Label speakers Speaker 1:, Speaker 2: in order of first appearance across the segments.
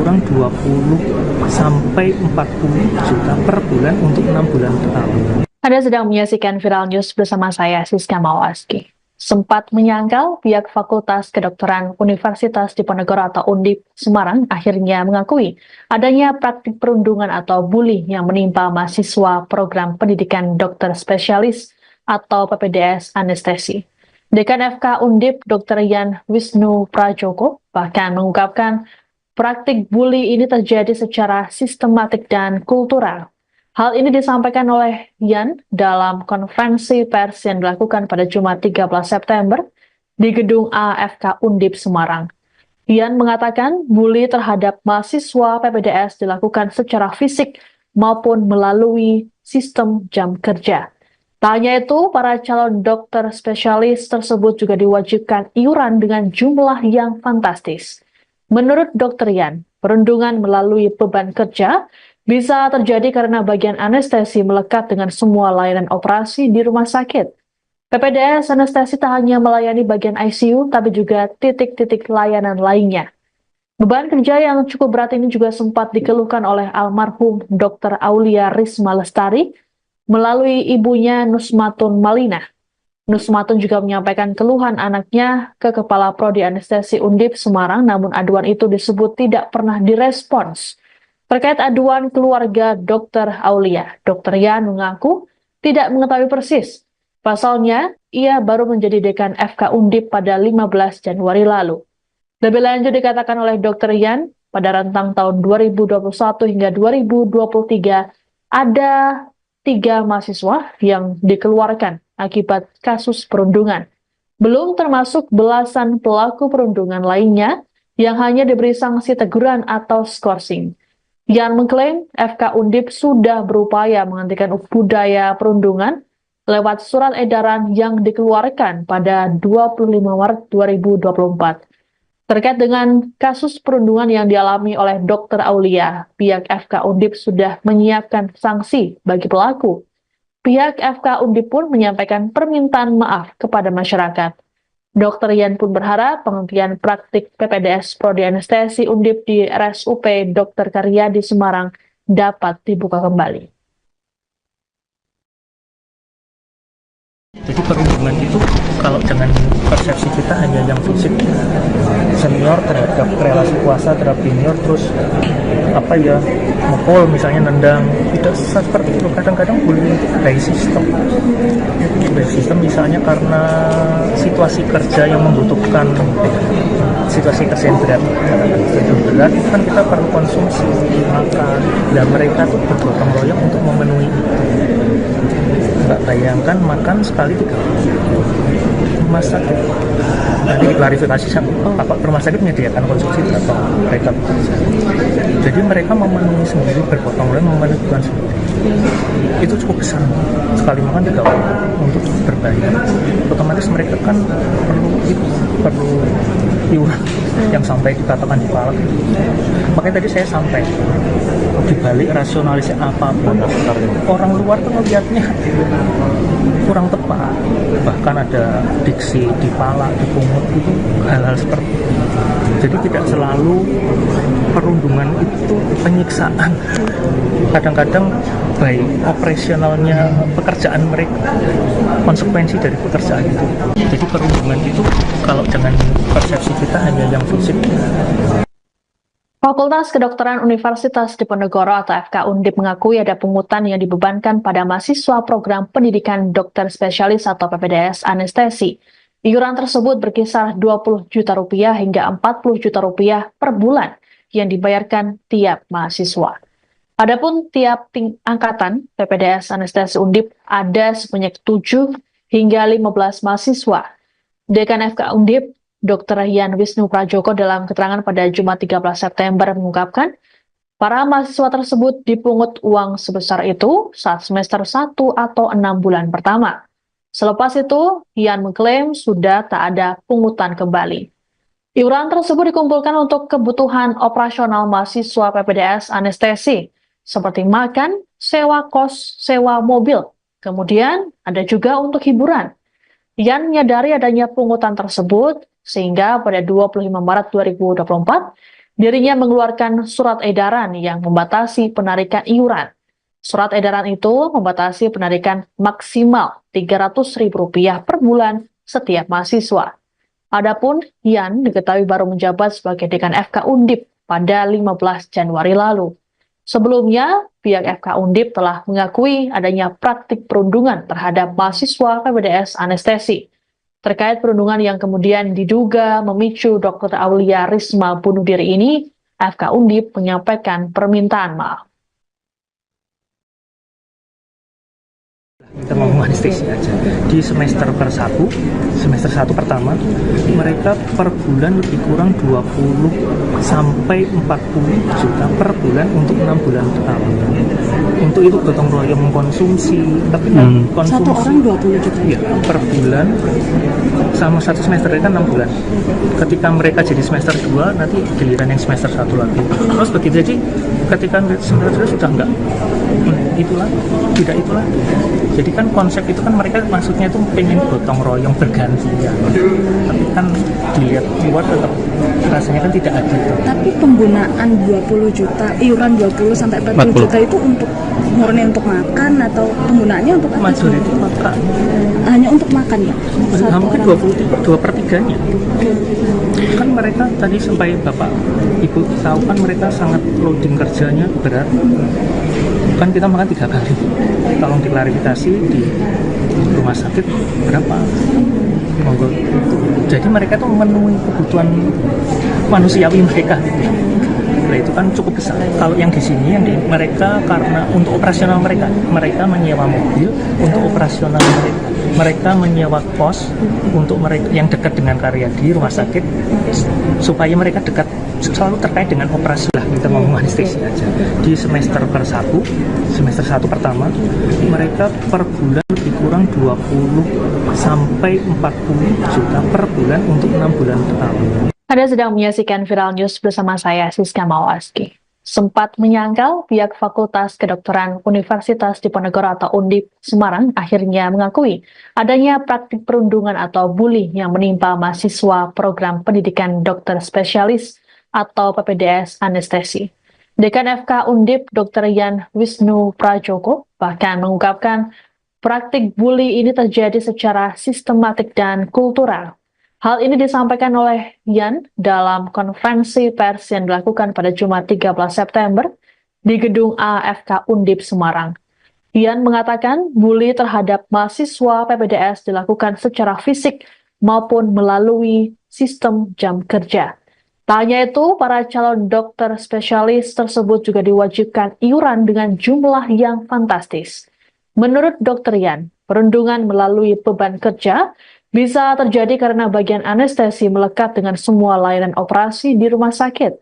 Speaker 1: kurang 20 sampai 40 juta per bulan untuk 6 bulan pertama.
Speaker 2: Anda sedang menyaksikan Viral News bersama saya, Siska Mawaski. Sempat menyangkal, pihak Fakultas Kedokteran Universitas Diponegoro atau Undip Semarang akhirnya mengakui adanya praktik perundungan atau bully yang menimpa mahasiswa program pendidikan dokter spesialis atau PPDS anestesi. Dekan FK Undip Dr. Yan Wisnu Prajoko bahkan mengungkapkan praktik bully ini terjadi secara sistematik dan kultural. Hal ini disampaikan oleh Yan dalam konferensi pers yang dilakukan pada Jumat 13 September di Gedung AFK Undip Semarang. Yan mengatakan bully terhadap mahasiswa PPDS dilakukan secara fisik maupun melalui sistem jam kerja. Tak hanya itu, para calon dokter spesialis tersebut juga diwajibkan iuran dengan jumlah yang fantastis. Menurut Dr. Yan, perundungan melalui beban kerja bisa terjadi karena bagian anestesi melekat dengan semua layanan operasi di rumah sakit. PPDS anestesi tak hanya melayani bagian ICU, tapi juga titik-titik layanan lainnya. Beban kerja yang cukup berat ini juga sempat dikeluhkan oleh almarhum Dr. Aulia Risma Lestari melalui ibunya Nusmatun Malina. Nusmatun juga menyampaikan keluhan anaknya ke Kepala Prodi Anestesi Undip Semarang, namun aduan itu disebut tidak pernah direspons. Terkait aduan keluarga Dr. Aulia, Dr. Yan mengaku tidak mengetahui persis. Pasalnya, ia baru menjadi dekan FK Undip pada 15 Januari lalu. Lebih lanjut dikatakan oleh Dr. Yan, pada rentang tahun 2021 hingga 2023, ada 3 mahasiswa yang dikeluarkan akibat kasus perundungan. Belum termasuk belasan pelaku perundungan lainnya yang hanya diberi sanksi teguran atau skorsing. Yan mengklaim FK Undip sudah berupaya menghentikan budaya perundungan lewat surat edaran yang dikeluarkan pada 25 Maret 2024. Terkait dengan kasus perundungan yang dialami oleh Dr. Aulia, pihak FK Undip sudah menyiapkan sanksi bagi pelaku. Pihak FK Undip pun menyampaikan permintaan maaf kepada masyarakat. Dr. Yan pun berharap penghentian praktik PPDS Prodi Anestesi Undip di RSUP Dr. Karyadi Semarang dapat dibuka kembali.
Speaker 1: Jadi perundungan itu kalau dengan persepsi kita hanya yang fisik, senior terhadap relasi kuasa terhadap junior, terus mukul misalnya, nendang, tidak seperti itu. Kadang-kadang bullying itu by sistem misalnya karena situasi kerja yang membutuhkan situasi kerja yang berat kan kita perlu konsumsi makan, dan mereka tuh bergotong royong untuk memenuhi itu. Nggak bayangkan makan sekali 3 kali. Rumah sakit nanti diklarifikasi sama rumah sakit menyediakan konsumsi berapa mereka bekerja. Jadi mereka memenuhi sendiri, bergotong royong memenuhi kebutuhan sendiri. Itu cukup besar, sekali makan 3 kali untuk berbayar. Otomatis mereka kan perlu iuran yang sampai dikatakan dipalak. Makanya tadi saya sampai dibalik rasionalisasi apapun, orang luar tuh melihatnya kurang tepat. Bahkan ada diksi dipalak, dipungut, itu hal-hal seperti itu. Jadi tidak selalu perundungan itu penyiksaan. Kadang-kadang baik operasionalnya pekerjaan mereka, konsekuensi dari pekerjaan itu. Jadi perundungan itu kalau dengan persepsi kita hanya yang fisik.
Speaker 2: Fakultas Kedokteran Universitas Diponegoro atau FK Undip mengakui ada pungutan yang dibebankan pada mahasiswa program pendidikan dokter spesialis atau PPDS anestesi. Iuran tersebut berkisar 20 juta rupiah hingga 40 juta rupiah per bulan yang dibayarkan tiap mahasiswa. Adapun tiap angkatan PPDS anestesi Undip ada sebanyak 7 hingga 15 mahasiswa. Dekan FK Undip Dr. Yan Wisnu Prajoko dalam keterangan pada Jumat 13 September mengungkapkan, para mahasiswa tersebut dipungut uang sebesar itu saat semester 1 atau 6 bulan pertama. Selepas itu, Yan mengklaim sudah tak ada pungutan kembali. Iuran tersebut dikumpulkan untuk kebutuhan operasional mahasiswa PPDS anestesi, seperti makan, sewa kos, sewa mobil. Kemudian ada juga untuk hiburan. Yan menyadari adanya pungutan tersebut, sehingga pada 25 Maret 2024, dirinya mengeluarkan surat edaran yang membatasi penarikan iuran. Surat edaran itu membatasi penarikan maksimal Rp300.000 per bulan setiap mahasiswa. Adapun Yan diketahui baru menjabat sebagai Dekan FK Undip pada 15 Januari lalu. Sebelumnya, pihak FK Undip telah mengakui adanya praktik perundungan terhadap mahasiswa PPDS Anestesi. Terkait perundungan yang kemudian diduga memicu Dr. Aulia Risma bunuh diri ini, FK Undip menyampaikan permintaan maaf.
Speaker 1: Kita mau anestesi aja di semester satu pertama mereka per bulan lebih kurang 20 sampai 40 juta per bulan untuk 6 bulan pertama. Untuk itu gotong royong mengkonsumsi, tapi konsumsi
Speaker 3: satu orang 20 juta
Speaker 1: ya, per bulan sama satu semester kan 6 bulan. Ketika mereka jadi semester 2 nanti giliran yang semester 1 lagi. Terus begitu, jadi ketika semester 2 sudah enggak itulah, tidak itulah. Jadi kan konsep itu kan mereka maksudnya itu pengen gotong royong bergantian, tapi kan dilihat luar tetap rasanya kan tidak adil.
Speaker 3: Tapi penggunaan 20 juta, iuran 20 sampai 40 juta itu untuk murni untuk makan atau penggunaannya untuk apa?
Speaker 1: Majority makan.
Speaker 3: Hanya untuk makan ya?
Speaker 1: Hampir 2/3-nya. Kan mereka tadi sampai Bapak Ibu tahu kan mereka sangat loading kerjanya berat. Kan kita makan 3 kali. Tolong diklarifikasi di rumah sakit berapa? Monggo. Jadi mereka tuh memenuhi kebutuhan manusiawi mereka. Nah, itu kan cukup besar. Kalau yang di sini mereka karena untuk operasional mereka menyewa mobil untuk operasional mereka. Mereka menyewa kos untuk mereka yang dekat dengan Karyadi rumah sakit supaya mereka dekat selalu terkait dengan operasi lah. Kita mau anestesi aja di semester satu pertama mereka per bulan lebih kurang 20 sampai 40 juta per bulan untuk 6 bulan pertama.
Speaker 2: Anda sedang menyaksikan Viral News bersama saya, Siska Mawaski. Sempat menyangkal, pihak Fakultas Kedokteran Universitas Diponegoro atau Undip Semarang akhirnya mengakui adanya praktik perundungan atau bully yang menimpa mahasiswa program pendidikan dokter spesialis atau PPDS Anestesi. Dekan FK Undip Dr. Yan Wisnu Prajoko bahkan mengungkapkan praktik bully ini terjadi secara sistematik dan kultural. Hal ini disampaikan oleh Yan dalam konferensi pers yang dilakukan pada Jumat 13 September di Gedung AFK Undip Semarang. Yan mengatakan bully terhadap mahasiswa PPDS dilakukan secara fisik maupun melalui sistem jam kerja. Tak hanya itu, para calon dokter spesialis tersebut juga diwajibkan iuran dengan jumlah yang fantastis. Menurut Dr. Yan, perundungan melalui beban kerja bisa terjadi karena bagian anestesi melekat dengan semua layanan operasi di rumah sakit.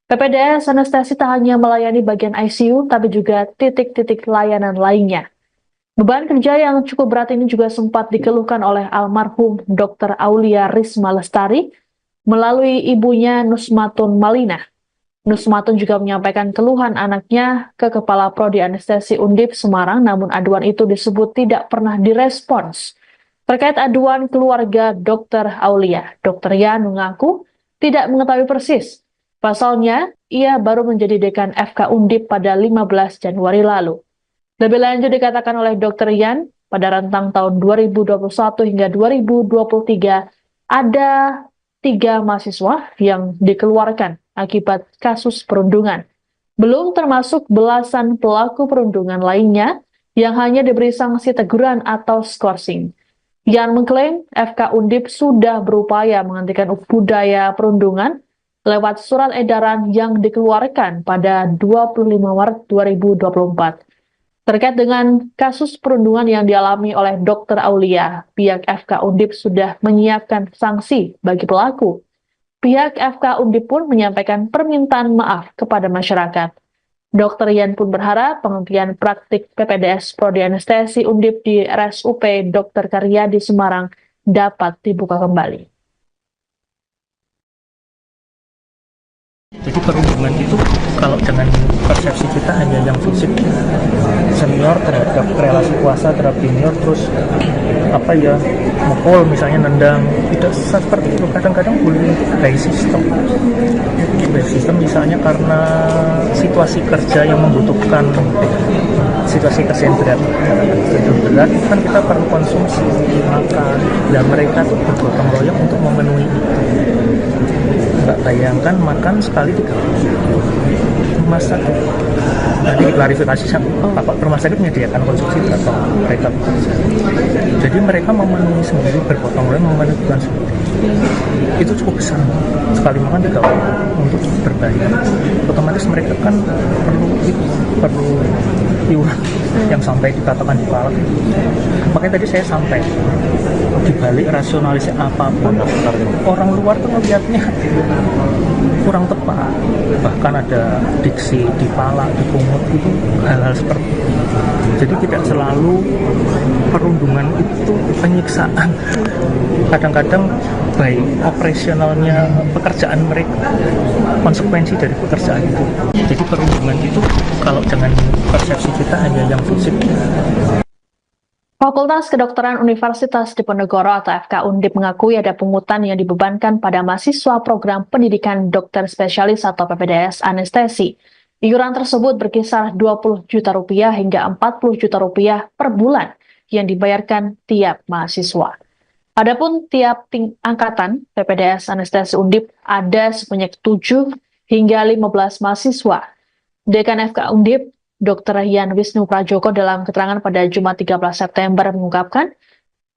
Speaker 2: PPDS Anestesi tak hanya melayani bagian ICU, tapi juga titik-titik layanan lainnya. Beban kerja yang cukup berat ini juga sempat dikeluhkan oleh almarhum Dr. Aulia Risma Lestari melalui ibunya Nusmatun Malina. Nusmatun juga menyampaikan keluhan anaknya ke Kepala Prodi Anestesi Undip Semarang, namun aduan itu disebut tidak pernah direspons. Terkait aduan keluarga Dr. Aulia, Dr. Yan mengaku tidak mengetahui persis. Pasalnya, ia baru menjadi dekan FK Undip pada 15 Januari lalu. Lebih lanjut dikatakan oleh Dr. Yan, pada rentang tahun 2021 hingga 2023, ada 3 mahasiswa yang dikeluarkan akibat kasus perundungan. Belum termasuk belasan pelaku perundungan lainnya yang hanya diberi sanksi teguran atau skorsing. Yan mengklaim FK Undip sudah berupaya menghentikan budaya perundungan lewat surat edaran yang dikeluarkan pada 25 Maret 2024. Terkait dengan kasus perundungan yang dialami oleh Dr. Aulia, pihak FK Undip sudah menyiapkan sanksi bagi pelaku. Pihak FK Undip pun menyampaikan permintaan maaf kepada masyarakat. Dr. Yan pun berharap penghentian praktik PPDS Prodi Anestesi Undip di RSUP Dr. Karyadi Semarang dapat dibuka kembali.
Speaker 1: Jadi perundungan itu kalau dengan persepsi kita hanya yang fisik, senior terhadap relasi kuasa terhadap junior, terus mukul misalnya, nendang, tidak seperti itu. Kadang-kadang bullying itu by sistem misalnya karena situasi kerja yang membutuhkan situasi kesehatan berat, kan kita perlu konsumsi makan, dan mereka tuh bergotong royong untuk memenuhi itu. Nggak bayangkan makan sekali 3 rumah sakit. Nanti diklarifikasi Bapak rumah sakit menyediakan konsumsi berapa mereka bekerja. Jadi mereka memenuhi sendiri, bergotong royong memenuhi kebutuhan sendiri. Itu cukup besar. Sekali makan 3 orang untuk berbayar. Otomatis mereka kan perlu iuran yang sampai dikatakan di palak. Makanya tadi saya sampai dibalik rasionalisasi apapun, orang luar tuh melihatnya kurang tepat. Bahkan ada diksi dipalak, dipungut, itu hal-hal seperti itu. Jadi tidak selalu perundungan itu penyiksaan. Kadang-kadang baik operasionalnya pekerjaan mereka, konsekuensi dari pekerjaan itu. Jadi perundungan itu kalau dengan persepsi kita hanya yang fisik.
Speaker 2: Fakultas Kedokteran Universitas Diponegoro atau FK Undip mengakui ada pungutan yang dibebankan pada mahasiswa program pendidikan dokter spesialis atau PPDS anestesi. Iuran tersebut berkisar 20 juta rupiah hingga 40 juta rupiah per bulan yang dibayarkan tiap mahasiswa. Adapun tiap angkatan PPDS anestesi Undip ada sebanyak 7 hingga 15 mahasiswa. Dekan FK Undip, Dr. Yan Wisnu Prajoko dalam keterangan pada Jumat 13 September mengungkapkan,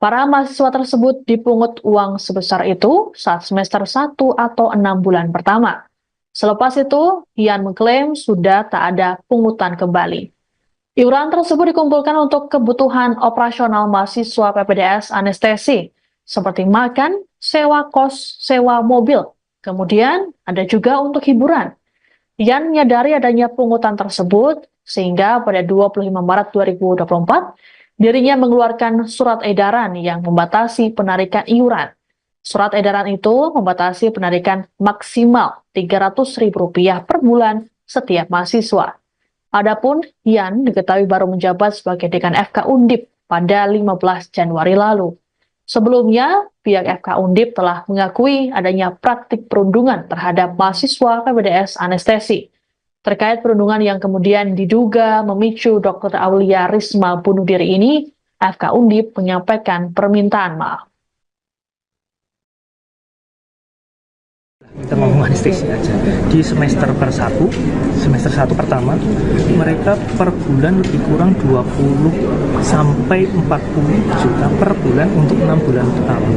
Speaker 2: para mahasiswa tersebut dipungut uang sebesar itu saat semester 1 atau 6 bulan pertama. Selepas itu, Yan mengklaim sudah tak ada pungutan kembali. Iuran tersebut dikumpulkan untuk kebutuhan operasional mahasiswa PPDS anestesi, seperti makan, sewa kos, sewa mobil. Kemudian ada juga untuk hiburan. Yan menyadari adanya pungutan tersebut, sehingga pada 25 Maret 2024, dirinya mengeluarkan surat edaran yang membatasi penarikan iuran. Surat edaran itu membatasi penarikan maksimal Rp300.000 per bulan setiap mahasiswa. Adapun Yan diketahui baru menjabat sebagai dekan FK Undip pada 15 Januari lalu. Sebelumnya, pihak FK Undip telah mengakui adanya praktik perundungan terhadap mahasiswa PPDS anestesi. Terkait perundungan yang kemudian diduga memicu Dr. Aulia Risma bunuh diri ini, FK Undip menyampaikan permintaan maaf.
Speaker 1: Kita ngomong anestesi aja. Di semester 1 pertama, mereka per bulan lebih kurang 20 sampai 40 juta per bulan untuk 6 bulan pertama.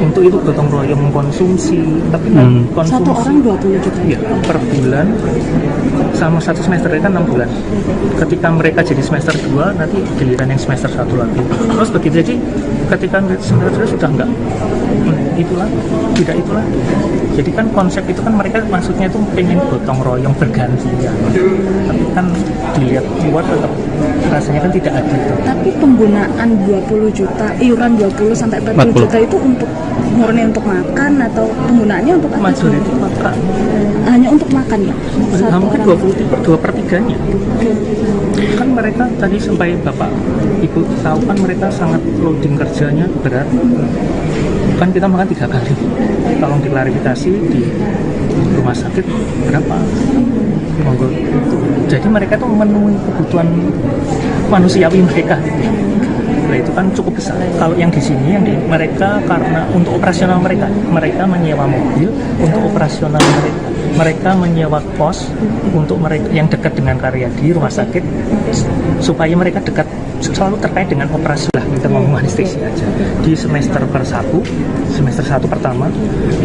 Speaker 1: Untuk itu gotong royong mengkonsumsi, tapi konsumsi
Speaker 3: Satu orang 20 juta.
Speaker 1: Ya, per bulan sama satu semester kan 6 bulan. Ketika mereka jadi semester 2, nanti giliran yang semester 1 lagi. Terus begitu, jadi ketika semester 2 sudah enggak itulah, tidak itulah. Jadi kan konsep itu kan mereka maksudnya itu pengen gotong royong bergantian. Tapi kan dilihat luar tetap rasanya kan tidak adil.
Speaker 3: Tapi penggunaan 20 juta, iuran 20 sampai 40 juta itu untuk murni untuk makan atau penggunaannya untuk apa?
Speaker 1: Majority makan.
Speaker 3: Hanya untuk makan ya?
Speaker 1: Mungkin 2/3-nya. Kan mereka tadi sampai Bapak Ibu tahu kan mereka sangat loading kerjanya berat. Kan kita makan 3 kali. Tolong diklarifikasi di rumah sakit berapa? Monggo. Jadi mereka tuh memenuhi kebutuhan manusiawi mereka gitu. Nah, itu kan cukup besar. Kalau yang di sini mereka karena untuk operasional mereka menyewa mobil untuk operasional mereka menyewa kos untuk mereka yang dekat dengan karya di rumah sakit supaya mereka dekat selalu terkait dengan operasi lah. Kita ngomong anestesi aja. Di semester 1 pertama,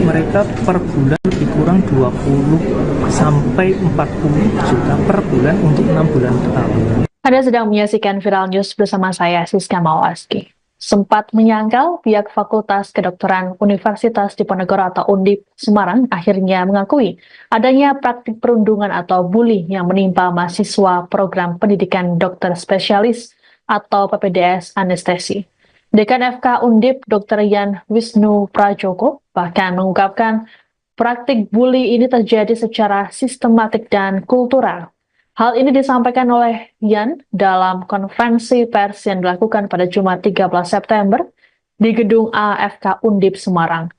Speaker 1: mereka per bulan lebih kurang 20 sampai 40 juta per bulan untuk 6 bulan pertama.
Speaker 2: Anda sedang menyaksikan Viral News bersama saya, Siska Mawaski. Sempat menyangkal, pihak Fakultas Kedokteran Universitas Diponegoro atau Undip Semarang akhirnya mengakui adanya praktik perundungan atau bully yang menimpa mahasiswa program pendidikan dokter spesialis atau PPDS anestesi. Dekan FK Undip, Dr. Yan Wisnu Prajoko, bahkan mengungkapkan praktik bully ini terjadi secara sistematik dan kultural. Hal ini disampaikan oleh Yan dalam konferensi pers yang dilakukan pada Jumat 13 September di gedung AFK Undip Semarang.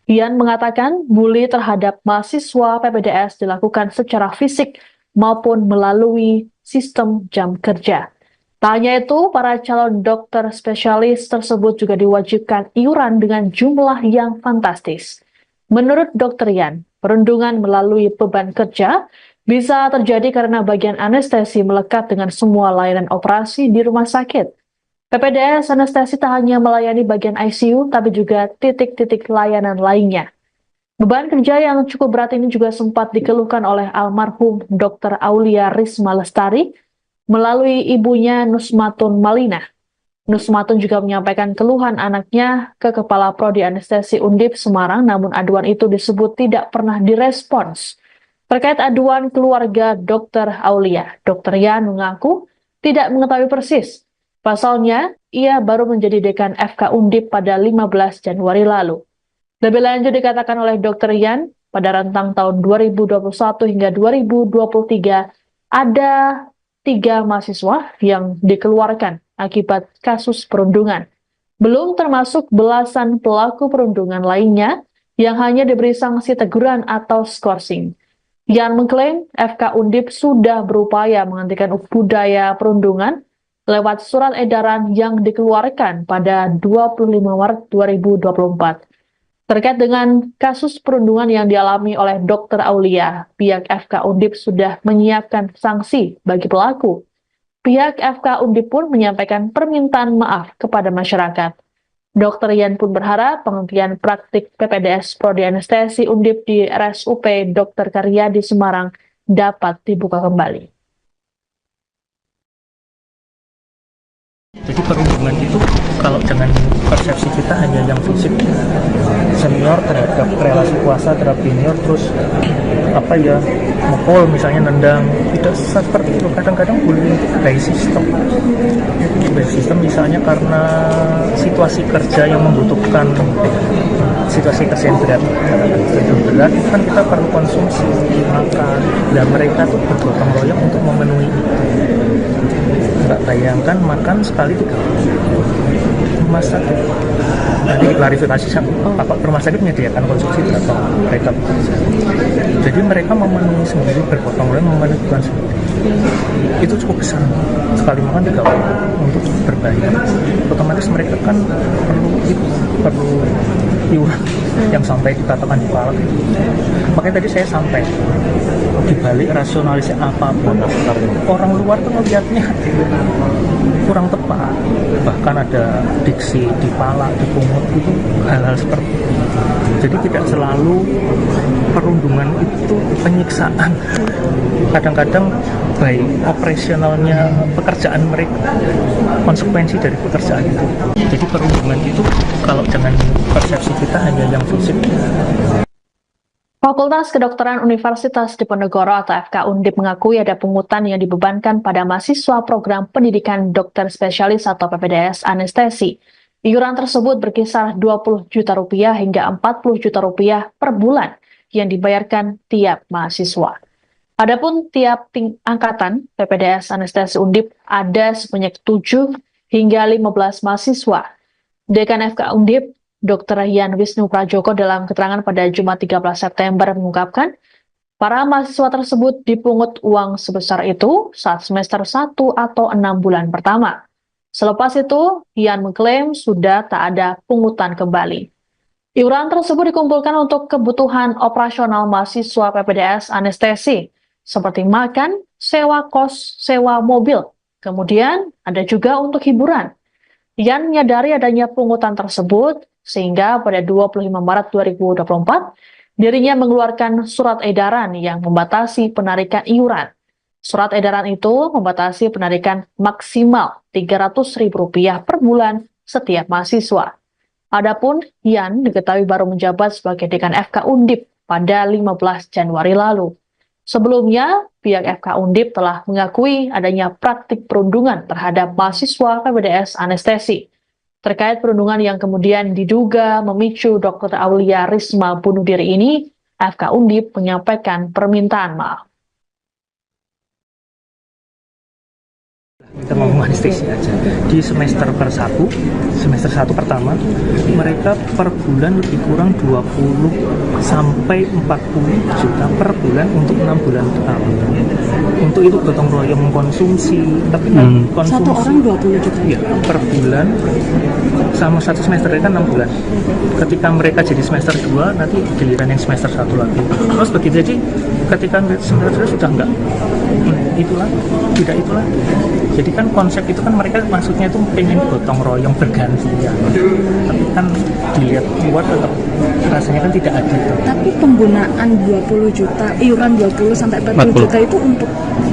Speaker 2: Ian mengatakan bully terhadap mahasiswa PPDS dilakukan secara fisik maupun melalui sistem jam kerja. Tak hanya itu, para calon dokter spesialis tersebut juga diwajibkan iuran dengan jumlah yang fantastis. Menurut Dr. Ian, perundungan melalui beban kerja bisa terjadi karena bagian anestesi melekat dengan semua layanan operasi di rumah sakit. PPDS anestesi tak hanya melayani bagian ICU, tapi juga titik-titik layanan lainnya. Beban kerja yang cukup berat ini juga sempat dikeluhkan oleh almarhum Dr. Aulia Risma Lestari melalui ibunya Nusmatun Malina. Nusmatun juga menyampaikan keluhan anaknya ke Kepala Prodi Anestesi Undip Semarang, namun aduan itu disebut tidak pernah direspons. Terkait aduan keluarga Dr. Aulia, Dr. Yan mengaku tidak mengetahui persis. Pasalnya, ia baru menjadi dekan FK Undip pada 15 Januari lalu. Lebih lanjut dikatakan oleh Dr. Yan, pada rentang tahun 2021 hingga 2023, ada 3 mahasiswa yang dikeluarkan akibat kasus perundungan. Belum termasuk belasan pelaku perundungan lainnya yang hanya diberi sanksi teguran atau skorsing. Yan mengklaim FK Undip sudah berupaya menghentikan budaya perundungan lewat surat edaran yang dikeluarkan pada 25 Maret 2024. Terkait dengan kasus perundungan yang dialami oleh Dr. Aulia, pihak FK Undip sudah menyiapkan sanksi bagi pelaku. Pihak FK Undip pun menyampaikan permintaan maaf kepada masyarakat. Dr. Yan pun berharap penghentian praktik PPDS Prodi Anestesi Undip di RSUP Dr. Karyadi Semarang dapat dibuka kembali.
Speaker 1: Jadi perundungan itu kalau dengan persepsi kita hanya yang fisik, senior terhadap relasi kuasa terhadap junior, terus mukul misalnya, nendang, tidak seperti itu. Kadang-kadang bullying itu by system misalnya karena situasi kerja yang membutuhkan situasi kesentrian berat, kan kita perlu konsumsi makan, dan mereka tuh bergotong royong untuk memenuhi itu. Nggak bayangkan makan sekali 3 rumah sakit. Nanti diklarifikasi apa rumah sakit menyediakan konsumsi berapa mereka bekerja. Jadi mereka memenuhi sendiri, bergotong royong memenuhi kebutuhan sendiri. Itu cukup besar. Sekali makan 3 kali untuk berbayar. Otomatis mereka kan perlu iuran yang sampai dikatakan di kepala. Makanya tadi saya sampai dibalik rasionalisasi apapun, orang luar tuh melihatnya kurang tepat. Bahkan ada diksi ditalak, dipungut, itu hal-hal seperti itu. Jadi tidak selalu perundungan itu penyiksaan. Kadang-kadang baik operasionalnya pekerjaan mereka, konsekuensi dari pekerjaan itu. Jadi perundungan itu kalau dengan persepsi kita hanya yang fisik.
Speaker 2: Fakultas Kedokteran Universitas Diponegoro atau FK Undip mengakui ada pungutan yang dibebankan pada mahasiswa program pendidikan dokter spesialis atau PPDS anestesi. Iuran tersebut berkisar 20 juta rupiah hingga 40 juta rupiah per bulan yang dibayarkan tiap mahasiswa. Adapun tiap angkatan PPDS anestesi Undip ada sebanyak 7 hingga 15 mahasiswa. Dekan FK Undip, Dr. Yan Wisnu Prajoko dalam keterangan pada Jumat 13 September mengungkapkan, para mahasiswa tersebut dipungut uang sebesar itu saat semester 1 atau 6 bulan pertama. Selepas itu, Yan mengklaim sudah tak ada pungutan kembali. Iuran tersebut dikumpulkan untuk kebutuhan operasional mahasiswa PPDS anestesi, seperti makan, sewa kos, sewa mobil. Kemudian ada juga untuk hiburan. Yan menyadari adanya pungutan tersebut, sehingga pada 25 Maret 2024, dirinya mengeluarkan surat edaran yang membatasi penarikan iuran. Surat edaran itu membatasi penarikan maksimal Rp300.000 per bulan setiap mahasiswa. Adapun Yan diketahui baru menjabat sebagai dekan FK Undip pada 15 Januari lalu. Sebelumnya, pihak FK Undip telah mengakui adanya praktik perundungan terhadap mahasiswa PPDS anestesi. Terkait perundungan yang kemudian diduga memicu Dr. Aulia Risma bunuh diri ini, FK Undip menyampaikan permintaan maaf.
Speaker 1: kita ngomong anestesi aja. Di semester semester 1 pertama, mereka per bulan lebih kurang 20 sampai 40 juta per bulan untuk 6 bulan pertama. Untuk itu gotong royong mengkonsumsi, tapi konsumsi
Speaker 3: Satu orang 20 juta.
Speaker 1: ya, per bulan sama satu semester kan 6 bulan. Ketika mereka jadi semester 2, nanti giliran yang semester 1 lagi. Terus begitu, jadi ketika semester 2 sudah enggak itulah, tidak itulah. Jadi kan konsep itu kan mereka maksudnya itu pengen gotong royong bergantian. Tapi kan dilihat luar tetap rasanya kan tidak adil.
Speaker 3: Tapi penggunaan 20 juta, iuran 20 sampai 40 juta itu untuk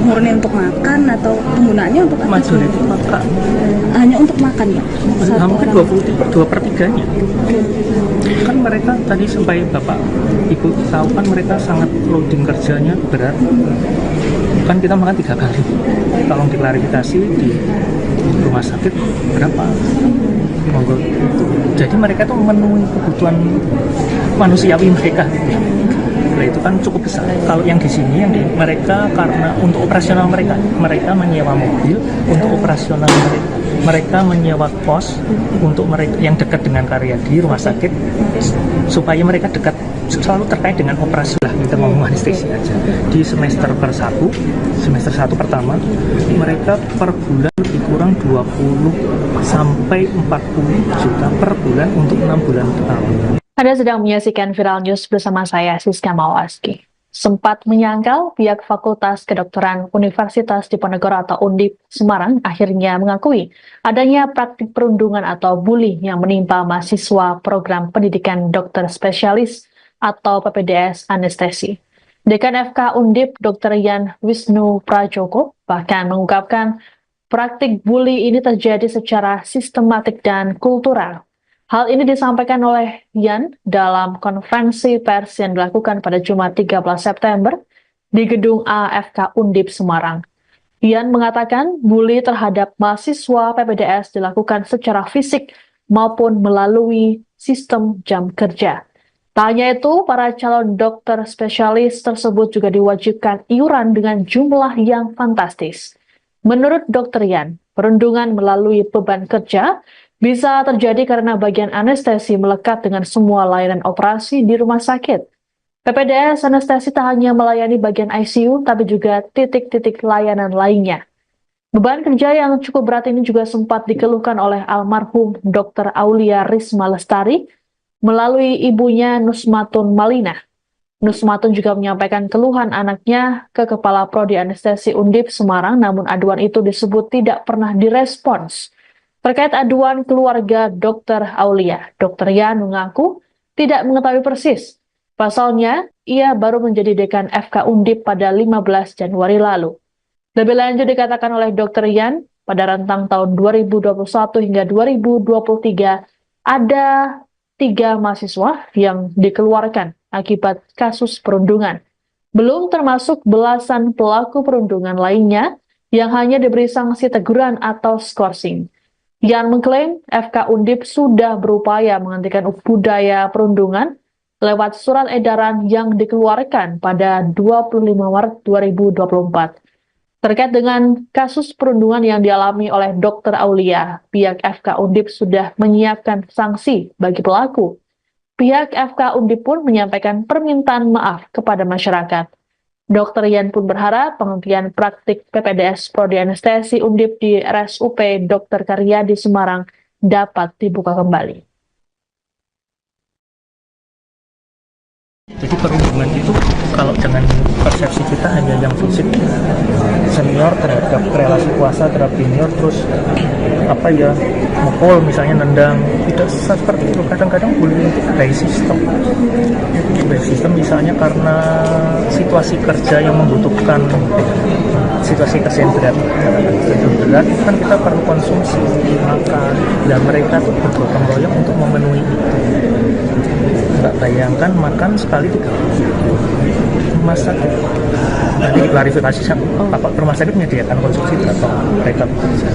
Speaker 3: murni untuk makan atau penggunaannya untuk apa?
Speaker 1: Majority maka
Speaker 3: Hanya untuk makan ya?
Speaker 1: mungkin 2/3-nya. Kan mereka tadi sampai Bapak Ibu tahu kan mereka sangat loading kerjanya berat. Kan kita makan 3 kali. Tolong diklarifikasi di rumah sakit berapa? Monggo. Jadi mereka tuh memenuhi kebutuhan manusiawi mereka. Nah, itu kan cukup besar. Kalau yang di sini, mereka karena untuk operasional mereka menyewa mobil untuk operasional mereka. Mereka menyewa pos untuk mereka yang dekat dengan karya di rumah sakit supaya mereka dekat selalu terkait dengan operasi lah. Kita ngomong anestesi aja. Di semester 1 pertama, mereka per bulan lebih kurang 20 sampai 40 juta per bulan untuk 6 bulan pertama.
Speaker 2: Anda sedang menyaksikan Viral News bersama saya, Siska Mawaski. Sempat menyangkal, pihak Fakultas Kedokteran Universitas Diponegoro atau Undip Semarang akhirnya mengakui adanya praktik perundungan atau bully yang menimpa mahasiswa program pendidikan dokter spesialis atau PPDS anestesi. Dekan FK Undip Dr. Yan Wisnu Prajoko bahkan mengungkapkan praktik bully ini terjadi secara sistematik dan kultural. Hal ini disampaikan oleh Yan dalam konferensi pers yang dilakukan pada Jumat 13 September di Gedung AFK Undip Semarang. Yan mengatakan bully terhadap mahasiswa PPDS dilakukan secara fisik maupun melalui sistem jam kerja. Tak hanya itu, para calon dokter spesialis tersebut juga diwajibkan iuran dengan jumlah yang fantastis. Menurut Dr. Yan, perundungan melalui beban kerja bisa terjadi karena bagian anestesi melekat dengan semua layanan operasi di rumah sakit. PPDS anestesi tak hanya melayani bagian ICU, tapi juga titik-titik layanan lainnya. Beban kerja yang cukup berat ini juga sempat dikeluhkan oleh almarhum Dr. Aulia Risma Lestari melalui ibunya Nusmatun Malina. Nusmatun juga menyampaikan keluhan anaknya ke Kepala Prodi Anestesi Undip Semarang, namun aduan itu disebut tidak pernah direspons. Terkait aduan keluarga Dr. Aulia, Dr. Yan mengaku tidak mengetahui persis. Pasalnya, ia baru menjadi dekan FK Undip pada 15 Januari lalu. Lebih lanjut dikatakan oleh Dr. Yan, pada rentang tahun 2021 hingga 2023, ada 3 mahasiswa yang dikeluarkan akibat kasus perundungan. Belum termasuk belasan pelaku perundungan lainnya yang hanya diberi sanksi teguran atau skorsing. Yan mengklaim FK Undip sudah berupaya menghentikan budaya perundungan lewat surat edaran yang dikeluarkan pada 25 Maret 2024. Terkait dengan kasus perundungan yang dialami oleh Dr. Aulia, pihak FK Undip sudah menyiapkan sanksi bagi pelaku. Pihak FK Undip pun menyampaikan permintaan maaf kepada masyarakat. Dr. Yan pun berharap penghentian praktik PPDS Prodi Anestesi Undip di RSUP Dr. Karyadi Semarang dapat dibuka kembali.
Speaker 1: Jadi perundungan itu kalau dengan persepsi kita hanya yang fisik, senior terhadap relasi kuasa terhadap junior, terus mukul misalnya, nendang, tidak seperti itu. Kadang-kadang bullying itu by system misalnya karena situasi kerja yang membutuhkan situasi kerja yang berat kan kita perlu konsumsi makan. Dan mereka tuh bergotong royong untuk memenuhi itu. Nggak bayangkan makan sekali 3 kali. Rumah sakit nanti diklarifikasi Bapak rumah sakit menyediakan konsumsi atau mereka bekerja.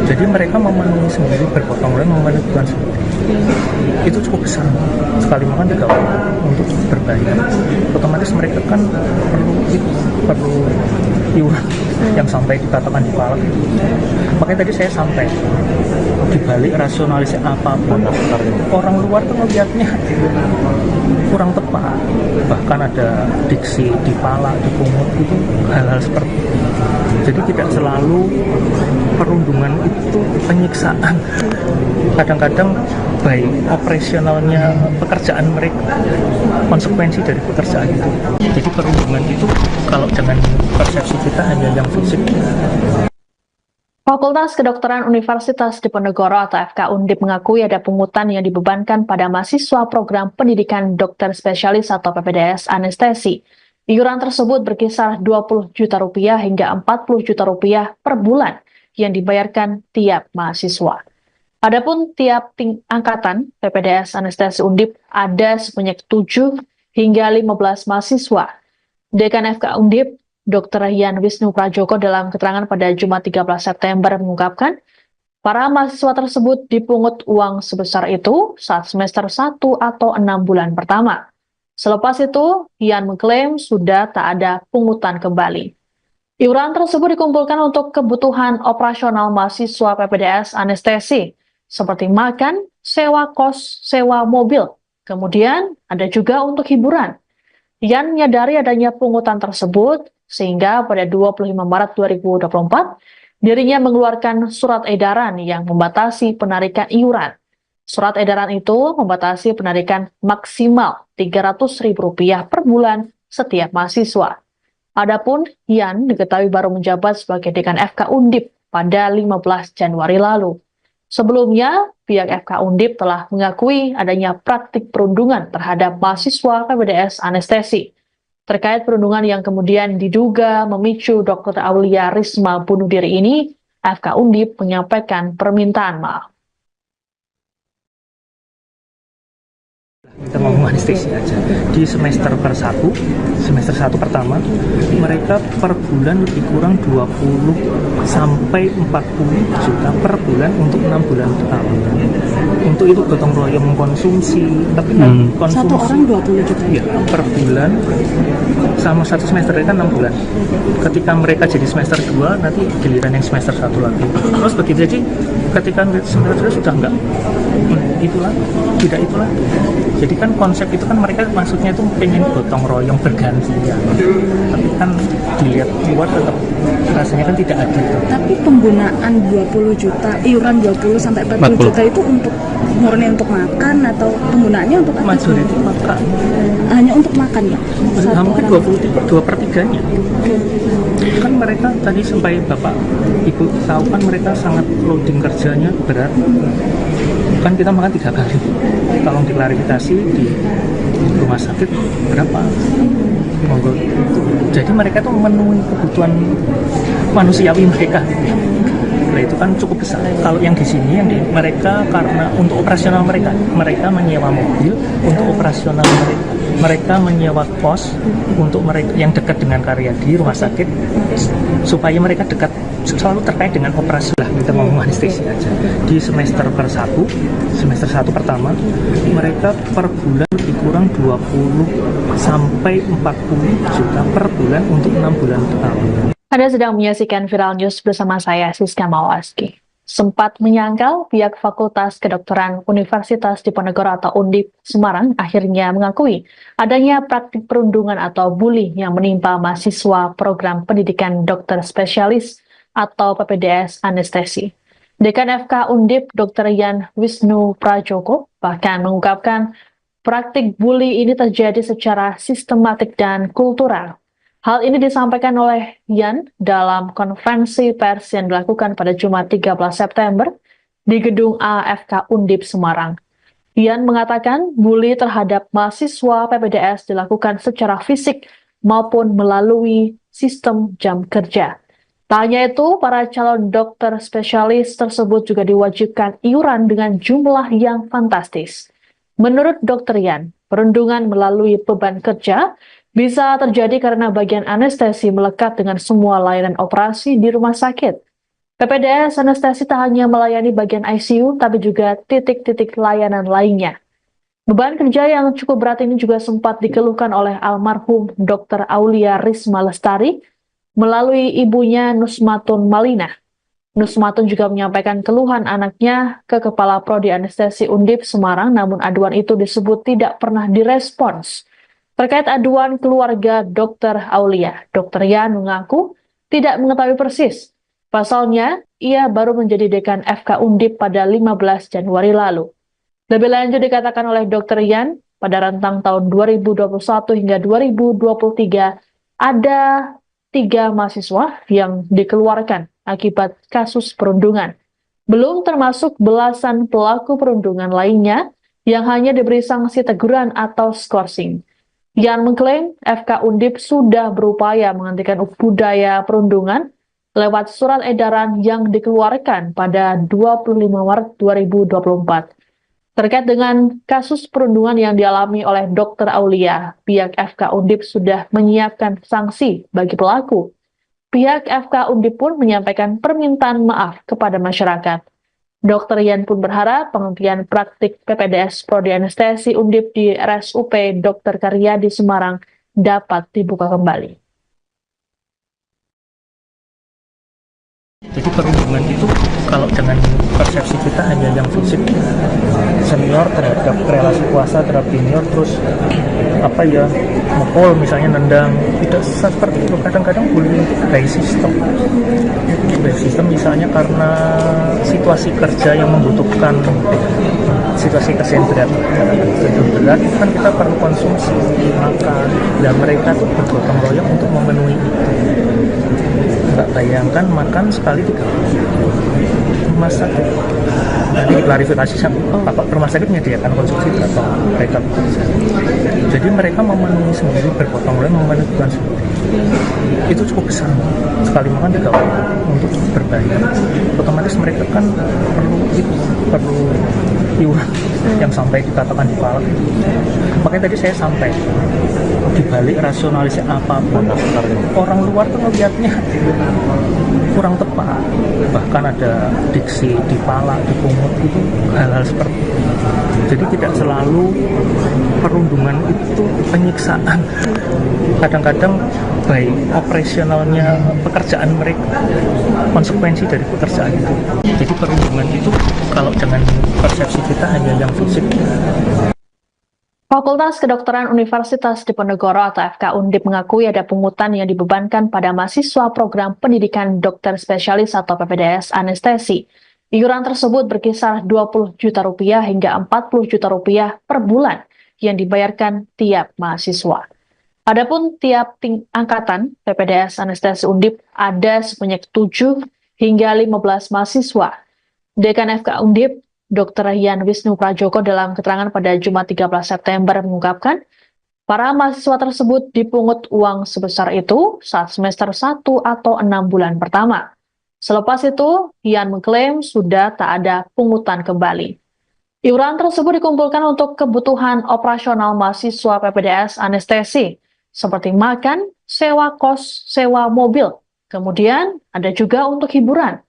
Speaker 1: Jadi mereka memenuhi sendiri bergotong royong memenuhi kebutuhan sendiri. Itu cukup besar, sekali makan 3 orang untuk berbayar. Otomatis mereka kan perlu iuran yang sampai dikatakan di palak. Makanya tadi saya sampai dibalik rasionalisasi apapun orang luar tuh melihatnya kurang tepat, bahkan ada diksi dipalak, dipungut, itu hal-hal seperti itu. Jadi tidak selalu perundungan itu penyiksaan, kadang-kadang baik operasionalnya pekerjaan mereka, konsekuensi dari pekerjaan itu. Jadi perundungan itu kalau dengan persepsi kita hanya yang fisik.
Speaker 2: Fakultas Kedokteran Universitas Diponegoro atau FK Undip mengakui ada pungutan yang dibebankan pada mahasiswa program pendidikan dokter spesialis atau PPDS anestesi. Iuran tersebut berkisar 20 juta rupiah hingga 40 juta rupiah per bulan yang dibayarkan tiap mahasiswa. Adapun tiap angkatan PPDS anestesi Undip ada sebanyak 7 hingga 15 mahasiswa. Dekan FK Undip Dr. Yan Wisnu Prajoko dalam keterangan pada Jumat 13 September mengungkapkan, para mahasiswa tersebut dipungut uang sebesar itu saat semester 1 atau 6 bulan pertama. Selepas itu, Yan mengklaim sudah tak ada pungutan kembali. Iuran tersebut dikumpulkan untuk kebutuhan operasional mahasiswa PPDS anestesi, seperti makan, sewa kos, sewa mobil. Kemudian ada juga untuk hiburan. Yan menyadari adanya pungutan tersebut, sehingga pada 25 Maret 2024, dirinya mengeluarkan surat edaran yang membatasi penarikan iuran. Surat edaran itu membatasi penarikan maksimal Rp300.000 per bulan setiap mahasiswa. Adapun Yan diketahui baru menjabat sebagai dekan FK Undip pada 15 Januari lalu. Sebelumnya, pihak FK Undip telah mengakui adanya praktik perundungan terhadap mahasiswa PPDS anestesi. Terkait perundungan yang kemudian diduga memicu Dr. Aulia Risma bunuh diri ini, FK Undip menyampaikan permintaan maaf.
Speaker 1: Kita ngomong anestesi aja. Di semester semester 1 pertama, mereka per bulan lebih kurang 20 sampai 40 juta per bulan untuk 6 bulan pertama. Untuk itu gotong royong mengkonsumsi, tapi konsumsi
Speaker 3: Satu orang 20 juta.
Speaker 1: ya, per bulan sama satu semester kan 6 bulan. Ketika mereka jadi semester 2, nanti giliran yang semester 1 lagi. Terus begitu jadi ketika semester 2 sudah enggak itulah, tidak itulah. Jadi kan konsep itu kan mereka maksudnya itu pengen gotong royong bergantian. Tapi kan dilihat luar tetap rasanya kan tidak adil.
Speaker 3: Tapi penggunaan 20 juta, iuran 20 sampai 40 juta itu untuk murni untuk makan atau penggunaannya untuk apa?
Speaker 1: Majority makan.
Speaker 3: Hanya untuk makan ya?
Speaker 1: Hampir 2/3-nya. Kan mereka tadi sampai Bapak Ibu tahu kan mereka sangat loading kerjanya berat. Kan kita makan 3 kali. Tolong diklarifikasi di rumah sakit berapa? Monggo. Jadi mereka tuh memenuhi kebutuhan manusiawi mereka. Nah, itu kan cukup besar. Kalau yang di sini mereka karena untuk operasional mereka menyewa mobil untuk operasional mereka menyewa kos untuk mereka yang dekat dengan Karyadi rumah sakit supaya mereka dekat selalu terkait dengan operasi lah. Kita ngomong anestesi aja. Di semester 1 pertama, mereka per bulan lebih kurang 20 sampai 40 juta per bulan untuk 6 bulan pertama.
Speaker 2: Anda sedang menyaksikan Viral News bersama saya, Siska Mawaski. Sempat menyangkal, pihak Fakultas Kedokteran Universitas Diponegoro atau Undip Semarang akhirnya mengakui adanya praktik perundungan atau bully yang menimpa mahasiswa program pendidikan dokter spesialis atau PPDS anestesi. Dekan FK Undip Dr. Yan Wisnu Prajoko bahkan mengungkapkan praktik bully ini terjadi secara sistematik dan kultural. Hal ini disampaikan oleh Yan dalam konferensi pers yang dilakukan pada Jumat 13 September di Gedung AFK Undip Semarang. Yan mengatakan bully terhadap mahasiswa PPDS dilakukan secara fisik maupun melalui sistem jam kerja. Tak hanya itu, para calon dokter spesialis tersebut juga diwajibkan iuran dengan jumlah yang fantastis. Menurut Dr. Yan, perundungan melalui beban kerja bisa terjadi karena bagian anestesi melekat dengan semua layanan operasi di rumah sakit. PPDS Anestesi tak hanya melayani bagian ICU, tapi juga titik-titik layanan lainnya. Beban kerja yang cukup berat ini juga sempat dikeluhkan oleh almarhum Dr. Aulia Risma Lestari melalui ibunya Nusmatun Malina. Nusmatun juga menyampaikan keluhan anaknya ke Kepala Prodi Anestesi Undip Semarang, namun aduan itu disebut tidak pernah direspons. Terkait aduan keluarga Dr. Aulia, Dr. Yan mengaku tidak mengetahui persis. Pasalnya, ia baru menjadi dekan FK Undip pada 15 Januari lalu. Lebih lanjut dikatakan oleh Dr. Yan, pada rentang tahun 2021 hingga 2023, ada 3 mahasiswa yang dikeluarkan akibat kasus perundungan. Belum termasuk belasan pelaku perundungan lainnya yang hanya diberi sanksi teguran atau skorsing. Yan mengklaim FK Undip sudah berupaya menghentikan budaya perundungan lewat surat edaran yang dikeluarkan pada 25 Maret 2024. Terkait dengan kasus perundungan yang dialami oleh Dr. Aulia, pihak FK Undip sudah menyiapkan sanksi bagi pelaku. Pihak FK Undip pun menyampaikan permintaan maaf kepada masyarakat. Dr. Yan pun berharap penghentian praktik PPDS Prodi Anestesi Undip di RSUP Dr. Karyadi Semarang dapat dibuka kembali.
Speaker 1: Jadi perundungan itu kalau dengan persepsi kita hanya yang fisik, senior terhadap relasi kuasa terhadap junior, terus mukul misalnya, nendang, tidak seperti itu. Kadang-kadang bullying itu by system misalnya karena situasi kerja yang membutuhkan situasi kesehatan berat, itu kan kita perlu konsumsi makan, dan mereka tuh bergotong royong untuk memenuhi itu. Nggak bayangkan makan sekali 3 rumah sakit. Nanti klarifikasi sama Bapak rumah sakit menyediakan konsumsi berapa mereka bekerja. Jadi mereka memenuhi sendiri, bergotong royong memenuhi kebutuhan sendiri. Itu cukup besar. Sekali makan 3 kali untuk berbayar. Otomatis mereka kan perlu iuran yang sampai dikatakan di kepala. Makanya tadi saya sampai dibalik rasionalisasi apapun, orang luar tuh ngelihatnya kurang tepat. Bahkan ada diksi ditalak, dipungut, itu hal-hal seperti itu. Jadi tidak selalu perundungan itu penyiksaan. Kadang-kadang baik operasionalnya pekerjaan mereka, konsekuensi dari pekerjaan itu. Jadi perundungan itu kalau dengan persepsi kita hanya yang fisik.
Speaker 2: Fakultas Kedokteran Universitas Diponegoro atau FK Undip mengakui ada pungutan yang dibebankan pada mahasiswa program pendidikan dokter spesialis atau PPDS anestesi. Iuran tersebut berkisar 20 juta rupiah hingga 40 juta rupiah per bulan yang dibayarkan tiap mahasiswa. Adapun tiap angkatan PPDS anestesi Undip ada sebanyak 7 hingga 15 mahasiswa. Dekan FK Undip, Dr. Yan Wisnu Prajoko dalam keterangan pada Jumat 13 September mengungkapkan, para mahasiswa tersebut dipungut uang sebesar itu saat semester 1 atau 6 bulan pertama. Selepas itu, Yan mengklaim sudah tak ada pungutan kembali. Iuran tersebut dikumpulkan untuk kebutuhan operasional mahasiswa PPDS anestesi, seperti makan, sewa kos, sewa mobil. Kemudian ada juga untuk hiburan.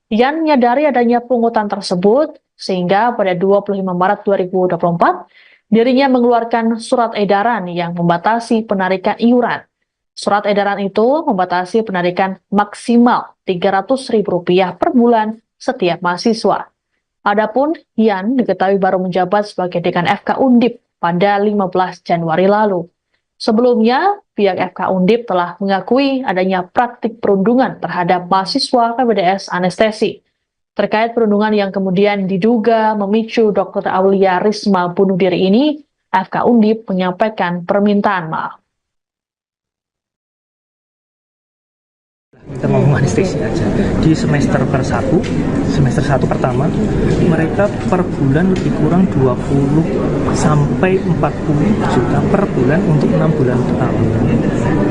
Speaker 2: Yan menyadari adanya pungutan tersebut, sehingga pada 25 Maret 2024, dirinya mengeluarkan surat edaran yang membatasi penarikan iuran. Surat edaran itu membatasi penarikan maksimal Rp300.000 per bulan setiap mahasiswa. Adapun Yan diketahui baru menjabat sebagai dekan FK Undip pada 15 Januari lalu. Sebelumnya, pihak FK Undip telah mengakui adanya praktik perundungan terhadap mahasiswa PPDS anestesi. Terkait perundungan yang kemudian diduga memicu Dr. Aulia Risma bunuh diri ini, FK Undip menyampaikan permintaan maaf.
Speaker 1: Kita ngomong anestesi aja. Di semester 1 pertama, mereka per bulan lebih kurang 20 sampai 40 juta per bulan untuk 6 bulan pertama.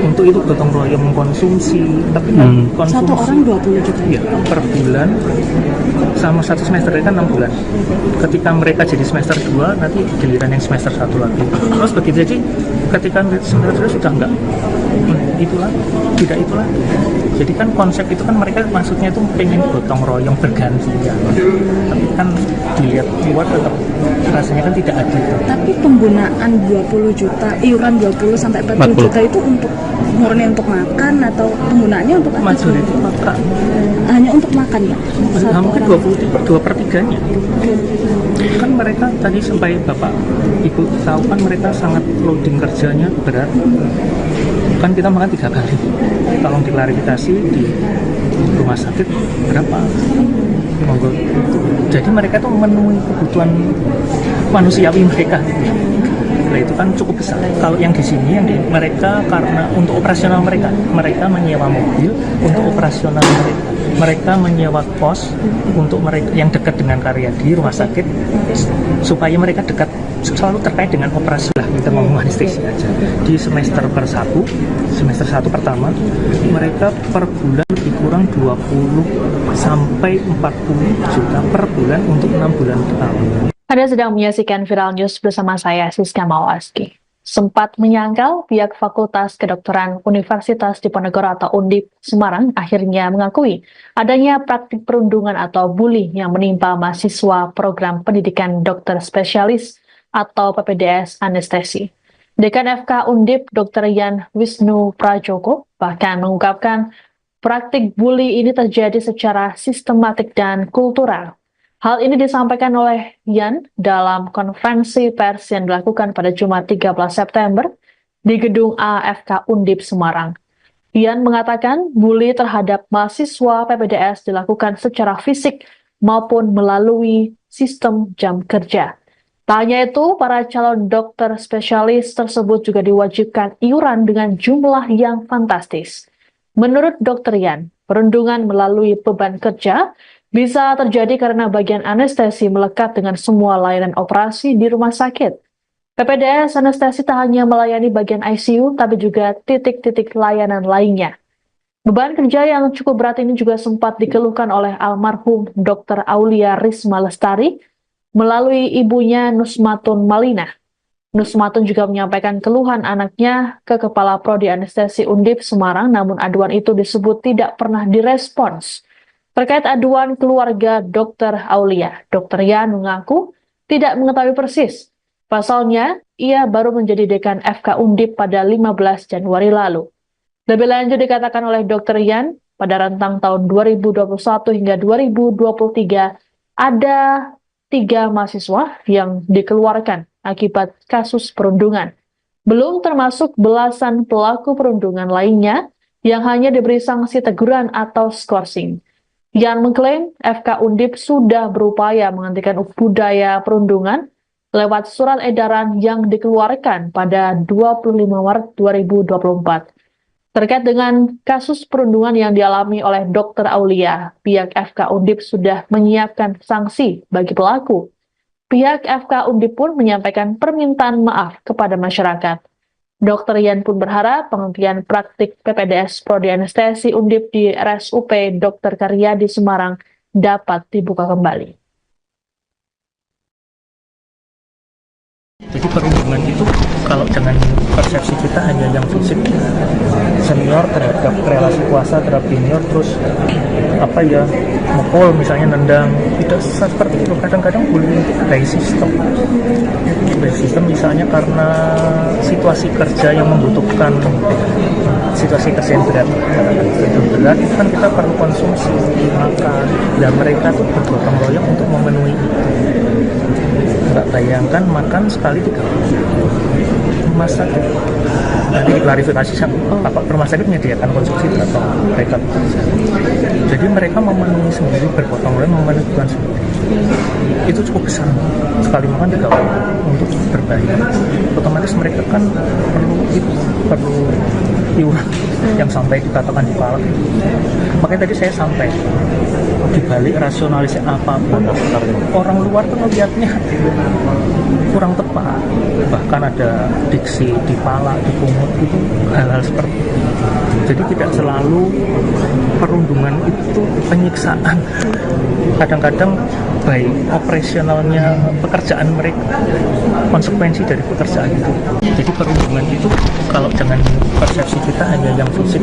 Speaker 1: Untuk itu gotong royong mengkonsumsi, tapi konsumsi
Speaker 3: Satu orang 20 juta.
Speaker 1: ya, per bulan sama satu semester kan 6 bulan. Ketika mereka jadi semester 2, nanti giliran yang semester 1 lagi. Terus begitu, jadi ketika semester 2 sudah enggak itulah, tidak itulah. Jadi kan konsep itu kan mereka maksudnya itu pengen gotong royong bergantian. Tapi kan dilihat luar tetap rasanya kan tidak adil.
Speaker 3: Tapi penggunaan 20 juta, iuran 20 sampai 40 juta itu untuk murni untuk makan atau penggunaannya untuk apa?
Speaker 1: Majority makan.
Speaker 3: Hanya untuk makan ya?
Speaker 1: Hampir 2/3-nya. Kan mereka tadi sampai Bapak Ibu tahu kan mereka sangat loading kerjanya berat. Kan kita makan 3 kali. Tolong diklarifikasi di rumah sakit berapa? Monggo. Jadi mereka tuh memenuhi kebutuhan manusiawi mereka. Nah, itu kan cukup besar. Kalau yang di sini, yang di mereka karena untuk operasional mereka menyewa mobil untuk operasional mereka. Mereka menyewa kos untuk mereka yang dekat dengan karya di rumah sakit supaya mereka dekat selalu terkait dengan operasi lah, kita ngomong anestesi aja. Di semester 1 pertama mereka per bulan lebih kurang 20 sampai 40 juta per bulan untuk 6 bulan pertama.
Speaker 2: Anda sedang menyaksikan Viral News bersama saya, Siska Mawaski. Sempat menyangkal, pihak Fakultas Kedokteran Universitas Diponegoro atau Undip Semarang akhirnya mengakui adanya praktik perundungan atau bully yang menimpa mahasiswa program pendidikan dokter spesialis atau PPDS anestesi. Dekan FK Undip Dr. Yan Wisnu Prajoko bahkan mengungkapkan praktik bully ini terjadi secara sistematik dan kultural. Hal ini disampaikan oleh Yan dalam konferensi pers yang dilakukan pada Jumat 13 September di Gedung AFK Undip Semarang. Yan mengatakan bully terhadap mahasiswa PPDS dilakukan secara fisik maupun melalui sistem jam kerja. Tak hanya itu, para calon dokter spesialis tersebut juga diwajibkan iuran dengan jumlah yang fantastis. Menurut Dr. Yan, perundungan melalui beban kerja bisa terjadi karena bagian anestesi melekat dengan semua layanan operasi di rumah sakit. PPDS anestesi tak hanya melayani bagian ICU, tapi juga titik-titik layanan lainnya. Beban kerja yang cukup berat ini juga sempat dikeluhkan oleh almarhum Dr. Aulia Risma Lestari melalui ibunya Nusmatun Malina. Nusmatun juga menyampaikan keluhan anaknya ke Kepala Prodi Anestesi Undip Semarang, namun aduan itu disebut tidak pernah direspons. Terkait aduan keluarga Dr. Aulia, Dr. Yan mengaku tidak mengetahui persis. Pasalnya, ia baru menjadi dekan FK Undip pada 15 Januari lalu. Lebih lanjut dikatakan oleh Dr. Yan, pada rentang tahun 2021 hingga 2023, ada 3 mahasiswa yang dikeluarkan akibat kasus perundungan. Belum termasuk belasan pelaku perundungan lainnya yang hanya diberi sanksi teguran atau skorsing. Yan mengklaim FK Undip sudah berupaya menghentikan budaya perundungan lewat surat edaran yang dikeluarkan pada 25 Maret 2024. Terkait dengan kasus perundungan yang dialami oleh Dr. Aulia, pihak FK Undip sudah menyiapkan sanksi bagi pelaku. Pihak FK Undip pun menyampaikan permintaan maaf kepada masyarakat. Dr. Yan pun berharap penghentian praktik PPDS Prodi Anestesi Undip di RSUP Dr. Karyadi Semarang dapat dibuka kembali.
Speaker 1: Jadi perundungan itu kalau dengan persepsi kita hanya yang fisik, senior terhadap relasi kuasa terhadap junior, terus mukul misalnya, nendang, tidak seperti itu. Kadang-kadang bullying itu by sistem misalnya karena situasi kerja yang membutuhkan situasi kerja yang berat itu kan kita perlu konsumsi makan, dan mereka tuh bergotong royong untuk memenuhi itu. Nggak bayangkan makan sekali 3 kali. Rumah sakit nanti diklarifikasi rumah sakit menyediakan konsumsi berapa mereka bekerja. Jadi mereka memenuhi sendiri, bergotong royong memenuhi kebutuhan sendiri. Itu cukup besar, sekali makan 3 kali untuk berbayar. Otomatis mereka kan perlu iuran yang sampai dikatakan dipalak. Makanya tadi saya sampai dibalik rasionalisasi apapun orang luar tuh melihatnya kurang tepat, bahkan ada diksi dipalak, dipungut itu hal-hal seperti itu. Jadi tidak selalu perundungan itu penyiksaan, kadang-kadang baik operasionalnya pekerjaan mereka, konsekuensi dari pekerjaan itu. Jadi perundungan itu kalau dengan persepsi kita hanya yang fisik.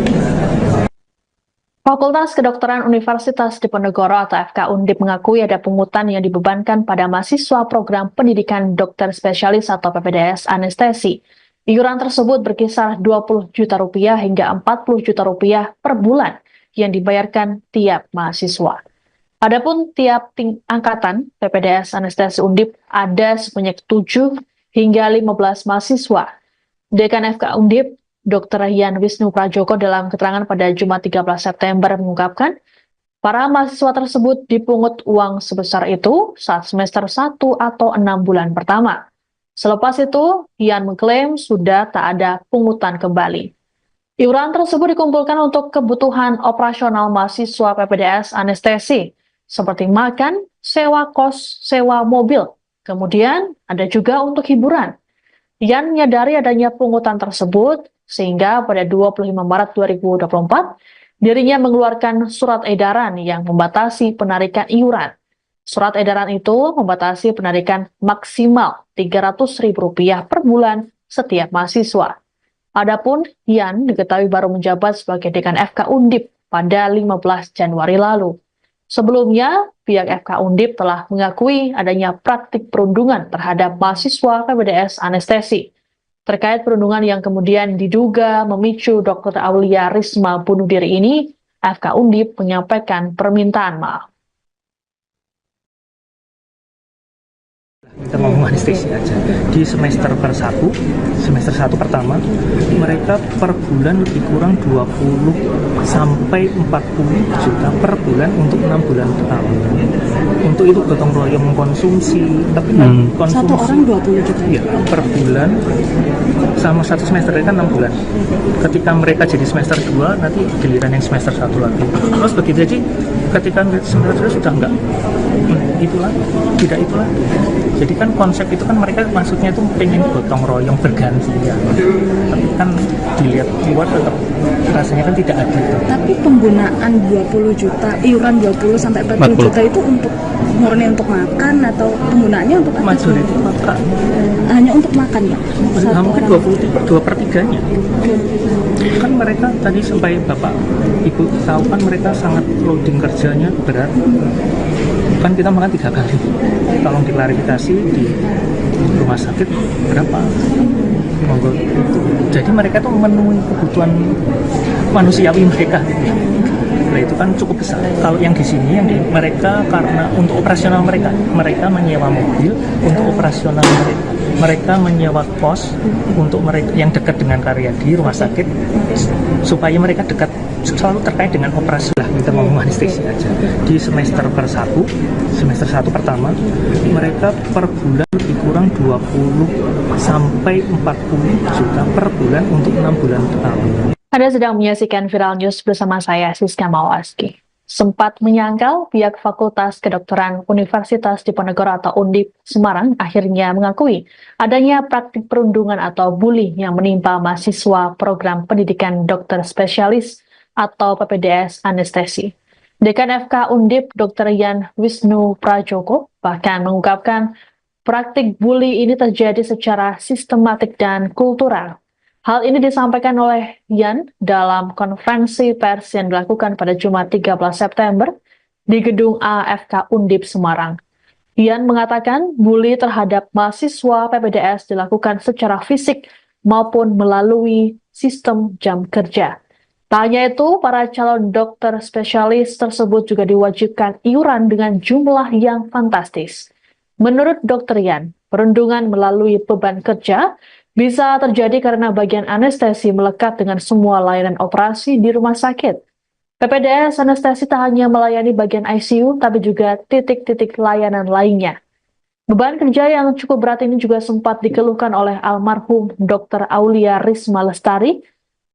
Speaker 2: Fakultas Kedokteran Universitas Diponegoro atau FK Undip mengakui ada pungutan yang dibebankan pada mahasiswa program pendidikan dokter spesialis atau PPDS anestesi. Iuran tersebut berkisar 20 juta rupiah hingga 40 juta rupiah per bulan yang dibayarkan tiap mahasiswa. Adapun tiap angkatan PPDS anestesi Undip ada sebanyak 7 hingga 15 mahasiswa. Dekan FK Undip Dr. Yan Wisnu Prajoko dalam keterangan pada Jumat 13 September mengungkapkan, para mahasiswa tersebut dipungut uang sebesar itu saat semester 1 atau 6 bulan pertama. Selepas itu, Yan mengklaim sudah tak ada pungutan kembali. Iuran tersebut dikumpulkan untuk kebutuhan operasional mahasiswa PPDS anestesi, seperti makan, sewa kos, sewa mobil. Kemudian ada juga untuk hiburan. Yan menyadari adanya pungutan tersebut, sehingga pada 25 Maret 2024, dirinya mengeluarkan surat edaran yang membatasi penarikan iuran. Surat edaran itu membatasi penarikan maksimal Rp300.000 per bulan setiap mahasiswa. Adapun Yan diketahui baru menjabat sebagai dekan FK Undip pada 15 Januari lalu. Sebelumnya, pihak FK Undip telah mengakui adanya praktik perundungan terhadap mahasiswa PPDS anestesi. Terkait perundungan yang kemudian diduga memicu Dr. Aulia Risma bunuh diri ini, FK Undip menyampaikan permintaan maaf.
Speaker 1: Kita ngomong anestesi aja. Di semester semester 1 pertama, mereka per bulan lebih kurang 20 sampai 40 juta per bulan untuk 6 bulan pertama. Untuk itu gotong royong mengkonsumsi, tapi konsumsi
Speaker 3: Satu orang 20 juta.
Speaker 1: Ya, per bulan sama satu semester kan 6 bulan. Ketika mereka jadi semester 2, nanti giliran yang semester 1 lagi. Terus begitu, jadi ketika semester 2 sudah enggak itu lagi, tidak itu lagi. Jadi kan konsep itu kan mereka maksudnya itu pengen gotong royong bergantian. Tapi kan dilihat luar tetap rasanya kan tidak adil.
Speaker 3: Tapi penggunaan 20 juta, iuran 20 sampai 40 juta itu untuk murni untuk makan atau penggunaannya untuk apa?
Speaker 1: Majority makan.
Speaker 3: Hanya untuk makan ya?
Speaker 1: Nah, mungkin 2/3-nya. Kan mereka tadi sampai Bapak Ibu tahu kan mereka sangat loading kerjanya berat. Kan kita makan 3 kali. Tolong diklarifikasi di rumah sakit berapa? Monggo. Jadi mereka tuh memenuhi kebutuhan manusiawi mereka. Nah, itu kan cukup besar. Kalau yang di sini mereka karena untuk operasional mereka menyewa mobil untuk operasional mereka. Mereka menyewa kos untuk mereka yang dekat dengan karya di rumah sakit supaya mereka dekat selalu terkait dengan operasi. Lah kita ngomong anestesi aja. Di semester 1 pertama, mereka per bulan lebih kurang 20 sampai 40 juta per bulan untuk 6 bulan pertama.
Speaker 2: Anda sedang menyaksikan Viral News bersama saya, Siska Mawaski. Sempat menyangkal, pihak Fakultas Kedokteran Universitas Diponegoro atau Undip Semarang akhirnya mengakui adanya praktik perundungan atau bully yang menimpa mahasiswa program pendidikan dokter spesialis atau PPDS anestesi. Dekan FK Undip Dr. Yan Wisnu Prajoko bahkan mengungkapkan praktik bully ini terjadi secara sistematik dan kultural. Hal ini disampaikan oleh Yan dalam konferensi pers yang dilakukan pada Jumat 13 September di Gedung AFK Undip Semarang. Yan mengatakan bully terhadap mahasiswa PPDS dilakukan secara fisik maupun melalui sistem jam kerja. Tak hanya itu, para calon dokter spesialis tersebut juga diwajibkan iuran dengan jumlah yang fantastis. Menurut Dr. Yan, perundungan melalui beban kerja bisa terjadi karena bagian anestesi melekat dengan semua layanan operasi di rumah sakit. PPDS anestesi tak hanya melayani bagian ICU, tapi juga titik-titik layanan lainnya. Beban kerja yang cukup berat ini juga sempat dikeluhkan oleh almarhum Dr. Aulia Risma Lestari,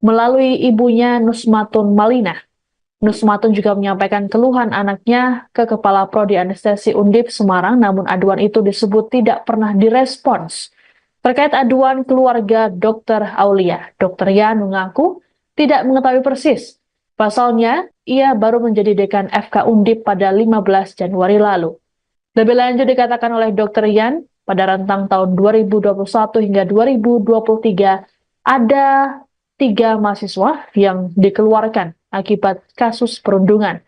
Speaker 2: melalui ibunya Nusmatun Malina. Nusmatun juga menyampaikan keluhan anaknya ke Kepala Prodi Anestesi Undip Semarang, namun aduan itu disebut tidak pernah direspons. Terkait aduan keluarga Dr. Aulia, Dr. Yan mengaku tidak mengetahui persis. Pasalnya, ia baru menjadi dekan FK Undip pada 15 Januari lalu. Lebih lanjut dikatakan oleh Dr. Yan, pada rentang tahun 2021 hingga 2023, ada 3 mahasiswa yang dikeluarkan akibat kasus perundungan.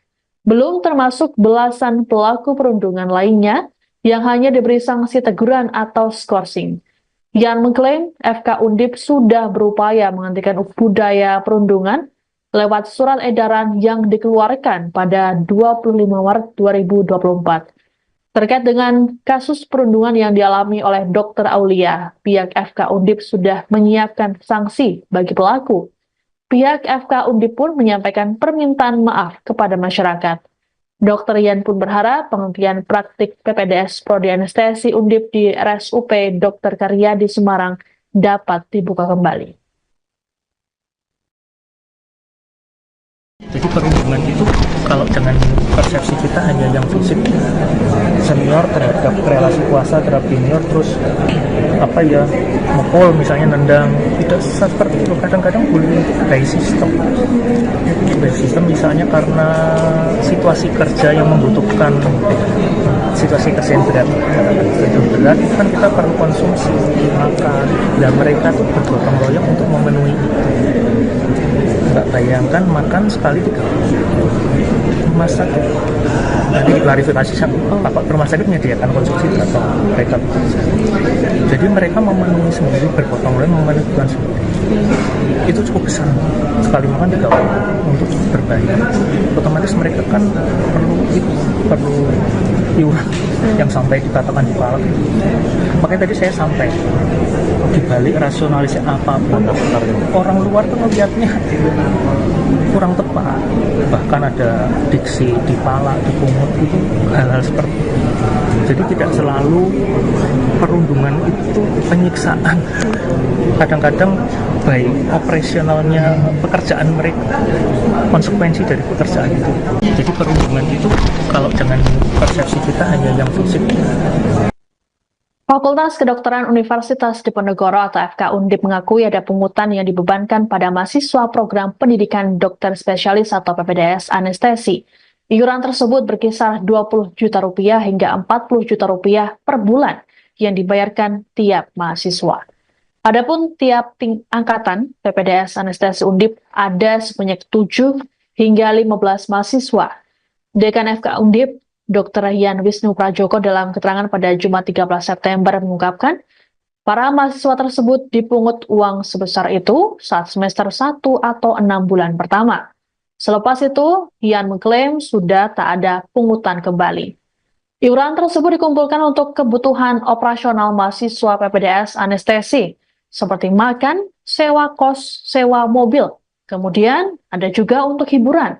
Speaker 2: Belum termasuk belasan pelaku perundungan lainnya yang hanya diberi sanksi teguran atau skorsing. Yan mengklaim FK Undip sudah berupaya menghentikan budaya perundungan lewat surat edaran yang dikeluarkan pada 25 Maret 2024. Terkait dengan kasus perundungan yang dialami oleh Dr. Aulia, pihak FK Undip sudah menyiapkan sanksi bagi pelaku. Pihak FK Undip pun menyampaikan permintaan maaf kepada masyarakat. Dr. Yan pun berharap penghentian praktik PPDS Prodi Anestesi Undip di RSUP Dr. Karyadi Semarang dapat dibuka kembali.
Speaker 1: Jadi perundungan itu kalau dengan persepsi kita hanya yang fisik, senior terhadap relasi kuasa terhadap junior, terus mukul misalnya, nendang, tidak seperti itu. Kadang-kadang bullying itu by system misalnya karena situasi kerja yang membutuhkan situasi kesehatan berat, itu kan kita perlu konsumsi makan, dan mereka tuh bergotong royong untuk memenuhi itu. Nggak bayangkan makan sekali 3 rumah sakit. Nanti diklarifikasi sama Bapak rumah sakit menyediakan konsumsi atau mereka bekerja. Jadi mereka memenuhi sendiri, bergotong royong memenuhi kebutuhan sendiri. Itu cukup besar. Sekali makan 3 orang untuk berbayar. Otomatis mereka kan perlu iuran yang sampai dikatakan di kepala. Makanya tadi saya sampai dibalik rasionalisasi apapun, orang luar tuh melihatnya kurang tepat. Bahkan ada diksi ditalak, dipungut, itu hal-hal seperti itu. Jadi tidak selalu perundungan itu penyiksaan. Kadang-kadang baik operasionalnya pekerjaan mereka, konsekuensi dari pekerjaan itu. Jadi perundungan itu kalau dengan persepsi kita hanya yang fisik.
Speaker 2: Fakultas Kedokteran Universitas Diponegoro atau FK Undip mengakui ada pungutan yang dibebankan pada mahasiswa program pendidikan dokter spesialis atau PPDS anestesi. Iuran tersebut berkisar 20 juta rupiah hingga 40 juta rupiah per bulan yang dibayarkan tiap mahasiswa. Adapun tiap angkatan PPDS anestesi Undip ada sebanyak 7 hingga 15 mahasiswa. Dekan FK Undip, Dr. Yan Wisnu Prajoko dalam keterangan pada Jumat 13 September mengungkapkan, para mahasiswa tersebut dipungut uang sebesar itu saat semester 1 atau 6 bulan pertama. Selepas itu, Yan mengklaim sudah tak ada pungutan kembali. Iuran tersebut dikumpulkan untuk kebutuhan operasional mahasiswa PPDS anestesi, seperti makan, sewa kos, sewa mobil. Kemudian ada juga untuk hiburan.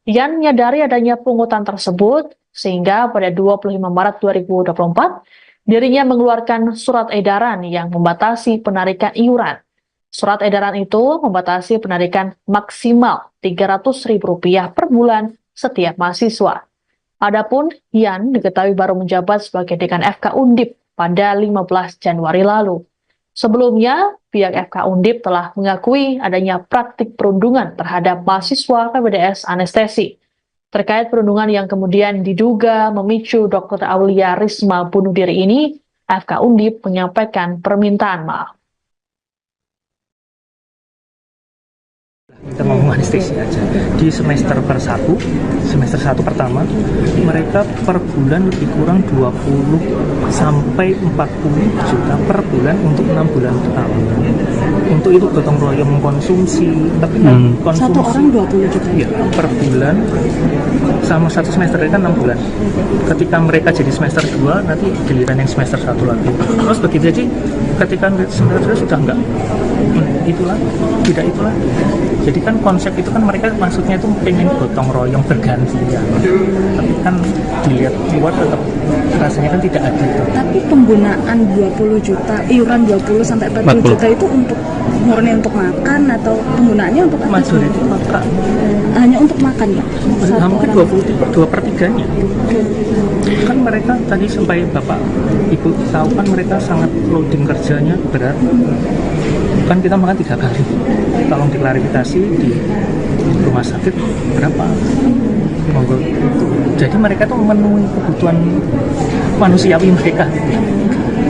Speaker 2: Yan menyadari adanya pungutan tersebut, sehingga pada 25 Maret 2024, dirinya mengeluarkan surat edaran yang membatasi penarikan iuran. Surat edaran itu membatasi penarikan maksimal Rp300.000 per bulan setiap mahasiswa. Adapun Yan diketahui baru menjabat sebagai dekan FK Undip pada 15 Januari lalu. Sebelumnya, pihak FK Undip telah mengakui adanya praktik perundungan terhadap mahasiswa PPDS anestesi. Terkait perundungan yang kemudian diduga memicu Dr. Aulia Risma bunuh diri ini, FK Undip menyampaikan permintaan maaf.
Speaker 1: Kita ngomong anestesi aja. Di semester 1 pertama, mereka per bulan lebih kurang 20 sampai 40 juta per bulan untuk 6 bulan pertama. Untuk itu gotong royong mengkonsumsi, tapi konsumsi
Speaker 3: Satu orang 20 juta
Speaker 1: ya, per bulan sama satu semester kan 6 bulan. Ketika mereka jadi semester 2, nanti giliran yang semester 1 lagi. Terus begitu, jadi ketika semester 2 sudah enggak itulah. Jadi kan konsep itu kan mereka maksudnya itu pengen gotong royong bergantian, tapi kan dilihat luar tetap rasanya kan tidak adil.
Speaker 3: Tapi penggunaan 20 juta, iuran 20 sampai 40 juta itu untuk murni untuk makan atau penggunaannya untuk apa?
Speaker 1: Majority maka
Speaker 3: Hanya untuk makan, Pak?
Speaker 1: mungkin 2/3-nya. Kan mereka tadi sampai Bapak Ibu tahu kan mereka sangat loading kerjanya berat. Kan kita makan 3 kali. Tolong diklarifikasi di rumah sakit berapa? Monggo. Jadi mereka tuh memenuhi kebutuhan manusiawi mereka.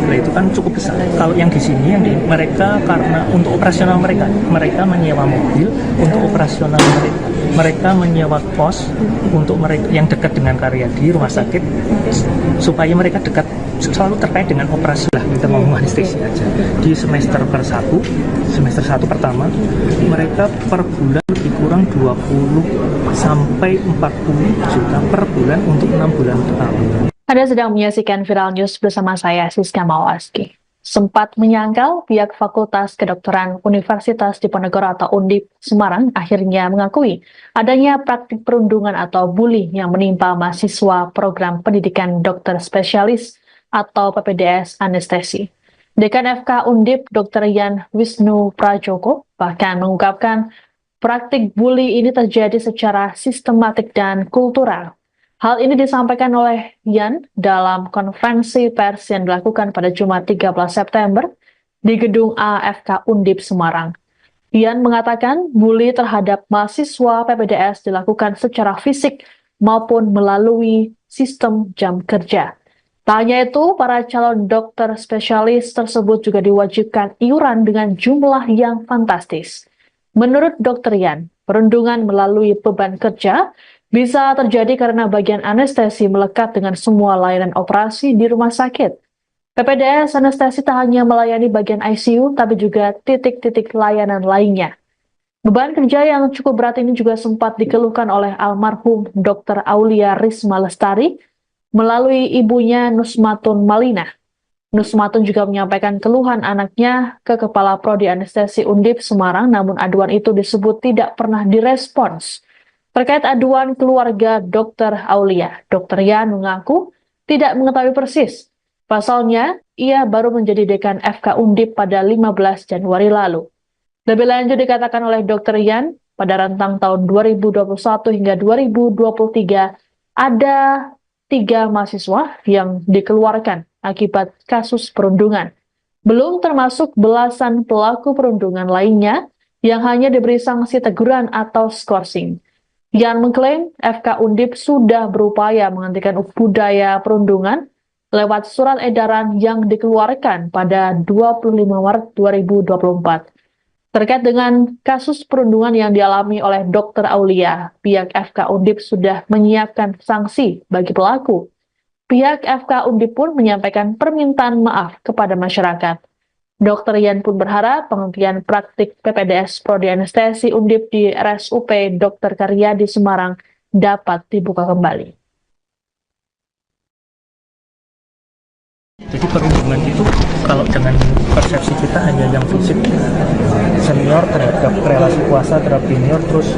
Speaker 1: Nah, itu kan cukup besar. Kalau yang di sini mereka karena untuk operasional mereka menyewa mobil untuk operasional mereka menyewa pos untuk mereka yang dekat dengan Karyadi rumah sakit supaya mereka dekat selalu terkait dengan operasi lah, kita ngomong anestesi aja. Di semester 1 pertama mereka per bulan lebih kurang 20 sampai 40 juta per bulan untuk 6 bulan pertama.
Speaker 2: Anda sedang menyaksikan Viral News bersama saya, Siska Mawaski. Sempat menyangkal, pihak Fakultas Kedokteran Universitas Diponegoro atau Undip Semarang akhirnya mengakui adanya praktik perundungan atau bully yang menimpa mahasiswa program pendidikan dokter spesialis atau PPDS anestesi. Dekan FK Undip Dr. Yan Wisnu Prajoko bahkan mengungkapkan praktik bully ini terjadi secara sistematik dan kultural. Hal ini disampaikan oleh Yan dalam konferensi pers yang dilakukan pada Jumat 13 September di Gedung AFK Undip Semarang. Yan mengatakan bully terhadap mahasiswa PPDS dilakukan secara fisik maupun melalui sistem jam kerja. Tak hanya itu, para calon dokter spesialis tersebut juga diwajibkan iuran dengan jumlah yang fantastis. Menurut Dr. Yan, perundungan melalui beban kerja bisa terjadi karena bagian anestesi melekat dengan semua layanan operasi di rumah sakit. PPDS anestesi tak hanya melayani bagian ICU, tapi juga titik-titik layanan lainnya. Beban kerja yang cukup berat ini juga sempat dikeluhkan oleh almarhum Dr. Aulia Risma Lestari melalui ibunya Nusmatun Malina. Nusmatun juga menyampaikan keluhan anaknya ke Kepala Prodi Anestesi Undip Semarang, namun aduan itu disebut tidak pernah direspons. Terkait aduan keluarga Dr. Aulia, Dr. Yan mengaku tidak mengetahui persis. Pasalnya, ia baru menjadi dekan FK Undip pada 15 Januari lalu. Lebih lanjut dikatakan oleh Dr. Yan, pada rentang tahun 2021 hingga 2023, ada 3 mahasiswa yang dikeluarkan akibat kasus perundungan. Belum termasuk belasan pelaku perundungan lainnya yang hanya diberi sanksi teguran atau skorsing. Yan mengklaim FK Undip sudah berupaya menghentikan budaya perundungan lewat surat edaran yang dikeluarkan pada 25 Maret 2024. Terkait dengan kasus perundungan yang dialami oleh Dr. Aulia, pihak FK Undip sudah menyiapkan sanksi bagi pelaku. Pihak FK Undip pun menyampaikan permintaan maaf kepada masyarakat. Dr. Yan pun berharap penghentian praktik PPDS Prodi Anestesi Undip di RSUP Dr. Karyadi Semarang dapat dibuka kembali.
Speaker 1: Jadi perundungan itu kalau dengan persepsi kita hanya yang fisik, senior terhadap relasi kuasa terhadap junior, terus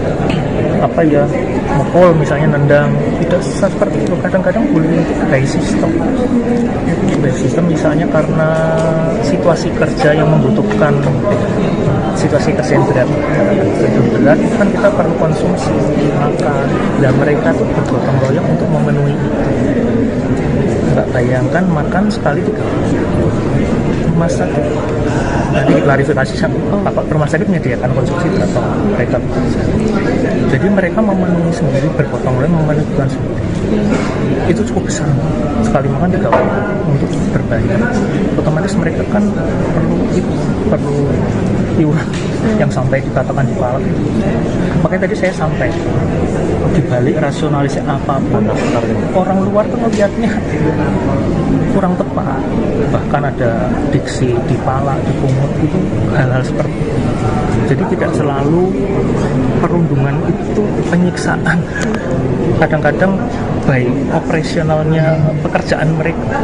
Speaker 1: mukul misalnya, nendang, tidak seperti itu. Kadang-kadang bullying itu by sistem misalnya karena situasi kerja yang membutuhkan situasi kesehatan berat kan kita perlu konsumsi makan. Dan mereka tuh bergotong royong untuk memenuhi itu. Nggak bayangkan makan sekali 3 kali. Rumah sakit nanti klarifikasi Bapak rumah sakit menyediakan konsumsi berapa mereka bekerja. Jadi mereka memenuhi sendiri, bergotong royong memenuhi kebutuhan sendiri. Itu cukup besar, sekali makan 3 kali untuk berbayar. Otomatis mereka kan perlu iuran yang sampai dikatakan di palak. Makanya tadi saya sampai dibalik rasionalisasi apapun, orang luar tuh melihatnya kurang tepat. Bahkan ada diksi dipalak, dipungut, itu hal-hal seperti itu. Jadi tidak selalu perundungan itu penyiksaan. Kadang-kadang baik operasionalnya pekerjaan mereka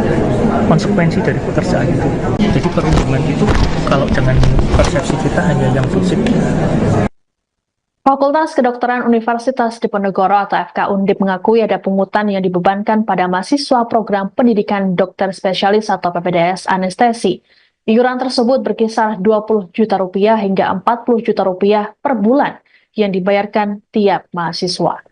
Speaker 1: konsekuensi dari pekerjaan itu. Jadi perundungan itu kalau dengan persepsi kita hanya yang fisik.
Speaker 2: Fakultas Kedokteran Universitas Diponegoro atau FK Undip mengakui ada pungutan yang dibebankan pada mahasiswa program pendidikan dokter spesialis atau PPDS anestesi. Iuran tersebut berkisar 20 juta rupiah hingga 40 juta rupiah per bulan yang dibayarkan tiap mahasiswa.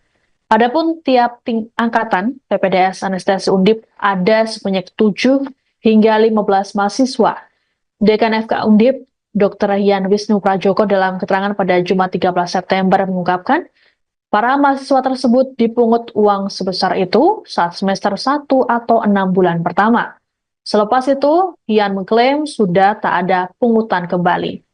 Speaker 2: Adapun tiap angkatan PPDS anestesi Undip ada sebanyak 7 hingga 15 mahasiswa. Dekan FK Undip Dr. Yan Wisnu Prajoko dalam keterangan pada Jumat 13 September mengungkapkan, para mahasiswa tersebut dipungut uang sebesar itu saat semester 1 atau 6 bulan pertama. Selepas itu, Yan mengklaim sudah tak ada pungutan kembali.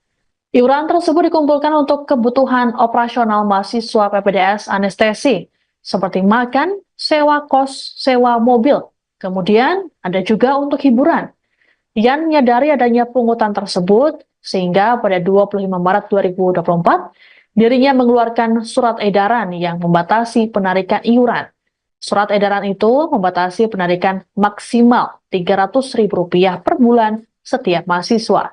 Speaker 2: Iuran tersebut dikumpulkan untuk kebutuhan operasional mahasiswa PPDS anestesi, seperti makan, sewa kos, sewa mobil. Kemudian ada juga untuk hiburan. Yan menyadari adanya pungutan tersebut, sehingga pada 25 Maret 2024, dirinya mengeluarkan surat edaran yang membatasi penarikan iuran. Surat edaran itu membatasi penarikan maksimal Rp300.000 per bulan setiap mahasiswa.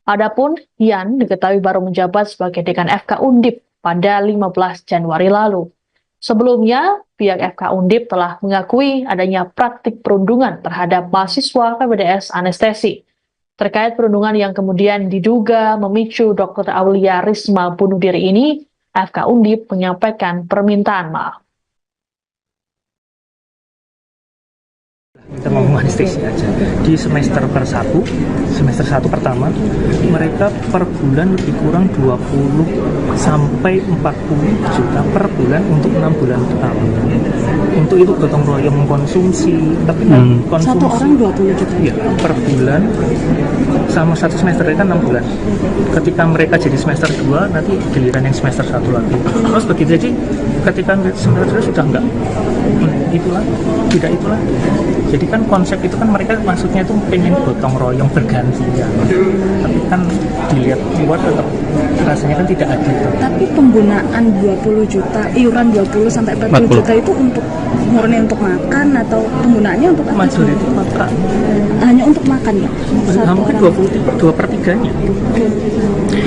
Speaker 2: Adapun Yan diketahui baru menjabat sebagai dekan FK Undip pada 15 Januari lalu. Sebelumnya, pihak FK Undip telah mengakui adanya praktik perundungan terhadap mahasiswa PPDS anestesi. Terkait perundungan yang kemudian diduga memicu Dr. Aulia Risma bunuh diri ini, FK Undip menyampaikan permintaan maaf.
Speaker 1: Kita ngomong anestesi aja. Di semester semester 1 pertama, mereka per bulan lebih kurang 20 sampai 40 juta per bulan untuk 6 bulan pertama. Untuk itu gotong royong mengkonsumsi, tapi konsumsi
Speaker 3: Satu orang 20 juta.
Speaker 1: ya, per bulan sama satu semester kan 6 bulan. Ketika mereka jadi semester 2, nanti giliran yang semester 1 lagi. Terus begitu jadi ketika semester 2 sudah enggak itulah, tidak itulah. Jadi kan konsep itu kan mereka maksudnya itu pengen gotong royong bergantian. Tapi kan dilihat luar tetap rasanya kan tidak adil.
Speaker 3: Tapi penggunaan 20 juta, iuran 20 sampai 40 juta itu untuk murni untuk makan atau penggunaannya untuk apa?
Speaker 1: Majority makan.
Speaker 3: Hanya untuk makan ya?
Speaker 1: Hampir 2/3-nya.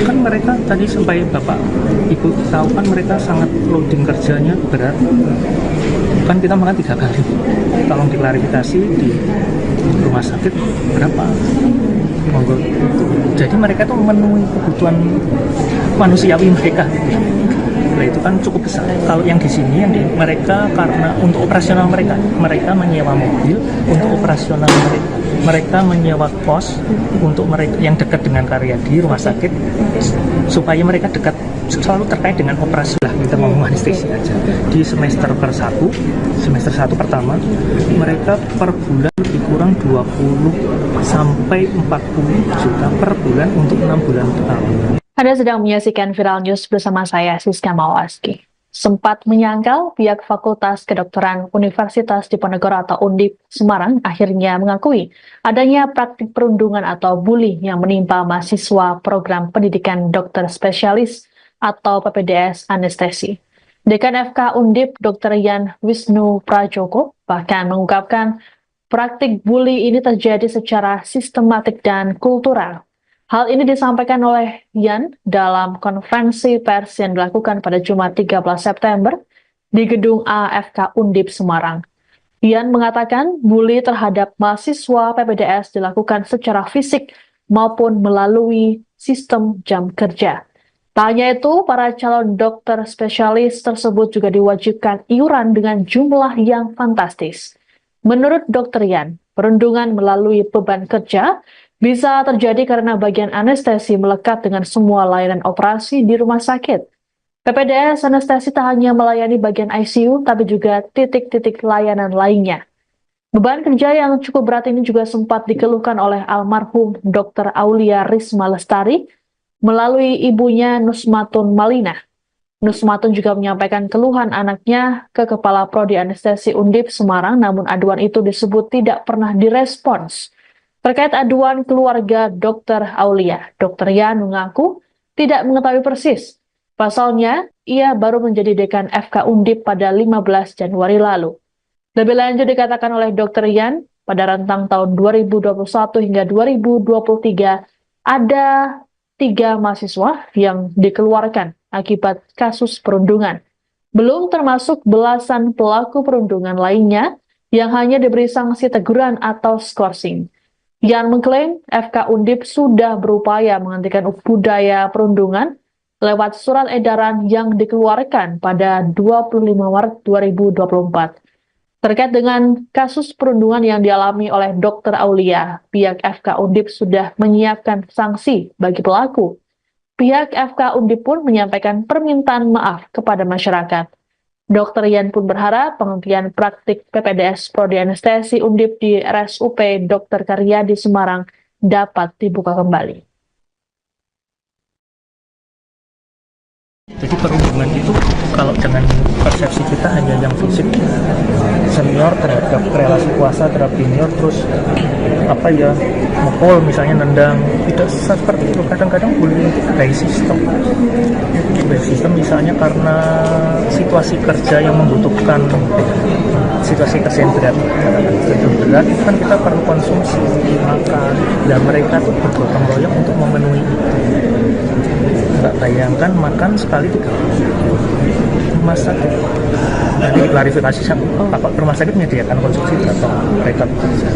Speaker 1: Kan mereka tadi sampai Bapak Ibu tahu kan mereka sangat loading kerjanya berat. Kan kita makan 3 kali. Tolong diklarifikasi di rumah sakit berapa? Monggo. Jadi mereka tuh memenuhi kebutuhan manusiawi mereka. Nah, itu kan cukup besar. Kalau yang di sini mereka karena untuk operasional mereka menyewa mobil untuk operasional mereka menyewa kos untuk mereka yang dekat dengan Karyadi rumah sakit supaya mereka dekat selalu terkait dengan operasi lah. Kita ngomong anestesi aja. Di semester 1 pertama, mereka per bulan lebih kurang 20 sampai 40 juta per bulan untuk 6 bulan pertama.
Speaker 2: Anda sedang menyaksikan Viral News bersama saya, Siska Mawaski. Sempat menyangkal, pihak Fakultas Kedokteran Universitas Diponegoro atau Undip Semarang akhirnya mengakui adanya praktik perundungan atau bully yang menimpa mahasiswa program pendidikan dokter spesialis atau PPDS anestesi. Dekan FK Undip Dr. Yan Wisnu Prajoko bahkan mengungkapkan praktik bully ini terjadi secara sistematik dan kultural. Hal ini disampaikan oleh Yan dalam konferensi pers yang dilakukan pada Jumat 13 September di Gedung AFK Undip Semarang. Yan mengatakan bully terhadap mahasiswa PPDS dilakukan secara fisik maupun melalui sistem jam kerja. Tak hanya itu, para calon dokter spesialis tersebut juga diwajibkan iuran dengan jumlah yang fantastis. Menurut Dr. Yan, perundungan melalui beban kerja bisa terjadi karena bagian anestesi melekat dengan semua layanan operasi di rumah sakit. PPDS anestesi tak hanya melayani bagian ICU, tapi juga titik-titik layanan lainnya. Beban kerja yang cukup berat ini juga sempat dikeluhkan oleh almarhum Dr. Aulia Risma Lestari melalui ibunya Nusmatun Malina. Nusmatun juga menyampaikan keluhan anaknya ke Kepala Prodi Anestesi Undip Semarang, namun aduan itu disebut tidak pernah direspons. Terkait aduan keluarga Dr. Aulia, Dr. Yan mengaku tidak mengetahui persis. Pasalnya, ia baru menjadi dekan FK Undip pada 15 Januari lalu. Lebih lanjut dikatakan oleh Dr. Yan, pada rentang tahun 2021 hingga 2023 ada 3 mahasiswa yang dikeluarkan akibat kasus perundungan. Belum termasuk belasan pelaku perundungan lainnya yang hanya diberi sanksi teguran atau skorsing. Yan mengklaim FK Undip sudah berupaya menghentikan budaya perundungan lewat surat edaran yang dikeluarkan pada 25 Maret 2024. Terkait dengan kasus perundungan yang dialami oleh Dr. Aulia, pihak FK Undip sudah menyiapkan sanksi bagi pelaku. Pihak FK Undip pun menyampaikan permintaan maaf kepada masyarakat. Dr. Yan pun berharap penghentian praktik PPDS Prodi Anestesi Undip di RSUP Dr. Karyadi Semarang dapat dibuka kembali.
Speaker 1: Jadi perundungan itu kalau dengan persepsi kita hanya yang fisik, senior terhadap relasi kuasa terhadap junior, terus mukul misalnya, nendang, tidak seperti itu. Kadang-kadang bullying itu by system misalnya karena situasi kerja yang membutuhkan situasi kerja yang berat itu kan kita perlu konsumsi makan, dan mereka tuh bergotong royong untuk memenuhi itu. Nggak bayangkan makan sekali 3 kali. Rumah sakit nanti diklarifikasi apa rumah sakit menyediakan konsumsi atau mereka bekerja.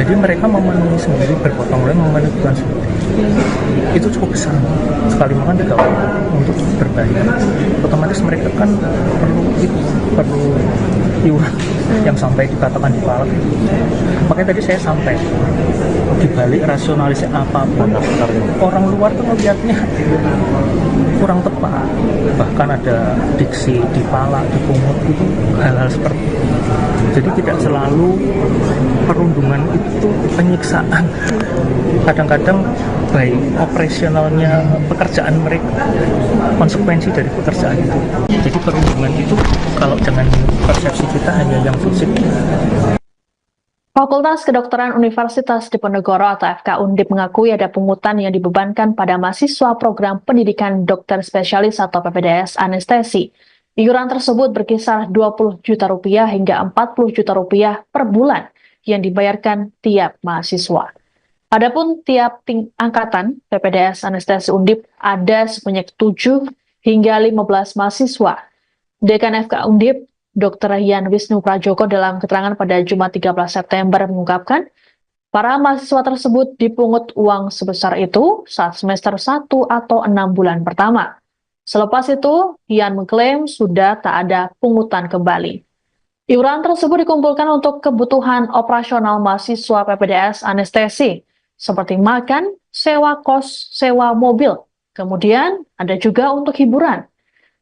Speaker 1: Jadi mereka memenuhi sendiri, bergotong royong memenuhi kebutuhan sendiri. Itu cukup besar, sekali makan 3 kali untuk berbayar. Otomatis mereka kan perlu iuran yang sampai dikatakan dipalak. Makanya tadi saya sampai dibalik rasionalisasi apapun, orang luar tuh melihatnya kurang tepat. Bahkan ada diksi dipalak, dipungut, itu hal-hal seperti itu. Jadi tidak selalu perundungan itu penyiksaan. Kadang-kadang baik operasionalnya pekerjaan mereka, konsekuensi dari pekerjaan itu. Jadi perundungan itu kalau dengan persepsi kita hanya yang fisik.
Speaker 2: Fakultas Kedokteran Universitas Diponegoro atau FK Undip mengakui ada pungutan yang dibebankan pada mahasiswa program pendidikan dokter spesialis atau PPDS anestesi. Iuran tersebut berkisar 20 juta rupiah hingga 40 juta rupiah per bulan yang dibayarkan tiap mahasiswa. Adapun tiap angkatan PPDS anestesi Undip ada sebanyak 7 hingga 15 mahasiswa. Dekan FK Undip, Dr. Yan Wisnu Prajoko dalam keterangan pada Jumat 13 September mengungkapkan, para mahasiswa tersebut dipungut uang sebesar itu saat semester 1 atau 6 bulan pertama. Selepas itu, Yan mengklaim sudah tak ada pungutan kembali. Iuran tersebut dikumpulkan untuk kebutuhan operasional mahasiswa PPDS anestesi, seperti makan, sewa kos, sewa mobil. Kemudian ada juga untuk hiburan.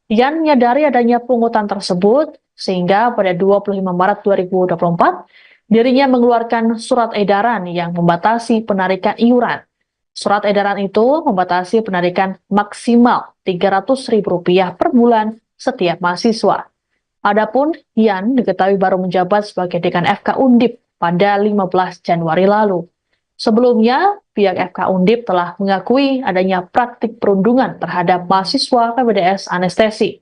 Speaker 2: Yan menyadari adanya pungutan tersebut, sehingga pada 25 Maret 2024, dirinya mengeluarkan surat edaran yang membatasi penarikan iuran. Surat edaran itu membatasi penarikan maksimal Rp300.000 per bulan setiap mahasiswa. Adapun Yan diketahui baru menjabat sebagai dekan FK Undip pada 15 Januari lalu. Sebelumnya, pihak FK Undip telah mengakui adanya praktik perundungan terhadap mahasiswa PPDS anestesi.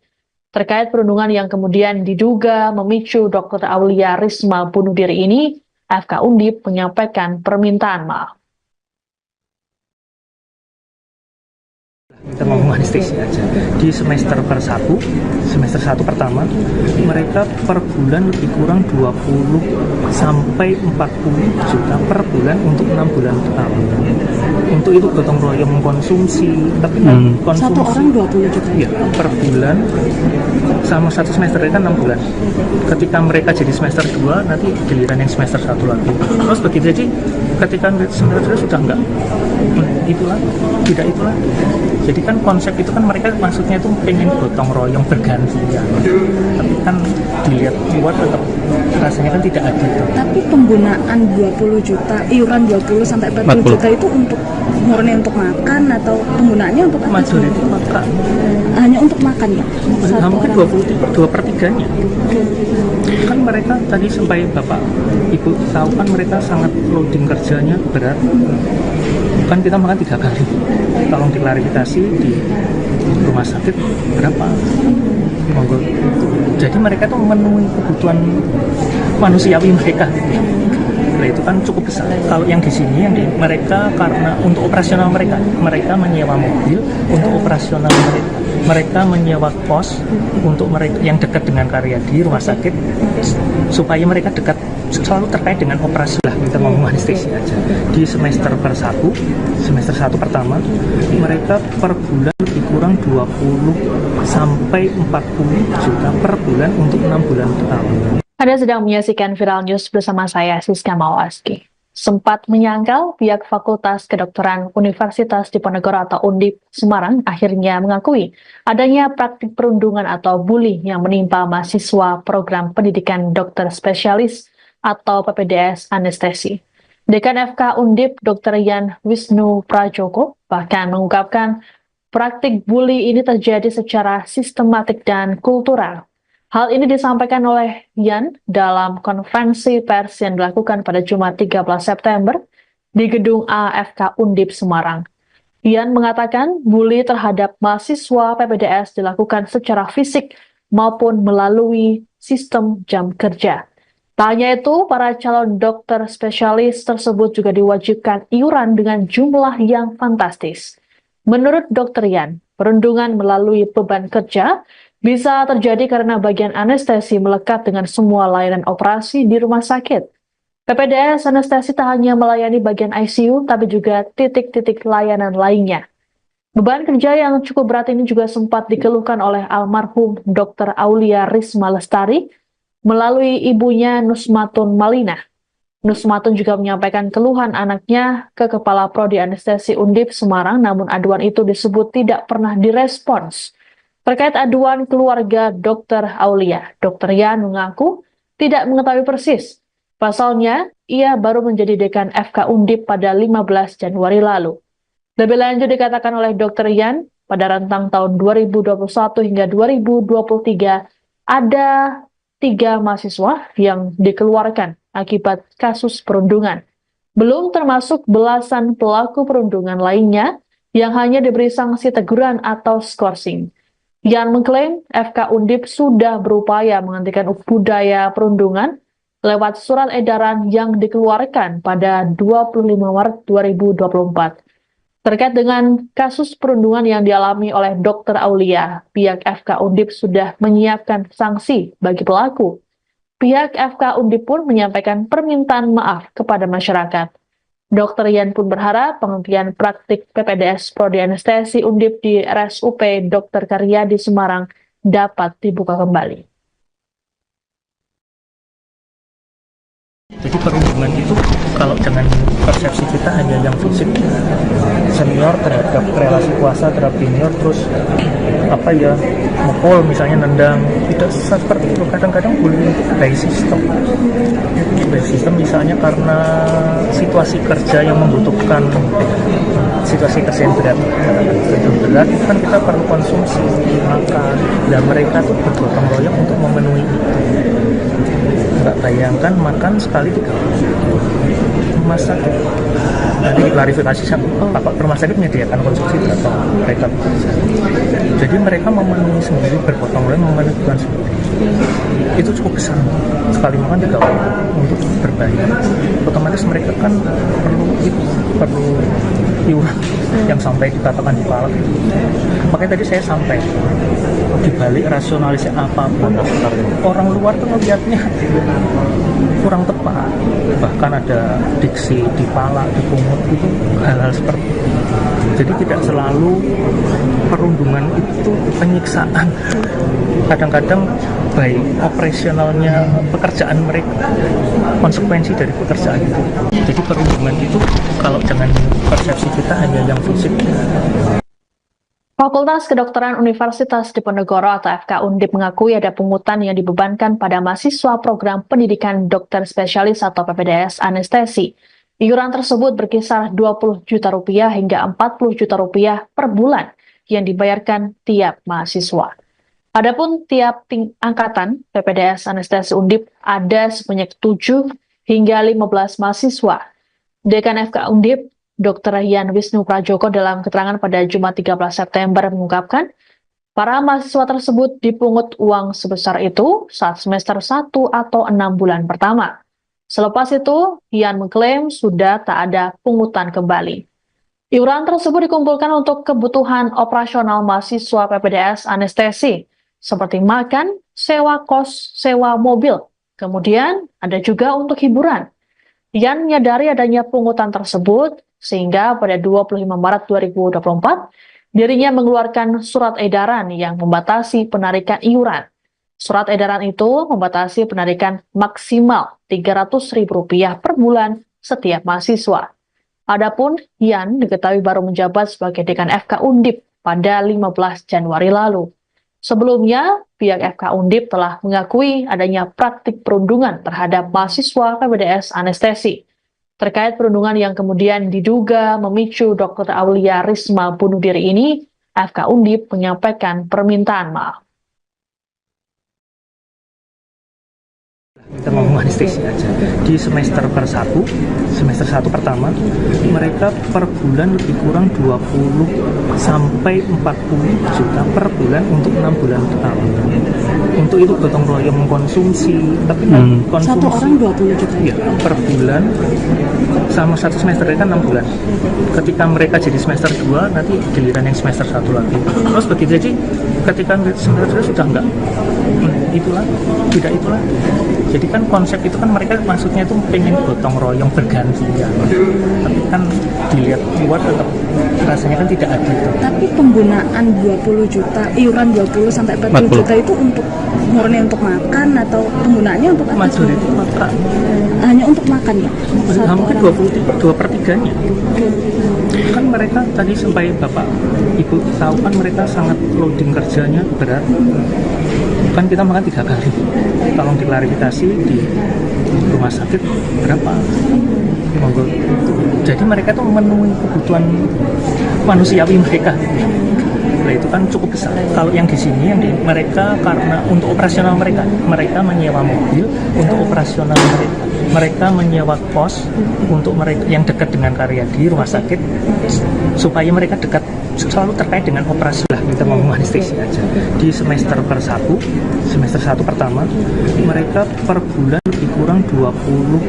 Speaker 2: Terkait perundungan yang kemudian diduga memicu Dr. Aulia Risma bunuh diri ini, FK Undip menyampaikan permintaan maaf.
Speaker 1: Kita ngomong anestesi aja. Di semester 1 pertama, mereka per bulan lebih kurang 20 sampai 40 juta per bulan untuk 6 bulan pertama. Untuk itu gotong royong mengkonsumsi, tapi konsumsi
Speaker 3: Satu orang 20 juta.
Speaker 1: Ya, per bulan sama satu semester kan 6 bulan. Ketika mereka jadi semester 2, nanti giliran yang semester 1 lagi. Terus begitu, jadi ketika semester 2 sudah enggak itulah, tidak itulah. Jadi kan konsep itu kan mereka maksudnya itu pengen gotong royong bergantian. Tapi kan dilihat luar tetap rasanya kan tidak adil.
Speaker 3: Tapi penggunaan 20 juta, iuran 20 sampai 40 juta itu untuk murni untuk makan atau penggunaannya untuk apa?
Speaker 1: Majority makan.
Speaker 3: Hanya untuk makan ya?
Speaker 1: Nah, mungkin 2/3-nya. Kan mereka tadi sampai Bapak Ibu tahu kan mereka sangat loading kerjanya berat. Kan kita makan 3 kali. Tolong diklarifikasi di rumah sakit berapa? Monggo. Jadi mereka tuh memenuhi kebutuhan manusiawi mereka. Nah, itu kan cukup besar. Kalau yang di sini, mereka karena untuk operasional mereka menyewa mobil untuk operasional mereka menyewa kos untuk mereka yang dekat dengan Karyadi rumah sakit supaya mereka dekat selalu terkait dengan operasi lah, kita ngomong anestesi aja. Di semester satu pertama mereka per bulan lebih kurang 20 sampai 40 juta per bulan untuk 6 bulan pertama.
Speaker 2: Anda sedang menyaksikan Viral News bersama saya, Siska Mawaski. Sempat menyangkal, pihak Fakultas Kedokteran Universitas Diponegoro atau Undip Semarang akhirnya mengakui adanya praktik perundungan atau bully yang menimpa mahasiswa program pendidikan dokter spesialis atau PPDS anestesi. Dekan FK Undip, Dr. Yan Wisnu Prajoko, bahkan mengungkapkan praktik bully ini terjadi secara sistematik dan kultural. Hal ini disampaikan oleh Yan dalam konferensi pers yang dilakukan pada Jumat 13 September di Gedung AFK Undip Semarang. Yan mengatakan bully terhadap mahasiswa PPDS dilakukan secara fisik maupun melalui sistem jam kerja. Tak hanya itu, para calon dokter spesialis tersebut juga diwajibkan iuran dengan jumlah yang fantastis. Menurut Dr. Yan, perundungan melalui beban kerja bisa terjadi karena bagian anestesi melekat dengan semua layanan operasi di rumah sakit. PPDS anestesi tak hanya melayani bagian ICU, tapi juga titik-titik layanan lainnya. Beban kerja yang cukup berat ini juga sempat dikeluhkan oleh almarhum Dr. Aulia Risma Lestari melalui ibunya Nusmatun Malina. Nusmatun juga menyampaikan keluhan anaknya ke Kepala Prodi Anestesi Undip Semarang, namun aduan itu disebut tidak pernah direspons. Terkait aduan keluarga Dr. Aulia, Dr. Yan mengaku tidak mengetahui persis. Pasalnya, ia baru menjadi dekan FK Undip pada 15 Januari lalu. Lebih lanjut dikatakan oleh Dr. Yan, pada rentang tahun 2021 hingga 2023, ada 3 mahasiswa yang dikeluarkan akibat kasus perundungan. Belum termasuk belasan pelaku perundungan lainnya yang hanya diberi sanksi teguran atau skorsing. Yan mengklaim FK Undip sudah berupaya menghentikan budaya perundungan lewat surat edaran yang dikeluarkan pada 25 Maret 2024. Terkait dengan kasus perundungan yang dialami oleh Dr. Aulia, pihak FK Undip sudah menyiapkan sanksi bagi pelaku. Pihak FK Undip pun menyampaikan permintaan maaf kepada masyarakat. Dr. Yan pun berharap penghentian praktik PPDS Prodi Anestesi Undip di RSUP Dr. Karyadi Semarang dapat dibuka kembali.
Speaker 1: Jadi perundungan itu kalau dengan persepsi kita hanya yang fisik, senior terhadap relasi kuasa terhadap junior, terus mukul misalnya, nendang, tidak seperti itu. Kadang-kadang bullying itu by system misalnya karena situasi kerja yang membutuhkan situasi kerja yang berat kan kita perlu konsumsi makan, dan mereka tuh bergotong royong untuk memenuhi itu. Nggak bayangkan makan sekali 3 kali. Rumah sakit nanti diklarifikasi Bapak rumah sakit menyediakan konsumsi atau mereka bekerja. Jadi mereka memenuhi sendiri, bergotong royong memenuhi kebutuhan sendiri. Itu cukup besar, sekali makan 3 kali untuk berbayar. Otomatis mereka kan perlu iuran yang sampai dikatakan di palak. Makanya tadi saya sampai dibalik rasionalisasi apapun, orang luar tuh melihatnya kurang tepat. Bahkan ada diksi dipalak, dipungut, itu hal-hal seperti itu. Jadi tidak selalu perundungan itu penyiksaan. Kadang-kadang baik operasionalnya pekerjaan mereka, konsekuensi dari pekerjaan itu. Jadi perundungan itu kalau dengan persepsi kita hanya yang fisik.
Speaker 2: Fakultas Kedokteran Universitas Diponegoro atau FK Undip mengakui ada pungutan yang dibebankan pada mahasiswa program pendidikan dokter spesialis atau PPDS anestesi. Iuran tersebut berkisar 20 juta rupiah hingga 40 juta rupiah per bulan yang dibayarkan tiap mahasiswa. Adapun tiap angkatan PPDS anestesi Undip ada sebanyak 7 hingga 15 mahasiswa. Dekan FK Undip, Dr. Yan Wisnu Prajoko dalam keterangan pada Jumat 13 September mengungkapkan, para mahasiswa tersebut dipungut uang sebesar itu saat semester 1 atau 6 bulan pertama. Selepas itu, Yan mengklaim sudah tak ada pungutan kembali. Iuran tersebut dikumpulkan untuk kebutuhan operasional mahasiswa PPDS anestesi, seperti makan, sewa kos, sewa mobil. Kemudian ada juga untuk hiburan. Yan menyadari adanya pungutan tersebut, sehingga pada 25 Maret 2024, dirinya mengeluarkan surat edaran yang membatasi penarikan iuran. Surat edaran itu membatasi penarikan maksimal Rp300.000 per bulan setiap mahasiswa. Adapun Yan diketahui baru menjabat sebagai Dekan FK Undip pada 15 Januari lalu. Sebelumnya, pihak FK Undip telah mengakui adanya praktik perundungan terhadap mahasiswa PPDS anestesi. Terkait perundungan yang kemudian diduga memicu Dr. Aulia Risma bunuh diri ini, FK Undip menyampaikan permintaan maaf.
Speaker 1: Kita ngomong anestesi aja. Di semester satu pertama, mereka per bulan lebih kurang 20 sampai 40 juta per bulan untuk 6 bulan pertama. Untuk itu gotong royong mengkonsumsi, tapi konsumsi
Speaker 3: Satu orang 20 juta.
Speaker 1: ya, per bulan sama satu semester kan 6 bulan. Ketika mereka jadi semester 2, nanti giliran yang semester 1 lagi. Terus begitu aja, ketika semester 2 sudah enggak itulah, tidak itulah. Jadi kan konsep itu kan mereka maksudnya itu pengen gotong royong bergantian. Tapi kan dilihat luar tetap rasanya kan tidak adil.
Speaker 3: Tapi penggunaan 20 juta, iuran 20 sampai 40 juta itu untuk murni untuk makan atau penggunaannya untuk apa?
Speaker 1: Majority makan.
Speaker 3: Hanya untuk makan ya?
Speaker 1: Hampir 2/3-nya. Kan mereka tadi sampai Bapak Ibu tahu kan mereka sangat loading kerjanya berat. Kan kita makan 3 kali. Tolong diklarifikasi di rumah sakit berapa? Monggo. Jadi mereka tuh memenuhi kebutuhan manusiawi mereka. Nah, itu kan cukup besar. Kalau yang di sini mereka karena untuk operasional mereka menyewa mobil untuk operasional mereka. Mereka menyewa kos untuk mereka yang dekat dengan Karyadi rumah sakit supaya mereka dekat selalu terkait dengan operasi lah. Kita ngomong anestesi aja. Di semester satu pertama, mereka per bulan lebih kurang 20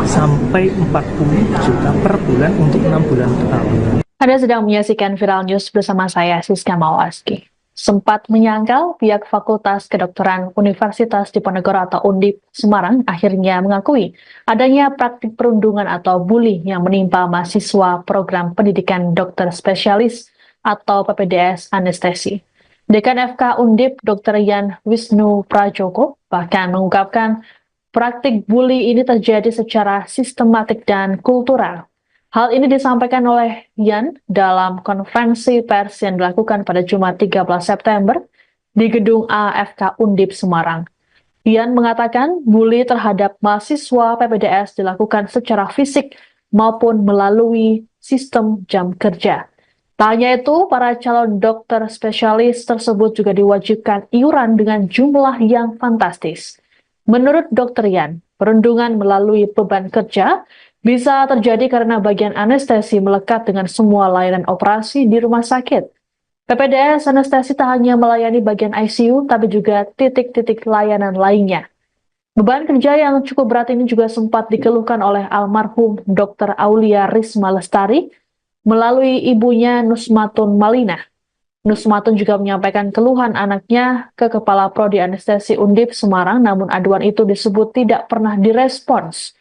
Speaker 1: sampai 40 juta per bulan untuk 6 bulan pertama.
Speaker 2: Anda sedang menyaksikan Viral News bersama saya, Siska Mawaski. Sempat menyangkal, pihak Fakultas Kedokteran Universitas Diponegoro atau Undip Semarang akhirnya mengakui adanya praktik perundungan atau bully yang menimpa mahasiswa program pendidikan dokter spesialis atau PPDS anestesi. Dekan FK Undip Dr. Yan Wisnu Prajoko bahkan mengungkapkan praktik bully ini terjadi secara sistematik dan kultural. Hal ini disampaikan oleh Yan dalam konferensi pers yang dilakukan pada Jumat 13 September di Gedung AFK Undip Semarang. Yan mengatakan bully terhadap mahasiswa PPDS dilakukan secara fisik maupun melalui sistem jam kerja. Tak hanya itu, para calon dokter spesialis tersebut juga diwajibkan iuran dengan jumlah yang fantastis. Menurut Dr. Yan, perundungan melalui beban kerja bisa terjadi karena bagian anestesi melekat dengan semua layanan operasi di rumah sakit. PPDS anestesi tak hanya melayani bagian ICU, tapi juga titik-titik layanan lainnya. Beban kerja yang cukup berat ini juga sempat dikeluhkan oleh almarhum Dr. Aulia Risma Lestari melalui ibunya Nusmatun Malina. Nusmatun juga menyampaikan keluhan anaknya ke Kepala Prodi Anestesi Undip Semarang, namun aduan itu disebut tidak pernah direspons.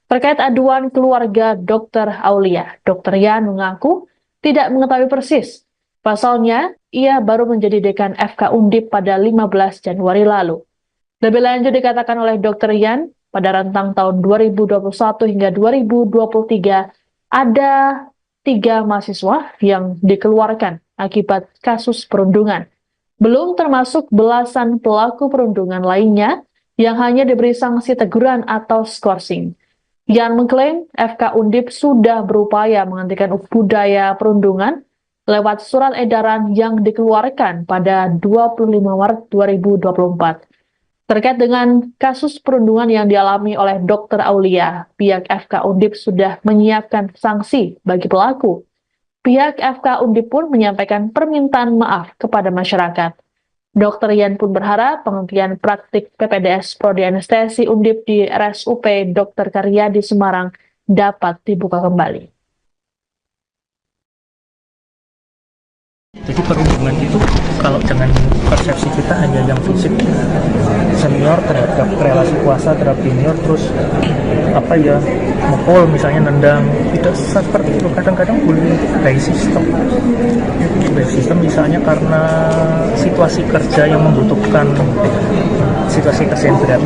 Speaker 2: Terkait aduan keluarga Dr. Aulia, Dr. Yan mengaku tidak mengetahui persis. Pasalnya, ia baru menjadi dekan FK Undip pada 15 Januari lalu. Lebih lanjut dikatakan oleh Dr. Yan, pada rentang tahun 2021 hingga 2023, ada 3 mahasiswa yang dikeluarkan akibat kasus perundungan. Belum termasuk belasan pelaku perundungan lainnya yang hanya diberi sanksi teguran atau skorsing. Yan mengklaim FK Undip sudah berupaya menghentikan budaya perundungan lewat surat edaran yang dikeluarkan pada 25 Maret 2024. Terkait dengan kasus perundungan yang dialami oleh Dr. Aulia, pihak FK Undip sudah menyiapkan sanksi bagi pelaku. Pihak FK Undip pun menyampaikan permintaan maaf kepada masyarakat. Dr. Yan pun berharap penghentian praktik PPDS Prodi Anestesi Undip di RSUP Dr. Karyadi Semarang dapat dibuka kembali.
Speaker 1: Jadi perundungan itu kalau dengan persepsi kita hanya yang fisik, senior terhadap relasi kuasa terhadap junior, terus mukul misalnya, nendang, tidak seperti itu. Kadang-kadang bullying itu by sistem misalnya karena situasi kerja yang membutuhkan situasi kesentrian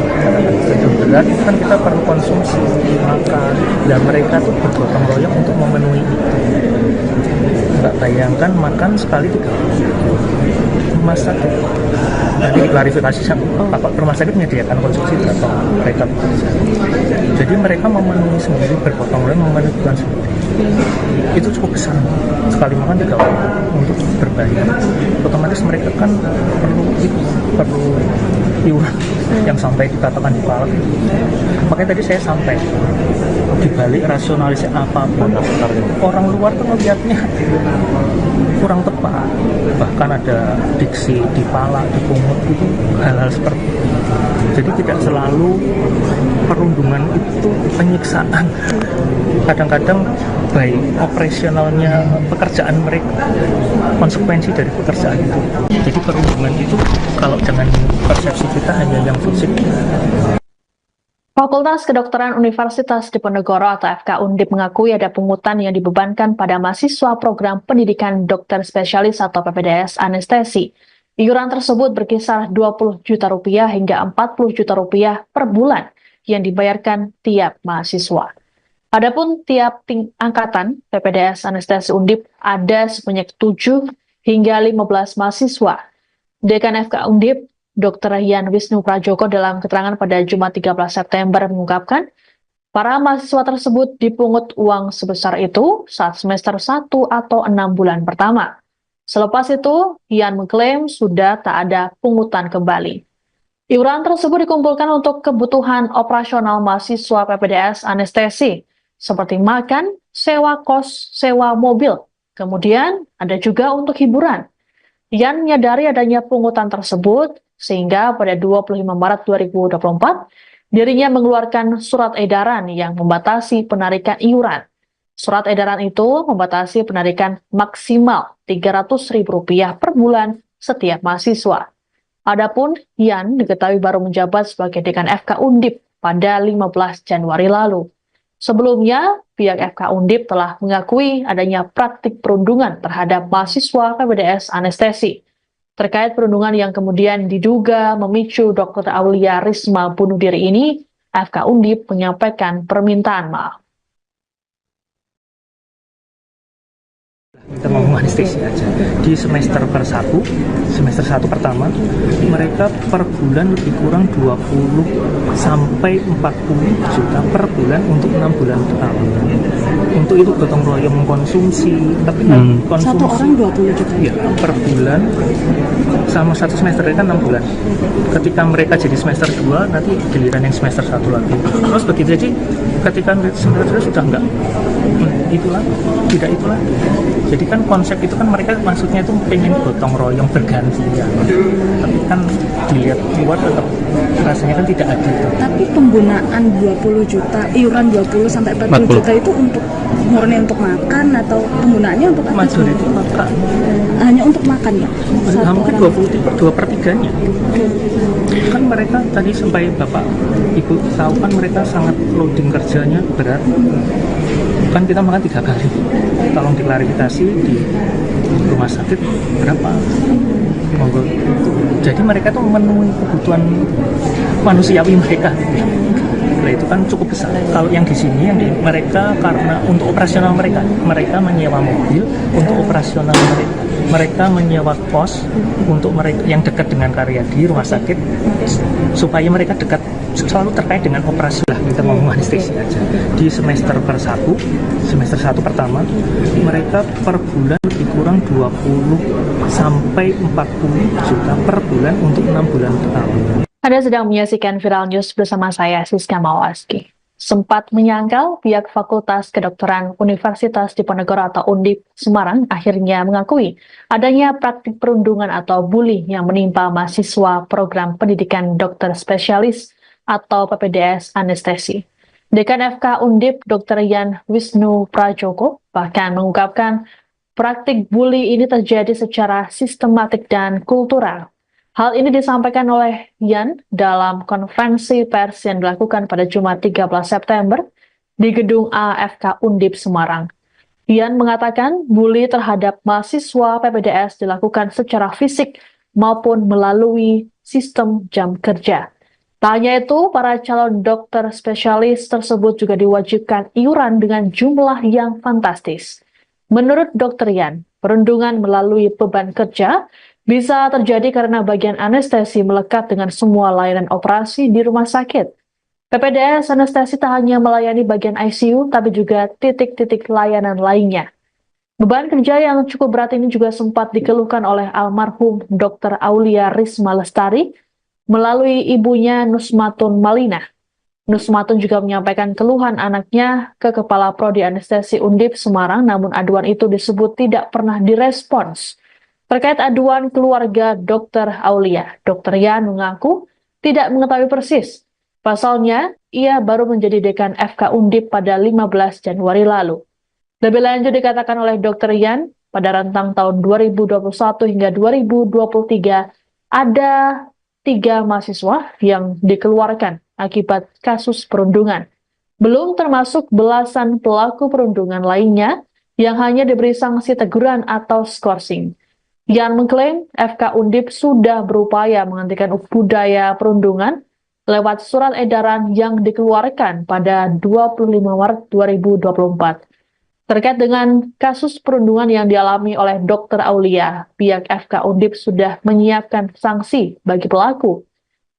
Speaker 1: berat, kan kita perlu konsumsi makan, dan mereka tuh bergotong royong untuk memenuhi itu. Nggak bayangkan makan sekali 3 kali. Rumah sakit nanti diklarifikasi sama Bapak rumah sakit menyediakan konsumsi berapa mereka bekerja. Jadi mereka memenuhi sendiri, bergotong royong memenuhi kebutuhan sendiri. Itu cukup besar, sekali makan 3 kali untuk berbayar. Otomatis mereka kan perlu iuran yang sampai dikatakan di palak. Makanya tadi saya sampai dibalik rasionalisasi apapun, orang luar tuh melihatnya kurang tepat. Bahkan ada diksi dipalak, dipungut, itu hal-hal seperti itu. Jadi tidak selalu perundungan itu penyiksaan. Kadang-kadang baik operasionalnya pekerjaan mereka, konsekuensi dari pekerjaan itu. Jadi perundungan itu kalau dengan persepsi kita hanya yang fisik.
Speaker 2: Fakultas Kedokteran Universitas Diponegoro atau FK Undip mengakui ada pungutan yang dibebankan pada mahasiswa program pendidikan dokter spesialis atau PPDS anestesi. Iuran tersebut berkisar 20 juta rupiah hingga 40 juta rupiah per bulan yang dibayarkan tiap mahasiswa. Adapun tiap angkatan PPDS anestesi Undip ada sebanyak 7 hingga 15 mahasiswa. Dekan FK Undip, Dr. Yan Wisnu Prajoko dalam keterangan pada Jumat 13 September mengungkapkan, para mahasiswa tersebut dipungut uang sebesar itu saat semester 1 atau 6 bulan pertama. Selepas itu, Yan mengklaim sudah tak ada pungutan kembali. Iuran tersebut dikumpulkan untuk kebutuhan operasional mahasiswa PPDS anestesi, seperti makan, sewa kos, sewa mobil. Kemudian ada juga untuk hiburan. Yan menyadari adanya pungutan tersebut, sehingga pada 25 Maret 2024, dirinya mengeluarkan surat edaran yang membatasi penarikan iuran. Surat edaran itu membatasi penarikan maksimal Rp300.000 per bulan setiap mahasiswa. Adapun Yan diketahui baru menjabat sebagai dekan FK Undip pada 15 Januari lalu. Sebelumnya, pihak FK Undip telah mengakui adanya praktik perundungan terhadap mahasiswa PPDS anestesi. Terkait perundungan yang kemudian diduga memicu Dr. Aulia Risma bunuh diri ini, FK Undip menyampaikan permintaan maaf.
Speaker 1: Kita ngomong anestesi aja. Di semester 1 pertama, mereka per bulan lebih kurang 20 sampai 40 juta per bulan untuk 6 bulan pertama. Untuk itu gotong royong mengkonsumsi, tapi konsumsi
Speaker 3: satu orang 20 juta
Speaker 1: ya, per bulan sama satu semester kan 6 bulan. Ketika mereka jadi semester 2, nanti giliran yang semester 1 lagi. Terus begitu, jadi ketika semester 2 sudah enggak itu lagi, tidak itu lagi. Jadi kan konsep itu kan mereka maksudnya itu pengen gotong royong bergantian. Tapi kan dilihat luar tetap rasanya kan tidak adil.
Speaker 3: Tapi penggunaan 20 juta, iuran 20 sampai 40 juta itu untuk murni untuk makan atau penggunaannya untuk apa?
Speaker 1: Majority makan.
Speaker 3: Hanya untuk makan ya?
Speaker 1: Mungkin 2/3-nya. Kan mereka tadi sampai Bapak Ibu tahu kan mereka sangat loading kerjanya berat. Kan kita makan 3 kali. Tolong diklarifikasi di rumah sakit berapa? Monggo. Jadi mereka tuh memenuhi kebutuhan manusiawi mereka. Nah, itu kan cukup besar. Kalau yang di sini mereka karena untuk operasional mereka menyewa mobil untuk operasional mereka menyewa kos untuk mereka yang dekat dengan Karyadi rumah sakit supaya mereka dekat selalu terkait dengan operasi lah. Kita ngomong anestesi aja. Di semester 1 pertama, mereka per bulan lebih kurang 20 sampai 40 juta per bulan untuk 6 bulan pertama.
Speaker 2: Anda sedang menyaksikan Viral News bersama saya, Siska Mawaski. Sempat menyangkal, pihak Fakultas Kedokteran Universitas Diponegoro atau Undip Semarang akhirnya mengakui adanya praktik perundungan atau bully yang menimpa mahasiswa program pendidikan dokter spesialis atau PPDS anestesi. Dekan FK Undip Dr. Yan Wisnu Prajoko bahkan mengungkapkan praktik bully ini terjadi secara sistematik dan kultural. Hal ini disampaikan oleh Yan dalam konferensi pers yang dilakukan pada Jumat 13 September di gedung AFK Undip Semarang. Yan mengatakan bully terhadap mahasiswa PPDS dilakukan secara fisik maupun melalui sistem jam kerja. Tak hanya itu, para calon dokter spesialis tersebut juga diwajibkan iuran dengan jumlah yang fantastis. Menurut Dr. Yan, perundungan melalui beban kerja bisa terjadi karena bagian anestesi melekat dengan semua layanan operasi di rumah sakit. PPDS anestesi tak hanya melayani bagian ICU, tapi juga titik-titik layanan lainnya. Beban kerja yang cukup berat ini juga sempat dikeluhkan oleh almarhum Dr. Aulia Risma Lestari melalui ibunya Nusmatun Malina. Nusmatun juga menyampaikan keluhan anaknya ke Kepala Prodi Anestesi Undip Semarang, namun aduan itu disebut tidak pernah direspons. Terkait aduan keluarga Dr. Aulia, Dr. Yan mengaku tidak mengetahui persis. Pasalnya, ia baru menjadi dekan FK Undip pada 15 Januari lalu. Lebih lanjut dikatakan oleh Dr. Yan, pada rentang tahun 2021 hingga 2023, ada 3 mahasiswa yang dikeluarkan akibat kasus perundungan. Belum termasuk belasan pelaku perundungan lainnya yang hanya diberi sanksi teguran atau skorsing. Yan mengklaim FK Undip sudah berupaya menghentikan budaya perundungan lewat surat edaran yang dikeluarkan pada 25 Maret 2024. Terkait dengan kasus perundungan yang dialami oleh Dr. Aulia, pihak FK Undip sudah menyiapkan sanksi bagi pelaku.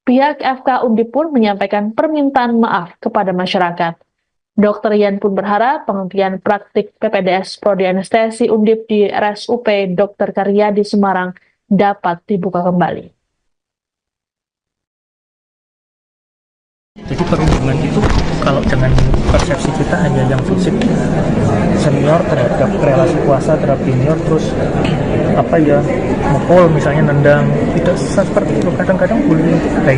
Speaker 2: Pihak FK Undip pun menyampaikan permintaan maaf kepada masyarakat. Dr. Yan pun berharap penghentian praktik PPDS Prodi Anestesi Undip di RSUP Dr. Karyadi Semarang dapat dibuka kembali.
Speaker 1: Jadi perundungan itu kalau dengan persepsi kita hanya yang fisik, senior terhadap relasi kuasa terhadap junior, terus mukul misalnya, nendang, tidak seperti itu. Kadang-kadang bullying itu by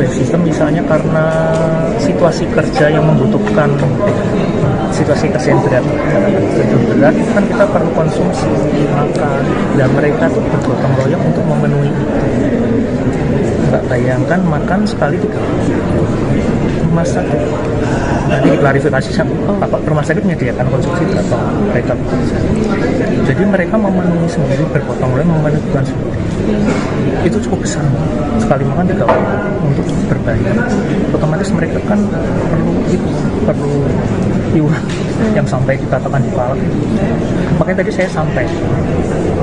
Speaker 1: system misalnya karena situasi kerja yang membutuhkan situasi kesehatan berat, kan kita perlu konsumsi makan, dan mereka tuh bergotong royong untuk memenuhi itu. Nggak bayangkan makan sekali 3 kali. Rumah sakit nanti klarifikasi sama rumah sakit menyediakan konsumsi berapa mereka bekerja. Jadi mereka memenuhi sendiri, berpotong royong memenuhi kebutuhan sendiri. Itu cukup besar, sekali makan 3 kali untuk berbayar. Otomatis mereka kan perlu iuran yang sampai dikatakan di kepala. Makanya tadi saya sampai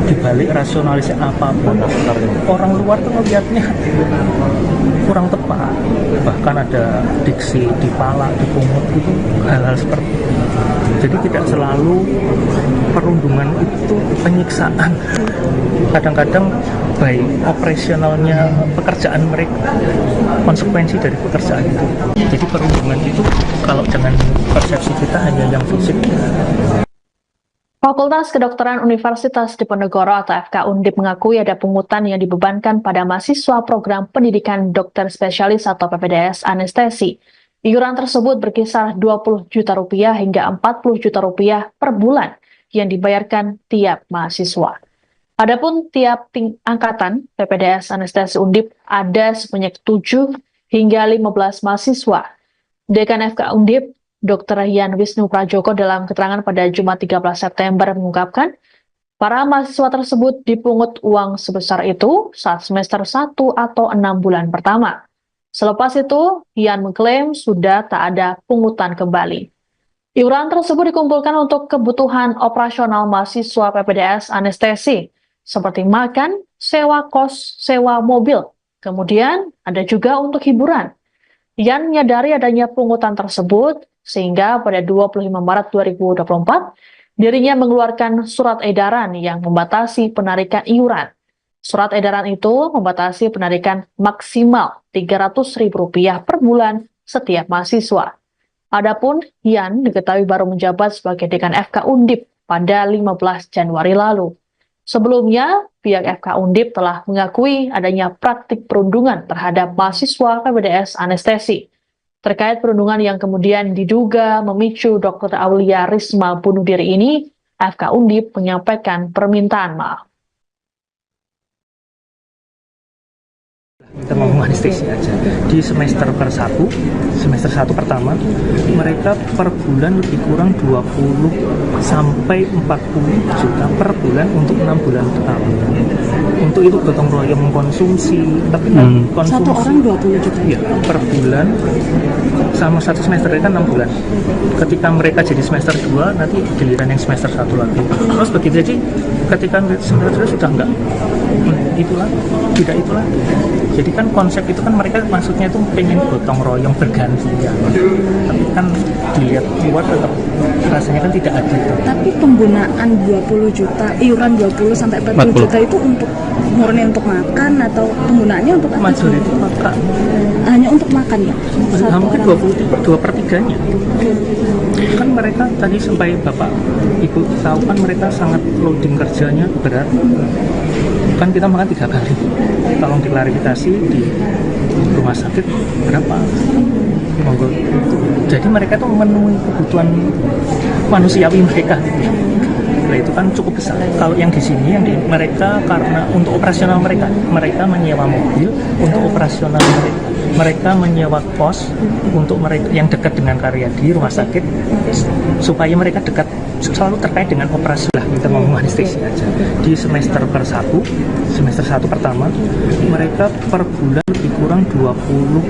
Speaker 1: dibalik rasionalisasi apapun, orang luar tuh melihatnya kurang tepat, bahkan ada diksi dipungut, itu hal-hal seperti itu. Jadi tidak selalu perundungan itu penyiksaan, kadang-kadang baik operasionalnya pekerjaan mereka, konsekuensi dari pekerjaan itu. Jadi perundungan itu kalau dengan persepsi kita hanya yang fisik.
Speaker 2: Fakultas Kedokteran Universitas Diponegoro atau FK Undip mengakui ada pungutan yang dibebankan pada mahasiswa program pendidikan dokter spesialis atau PPDS anestesi. Iuran tersebut berkisar 20 juta rupiah hingga 40 juta rupiah per bulan yang dibayarkan tiap mahasiswa. Adapun tiap angkatan PPDS anestesi Undip ada sebanyak 7 hingga 15 mahasiswa. Dekan FK Undip, Dr. Yan Wisnu Prajoko dalam keterangan pada Jumat 13 September mengungkapkan, para mahasiswa tersebut dipungut uang sebesar itu saat semester 1 atau 6 bulan pertama. Selepas itu, Yan mengklaim sudah tak ada pungutan kembali. Iuran tersebut dikumpulkan untuk kebutuhan operasional mahasiswa PPDS anestesi, seperti makan, sewa kos, sewa mobil. Kemudian ada juga untuk hiburan. Yan menyadari adanya pungutan tersebut, sehingga pada 25 Maret 2024, dirinya mengeluarkan surat edaran yang membatasi penarikan iuran. Surat edaran itu membatasi penarikan maksimal Rp300.000 per bulan setiap mahasiswa. Adapun Yan diketahui baru menjabat sebagai dekan FK Undip pada 15 Januari lalu. Sebelumnya, pihak FK Undip telah mengakui adanya praktik perundungan terhadap mahasiswa PPDS Anestesi. Terkait perundungan yang kemudian diduga memicu Dr. Aulia Risma bunuh diri ini, FK Undip menyampaikan permintaan maaf.
Speaker 1: Kita ngomong anestesi aja. Di semester satu pertama, mereka per bulan lebih kurang 20 sampai 40 juta per bulan untuk 6 bulan pertama. Untuk itu gotong royong mengkonsumsi, tapi konsumsi
Speaker 3: Satu orang 20 juta.
Speaker 1: ya, per bulan sama satu semester kan 6 bulan. Ketika mereka jadi semester 2, nanti giliran yang semester 1 lagi. Terus begitu jadi ketika semester 2 sudah enggak itulah, tidak itulah. Jadi kan konsep itu kan mereka maksudnya itu pengen gotong royong bergantian. Tapi kan dilihat luar tetap rasanya kan tidak adil.
Speaker 3: Tapi penggunaan 20 juta, iuran 20 sampai 40 juta itu untuk murni untuk makan atau penggunaannya untuk apa?
Speaker 1: Majority makan.
Speaker 3: Hanya untuk makan ya?
Speaker 1: Hampir 2/3-nya. Kan mereka tadi sampai Bapak Ibu tahu kan mereka sangat loading kerjanya berat. Kan kita makan 3 kali. Tolong diklarifikasi di rumah sakit berapa? Monggo. Jadi mereka tuh memenuhi kebutuhan manusiawi mereka gitu ya. Nah, itu kan cukup besar. Kalau yang di sini yang mereka karena untuk operasional mereka menyewa mobil untuk operasional mereka. Mereka menyewa kos untuk mereka yang dekat dengan karya di rumah sakit supaya mereka dekat selalu terkait dengan operasi lah. Kita ngomong anestesi aja. Di semester satu pertama, mereka per bulan lebih kurang 20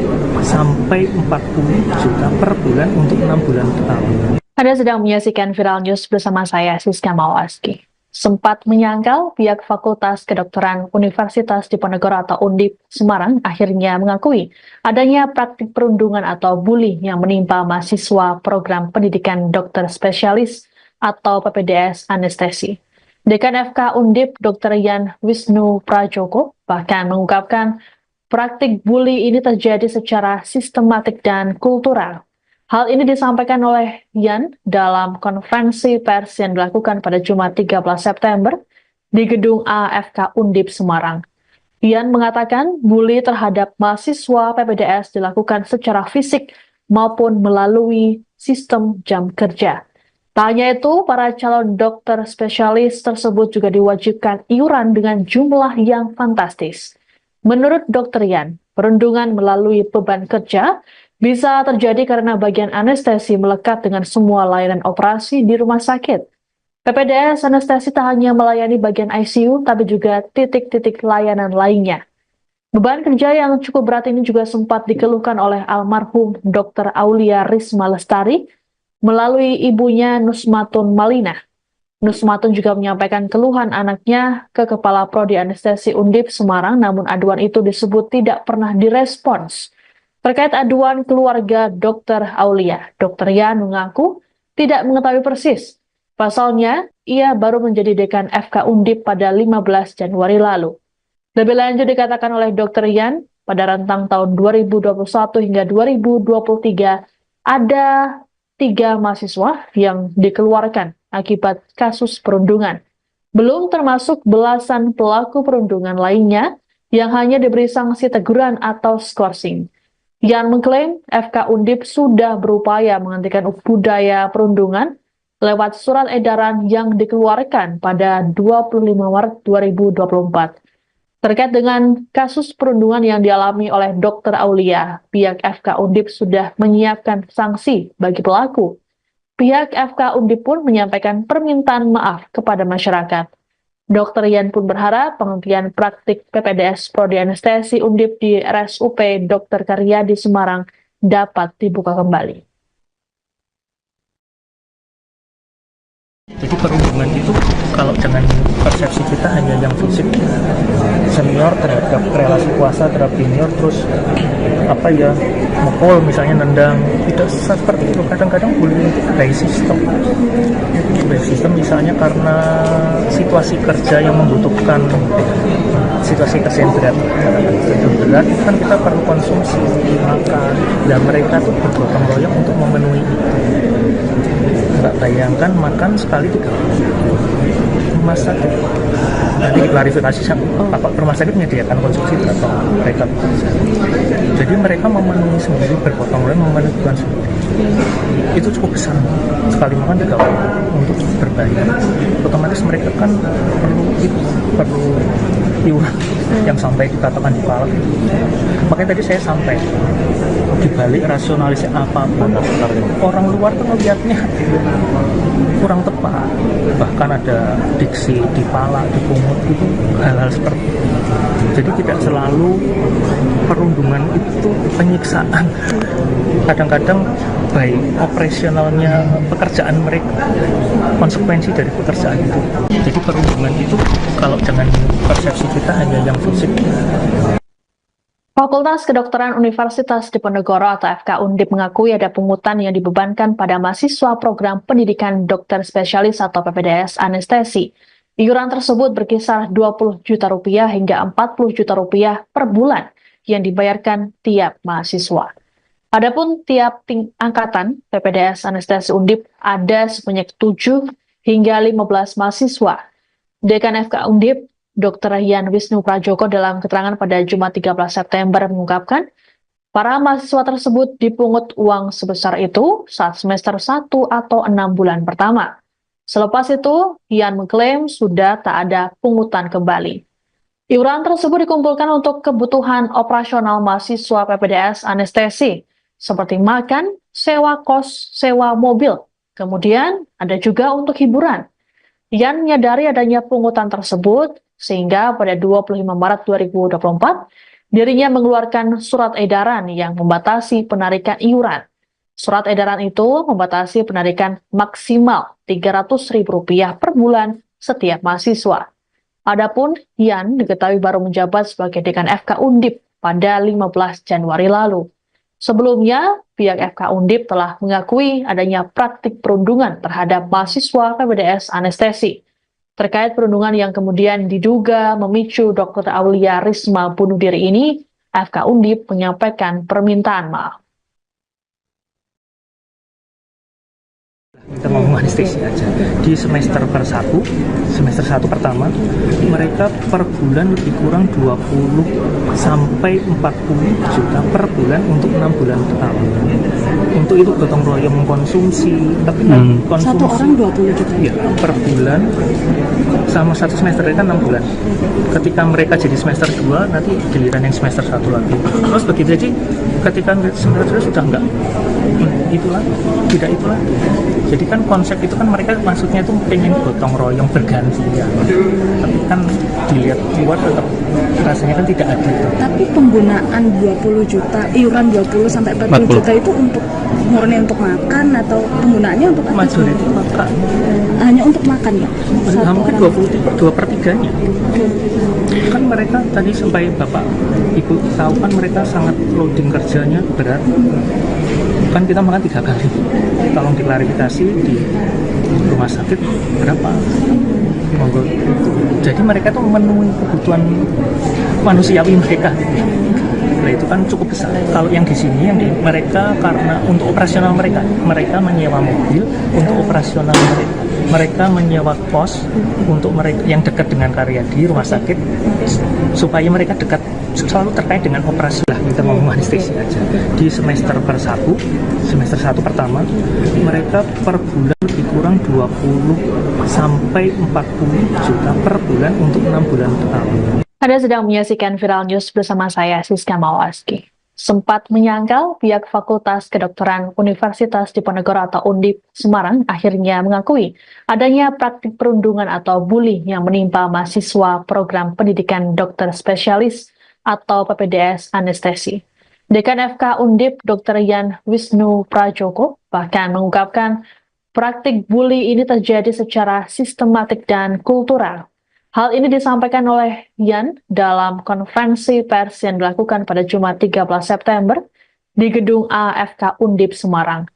Speaker 1: sampai 40 juta per bulan untuk 6 bulan pertama.
Speaker 2: Anda sedang menyaksikan Viral News bersama saya, Siska Mawaski. Sempat menyangkal, pihak Fakultas Kedokteran Universitas Diponegoro atau Undip Semarang akhirnya mengakui adanya praktik perundungan atau bully yang menimpa mahasiswa program pendidikan dokter spesialis atau PPDS Anestesi. Dekan FK Undip Dr. Yan Wisnu Prajoko bahkan mengungkapkan praktik bully ini terjadi secara sistematik dan kultural. Hal ini disampaikan oleh Yan dalam konferensi pers yang dilakukan pada Jumat 13 September di Gedung AFK Undip Semarang. Yan mengatakan bully terhadap mahasiswa PPDS dilakukan secara fisik maupun melalui sistem jam kerja. Tak hanya itu, para calon dokter spesialis tersebut juga diwajibkan iuran dengan jumlah yang fantastis. Menurut Dr. Yan, perundungan melalui beban kerja bisa terjadi karena bagian anestesi melekat dengan semua layanan operasi di rumah sakit. PPDS Anestesi tak hanya melayani bagian ICU, tapi juga titik-titik layanan lainnya. Beban kerja yang cukup berat ini juga sempat dikeluhkan oleh almarhum Dr. Aulia Risma Lestari melalui ibunya Nusmatun Malina. Nusmatun juga menyampaikan keluhan anaknya ke Kepala Prodi Anestesi Undip Semarang, namun aduan itu disebut tidak pernah direspons. Terkait aduan keluarga Dr. Aulia, Dr. Yan mengaku tidak mengetahui persis. Pasalnya, ia baru menjadi dekan FK Undip pada 15 Januari lalu. Lebih lanjut dikatakan oleh Dr. Yan, pada rentang tahun 2021 hingga 2023, ada 3 mahasiswa yang dikeluarkan akibat kasus perundungan. Belum termasuk belasan pelaku perundungan lainnya yang hanya diberi sanksi teguran atau skorsing. Yan mengklaim FK Undip sudah berupaya menghentikan budaya perundungan lewat surat edaran yang dikeluarkan pada 25 Maret 2024. Terkait dengan kasus perundungan yang dialami oleh Dr. Aulia, pihak FK Undip sudah menyiapkan sanksi bagi pelaku. Pihak FK Undip pun menyampaikan permintaan maaf kepada masyarakat. Dr. Yan pun berharap penghentian praktik PPDS Prodi Anestesi Undip di RSUP Dr. Karyadi Semarang dapat dibuka kembali.
Speaker 1: Jadi perundungan itu kalau dengan persepsi kita hanya yang fisik, senior terhadap relasi kuasa terhadap junior, terus mukul misalnya, nendang, tidak seperti itu. Kadang-kadang bullying itu by system misalnya karena situasi kerja yang membutuhkan situasi pasien berat, berat kan kita perlu konsumsi makan, dan mereka tuh bergotong royong untuk memenuhi itu. Nggak bayangkan makan sekali 3 rumah sakit. Nanti diklarifikasi apa rumah sakit menyediakan konsumsi berapa mereka bekerja. Jadi mereka memenuhi sendiri, bergotong royong memenuhi kebutuhan sendiri. Itu cukup besar, sekali makan 3 kali untuk berbayar. Otomatis mereka kan perlu iuran yang sampai dikatakan di palak. Makanya tadi saya sampai dibalik rasionalisasi apapun, orang luar tuh melihatnya kurang tepat. Bahkan ada diksi dipalak, dipungut, itu hal-hal seperti itu. Jadi tidak selalu perundungan itu penyiksaan. Kadang-kadang baik operasionalnya pekerjaan mereka, konsekuensi dari pekerjaan itu. Jadi perundungan itu kalau dengan persepsi kita hanya yang fisik.
Speaker 2: Fakultas Kedokteran Universitas Diponegoro atau FK Undip mengakui ada pungutan yang dibebankan pada mahasiswa program pendidikan dokter spesialis atau PPDS anestesi. Iuran tersebut berkisar 20 juta rupiah hingga 40 juta rupiah per bulan yang dibayarkan tiap mahasiswa. Adapun tiap angkatan PPDS anestesi Undip ada sebanyak 7 hingga 15 mahasiswa. Dekan FK Undip, Dr. Yan Wisnu Prajoko dalam keterangan pada Jumat 13 September mengungkapkan, para mahasiswa tersebut dipungut uang sebesar itu saat semester 1 atau 6 bulan pertama. Selepas itu, Yan mengklaim sudah tak ada pungutan kembali. Iuran tersebut dikumpulkan untuk kebutuhan operasional mahasiswa PPDS anestesi, seperti makan, sewa kos, sewa mobil. Kemudian ada juga untuk hiburan. Yan menyadari adanya pungutan tersebut, sehingga pada 25 Maret 2024, dirinya mengeluarkan surat edaran yang membatasi penarikan iuran. Surat edaran itu membatasi penarikan maksimal Rp300.000 per bulan setiap mahasiswa. Adapun Yan diketahui baru menjabat sebagai dekan FK Undip pada 15 Januari lalu. Sebelumnya, pihak FK Undip telah mengakui adanya praktik perundungan terhadap mahasiswa PPDS anestesi. Terkait perundungan yang kemudian diduga memicu Dr. Aulia Risma bunuh diri ini, FK Undip menyampaikan permintaan maaf.
Speaker 1: Kita ngomong anestesi aja. Di semester 1 pertama, mereka per bulan lebih kurang 20 sampai 40 juta per bulan untuk 6 bulan pertama. Untuk itu gotong royong mengkonsumsi, tapi konsumsi
Speaker 3: Satu orang 20 juta.
Speaker 1: Ya, per bulan sama satu semester kan 6 bulan. Ketika mereka jadi semester 2, nanti giliran yang semester 1 lagi. Terus begitu, jadi ketika semester 2 sudah enggak itu lagi, tidak itu lagi. Jadi kan konsep itu kan mereka maksudnya itu pengen gotong royong bergantian. Tapi kan dilihat luar tetap rasanya kan tidak adil.
Speaker 3: Tapi penggunaan 20 juta, iuran 20 sampai 40 juta itu untuk murni untuk makan atau penggunaannya untuk apa?
Speaker 1: Majority makan.
Speaker 3: Hanya untuk makan ya?
Speaker 1: Mungkin 2/3-nya. Kan mereka tadi sampai Bapak Ibu tahu kan mereka sangat loading kerjanya berat. Kan kita makan 3 kali. Tolong diklarifikasi di rumah sakit berapa? Monggo. Jadi mereka tuh memenuhi kebutuhan manusiawi mereka. Nah itu kan cukup besar. Kalau yang di sini, mereka karena untuk operasional mereka menyewa mobil untuk operasional mereka. Mereka menyewa kos untuk mereka yang dekat dengan Karyadi rumah sakit supaya mereka dekat selalu terkait dengan operasi lah. Kita ngomong anestesi aja. Di semester 1 pertama, mereka per bulan lebih kurang 20 sampai 40 juta per bulan untuk 6 bulan pertama.
Speaker 2: Anda sedang menyaksikan Viral News bersama saya, Siska Mawaski. Sempat menyangkal, pihak Fakultas Kedokteran Universitas Diponegoro atau Undip Semarang akhirnya mengakui adanya praktik perundungan atau bully yang menimpa mahasiswa program pendidikan dokter spesialis atau PPDS anestesi. Dekan FK Undip, Dr. Yan Wisnu Prajoko, bahkan mengungkapkan praktik bully ini terjadi secara sistematik dan kultural. Hal ini disampaikan oleh Yan dalam konferensi pers yang dilakukan pada Jumat 13 September di Gedung AFK Undip Semarang.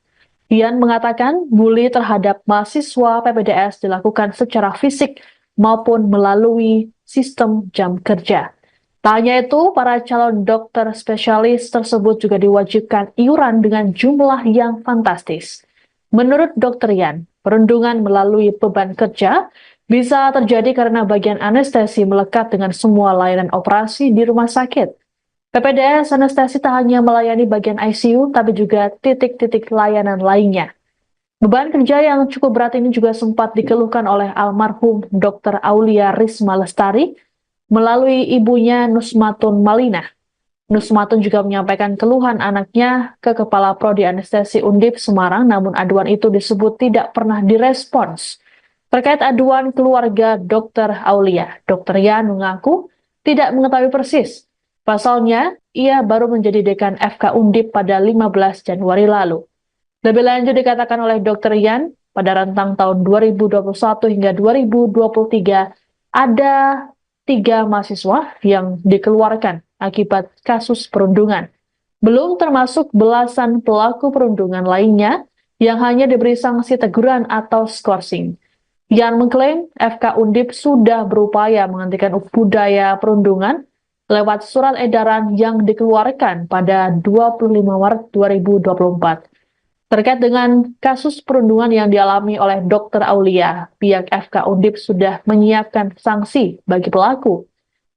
Speaker 2: Yan mengatakan bully terhadap mahasiswa PPDS dilakukan secara fisik maupun melalui sistem jam kerja. Tak hanya itu, para calon dokter spesialis tersebut juga diwajibkan iuran dengan jumlah yang fantastis. Menurut Dr. Yan, perundungan melalui beban kerja bisa terjadi karena bagian anestesi melekat dengan semua layanan operasi di rumah sakit. PPDS anestesi tak hanya melayani bagian ICU, tapi juga titik-titik layanan lainnya. Beban kerja yang cukup berat ini juga sempat dikeluhkan oleh almarhum Dr. Aulia Risma Lestari melalui ibunya Nusmatun Malina. Nusmatun juga menyampaikan keluhan anaknya ke Kepala Prodi Anestesi Undip Semarang, namun aduan itu disebut tidak pernah direspons. Terkait aduan keluarga Dr. Aulia, Dr. Yan mengaku tidak mengetahui persis. Pasalnya, ia baru menjadi dekan FK Undip pada 15 Januari lalu. Lebih lanjut dikatakan oleh Dr. Yan, pada rentang tahun 2021 hingga 2023, ada 3 mahasiswa yang dikeluarkan akibat kasus perundungan. Belum termasuk belasan pelaku perundungan lainnya yang hanya diberi sanksi teguran atau skorsing. Yan mengklaim FK Undip sudah berupaya menghentikan budaya perundungan lewat surat edaran yang dikeluarkan pada 25 Maret 2024. Terkait dengan kasus perundungan yang dialami oleh Dr. Aulia, pihak FK Undip sudah menyiapkan sanksi bagi pelaku.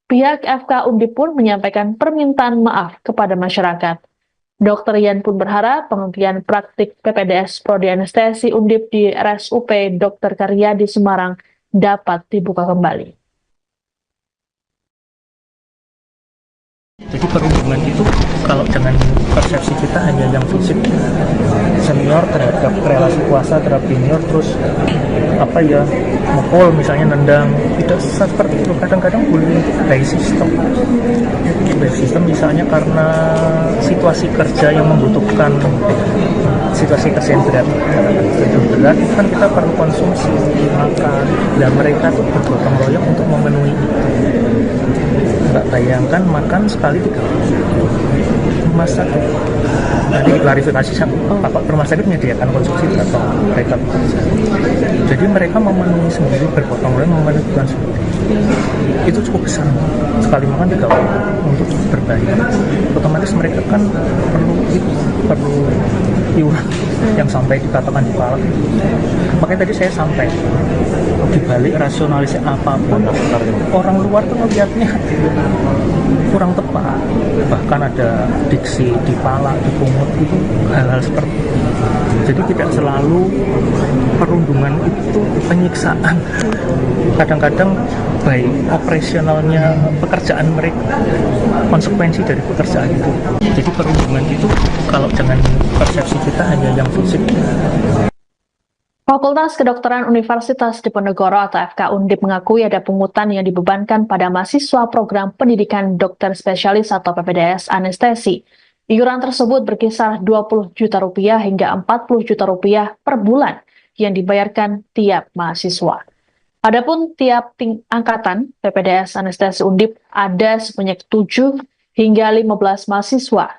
Speaker 2: Pihak FK Undip pun menyampaikan permintaan maaf kepada masyarakat. Dr. Yan pun berharap penghentian praktik PPDS Prodi Anestesi Undip di RSUP Dr. Karyadi Semarang dapat dibuka kembali.
Speaker 1: Jadi perundungan itu kalau dengan persepsi kita hanya yang fisik, senior terhadap relasi kuasa terhadap junior, terus mukul misalnya, nendang, tidak seperti itu. Kadang-kadang bullying by system misalnya karena situasi kerja yang membutuhkan situasi kerja yang berat kan kita perlu konsumsi makan, dan mereka tuh bergotong royong untuk memenuhi itu. Nggak bayangkan makan sekali 3 kali. Rumah sakit tadi klarifikasi Pak rumah sakit menyediakan konsumsi atau mereka bekerja. Jadi mereka memenuhi sendiri, bergotong royong memenuhi kebutuhan sendiri. Itu cukup besar, sekali makan 3 kali untuk berbayar. Otomatis mereka kan perlu iuran yang sampai dikatakan dipalak. Makanya tadi saya sampai dibalik rasionalisasi apapun, orang luar tuh melihatnya kurang tepat, bahkan ada diksi dipalak, dipungut, itu hal-hal seperti itu. Jadi tidak selalu perundungan itu penyiksaan. Kadang-kadang baik operasionalnya pekerjaan mereka, konsekuensi dari pekerjaan itu. Jadi perundungan itu kalau dengan persepsi kita hanya yang fisik.
Speaker 2: Fakultas Kedokteran Universitas Diponegoro atau FK Undip mengakui ada pungutan yang dibebankan pada mahasiswa program pendidikan dokter spesialis atau PPDS anestesi. Iuran tersebut berkisar 20 juta rupiah hingga 40 juta rupiah per bulan yang dibayarkan tiap mahasiswa. Adapun tiap angkatan PPDS anestesi Undip ada sebanyak 7 hingga 15 mahasiswa.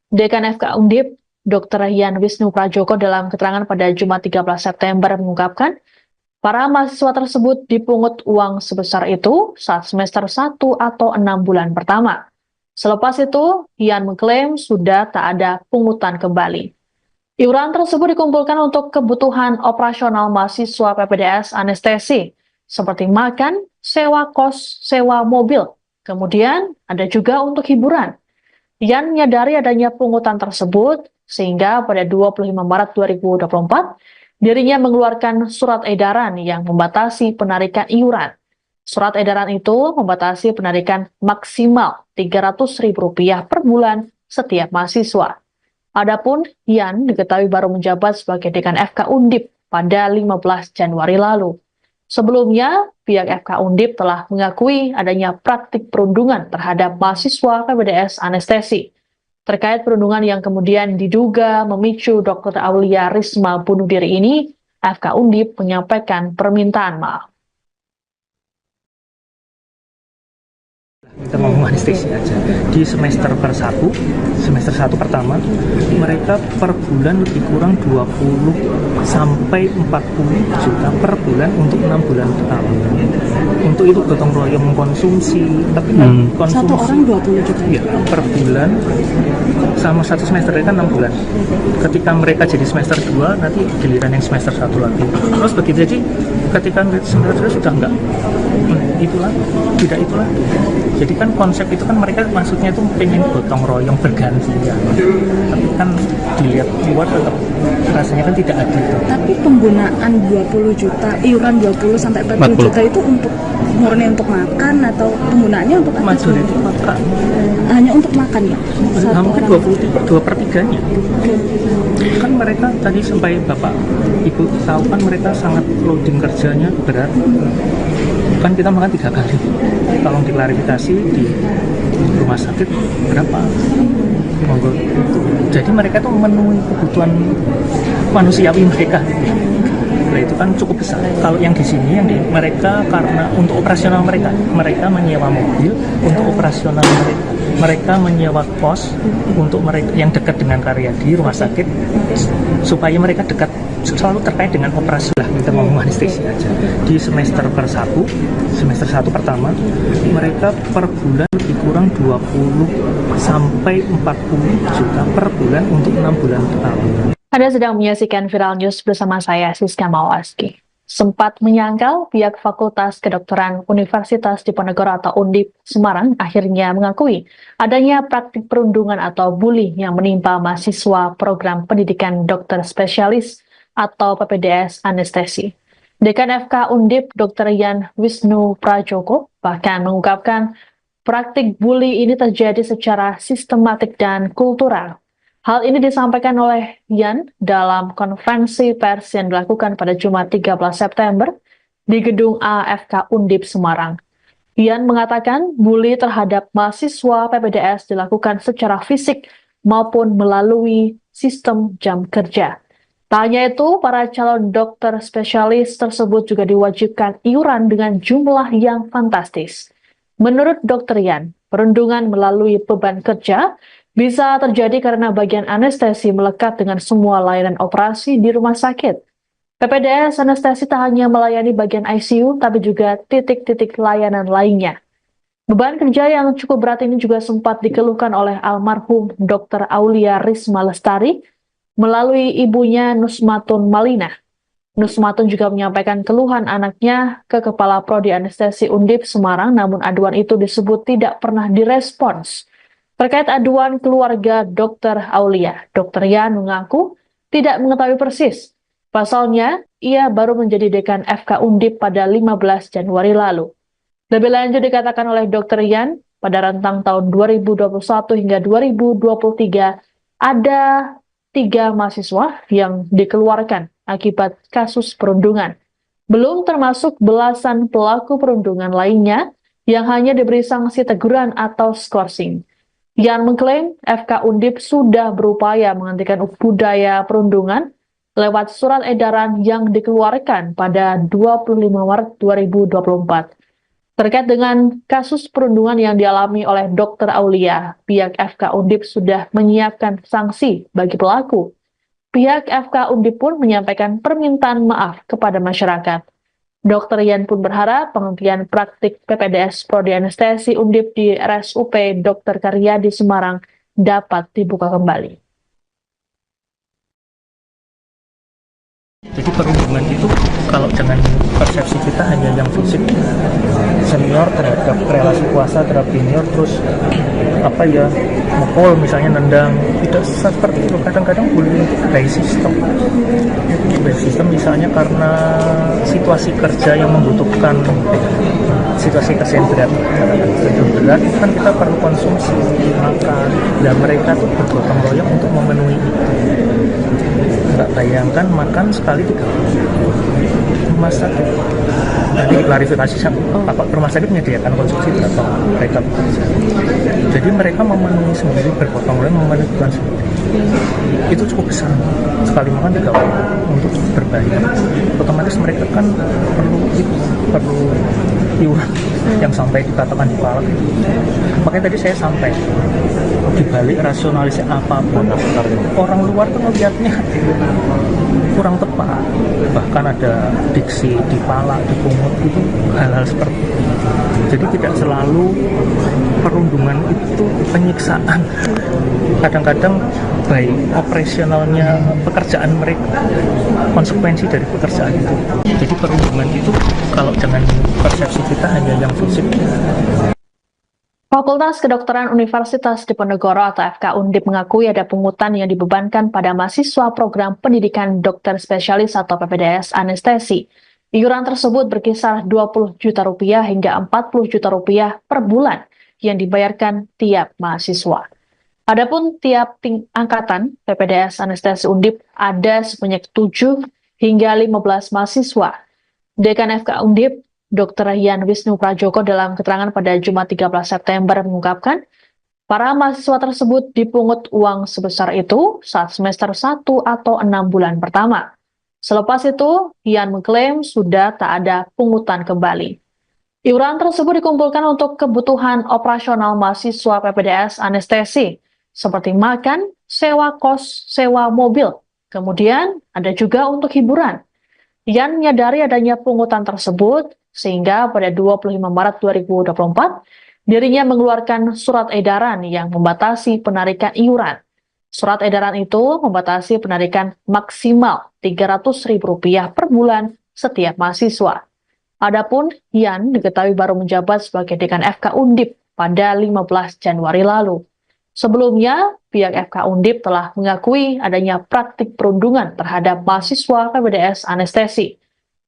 Speaker 2: Dekan FK Undip, Dr. Yan Wisnu Prajoko dalam keterangan pada Jumat 13 September mengungkapkan, para mahasiswa tersebut dipungut uang sebesar itu saat semester 1 atau 6 bulan pertama. Selepas itu, Yan mengklaim sudah tak ada pungutan kembali. Iuran tersebut dikumpulkan untuk kebutuhan operasional mahasiswa PPDS anestesi, seperti makan, sewa kos, sewa mobil. Kemudian ada juga untuk hiburan. Yan menyadari adanya pungutan tersebut, sehingga pada 25 Maret 2024, dirinya mengeluarkan surat edaran yang membatasi penarikan iuran. Surat edaran itu membatasi penarikan maksimal Rp300.000 per bulan setiap mahasiswa. Adapun Yan diketahui baru menjabat sebagai dekan FK Undip pada 15 Januari lalu. Sebelumnya, pihak FK Undip telah mengakui adanya praktik perundungan terhadap mahasiswa PPDS anestesi. Terkait perundungan yang kemudian diduga memicu Dr. Aulia Risma bunuh diri ini, FK Undip menyampaikan permintaan maaf.
Speaker 1: Kita ngomong anestesi aja. Di semester semester 1 pertama, mereka per bulan lebih kurang 20 sampai 40 juta per bulan untuk 6 bulan pertama. Untuk itu gotong royong mengkonsumsi, tapi konsumsi
Speaker 3: Satu orang 20 juta.
Speaker 1: ya, per bulan sama satu semester kan 6 bulan. Ketika mereka jadi semester 2, nanti giliran yang semester 1 lagi. Terus begitu, jadi ketika semester 2 sudah enggak itulah, tidak itulah. Jadi kan konsep itu kan mereka maksudnya itu pengen gotong royong bergantian. Tapi kan dilihat luar tetap rasanya kan tidak adil.
Speaker 3: Tapi penggunaan 20 juta, iuran 20 sampai 40 juta itu untuk murni untuk makan atau penggunaannya untuk apa?
Speaker 1: Majority makan.
Speaker 3: Hanya untuk makan ya? Satu
Speaker 1: Hampir
Speaker 3: orang.
Speaker 1: 2/3-nya. Kan mereka tadi sampai Bapak Ibu tahu kan mereka sangat loading kerjanya berat. Kan kita makan 3 kali. Tolong diklarifikasi di rumah sakit berapa? Monggo. Jadi mereka tuh memenuhi kebutuhan manusiawi mereka. Nah, itu kan cukup besar. Kalau yang di sini yang mereka karena untuk operasional mereka menyewa mobil untuk operasional mereka menyewa kos untuk mereka yang dekat dengan Karyadi rumah sakit supaya mereka dekat selalu terkait dengan operasi lah. Kita ngomong anestesi aja. Di semester 1 pertama, mereka per bulan lebih kurang 20 sampai 40 juta per bulan untuk 6 bulan pertama.
Speaker 2: Anda sedang menyaksikan Viral News bersama saya, Siska Mawaski. Sempat menyangkal, pihak Fakultas Kedokteran Universitas Diponegoro atau Undip Semarang akhirnya mengakui adanya praktik perundungan atau bully yang menimpa mahasiswa program pendidikan dokter spesialis atau PPDS anestesi. Dekan FK Undip Dr. Yan Wisnu Prajoko bahkan mengungkapkan praktik bully ini terjadi secara sistematik dan kultural. Hal ini disampaikan oleh Yan dalam konferensi pers yang dilakukan pada Jumat 13 September di Gedung AFK Undip Semarang. Yan mengatakan bully terhadap mahasiswa PPDS dilakukan secara fisik maupun melalui sistem jam kerja. Tak hanya itu, para calon dokter spesialis tersebut juga diwajibkan iuran dengan jumlah yang fantastis. Menurut Dr. Yan, perundungan melalui beban kerja bisa terjadi karena bagian anestesi melekat dengan semua layanan operasi di rumah sakit. PPDS anestesi tak hanya melayani bagian ICU, tapi juga titik-titik layanan lainnya. Beban kerja yang cukup berat ini juga sempat dikeluhkan oleh almarhum Dr. Aulia Risma Lestari melalui ibunya Nusmatun Malina. Nusmatun juga menyampaikan keluhan anaknya ke Kepala Prodi Anestesi Undip Semarang, namun aduan itu disebut tidak pernah direspons. Terkait aduan keluarga Dr. Aulia, Dr. Yan mengaku tidak mengetahui persis. Pasalnya, ia baru menjadi dekan FK Undip pada 15 Januari lalu. Lebih lanjut dikatakan oleh Dr. Yan, pada rentang tahun 2021 hingga 2023, ada 3 mahasiswa yang dikeluarkan akibat kasus perundungan. Belum termasuk belasan pelaku perundungan lainnya yang hanya diberi sanksi teguran atau skorsing. Yan mengklaim FK Undip sudah berupaya menghentikan budaya perundungan lewat surat edaran yang dikeluarkan pada 25 Maret 2024. Terkait dengan kasus perundungan yang dialami oleh Dr. Aulia, pihak FK Undip sudah menyiapkan sanksi bagi pelaku. Pihak FK Undip pun menyampaikan permintaan maaf kepada masyarakat. Dr. Yan pun berharap penghentian praktik PPDS Prodi Anestesi Undip di RSUP Dr. Karyadi Semarang dapat dibuka kembali.
Speaker 1: Jadi perundungan itu kalau dengan persepsi kita hanya yang fisik, senior terhadap relasi kuasa terhadap junior, terus mukul misalnya, nendang, tidak seperti itu. Kadang-kadang bullying itu by system misalnya karena situasi kerja yang membutuhkan situasi kesehatan berat itu kan kita perlu konsumsi makan, dan mereka tuh bergotong royong untuk memenuhi itu. Nggak bayangkan makan sekali 3 kali. Rumah sakit nanti klarifikasi rumah sakit menyediakan konsumsi berapa mereka bekerja. Jadi mereka memenuhi sendiri, bergotong royong memenuhi kebutuhan sendiri. Itu cukup besar, sekali makan 3 kali untuk berbayar. Otomatis mereka kan perlu iuran yang sampai dikatakan dipalak itu. Makanya tadi saya sampai dibalik rasionalisasi apapun orang luar tuh melihatnya kurang tepat, bahkan ada diksi dipalak, dipungut itu hal-hal seperti itu. Jadi tidak selalu perundungan itu penyiksaan, kadang-kadang baik operasionalnya pekerjaan mereka, konsekuensi dari pekerjaan itu. Jadi perundungan itu kalau dengan persepsi kita hanya yang fisik.
Speaker 2: Fakultas Kedokteran Universitas Diponegoro atau FK Undip mengakui ada pungutan yang dibebankan pada mahasiswa program pendidikan dokter spesialis atau PPDS anestesi. Iuran tersebut berkisar 20 juta rupiah hingga 40 juta rupiah per bulan yang dibayarkan tiap mahasiswa. Adapun tiap angkatan PPDS anestesi Undip ada sebanyak 7 hingga 15 mahasiswa. Dekan FK Undip Dr. Yan Wisnu Prajoko dalam keterangan pada Jumat 13 September mengungkapkan, para mahasiswa tersebut dipungut uang sebesar itu saat semester 1 atau 6 bulan pertama. Selepas itu, Yan mengklaim sudah tak ada pungutan kembali. Iuran tersebut dikumpulkan untuk kebutuhan operasional mahasiswa PPDS anestesi, seperti makan, sewa kos, sewa mobil. Kemudian ada juga untuk hiburan. Yan menyadari adanya pungutan tersebut, sehingga pada 25 Maret 2024, dirinya mengeluarkan surat edaran yang membatasi penarikan iuran. Surat edaran itu membatasi penarikan maksimal Rp300.000 per bulan setiap mahasiswa. Adapun Yan diketahui baru menjabat sebagai dekan FK Undip pada 15 Januari lalu. Sebelumnya, pihak FK Undip telah mengakui adanya praktik perundungan terhadap mahasiswa PPDS anestesi.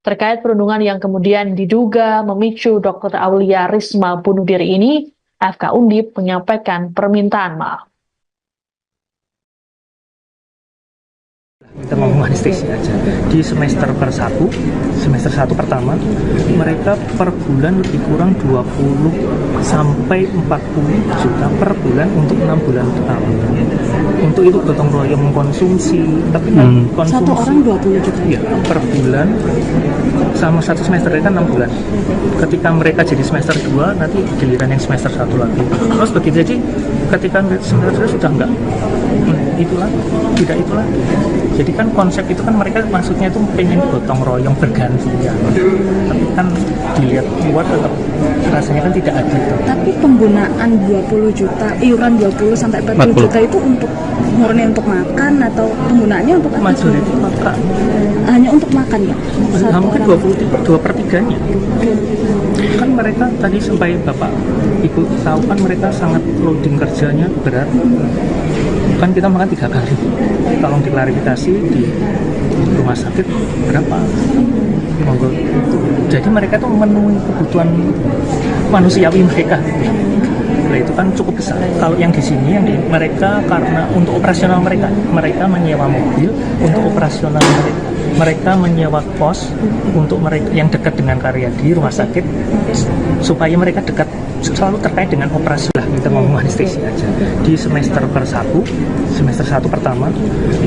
Speaker 2: Terkait perundungan yang kemudian diduga memicu Dr. Aulia Risma bunuh diri ini, FK Undip menyampaikan permintaan maaf.
Speaker 1: Kita ngomong anestesi aja. Di semester satu pertama, mereka per bulan lebih kurang 20 sampai 40 juta per bulan untuk 6 bulan pertama. Untuk itu gotong royong mengkonsumsi, tapi konsumsi
Speaker 3: Satu orang 20 juta.
Speaker 1: Ya, per bulan sama satu semester kan 6 bulan. Ketika mereka jadi semester 2, nanti giliran yang semester 1 lagi. Terus begitu, jadi ketika semester 2 sudah enggak itu lagi, tidak itu lagi. Jadi kan konsep itu kan mereka maksudnya itu pengen gotong royong bergantian. Tapi kan dilihat luar tetap rasanya kan tidak adil.
Speaker 3: Tapi penggunaan 20 juta, iuran 20 sampai 40 juta itu untuk murni untuk makan atau penggunaannya untuk apa?
Speaker 1: Majority makan.
Speaker 3: Hanya untuk makan ya?
Speaker 1: Nah, mungkin 2/3-nya. Kan mereka tadi sampai Bapak Ibu tahu kan mereka sangat loading kerjanya berat. Kan kita makan 3 kali. Tolong diklarifikasi di rumah sakit berapa? Monggo. Jadi mereka tuh memenuhi kebutuhan manusiawi mereka. Nah, itu kan cukup besar. Kalau yang di sini mereka karena untuk operasional mereka menyewa mobil untuk operasional mereka menyewa kos untuk mereka yang dekat dengan karya di rumah sakit supaya mereka dekat selalu terkait dengan operasi lah. Kita ngomong anestesi aja. Di semester 1 pertama,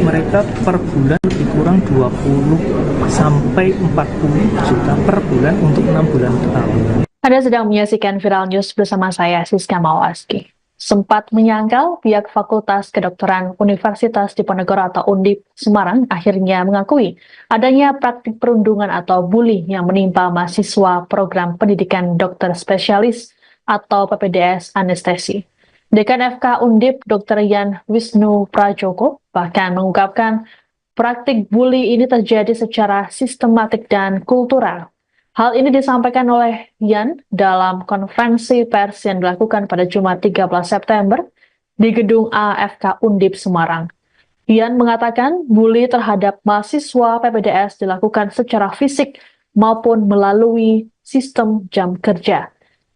Speaker 1: mereka per bulan lebih kurang 20 sampai 40 juta per bulan untuk 6 bulan pertama.
Speaker 2: Anda sedang menyaksikan Viral News bersama saya, Siska Mawaski. Sempat menyangkal, pihak Fakultas Kedokteran Universitas Diponegoro atau Undip Semarang akhirnya mengakui adanya praktik perundungan atau bully yang menimpa mahasiswa program pendidikan dokter spesialis atau PPDS anestesi. Dekan FK Undip Dr. Yan Wisnu Prajoko bahkan mengungkapkan praktik bully ini terjadi secara sistematik dan kultural. Hal ini disampaikan oleh Yan dalam konferensi pers yang dilakukan pada Jumat 13 September di Gedung AFK Undip Semarang. Yan mengatakan bully terhadap mahasiswa PPDS dilakukan secara fisik maupun melalui sistem jam kerja.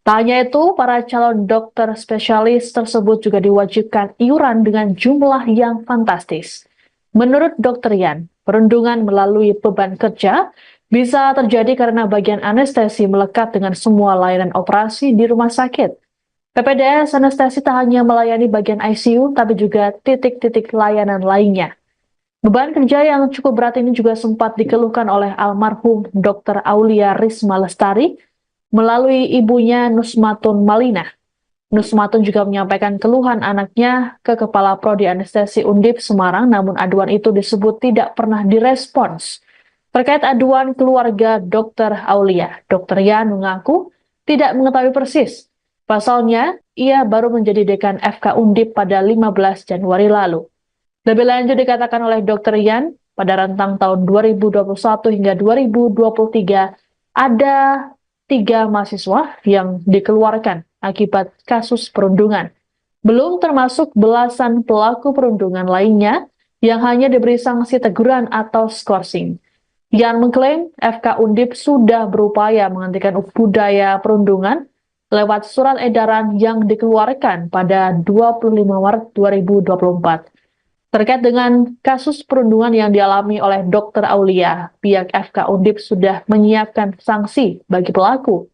Speaker 2: Tak hanya itu, para calon dokter spesialis tersebut juga diwajibkan iuran dengan jumlah yang fantastis. Menurut Dr. Yan, perundungan melalui beban kerja bisa terjadi karena bagian anestesi melekat dengan semua layanan operasi di rumah sakit. PPDS anestesi tak hanya melayani bagian ICU, tapi juga titik-titik layanan lainnya. Beban kerja yang cukup berat ini juga sempat dikeluhkan oleh almarhum Dr. Aulia Risma Lestari, melalui ibunya Nusmatun Malina. Nusmatun juga menyampaikan keluhan anaknya ke Kepala Prodi Anestesi Undip Semarang, namun aduan itu disebut tidak pernah direspons. Terkait aduan keluarga Dr. Aulia, Dr. Yan mengaku tidak mengetahui persis. Pasalnya, ia baru menjadi dekan FK Undip pada 15 Januari lalu. Lebih lanjut dikatakan oleh Dr. Yan, pada rentang tahun 2021 hingga 2023, ada 3 mahasiswa yang dikeluarkan akibat kasus perundungan. Belum termasuk belasan pelaku perundungan lainnya yang hanya diberi sanksi teguran atau skorsing. Yan mengklaim FK Undip sudah berupaya menghentikan budaya perundungan lewat surat edaran yang dikeluarkan pada 25 Maret 2024. Terkait dengan kasus perundungan yang dialami oleh Dr. Aulia, pihak FK Undip sudah menyiapkan sanksi bagi pelaku.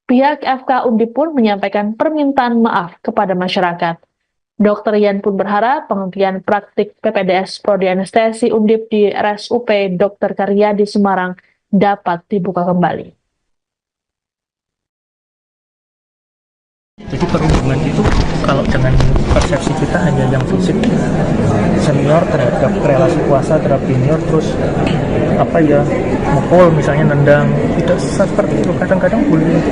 Speaker 2: Pihak FK Undip pun menyampaikan permintaan maaf kepada masyarakat. Dr. Yan pun berharap penghentian praktik PPDS Prodi Anestesi Undip di RSUP Dr. Karyadi Semarang dapat dibuka kembali.
Speaker 1: Jadi perundungan itu kalau dengan persepsi kita hanya yang fisik, senior terhadap relasi kuasa terhadap junior, terus mukul misalnya, nendang, tidak seperti itu. Kadang-kadang bullying itu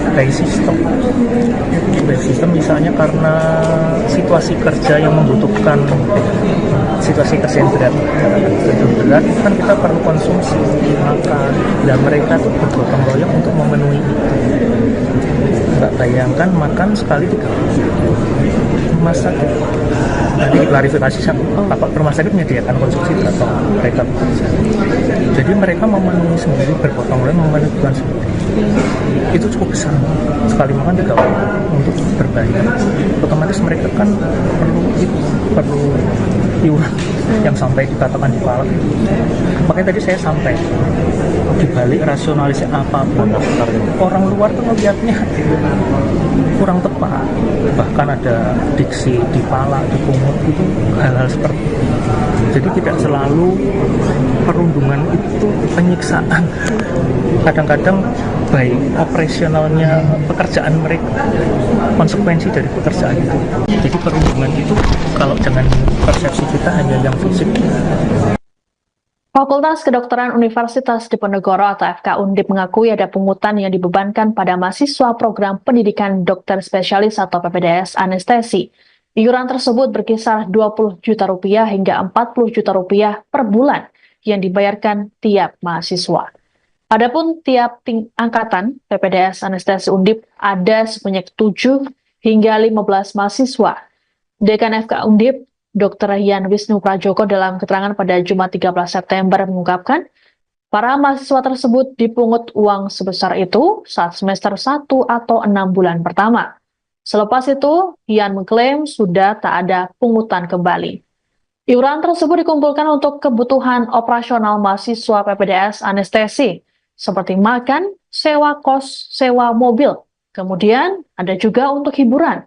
Speaker 1: by system misalnya karena situasi kerja yang membutuhkan situasi kesehatan berat, kan kita perlu konsumsi makan, dan mereka tuh bergotong royong untuk memenuhi itu. Nggak bayangkan makan sekali 3 rumah sakit. Nanti klarifikasi Bapak rumah sakit menyediakan konsumsi atau mereka bekerja. Jadi mereka memenuhi sendiri, bergotong royong memenuhi kebutuhan sendiri. Itu cukup besar. Sekali makan 3 orang untuk berbayar. Otomatis mereka kan perlu iuran yang sampai dikatakan di kepala. Makanya tadi saya sampai dibalik rasionalisasi apapun, orang luar tuh melihatnya kurang tepat. Bahkan ada diksi ditalak, dipungut, itu hal-hal seperti itu. Jadi tidak selalu perundungan itu penyiksaan. Kadang-kadang baik operasionalnya pekerjaan mereka, konsekuensi dari pekerjaan itu. Jadi perundungan itu kalau dengan persepsi kita hanya yang fisik.
Speaker 2: Fakultas Kedokteran Universitas Diponegoro atau FK Undip mengakui ada pungutan yang dibebankan pada mahasiswa program pendidikan dokter spesialis atau PPDS anestesi. Iuran tersebut berkisar 20 juta rupiah hingga 40 juta rupiah per bulan yang dibayarkan tiap mahasiswa. Adapun tiap angkatan PPDS anestesi Undip ada sebanyak 7 hingga 15 mahasiswa. Dekan FK Undip, Dr. Yan Wisnu Prajoko dalam keterangan pada Jumat 13 September mengungkapkan, para mahasiswa tersebut dipungut uang sebesar itu saat semester 1 atau 6 bulan pertama. Selepas itu, Yan mengklaim sudah tak ada pungutan kembali. Iuran tersebut dikumpulkan untuk kebutuhan operasional mahasiswa PPDS anestesi, seperti makan, sewa kos, sewa mobil. Kemudian ada juga untuk hiburan.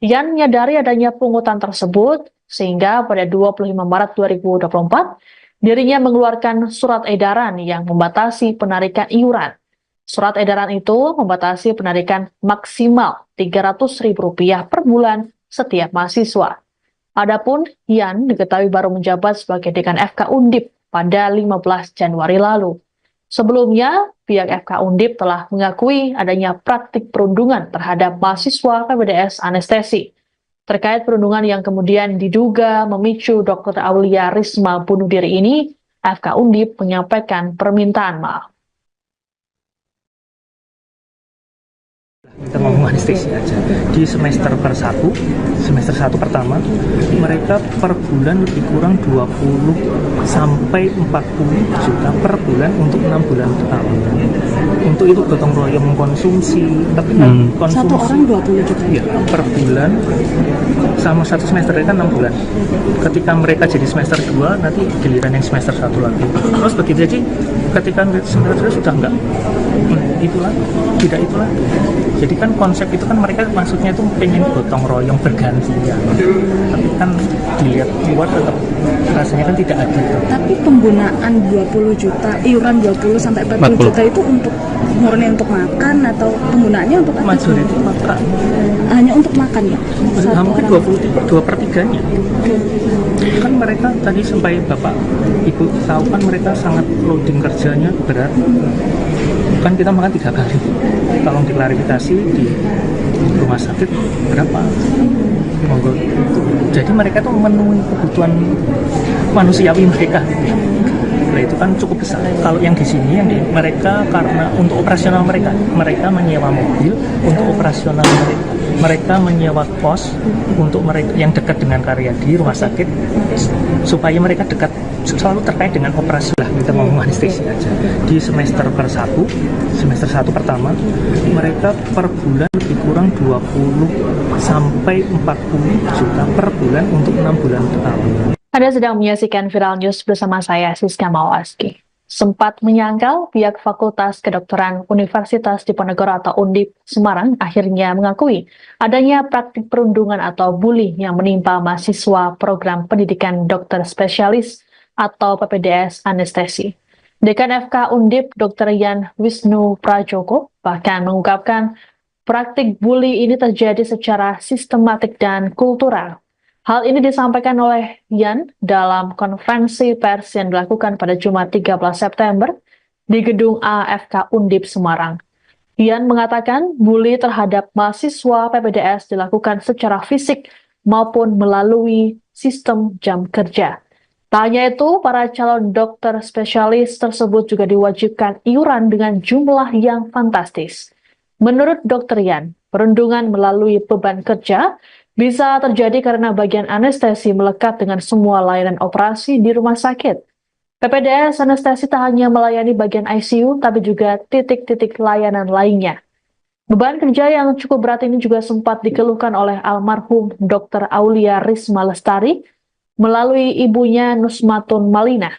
Speaker 2: Yan menyadari adanya pungutan tersebut, sehingga pada 25 Maret 2024, dirinya mengeluarkan surat edaran yang membatasi penarikan iuran. Surat edaran itu membatasi penarikan maksimal Rp300.000 per bulan setiap mahasiswa. Adapun Yan diketahui baru menjabat sebagai dekan FK Undip pada 15 Januari lalu. Sebelumnya, pihak FK Undip telah mengakui adanya praktik perundungan terhadap mahasiswa PPDS anestesi. Terkait perundungan yang kemudian diduga memicu Dr. Aulia Risma bunuh diri ini, FK Undip menyampaikan permintaan maaf.
Speaker 1: Kita ngomong anestesi aja. Di semester 1 pertama, mereka per bulan lebih kurang 20 sampai 40 juta per bulan untuk 6 bulan pertama. Untuk itu gotong royong mengkonsumsi, tapi konsumsi
Speaker 3: satu orang 20 juta
Speaker 1: ya, per bulan sama satu semester kan 6 bulan. Ketika mereka jadi semester 2, nanti giliran yang semester 1 lagi. Terus begitu, jadi ketika semester 2 sudah enggak itulah tidak itulah. Jadi kan konsep itu kan mereka maksudnya itu pengen gotong royong bergantian, tapi kan dilihat luar tetap rasanya kan tidak adil.
Speaker 3: Tapi penggunaan 20 juta, iuran 20 sampai 40 juta itu untuk murni untuk makan atau penggunaannya untuk apa?
Speaker 1: Majority makan.
Speaker 3: Hanya untuk makan ya?
Speaker 1: Mungkin 2/3-nya. Kan mereka tadi sampai Bapak Ibu tahu kan mereka sangat loading kerjanya berat. Kan kita makan 3 kali. Tolong diklarifikasi di rumah sakit berapa? Monggo. Jadi mereka tuh memenuhi kebutuhan manusiawi mereka. Nah, itu kan cukup besar. Kalau yang di sini mereka karena untuk operasional mereka menyewa mobil untuk operasional mereka menyewa pos untuk mereka yang dekat dengan karya di rumah sakit supaya mereka dekat selalu terkait dengan operasi lah, kita ngomong anestesi aja. Di semester 1 pertama mereka per bulan lebih kurang 20 sampai 40 juta per bulan untuk 6 bulan pertama.
Speaker 2: Anda sedang menyaksikan Viral News bersama saya, Siska Mawaski. Sempat menyangkal, pihak Fakultas Kedokteran Universitas Diponegoro atau Undip Semarang akhirnya mengakui adanya praktik perundungan atau bully yang menimpa mahasiswa program pendidikan dokter spesialis atau PPDS anestesi. Dekan FK Undip Dr. Yan Wisnu Prajoko bahkan mengungkapkan praktik bully ini terjadi secara sistematik dan kultural. Hal ini disampaikan oleh Yan dalam konferensi pers yang dilakukan pada Jumat 13 September di Gedung AFK Undip Semarang. Yan mengatakan bully terhadap mahasiswa PPDS dilakukan secara fisik maupun melalui sistem jam kerja. Tak hanya itu, para calon dokter spesialis tersebut juga diwajibkan iuran dengan jumlah yang fantastis. Menurut Dr. Yan, perundungan melalui beban kerja bisa terjadi karena bagian anestesi melekat dengan semua layanan operasi di rumah sakit. PPDS anestesi tak hanya melayani bagian ICU, tapi juga titik-titik layanan lainnya. Beban kerja yang cukup berat ini juga sempat dikeluhkan oleh almarhum Dr. Aulia Risma Lestari melalui ibunya Nusmatun Malina.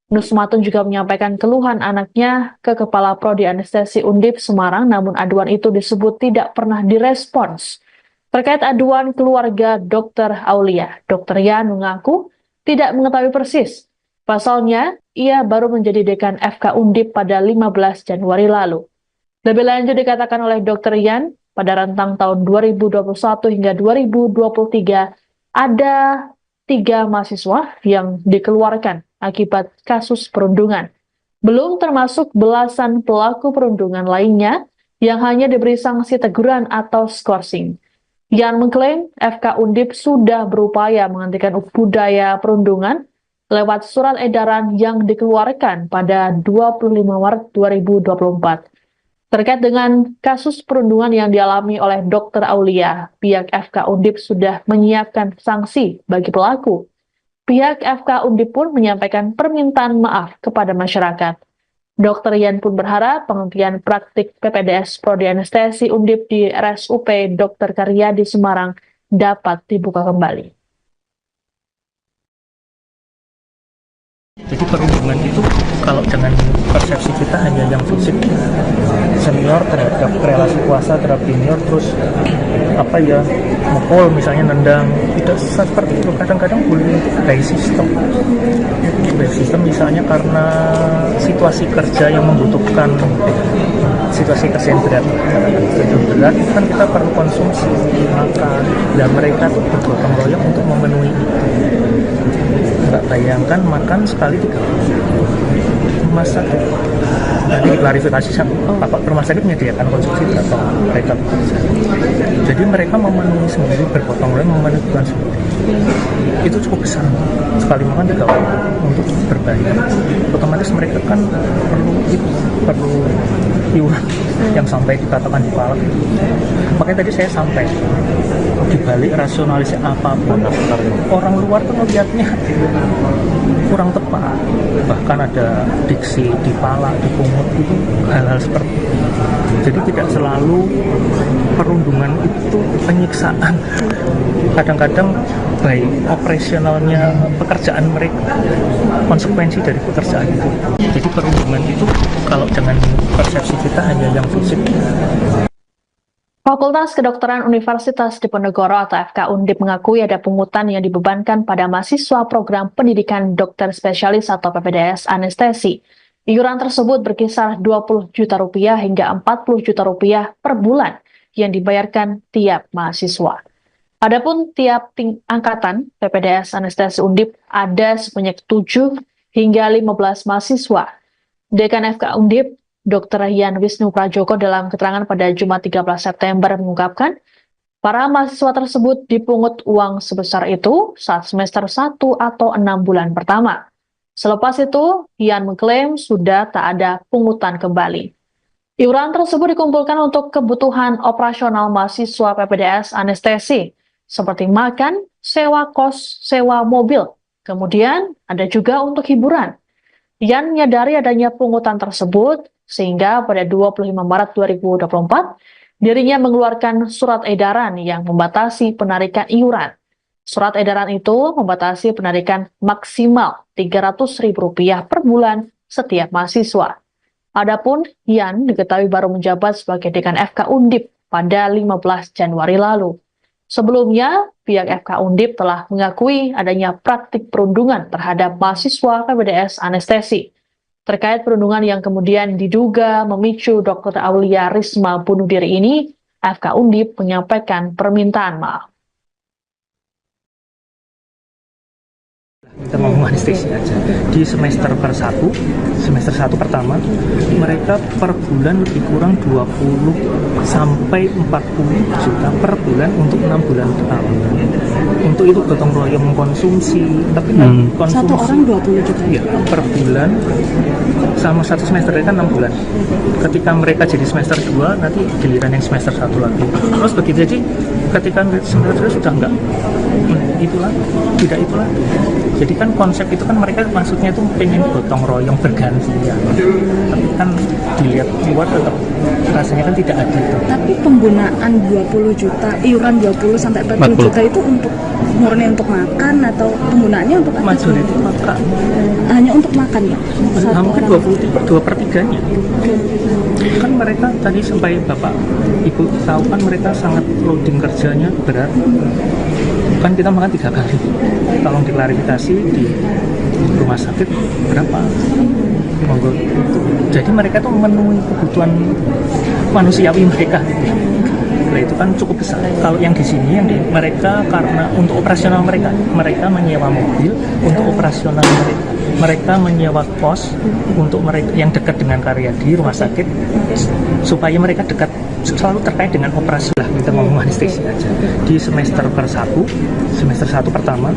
Speaker 2: Nusmatun juga menyampaikan keluhan anaknya ke Kepala Prodi Anestesi Undip Semarang, namun aduan itu disebut tidak pernah direspons. Terkait aduan keluarga Dr. Aulia, Dr. Yan mengaku tidak mengetahui persis. Pasalnya, ia baru menjadi dekan FK Undip pada 15 Januari lalu. Lebih lanjut dikatakan oleh Dr. Yan, pada rentang tahun 2021 hingga 2023, ada 3 mahasiswa yang dikeluarkan akibat kasus perundungan. Belum termasuk belasan pelaku perundungan lainnya yang hanya diberi sanksi teguran atau skorsing. Yan mengklaim FK Undip sudah berupaya menghentikan budaya perundungan lewat surat edaran yang dikeluarkan pada 25 Maret 2024. Terkait dengan kasus perundungan yang dialami oleh Dr. Aulia, pihak FK Undip sudah menyiapkan sanksi bagi pelaku. Pihak FK Undip pun menyampaikan permintaan maaf kepada masyarakat. Dr. Yan pun berharap penghentian praktik PPDS Prodi Anestesi Undip di RSUP Dr. Karyadi Semarang dapat dibuka kembali.
Speaker 1: Jadi perundungan itu kalau dengan persepsi kita hanya yang fisik, senior terhadap relasi kuasa terhadap junior, terus mukul misalnya, nendang, tidak seperti itu. Kadang-kadang bullying itu dari sistem misalnya karena situasi kerja yang membutuhkan situasi kesehatan berat kan kita perlu konsumsi makan. Dan mereka tuh bergotong royong untuk memenuhi itu. Nggak bayangkan makan sekali 3 kali. Rumah sakit nanti diklarifikasi Bapak rumah sakit menyediakan konsumsi berapa mereka bekerja. Jadi mereka memenuhi sendiri, bergotong royong memenuhi kebutuhan sendiri. Itu cukup besar, sekali makan 3 kali untuk berbayar. Otomatis mereka kan perlu iuran yang sampai dikatakan di palak. Makanya tadi saya sampai dibalik rasionalisasi apapun, orang luar tuh melihatnya kurang tepat. Bahkan ada diksi dipalak, dipungut, itu hal-hal seperti itu. Jadi tidak selalu perundungan itu penyiksaan. Kadang-kadang baik operasionalnya pekerjaan mereka konsekuensi dari pekerjaan itu. Jadi perundungan itu kalau dengan persepsi kita hanya yang fisik.
Speaker 2: Fakultas Kedokteran Universitas Diponegoro atau FK Undip mengakui ada pungutan yang dibebankan pada mahasiswa program pendidikan dokter spesialis atau PPDS anestesi. Iuran tersebut berkisar 20 juta rupiah hingga 40 juta rupiah per bulan yang dibayarkan tiap mahasiswa. Adapun tiap angkatan PPDS anestesi Undip ada sebanyak 7 hingga 15 mahasiswa. Dekan FK Undip Dr. Yan Wisnu Prajoko dalam keterangan pada Jumat 13 September mengungkapkan, para mahasiswa tersebut dipungut uang sebesar itu saat semester 1 atau 6 bulan pertama. Selepas itu, Yan mengklaim sudah tak ada pungutan kembali. Iuran tersebut dikumpulkan untuk kebutuhan operasional mahasiswa PPDS anestesi, seperti makan, sewa kos, sewa mobil. Kemudian ada juga untuk hiburan. Yan menyadari adanya pungutan tersebut, sehingga pada 25 Maret 2024, dirinya mengeluarkan surat edaran yang membatasi penarikan iuran. Surat edaran itu membatasi penarikan maksimal Rp300.000 per bulan setiap mahasiswa. Adapun Yan diketahui baru menjabat sebagai dekan FK Undip pada 15 Januari lalu. Sebelumnya, pihak FK Undip telah mengakui adanya praktik perundungan terhadap mahasiswa PPDS anestesi. Terkait perundungan yang kemudian diduga memicu Dr. Aulia Risma bunuh diri ini, FK Undip menyampaikan permintaan maaf.
Speaker 1: Kita ngomong anestesi aja. Di semester semester 1 pertama, mereka per bulan lebih kurang 20 sampai 40 juta per bulan untuk 6 bulan pertama. Untuk itu gotong royong mengkonsumsi, tapi konsumsi
Speaker 3: Satu orang 20 juta.
Speaker 1: ya, per bulan sama satu semester kan 6 bulan. Ketika mereka jadi semester 2, nanti giliran yang semester 1 lagi. Terus begitu aja, ketika semester 2 sudah enggak itulah, tidak itulah. Jadi kan konsep itu kan mereka maksudnya itu pengen gotong royong bergantian. Tapi kan dilihat luar tetap rasanya kan tidak adil.
Speaker 3: Tapi penggunaan 20 juta, iuran 20 sampai 40 juta itu untuk murni untuk makan atau penggunaannya untuk apa?
Speaker 1: Majority makan.
Speaker 3: Hanya untuk makan ya?
Speaker 1: Hampir 2/3-nya. Kan mereka tadi sampai Bapak Ibu tahu kan mereka sangat loading kerjanya berat. Kan kita makan 3 kali. Tolong diklarifikasi di rumah sakit berapa? Monggo. Jadi mereka tuh memenuhi kebutuhan manusiawi mereka. Nah, itu kan cukup besar. Kalau yang di sini mereka karena untuk operasional mereka menyewa mobil untuk operasional mereka menyewa kos untuk mereka yang dekat dengan Karyadi rumah sakit supaya mereka dekat selalu terkait dengan operasi lah. Kita ngomong anestesi aja. Di semester 1 pertama,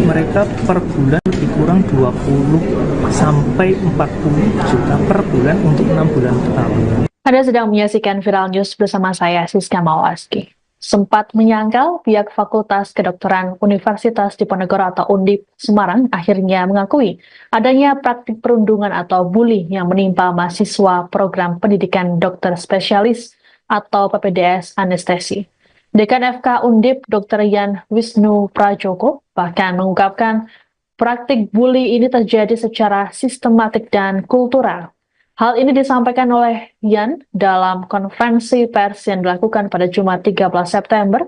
Speaker 1: mereka per bulan lebih kurang 20 sampai 40 juta per bulan untuk 6 bulan pertama.
Speaker 2: Anda sedang menyaksikan Viral News bersama saya, Siska Mawaski. Sempat menyangkal, pihak Fakultas Kedokteran Universitas Diponegoro atau Undip Semarang akhirnya mengakui adanya praktik perundungan atau bully yang menimpa mahasiswa program pendidikan dokter spesialis atau PPDS anestesi. Dekan FK Undip Dr. Yan Wisnu Prajoko bahkan mengungkapkan praktik bully ini terjadi secara sistematik dan kultural. Hal ini disampaikan oleh Yan dalam konferensi pers yang dilakukan pada Jumat 13 September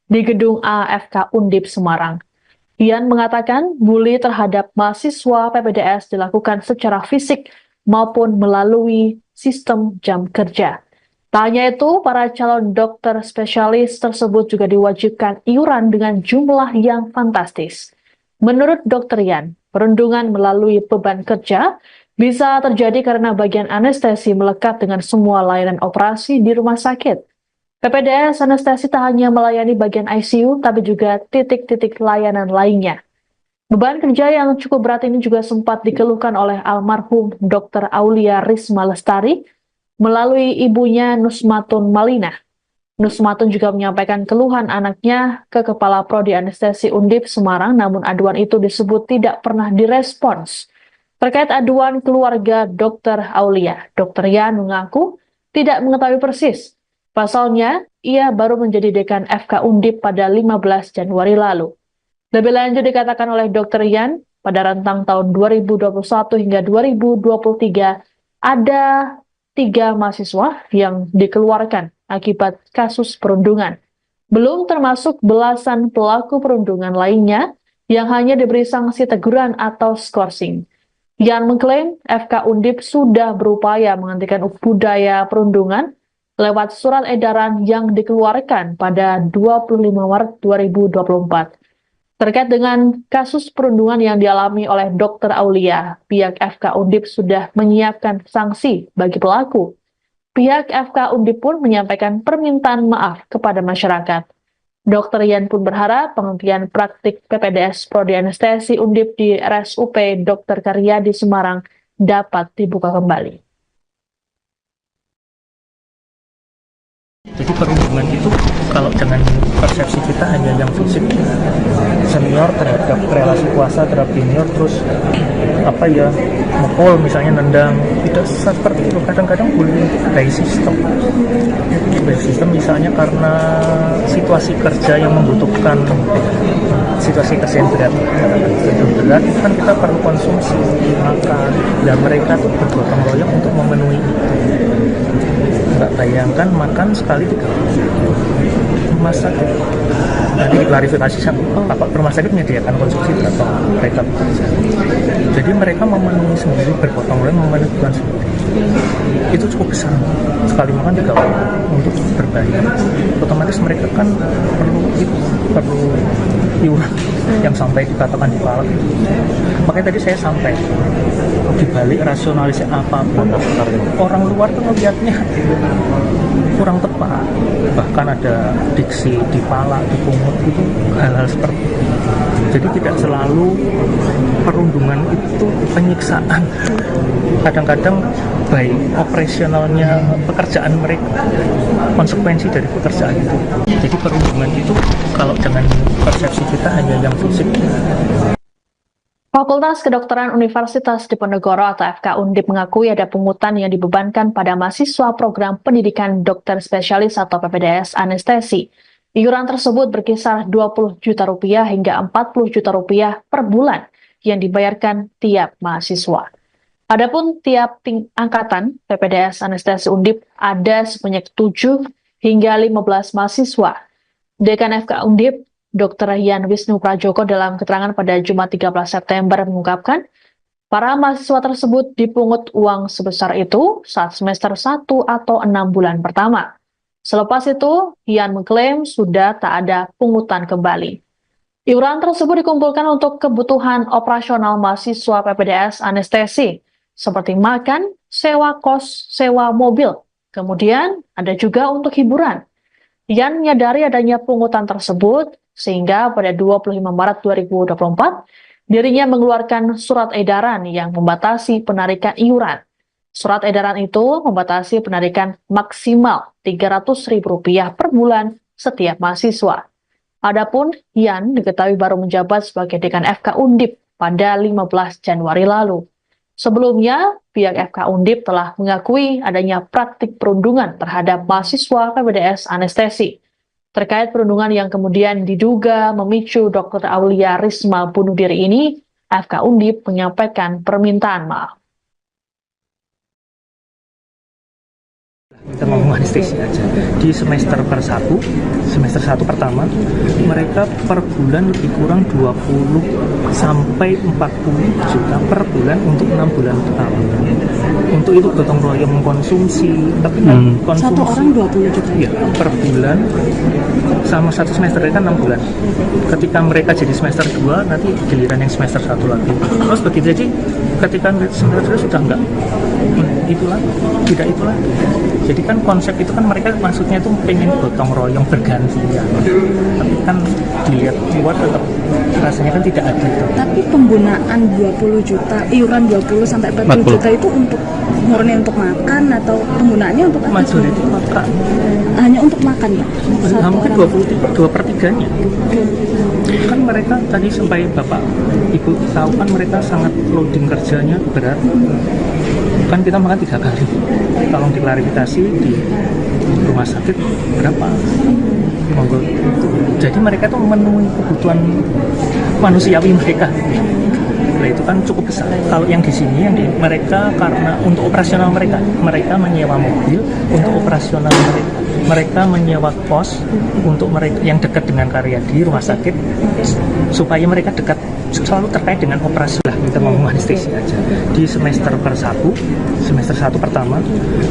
Speaker 2: di Gedung AFK Undip Semarang. Yan mengatakan bully terhadap mahasiswa PPDS dilakukan secara fisik maupun melalui sistem jam kerja. Tak hanya itu, para calon dokter spesialis tersebut juga diwajibkan iuran dengan jumlah yang fantastis. Menurut Dr. Yan, perundungan melalui beban kerja bisa terjadi karena bagian anestesi melekat dengan semua layanan operasi di rumah sakit. PPDS anestesi tak hanya melayani bagian ICU, tapi juga titik-titik layanan lainnya. Beban kerja yang cukup berat ini juga sempat dikeluhkan oleh almarhum Dr. Aulia Risma Lestari melalui ibunya Nusmatun Malina. Nusmatun juga menyampaikan keluhan anaknya ke Kepala Prodi Anestesi Undip Semarang, namun aduan itu disebut tidak pernah direspons. Terkait aduan keluarga Dr. Aulia, Dr. Yan mengaku tidak mengetahui persis. Pasalnya, ia baru menjadi dekan FK Undip pada 15 Januari lalu. Lebih lanjut dikatakan oleh Dr. Yan, pada rentang tahun 2021 hingga 2023 ada 3 mahasiswa yang dikeluarkan akibat kasus perundungan. Belum termasuk belasan pelaku perundungan lainnya yang hanya diberi sanksi teguran atau skorsing. Yan mengklaim FK Undip sudah berupaya menghentikan budaya perundungan lewat surat edaran yang dikeluarkan pada 25 Maret 2024. Terkait dengan kasus perundungan yang dialami oleh Dr. Aulia, pihak FK Undip sudah menyiapkan sanksi bagi pelaku. Pihak FK Undip pun menyampaikan permintaan maaf kepada masyarakat. Dr. Yan pun berharap penghentian praktik PPDS Prodi Anestesi Undip di RSUP Dr. Karyadi Semarang dapat dibuka kembali.
Speaker 1: Jadi perundungan itu kalau dengan persepsi kita hanya yang fisik, senior terhadap relasi kuasa terhadap junior, terus mukul misalnya, nendang, tidak seperti itu. Kadang-kadang bullying itu by system. By system misalnya karena situasi kerja yang membutuhkan situasi kesehatan berat, itu kan kita perlu konsumsi makan, dan mereka tuh bergotong royong untuk memenuhi itu. Nggak bayangkan makan sekali 3 rumah sakit. Nanti diklarifikasi apa rumah sakit menyediakan konsumsi atau mereka bekerja. Jadi mereka memenuhi sendiri, bergotong royong memenuhi kebutuhan sendiri. Itu cukup besar. Sekali makan 3 orang untuk berbayar. Otomatis mereka kan perlu iuran yang sampai dikatakan di palak. Makanya tadi saya sampai dibalik rasionalisasi apapun, orang luar tuh melihatnya kurang tepat. Bahkan ada diksi dipalak, dipungut, itu hal-hal seperti itu. Jadi tidak selalu perundungan itu penyiksaan. Kadang-kadang baik operasionalnya pekerjaan mereka, konsekuensi dari pekerjaan itu. Jadi perundungan itu kalau dengan persepsi kita hanya yang fisik.
Speaker 2: Fakultas Kedokteran Universitas Diponegoro atau FK Undip mengakui ada pungutan yang dibebankan pada mahasiswa program pendidikan dokter spesialis atau PPDS anestesi. Iuran tersebut berkisar 20 juta rupiah hingga 40 juta rupiah per bulan yang dibayarkan tiap mahasiswa. Adapun tiap angkatan PPDS anestesi Undip ada sebanyak 7 hingga 15 mahasiswa. Dekan FK Undip, Dr. Yan Wisnu Prajoko dalam keterangan pada Jumat 13 September mengungkapkan, para mahasiswa tersebut dipungut uang sebesar itu saat semester 1 atau 6 bulan pertama. Selepas itu, Yan mengklaim sudah tak ada pungutan kembali. Iuran tersebut dikumpulkan untuk kebutuhan operasional mahasiswa PPDS anestesi, seperti makan, sewa kos, sewa mobil. Kemudian ada juga untuk hiburan. Yan menyadari adanya pungutan tersebut, sehingga pada 25 Maret 2024, dirinya mengeluarkan surat edaran yang membatasi penarikan iuran. Surat edaran itu membatasi penarikan maksimal Rp300.000 per bulan setiap mahasiswa. Adapun Yan diketahui baru menjabat sebagai dekan FK Undip pada 15 Januari lalu. Sebelumnya, pihak FK Undip telah mengakui adanya praktik perundungan terhadap mahasiswa PPDS anestesi. Terkait perundungan yang kemudian diduga memicu Dr. Aulia Risma bunuh diri ini, FK Undip menyampaikan permintaan maaf.
Speaker 1: Kita ngomong anestesi aja. Di semester 1 pertama, mereka per bulan lebih kurang 20 sampai 40 juta per bulan untuk 6 bulan pertama. Untuk itu gotong royong mengkonsumsi, tapi konsumsi
Speaker 3: Satu orang 20 juta.
Speaker 1: Ya, per bulan sama satu semester kan 6 bulan. Ketika mereka jadi semester 2, nanti giliran yang semester 1 lagi. Terus begitu, jadi ketika semester 2 sudah enggak itulah, tidak itulah. Jadi kan konsep itu kan mereka maksudnya itu pengen gotong royong bergantian. Tapi kan dilihat luar tetap rasanya kan tidak adil.
Speaker 3: Tapi penggunaan 20 juta, iuran 20 sampai 40 juta itu untuk murni untuk makan atau penggunaannya untuk apa?
Speaker 1: Majority makan.
Speaker 3: Hanya untuk makan ya?
Speaker 1: Mungkin 2/3-nya. Kan mereka tadi sampai Bapak Ibu tahu kan mereka sangat loading kerjanya berat. Kan kita makan 3 kali. Tolong diklarifikasi di rumah sakit berapa? Monggo. Jadi mereka tuh memenuhi kebutuhan manusiawi mereka. itu kan cukup besar. Kalau yang di sini, mereka karena untuk operasional mereka menyewa mobil untuk operasional mereka menyewa kos untuk mereka yang dekat dengan karya di rumah sakit supaya mereka dekat selalu terkait dengan operasi lah, kita ngomong anestesi aja. Di semester satu pertama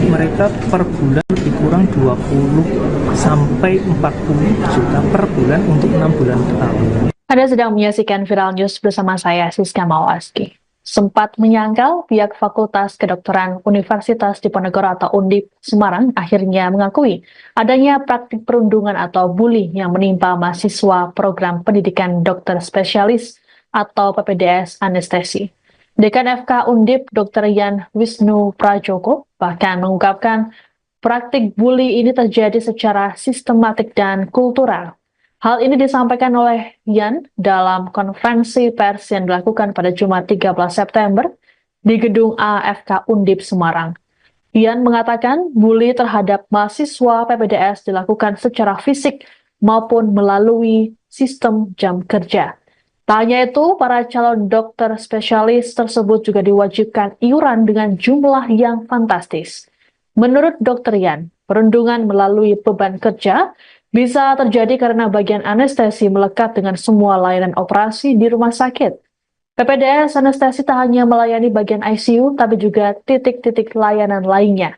Speaker 1: mereka per bulan lebih kurang 20 sampai 40 juta per bulan untuk 6 bulan pertama.
Speaker 2: Anda sedang menyaksikan Viral News bersama saya, Siska Mawaski. Sempat menyangkal, pihak Fakultas Kedokteran Universitas Diponegoro atau Undip Semarang akhirnya mengakui adanya praktik perundungan atau bully yang menimpa mahasiswa program pendidikan dokter spesialis atau PPDS anestesi. Dekan FK Undip, Dr. Yan Wisnu Prajoko, bahkan mengungkapkan praktik bully ini terjadi secara sistematik dan kultural. Hal ini disampaikan oleh Yan dalam konferensi pers yang dilakukan pada Jumat 13 September di Gedung AFK Undip Semarang. Yan mengatakan bully terhadap mahasiswa PPDS dilakukan secara fisik maupun melalui sistem jam kerja. Tak hanya itu, para calon dokter spesialis tersebut juga diwajibkan iuran dengan jumlah yang fantastis. Menurut Dr. Yan, perundungan melalui beban kerja bisa terjadi karena bagian anestesi melekat dengan semua layanan operasi di rumah sakit. PPDS anestesi tak hanya melayani bagian ICU, tapi juga titik-titik layanan lainnya.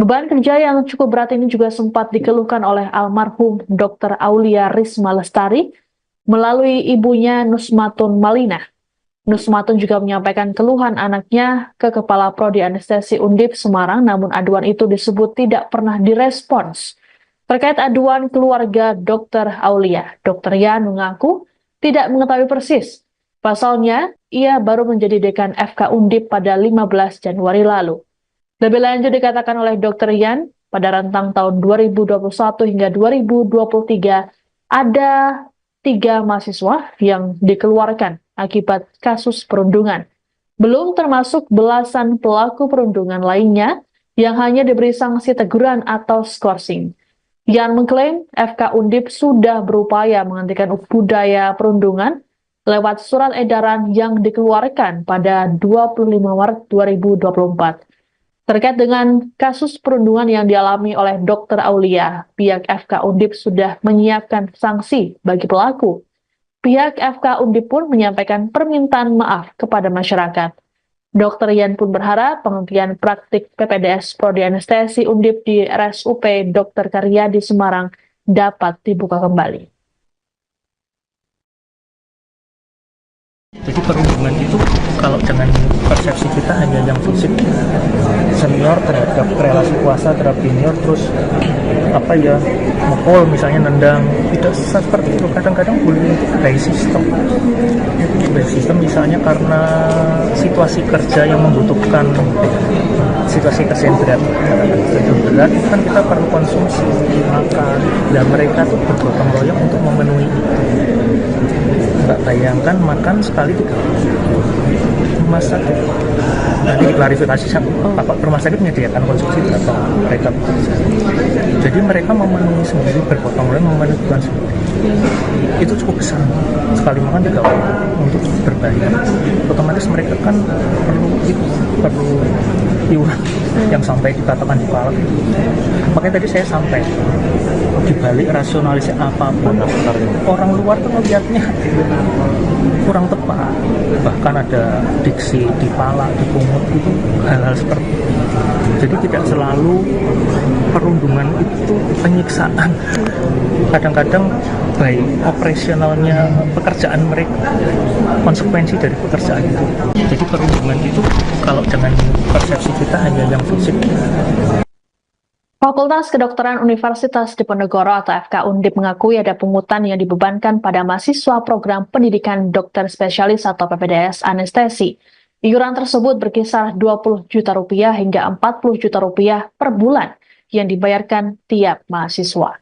Speaker 2: Beban kerja yang cukup berat ini juga sempat dikeluhkan oleh almarhum Dr. Aulia Risma Lestari melalui ibunya Nusmatun Malina. Nusmatun juga menyampaikan keluhan anaknya ke Kepala Prodi Anestesi Undip Semarang, namun aduan itu disebut tidak pernah direspons. Terkait aduan keluarga Dr. Aulia, Dr. Yan mengaku tidak mengetahui persis. Pasalnya, ia baru menjadi dekan FK Undip pada 15 Januari lalu. Lebih lanjut dikatakan oleh Dr. Yan, pada rentang tahun 2021 hingga 2023, ada 3 mahasiswa yang dikeluarkan akibat kasus perundungan. Belum termasuk belasan pelaku perundungan lainnya yang hanya diberi sanksi teguran atau skorsing. Yan mengklaim FK Undip sudah berupaya menghentikan budaya perundungan lewat surat edaran yang dikeluarkan pada 25 Maret 2024. Terkait dengan kasus perundungan yang dialami oleh Dr. Aulia, pihak FK Undip sudah menyiapkan sanksi bagi pelaku. Pihak FK Undip pun menyampaikan permintaan maaf kepada masyarakat. Dr. Yan pun berharap penghentian praktik PPDS Prodi Anestesi Undip di RSUP Dr. Karyadi Semarang dapat dibuka kembali.
Speaker 1: Jadi perundungan itu kalau dengan persepsi kita hanya yang fisik, senior terhadap relasi kuasa terhadap junior, terus mukul misalnya, nendang, tidak seperti itu. Kadang-kadang bullying itu by system misalnya karena situasi kerja yang membutuhkan situasi kerja yang berat kan kita perlu konsumsi makan, dan mereka tuh bergotong royong untuk memenuhi itu. Nggak bayangkan makan sekali 3 kali. Rumah sakit nanti diklarifikasi Bapak rumah sakit menyediakan konsumsi berapa mereka bekerja. Jadi mereka memenuhi sendiri, bergotong royong memenuhi kebutuhan sendiri. Itu cukup besar, sekali makan 3 kali untuk berbayar. Otomatis mereka kan perlu iuran yang sampai dikatakan di palak. Makanya tadi saya sampai dibalik rasionalisasi apapun, orang luar tuh melihatnya kurang tepat. Bahkan ada diksi dipalak, dipungut, itu hal-hal seperti itu. Jadi tidak selalu perundungan itu penyiksaan. Kadang-kadang baik operasionalnya pekerjaan mereka, konsekuensi dari pekerjaan itu. Jadi perundungan itu kalau dengan persepsi kita hanya yang fisik.
Speaker 2: Fakultas Kedokteran Universitas Diponegoro atau FK Undip mengakui ada pungutan yang dibebankan pada mahasiswa program pendidikan dokter spesialis atau PPDS anestesi. Iuran tersebut berkisar 20 juta rupiah hingga 40 juta rupiah per bulan yang dibayarkan tiap mahasiswa.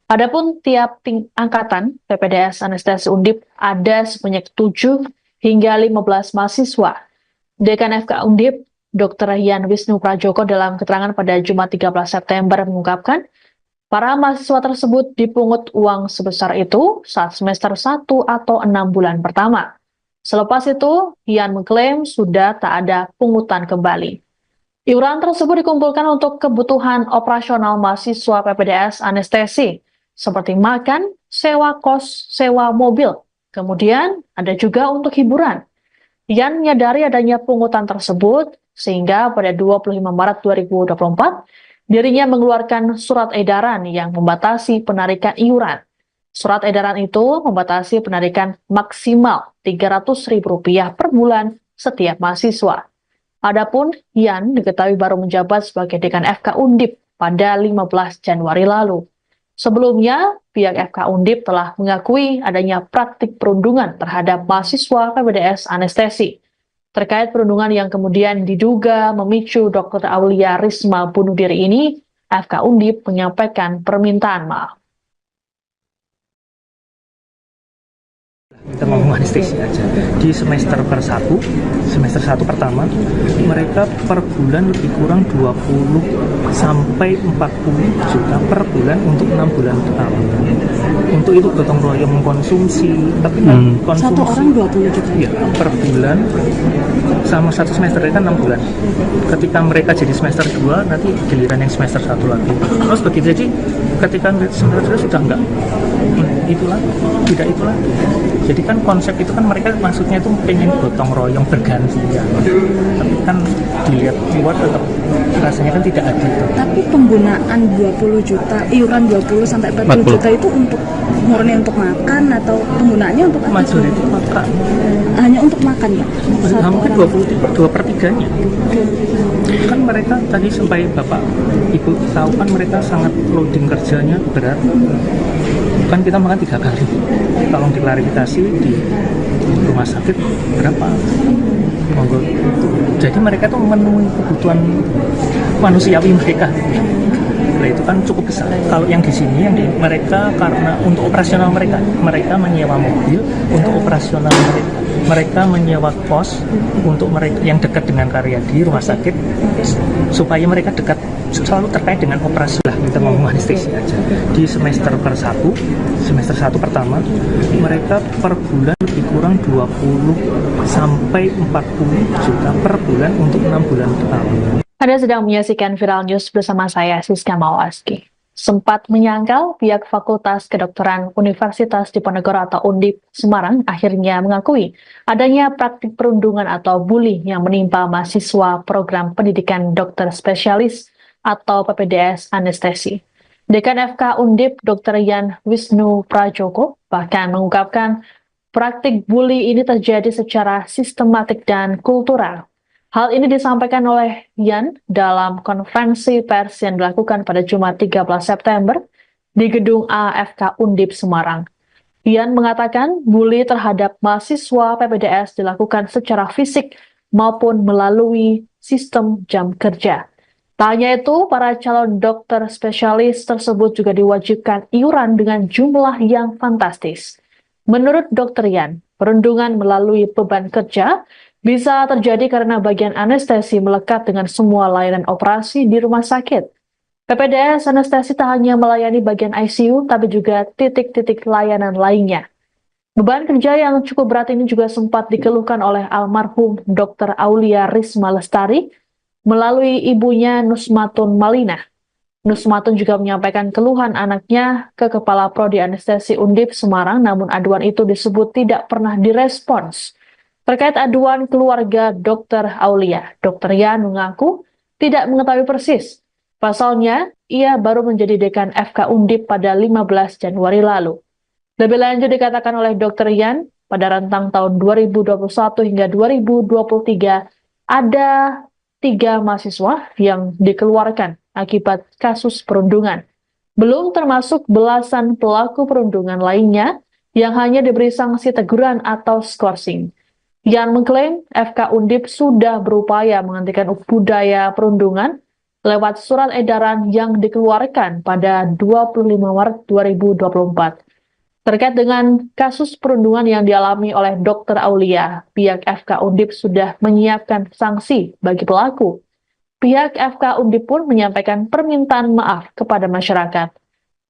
Speaker 2: Adapun tiap angkatan PPDS anestesi Undip ada sebanyak 7 hingga 15 mahasiswa. Dekan FK Undip, Dr. Yan Wisnu Prajoko dalam keterangan pada Jumat 13 September mengungkapkan, para mahasiswa tersebut dipungut uang sebesar itu saat semester 1 atau 6 bulan pertama. Selepas itu, Yan mengklaim sudah tak ada pungutan kembali. Iuran tersebut dikumpulkan untuk kebutuhan operasional mahasiswa PPDS anestesi, seperti makan, sewa kos, sewa mobil. Kemudian ada juga untuk hiburan. Yan menyadari adanya pungutan tersebut, sehingga pada 25 Maret 2024, dirinya mengeluarkan surat edaran yang membatasi penarikan iuran. Surat edaran itu membatasi penarikan maksimal Rp300.000 per bulan setiap mahasiswa. Adapun Yan diketahui baru menjabat sebagai Dekan FK Undip pada 15 Januari lalu. Sebelumnya, pihak FK Undip telah mengakui adanya praktik perundungan terhadap mahasiswa PPDS anestesi. Terkait perundungan yang kemudian diduga memicu Dr. Aulia Risma bunuh diri ini, FK Undip menyampaikan permintaan maaf.
Speaker 1: Kita ngomong anestesi aja. Di semester satu pertama, mereka per bulan lebih kurang 20 sampai 40 juta per bulan untuk 6 bulan pertama. Untuk itu gotong royong mengkonsumsi, tapi konsumsi
Speaker 3: Satu orang 20 juta.
Speaker 1: ya, per bulan sama satu semester kan 6 bulan. Ketika mereka jadi semester 2, nanti giliran yang semester 1 lagi. Terus begitu, jadi ketika semester 2 sudah enggak itulah, tidak itulah. Jadi kan konsep itu kan mereka maksudnya itu pengen gotong royong bergantian. Tapi kan dilihat luar tetap rasanya kan tidak adil.
Speaker 3: Tapi penggunaan 20 juta, iuran 20 sampai 40 juta itu untuk murni untuk makan atau penggunaannya untuk apa?
Speaker 1: Majul itu makan.
Speaker 3: Hanya untuk makan ya?
Speaker 1: Hampir 2/3 kan mereka tadi sampai Bapak Ibu tahu kan mereka sangat loading kerjanya berat. Kan kita makan 3 kali. Tolong diklarifikasi di rumah sakit berapa? Monggo. Jadi mereka tuh memenuhi kebutuhan manusiawi mereka. Nah, itu kan cukup besar. Kalau yang di sini mereka karena untuk operasional mereka menyewa mobil untuk operasional mereka. Mereka menyewa kos untuk mereka yang dekat dengan Karyadi rumah sakit supaya mereka dekat selalu terkait dengan operasi lah. Kita ngomong anestesi aja. Di semester satu pertama, mereka per bulan lebih kurang 20 sampai 40 juta per bulan untuk 6 bulan pertama.
Speaker 2: Anda sedang menyaksikan Viral News bersama saya, Siska Mawaski. Sempat menyangkal, pihak Fakultas Kedokteran Universitas Diponegoro atau Undip Semarang akhirnya mengakui adanya praktik perundungan atau bully yang menimpa mahasiswa program pendidikan dokter spesialis atau PPDS anestesi. Dekan FK Undip Dr. Yan Wisnu Prajoko bahkan mengungkapkan praktik bully ini terjadi secara sistematik dan kultural. Hal ini disampaikan oleh Yan dalam konferensi pers yang dilakukan pada Jumat 13 September di Gedung AFK Undip Semarang. Yan mengatakan bully terhadap mahasiswa PPDS dilakukan secara fisik maupun melalui sistem jam kerja. Tak hanya itu, para calon dokter spesialis tersebut juga diwajibkan iuran dengan jumlah yang fantastis. Menurut Dr. Yan, perundungan melalui beban kerja bisa terjadi karena bagian anestesi melekat dengan semua layanan operasi di rumah sakit. PPDS anestesi tak hanya melayani bagian ICU, tapi juga titik-titik layanan lainnya. Beban kerja yang cukup berat ini juga sempat dikeluhkan oleh almarhum Dr. Aulia Risma Lestari melalui ibunya Nusmatun Malina. Nusmatun juga menyampaikan keluhan anaknya ke Kepala Prodi Anestesi Undip Semarang, namun aduan itu disebut tidak pernah direspons. Terkait aduan keluarga Dr. Aulia, Dr. Yan mengaku tidak mengetahui persis. Pasalnya, ia baru menjadi dekan FK Undip pada 15 Januari lalu. Lebih lanjut dikatakan oleh Dr. Yan, pada rentang tahun 2021 hingga 2023, ada 3 mahasiswa yang dikeluarkan akibat kasus perundungan. Belum termasuk belasan pelaku perundungan lainnya yang hanya diberi sanksi teguran atau skorsing. Yan mengklaim FK Undip sudah berupaya menghentikan budaya perundungan lewat surat edaran yang dikeluarkan pada 25 Maret 2024. Terkait dengan kasus perundungan yang dialami oleh Dr. Aulia, pihak FK Undip sudah menyiapkan sanksi bagi pelaku. Pihak FK Undip pun menyampaikan permintaan maaf kepada masyarakat.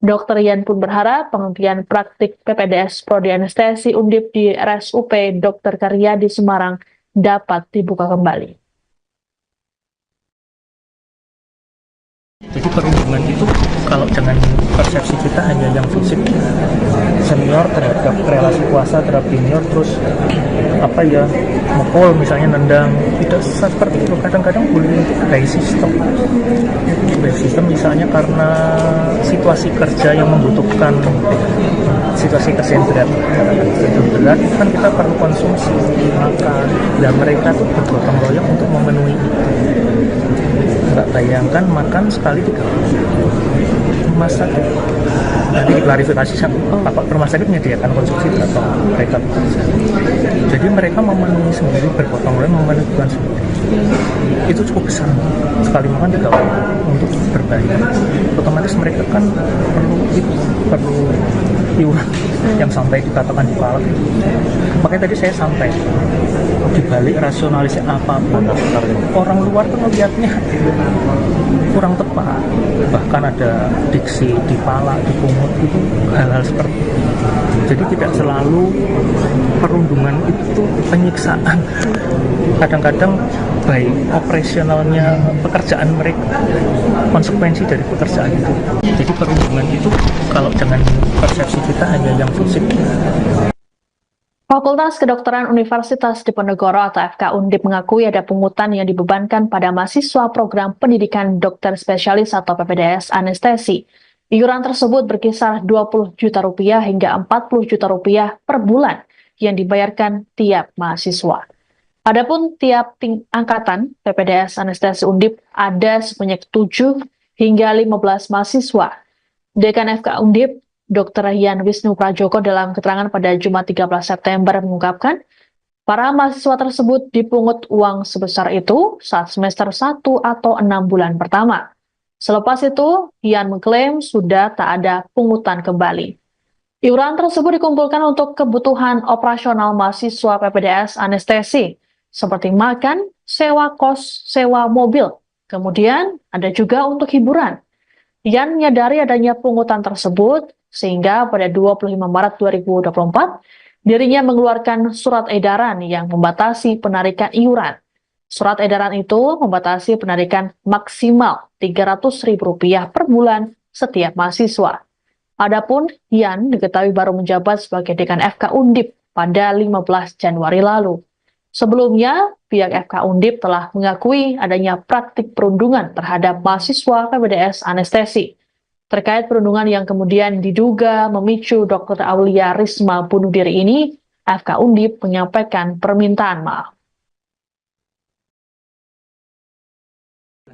Speaker 2: Dr. Yan pun berharap penghentian praktik PPDS Prodi Anestesi Undip di RSUP Dr. Karyadi Semarang dapat dibuka kembali.
Speaker 1: Jadi perundungan itu kalau dengan persepsi kita hanya yang fisik, senior terhadap relasi kuasa terhadap junior, terus mukul misalnya, nendang, tidak seperti itu. Kadang-kadang bullying itu by system misalnya karena situasi kerja yang membutuhkan situasi kesentrian berat, kan kita perlu konsumsi makan, dan mereka tuh bergotong royong untuk memenuhi itu. Nggak bayangkan makan sekali 3 kali. Rumah sakit nanti diklarifikasi apa rumah sakit menyediakan konsumsi berapa mereka bekerja. Jadi mereka memenuhi sendiri, bergotong royong memenuhi kebutuhan sendiri. Itu cukup besar, sekali makan 3 kali untuk berbayar. Otomatis mereka kan perlu iuran yang sampai dikatakan di palak. Makanya tadi saya sampai dibalik rasionalisasi apapun, orang luar tuh melihatnya kurang tepat. Bahkan ada diksi dipalak, dipungut, itu hal-hal seperti itu. Jadi tidak selalu perundungan itu penyiksaan. Kadang-kadang baik operasionalnya pekerjaan mereka, konsekuensi dari pekerjaan itu. Jadi perundungan itu kalau dengan persepsi kita hanya yang fisik.
Speaker 2: Fakultas Kedokteran Universitas Diponegoro atau FK Undip mengakui ada pungutan yang dibebankan pada mahasiswa program pendidikan dokter spesialis atau PPDS anestesi. Iuran tersebut berkisar 20 juta rupiah hingga 40 juta rupiah per bulan yang dibayarkan tiap mahasiswa. Adapun tiap angkatan PPDS anestesi Undip ada sebanyak 7 hingga 15 mahasiswa. Dekan FK Undip, Dr. Yan Wisnu Prajoko dalam keterangan pada Jumat 13 September mengungkapkan, para mahasiswa tersebut dipungut uang sebesar itu saat semester 1 atau 6 bulan pertama. Selepas itu, Yan mengklaim sudah tak ada pungutan kembali. Iuran tersebut dikumpulkan untuk kebutuhan operasional mahasiswa PPDS anestesi, seperti makan, sewa kos, sewa mobil. Kemudian ada juga untuk hiburan. Yan menyadari adanya pungutan tersebut, sehingga pada 25 Maret 2024, dirinya mengeluarkan surat edaran yang membatasi penarikan iuran. Surat edaran itu membatasi penarikan maksimal Rp300.000 per bulan setiap mahasiswa. Adapun Yan diketahui baru menjabat sebagai dekan FK Undip pada 15 Januari lalu. Sebelumnya, pihak FK Undip telah mengakui adanya praktik perundungan terhadap mahasiswa PPDS anestesi. Terkait perundungan yang kemudian diduga memicu Dr. Aulia Risma bunuh diri ini, FK Undip menyampaikan permintaan maaf.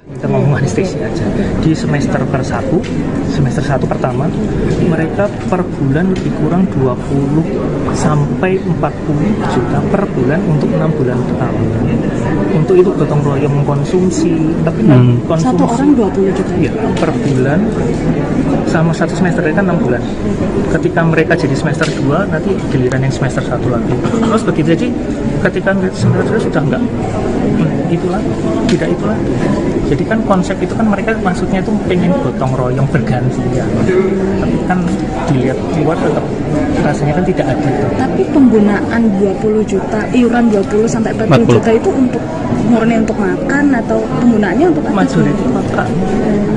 Speaker 1: Kita ngomong anestesi aja. Di semester 1 pertama, mereka per bulan lebih kurang 20 sampai 40 juta per bulan untuk 6 bulan pertama. Untuk itu gotong royong mengkonsumsi, tapi konsumsi
Speaker 3: satu orang 20 juta
Speaker 1: ya, per bulan sama satu semester kan 6 bulan. Ketika mereka jadi semester 2, nanti giliran yang semester 1 lagi. Terus begitu, jadi ketika semester 2 sudah enggak itulah, tidak itulah. Jadi kan konsep itu kan mereka maksudnya itu pengen gotong royong bergantian. Tapi kan dilihat keluar tetap rasanya kan tidak adil.
Speaker 3: Tapi penggunaan 20 juta, iuran 20 sampai 40 juta itu untuk murni untuk makan atau penggunaannya untuk apa?
Speaker 1: Majority makan.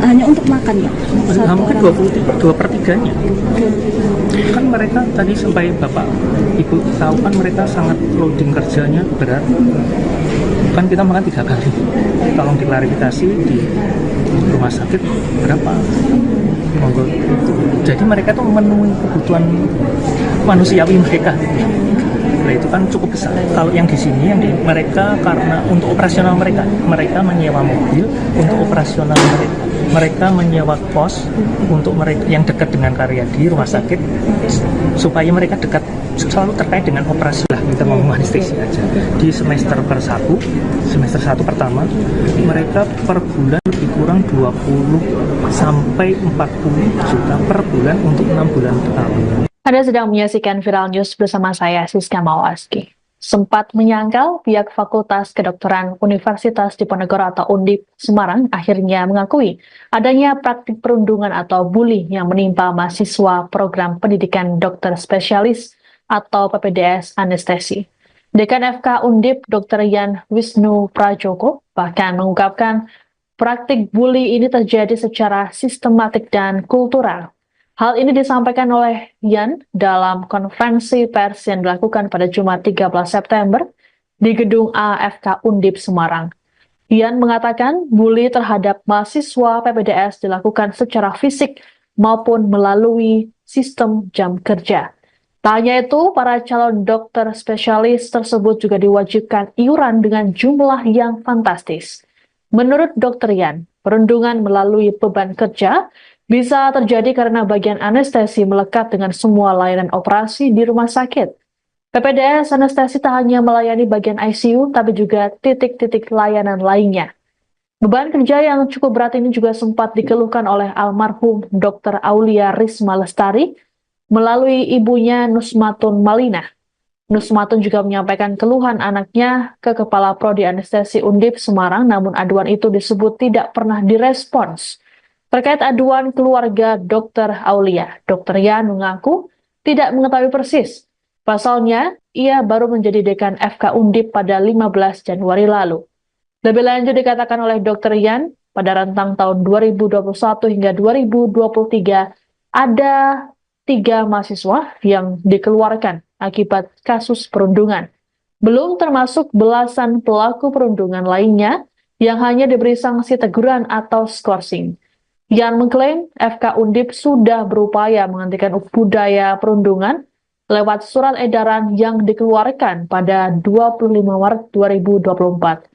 Speaker 3: Hanya untuk makan ya?
Speaker 1: Mungkin 2/3-nya. Kan mereka tadi sampai Bapak Ibu tahu kan mereka sangat loading kerjanya berat. Kan kita makan 3 kali. Tolong diklarifikasi di rumah sakit berapa? Monggo. Jadi mereka tuh memenuhi kebutuhan manusiawi mereka. Nah itu kan cukup besar. Kalau yang di sini, mereka karena untuk operasional mereka menyewa mobil untuk operasional mereka. Mereka menyewa kos untuk mereka yang dekat dengan Karyadi rumah sakit supaya mereka dekat selalu terkait dengan operasi lah. Kita ngomong anestesi aja. Di semester 1 pertama, mereka per bulan lebih kurang 20 sampai 40 juta per bulan untuk 6 bulan pertama.
Speaker 2: Anda sedang menyaksikan Viral News bersama saya, Siska Mawaski. Sempat menyangkal, pihak Fakultas Kedokteran Universitas Diponegoro atau Undip Semarang akhirnya mengakui adanya praktik perundungan atau bully yang menimpa mahasiswa program pendidikan dokter spesialis atau PPDS anestesi. Dekan FK Undip Dr. Yan Wisnu Prajoko bahkan mengungkapkan praktik bully ini terjadi secara sistematik dan kultural. Hal ini disampaikan oleh Yan dalam konferensi pers yang dilakukan pada Jumat 13 September di gedung AFK Undip Semarang. Yan mengatakan bully terhadap mahasiswa PPDS dilakukan secara fisik maupun melalui sistem jam kerja. Tak hanya itu, para calon dokter spesialis tersebut juga diwajibkan iuran dengan jumlah yang fantastis. Menurut Dr. Yan, perundungan melalui beban kerja bisa terjadi karena bagian anestesi melekat dengan semua layanan operasi di rumah sakit. PPDS anestesi tak hanya melayani bagian ICU, tapi juga titik-titik layanan lainnya. Beban kerja yang cukup berat ini juga sempat dikeluhkan oleh almarhum Dr. Aulia Risma Lestari melalui ibunya Nusmatun Malina. Nusmatun juga menyampaikan keluhan anaknya ke Kepala Prodi Anestesi Undip Semarang, namun aduan itu disebut tidak pernah direspons. Terkait aduan keluarga Dr. Aulia, Dr. Yan mengaku tidak mengetahui persis. Pasalnya, ia baru menjadi dekan FK Undip pada 15 Januari lalu. Lebih lanjut dikatakan oleh Dr. Yan, pada rentang tahun 2021 hingga 2023, ada 3 mahasiswa yang dikeluarkan akibat kasus perundungan. Belum termasuk belasan pelaku perundungan lainnya yang hanya diberi sanksi teguran atau skorsing. Yan mengklaim FK Undip sudah berupaya menghentikan budaya perundungan lewat surat edaran yang dikeluarkan pada 25 Maret 2024.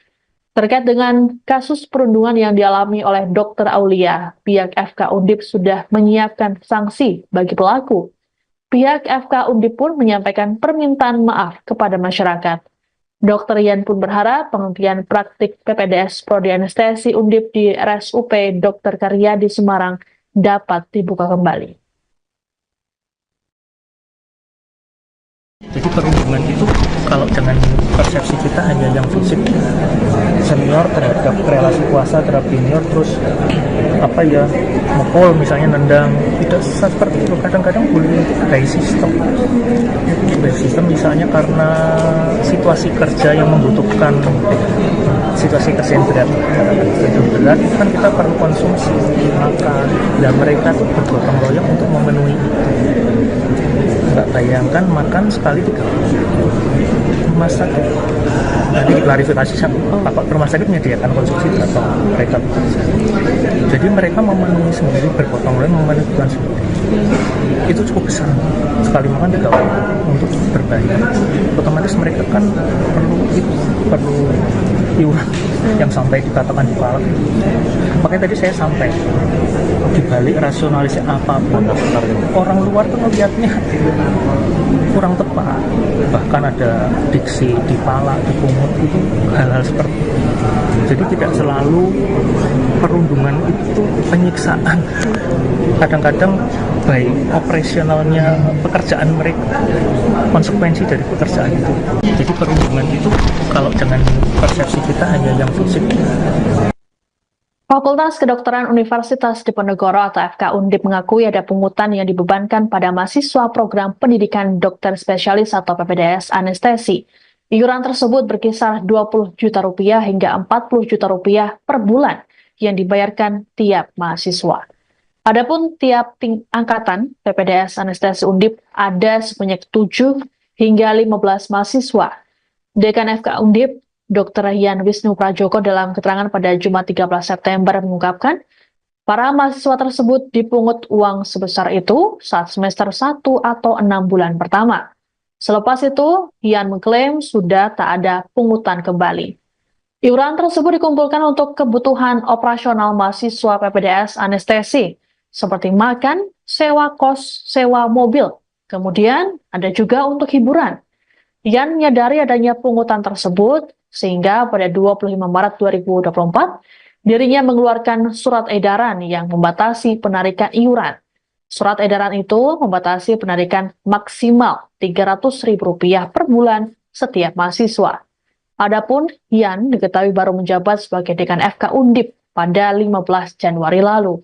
Speaker 2: Terkait dengan kasus perundungan yang dialami oleh Dr. Aulia, pihak FK Undip sudah menyiapkan sanksi bagi pelaku. Pihak FK Undip pun menyampaikan permintaan maaf kepada masyarakat. Dr. Yan pun berharap penghentian praktik PPDS Prodi Anestesi Undip di RSUP Dr. Karyadi Semarang dapat dibuka kembali.
Speaker 1: Jadi perundungan itu kalau dengan persepsi kita hanya yang fisik, senior terhadap relasi kuasa terhadap junior, terus mukul misalnya, nendang, tidak seperti itu. Kadang-kadang bullying itu by system misalnya karena situasi kerja yang membutuhkan situasi kesehatan berat, itu kan kita perlu konsumsi makan, dan mereka tuh bergotong royong untuk memenuhi itu. Nggak bayangkan makan sekali 3 rumah sakit. Nanti diklarifikasi apa rumah sakit menyediakan konsumsi atau mereka bekerja. Jadi mereka memenuhi sendiri, bergotong royong memenuhi kebutuhan sendiri. Itu cukup besar. Sekali makan 3 orang untuk berbayar. Otomatis mereka kan perlu iuran yang sampai dikatakan dipalak. Makanya tadi saya sampai dibalik rasionalisasi apapun, orang luar tuh melihatnya kurang tepat. Bahkan ada diksi dipalak, dipungut, itu hal-hal seperti itu. Jadi tidak selalu perundungan itu penyiksaan. Kadang-kadang baik operasionalnya pekerjaan mereka, konsekuensi dari pekerjaan itu. Jadi perundungan itu kalau dengan persepsi kita hanya yang fisik.
Speaker 2: Fakultas Kedokteran Universitas Diponegoro atau FK Undip mengakui ada pungutan yang dibebankan pada mahasiswa program pendidikan dokter spesialis atau PPDS anestesi. Iuran tersebut berkisar 20 juta rupiah hingga 40 juta rupiah per bulan yang dibayarkan tiap mahasiswa. Adapun tiap angkatan PPDS anestesi Undip ada sebanyak 7 hingga 15 mahasiswa. Dekan FK Undip, Dr. Yan Wisnu Prajoko dalam keterangan pada Jumat 13 September mengungkapkan, para mahasiswa tersebut dipungut uang sebesar itu saat semester 1 atau 6 bulan pertama. Selepas itu, Yan mengklaim sudah tak ada pungutan kembali. Iuran tersebut dikumpulkan untuk kebutuhan operasional mahasiswa PPDS anestesi, seperti makan, sewa kos, sewa mobil. Kemudian ada juga untuk hiburan. Yan menyadari adanya pungutan tersebut, sehingga pada 25 Maret 2024, dirinya mengeluarkan surat edaran yang membatasi penarikan iuran. Surat edaran itu membatasi penarikan maksimal Rp300.000 per bulan setiap mahasiswa. Adapun Yan diketahui baru menjabat sebagai dekan FK Undip pada 15 Januari lalu.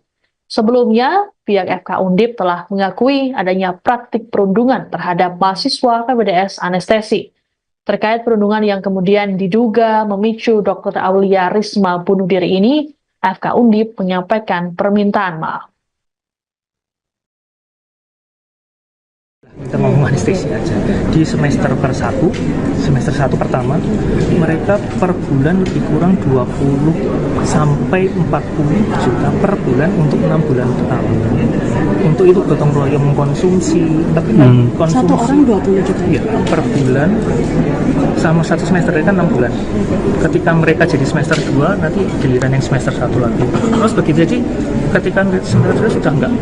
Speaker 2: Sebelumnya, pihak FK Undip telah mengakui adanya praktik perundungan terhadap mahasiswa PPDS Anestesi. Terkait perundungan yang kemudian diduga memicu Dr. Aulia Risma bunuh diri ini, FK Undip menyampaikan permintaan maaf.
Speaker 1: Kita ngomong anestesi aja. Di semester 1 pertama, mereka per bulan lebih kurang 20 sampai 40 juta per bulan untuk 6 bulan pertama. Untuk itu gotong royong mengkonsumsi, tapi konsumsi
Speaker 3: Satu orang 20 juta.
Speaker 1: ya, per bulan sama satu semester kan 6 bulan. Ketika mereka jadi semester 2, nanti giliran yang semester 1 lagi. Terus begitu jadi ketika semester 2 sudah enggak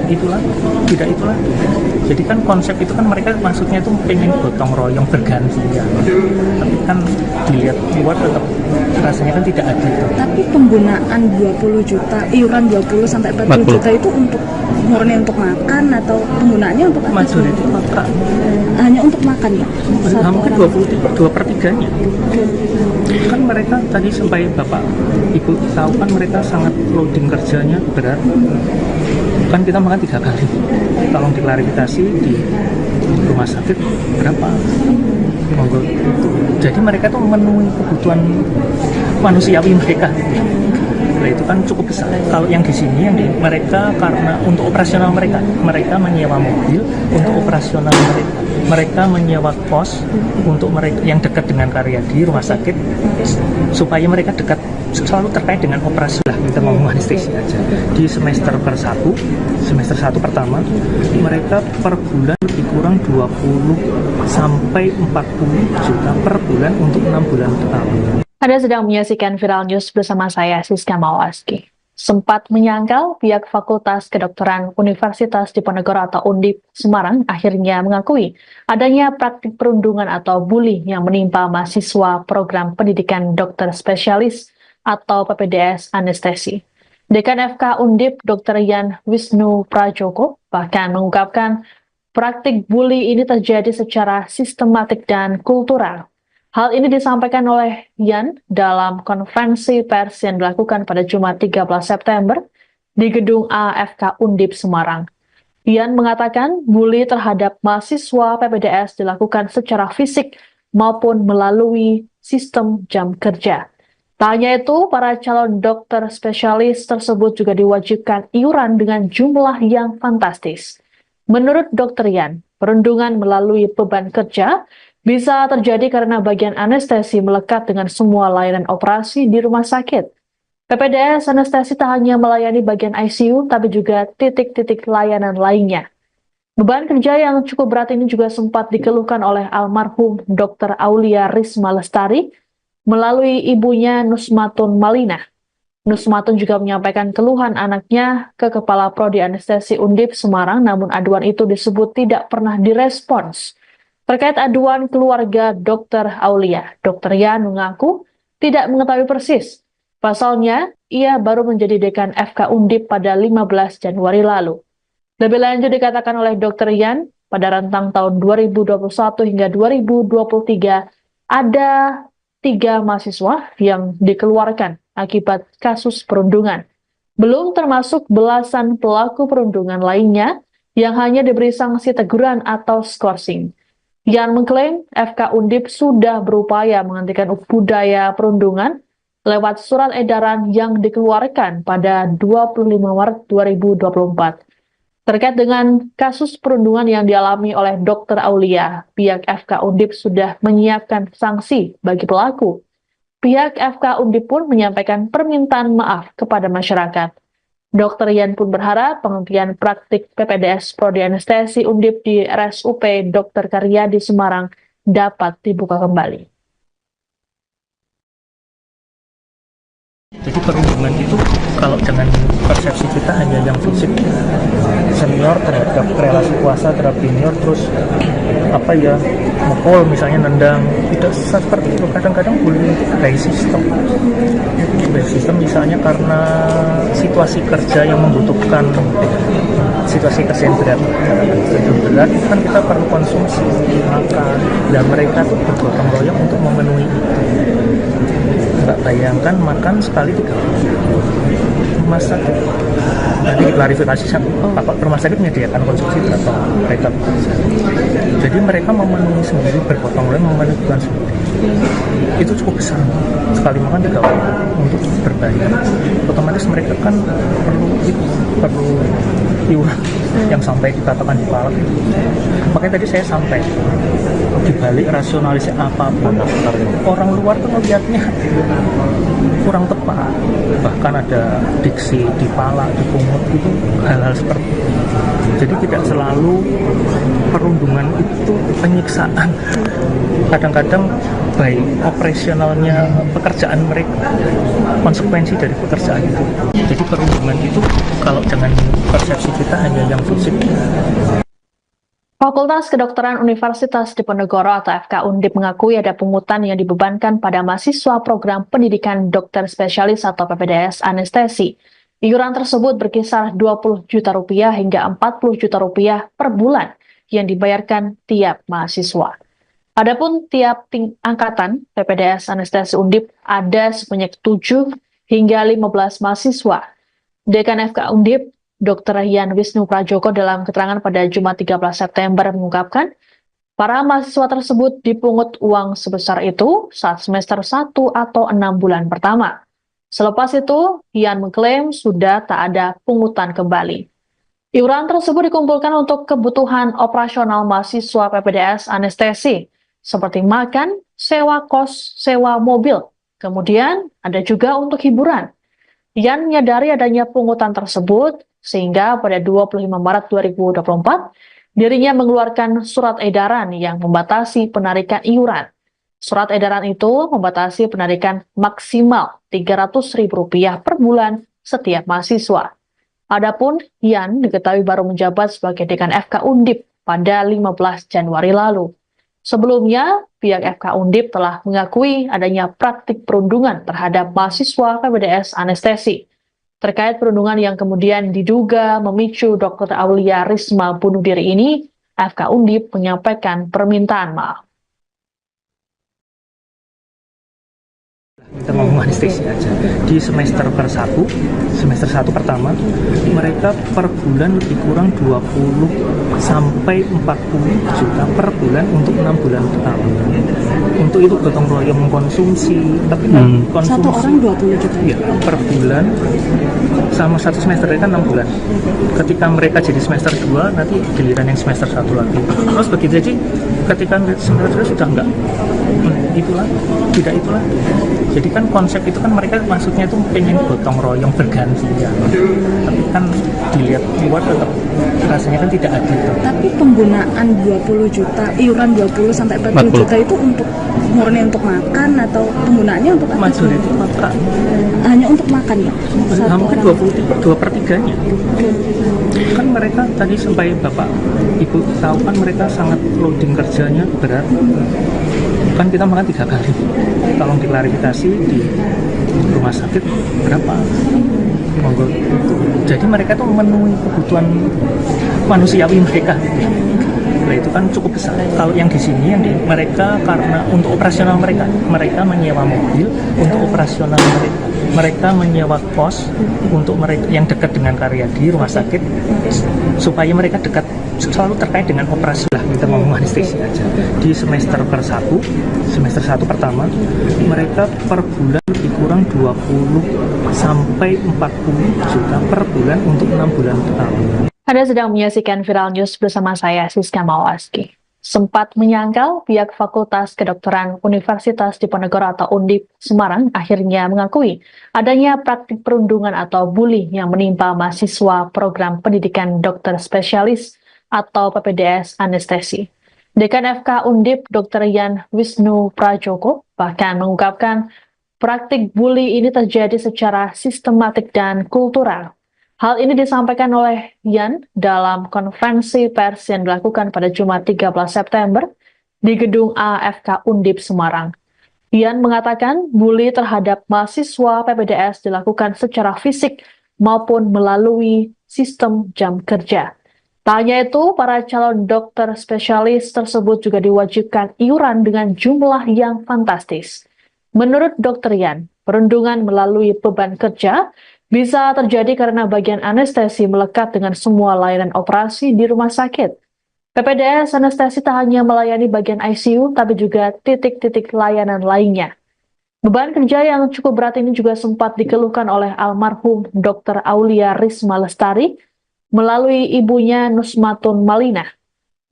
Speaker 1: itulah, tidak itulah. Jadi kan konsep itu kan mereka maksudnya itu pengen gotong royong bergantian. Tapi kan dilihat luar tetap rasanya kan tidak adil.
Speaker 3: Tapi penggunaan 20 juta, iuran 20 sampai 40 juta itu untuk murni untuk makan atau penggunaannya untuk apa?
Speaker 1: Majority makan.
Speaker 3: Hanya untuk makan ya?
Speaker 1: Hampir 2/3-nya. Kan mereka tadi sampai Bapak Ibu tahu kan mereka sangat loading kerjanya berat. Kan kita makan 3 kali. Tolong diklarifikasi di rumah sakit berapa? Monggo. Jadi mereka tuh memenuhi kebutuhan manusiawi mereka. Nah, itu kan cukup besar. Kalau yang di sini mereka karena untuk operasional mereka menyewa mobil untuk operasional mereka. Mereka menyewa kos untuk mereka yang dekat dengan Karyadi rumah sakit supaya mereka dekat selalu terkait dengan operasi lah. Kita ngomong anestesi aja. Di semester 1 pertama, mereka per bulan lebih kurang 20 sampai 40 juta per bulan untuk 6 bulan pertama.
Speaker 2: Anda sedang menyaksikan Viral News bersama saya, Siska Mawaski. Sempat menyangkal, pihak Fakultas Kedokteran Universitas Diponegoro atau Undip Semarang akhirnya mengakui adanya praktik perundungan atau bully yang menimpa mahasiswa program pendidikan dokter spesialis atau PPDS Anestesi. Dekan FK Undip Dr. Yan Wisnu Prajoko bahkan mengungkapkan praktik bully ini terjadi secara sistematik dan kultural. Hal ini disampaikan oleh Yan dalam konferensi pers yang dilakukan pada Jumat 13 September di Gedung AFK Undip Semarang. Yan mengatakan bully terhadap mahasiswa PPDS dilakukan secara fisik maupun melalui sistem jam kerja. Tak hanya itu, para calon dokter spesialis tersebut juga diwajibkan iuran dengan jumlah yang fantastis. Menurut Dr. Yan, perundungan melalui beban kerja bisa terjadi karena bagian anestesi melekat dengan semua layanan operasi di rumah sakit. PPDS Anestesi tak hanya melayani bagian ICU, tapi juga titik-titik layanan lainnya. Beban kerja yang cukup berat ini juga sempat dikeluhkan oleh almarhum Dr. Aulia Risma Lestari melalui ibunya Nusmatun Malina. Nusmatun juga menyampaikan keluhan anaknya ke Kepala Prodi Anestesi Undip Semarang, namun aduan itu disebut tidak pernah direspons. Terkait aduan keluarga Dr. Aulia, Dr. Yan mengaku tidak mengetahui persis. Pasalnya, ia baru menjadi dekan FK Undip pada 15 Januari lalu. Lebih lanjut dikatakan oleh Dr. Yan, pada rentang tahun 2021 hingga 2023, ada 3 mahasiswa yang dikeluarkan akibat kasus perundungan. Belum termasuk belasan pelaku perundungan lainnya yang hanya diberi sanksi teguran atau skorsing. Yan mengklaim FK Undip sudah berupaya menghentikan budaya perundungan lewat surat edaran yang dikeluarkan pada 25 Maret 2024. Terkait dengan kasus perundungan yang dialami oleh Dr. Aulia, pihak FK Undip sudah menyiapkan sanksi bagi pelaku. Pihak FK Undip pun menyampaikan permintaan maaf kepada masyarakat. Dr. Yan pun berharap penghentian praktik PPDS Prodi Anestesi Undip di RSUP Dr. Karyadi Semarang dapat dibuka kembali.
Speaker 1: Jadi perundungan itu kalau dengan persepsi kita hanya yang fisik, senior terhadap relasi kuasa terhadap junior, terus mukul misalnya, nendang, tidak seperti itu. Kadang-kadang bullying itu by sistem misalnya karena situasi kerja yang membutuhkan situasi kesehatan itu berat kan kita perlu konsumsi makan, dan mereka tuh bergotong royong untuk memenuhi itu. Nggak bayangkan makan sekali 3 rumah sakit. Nanti klarifikasi Bapak rumah sakit menyediakan konsumsi berapa mereka bekerja. Jadi mereka memenuhi sendiri, bergotong royong memenuhi kebutuhan sendiri. Itu cukup besar. Sekali makan 3 kali untuk berbayar. Otomatis mereka kan perlu iuran yang sampai dikatakan di palak. Makanya tadi saya sampai dibalik rasionalisasi apapun orang luar tuh melihatnya kurang tepat, bahkan ada diksi dipalak, dipungut, itu hal-hal seperti itu. Jadi tidak selalu perundungan itu penyiksaan, kadang-kadang baik operasionalnya pekerjaan mereka, konsekuensi dari pekerjaan itu. Jadi perundungan itu kalau dengan persepsi kita hanya yang fisik.
Speaker 2: Fakultas Kedokteran Universitas Diponegoro atau FK Undip mengakui ada pungutan yang dibebankan pada mahasiswa program pendidikan dokter spesialis atau PPDS anestesi. Iuran tersebut berkisar 20 juta rupiah hingga 40 juta rupiah per bulan yang dibayarkan tiap mahasiswa. Adapun tiap angkatan PPDS anestesi Undip ada sebanyak 7 hingga 15 mahasiswa. Dekan FK Undip Dr. Yan Wisnu Prajoko dalam keterangan pada Jumat 13 September mengungkapkan, para mahasiswa tersebut dipungut uang sebesar itu saat semester 1 atau 6 bulan pertama. Selepas itu, Yan mengklaim sudah tak ada pungutan kembali. Iuran tersebut dikumpulkan untuk kebutuhan operasional mahasiswa PPDS anestesi, seperti makan, sewa kos, sewa mobil. Kemudian ada juga untuk hiburan. Yan menyadari adanya pungutan tersebut, sehingga pada 25 Maret 2024, dirinya mengeluarkan surat edaran yang membatasi penarikan iuran. Surat edaran itu membatasi penarikan maksimal Rp300.000 per bulan setiap mahasiswa. Adapun Yan diketahui baru menjabat sebagai dekan FK Undip pada 15 Januari lalu. Sebelumnya, pihak FK Undip telah mengakui adanya praktik perundungan terhadap mahasiswa PPDS anestesi. Terkait perundungan yang kemudian diduga memicu Dr. Aulia Risma bunuh diri ini, FK Undip menyampaikan permintaan maaf.
Speaker 1: Kita ngomong anestesi aja. Di semester semester 1 pertama, mereka per bulan lebih kurang 20 sampai 40 juta per bulan untuk 6 bulan pertama. Untuk itu gotong royong mengkonsumsi, tapi konsumsi
Speaker 3: Satu orang 20 juta.
Speaker 1: ya, per bulan sama satu semester kan 6 bulan. Ketika mereka jadi semester 2, nanti giliran yang semester 1 lagi. Terus begitu aja, ketika semester 2 sudah enggak itulah, tidak itulah. Jadi kan konsep itu kan mereka maksudnya itu pengen gotong royong bergantian. Tapi kan dilihat luar tetap rasanya kan tidak adil.
Speaker 3: Tapi penggunaan 20 juta, iuran 20 sampai 40 juta itu untuk murni untuk makan atau penggunaannya untuk apa?
Speaker 1: Majority makan.
Speaker 3: Hanya untuk makan ya?
Speaker 1: Hampir 2/3-nya. Kan mereka tadi sampai Bapak Ibu tahu kan mereka sangat loading kerjanya berat. Kan kita makan 3 kali. Tolong diklarifikasi di rumah sakit berapa? Monggo. Jadi mereka tuh memenuhi kebutuhan manusiawi mereka. Nah, itu kan cukup besar. Kalau yang di sini mereka karena untuk operasional mereka menyewa mobil untuk operasional mereka menyewa kos untuk mereka yang dekat dengan Karyadi rumah sakit supaya mereka dekat selalu terkait dengan operasi lah. Kita ngomong anestesi aja. Di semester 1 pertama, mereka per bulan lebih kurang 20 sampai 40 juta per bulan untuk 6 bulan pertama.
Speaker 2: Anda sedang menyaksikan Viral News bersama saya, Siska Mawaski. Sempat menyangkal, pihak Fakultas Kedokteran Universitas Diponegoro atau Undip Semarang akhirnya mengakui adanya praktik perundungan atau bully yang menimpa mahasiswa program pendidikan dokter spesialis atau PPDS anestesi. Dekan FK Undip Dr. Yan Wisnu Prajoko bahkan mengungkapkan praktik bully ini terjadi secara sistematik dan kultural. Hal ini disampaikan oleh Yan dalam konferensi pers yang dilakukan pada Jumat 13 September di Gedung AFK Undip Semarang. Yan mengatakan bully terhadap mahasiswa PPDS dilakukan secara fisik maupun melalui sistem jam kerja. Tak hanya itu, para calon dokter spesialis tersebut juga diwajibkan iuran dengan jumlah yang fantastis. Menurut Dr. Yan, perundungan melalui beban kerja bisa terjadi karena bagian anestesi melekat dengan semua layanan operasi di rumah sakit. PPDS Anestesi tak hanya melayani bagian ICU, tapi juga titik-titik layanan lainnya. Beban kerja yang cukup berat ini juga sempat dikeluhkan oleh almarhum Dr. Aulia Risma Lestari melalui ibunya Nusmatun Malinah.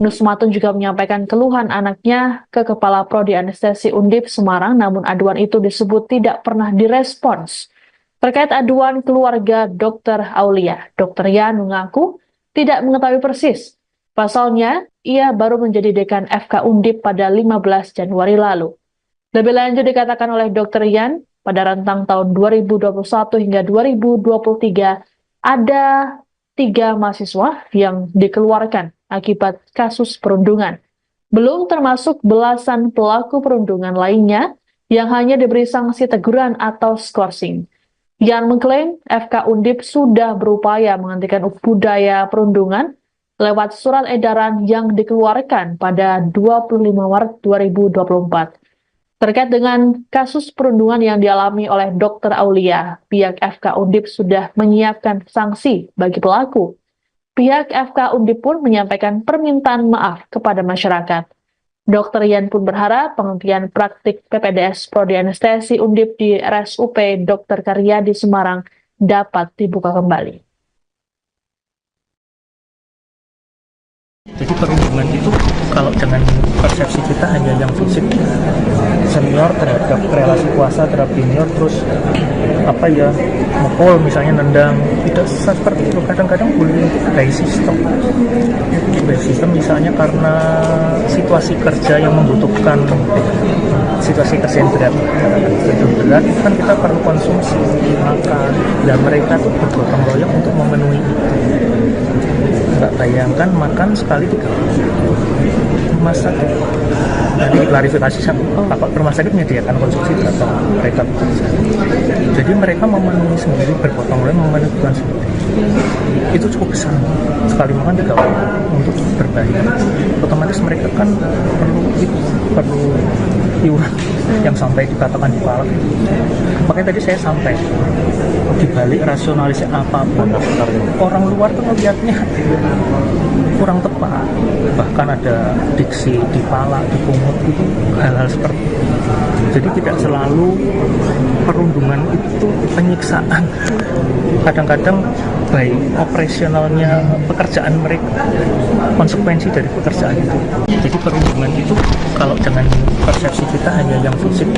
Speaker 2: Nusmatun juga menyampaikan keluhan anaknya ke Kepala Prodi Anestesi Undip Semarang, namun aduan itu disebut tidak pernah direspons. Terkait aduan keluarga Dr. Aulia, Dr. Yan mengaku tidak mengetahui persis. Pasalnya, ia baru menjadi dekan FK Undip pada 15 Januari lalu. Lebih lanjut dikatakan oleh Dr. Yan, pada rentang tahun 2021 hingga 2023, ada 3 mahasiswa yang dikeluarkan akibat kasus perundungan. Belum termasuk belasan pelaku perundungan lainnya yang hanya diberi sanksi teguran atau skorsing. Yan mengklaim FK Undip sudah berupaya menghentikan budaya perundungan lewat surat edaran yang dikeluarkan pada 25 Maret 2024. Terkait dengan kasus perundungan yang dialami oleh Dr. Aulia, pihak FK Undip sudah menyiapkan sanksi bagi pelaku. Pihak FK Undip pun menyampaikan permintaan maaf kepada masyarakat. Dr. Yan pun berharap penghentian praktik PPDS Prodi Anestesi Undip di RSUP Dr. Karyadi Semarang dapat dibuka kembali.
Speaker 1: Jadi perundungan itu kalau dengan persepsi kita hanya yang fisik, senior terhadap relasi kuasa terhadap junior, terus mukul misalnya, nendang, tidak seperti itu. Kadang-kadang bullying itu by system misalnya karena situasi kerja yang membutuhkan situasi kerja yang berat itu kan kita perlu konsumsi makan, dan mereka tuh bergotong royong untuk memenuhi itu. Nggak bayangkan makan sekali 3 rumah sakit. Nanti diklarifikasi sama rumah sakit menyediakan konsumsi berapa mereka bekerja. Jadi mereka memenuhi sendiri, bergotong royong memenuhi kebutuhan sendiri. Itu cukup besar. Sekali makan 3 orang untuk berbayar. Otomatis mereka kan perlu iuran yang sampai dikatakan dipalak. Makanya tadi saya sampai dibalik rasionalisasi apapun, orang luar tuh melihatnya kurang tepat. Bahkan ada diksi dipalak, dipungut, itu hal-hal seperti itu. Jadi tidak selalu perundungan itu penyiksaan. Kadang-kadang baik operasionalnya pekerjaan mereka, konsekuensi dari pekerjaan itu. Jadi perundungan itu kalau dengan persepsi kita hanya yang fisik.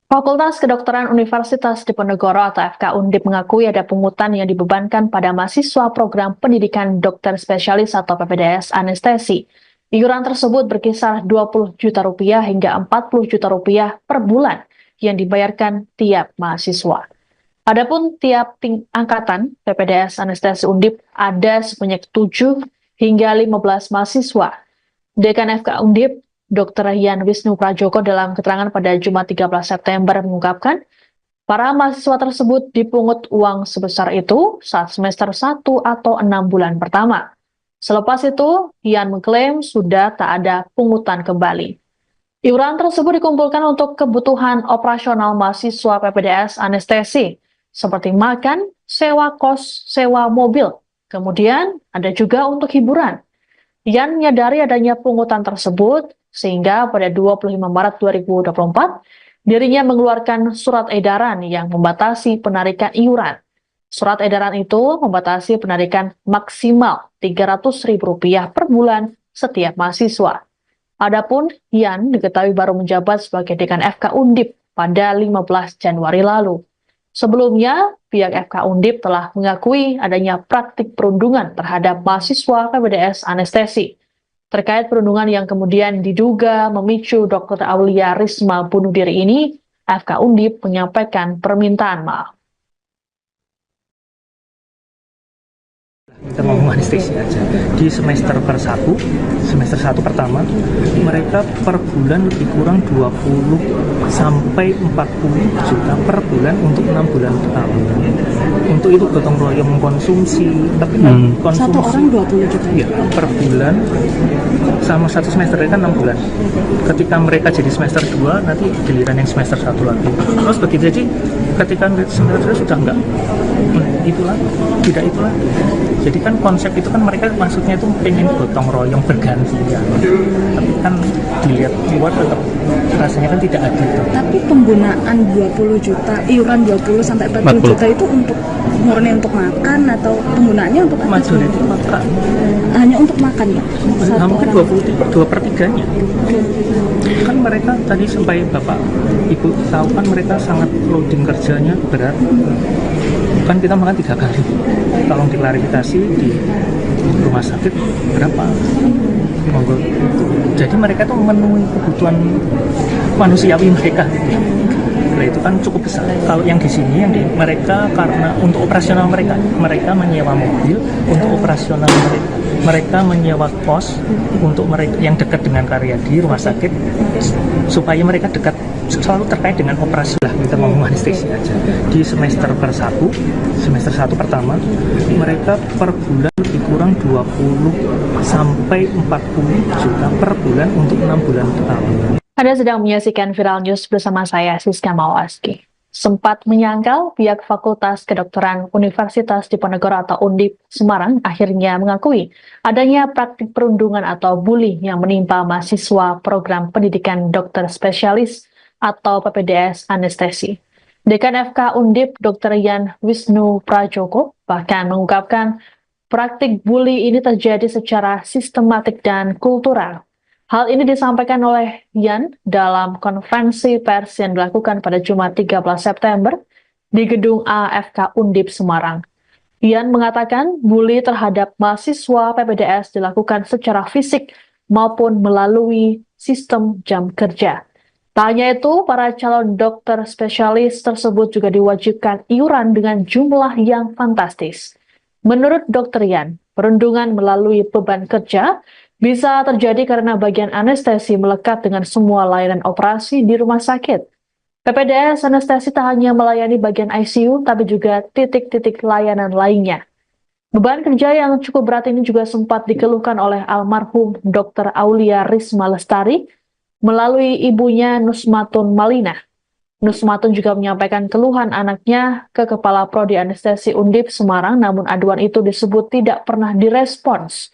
Speaker 2: Fakultas Kedokteran Universitas Diponegoro atau FK Undip mengakui ada pungutan yang dibebankan pada mahasiswa program pendidikan dokter spesialis atau PPDS anestesi. Iuran tersebut berkisar 20 juta rupiah hingga 40 juta rupiah per bulan yang dibayarkan tiap mahasiswa. Adapun tiap angkatan PPDS anestesi Undip ada sebanyak 7 hingga 15 mahasiswa. Dekan FK Undip, Dr. Yan Wisnu Prajoko dalam keterangan pada Jumat 13 September mengungkapkan, para mahasiswa tersebut dipungut uang sebesar itu saat semester 1 atau 6 bulan pertama. Selepas itu, Yan mengklaim sudah tak ada pungutan kembali. Iuran tersebut dikumpulkan untuk kebutuhan operasional mahasiswa PPDS anestesi, seperti makan, sewa kos, sewa mobil. Kemudian ada juga untuk hiburan. Yan menyadari adanya pungutan tersebut, sehingga pada 25 Maret 2024, dirinya mengeluarkan surat edaran yang membatasi penarikan iuran. Surat edaran itu membatasi penarikan maksimal Rp300.000 per bulan setiap mahasiswa. Adapun Yan diketahui baru menjabat sebagai dekan FK Undip pada 15 Januari lalu. Sebelumnya, pihak FK Undip telah mengakui adanya praktik perundungan terhadap mahasiswa PPDS anestesi. Terkait perundungan yang kemudian diduga memicu Dr. Aulia Risma bunuh diri ini, FK Undip menyampaikan permintaan maaf.
Speaker 1: Kita ngomong anestesi aja. Di semester satu pertama, mereka per bulan lebih kurang 20 sampai 40 juta per bulan untuk 6 bulan pertama. Untuk itu gotong royong mengkonsumsi, tapi konsumsi
Speaker 3: Satu orang 20 juta.
Speaker 1: ya, per bulan sama satu semester kan 6 bulan. Ketika mereka jadi semester 2, nanti giliran yang semester 1 lagi. Terus begitu, jadi ketika semester 2 sudah enggak itulah, tidak itulah. Jadi kan konsep itu kan mereka maksudnya itu pengen gotong royong bergantian. Tapi kan dilihat keluar tetap rasanya kan tidak adil.
Speaker 3: Tapi penggunaan 20 juta, iuran 20 sampai 40 juta itu untuk murni untuk makan atau penggunaannya untuk apa?
Speaker 1: Majority makan.
Speaker 3: Hanya untuk makan ya?
Speaker 1: Nah, mungkin 2/3-nya. Kan mereka tadi sampai Bapak Ibu tahu kan mereka sangat loading kerjanya berat. Kan kita makan 3 kali. Tolong diklarifikasi di rumah sakit berapa? Monggo. Jadi mereka tuh memenuhi kebutuhan manusiawi mereka. Nah, itu kan cukup besar. Kalau yang di sini, mereka karena untuk operasional mereka menyewa mobil untuk operasional mereka menyewa kos untuk mereka yang dekat dengan karya di rumah sakit supaya mereka dekat selalu terkait dengan operasi lah. Kita ngomong anestesi aja. Di semester satu pertama, mereka per bulan lebih kurang 20 sampai 40 juta per bulan untuk 6 bulan pertama.
Speaker 2: Anda sedang menyaksikan Viral News bersama saya, Siska Mawaski. Sempat menyangkal, pihak Fakultas Kedokteran Universitas Diponegoro atau Undip Semarang akhirnya mengakui adanya praktik perundungan atau bully yang menimpa mahasiswa program pendidikan dokter spesialis atau PPDS anestesi. Dekan FK Undip, Dr. Yan Wisnu Prajoko, bahkan mengungkapkan praktik bully ini terjadi secara sistematik dan kultural. Hal ini disampaikan oleh Yan dalam konferensi pers yang dilakukan pada Jumat 13 September di Gedung AFK Undip Semarang. Yan mengatakan bully terhadap mahasiswa PPDS dilakukan secara fisik maupun melalui sistem jam kerja. Tak hanya itu, para calon dokter spesialis tersebut juga diwajibkan iuran dengan jumlah yang fantastis. Menurut Dr. Yan, perundungan melalui beban kerja bisa terjadi karena bagian anestesi melekat dengan semua layanan operasi di rumah sakit. PPDS anestesi tak hanya melayani bagian ICU, tapi juga titik-titik layanan lainnya. Beban kerja yang cukup berat ini juga sempat dikeluhkan oleh almarhum Dr. Aulia Risma Lestari melalui ibunya Nusmatun Malina. Nusmatun juga menyampaikan keluhan anaknya ke Kepala Prodi Anestesi Undip Semarang, namun aduan itu disebut tidak pernah direspons.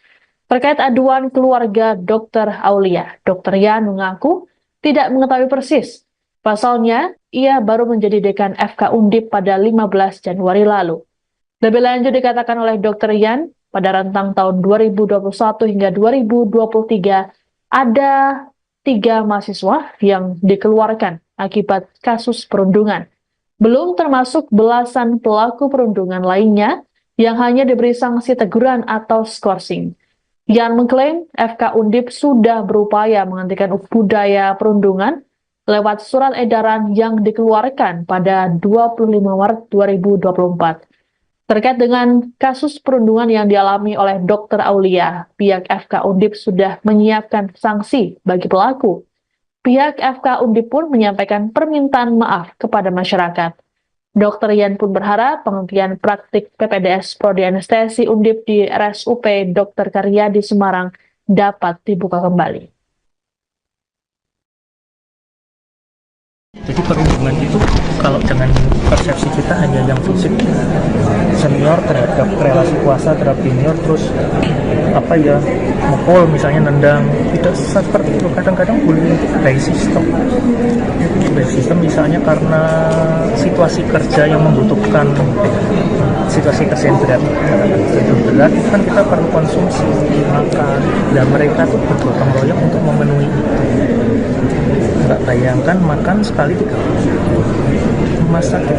Speaker 2: Terkait aduan keluarga Dr. Aulia, Dr. Yan mengaku tidak mengetahui persis. Pasalnya, ia baru menjadi dekan FK Undip pada 15 Januari lalu. Lebih lanjut dikatakan oleh Dr. Yan, pada rentang tahun 2021 hingga 2023, ada 3 mahasiswa yang dikeluarkan akibat kasus perundungan. Belum termasuk belasan pelaku perundungan lainnya yang hanya diberi sanksi teguran atau skorsing. Yan mengklaim FK Undip sudah berupaya menghentikan budaya perundungan lewat surat edaran yang dikeluarkan pada 25 Maret 2024. Terkait dengan kasus perundungan yang dialami oleh Dr. Aulia, pihak FK Undip sudah menyiapkan sanksi bagi pelaku. Pihak FK Undip pun menyampaikan permintaan maaf kepada masyarakat. Dr. Yan pun berharap penghentian praktik PPDS Prodi Anestesi Undip di RSUP Dr. Karyadi Semarang dapat dibuka kembali.
Speaker 1: Jadi perundungan itu kalau dengan persepsi kita hanya yang fisik, senior terhadap relasi kuasa terhadap junior, terus mukul misalnya, nendang, tidak seperti itu. Kadang-kadang bullying itu by system misalnya karena situasi kerja yang membutuhkan situasi kerja yang berat kan kita perlu konsumsi makan, dan mereka tuh bergotong royong untuk memenuhi itu. Nggak bayangkan makan sekali 3 kali. Rumah sakit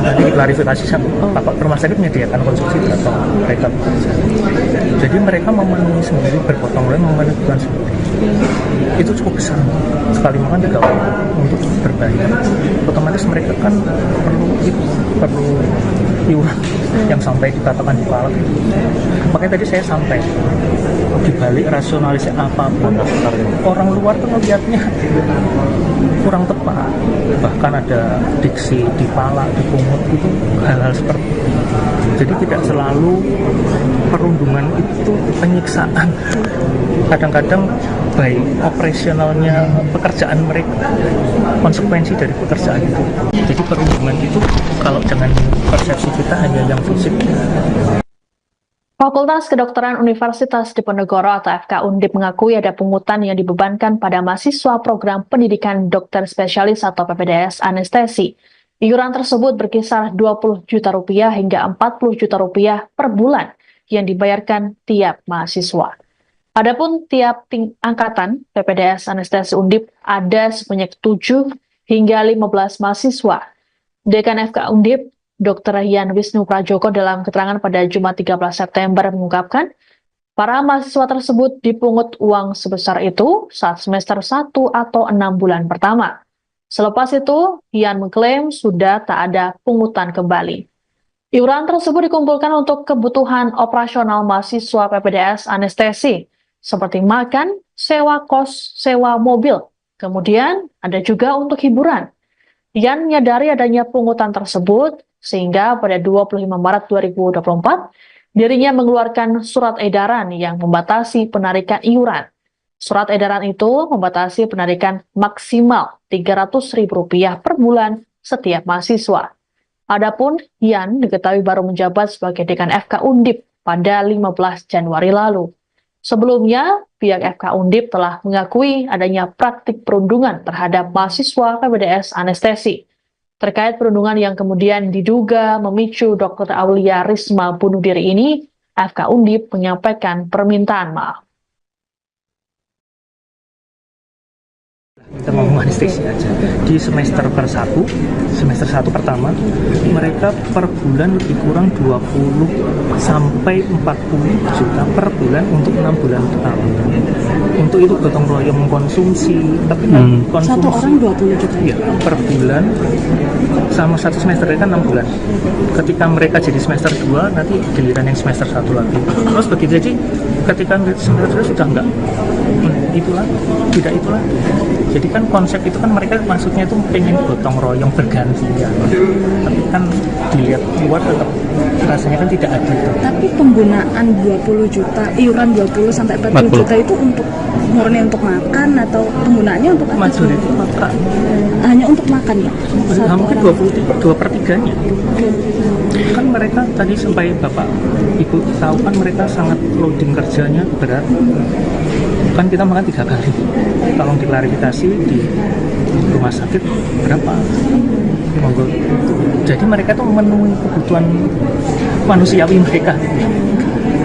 Speaker 1: nanti diklarifikasi Bapak rumah sakit menyediakan konsumsi atau mereka bekerja. Jadi mereka memenuhi sendiri, bergotong royong memenuhi kebutuhan sendiri. Itu cukup besar, sekali makan 3 kali untuk berbayar. Otomatis mereka kan perlu iuran yang sampai dikatakan dipalak. Makanya tadi saya sampai dibalik rasionalisasi apapun orang luar tuh melihatnya kurang tepat, bahkan ada diksi dipalak, dipungut, itu hal-hal seperti itu. Jadi tidak selalu perundungan itu penyiksaan, kadang-kadang baik operasionalnya pekerjaan mereka, konsekuensi dari pekerjaan itu. Jadi perundungan itu kalau dengan persepsi kita hanya yang fisik.
Speaker 2: Fakultas Kedokteran Universitas Diponegoro atau FK Undip mengakui ada pungutan yang dibebankan pada mahasiswa program pendidikan dokter spesialis atau PPDS anestesi. Iuran tersebut berkisar 20 juta rupiah hingga 40 juta rupiah per bulan yang dibayarkan tiap mahasiswa. Adapun tiap angkatan PPDS anestesi Undip ada sebanyak 7 hingga 15 mahasiswa. Dekan FK Undip, Dr. Yan Wisnu Prajoko dalam keterangan pada Jumat 13 September mengungkapkan, para mahasiswa tersebut dipungut uang sebesar itu saat semester 1 atau 6 bulan pertama. Selepas itu, Yan mengklaim sudah tak ada pungutan kembali. Iuran tersebut dikumpulkan untuk kebutuhan operasional mahasiswa PPDS anestesi, seperti makan, sewa kos, sewa mobil. Kemudian ada juga untuk hiburan. Yan menyadari adanya pungutan tersebut, sehingga pada 25 Maret 2024, dirinya mengeluarkan surat edaran yang membatasi penarikan iuran. Surat edaran itu membatasi penarikan maksimal Rp300.000 per bulan setiap mahasiswa. Adapun Yan diketahui baru menjabat sebagai dekan FK Undip pada 15 Januari lalu. Sebelumnya, pihak FK Undip telah mengakui adanya praktik perundungan terhadap mahasiswa PPDS anestesi. Terkait perundungan yang kemudian diduga memicu Dr. Aulia Risma bunuh diri ini, FK Undip menyampaikan permintaan maaf.
Speaker 1: Kita ngomong anestesi aja. Di semester satu pertama, mereka per bulan lebih kurang 20 sampai 40 juta per bulan untuk 6 bulan pertama. Untuk itu gotong royong mengkonsumsi, tapi konsumsi
Speaker 3: Satu orang 20 juta.
Speaker 1: ya, per bulan sama satu semester kan 6 bulan. Ketika mereka jadi semester 2, nanti giliran yang semester 1 lagi. Terus begitu aja, ketika semester 2 sudah enggak itulah, tidak itulah. Jadi kan konsep itu kan mereka maksudnya itu pengen gotong royong bergantian. Tapi kan dilihat luar tetap rasanya kan tidak adil.
Speaker 3: Tapi penggunaan 20 juta, iuran 20 sampai 40 juta itu untuk murni untuk makan atau penggunaannya untuk apa?
Speaker 1: Majority makan.
Speaker 3: Hanya untuk makan ya?
Speaker 1: Hampir 2/3-nya. Kan mereka tadi sampai Bapak Ibu tahu kan mereka sangat loading kerjanya berat. Kan kita makan 3 kali. Tolong diklarifikasi di rumah sakit berapa? Monggo. Jadi mereka tuh memenuhi kebutuhan manusiawi mereka.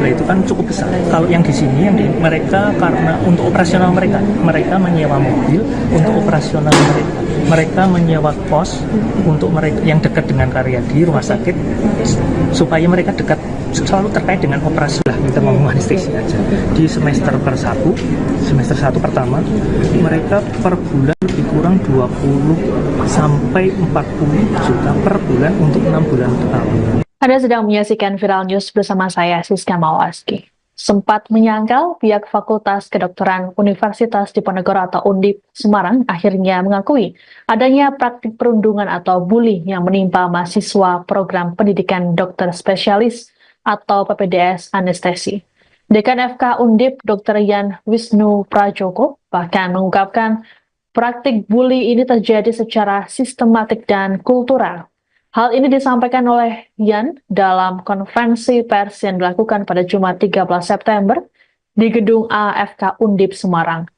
Speaker 1: Nah, itu kan cukup besar. Kalau yang di sini mereka karena untuk operasional mereka menyewa mobil untuk operasional mereka. Mereka menyewa kos untuk mereka yang dekat dengan Karyadi rumah sakit supaya mereka dekat selalu terkait dengan operasi lah. Kita ngomong anestesi aja. Di semester 1 pertama, mereka per bulan lebih kurang 20 sampai 40 juta per bulan untuk 6 bulan pertama.
Speaker 2: Anda sedang menyaksikan Viral News bersama saya, Siska Mawaski. Sempat menyangkal, pihak Fakultas Kedokteran Universitas Diponegoro atau Undip Semarang akhirnya mengakui adanya praktik perundungan atau bully yang menimpa mahasiswa program pendidikan dokter spesialis atau PPDS anestesi. Dekan FK Undip, Dr. Yan Wisnu Prajoko, bahkan mengungkapkan praktik bully ini terjadi secara sistematik dan kultural. Hal ini disampaikan oleh Yan dalam konferensi pers yang dilakukan pada Jumat 13 September di Gedung AFK Undip Semarang.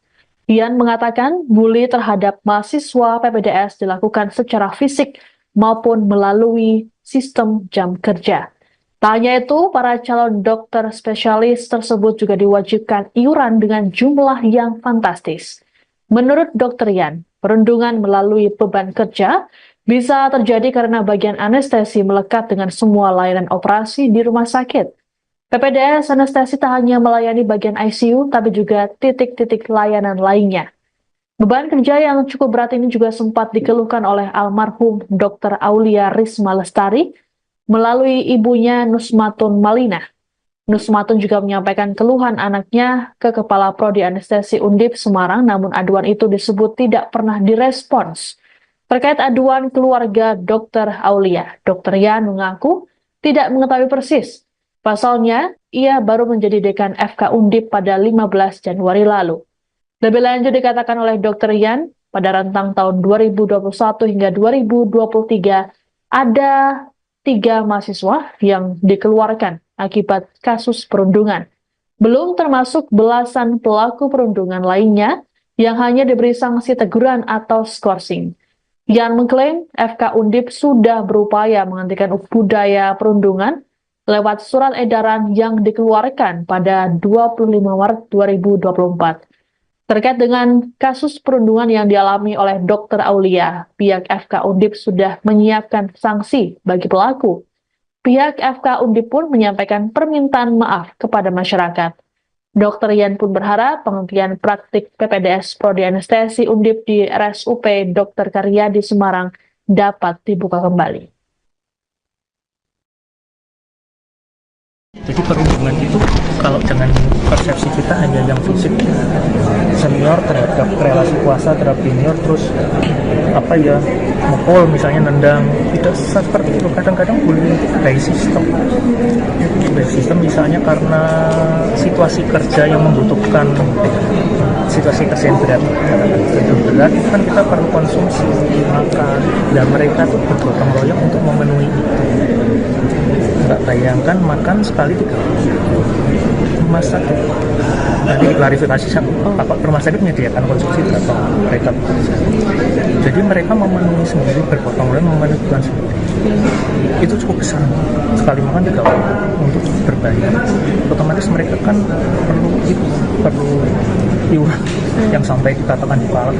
Speaker 2: Yan mengatakan bully terhadap mahasiswa PPDS dilakukan secara fisik maupun melalui sistem jam kerja. Tak hanya itu, para calon dokter spesialis tersebut juga diwajibkan iuran dengan jumlah yang fantastis. Menurut Dr. Yan, perundungan melalui beban kerja bisa terjadi karena bagian anestesi melekat dengan semua layanan operasi di rumah sakit. PPDS anestesi tak hanya melayani bagian ICU, tapi juga titik-titik layanan lainnya. Beban kerja yang cukup berat ini juga sempat dikeluhkan oleh almarhum Dr. Aulia Risma Lestari, melalui ibunya Nusmatun Malina. Nusmatun juga menyampaikan keluhan anaknya ke Kepala Prodi Anestesi Undip Semarang, namun aduan itu disebut tidak pernah direspons. Terkait aduan keluarga Dr. Aulia, Dr. Yan mengaku tidak mengetahui persis. Pasalnya, ia baru menjadi dekan FK Undip pada 15 Januari lalu. Lebih lanjut dikatakan oleh Dr. Yan, pada rentang tahun 2021 hingga 2023, ada 3 mahasiswa yang dikeluarkan akibat kasus perundungan. Belum termasuk belasan pelaku perundungan lainnya yang hanya diberi sanksi teguran atau skorsing. Yan mengklaim FK Undip sudah berupaya menghentikan budaya perundungan lewat surat edaran yang dikeluarkan pada 25 Maret 2024. Terkait dengan kasus perundungan yang dialami oleh Dr. Aulia, pihak FK Undip sudah menyiapkan sanksi bagi pelaku. Pihak FK Undip pun menyampaikan permintaan maaf kepada masyarakat. Dr. Yan pun berharap penghentian praktik PPDS Prodi Anestesi Undip di RSUP Dr. Karyadi Semarang dapat dibuka kembali.
Speaker 1: Jadi perundungan itu kalau dengan persepsi kita hanya yang fisik, senior terhadap relasi kuasa terhadap junior, terus mukul misalnya, nendang, tidak seperti itu. Kadang-kadang bullying itu by system misalnya karena situasi kerja yang membutuhkan situasi kesehatan berat, itu kan kita perlu konsumsi makan, dan mereka tuh bergotong royong untuk memenuhi itu. Nggak bayangkan makan sekali 3 kali. Rumah sakit nanti diklarifikasi apa rumah sakit menyediakan konsumsi berapa mereka bekerja. Jadi mereka memenuhi sendiri, bergotong royong memenuhi kebutuhan sendiri. Itu cukup besar, sekali makan 3 kali untuk berbayar. Otomatis mereka kan perlu iuran yang sampai dikatakan di palak.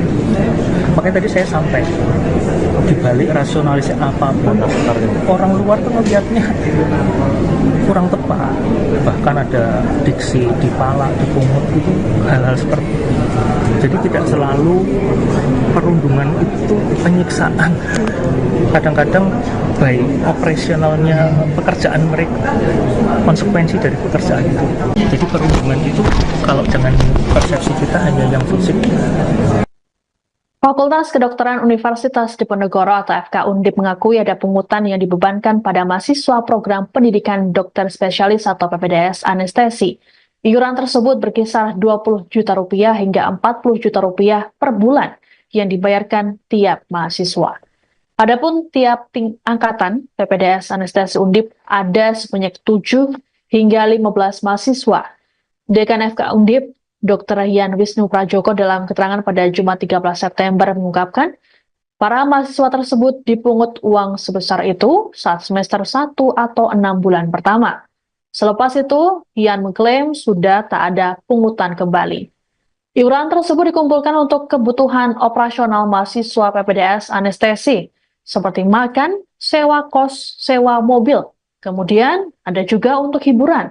Speaker 1: Makanya tadi saya sampai dibalik rasionalisasi apapun, orang luar tuh melihatnya kurang tepat. Bahkan ada diksi dipalak, dipungut, itu hal-hal seperti itu. Jadi tidak selalu perundungan itu penyiksaan. Kadang-kadang baik operasionalnya pekerjaan mereka, konsekuensi dari pekerjaan itu. Jadi perundungan itu kalau dengan persepsi kita hanya yang fisik.
Speaker 2: Fakultas Kedokteran Universitas Diponegoro atau FK Undip mengakui ada pungutan yang dibebankan pada mahasiswa program pendidikan dokter spesialis atau PPDS anestesi. Iuran tersebut berkisar 20 juta rupiah hingga 40 juta rupiah per bulan yang dibayarkan tiap mahasiswa. Adapun tiap angkatan PPDS anestesi Undip ada sebanyak 7 hingga 15 mahasiswa. Dekan FK Undip, Dr. Yan Wisnu Prajoko dalam keterangan pada Jumat 13 September mengungkapkan, para mahasiswa tersebut dipungut uang sebesar itu saat semester 1 atau 6 bulan pertama. Selepas itu, Yan mengklaim sudah tak ada pungutan kembali. Iuran tersebut dikumpulkan untuk kebutuhan operasional mahasiswa PPDS anestesi, seperti makan, sewa kos, sewa mobil. Kemudian ada juga untuk hiburan.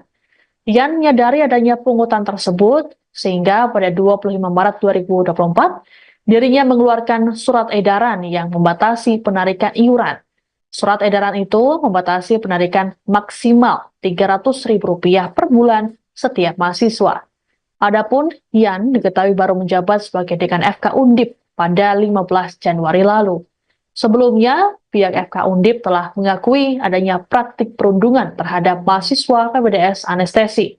Speaker 2: Yan menyadari adanya pungutan tersebut, sehingga pada 25 Maret 2024, dirinya mengeluarkan surat edaran yang membatasi penarikan iuran. Surat edaran itu membatasi penarikan maksimal Rp300.000 per bulan setiap mahasiswa. Adapun Yan diketahui baru menjabat sebagai dekan FK Undip pada 15 Januari lalu. Sebelumnya, pihak FK Undip telah mengakui adanya praktik perundungan terhadap mahasiswa PPDS anestesi.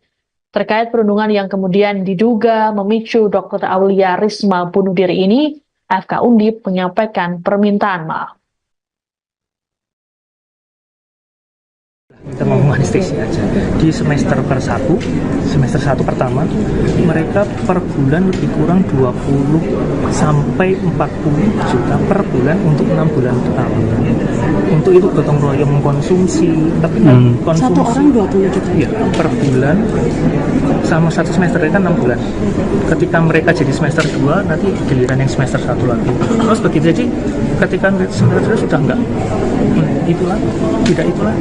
Speaker 2: Terkait perundungan yang kemudian diduga memicu Dr. Aulia Risma bunuh diri ini, FK Undip menyampaikan permintaan maaf.
Speaker 1: Kita ngomong anestesi aja. Di semester 1 pertama, mereka per bulan lebih kurang 20 sampai 40 juta per bulan untuk 6 bulan pertama. Untuk itu gotong royong mengkonsumsi, tapi konsumsi
Speaker 3: satu orang 20 juta
Speaker 1: ya, per bulan sama satu semester kan 6 bulan. Ketika mereka jadi semester 2, nanti giliran yang semester 1 lagi. Terus begitu, jadi ketika semester 2 sudah enggak itulah, tidak itulah.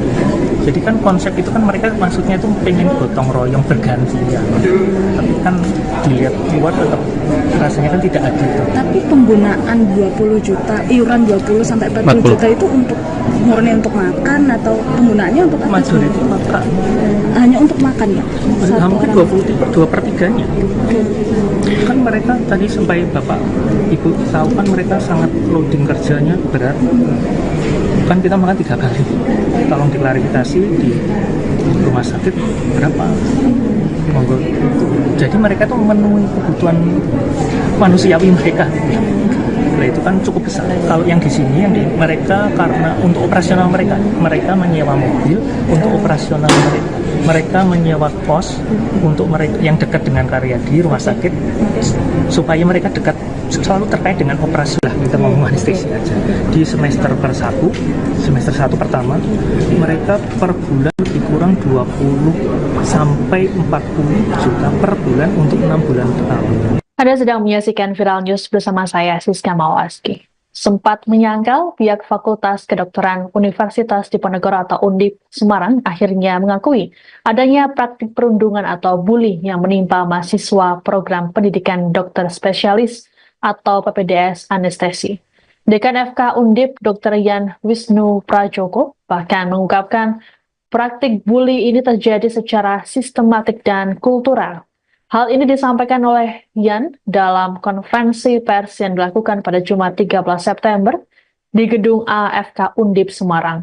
Speaker 1: Jadi kan konsep itu kan mereka maksudnya itu pengen gotong royong bergantian, tapi kan dilihat luar tetap rasanya kan tidak adil.
Speaker 3: Tapi penggunaan 20 juta, iuran 20 sampai 40 juta itu untuk murni untuk makan atau penggunaannya untuk apa?
Speaker 1: Majority makan.
Speaker 3: Hanya untuk makan ya?
Speaker 1: Hampir 2/3-nya. Kan mereka tadi sampai Bapak Ibu tahu kan mereka sangat loading kerjanya berat. Kan kita makan 3 kali. Tolong diklarifikasi di rumah sakit berapa? Monggo. Jadi mereka tuh memenuhi kebutuhan manusiawi mereka. Nah, itu kan cukup besar. Kalau yang di sini mereka karena untuk operasional mereka menyewa mobil untuk operasional mereka menyewa kos untuk mereka yang dekat dengan karya di rumah sakit supaya mereka dekat selalu terkait dengan operasi lah, kita ngomong anestesi aja. Di semester 1 pertama mereka per bulan lebih kurang 20 sampai 40 juta per bulan untuk 6 bulan pertama.
Speaker 2: Anda sedang menyaksikan Viral News bersama saya, Siska Mawaski. Sempat menyangkal, pihak Fakultas Kedokteran Universitas Diponegoro atau Undip Semarang akhirnya mengakui adanya praktik perundungan atau bully yang menimpa mahasiswa program pendidikan dokter spesialis atau PPDS anestesi. Dekan FK Undip Dr. Yan Wisnu Prajoko bahkan mengungkapkan praktik bully ini terjadi secara sistematik dan kultural. Hal ini disampaikan oleh Yan dalam konferensi pers yang dilakukan pada Jumat 13 September di gedung AFK Undip Semarang.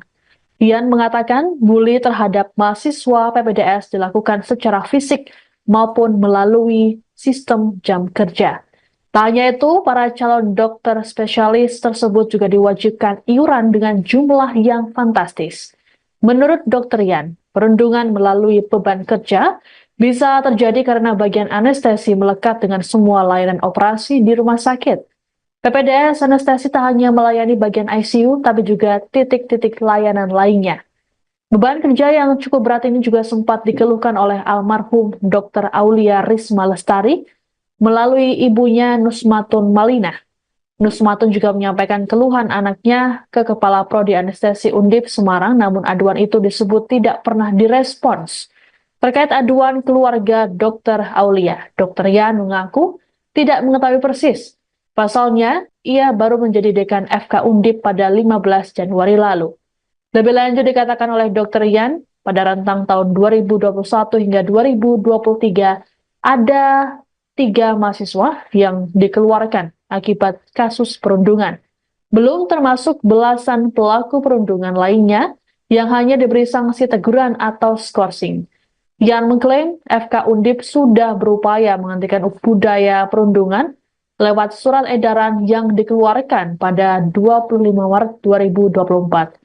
Speaker 2: Yan mengatakan bully terhadap mahasiswa PPDS dilakukan secara fisik maupun melalui sistem jam kerja. Tak hanya itu, para calon dokter spesialis tersebut juga diwajibkan iuran dengan jumlah yang fantastis. Menurut Dr. Yan, perundungan melalui beban kerja bisa terjadi karena bagian anestesi melekat dengan semua layanan operasi di rumah sakit. PPDS anestesi tak hanya melayani bagian ICU, tapi juga titik-titik layanan lainnya. Beban kerja yang cukup berat ini juga sempat dikeluhkan oleh almarhum Dr. Aulia Risma Lestari melalui ibunya Nusmatun Malina. Nusmatun juga menyampaikan keluhan anaknya ke Kepala Prodi Anestesi Undip Semarang, namun aduan itu disebut tidak pernah direspons. Terkait aduan keluarga Dr. Aulia, Dr. Yan mengaku tidak mengetahui persis. Pasalnya, ia baru menjadi dekan FK Undip pada 15 Januari lalu. Lebih lanjut dikatakan oleh Dr. Yan, pada rentang tahun 2021 hingga 2023, ada 3 mahasiswa yang dikeluarkan akibat kasus perundungan. Belum termasuk belasan pelaku perundungan lainnya yang hanya diberi sanksi teguran atau skorsing. Yan mengklaim FK Undip sudah berupaya menghentikan budaya perundungan lewat surat edaran yang dikeluarkan pada 25 Maret 2024.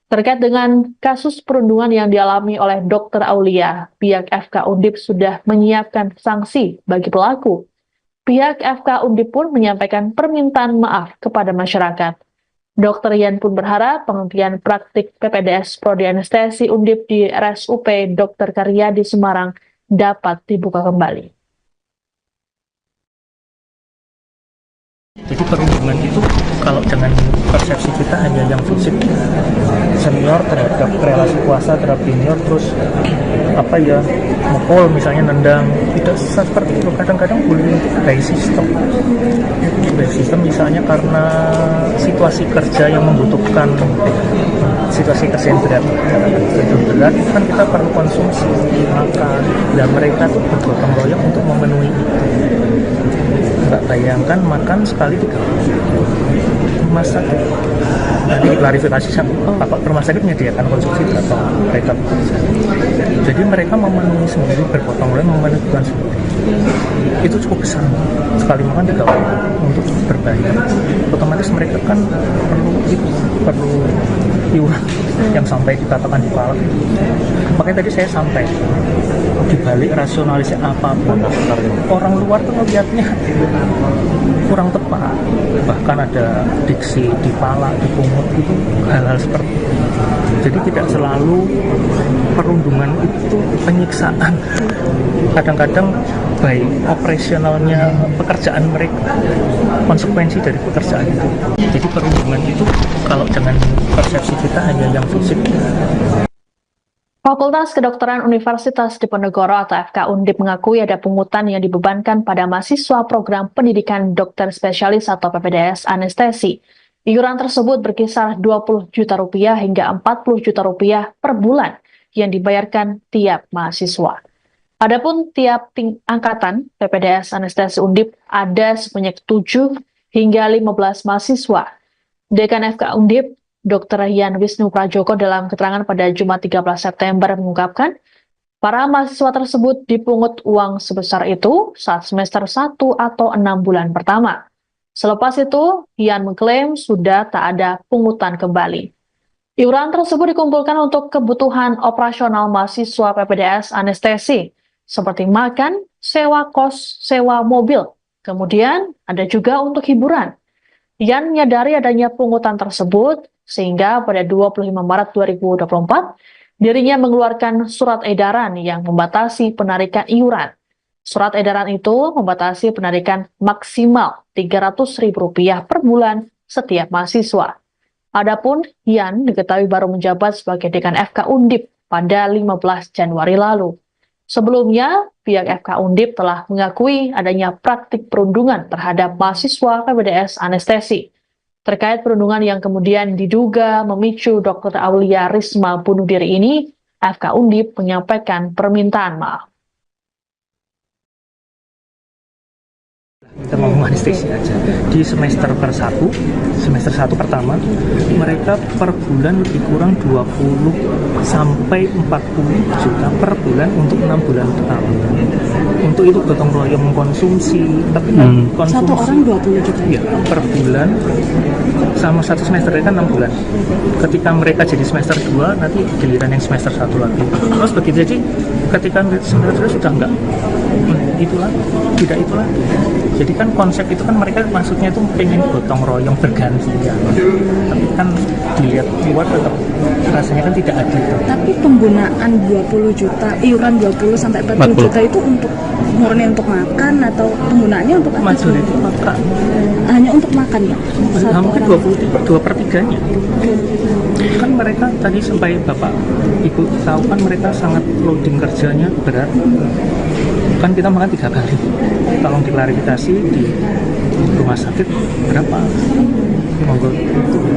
Speaker 2: Terkait dengan kasus perundungan yang dialami oleh Dr. Aulia, pihak FK Undip sudah menyiapkan sanksi bagi pelaku. Pihak FK Undip pun menyampaikan permintaan maaf kepada masyarakat. Dr. Yan pun berharap penghentian praktik PPDS Prodi Anestesi Undip di RSUP Dr. Karyadi Semarang dapat dibuka kembali.
Speaker 1: Jadi perundungan itu kalau dengan persepsi kita hanya yang fisik, senior terhadap relasi kuasa terhadap junior, terus mukul misalnya, nendang, tidak seperti itu. Kadang-kadang bullying itu by system misalnya karena situasi kerja yang membutuhkan situasi kesehatan berat itu kan kita perlu konsumsi makan, dan mereka tuh bergotong royong untuk memenuhi itu. Nggak bayangkan makan sekali 3 kali. Rumah sakit nanti diklarifikasi sama rumah sakit menyediakan konsumsi berapa mereka bekerja. Jadi mereka memenuhi sendiri, bergotong royong memenuhi kebutuhan sendiri. Itu cukup besar, sekali makan 3 kali untuk berbayar. Otomatis mereka kan perlu iuran yang sampai dikatakan di kepala. Makanya tadi saya sampai dibalik rasionalisasi apapun, orang luar tuh melihatnya kurang tepat. Bahkan ada diksi dipala, dipungut, itu hal-hal seperti itu. Jadi tidak selalu perundungan itu penyiksaan. Kadang-kadang baik operasionalnya pekerjaan mereka, konsekuensi dari pekerjaan itu. Jadi perundungan itu kalau dengan persepsi kita hanya yang fisik.
Speaker 2: Fakultas Kedokteran Universitas Diponegoro atau FK Undip mengakui ada pungutan yang dibebankan pada mahasiswa program pendidikan dokter spesialis atau PPDS anestesi. Iuran tersebut berkisar 20 juta rupiah hingga 40 juta rupiah per bulan yang dibayarkan tiap mahasiswa. Adapun tiap angkatan PPDS anestesi Undip ada sebanyak 7 hingga 15 mahasiswa. Dekan FK Undip, Dr. Yan Wisnu Prajoko dalam keterangan pada Jumat 13 September mengungkapkan, para mahasiswa tersebut dipungut uang sebesar itu saat semester 1 atau 6 bulan pertama. Selepas itu, Yan mengklaim sudah tak ada pungutan kembali. Iuran tersebut dikumpulkan untuk kebutuhan operasional mahasiswa PPDS anestesi, seperti makan, sewa kos, sewa mobil. Kemudian ada juga untuk hiburan. Yan menyadari adanya pungutan tersebut, sehingga pada 25 Maret 2024, dirinya mengeluarkan surat edaran yang membatasi penarikan iuran. Surat edaran itu membatasi penarikan maksimal Rp300.000 per bulan setiap mahasiswa. Adapun Yan diketahui baru menjabat sebagai dekan FK Undip pada 15 Januari lalu. Sebelumnya, pihak FK Undip telah mengakui adanya praktik perundungan terhadap mahasiswa PPDS anestesi. Terkait perundungan yang kemudian diduga memicu Dr. Aulia Risma bunuh diri ini, FK Undip menyampaikan permintaan maaf.
Speaker 1: Kita mau anestesi aja. Di semester satu pertama, mereka per bulan lebih kurang 20 sampai 40 juta per bulan untuk 6 bulan pertama. Untuk itu gotong royong mengkonsumsi, tapi konsumsi
Speaker 3: Satu orang 20 juta.
Speaker 1: ya, per bulan sama satu semester kan 6 bulan. Ketika mereka jadi semester 2, nanti giliran yang semester 1 lagi. Terus begitu, jadi ketika semester 2 sudah enggak itulah, tidak itulah. Jadi kan konsep itu kan mereka maksudnya itu pengen gotong royong bergantian. Tapi kan dilihat luar tetap rasanya kan tidak adil.
Speaker 3: Tapi penggunaan 20 juta, iuran 20 sampai 40 juta itu untuk murni untuk makan atau penggunaannya untuk apa?
Speaker 1: Majority makan.
Speaker 3: Hanya untuk makan ya?
Speaker 1: Hampir 2/3-nya. Kan mereka tadi sampai Bapak Ibu tahu kan mereka sangat loading kerjanya berat. Kan kita makan 3 kali. Tolong diklarifikasi di rumah sakit berapa? Monggo.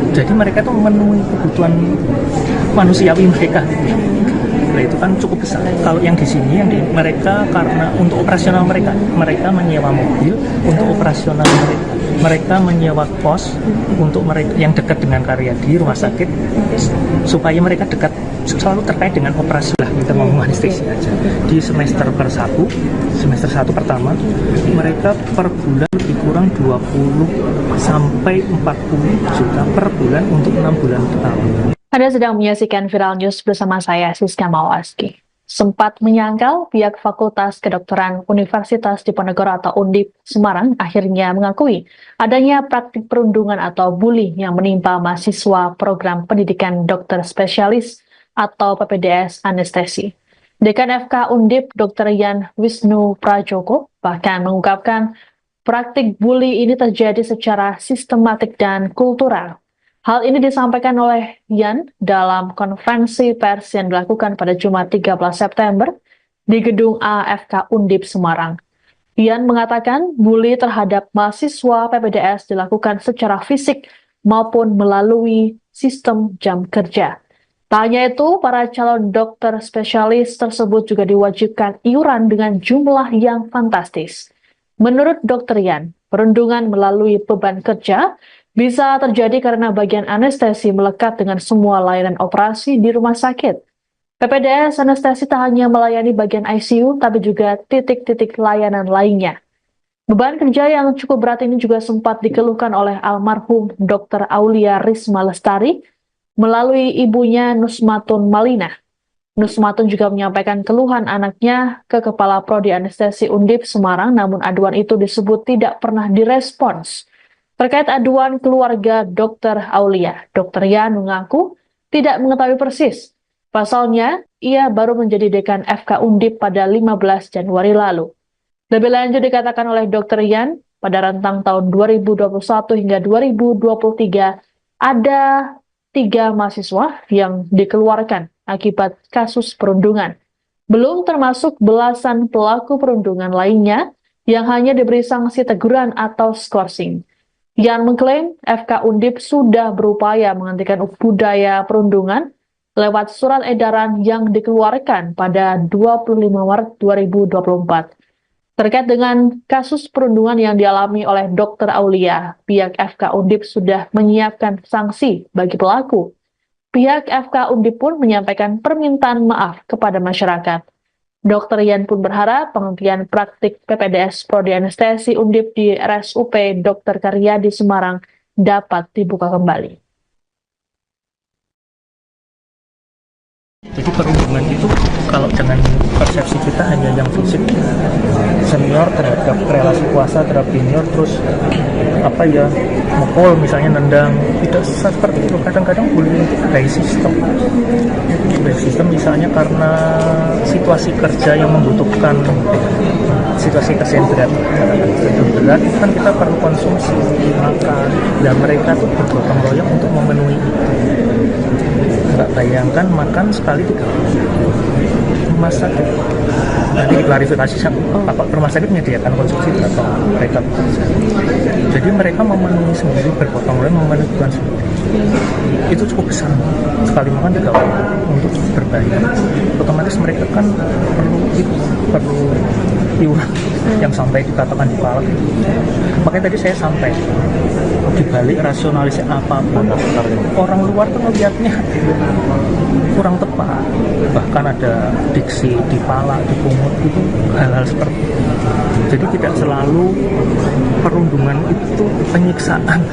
Speaker 1: Jadi mereka tuh memenuhi kebutuhan manusiawi mereka. Nah, itu kan cukup besar. Kalau yang di sini mereka karena untuk operasional mereka menyewa mobil untuk operasional mereka. Mereka menyewa kos untuk mereka yang dekat dengan Karyadi rumah sakit supaya mereka dekat selalu terkait dengan operasi lah. Kita mau anestesi aja. Di semester 1 pertama, mereka per bulan lebih kurang 20 sampai 40 juta per bulan untuk 6 bulan pertama.
Speaker 2: Anda sedang menyaksikan Viral News bersama saya, Siska Mawaski. Sempat menyangkal, pihak Fakultas Kedokteran Universitas Diponegoro atau Undip Semarang akhirnya mengakui adanya praktik perundungan atau bully yang menimpa mahasiswa program pendidikan dokter spesialis atau PPDS anestesi. Dekan FK Undip, Dr. Yan Wisnu Prajoko, bahkan mengungkapkan praktik bully ini terjadi secara sistematik dan kultural. Hal ini disampaikan oleh Yan dalam konferensi pers yang dilakukan pada Jumat 13 September di Gedung AFK Undip Semarang. Yan mengatakan bully terhadap mahasiswa PPDS dilakukan secara fisik maupun melalui sistem jam kerja. Tak hanya itu, para calon dokter spesialis tersebut juga diwajibkan iuran dengan jumlah yang fantastis. Menurut Dr. Yan, perundungan melalui beban kerja bisa terjadi karena bagian anestesi melekat dengan semua layanan operasi di rumah sakit. PPDS anestesi tak hanya melayani bagian ICU, tapi juga titik-titik layanan lainnya. Beban kerja yang cukup berat ini juga sempat dikeluhkan oleh almarhum Dr. Aulia Risma Lestari melalui ibunya Nusmatun Malina. Nusmatun juga menyampaikan keluhan anaknya ke Kepala Prodi Anestesi Undip Semarang, namun aduan itu disebut tidak pernah direspons. Terkait aduan keluarga Dr. Aulia, Dr. Yan mengaku tidak mengetahui persis. Pasalnya, ia baru menjadi dekan FK Undip pada 15 Januari lalu. Lebih lanjut dikatakan oleh Dr. Yan, pada rentang tahun 2021 hingga 2023, ada 3 mahasiswa yang dikeluarkan akibat kasus perundungan. Belum termasuk belasan pelaku perundungan lainnya yang hanya diberi sanksi teguran atau skorsing. Yan mengklaim FK Undip sudah berupaya menghentikan budaya perundungan lewat surat edaran yang dikeluarkan pada 25 Maret 2024. Terkait dengan kasus perundungan yang dialami oleh Dr. Aulia, pihak FK Undip sudah menyiapkan sanksi bagi pelaku. Pihak FK Undip pun menyampaikan permintaan maaf kepada masyarakat. Dr. Yan pun berharap penghentian praktik PPDS Prodi Anestesi Undip di RSUP Dr. Karyadi Semarang dapat dibuka kembali.
Speaker 1: Jadi perundungan itu kalau dengan persepsi kita hanya yang fisik, senior terhadap relasi kuasa terhadap junior, terus mukul misalnya, nendang, tidak seperti itu. Kadang-kadang bullying itu by system misalnya karena situasi kerja yang membutuhkan situasi kesentrian berat, itu kan kita perlu konsumsi makan, dan mereka tuh bergotong royong untuk memenuhi itu. Nggak bayangkan makan sekali 3 kali. Rumah sakit nanti diklarifikasi rumah sakit menyediakan konsumsi berapa mereka bekerja. Jadi mereka memenuhi sendiri, bergotong royong memenuhi kebutuhan sendiri. Itu cukup besar. Sekali makan 3 kali untuk berbayar. Otomatis mereka kan perlu iuran yang sampai dikatakan dipalak. Makanya tadi saya sampai dibalik rasionalisasi apapun, orang luar tuh melihatnya kurang tepat. Bahkan ada diksi dipalak, dipungut, itu hal-hal seperti itu. Jadi tidak selalu perundungan itu penyiksaan.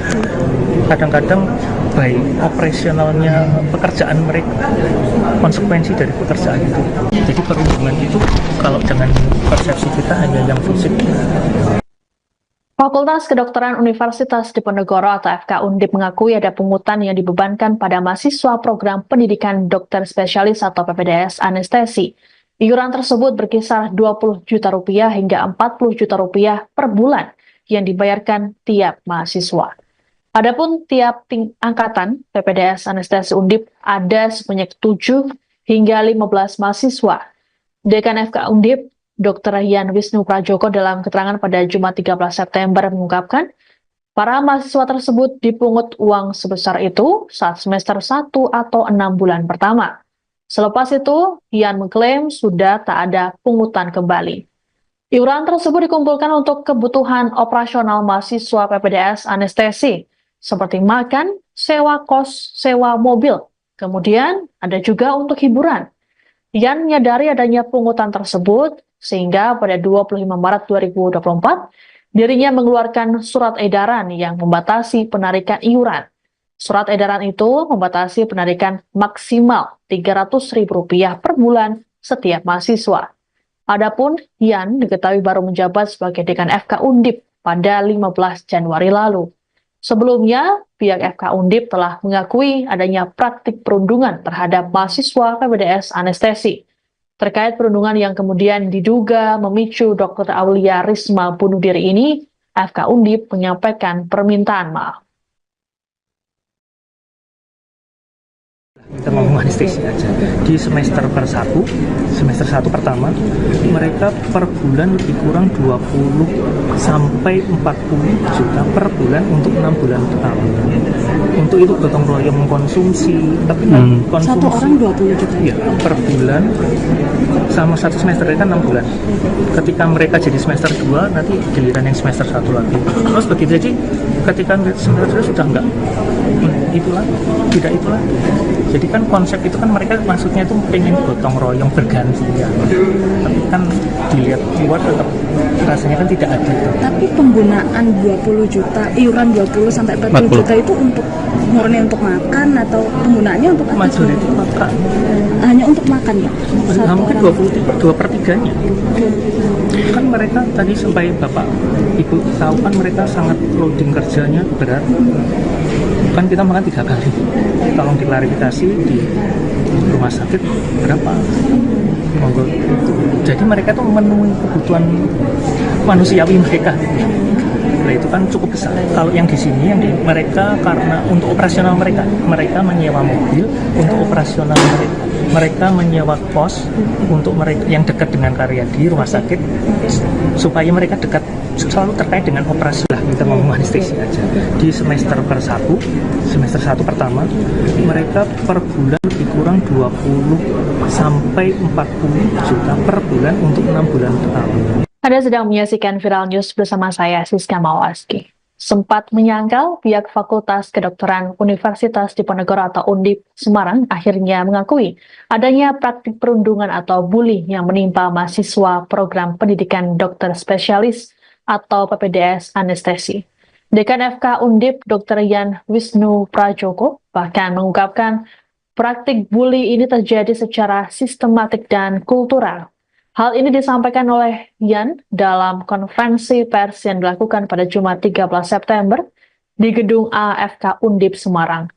Speaker 1: Kadang-kadang baik operasionalnya pekerjaan mereka, konsekuensi dari pekerjaan itu. Jadi perundungan itu kalau dengan persepsi kita hanya yang fisik.
Speaker 2: Fakultas Kedokteran Universitas Diponegoro atau FK Undip mengakui ada pungutan yang dibebankan pada mahasiswa program pendidikan dokter spesialis atau PPDS anestesi. Iuran tersebut berkisar 20 juta rupiah hingga 40 juta rupiah per bulan yang dibayarkan tiap mahasiswa. Adapun tiap angkatan PPDS anestesi Undip ada sebanyak 7 hingga 15 mahasiswa. Dekan FK Undip, Dr. Yan Wisnu Prajoko dalam keterangan pada Jumat 13 September mengungkapkan, para mahasiswa tersebut dipungut uang sebesar itu saat semester 1 atau 6 bulan pertama. Selepas itu, Yan mengklaim sudah tak ada pungutan kembali. Iuran tersebut dikumpulkan untuk kebutuhan operasional mahasiswa PPDS anestesi, seperti makan, sewa kos, sewa mobil. Kemudian ada juga untuk hiburan. Yan menyadari adanya pungutan tersebut, sehingga pada 25 Maret 2024, dirinya mengeluarkan surat edaran yang membatasi penarikan iuran. Surat edaran itu membatasi penarikan maksimal Rp300.000 per bulan setiap mahasiswa. Adapun Yan diketahui baru menjabat sebagai dekan FK Undip pada 15 Januari lalu. Sebelumnya, pihak FK Undip telah mengakui adanya praktik perundungan terhadap mahasiswa PPDS anestesi. Terkait perundungan yang kemudian diduga memicu Dr. Aulia Risma bunuh diri ini, FK Undip menyampaikan permintaan maaf.
Speaker 1: Kita ngomong anestesi aja. Di semester 1 pertama, mereka per bulan lebih kurang 20 sampai 40 juta per bulan untuk 6 bulan pertama. Untuk itu gotong royong mengkonsumsi, tapi konsumsi
Speaker 3: satu orang 20 juta
Speaker 1: ya, per bulan sama satu semester kan 6 bulan. Ketika mereka jadi semester 2, nanti giliran yang semester 1 lagi. Terus begitu aja, ketika semester 2 sudah enggak itulah, tidak itulah. Jadi kan konsep itu kan mereka maksudnya itu pengen gotong royong bergantian. Tapi kan dilihat keluar tetap rasanya kan tidak adil.
Speaker 3: Tapi penggunaan 20 juta, iuran 20 sampai 40 juta itu untuk murni untuk makan atau penggunaannya untuk apa?
Speaker 1: Majority makan.
Speaker 3: Hanya untuk makan ya?
Speaker 1: Mungkin 2/3-nya. Kan mereka tadi sampai Bapak Ibu tahu kan mereka sangat loading kerjanya berat. Kan kita makan 3 kali. Tolong diklarifikasi di rumah sakit berapa. Monggo. Jadi mereka tuh memenuhi kebutuhan manusiawi mereka. Nah, itu kan cukup besar. Kalau yang di sini, mereka karena untuk operasional mereka menyewa mobil untuk operasional mereka menyewa kos untuk mereka yang dekat dengan karya di rumah sakit supaya mereka dekat selalu terkait dengan operasi lah, kita ngomong anestesi aja. Di semester 1 pertama mereka per bulan lebih kurang 20 sampai 40 juta per bulan untuk 6 bulan pertama.
Speaker 2: Anda sedang menyaksikan Viral News bersama saya, Siska Mawaski. Sempat menyangkal, pihak Fakultas Kedokteran Universitas Diponegoro atau Undip Semarang akhirnya mengakui adanya praktik perundungan atau bully yang menimpa mahasiswa program pendidikan dokter spesialis atau PPDS anestesi. Dekan FK Undip Dr. Yan Wisnu Prajoko bahkan mengungkapkan praktik bully ini terjadi secara sistematik dan kultural. Hal ini disampaikan oleh Yan dalam konferensi pers yang dilakukan pada Jumat 13 September di Gedung AFK Undip Semarang.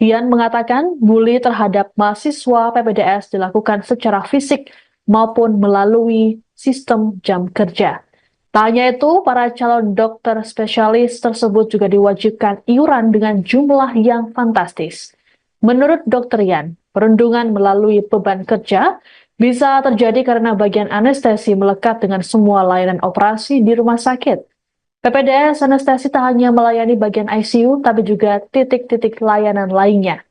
Speaker 2: Yan mengatakan bully terhadap mahasiswa PPDS dilakukan secara fisik maupun melalui sistem jam kerja. Tak hanya itu, para calon dokter spesialis tersebut juga diwajibkan iuran dengan jumlah yang fantastis. Menurut Dr. Yan, perundungan melalui beban kerja bisa terjadi karena bagian anestesi melekat dengan semua layanan operasi di rumah sakit. PPDS anestesi tak hanya melayani bagian ICU, tapi juga titik-titik layanan lainnya.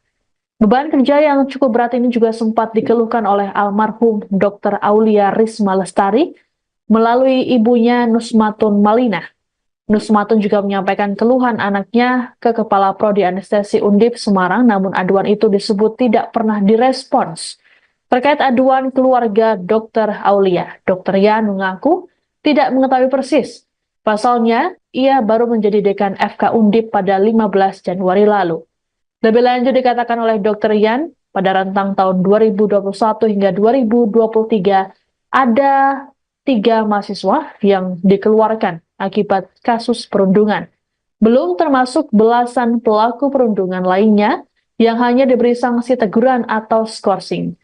Speaker 2: Beban kerja yang cukup berat ini juga sempat dikeluhkan oleh almarhum Dr. Aulia Risma Lestari melalui ibunya Nusmatun Malina. Nusmatun juga menyampaikan keluhan anaknya ke Kepala Prodi Anestesi Undip Semarang, namun aduan itu disebut tidak pernah direspons. Terkait aduan keluarga Dr. Aulia, Dr. Yan mengaku tidak mengetahui persis. Pasalnya, ia baru menjadi dekan FK Undip pada 15 Januari lalu. Lebih lanjut dikatakan oleh Dr. Yan, pada rentang tahun 2021 hingga 2023, ada 3 mahasiswa yang dikeluarkan akibat kasus perundungan. Belum termasuk belasan pelaku perundungan lainnya yang hanya diberi sanksi teguran atau skorsing.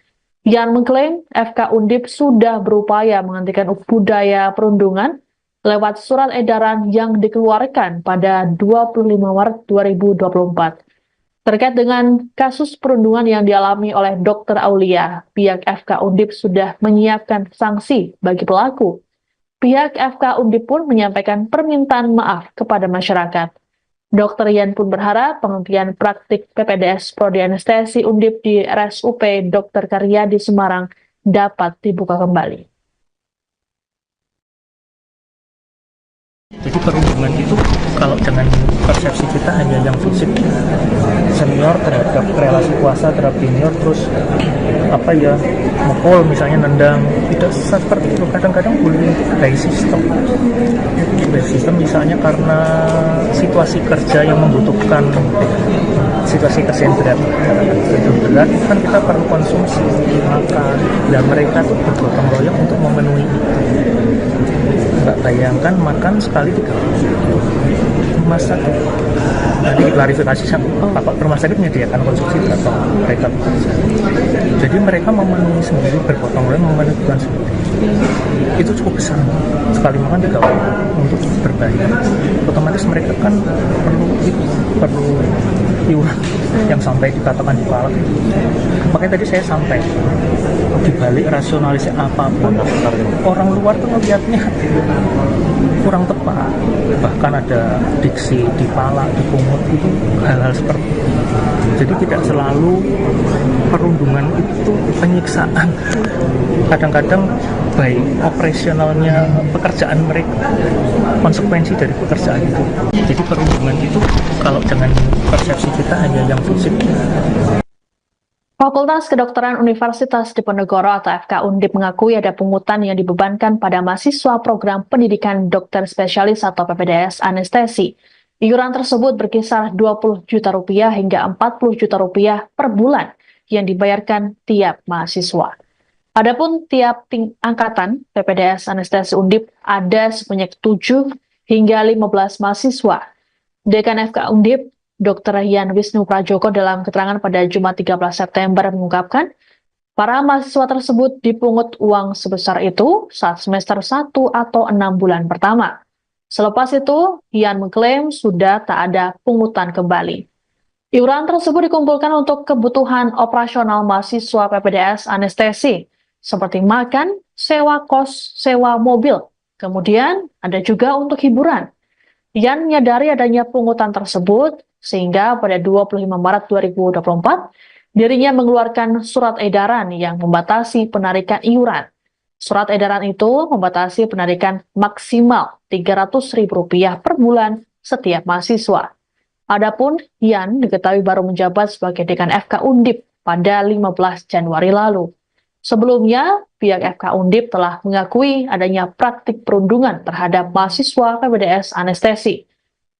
Speaker 2: Yan mengklaim FK Undip sudah berupaya menghentikan budaya perundungan lewat surat edaran yang dikeluarkan pada 25 Maret 2024. Terkait dengan kasus perundungan yang dialami oleh Dr. Aulia, pihak FK Undip sudah menyiapkan sanksi bagi pelaku. Pihak FK Undip pun menyampaikan permintaan maaf kepada masyarakat. Dr. Yan pun berharap penghentian praktik PPDS Prodi Anestesi Undip di RSUP Dr. Karyadi Semarang dapat dibuka kembali.
Speaker 1: Jadi perundungan itu kalau dengan persepsi kita hanya yang fisik, senior terhadap relasi kuasa terhadap junior, terus mukul misalnya, nendang, tidak seperti itu. Kadang-kadang bullying by system misalnya karena situasi kerja yang membutuhkan situasi kerja yang berat kan kita perlu konsumsi makan, dan mereka tuh bergotong royong untuk memenuhi itu. Nggak bayangkan makan sekali 3 kali. Rumah sakit nanti diklarifikasi sama rumah sakit menyediakan konsumsi berapa mereka bekerja. Jadi mereka memenuhi sendiri, bergotong royong memenuhi kebutuhan sendiri. Itu cukup besar, sekali makan 3 kali untuk berbayar. Otomatis mereka kan perlu iuran yang sampai dikatakan dipalak. Makanya tadi saya sampai dibalik rasionalisasi apapun, orang luar tuh melihatnya kurang tepat. Bahkan ada diksi dipalak, dipungut, itu hal-hal seperti itu. Jadi tidak selalu perundungan itu penyiksaan. Kadang-kadang baik operasionalnya pekerjaan mereka, konsekuensi dari pekerjaan itu. Jadi perundungan itu kalau dengan persepsi kita hanya yang fisik.
Speaker 2: Fakultas Kedokteran Universitas Diponegoro atau FK Undip mengakui ada pungutan yang dibebankan pada mahasiswa program pendidikan dokter spesialis atau PPDS anestesi. Iuran tersebut berkisar 20 juta rupiah hingga 40 juta rupiah per bulan yang dibayarkan tiap mahasiswa. Adapun tiap angkatan PPDS anestesi Undip ada sebanyak 7 hingga 15 mahasiswa. Dekan FK Undip, Dr. Yan Wisnu Prajoko dalam keterangan pada Jumat 13 September mengungkapkan, para mahasiswa tersebut dipungut uang sebesar itu saat semester 1 atau 6 bulan pertama. Selepas itu, Yan mengklaim sudah tak ada pungutan kembali. Iuran tersebut dikumpulkan untuk kebutuhan operasional mahasiswa PPDS anestesi, seperti makan, sewa kos, sewa mobil. Kemudian ada juga untuk hiburan. Yan menyadari adanya pungutan tersebut, sehingga pada 25 Maret 2024, dirinya mengeluarkan surat edaran yang membatasi penarikan iuran. Surat edaran itu membatasi penarikan maksimal Rp300.000 per bulan setiap mahasiswa. Adapun Yan diketahui baru menjabat sebagai Dekan FK Undip pada 15 Januari lalu. Sebelumnya, pihak FK Undip telah mengakui adanya praktik perundungan terhadap mahasiswa PPDS anestesi.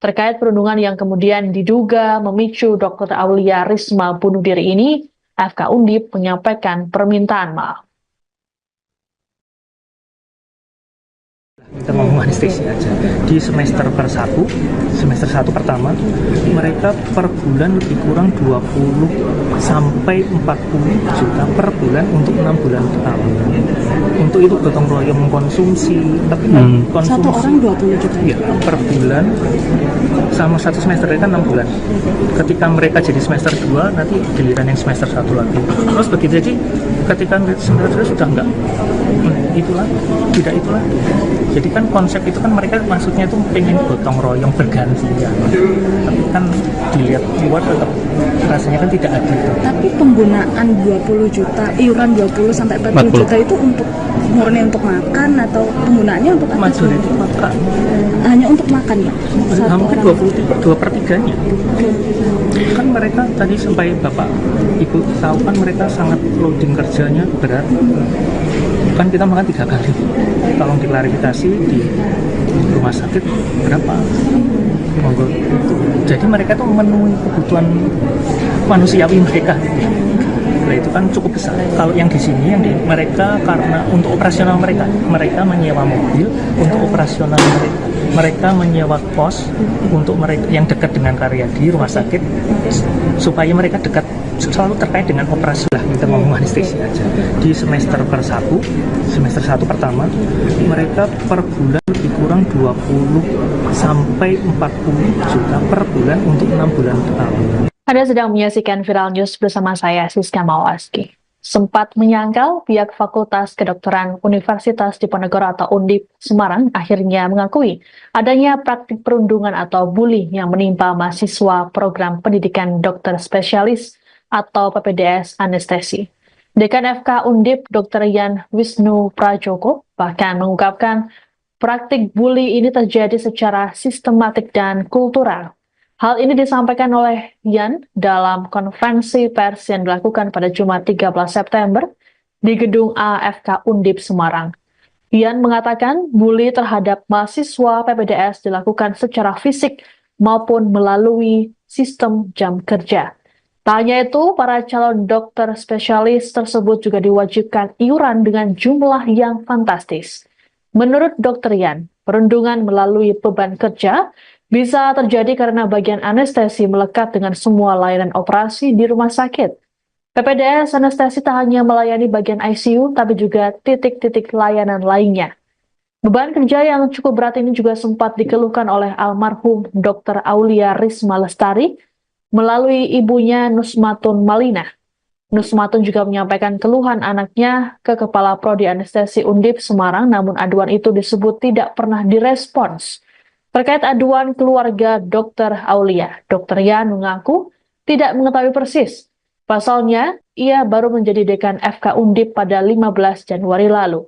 Speaker 2: Terkait perundungan yang kemudian diduga memicu Dr. Aulia Risma bunuh diri ini, FK Undip menyampaikan permintaan maaf.
Speaker 1: Kita ngomong anestesi aja. Di semester 1 pertama, mereka per bulan lebih kurang 20 sampai 40 juta per bulan untuk 6 bulan pertama. Untuk itu gotong royong mengkonsumsi, tapi konsumsi
Speaker 3: Satu orang 20 juta.
Speaker 1: ya, per bulan sama satu semester kan 6 bulan. Ketika mereka jadi semester 2, nanti giliran yang semester 1 lagi. Terus begitu jadi ketika semester 2 sudah enggak itulah, tidak itulah. Jadi kan konsep itu kan mereka maksudnya itu pengen gotong royong bergantian. Tapi kan dilihat luar tetap rasanya kan tidak adil.
Speaker 3: Tapi penggunaan 20 juta, iuran 20 sampai 40 juta itu untuk murni untuk makan atau penggunaannya untuk apa?
Speaker 1: Majority makan.
Speaker 3: Hanya untuk makan ya?
Speaker 1: Hampir 2/3-nya. Kan mereka tadi sampai Bapak Ibu tahu kan mereka sangat loading kerjanya berat. Kan kita makan 3 kali. Tolong diklarifikasi di rumah sakit berapa? Monggo. Jadi mereka tuh memenuhi kebutuhan manusiawi mereka. Nah, itu kan cukup besar. Kalau yang di sini mereka karena untuk operasional mereka menyewa mobil untuk operasional mereka. Mereka menyewa kos untuk mereka yang dekat dengan Karyadi rumah sakit supaya mereka dekat selalu terkait dengan operasi lah. Kita ngomong anestesi aja. Di semester 1 pertama, mereka per bulan lebih kurang 20 sampai 40 juta per bulan untuk 6 bulan pertama.
Speaker 2: Anda sedang menyaksikan Viral News bersama saya, Siska Mawaski. Sempat menyangkal, pihak Fakultas Kedokteran Universitas Diponegoro atau Undip Semarang akhirnya mengakui adanya praktik perundungan atau bully yang menimpa mahasiswa program pendidikan dokter spesialis atau PPDS anestesi. Dekan FK Undip Dr. Yan Wisnu Prajoko bahkan mengungkapkan praktik bully ini terjadi secara sistematik dan kultural. Hal ini disampaikan oleh Yan dalam konferensi pers yang dilakukan pada Jumat 13 September di Gedung AFK Undip Semarang. Yan mengatakan bully terhadap mahasiswa PPDS dilakukan secara fisik maupun melalui sistem jam kerja. Tak hanya itu, para calon dokter spesialis tersebut juga diwajibkan iuran dengan jumlah yang fantastis. Menurut Dr. Yan, perundungan melalui beban kerja bisa terjadi karena bagian anestesi melekat dengan semua layanan operasi di rumah sakit. PPDS anestesi tak hanya melayani bagian ICU, tapi juga titik-titik layanan lainnya. Beban kerja yang cukup berat ini juga sempat dikeluhkan oleh almarhum Dr. Aulia Risma Lestari melalui ibunya Nusmatun Malina. Nusmatun juga menyampaikan keluhan anaknya ke Kepala Prodi Anestesi Undip Semarang, namun aduan itu disebut tidak pernah direspons. Terkait aduan keluarga Dr. Aulia, Dr. Yan mengaku tidak mengetahui persis. Pasalnya, ia baru menjadi dekan FK Undip pada 15 Januari lalu.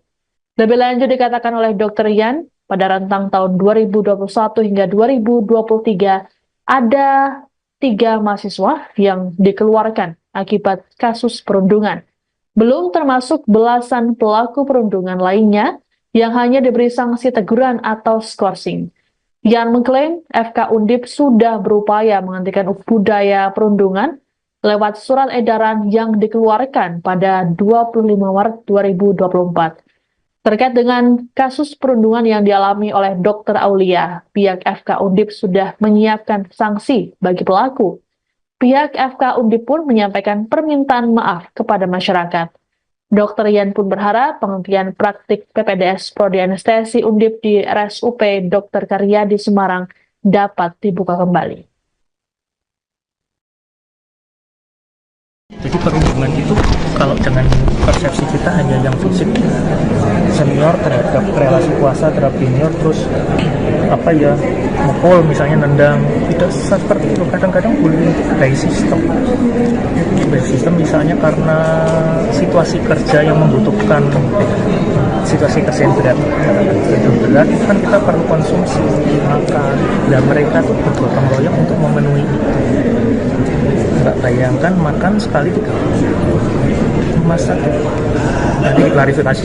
Speaker 2: Lebih lanjut dikatakan oleh Dr. Yan, pada rentang tahun 2021 hingga 2023, ada 3 mahasiswa yang dikeluarkan akibat kasus perundungan. Belum termasuk belasan pelaku perundungan lainnya yang hanya diberi sanksi teguran atau skorsing. Yan mengklaim FK Undip sudah berupaya menghentikan budaya perundungan lewat surat edaran yang dikeluarkan pada 25 Maret 2024. Terkait dengan kasus perundungan yang dialami oleh Dr. Aulia, pihak FK Undip sudah menyiapkan sanksi bagi pelaku. Pihak FK Undip pun menyampaikan permintaan maaf kepada masyarakat. Dr. Yan pun berharap penghentian praktik PPDS Prodi Anestesi Undip di RSUP Dr. Karyadi Semarang dapat dibuka kembali.
Speaker 1: Jadi perundungan itu kalau dengan persepsi kita hanya yang fisik, senior terhadap relasi kuasa terhadap junior, terus mukul misalnya, nendang, tidak seperti itu. Kadang-kadang bullying itu by system misalnya karena situasi kerja yang membutuhkan situasi kesentrian berat, itu kan kita perlu konsumsi makan, dan mereka tuh bergotong royong untuk memenuhi itu. Nggak bayangkan makan sekali 3 rumah sakit. Nanti klarifikasi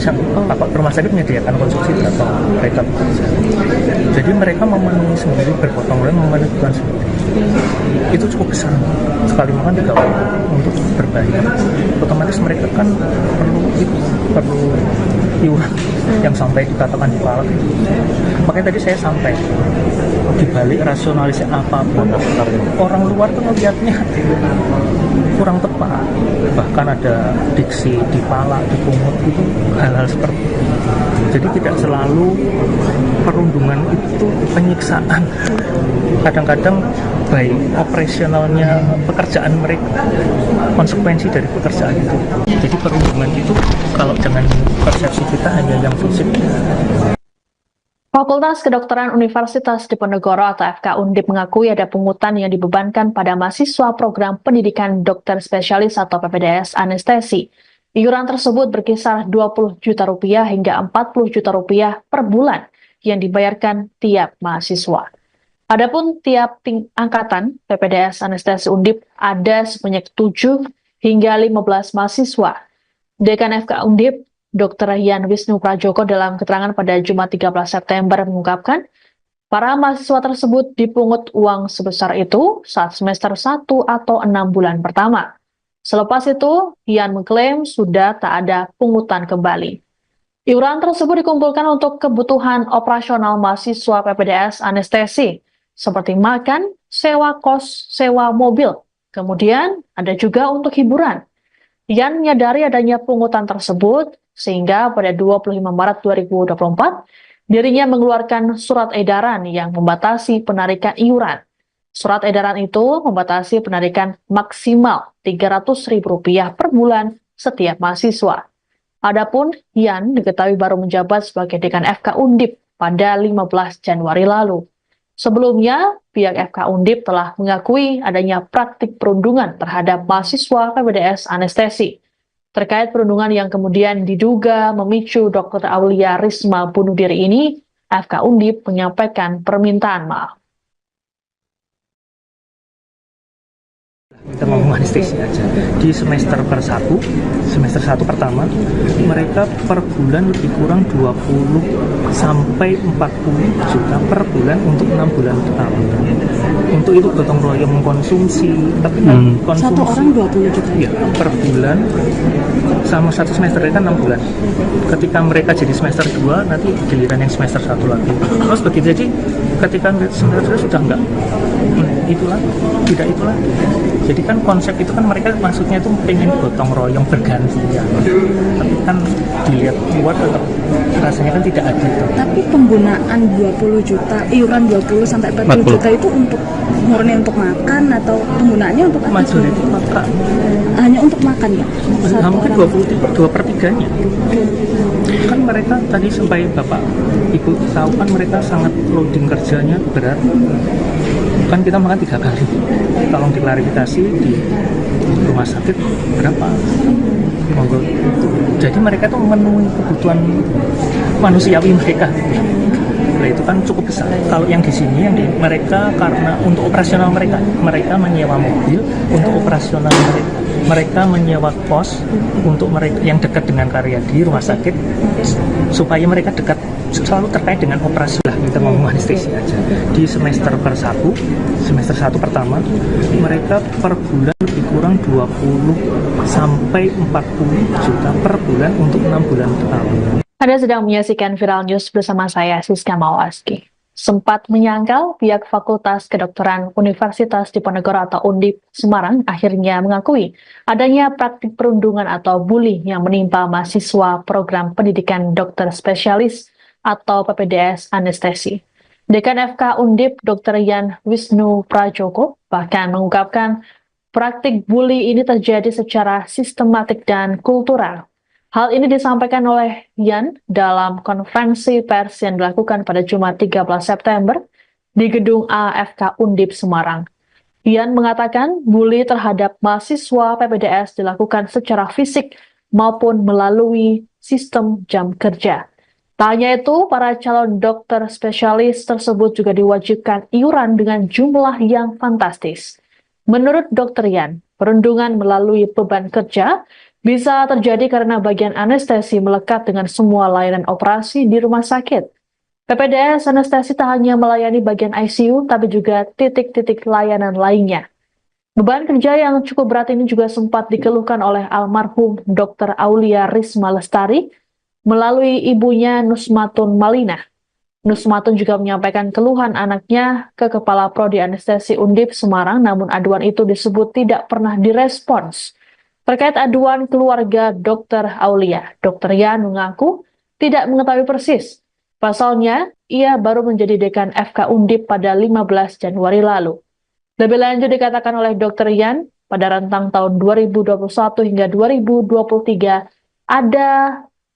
Speaker 1: rumah sakit menyediakan konsumsi berapa mereka bekerja. Jadi mereka memenuhi sendiri, bergotong royong memenuhi kebutuhan sendiri. Itu cukup besar. Sekali makan 3 orang untuk berbayar. Otomatis mereka kan perlu iuran yang sampai dikatakan dipalak. Makanya tadi saya sampai dibalik rasionalisasi apapun, orang luar tuh melihatnya kurang tepat. Bahkan ada diksi dipalak, dipungut, itu hal-hal seperti itu. Jadi tidak selalu perundungan itu penyiksaan. Kadang-kadang baik operasionalnya pekerjaan mereka, konsekuensi dari pekerjaan itu. Jadi perundungan itu kalau dengan persepsi kita hanya yang fisik.
Speaker 2: Fakultas Kedokteran Universitas Diponegoro atau FK Undip mengakui ada pungutan yang dibebankan pada mahasiswa program pendidikan dokter spesialis atau PPDS anestesi. Iuran tersebut berkisar 20 juta rupiah hingga 40 juta rupiah per bulan yang dibayarkan tiap mahasiswa. Adapun tiap angkatan PPDS anestesi Undip ada sebanyak 7 hingga 15 mahasiswa. Dekan FK Undip, Dr. Yan Wisnu Prajoko dalam keterangan pada Jumat 13 September mengungkapkan, para mahasiswa tersebut dipungut uang sebesar itu saat semester 1 atau 6 bulan pertama. Selepas itu, Yan mengklaim sudah tak ada pungutan kembali. Iuran tersebut dikumpulkan untuk kebutuhan operasional mahasiswa PPDS anestesi, seperti makan, sewa kos, sewa mobil. Kemudian ada juga untuk hiburan. Yan menyadari adanya pungutan tersebut, sehingga pada 25 Maret 2024, dirinya mengeluarkan surat edaran yang membatasi penarikan iuran. Surat edaran itu membatasi penarikan maksimal Rp300.000 per bulan setiap mahasiswa. Adapun Yan diketahui baru menjabat sebagai dekan FK Undip pada 15 Januari lalu. Sebelumnya, pihak FK Undip telah mengakui adanya praktik perundungan terhadap mahasiswa PPDS anestesi. Terkait perundungan yang kemudian diduga memicu Dr. Aulia Risma bunuh diri ini, FK Undip menyampaikan permintaan maaf.
Speaker 1: Kita ngomong anestesi aja. Di semester 1 pertama, mereka per bulan lebih kurang 20 sampai 40 juta per bulan untuk 6 bulan pertama. Untuk itu gotong royong mengkonsumsi, tapi konsumsi
Speaker 3: satu orang 20 juta
Speaker 1: ya, per bulan sama satu semester kan 6 bulan. Ketika mereka jadi semester 2, nanti giliran yang semester 1 lagi. Terus begitu, jadi ketika semester 2 sudah enggak itu lagi, tidak itu lagi. Jadi kan konsep itu kan mereka maksudnya itu pengen gotong royong bergantian. Tapi kan dilihat luar tetap rasanya kan tidak adil.
Speaker 3: Tapi penggunaan 20 juta, iuran 20 sampai 40 juta itu untuk murni untuk makan atau penggunaannya untuk apa?
Speaker 1: Majority makan.
Speaker 3: Hanya untuk makan ya?
Speaker 1: Nah, mungkin 2/3-nya. Kan mereka tadi sampai Bapak Ibu tahu kan mereka sangat loading kerjanya berat. Kan kita makan 3 kali. Tolong diklarifikasi di rumah sakit berapa? Monggo. Jadi mereka tuh memenuhi kebutuhan manusiawi mereka. Nah, itu kan cukup besar. Kalau yang di sini mereka karena untuk operasional mereka menyewa mobil untuk operasional mereka menyewa kos untuk mereka yang dekat dengan karya di rumah sakit supaya mereka dekat selalu terkait dengan operasi lah. Kita ngomong anestesi aja. Di semester 1 pertama, mereka per bulan lebih kurang 20 sampai 40 juta per bulan untuk 6 bulan pertama.
Speaker 2: Anda sedang menyaksikan Viral News bersama saya, Siska Mawaski. Sempat menyangkal, pihak Fakultas Kedokteran Universitas Diponegoro atau Undip Semarang akhirnya mengakui adanya praktik perundungan atau bully yang menimpa mahasiswa program pendidikan dokter spesialis atau PPDS anestesi. Dekan FK Undip Dr. Yan Wisnu Prajoko bahkan mengungkapkan praktik bully ini terjadi secara sistematik dan kultural. Hal ini disampaikan oleh Yan dalam konferensi pers yang dilakukan pada Jumat 13 September di gedung AFK Undip Semarang. Yan mengatakan bully terhadap mahasiswa PPDS dilakukan secara fisik maupun melalui sistem jam kerja. Tak hanya itu, para calon dokter spesialis tersebut juga diwajibkan iuran dengan jumlah yang fantastis. Menurut Dr. Yan, perundungan melalui beban kerja bisa terjadi karena bagian anestesi melekat dengan semua layanan operasi di rumah sakit. PPDS anestesi tak hanya melayani bagian ICU, tapi juga titik-titik layanan lainnya. Beban kerja yang cukup berat ini juga sempat dikeluhkan oleh almarhum Dr. Aulia Risma Lestari melalui ibunya Nusmatun Malina. Nusmatun juga menyampaikan keluhan anaknya ke Kepala Prodi Anestesi Undip Semarang, namun aduan itu disebut tidak pernah direspons. Terkait aduan keluarga Dr. Aulia, Dr. Yan mengaku tidak mengetahui persis. Pasalnya, ia baru menjadi dekan FK Undip pada 15 Januari lalu. Lebih lanjut dikatakan oleh Dr. Yan, pada rentang tahun 2021 hingga 2023, ada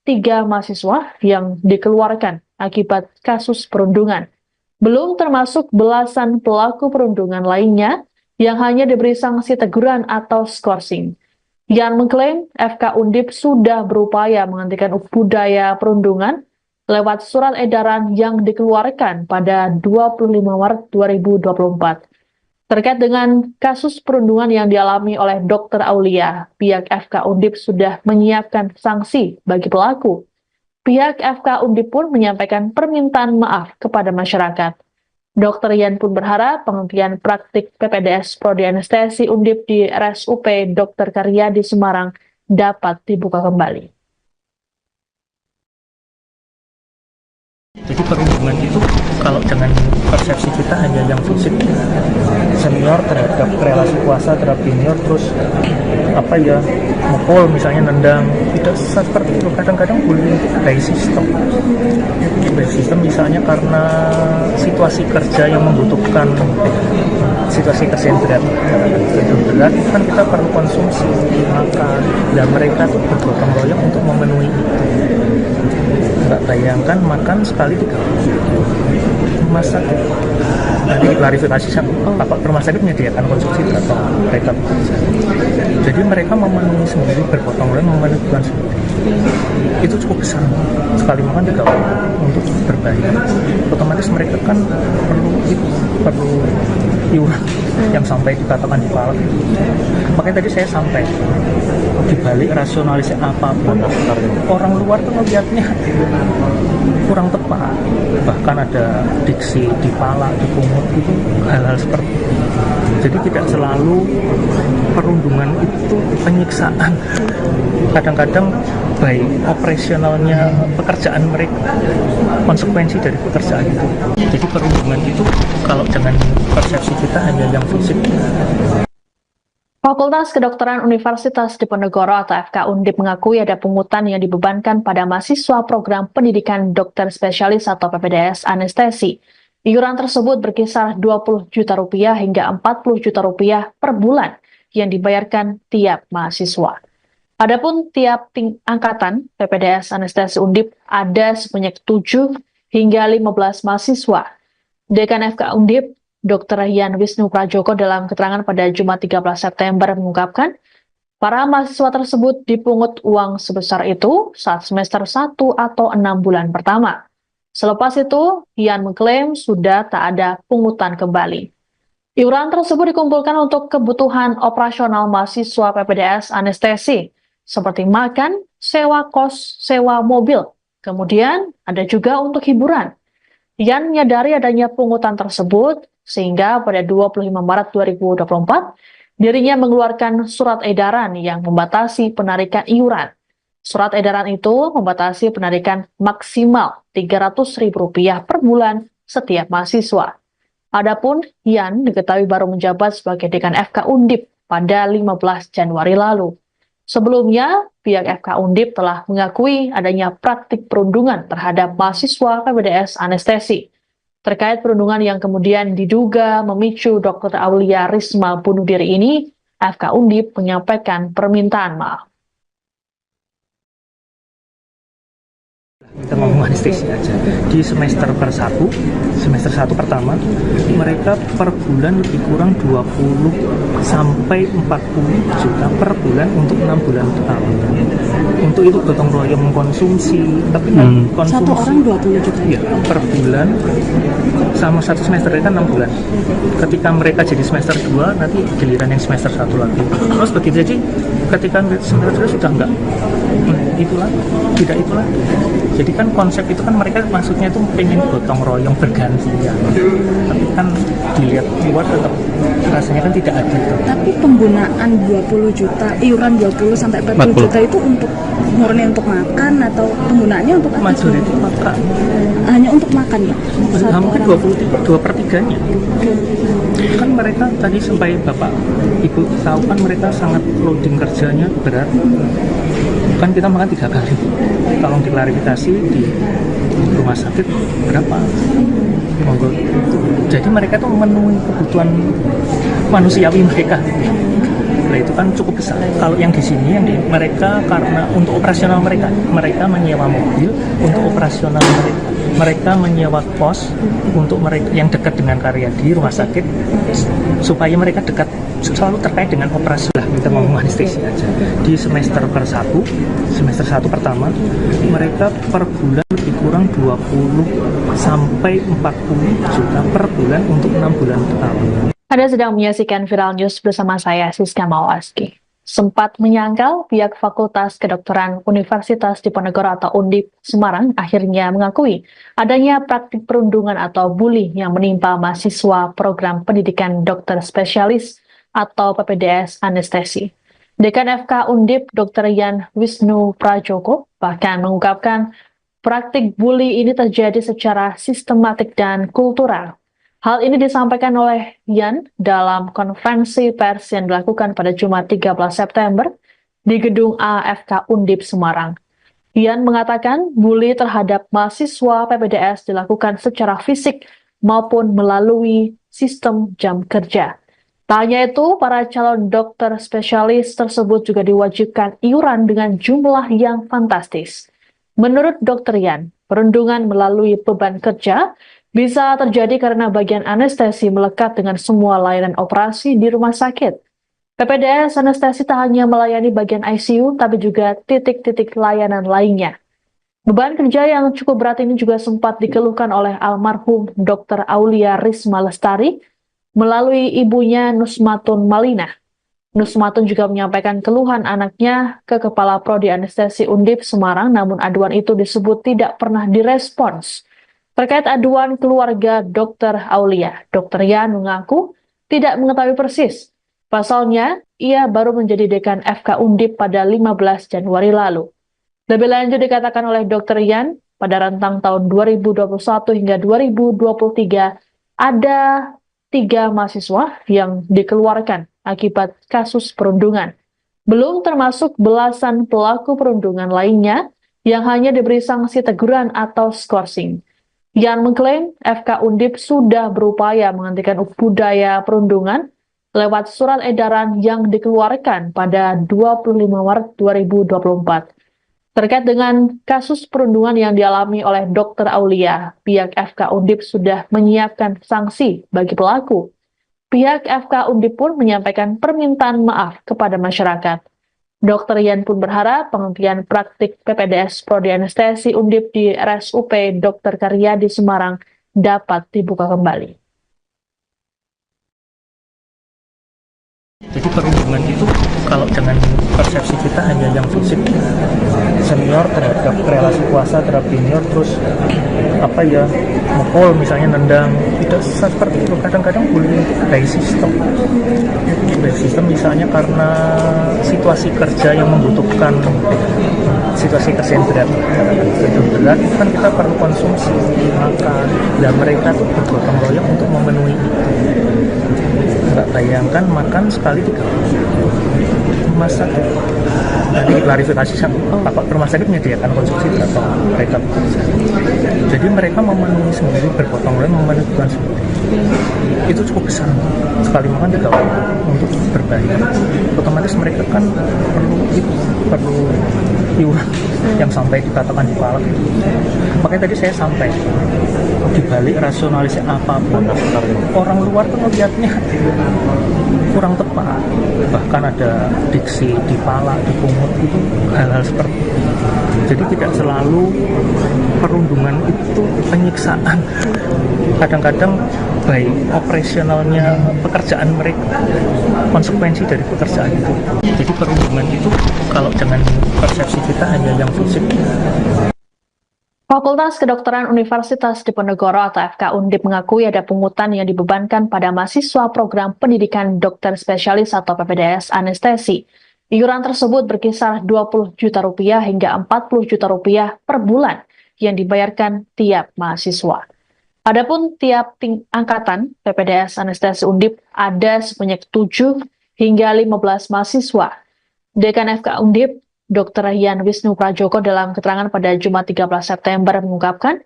Speaker 2: 3 mahasiswa yang dikeluarkan akibat kasus perundungan. Belum termasuk belasan pelaku perundungan lainnya yang hanya diberi sanksi teguran atau skorsing. Yan mengklaim FK Undip sudah berupaya menghentikan budaya perundungan lewat surat edaran yang dikeluarkan pada 25 Maret 2024. Terkait dengan kasus perundungan yang dialami oleh Dr. Aulia, pihak FK Undip sudah menyiapkan sanksi bagi pelaku. Pihak FK Undip pun menyampaikan permintaan maaf kepada masyarakat. Dr. Yan pun berharap penghentian praktik PPDS Prodi Anestesi Undip di RSUP Dr. Karyadi Semarang dapat dibuka kembali.
Speaker 1: Jadi perundungan itu kalau dengan persepsi kita hanya yang fisik, senior terhadap relasi kuasa terhadap junior, terus mukul misalnya, nendang, tidak seperti itu. Kadang-kadang bullying itu by system misalnya karena situasi kerja yang membutuhkan situasi kesehatan berat, kan kita perlu konsumsi makan, dan mereka tuh bergotong royong untuk memenuhi itu. Nggak bayangkan makan sekali 3 rumah sakit. Nanti diklarifikasi Bapak rumah sakit menyediakan konsumsi atau mereka bekerja. Jadi mereka memenuhi sendiri, bergotong royong memenuhi kebutuhan sendiri. Itu cukup besar. Sekali makan 3 orang untuk berbayar. Otomatis mereka kan perlu iuran yang sampai dikatakan di kepala. Makanya tadi saya sampai dibalik rasionalisasi apapun, orang luar tuh melihatnya kurang tepat. Bahkan ada diksi ditalak, dipungut, itu hal-hal seperti itu. Jadi tidak selalu perundungan itu penyiksaan. Kadang-kadang baik operasionalnya pekerjaan mereka, konsekuensi dari pekerjaan itu. Jadi perundungan itu kalau dengan persepsi kita hanya yang fisik.
Speaker 2: Fakultas Kedokteran Universitas Diponegoro atau FK Undip mengakui ada pungutan yang dibebankan pada mahasiswa program pendidikan dokter spesialis atau PPDS anestesi. Iuran tersebut berkisar 20 juta rupiah hingga 40 juta rupiah per bulan yang dibayarkan tiap mahasiswa. Adapun tiap angkatan PPDS anestesi Undip ada sebanyak 7 hingga 15 mahasiswa. Dekan FK Undip, Dr. Yan Wisnu Prajoko dalam keterangan pada Jumat 13 September mengungkapkan, para mahasiswa tersebut dipungut uang sebesar itu saat semester 1 atau 6 bulan pertama. Selepas itu, Yan mengklaim sudah tak ada pungutan kembali. Iuran tersebut dikumpulkan untuk kebutuhan operasional mahasiswa PPDS anestesi, seperti makan, sewa kos, sewa mobil. Kemudian ada juga untuk hiburan. Yan menyadari adanya pungutan tersebut, sehingga pada 25 Maret 2024, dirinya mengeluarkan surat edaran yang membatasi penarikan iuran. Surat edaran itu membatasi penarikan maksimal Rp300.000 per bulan setiap mahasiswa. Adapun Yan diketahui baru menjabat sebagai Dekan FK Undip pada 15 Januari lalu. Sebelumnya, pihak FK Undip telah mengakui adanya praktik perundungan terhadap mahasiswa PPDS Anestesi. Terkait perundungan yang kemudian diduga memicu Dr. Aulia Risma bunuh diri ini, FK Undip menyampaikan permintaan maaf.
Speaker 1: Kita ngomong anestesi aja. Di semester 1 pertama, mereka per bulan lebih kurang 20 sampai 40 juta per bulan untuk 6 bulan pertama. Untuk itu gotong royong mengkonsumsi, tapi konsumsi
Speaker 3: Satu orang 20 juta.
Speaker 1: ya, per bulan sama satu semester kan 6 bulan. Ketika mereka jadi semester 2, nanti giliran yang semester 1 lagi. Terus begitu jadi ketika semester 2 sudah enggak. Itulah, tidak itulah. Jadi kan konsep itu kan mereka maksudnya itu pengen gotong royong bergantian. Tapi kan dilihat luar tetap rasanya kan tidak adil.
Speaker 3: Tapi penggunaan 20 juta, iuran 20 sampai 40 juta itu untuk murni untuk makan atau penggunaannya untuk apa?
Speaker 1: Majority makan.
Speaker 3: Hanya untuk makan ya?
Speaker 1: Hampir 2/3-nya. Kan mereka tadi sampai Bapak Ibu tahu kan mereka sangat loading kerjanya berat. Kan kita makan 3 kali. Tolong diklarifikasi di rumah sakit berapa? Monggo. Jadi mereka tuh memenuhi kebutuhan manusiawi mereka. Nah itu kan cukup besar. Kalau yang di sini mereka karena untuk operasional mereka menyewa mobil untuk operasional mereka menyewa pos untuk mereka yang dekat dengan karya di rumah sakit supaya mereka dekat selalu terkait dengan operasi. Lah kita ngomong anestesi aja. Di semester 1 pertama, mereka per bulan lebih kurang 20 sampai 40 juta per bulan untuk 6 bulan pertama.
Speaker 2: Anda sedang menyaksikan Viral News bersama saya, Siska Mawaski. Sempat menyangkal, pihak Fakultas Kedokteran Universitas Diponegoro atau Undip Semarang akhirnya mengakui adanya praktik perundungan atau bully yang menimpa mahasiswa program pendidikan dokter spesialis atau PPDS Anestesi. Dekan FK Undip Dr. Yan Wisnu Prajoko bahkan mengungkapkan praktik bully ini terjadi secara sistematik dan kultural. Hal ini disampaikan oleh Yan dalam konferensi pers yang dilakukan pada Jumat 13 September di Gedung AFK Undip Semarang. Yan mengatakan bully terhadap mahasiswa PPDS dilakukan secara fisik maupun melalui sistem jam kerja. Tak hanya itu, para calon dokter spesialis tersebut juga diwajibkan iuran dengan jumlah yang fantastis. Menurut Dr. Yan, perundungan melalui beban kerja bisa terjadi karena bagian anestesi melekat dengan semua layanan operasi di rumah sakit. PPDS Anestesi tak hanya melayani bagian ICU, tapi juga titik-titik layanan lainnya. Beban kerja yang cukup berat ini juga sempat dikeluhkan oleh almarhum Dr. Aulia Risma Lestari melalui ibunya Nusmatun Malina. Nusmatun juga menyampaikan keluhan anaknya ke Kepala Prodi Anestesi Undip Semarang, namun aduan itu disebut tidak pernah direspons. Terkait aduan keluarga Dr. Aulia, Dr. Yan mengaku tidak mengetahui persis. Pasalnya, ia baru menjadi dekan FK Undip pada 15 Januari lalu. Lebih lanjut dikatakan oleh Dr. Yan, pada rentang tahun 2021 hingga 2023, ada 3 mahasiswa yang dikeluarkan akibat kasus perundungan. Belum termasuk belasan pelaku perundungan lainnya yang hanya diberi sanksi teguran atau skorsing. Yan mengklaim FK Undip sudah berupaya menghentikan budaya perundungan lewat surat edaran yang dikeluarkan pada 25 Maret 2024. Terkait dengan kasus perundungan yang dialami oleh Dr. Aulia, pihak FK Undip sudah menyiapkan sanksi bagi pelaku. Pihak FK Undip pun menyampaikan permintaan maaf kepada masyarakat. Dr. Yan pun berharap penghentian praktik PPDS Prodi Anestesi Undip di RSUP Dr. Karyadi Semarang dapat dibuka kembali.
Speaker 1: Jadi perundungan itu kalau dengan persepsi kita hanya yang fisik, senior terhadap relasi kuasa terhadap junior, terus mukul misalnya, nendang, tidak seperti itu. Kadang-kadang bullying itu by sistem misalnya karena situasi kerja yang membutuhkan situasi pasien berat berat kan kita perlu konsumsi makan. Nah mereka tuh bergotong royong untuk memenuhi itu. Nggak bayangkan makan sekali 3 kali. Rumah sakit nanti klarifikasi Bapak rumah sakit menyediakan konsumsi berapa mereka bekerja. Jadi mereka memenuhi sendiri, bergotong royong memenuhi kebutuhan sendiri. Itu cukup besar, sekali makan 3 kali untuk berbayar. Otomatis mereka kan perlu iuran yang sampai dikatakan di palak itu. Makanya tadi saya sampai dibalik rasionalisasi apapun orang luar tuh melihatnya kurang tepat, bahkan ada diksi dipalak, dipungut, itu hal-hal seperti itu. Jadi tidak selalu perundungan itu penyiksaan. Kadang-kadang baik operasionalnya pekerjaan mereka, konsekuensi dari pekerjaan itu. Jadi perundungan itu kalau dengan persepsi kita hanya yang fisik.
Speaker 2: Fakultas Kedokteran Universitas Diponegoro atau FK Undip mengakui ada pungutan yang dibebankan pada mahasiswa program pendidikan dokter spesialis atau PPDS anestesi. Iuran tersebut berkisar 20 juta rupiah hingga 40 juta rupiah per bulan yang dibayarkan tiap mahasiswa. Adapun tiap angkatan PPDS anestesi Undip ada sebanyak 7 hingga 15 mahasiswa. Dekan FK Undip Dr. Yan Wisnu Prajoko dalam keterangan pada Jumat 13 September mengungkapkan,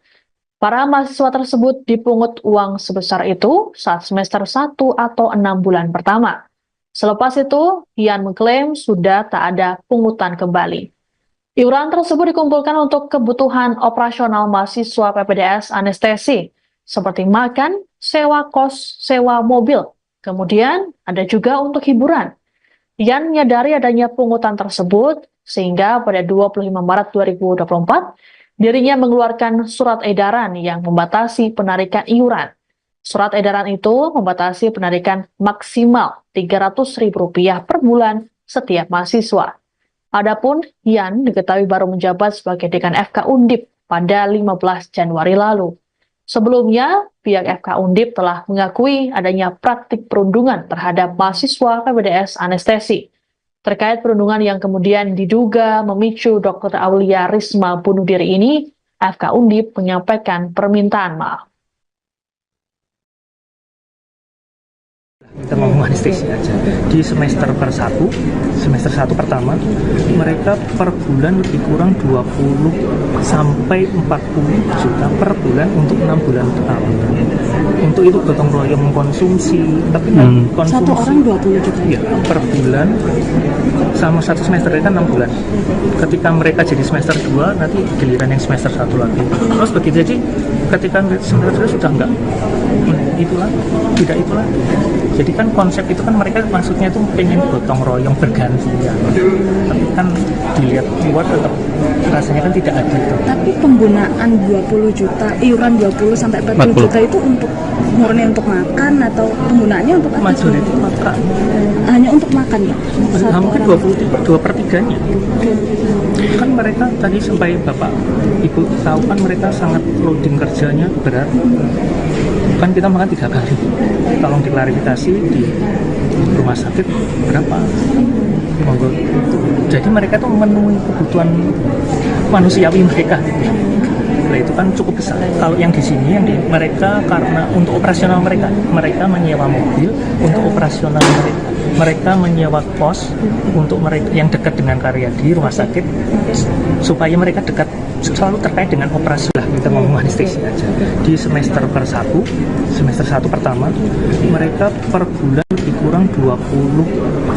Speaker 2: para mahasiswa tersebut dipungut uang sebesar itu saat semester 1 atau 6 bulan pertama. Selepas itu, Yan mengklaim sudah tak ada pungutan kembali. Iuran tersebut dikumpulkan untuk kebutuhan operasional mahasiswa PPDS anestesi, seperti makan, sewa kos, sewa mobil. Kemudian ada juga untuk hiburan. Yan menyadari adanya pungutan tersebut, sehingga pada 25 Maret 2024, dirinya mengeluarkan surat edaran yang membatasi penarikan iuran. Surat edaran itu membatasi penarikan maksimal Rp300.000 per bulan setiap mahasiswa. Adapun Yan diketahui baru menjabat sebagai dekan FK Undip pada 15 Januari lalu. Sebelumnya, pihak FK Undip telah mengakui adanya praktik perundungan terhadap mahasiswa PPDS anestesi. Terkait perundungan yang kemudian diduga memicu Dr. Aulia Risma bunuh diri ini, FK Undip menyampaikan permintaan maaf.
Speaker 1: Kita ngomong anestesi aja. Di semester 1 pertama, mereka per bulan lebih kurang 20 sampai 40 juta per bulan untuk 6 bulan pertama. Untuk itu gotong royong mengkonsumsi, tapi konsumsi
Speaker 3: Satu orang 20 juta.
Speaker 1: ya, per bulan sama satu semester kan 6 bulan. Ketika mereka jadi semester 2, nanti giliran yang semester 1 lagi. Terus begitu aja, ketika semester 2 sudah enggak itulah, tidak itulah. Jadi kan konsep itu kan mereka maksudnya itu pengen gotong royong bergantian. Tapi kan dilihat luar tetap rasanya kan tidak adil.
Speaker 3: Tapi penggunaan 20 juta, iuran 20 sampai 40 juta itu untuk murni untuk makan atau penggunaannya untuk apa?
Speaker 1: Majority makan.
Speaker 3: Hanya untuk makan ya?
Speaker 1: Hampir 2/3-nya. Kan mereka tadi sampai Bapak Ibu tahu kan mereka sangat loading kerjanya berat. Kan kita makan 3 kali. Tolong diklarifikasi di rumah sakit berapa? Monggo. Jadi mereka tuh memenuhi kebutuhan manusiawi mereka. Nah, itu kan cukup besar. Kalau yang di sini mereka karena untuk operasional mereka menyewa mobil untuk operasional mereka menyewa kos untuk mereka yang dekat dengan Karyadi rumah sakit supaya mereka dekat selalu terkait dengan operasi lah. Kita ngomong anestesi aja. Di semester 1 pertama, mereka per bulan lebih kurang 20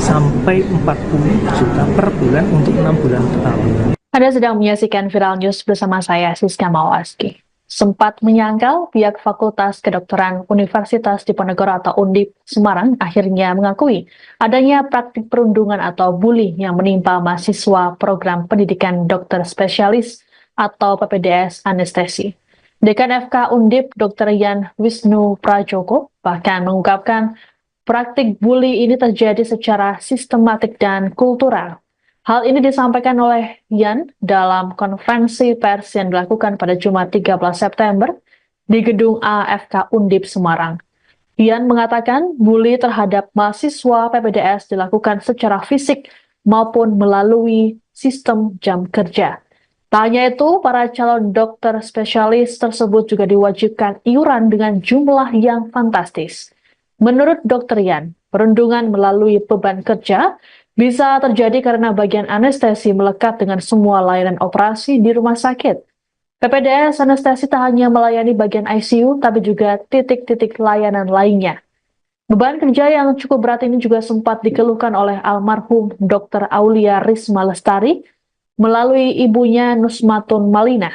Speaker 1: sampai 40 juta per bulan untuk 6 bulan pertama.
Speaker 2: Anda sedang menyaksikan Viral News bersama saya, Siska Mawaski. Sempat menyangkal, pihak Fakultas Kedokteran Universitas Diponegoro atau Undip Semarang akhirnya mengakui adanya praktik perundungan atau bully yang menimpa mahasiswa program pendidikan dokter spesialis atau PPDS anestesi. Dekan FK Undip Dr. Yan Wisnu Prajoko bahkan mengungkapkan praktik bully ini terjadi secara sistematik dan kultural. Hal ini disampaikan oleh Yan dalam konferensi pers yang dilakukan pada Jumat 13 September di Gedung AFK Undip Semarang. Yan mengatakan bully terhadap mahasiswa PPDS dilakukan secara fisik maupun melalui sistem jam kerja. Tak hanya itu, para calon dokter spesialis tersebut juga diwajibkan iuran dengan jumlah yang fantastis. Menurut Dr. Yan, perundungan melalui beban kerja bisa terjadi karena bagian anestesi melekat dengan semua layanan operasi di rumah sakit. PPDS Anestesi tak hanya melayani bagian ICU, tapi juga titik-titik layanan lainnya. Beban kerja yang cukup berat ini juga sempat dikeluhkan oleh almarhum Dr. Aulia Risma Lestari melalui ibunya Nusmatun Malina.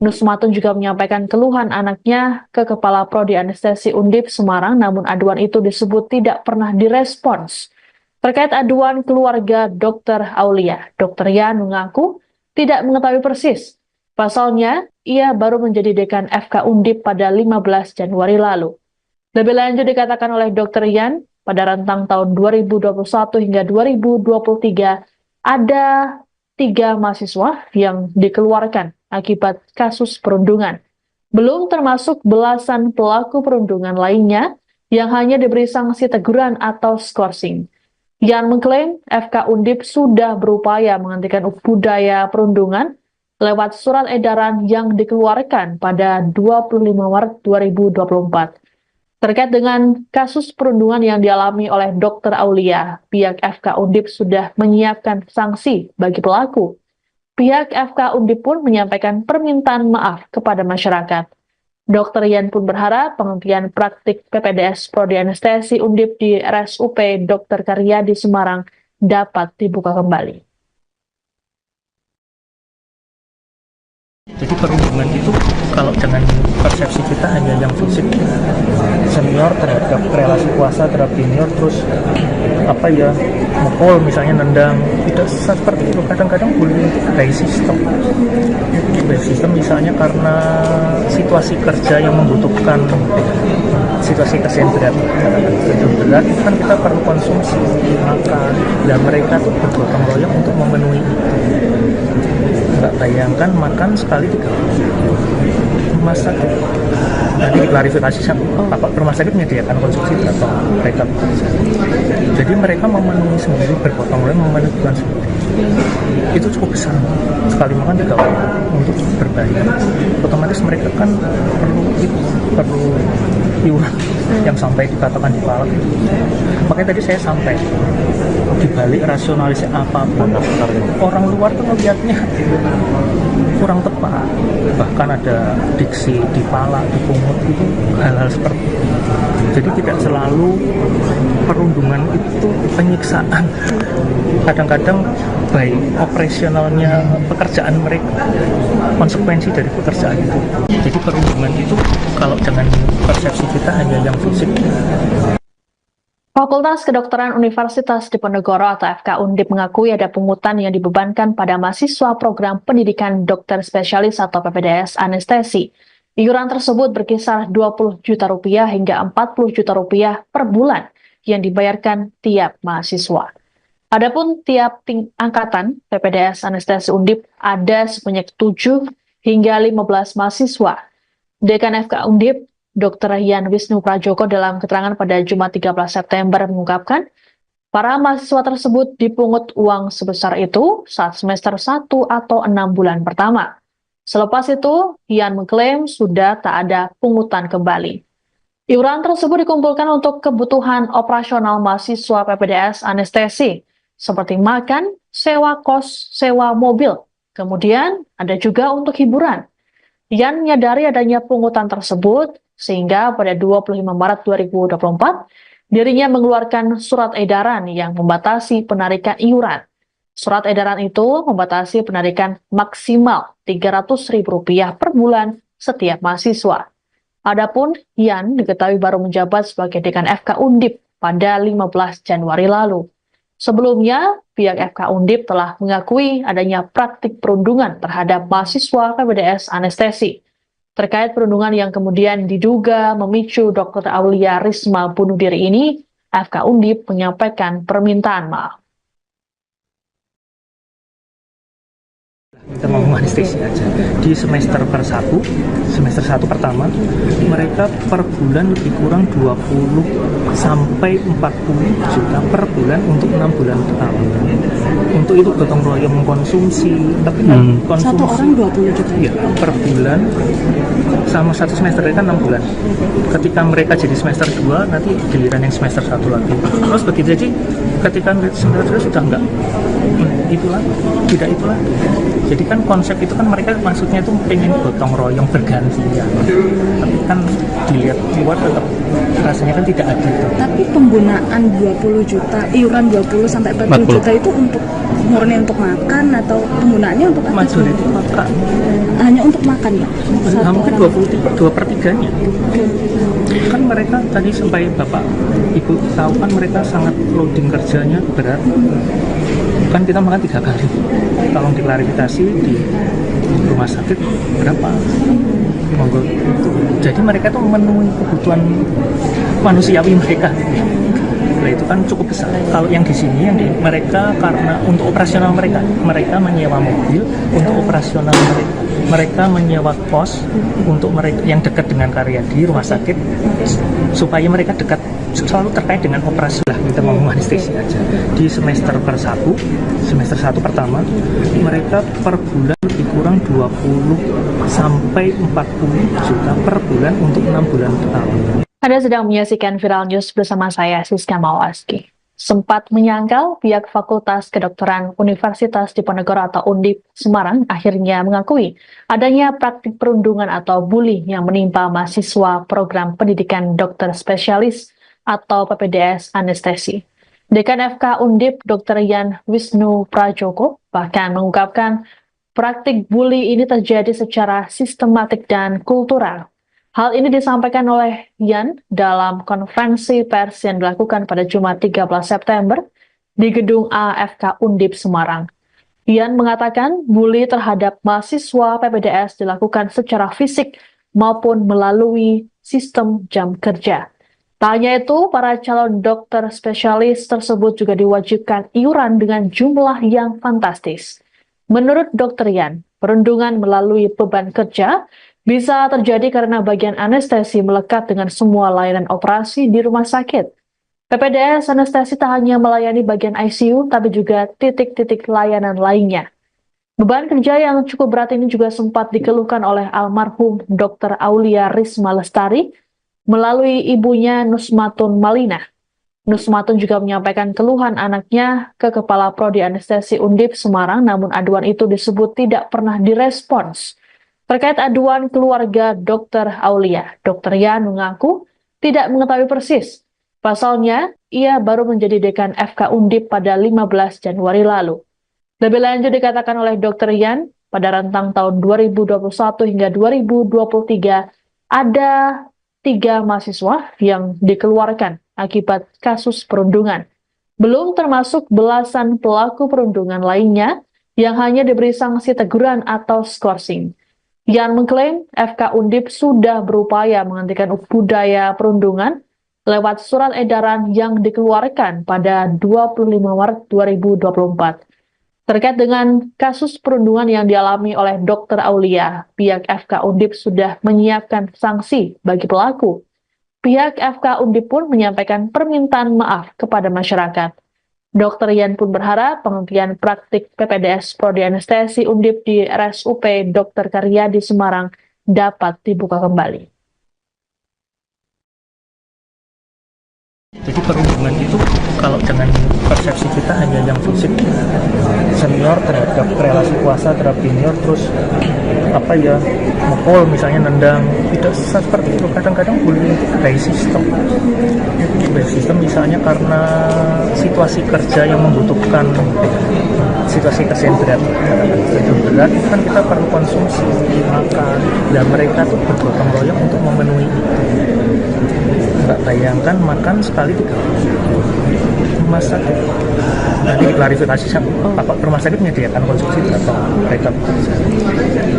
Speaker 2: Nusmatun juga menyampaikan keluhan anaknya ke Kepala Prodi Anestesi Undip Semarang, namun aduan itu disebut tidak pernah direspons. Terkait aduan keluarga Dr. Aulia, Dr. Yan mengaku tidak mengetahui persis. Pasalnya, ia baru menjadi dekan FK Undip pada 15 Januari lalu. Lebih lanjut dikatakan oleh Dr. Yan, pada rentang tahun 2021 hingga 2023, ada 3 mahasiswa yang dikeluarkan akibat kasus perundungan. Belum termasuk belasan pelaku perundungan lainnya yang hanya diberi sanksi teguran atau skorsing. Yan mengklaim FK Undip sudah berupaya menghentikan budaya perundungan lewat surat edaran yang dikeluarkan pada 25 Maret 2024. Terkait dengan kasus perundungan yang dialami oleh Dr. Aulia, pihak FK Undip sudah menyiapkan sanksi bagi pelaku. Pihak FK Undip pun menyampaikan permintaan maaf kepada masyarakat. Dr. Yan pun berharap penghentian praktik PPDS Prodi Anestesi Undip di RSUP Dr. Karyadi Semarang dapat dibuka kembali.
Speaker 1: Jadi perundungan itu kalau dengan persepsi kita hanya yang fisik, senior terhadap relasi kuasa terhadap junior, terus mukul misalnya, nendang, tidak seperti itu. Kadang-kadang bullying itu by system misalnya karena situasi kerja yang membutuhkan situasi kesehatan berat, itu kan kita perlu konsumsi makan, dan mereka tuh bergotong royong untuk memenuhi itu. Nggak bayangkan makan sekali 3 rumah sakit. Nanti diklarifikasi apa rumah sakit menyediakan konsumsi atau mereka bekerja. Jadi mereka memenuhi sendiri, bergotong royong memenuhi kebutuhan sendiri. Itu cukup besar. Sekali makan 3 kali untuk berbayar. Otomatis mereka kan perlu iuran yang sampai dikatakan dipalak. Makanya tadi saya sampai dibalik rasionalisasi apapun, orang luar tuh melihatnya kurang tepat. Bahkan ada diksi dipalak, dipungut, itu hal-hal seperti itu. Jadi tidak selalu perundungan itu penyiksaan. Kadang-kadang baik operasionalnya pekerjaan mereka, konsekuensi dari pekerjaan itu. Jadi perundungan itu kalau dengan persepsi kita hanya yang fisik.
Speaker 2: Fakultas Kedokteran Universitas Diponegoro atau FK Undip mengakui ada pungutan yang dibebankan pada mahasiswa program pendidikan dokter spesialis atau PPDS anestesi. Iuran tersebut berkisar 20 juta rupiah hingga 40 juta rupiah per bulan yang dibayarkan tiap mahasiswa. Adapun tiap angkatan PPDS anestesi Undip ada sebanyak 7 hingga 15 mahasiswa. Dekan FK Undip, Dr. Yan Wisnu Prajoko dalam keterangan pada Jumat 13 September mengungkapkan, para mahasiswa tersebut dipungut uang sebesar itu saat semester 1 atau 6 bulan pertama. Selepas itu, Yan mengklaim sudah tak ada pungutan kembali. Iuran tersebut dikumpulkan untuk kebutuhan operasional mahasiswa PPDS anestesi, seperti makan, sewa kos, sewa mobil. Kemudian ada juga untuk hiburan. Yan menyadari adanya pungutan tersebut, sehingga pada 25 Maret 2024, dirinya mengeluarkan surat edaran yang membatasi penarikan iuran. Surat edaran itu membatasi penarikan maksimal Rp300.000 per bulan setiap mahasiswa. Adapun Yan diketahui baru menjabat sebagai dekan FK Undip pada 15 Januari lalu. Sebelumnya, pihak FK Undip telah mengakui adanya praktik perundungan terhadap mahasiswa PPDS anestesi. Terkait perundungan yang kemudian diduga memicu Dr. Aulia Risma bunuh diri ini, FK Undip menyampaikan permintaan maaf.
Speaker 1: Kita mau anestesi aja. Di semester 1 pertama, mereka per bulan lebih kurang 20 sampai 40 juta per bulan untuk 6 bulan pertama. Untuk untuk itu gotong royong mengkonsumsi, tapi kan konsumsi
Speaker 3: Satu orang 20 juta.
Speaker 1: ya, per bulan sama satu semester kan 6 bulan. Ketika mereka jadi semester 2, nanti giliran yang semester 1 lagi. Terus begitu, jadi ketika semester 2 sudah enggak itulah, tidak itulah. Jadi kan konsep itu kan mereka maksudnya itu pengen gotong royong bergantian. Tapi kan dilihat keluar tetap rasanya kan tidak adil.
Speaker 3: Tapi penggunaan 20 juta, iuran 20 sampai 40 juta itu untuk murni untuk makan atau penggunaannya untuk apa?
Speaker 1: Majority makan.
Speaker 3: Hanya untuk makan ya?
Speaker 1: Mungkin 2/3-nya. Kan mereka tadi sampai Bapak Ibu tahu kan mereka sangat loading kerjanya berat. Kan kita makan 3 kali. Tolong diklarifikasi di rumah sakit berapa? Monggo. Jadi mereka tuh memenuhi kebutuhan manusiawi mereka. Nah itu kan cukup besar. Kalau yang di sini, mereka karena untuk operasional mereka menyewa mobil untuk operasional mereka. Mereka menyewa kos untuk mereka yang dekat dengan karya di rumah sakit supaya mereka dekat, selalu terkait dengan operasi lah, kita ngomong anestesi aja. Di semester 1 pertama mereka per bulan lebih kurang 20 sampai 40 juta per bulan untuk 6 bulan pertama.
Speaker 2: Anda sedang menyaksikan Viral News bersama saya, Siska Mawaski. Sempat menyangkal, pihak Fakultas Kedokteran Universitas Diponegoro atau Undip Semarang akhirnya mengakui adanya praktik perundungan atau bully yang menimpa mahasiswa program pendidikan dokter spesialis atau PPDS anestesi. Dekan FK Undip, Dr. Yan Wisnu Prajoko, bahkan mengungkapkan praktik bully ini terjadi secara sistematik dan kultural. Hal ini disampaikan oleh Yan dalam konferensi pers yang dilakukan pada Jumat 13 September di Gedung AFK Undip Semarang. Yan mengatakan bully terhadap mahasiswa PPDS dilakukan secara fisik maupun melalui sistem jam kerja. Tak hanya itu, para calon dokter spesialis tersebut juga diwajibkan iuran dengan jumlah yang fantastis. Menurut Dr. Yan, perundungan melalui beban kerja bisa terjadi karena bagian anestesi melekat dengan semua layanan operasi di rumah sakit. PPDS anestesi tak hanya melayani bagian ICU, tapi juga titik-titik layanan lainnya. Beban kerja yang cukup berat ini juga sempat dikeluhkan oleh almarhum Dr. Aulia Risma Lestari melalui ibunya Nusmatun Malina. Nusmatun juga menyampaikan keluhan anaknya ke Kepala Prodi Anestesi Undip Semarang, namun aduan itu disebut tidak pernah direspons. Terkait aduan keluarga Dr. Aulia, Dr. Yan mengaku tidak mengetahui persis. Pasalnya, ia baru menjadi dekan FK Undip pada 15 Januari lalu. Lebih lanjut dikatakan oleh Dr. Yan, pada rentang tahun 2021 hingga 2023, ada 3 mahasiswa yang dikeluarkan akibat kasus perundungan. Belum termasuk belasan pelaku perundungan lainnya yang hanya diberi sanksi teguran atau skorsing. Yan mengklaim FK Undip sudah berupaya menghentikan budaya perundungan lewat surat edaran yang dikeluarkan pada 25 Maret 2024. Terkait dengan kasus perundungan yang dialami oleh Dr. Aulia, pihak FK Undip sudah menyiapkan sanksi bagi pelaku. Pihak FK Undip pun menyampaikan permintaan maaf kepada masyarakat. Dr. Yan pun berharap penghentian praktik PPDS Prodi Anestesi Undip di RSUP Dr. Karyadi Semarang dapat dibuka kembali.
Speaker 1: Jadi perundungan itu kalau dengan persepsi kita hanya yang fisik, senior terhadap relasi kuasa terhadap junior, terus mukul misalnya, nendang, tidak seperti itu. Kadang-kadang bullying itu by system misalnya karena situasi kerja yang membutuhkan situasi kerja yang berat kan kita perlu konsumsi makan, dan mereka tuh bergotong royong untuk memenuhi itu. Nggak bayangkan makan sekali 3 kali. Rumah sakit nanti diklarifikasi Bapak rumah sakit menyediakan konsumsi atau mereka bekerja.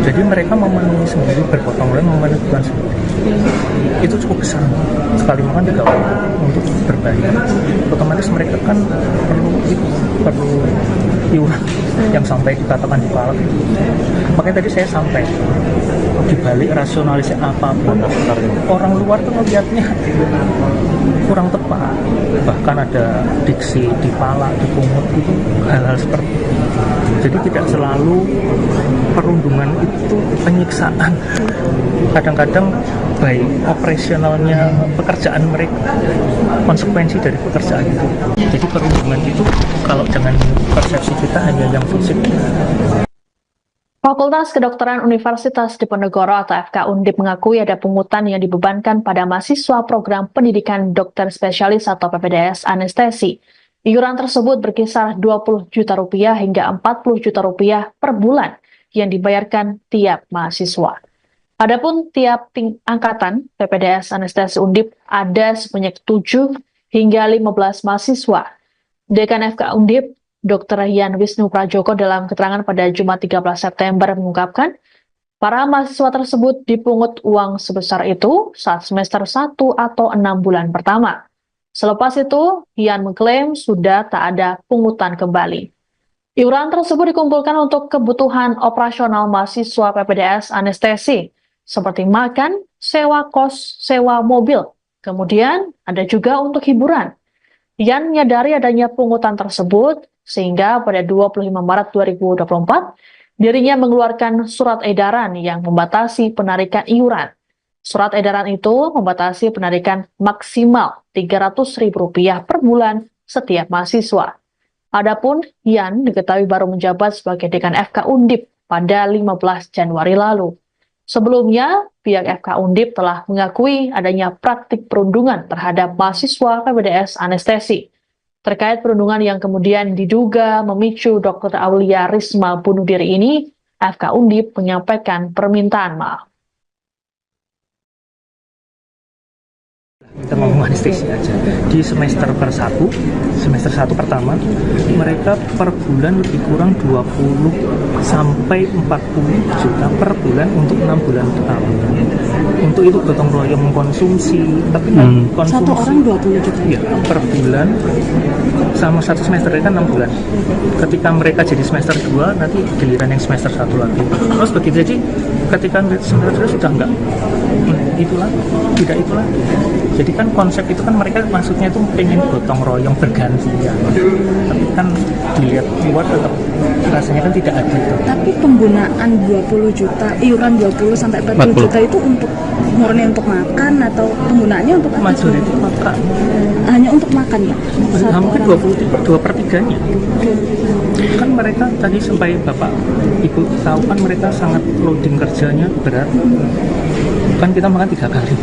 Speaker 1: Jadi mereka memenuhi sendiri, bergotong royong memenuhi kebutuhan sendiri. Itu cukup besar, sekali makan 3 kali untuk berbayar. Otomatis mereka kan perlu iuran yang sampai dikatakan dipalak. Makanya tadi saya sampai dibalik rasionalisasi apapun, orang luar tuh melihatnya kurang tepat, bahkan ada diksi dipalak, dipungut, itu hal-hal seperti itu. Jadi tidak selalu perundungan itu penyiksaan. Kadang-kadang baik operasionalnya pekerjaan mereka, konsekuensi dari pekerjaan itu. Jadi perundungan itu kalau dengan persepsi kita hanya yang fisik.
Speaker 2: Fakultas Kedokteran Universitas Diponegoro atau FK Undip mengakui ada pungutan yang dibebankan pada mahasiswa program pendidikan dokter spesialis atau PPDS anestesi. Iuran tersebut berkisar 20 juta rupiah hingga 40 juta rupiah per bulan yang dibayarkan tiap mahasiswa. Adapun tiap angkatan PPDS anestesi Undip ada sebanyak 7 hingga 15 mahasiswa. Dekan FK Undip, Dr. Yan Wisnu Prajoko dalam keterangan pada Jumat 13 September mengungkapkan, para mahasiswa tersebut dipungut uang sebesar itu saat semester 1 atau 6 bulan pertama. Selepas itu, Yan mengklaim sudah tak ada pungutan kembali. Iuran tersebut dikumpulkan untuk kebutuhan operasional mahasiswa PPDS anestesi, seperti makan, sewa kos, sewa mobil. Kemudian ada juga untuk hiburan. Yan menyadari adanya pungutan tersebut, sehingga pada 25 Maret 2024, dirinya mengeluarkan surat edaran yang membatasi penarikan iuran. Surat edaran itu membatasi penarikan maksimal Rp300.000 per bulan setiap mahasiswa. Adapun Yan diketahui baru menjabat sebagai dekan FK Undip pada 15 Januari lalu. Sebelumnya, pihak FK Undip telah mengakui adanya praktik perundungan terhadap mahasiswa PPDS anestesi. Terkait perundungan yang kemudian diduga memicu Dr. Aulia Risma bunuh diri ini, FK Undip menyampaikan permintaan maaf.
Speaker 1: Kita ngomong anestesi aja. Di semester 1 pertama, mereka per bulan lebih kurang 20 sampai 40 juta per bulan untuk 6 bulan pertama. Untuk itu gotong royong mengkonsumsi, tapi konsumsi
Speaker 3: Satu orang 20 juta.
Speaker 1: ya, per bulan sama satu semester kan 6 bulan. Ketika mereka jadi semester 2, nanti giliran yang semester 1 lagi. Terus begitu jadi ketika semester 2 sudah enggak itulah, tidak itulah. Jadi kan konsep itu kan mereka maksudnya itu pengen gotong royong bergantian. Tapi kan dilihat luar tetap rasanya kan tidak adil.
Speaker 3: Tapi penggunaan 20 juta, iuran 20 sampai 40 juta itu untuk murni untuk makan atau penggunaannya untuk apa?
Speaker 1: Majority makan.
Speaker 3: Hanya untuk makan ya?
Speaker 1: Hampir 2/3-nya. Kan mereka tadi sampai Bapak Ibu tahu kan mereka sangat loading kerjanya berat. Kan kita makan 3 kali.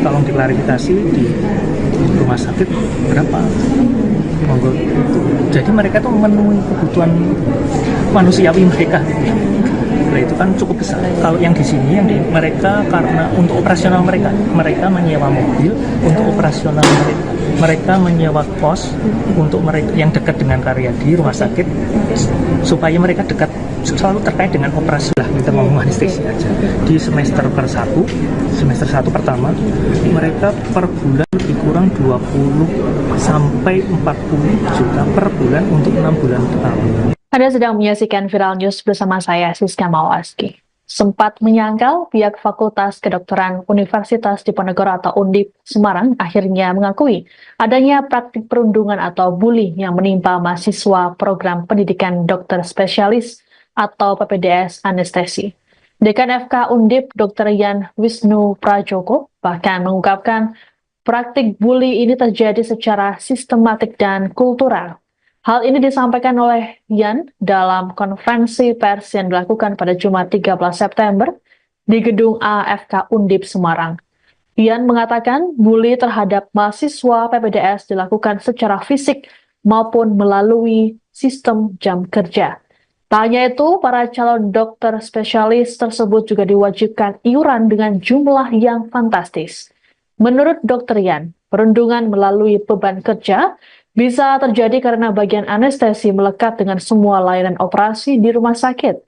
Speaker 1: Tolong diklarifikasi di rumah sakit berapa? Monggo. Jadi mereka tuh memenuhi kebutuhan manusiawi mereka. Nah, itu kan cukup besar. Kalau yang di sini yang mereka karena untuk operasional mereka menyewa mobil untuk operasional mereka. Mereka menyewa kos untuk mereka yang dekat dengan Karyadi rumah sakit supaya mereka dekat selalu terkait dengan operasi lah. Kita ngomong anestesi aja. Di semester 1 pertama, mereka per bulan lebih kurang 20 sampai 40 juta per bulan untuk 6 bulan pertama.
Speaker 2: Anda sedang menyaksikan Viral News bersama saya, Siska Mawaski. Sempat menyangkal, pihak Fakultas Kedokteran Universitas Diponegoro atau Undip Semarang akhirnya mengakui adanya praktik perundungan atau bully yang menimpa mahasiswa program pendidikan dokter spesialis atau PPDS anestesi. Dekan FK Undip, Dr. Yan Wisnu Prajoko, bahkan mengungkapkan praktik bully ini terjadi secara sistematik dan kultural. Hal ini disampaikan oleh Yan dalam konferensi pers yang dilakukan pada Jumat 13 September di Gedung AFK Undip Semarang. Yan mengatakan bully terhadap mahasiswa PPDS dilakukan secara fisik maupun melalui sistem jam kerja. Tak hanya itu, para calon dokter spesialis tersebut juga diwajibkan iuran dengan jumlah yang fantastis. Menurut Dr. Yan, perundungan melalui beban kerja bisa terjadi karena bagian anestesi melekat dengan semua layanan operasi di rumah sakit.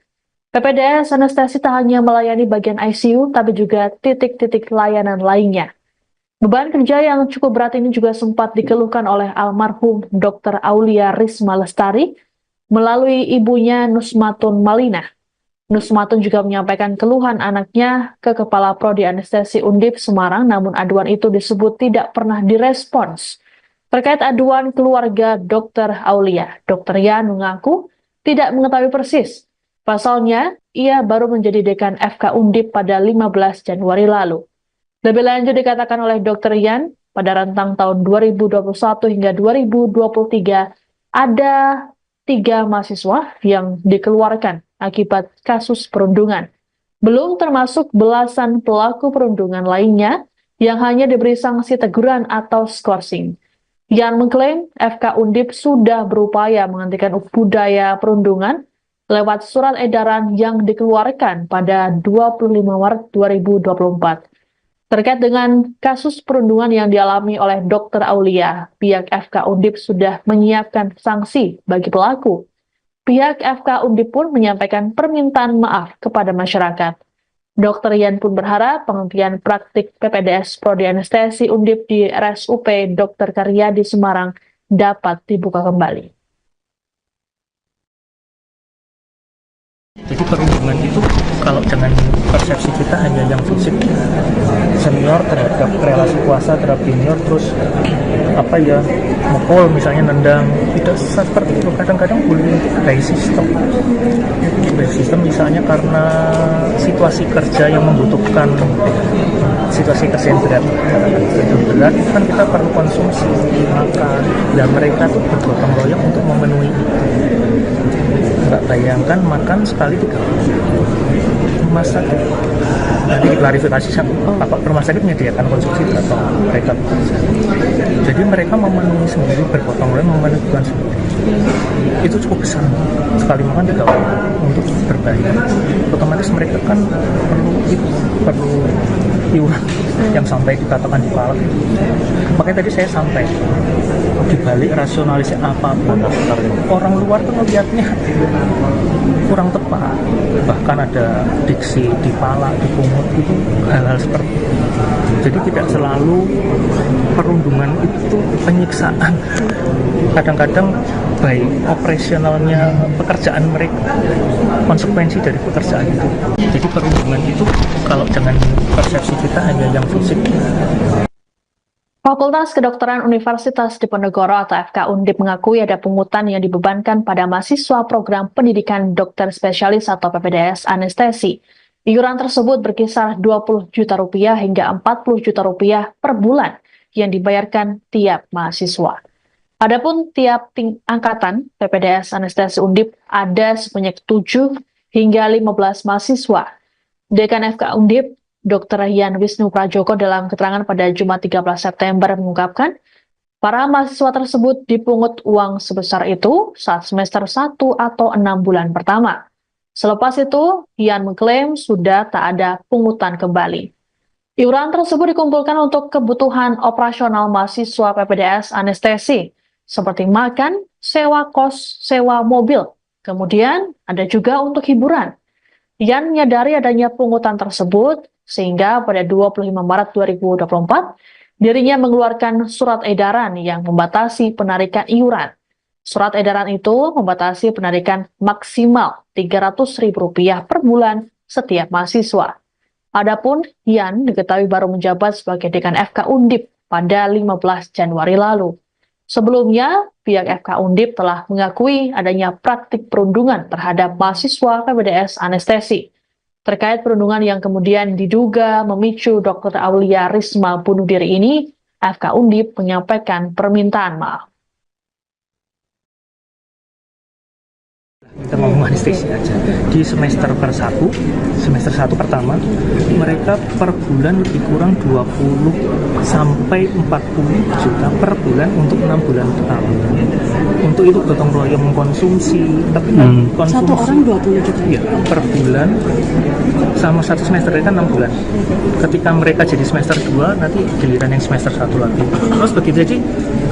Speaker 2: PPDS anestesi tak hanya melayani bagian ICU, tapi juga titik-titik layanan lainnya. Beban kerja yang cukup berat ini juga sempat dikeluhkan oleh almarhum Dr. Aulia Risma Lestari melalui ibunya Nusmatun Malina. Nusmatun juga menyampaikan keluhan anaknya ke Kepala Prodi Anestesi Undip Semarang, namun aduan itu disebut tidak pernah direspons. Terkait aduan keluarga Dr. Aulia, Dr. Yan mengaku tidak mengetahui persis. Pasalnya, ia baru menjadi dekan FK Undip pada 15 Januari lalu. Lebih lanjut dikatakan oleh Dr. Yan, pada rentang tahun 2021 hingga 2023, ada 3 mahasiswa yang dikeluarkan akibat kasus perundungan. Belum termasuk belasan pelaku perundungan lainnya yang hanya diberi sanksi teguran atau skorsing. Yan mengklaim FK Undip sudah berupaya menghentikan budaya perundungan lewat surat edaran yang dikeluarkan pada 25 Maret 2024. Terkait dengan kasus perundungan yang dialami oleh Dr. Aulia, pihak FK Undip sudah menyiapkan sanksi bagi pelaku. Pihak FK Undip pun menyampaikan permintaan maaf kepada masyarakat. Dr. Yan pun berharap penghentian praktik PPDS Prodi Anestesi Undip di RSUP Dr. Karyadi Semarang dapat dibuka kembali.
Speaker 1: Jadi perundungan itu kalau dengan persepsi kita hanya yang fisik, senior terhadap relasi kuasa terhadap junior, terus mukul misalnya, nendang, tidak seperti itu. Kadang-kadang bullying itu by sistem misalnya karena situasi kerja yang membutuhkan situasi kesehatan berat, itu kan kita perlu konsumsi makan, dan mereka tuh bergotong royong untuk memenuhi itu. Nggak bayangkan makan sekali 3 kali. Rumah sakit nanti diklarifikasi rumah sakit menyediakan konsumsi atau mereka bekerja. Jadi mereka memenuhi sendiri, bergotong royong memenuhi kebutuhan sendiri. Itu cukup besar, sekali makan 3 kali untuk berbayar. Otomatis mereka kan perlu iuran yang sampai dikatakan di palak. Makanya tadi saya sampai dibalik rasionalisasi apapun, orang luar tuh melihatnya kurang tepat. Bahkan ada diksi dipalak, dipungut, itu hal-hal seperti itu. Jadi tidak selalu perundungan itu penyiksaan. Kadang-kadang baik operasionalnya pekerjaan mereka, konsekuensi dari pekerjaan itu. Jadi perundungan itu kalau dengan persepsi kita hanya yang fisik.
Speaker 2: Fakultas Kedokteran Universitas Diponegoro atau FK Undip mengakui ada pungutan yang dibebankan pada mahasiswa program pendidikan dokter spesialis atau PPDS anestesi. Iuran tersebut berkisar 20 juta rupiah hingga 40 juta rupiah per bulan yang dibayarkan tiap mahasiswa. Adapun tiap angkatan PPDS anestesi Undip ada sebanyak 7 hingga 15 mahasiswa. Dekan FK Undip, Dr. Yan Wisnu Prajoko dalam keterangan pada Jumat 13 September mengungkapkan, para mahasiswa tersebut dipungut uang sebesar itu saat semester 1 atau 6 bulan pertama. Selepas itu, Yan mengklaim sudah tak ada pungutan kembali. Iuran tersebut dikumpulkan untuk kebutuhan operasional mahasiswa PPDS anestesi, seperti makan, sewa kos, sewa mobil. Kemudian ada juga untuk hiburan. Yan menyadari adanya pungutan tersebut, sehingga pada 25 Maret 2024, dirinya mengeluarkan surat edaran yang membatasi penarikan iuran. Surat edaran itu membatasi penarikan maksimal Rp300.000 per bulan setiap mahasiswa. Adapun Yan diketahui baru menjabat sebagai dekan FK Undip pada 15 Januari lalu. Sebelumnya, pihak FK Undip telah mengakui adanya praktik perundungan terhadap mahasiswa PPDS anestesi. Terkait perundungan yang kemudian diduga memicu Dr. Aulia Risma bunuh diri ini, FK Undip menyampaikan permintaan maaf.
Speaker 1: Kita ngomong anestesi aja. Di semester 1 pertama, mereka per bulan lebih kurang 20 sampai 40 juta per bulan untuk 6 bulan pertama. Untuk itu gotong royong mengkonsumsi, tapi konsumsi
Speaker 3: satu orang 20 juta
Speaker 1: ya, per bulan sama satu semester kan 6 bulan. Ketika mereka jadi semester 2, nanti giliran yang semester 1 lagi. Terus begitu, jadi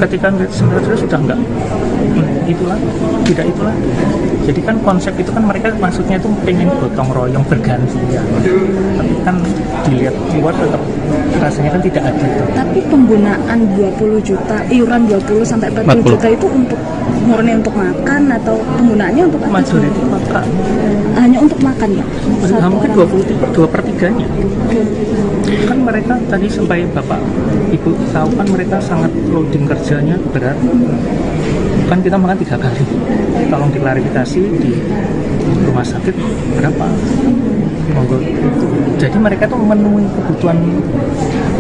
Speaker 1: ketika semester 2 sudah enggak itu lagi, tidak itu lagi. Jadi kan konsep itu kan mereka maksudnya itu pengen gotong royong bergantian. Tapi kan dilihat keluar tetap rasanya kan tidak adil.
Speaker 3: Tapi penggunaan 20 juta, iuran 20 sampai 40 juta itu untuk murni untuk makan atau penggunaannya untuk apa?
Speaker 1: Majority makan.
Speaker 3: Hanya untuk makan ya?
Speaker 1: Mungkin 2/3-nya. Kan mereka tadi sampai Bapak Ibu tahu kan mereka sangat loading kerjanya berat. Kan kita makan 3 kali. Tolong diklarifikasi di rumah sakit berapa. Monggo. Jadi mereka tuh memenuhi kebutuhan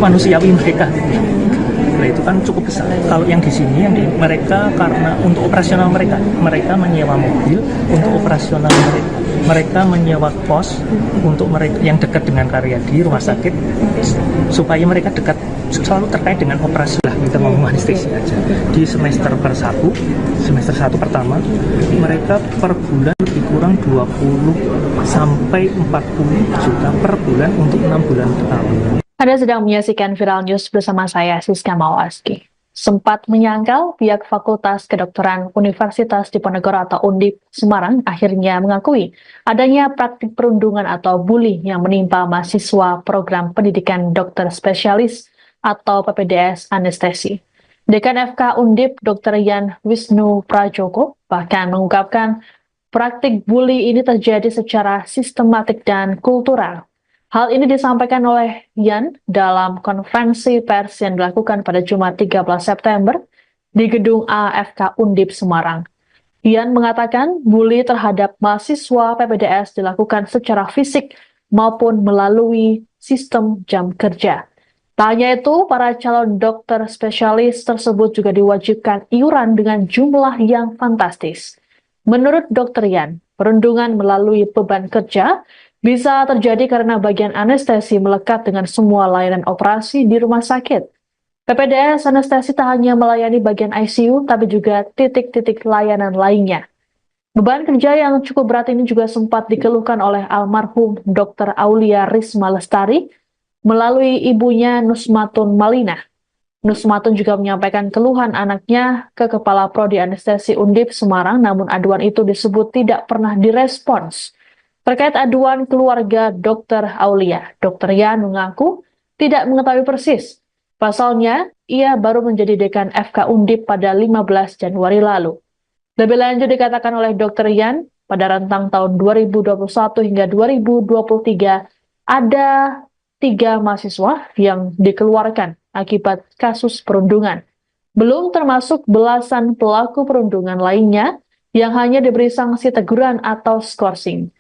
Speaker 1: manusiawi mereka. Nah, itu kan cukup besar. Kalau yang di sini, mereka karena untuk operasional mereka menyewa mobil untuk operasional mereka. Mereka menyewa kos untuk mereka yang dekat dengan Karyadi rumah sakit supaya mereka dekat selalu terkait dengan operasi lah, kita ngomong anestesi aja. Di semester 1 pertama mereka per bulan lebih kurang 20 sampai 40 juta per bulan untuk 6 bulan pertama.
Speaker 2: Anda sedang menyaksikan Viral News bersama saya, Siska Mawaski. Sempat menyangkal, pihak Fakultas Kedokteran Universitas Diponegoro atau Undip Semarang akhirnya mengakui adanya praktik perundungan atau bully yang menimpa mahasiswa program pendidikan dokter spesialis atau PPDS anestesi. Dekan FK Undip Dr. Yan Wisnu Prajoko bahkan mengungkapkan praktik bully ini terjadi secara sistematik dan kultural. Hal ini disampaikan oleh Yan dalam konferensi pers yang dilakukan pada Jumat 13 September di gedung AFK Undip Semarang. Yan mengatakan bully terhadap mahasiswa PPDS dilakukan secara fisik maupun melalui sistem jam kerja. Tak hanya itu, para calon dokter spesialis tersebut juga diwajibkan iuran dengan jumlah yang fantastis. Menurut Dr. Yan, perundungan melalui beban kerja bisa terjadi karena bagian anestesi melekat dengan semua layanan operasi di rumah sakit. PPDS anestesi tak hanya melayani bagian ICU, tapi juga titik-titik layanan lainnya. Beban kerja yang cukup berat ini juga sempat dikeluhkan oleh almarhum Dr. Aulia Risma Lestari melalui ibunya Nusmatun Malina. Nusmatun juga menyampaikan keluhan anaknya ke Kepala Prodi Anestesi Undip Semarang, namun aduan itu disebut tidak pernah direspons. Terkait aduan keluarga Dr. Aulia, Dr. Yan mengaku tidak mengetahui persis. Pasalnya, ia baru menjadi dekan FK Undip pada 15 Januari lalu. Lebih lanjut dikatakan oleh Dr. Yan, pada rentang tahun 2021 hingga 2023, ada 3 mahasiswa yang dikeluarkan akibat kasus perundungan. Belum termasuk belasan pelaku perundungan lainnya yang hanya diberi sanksi teguran atau skorsing.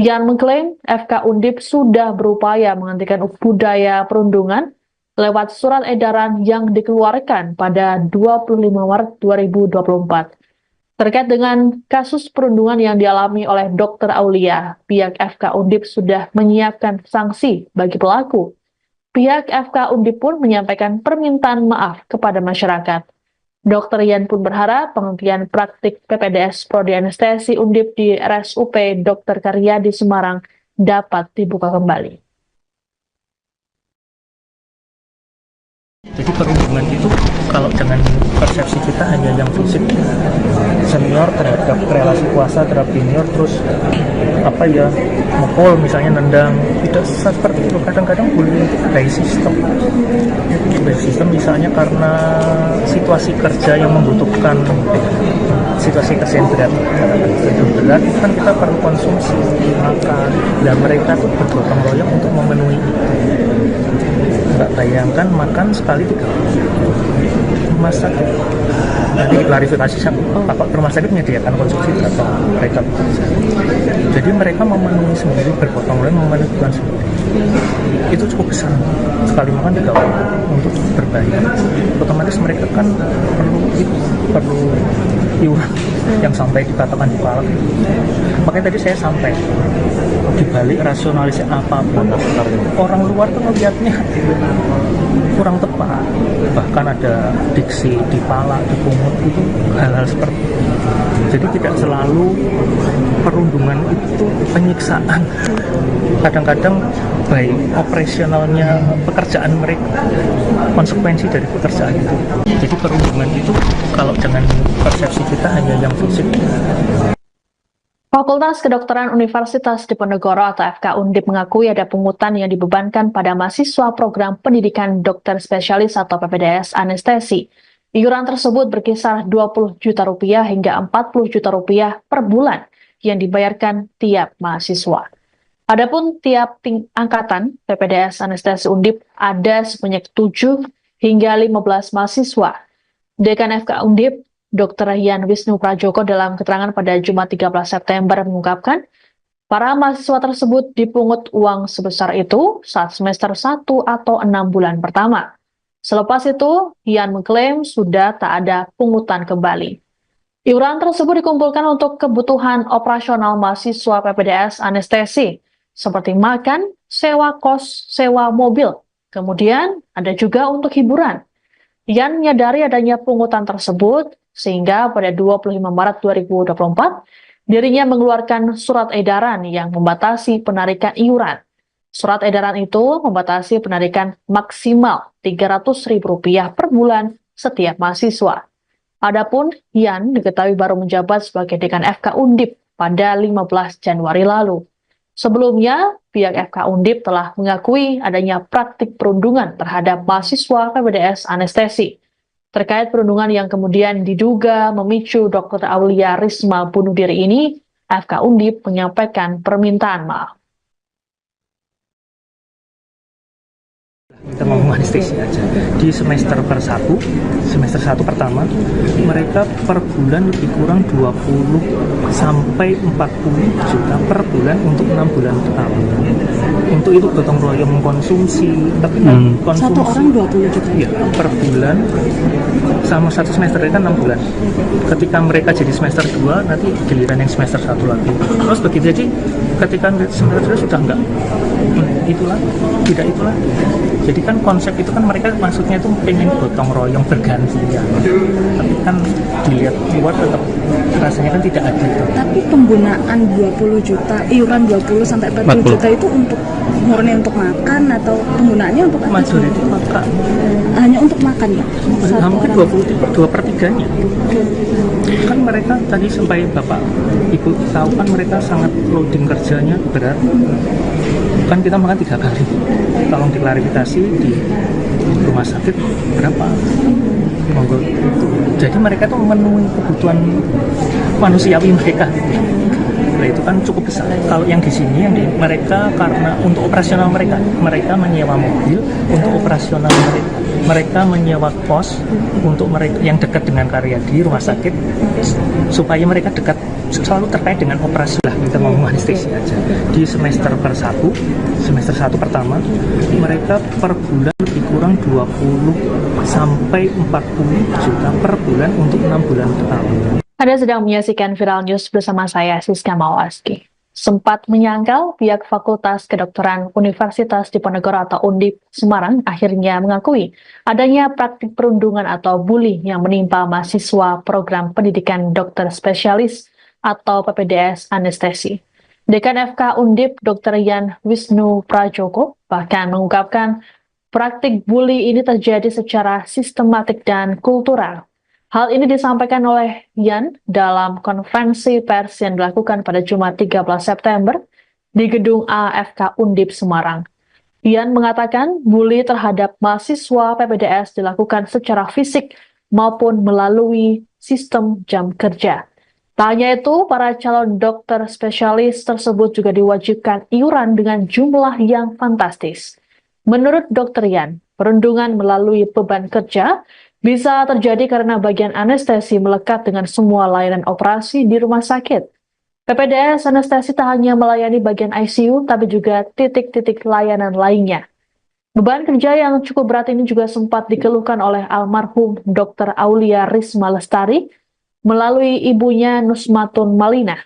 Speaker 2: Yan mengklaim FK Undip sudah berupaya menghentikan budaya perundungan lewat surat edaran yang dikeluarkan pada 25 Maret 2024. Terkait dengan kasus perundungan yang dialami oleh Dr. Aulia, pihak FK Undip sudah menyiapkan sanksi bagi pelaku. Pihak FK Undip pun menyampaikan permintaan maaf kepada masyarakat. Dr. Yan pun berharap penghentian praktik PPDS Prodi Anestesi Undip di RSUP Dr. Karyadi Semarang dapat dibuka kembali.
Speaker 1: Jadi perundungan itu kalau dengan persepsi kita hanya yang fisik, senior terhadap relasi kuasa terhadap junior, terus mukul misalnya, nendang, tidak seperti itu. Kadang-kadang bullying itu by system misalnya karena situasi kerja yang membutuhkan situasi kesentrian berat, itu kan kita perlu konsumsi makan, dan mereka tuh bergotong royong untuk memenuhi itu. Nggak bayangkan makan sekali 3 kali. Rumah sakit nanti diklarifikasi sama Bapak rumah sakit menyediakan konsumsi atau mereka bekerja. Jadi mereka memenuhi sendiri, bergotong royong memenuhi kebutuhan sendiri. Itu cukup besar, sekali makan 3 kali untuk berbayar. Otomatis mereka kan perlu iuran yang sampai dikatakan di kepala. Makanya tadi saya sampai dibalik rasionalisasi apapun, orang luar tuh melihatnya kurang tepat. Bahkan ada diksi ditalak, dipungut, itu hal-hal seperti itu. Jadi tidak selalu perundungan itu penyiksaan. Kadang-kadang baik operasionalnya pekerjaan mereka, konsekuensi dari pekerjaan itu. Jadi perundungan itu kalau dengan persepsi kita hanya yang fisik.
Speaker 2: Fakultas Kedokteran Universitas Diponegoro atau FK Undip mengakui ada pungutan yang dibebankan pada mahasiswa program pendidikan dokter spesialis atau PPDS anestesi. Iuran tersebut berkisar 20 juta rupiah hingga 40 juta rupiah per bulan yang dibayarkan tiap mahasiswa. Adapun tiap angkatan PPDS anestesi Undip ada sebanyak 7 hingga 15 mahasiswa. Dekan FK Undip, Dr. Yan Wisnu Prajoko dalam keterangan pada Jumat 13 September mengungkapkan, para mahasiswa tersebut dipungut uang sebesar itu saat semester 1 atau 6 bulan pertama. Selepas itu, Yan mengklaim sudah tak ada pungutan kembali. Iuran tersebut dikumpulkan untuk kebutuhan operasional mahasiswa PPDS anestesi, seperti makan, sewa kos, sewa mobil. Kemudian ada juga untuk hiburan. Yan menyadari adanya pungutan tersebut, sehingga pada 25 Maret 2024, dirinya mengeluarkan surat edaran yang membatasi penarikan iuran. Surat edaran itu membatasi penarikan maksimal Rp300.000 per bulan setiap mahasiswa. Adapun Yan diketahui baru menjabat sebagai Dekan FK Undip pada 15 Januari lalu. Sebelumnya, pihak FK Undip telah mengakui adanya praktik perundungan terhadap mahasiswa PPDS anestesi. Terkait perundungan yang kemudian diduga memicu Dr. Aulia Risma bunuh diri ini, FK Undip menyampaikan permintaan maaf.
Speaker 1: Kita mau anestesi aja di semester satu pertama mereka per bulan lebih kurang 20 sampai 40 juta per bulan untuk 6 bulan pertama. Untuk itu gotong royong mengkonsumsi, tapi konsumsi
Speaker 3: Satu orang 20 juta.
Speaker 1: ya, per bulan sama satu semester kan 6 bulan. Ketika mereka jadi semester 2 nanti giliran yang semester 1 lagi. Terus begitu, jadi ketika semester 2 sudah enggak itulah, tidak itulah. Jadi kan konsep itu kan mereka maksudnya itu pengen gotong royong bergantian. Tapi kan dilihat luar tetap rasanya kan tidak adil.
Speaker 3: Tapi penggunaan 20 juta, iuran 20 sampai 40 juta itu untuk murni untuk makan atau penggunaannya untuk apa?
Speaker 1: Majority maka
Speaker 3: Hanya untuk makan ya?
Speaker 1: hampir 2/3-nya. Kan mereka tadi sampai Bapak Ibu tahu kan mereka sangat loading kerjanya berat. Kan kita makan 3 kali. Tolong diklarifikasi di rumah sakit berapa? Monggo. Jadi mereka tuh memenuhi kebutuhan manusiawi mereka. Nah, itu kan cukup besar. Kalau yang di sini mereka karena untuk operasional mereka menyewa mobil untuk operasional mereka menyewa kos untuk mereka yang dekat dengan Karyadi rumah sakit supaya mereka dekat selalu terkait dengan operasi lah. Kita mau anestesi aja di semester 1 pertama mereka per bulan lebih kurang 20 sampai 40 juta per bulan untuk 6 bulan pertama.
Speaker 2: Anda sedang menyaksikan Viral News bersama saya, Siska Mawaski. Sempat menyangkal, pihak Fakultas Kedokteran Universitas Diponegoro atau Undip Semarang akhirnya mengakui adanya praktik perundungan atau bully yang menimpa mahasiswa program pendidikan dokter spesialis atau PPDS anestesi. Dekan FK Undip Dr. Yan Wisnu Prajoko bahkan mengungkapkan praktik bully ini terjadi secara sistematik dan kultural. Hal ini disampaikan oleh Yan dalam konferensi pers yang dilakukan pada Jumat 13 September di Gedung AFK Undip Semarang. Yan mengatakan bully terhadap mahasiswa PPDS dilakukan secara fisik maupun melalui sistem jam kerja. Tak hanya itu, para calon dokter spesialis tersebut juga diwajibkan iuran dengan jumlah yang fantastis. Menurut Dr. Yan, perundungan melalui beban kerja bisa terjadi karena bagian anestesi melekat dengan semua layanan operasi di rumah sakit. PPDS anestesi tak hanya melayani bagian ICU, tapi juga titik-titik layanan lainnya. Beban kerja yang cukup berat ini juga sempat dikeluhkan oleh almarhum Dr. Aulia Risma Lestari melalui ibunya Nusmatun Malina.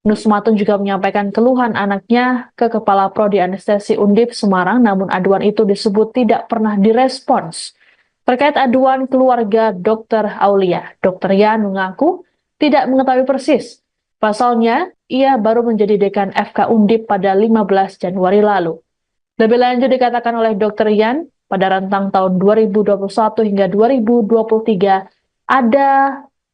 Speaker 2: Nusmatun juga menyampaikan keluhan anaknya ke Kepala Prodi Anestesi Undip Semarang, namun aduan itu disebut tidak pernah direspons. Terkait aduan keluarga Dr. Aulia, Dr. Yan mengaku tidak mengetahui persis. Pasalnya, ia baru menjadi dekan FK Undip pada 15 Januari lalu. Lebih lanjut dikatakan oleh Dr. Yan, pada rentang tahun 2021 hingga 2023, ada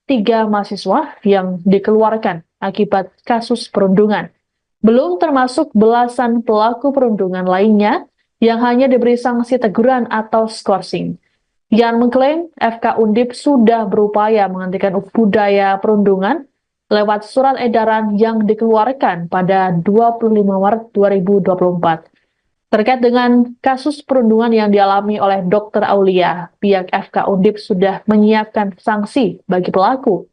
Speaker 2: 3 mahasiswa yang dikeluarkan akibat kasus perundungan. Belum termasuk belasan pelaku perundungan lainnya yang hanya diberi sanksi teguran atau skorsing. Yan mengklaim FK Undip sudah berupaya menghentikan budaya perundungan lewat surat edaran yang dikeluarkan pada 25 Maret 2024. Terkait dengan kasus perundungan yang dialami oleh Dr. Aulia, pihak FK Undip sudah menyiapkan sanksi bagi pelaku.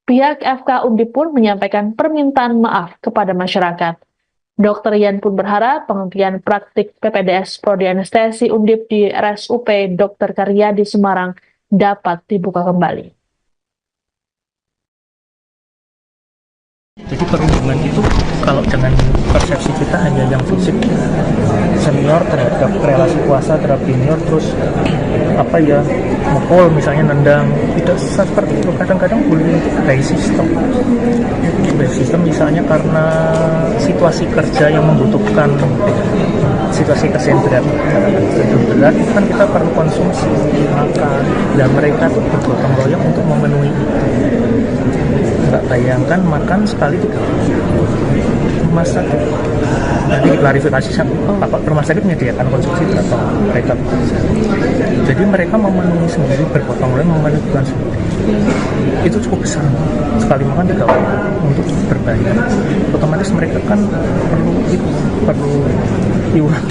Speaker 2: Pihak FK Undip pun menyampaikan permintaan maaf kepada masyarakat. Dr. Yan pun berharap penghentian praktik PPDS Prodi Anestesi Undip di RSUP Dr. Karyadi Semarang dapat dibuka kembali.
Speaker 1: Jadi perundungan itu kalau dengan persepsi kita hanya yang fisik, senior terhadap relasi kuasa terhadap junior, terus mukul misalnya, nendang, tidak seperti itu. Kadang-kadang bullying itu by sistem misalnya karena situasi kerja yang membutuhkan situasi kesehatan berat, kan kita perlu konsumsi makan, dan mereka tuh bergotong royong untuk memenuhi itu. Nggak bayangkan makan sekali 3 rumah sakit. Nanti klarifikasi Bapak rumah sakit menyediakan konsumsi berapa mereka bekerja. Jadi mereka memenuhi sendiri, bergotong royong memenuhi kebutuhan sendiri. Itu cukup besar. Sekali makan 3 orang untuk berbayar. Otomatis mereka kan perlu iuran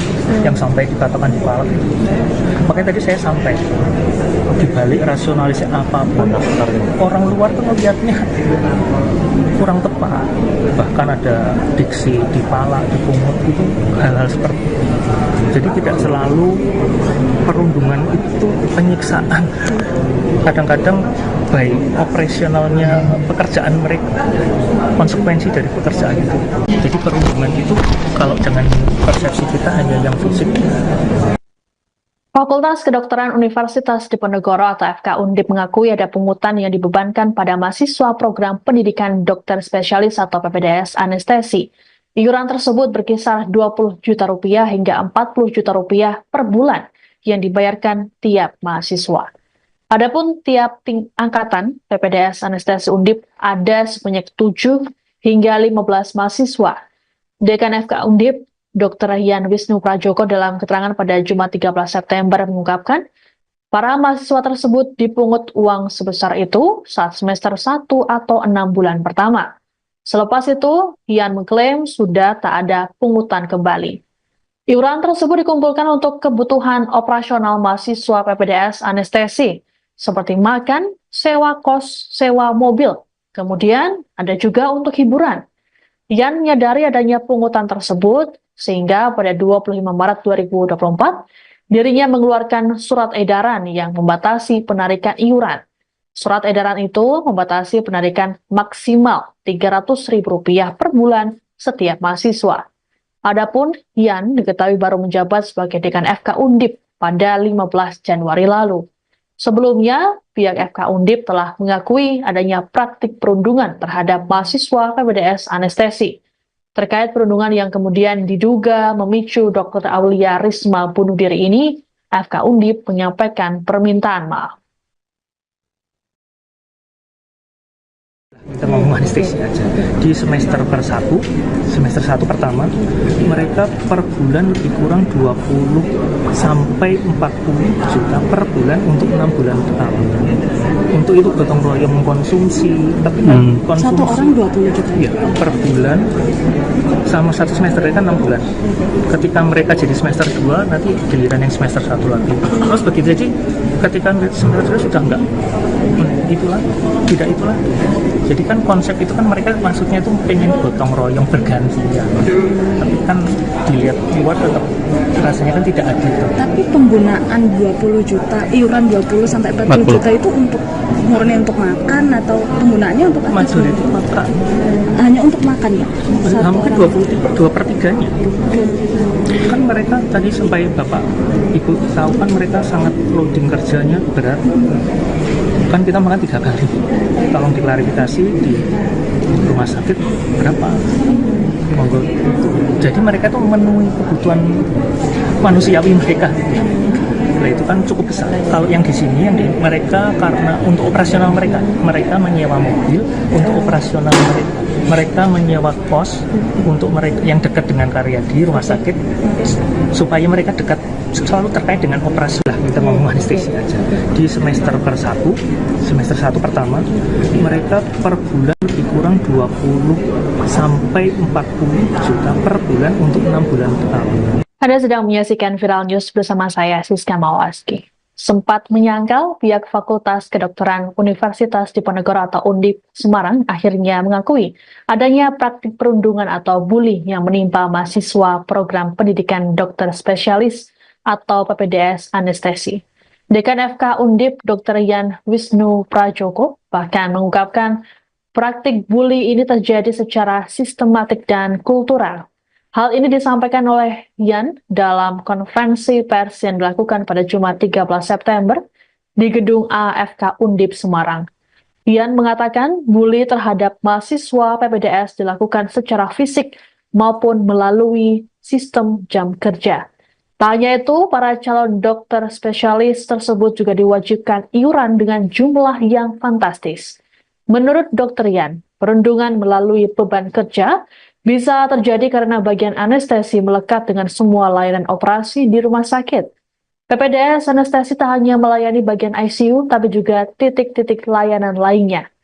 Speaker 1: yang sampai dikatakan di palak. Makanya tadi saya sampai dibalik rasionalisasi apapun, orang luar tuh melihatnya kurang tepat. Bahkan ada diksi dipalak, dipungut, itu hal-hal seperti itu. Jadi tidak selalu perundungan itu penyiksaan. Kadang-kadang baik operasionalnya pekerjaan mereka, konsekuensi dari pekerjaan itu. Jadi perundungan itu kalau dengan persepsi kita hanya yang fisik.
Speaker 2: Fakultas Kedokteran Universitas Diponegoro atau FK Undip mengakui ada pungutan yang dibebankan pada mahasiswa program pendidikan dokter spesialis atau PPDS anestesi. Iuran tersebut berkisar 20 juta rupiah hingga 40 juta rupiah per bulan yang dibayarkan tiap mahasiswa. Adapun tiap angkatan PPDS anestesi Undip ada sebanyak 7 hingga 15 mahasiswa. Dekan FK Undip, Dr. Yan Wisnu Prajoko dalam keterangan pada Jumat 13 September mengungkapkan, para mahasiswa tersebut dipungut uang sebesar itu saat semester 1 atau 6 bulan pertama. Selepas itu, Yan mengklaim sudah tak ada pungutan kembali. Iuran tersebut dikumpulkan untuk kebutuhan operasional mahasiswa PPDS anestesi, seperti makan, sewa kos, sewa mobil, kemudian ada juga untuk hiburan. Yan menyadari adanya pungutan tersebut, sehingga pada 25 Maret 2024, dirinya mengeluarkan surat edaran yang membatasi penarikan iuran. Surat edaran itu membatasi penarikan maksimal Rp300.000 per bulan setiap mahasiswa. Adapun Yan diketahui baru menjabat sebagai dekan FK Undip pada 15 Januari lalu. Sebelumnya, pihak FK Undip telah mengakui adanya praktik perundungan terhadap mahasiswa PPDS anestesi. Terkait perundungan yang kemudian diduga memicu Dr. Aulia Risma bunuh diri ini, FK Undip menyampaikan permintaan maaf.
Speaker 1: Kita ngomong anestesi aja. Di semester 1 pertama, mereka per bulan lebih kurang 20 sampai 40 juta per bulan untuk 6 bulan pertama. Untuk itu gotong royong mengkonsumsi, tapi konsumsi
Speaker 3: Satu orang 20 juta.
Speaker 1: Ya, per bulan sama satu semester kan 6 bulan. Ketika mereka jadi semester 2, nanti giliran yang semester 1 lagi. Terus begitu aja, ketika semester 2 sudah enggak itulah, tidak itulah. Jadi kan konsep itu kan mereka maksudnya itu pengen gotong royong bergantian. Tapi kan dilihat luar tetap rasanya kan tidak adil.
Speaker 3: Tapi penggunaan 20 juta, iuran 20 sampai 40 juta itu untuk murni untuk makan atau penggunaannya untuk apa?
Speaker 1: Majority makan.
Speaker 3: Hanya untuk makan ya?
Speaker 1: Hampir 2/3-nya. Kan mereka tadi sampai Bapak Ibu tahu kan mereka sangat loading kerjanya berat. Kan kita makan 3 kali. Tolong diklarifikasi di rumah sakit berapa? Monggo. Jadi mereka tuh memenuhi kebutuhan manusiawi mereka. Nah, itu kan cukup besar. Kalau yang di sini mereka karena untuk operasional mereka menyewa mobil untuk operasional mereka menyewa kos untuk mereka yang dekat dengan Karyadi rumah sakit supaya mereka dekat selalu terkait dengan operasi lah. Kita ngomong anestesi aja. Di semester 1 pertama, mereka per bulan lebih kurang 20 sampai 40 juta per bulan untuk 6 bulan pertama.
Speaker 2: Anda sedang menyaksikan Viral News bersama saya, Siska Mawaski. Sempat menyangkal, pihak Fakultas Kedokteran Universitas Diponegoro atau Undip Semarang akhirnya mengakui adanya praktik perundungan atau bully yang menimpa mahasiswa program pendidikan dokter spesialis atau PPDS anestesi. Dekan FK Undip Dr. Yan Wisnu Prajoko bahkan mengungkapkan praktik bully ini terjadi secara sistematik dan kultural. Hal ini disampaikan oleh Yan dalam konferensi pers yang dilakukan pada Jumat 13 September di gedung AFK Undip Semarang. Yan mengatakan bully terhadap mahasiswa PPDS dilakukan secara fisik maupun melalui sistem jam kerja. Tak hanya itu, para calon dokter spesialis tersebut juga diwajibkan iuran dengan jumlah yang fantastis. Menurut Dr. Yan, perundungan melalui beban kerja bisa terjadi karena bagian anestesi melekat dengan semua layanan operasi di rumah sakit. PPDS anestesi tak hanya melayani bagian ICU, tapi juga titik-titik layanan lainnya.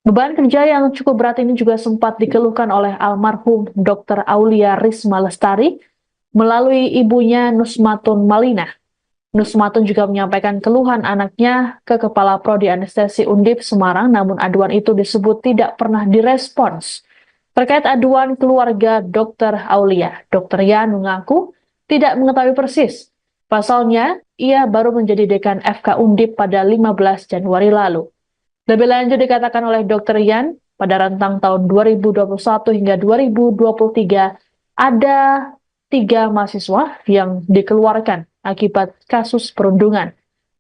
Speaker 2: Beban kerja yang cukup berat ini juga sempat dikeluhkan oleh almarhum Dr. Aulia Risma Lestari melalui ibunya Nusmatun Malina. Nusmatun juga menyampaikan keluhan anaknya ke Kepala Prodi Anestesi Undip Semarang, namun aduan itu disebut tidak pernah direspons. Terkait aduan keluarga Dr. Aulia, Dr. Yan mengaku tidak mengetahui persis. Pasalnya, ia baru menjadi dekan FK Undip pada 15 Januari lalu. Lebih lanjut dikatakan oleh Dr. Yan, pada rentang tahun 2021 hingga 2023, ada 3 mahasiswa yang dikeluarkan akibat kasus perundungan.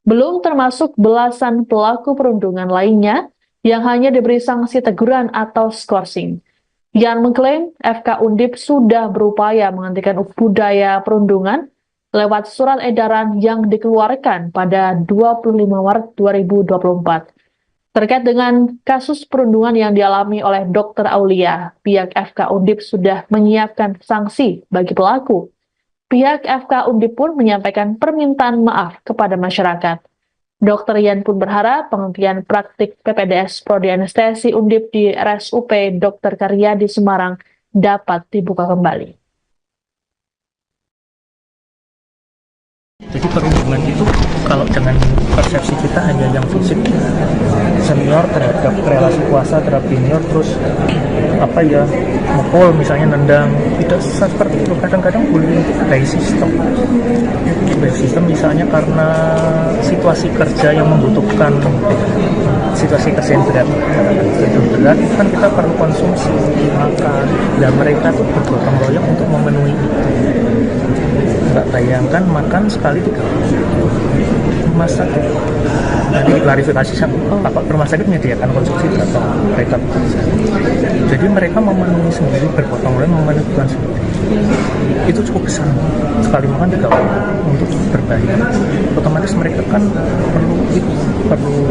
Speaker 2: Belum termasuk belasan pelaku perundungan lainnya yang hanya diberi sanksi teguran atau skorsing. Yan mengklaim FK Undip sudah berupaya menghentikan budaya perundungan lewat surat edaran yang dikeluarkan pada 25 Maret 2024. Terkait dengan kasus perundungan yang dialami oleh Dr. Aulia, pihak FK Undip sudah menyiapkan sanksi bagi pelaku. Pihak FK Undip pun menyampaikan permintaan maaf kepada masyarakat. Dr. Yan pun berharap penghentian praktik PPDS Prodi Anestesi Undip di RSUP Dr. Karyadi Semarang dapat dibuka kembali.
Speaker 1: Jadi perundungan itu kalau dengan persepsi kita hanya yang fisik, senior terhadap relasi kuasa terhadap junior, terus mukul misalnya, nendang, tidak seperti itu. Kadang-kadang bullying itu by sistem misalnya karena situasi kerja yang membutuhkan situasi kesentrian berat, kan kita perlu konsumsi makan, dan mereka tuh bergotong royong untuk memenuhi itu. Nggak bayangkan makan sekali 3 rumah sakit. Nanti diklarifikasi apa rumah sakit menyediakan konsumsi berapa mereka bekerja. Jadi mereka memenuhi sendiri, bergotong royong memenuhi kebutuhan sendiri. Itu cukup besar. Sekali makan 3 orang untuk berbahaya. Otomatis mereka kan perlu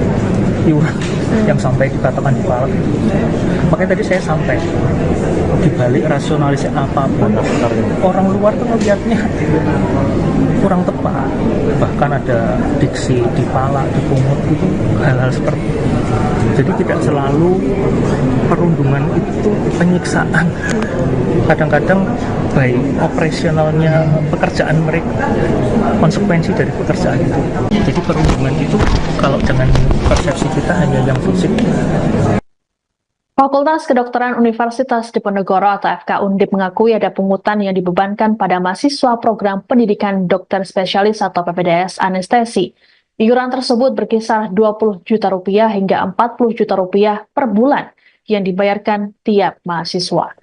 Speaker 1: iuran yang sampai dikatakan dipalak. Makanya tadi saya sampai dibalik rasionalisasi apapun, orang luar tuh melihatnya kurang tepat. Bahkan ada diksi dipalak, dipungut, itu hal-hal seperti itu. Jadi tidak selalu perundungan itu penyiksaan. Kadang-kadang baik operasionalnya pekerjaan mereka, konsekuensi dari pekerjaan itu. Jadi perundungan itu kalau dengan persepsi kita hanya yang fisik.
Speaker 2: Fakultas Kedokteran Universitas Diponegoro atau FK Undip mengakui ada pungutan yang dibebankan pada mahasiswa program pendidikan dokter spesialis atau PPDS anestesi. Iuran tersebut berkisar 20 juta rupiah hingga 40 juta rupiah per bulan yang dibayarkan tiap mahasiswa.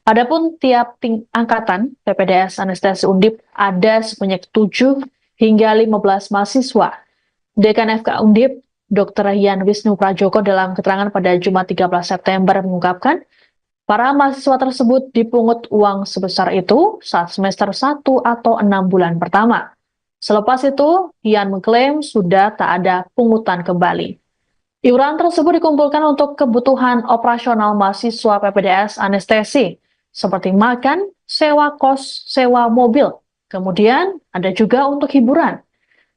Speaker 2: Adapun tiap angkatan PPDS anestesi Undip ada sebanyak 7 hingga 15 mahasiswa. Dekan FK Undip Dr. Yan Wisnu Prajoko dalam keterangan pada Jumat 13 September mengungkapkan, para mahasiswa tersebut dipungut uang sebesar itu saat semester 1 atau 6 bulan pertama. Selepas itu, Yan mengklaim sudah tak ada pungutan kembali. Iuran tersebut dikumpulkan untuk kebutuhan operasional mahasiswa PPDS anestesi, seperti makan, sewa kos, sewa mobil. Kemudian ada juga untuk hiburan.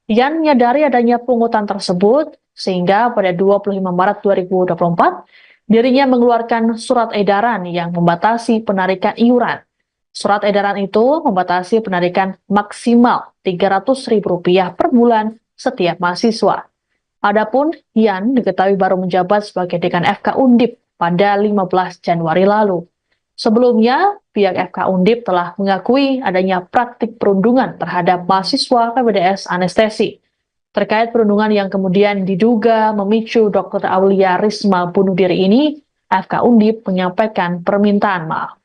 Speaker 2: Yan menyadari adanya pungutan tersebut, sehingga pada 25 Maret 2024, dirinya mengeluarkan surat edaran yang membatasi penarikan iuran. Surat edaran itu membatasi penarikan maksimal Rp300.000 per bulan setiap mahasiswa. Adapun Yan diketahui baru menjabat sebagai Dekan FK Undip pada 15 Januari lalu. Sebelumnya, pihak FK Undip telah mengakui adanya praktik perundungan terhadap mahasiswa PPDS Anestesi. Terkait perundungan yang kemudian diduga memicu Dr. Aulia Risma bunuh diri ini, FK Undip menyampaikan permintaan maaf.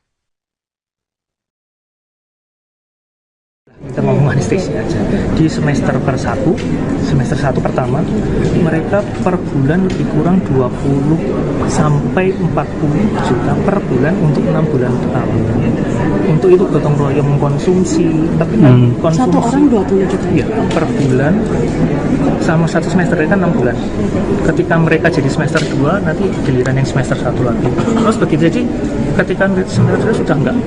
Speaker 1: Kita ngomong anestesi aja. Di semester 1 pertama, mereka per bulan lebih kurang 20 sampai 40 juta per bulan untuk 6 bulan pertama. Untuk itu gotong royong mengkonsumsi, tapi konsumsi
Speaker 3: Satu orang 20 juta.
Speaker 1: ya, per bulan sama satu semester kan 6 bulan. Ketika mereka jadi semester 2, nanti giliran yang semester 1 lagi. Terus begitu, jadi ketika semester 2 sudah enggak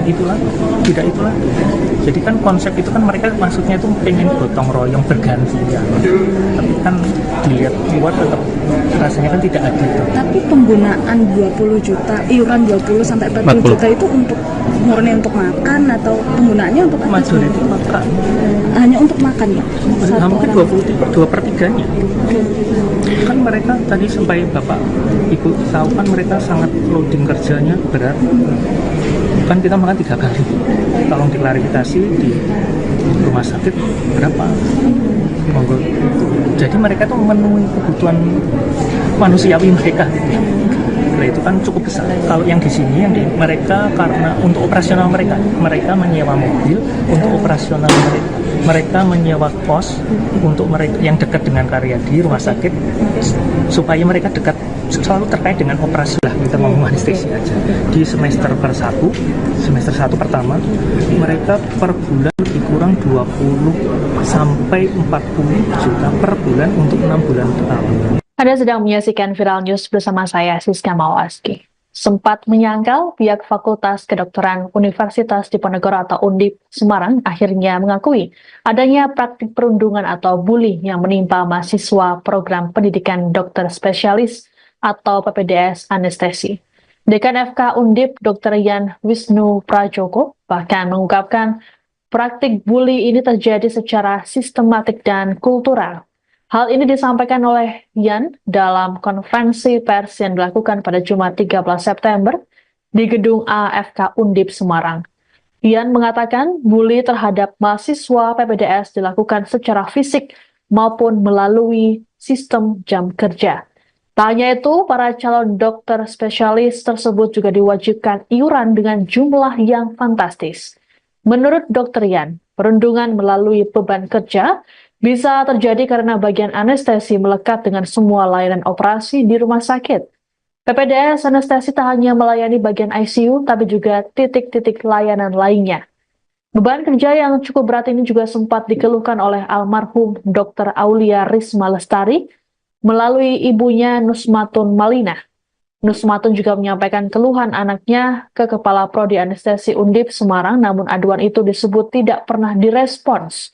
Speaker 1: itulah, tidak itulah. Jadi kan konsep itu kan mereka maksudnya itu pengen gotong royong bergantian. Tapi kan dilihat luar tetap rasanya kan tidak adil.
Speaker 3: Tapi penggunaan 20 juta, iuran 20 sampai 40 juta itu untuk murni untuk makan atau penggunaannya untuk apa?
Speaker 1: Majority makan.
Speaker 3: Hanya untuk makan ya? Satu
Speaker 1: Mungkin
Speaker 3: orang.
Speaker 1: 2/3-nya. Kan mereka tadi sampai Bapak Ibu tahu kan mereka sangat loading kerjanya berat. Kan kita makan 3 kali. Tolong diklarifikasi di rumah sakit berapa? Monggo. Jadi mereka tuh memenuhi kebutuhan manusiawi mereka. Nah, itu kan cukup besar. Kalau yang di sini, mereka karena untuk operasional mereka menyewa mobil untuk operasional mereka menyewa kos untuk mereka yang dekat dengan karya di rumah sakit supaya mereka dekat selalu terkait dengan operasi lah. Kita ngomong anestesi aja. Di semester 1 pertama, mereka per bulan lebih kurang 20 sampai 40 juta per bulan untuk 6 bulan pertama.
Speaker 2: Anda sedang menyaksikan Viral News bersama saya, Siska Mawaski. Sempat menyangkal, pihak Fakultas Kedokteran Universitas Diponegoro atau Undip Semarang akhirnya mengakui adanya praktik perundungan atau bully yang menimpa mahasiswa program pendidikan dokter spesialis atau PPDS Anestesi. Dekan FK Undip Dr. Yan Wisnu Prajoko bahkan mengungkapkan praktik bully ini terjadi secara sistematik dan kultural. Hal ini disampaikan oleh Yan dalam konferensi pers yang dilakukan pada Jumat 13 September di Gedung AFK Undip Semarang. Yan mengatakan bully terhadap mahasiswa PPDS dilakukan secara fisik maupun melalui sistem jam kerja. Tak hanya itu, para calon dokter spesialis tersebut juga diwajibkan iuran dengan jumlah yang fantastis. Menurut Dr. Yan, perundungan melalui beban kerja bisa terjadi karena bagian anestesi melekat dengan semua layanan operasi di rumah sakit. PPDS Anestesi tak hanya melayani bagian ICU, tapi juga titik-titik layanan lainnya. Beban kerja yang cukup berat ini juga sempat dikeluhkan oleh almarhum Dr. Aulia Risma Lestari melalui ibunya Nusmatun Malina. Nusmatun juga menyampaikan keluhan anaknya ke Kepala Prodi Anestesi Undip Semarang, namun aduan itu disebut tidak pernah direspons.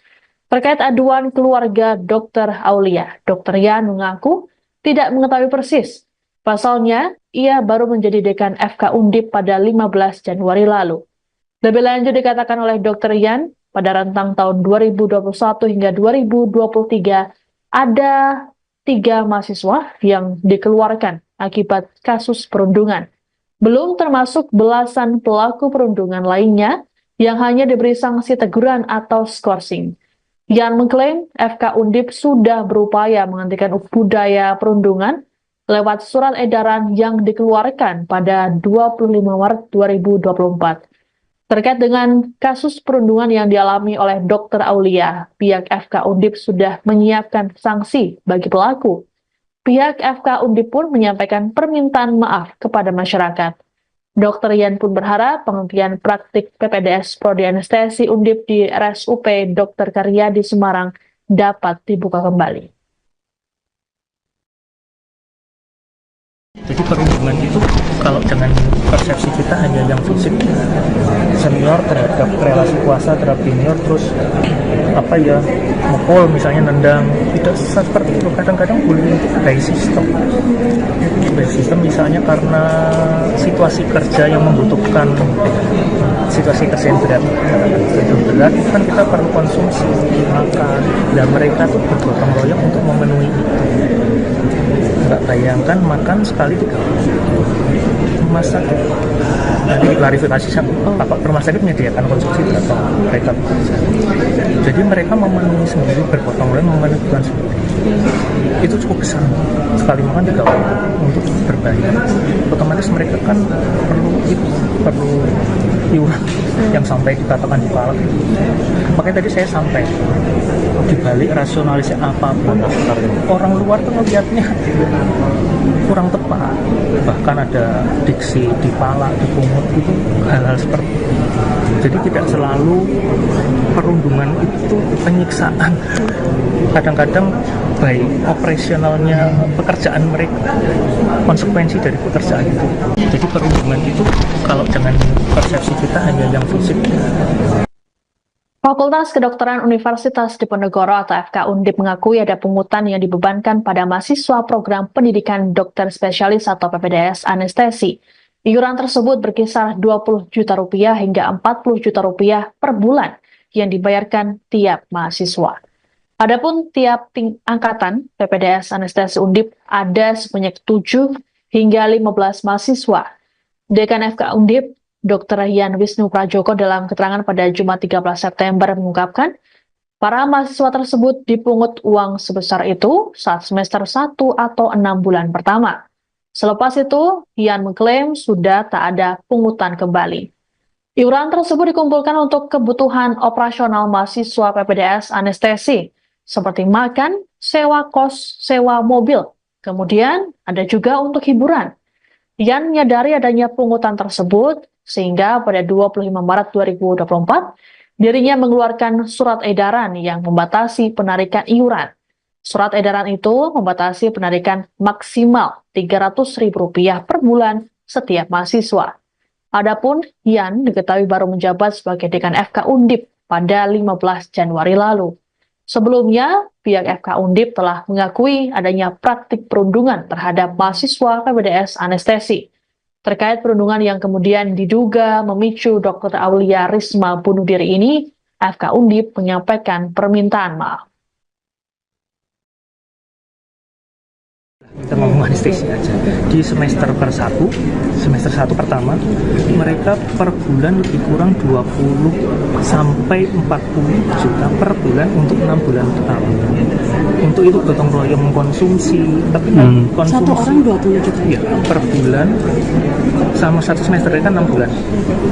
Speaker 2: Terkait aduan keluarga Dr. Aulia, Dr. Yan mengaku tidak mengetahui persis. Pasalnya, ia baru menjadi dekan FK Undip pada 15 Januari lalu. Lebih lanjut dikatakan oleh Dr. Yan, pada rentang tahun 2021 hingga 2023, ada 3 mahasiswa yang dikeluarkan akibat kasus perundungan. Belum termasuk belasan pelaku perundungan lainnya yang hanya diberi sanksi teguran atau skorsing. Yan mengklaim FK Undip sudah berupaya menghentikan budaya perundungan lewat surat edaran yang dikeluarkan pada 25 Maret 2024. Terkait dengan kasus perundungan yang dialami oleh Dr. Aulia, pihak FK Undip sudah menyiapkan sanksi bagi pelaku. Pihak FK Undip pun menyampaikan permintaan maaf kepada masyarakat. Dr. Yan pun berharap penghentian praktik PPDS Prodi Anestesi Undip di RSUP Dr. Karyadi Semarang dapat dibuka kembali.
Speaker 1: Jadi perundungan itu kalau dengan persepsi kita hanya yang fisik, senior terhadap relasi kuasa terhadap junior, terus mukul misalnya, nendang, tidak seperti itu. Kadang-kadang bullying itu by sistem misalnya karena situasi kerja yang membutuhkan, situasi kerja yang berat, kan kita perlu konsumsi makan, dan mereka tuh bergotong royong untuk memenuhi itu. Nggak bayangkan makan sekali 3 rumah sakit. Nanti diklarifikasi Bapak rumah sakit menyediakan konsumsi atau mereka bekerja. Jadi mereka memenuhi sendiri, bergotong royong memenuhi kebutuhan sendiri. Itu cukup besar. Sekali makan 3 kali untuk berbayar. Otomatis mereka kan perlu iuran yang sampai dikatakan dipalak. Makanya tadi saya sampai dibalik rasionalisasi apapun, orang luar tuh melihatnya kurang tepat. Bahkan ada diksi dipalak, dipungut, itu hal-hal seperti itu. Jadi tidak selalu perundungan itu penyiksaan. Kadang-kadang baik operasionalnya pekerjaan mereka, konsekuensi dari pekerjaan itu. Jadi perundungan itu kalau dengan persepsi kita hanya yang fisik.
Speaker 2: Fakultas Kedokteran Universitas Diponegoro atau FK Undip mengakui ada pungutan yang dibebankan pada mahasiswa program pendidikan dokter spesialis atau PPDS anestesi. Iuran tersebut berkisar 20 juta rupiah hingga 40 juta rupiah per bulan yang dibayarkan tiap mahasiswa. Adapun tiap angkatan PPDS anestesi Undip ada sebanyak 7 hingga 15 mahasiswa. Dekan FK Undip, Dr. Yan Wisnu Prajoko dalam keterangan pada Jumat 13 September mengungkapkan, para mahasiswa tersebut dipungut uang sebesar itu saat semester 1 atau 6 bulan pertama. Selepas itu, Yan mengklaim sudah tak ada pungutan kembali. Iuran tersebut dikumpulkan untuk kebutuhan operasional mahasiswa PPDS anestesi, seperti makan, sewa kos, sewa mobil. Kemudian ada juga untuk hiburan. Yan menyadari adanya pungutan tersebut, sehingga pada 25 Maret 2024, dirinya mengeluarkan surat edaran yang membatasi penarikan iuran. Surat edaran itu membatasi penarikan maksimal Rp300.000 per bulan setiap mahasiswa. Adapun Yan diketahui baru menjabat sebagai dekan FK Undip pada 15 Januari lalu. Sebelumnya, pihak FK Undip telah mengakui adanya praktik perundungan terhadap mahasiswa PPDS anestesi. Terkait perundungan yang kemudian diduga memicu Dr. Aulia Risma bunuh diri ini, FK Undip menyampaikan permintaan maaf.
Speaker 1: Kita mau anestesi aja. Di semester 1 pertama, mereka per bulan lebih kurang 20 sampai 40 juta per bulan untuk 6 bulan pertama. Untuk itu gotong royong mengkonsumsi, tapi konsumsi
Speaker 3: Satu orang 20 juta.
Speaker 1: Ya, per bulan sama satu semester kan 6 bulan.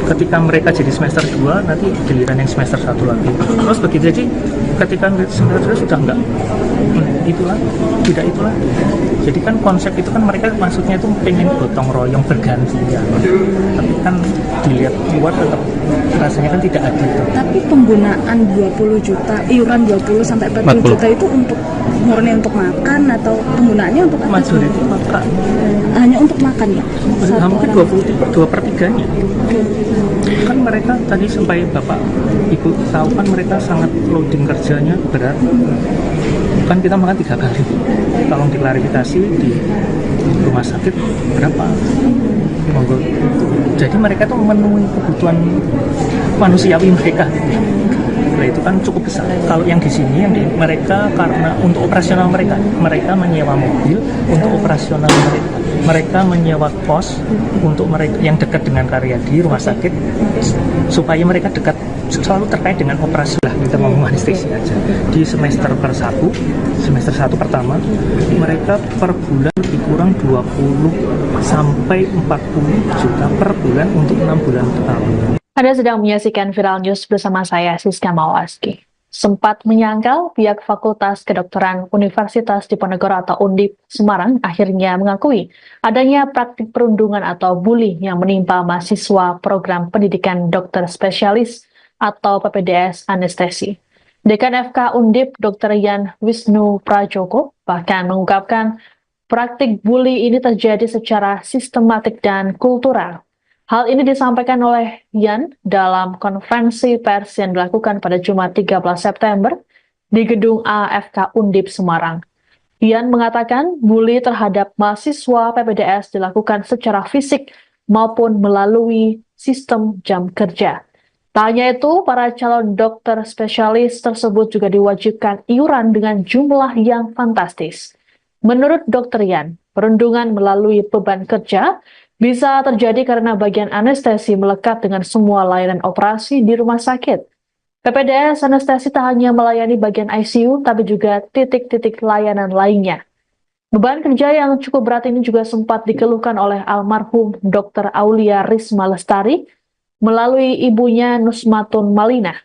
Speaker 1: Ketika mereka jadi semester 2, nanti giliran yang semester 1 lagi. Terus begitu, jadi ketika semester 2 sudah enggak itulah, tidak itulah. Jadi kan konsep itu kan mereka maksudnya itu pengen gotong royong bergantian. Tapi kan dilihat luar tetap rasanya kan tidak adil.
Speaker 3: Tapi penggunaan 20 juta, iuran 20 sampai 40 juta itu untuk murni untuk makan atau penggunaannya untuk apa?
Speaker 1: Majority makan.
Speaker 3: Hanya untuk makan ya?
Speaker 1: Hampir 2/3-nya. Kan mereka tadi sampai Bapak Ibu tahu kan mereka sangat loading kerjanya berat. Kan kita makan 3 kali. Tolong diklarifikasi di rumah sakit berapa? Monggo. Jadi mereka tuh memenuhi kebutuhan manusiawi mereka. Nah, itu kan cukup besar. Kalau yang di sini mereka karena untuk operasional mereka menyewa mobil untuk operasional mereka. Mereka menyewa kos untuk mereka yang dekat dengan Karyadi rumah sakit supaya mereka dekat selalu terkait dengan operasi lah. Kita mau anestesi aja. Di semester 1 pertama, mereka per bulan lebih kurang 20 sampai 40 juta per bulan untuk 6 bulan pertama.
Speaker 2: Anda sedang menyaksikan Viral News bersama saya, Siska Mawaski. Sempat menyangkal, pihak Fakultas Kedokteran Universitas Diponegoro atau Undip Semarang akhirnya mengakui adanya praktik perundungan atau bully yang menimpa mahasiswa program pendidikan dokter spesialis atau PPDS anestesi. Dekan FK Undip, Dr. Yan Wisnu Prajoko, bahkan mengungkapkan praktik bully ini terjadi secara sistematik dan kultural. Hal ini disampaikan oleh Yan dalam konferensi pers yang dilakukan pada Jumat 13 September. di gedung AFK Undip Semarang. Ian mengatakan bully terhadap mahasiswa PPDS dilakukan secara fisik maupun melalui sistem jam kerja. Tak hanya itu, para calon dokter spesialis tersebut juga diwajibkan iuran dengan jumlah yang fantastis. Menurut Dr. Ian, perundungan melalui beban kerja bisa terjadi karena bagian anestesi melekat dengan semua layanan operasi di rumah sakit. PPDS anestesi tak hanya melayani bagian ICU, tapi juga titik-titik layanan lainnya. Beban kerja yang cukup berat ini juga sempat dikeluhkan oleh almarhum Dr. Aulia Risma Lestari melalui ibunya Nusmatun Malina.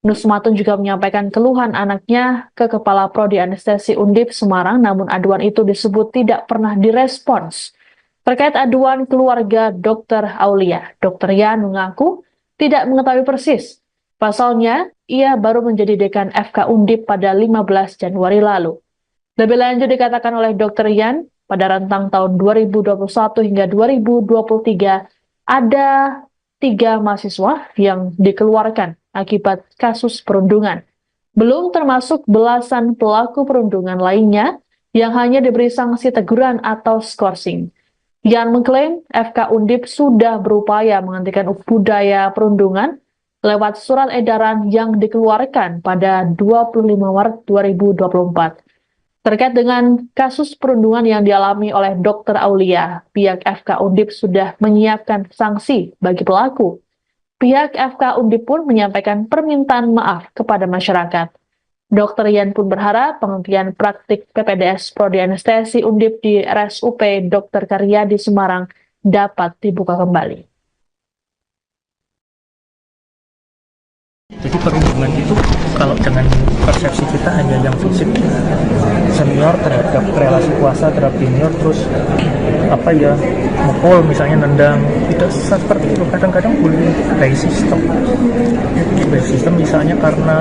Speaker 2: Nusmatun juga menyampaikan keluhan anaknya ke Kepala Prodi Anestesi Undip Semarang, namun aduan itu disebut tidak pernah direspons. Terkait aduan keluarga Dr. Aulia, Dr. Yan mengaku tidak mengetahui persis. Pasalnya, ia baru menjadi dekan FK Undip pada 15 Januari lalu. Lebih lanjut dikatakan oleh Dr. Yan, pada rentang tahun 2021 hingga 2023, ada 3 mahasiswa yang dikeluarkan akibat kasus perundungan. Belum termasuk belasan pelaku perundungan lainnya yang hanya diberi sanksi teguran atau skorsing. Yan mengklaim FK Undip sudah berupaya menghentikan budaya perundungan lewat surat edaran yang dikeluarkan pada 25 Maret 2024. Terkait dengan kasus perundungan yang dialami oleh Dr. Aulia, pihak FK Undip sudah menyiapkan sanksi bagi pelaku. Pihak FK Undip pun menyampaikan permintaan maaf kepada masyarakat. Dr. Yan pun berharap penghentian praktik PPDS Prodi Anestesi Undip di RSUP Dr. Karyadi Semarang dapat dibuka kembali.
Speaker 1: Jadi perundungan itu kalau dengan persepsi kita hanya yang fisik, senior terhadap relasi kuasa terhadap junior, terus mukul misalnya, nendang, tidak seperti itu. Kadang-kadang bullying itu by system. By system misalnya karena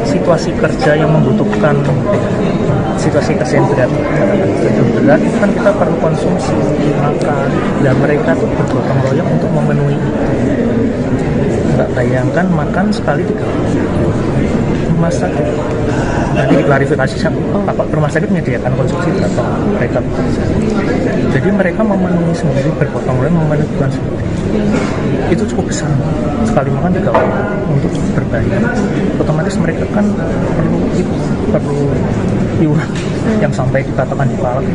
Speaker 1: situasi kerja yang membutuhkan situasi kesehatan berat, itu kan kita perlu konsumsi makan, dan mereka tuh bergotong royong untuk memenuhi itu. Nggak bayangkan makan sekali 3 rumah sakit. Nanti diklarifikasi apa rumah sakit menyediakan konsumsi atau mereka bekerja. Jadi mereka memenuhi sendiri, bergotong royong memenuhi kebutuhan sendiri. Itu cukup besar. Sekali makan 3 orang untuk berbayar. Otomatis mereka kan perlu iuran yang sampai dikatakan dipalak.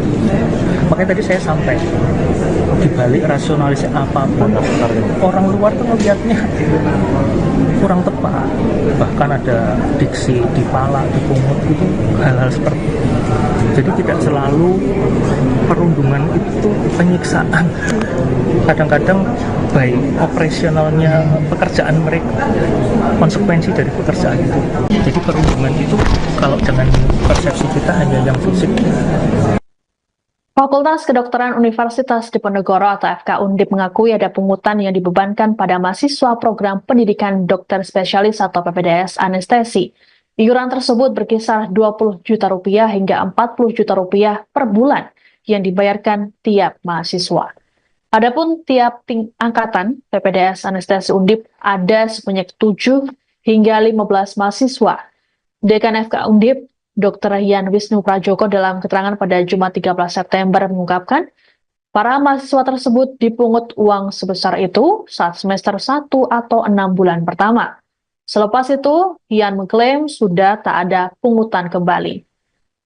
Speaker 1: Makanya tadi saya sampai dibalik rasionalisasi apapun, orang luar tuh melihatnya kurang tepat. Bahkan ada diksi dipalak, dipungut, itu hal-hal seperti itu. Jadi tidak selalu perundungan itu penyiksaan. Kadang-kadang baik operasionalnya pekerjaan mereka, konsekuensi dari pekerjaan itu. Jadi perundungan itu kalau dengan persepsi kita hanya yang fisik.
Speaker 2: Fakultas Kedokteran Universitas Diponegoro atau FK Undip mengakui ada pungutan yang dibebankan pada mahasiswa program pendidikan dokter spesialis atau PPDS anestesi. Iuran tersebut berkisar 20 juta rupiah hingga 40 juta rupiah per bulan yang dibayarkan tiap mahasiswa. Adapun tiap angkatan PPDS anestesi Undip ada sebanyak 7 hingga 15 mahasiswa. Dekan FK Undip, Dr. Yan Wisnu Prajoko dalam keterangan pada Jumat 13 September mengungkapkan, para mahasiswa tersebut dipungut uang sebesar itu saat semester 1 atau 6 bulan pertama. Selepas itu, Yan mengklaim sudah tak ada pungutan kembali.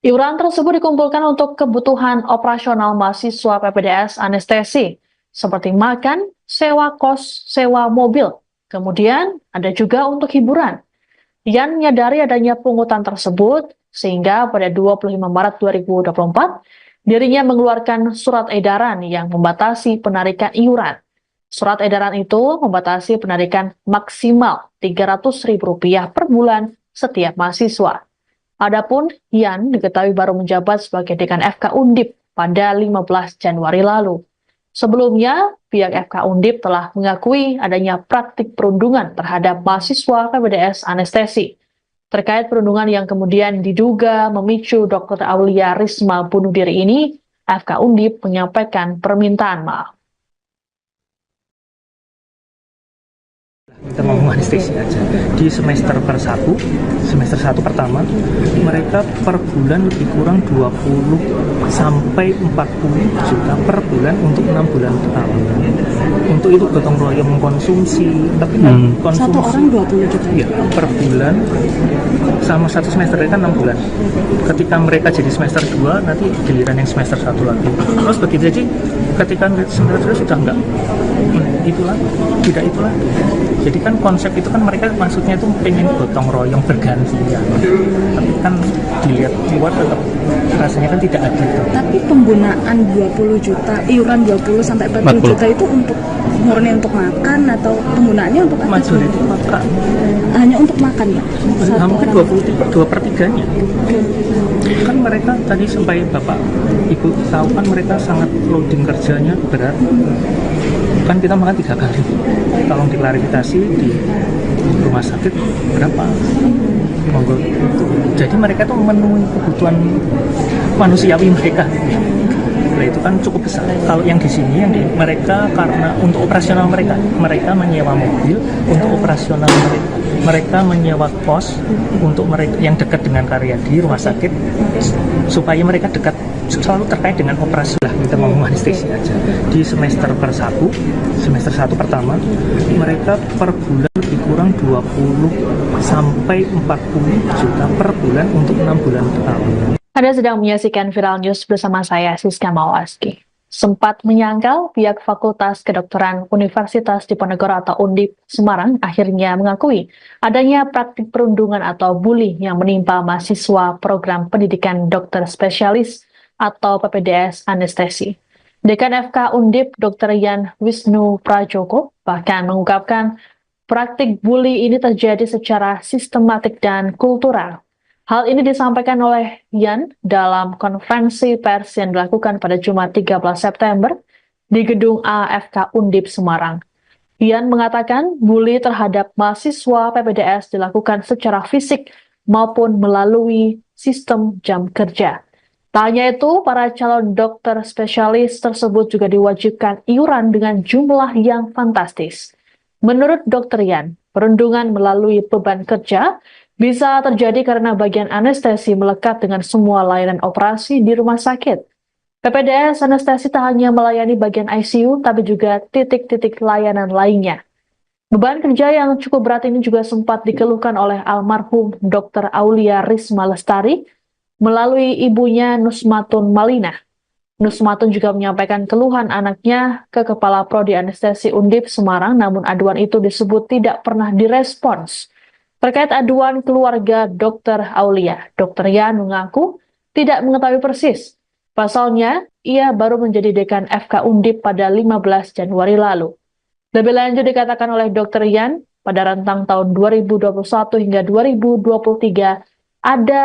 Speaker 2: Iuran tersebut dikumpulkan untuk kebutuhan operasional mahasiswa PPDS anestesi, seperti makan, sewa kos, sewa mobil. Kemudian ada juga untuk hiburan. Yan menyadari adanya pungutan tersebut, sehingga pada 25 Maret 2024, dirinya mengeluarkan surat edaran yang membatasi penarikan iuran. Surat edaran itu membatasi penarikan maksimal Rp300.000 per bulan setiap mahasiswa. Adapun Yan diketahui baru menjabat sebagai dekan FK Undip pada 15 Januari lalu. Sebelumnya, pihak FK Undip telah mengakui adanya praktik perundungan terhadap mahasiswa PPDS anestesi. Terkait perundungan yang kemudian diduga memicu Dr. Aulia Risma bunuh diri ini, FK Undip menyampaikan permintaan maaf.
Speaker 1: Kita ngomong anestesi aja. Di semester satu pertama, mereka per bulan lebih kurang 20 sampai 40 juta per bulan untuk 6 bulan pertama. Untuk itu gotong royong mengkonsumsi, tapi kan
Speaker 3: Satu
Speaker 1: konsumsi
Speaker 3: orang 20 juta.
Speaker 1: ya, per bulan sama satu semester kan 6 bulan. Ketika mereka jadi semester 2, nanti giliran yang semester 1 lagi. Terus begitu, jadi ketika semester 2 sudah enggak itulah, tidak itulah. Jadi kan konsep itu kan mereka maksudnya itu pengen gotong royong bergantian. Tapi kan dilihat keluar tetap rasanya kan tidak adil.
Speaker 3: Tapi penggunaan 20 juta, iuran 20 sampai 40 juta itu untuk murni untuk makan atau penggunaannya untuk apa?
Speaker 1: Majority makan.
Speaker 3: Hanya untuk makan ya?
Speaker 1: Mungkin 2/3-nya. Kan mereka tadi sampai Bapak Ibu tahu kan mereka sangat loading kerjanya berat. Kan kita makan 3 kali. Tolong diklarifikasi di rumah sakit berapa? Monggo. Jadi mereka tuh memenuhi kebutuhan manusiawi mereka. Nah, itu kan cukup besar. Kalau yang di sini mereka karena untuk operasional mereka menyewa mobil untuk operasional mereka. Mereka menyewa kos untuk mereka yang dekat dengan karya di rumah sakit supaya mereka dekat selalu terkait dengan operasi lah. Kita ngomong anestesi aja. Di semester satu pertama, mereka per bulan lebih kurang 20 sampai 40 juta per bulan untuk 6 bulan pertama.
Speaker 2: Anda sedang menyaksikan Viral News bersama saya, Siska Mawaski. Sempat menyangkal, pihak Fakultas Kedokteran Universitas Diponegoro atau Undip Semarang akhirnya mengakui adanya praktik perundungan atau bully yang menimpa mahasiswa program pendidikan dokter spesialis atau PPDS anestesi. Dekan FK Undip Dr. Yan Wisnu Prajoko bahkan mengungkapkan praktik bully ini terjadi secara sistematik dan kultural. Hal ini disampaikan oleh Yan dalam konferensi pers yang dilakukan pada Jumat 13 September di Gedung AFK Undip Semarang. Yan mengatakan bully terhadap mahasiswa PPDS dilakukan secara fisik maupun melalui sistem jam kerja. Tak hanya itu, para calon dokter spesialis tersebut juga diwajibkan iuran dengan jumlah yang fantastis. Menurut Dr. Yan, perundungan melalui beban kerja bisa terjadi karena bagian anestesi melekat dengan semua layanan operasi di rumah sakit. PPDS anestesi tak hanya melayani bagian ICU, tapi juga titik-titik layanan lainnya. Beban kerja yang cukup berat ini juga sempat dikeluhkan oleh almarhum Dr. Aulia Risma Lestari melalui ibunya Nusmatun Malina. Nusmatun juga menyampaikan keluhan anaknya ke Kepala Prodi Anestesi Undip Semarang, namun aduan itu disebut tidak pernah direspons. Terkait aduan keluarga Dr. Aulia, Dr. Yan mengaku tidak mengetahui persis. Pasalnya, ia baru menjadi dekan FK Undip pada 15 Januari lalu. Lebih lanjut dikatakan oleh Dr. Yan, pada rentang tahun 2021 hingga 2023, ada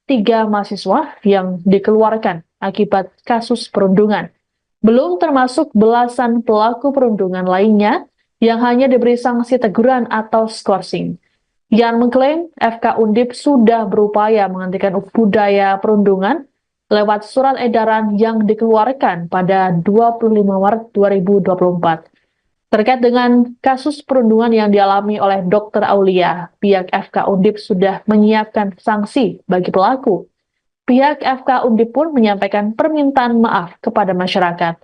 Speaker 2: 3 mahasiswa yang dikeluarkan akibat kasus perundungan. Belum termasuk belasan pelaku perundungan lainnya yang hanya diberi sanksi teguran atau skorsing. Yan mengklaim FK Undip sudah berupaya menghentikan budaya perundungan lewat surat edaran yang dikeluarkan pada 25 Maret 2024. Terkait dengan kasus perundungan yang dialami oleh Dr. Aulia, pihak FK Undip sudah menyiapkan sanksi bagi pelaku. Pihak FK Undip pun menyampaikan permintaan maaf kepada masyarakat.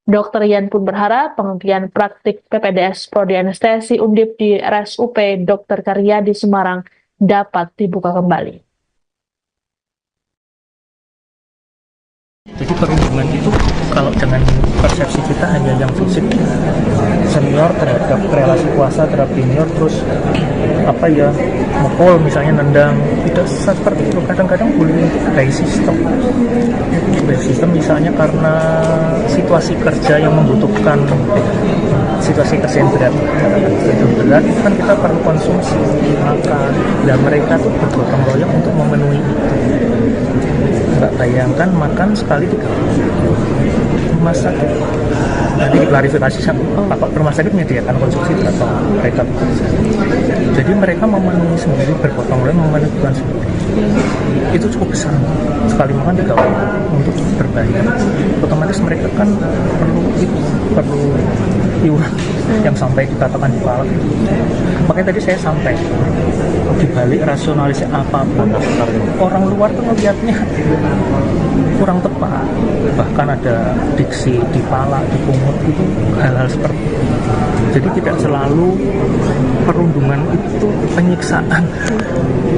Speaker 2: Dr. Yan pun berharap penghentian praktik PPDS Prodi Anestesi Undip di RSUP Dr. Karyadi Semarang dapat dibuka kembali.
Speaker 1: Jadi perundungan itu kalau dengan persepsi kita hanya yang fisik, senior terhadap relasi kuasa terhadap junior, terus mukul misalnya, nendang, tidak seperti itu. Kadang-kadang bullying itu by sistem misalnya karena situasi kerja yang membutuhkan situasi kerja yang berat itu kan kita perlu konsumsi makan, dan mereka tuh bergotong royong untuk memenuhi itu. Nggak bayangkan makan sekali 3 kali rumah sakit. Nanti diklarifikasi Bapak rumah sakit menyediakan konsumsi berapa mereka bekerja. Jadi mereka memenuhi sendiri, bergotong royong memenuhi kebutuhan sendiri. itu cukup besar, sekali makan 3 untuk berbayar, otomatis mereka kan perlu iuran yang sampai dikatakan dipalak. Makanya tadi saya sampai dibalik rasionalisasi apapun orang luar tuh melihatnya kurang tepat, bahkan ada diksi dipalak, dipungut, itu hal-hal seperti itu. Jadi tidak selalu perundungan itu penyiksaan,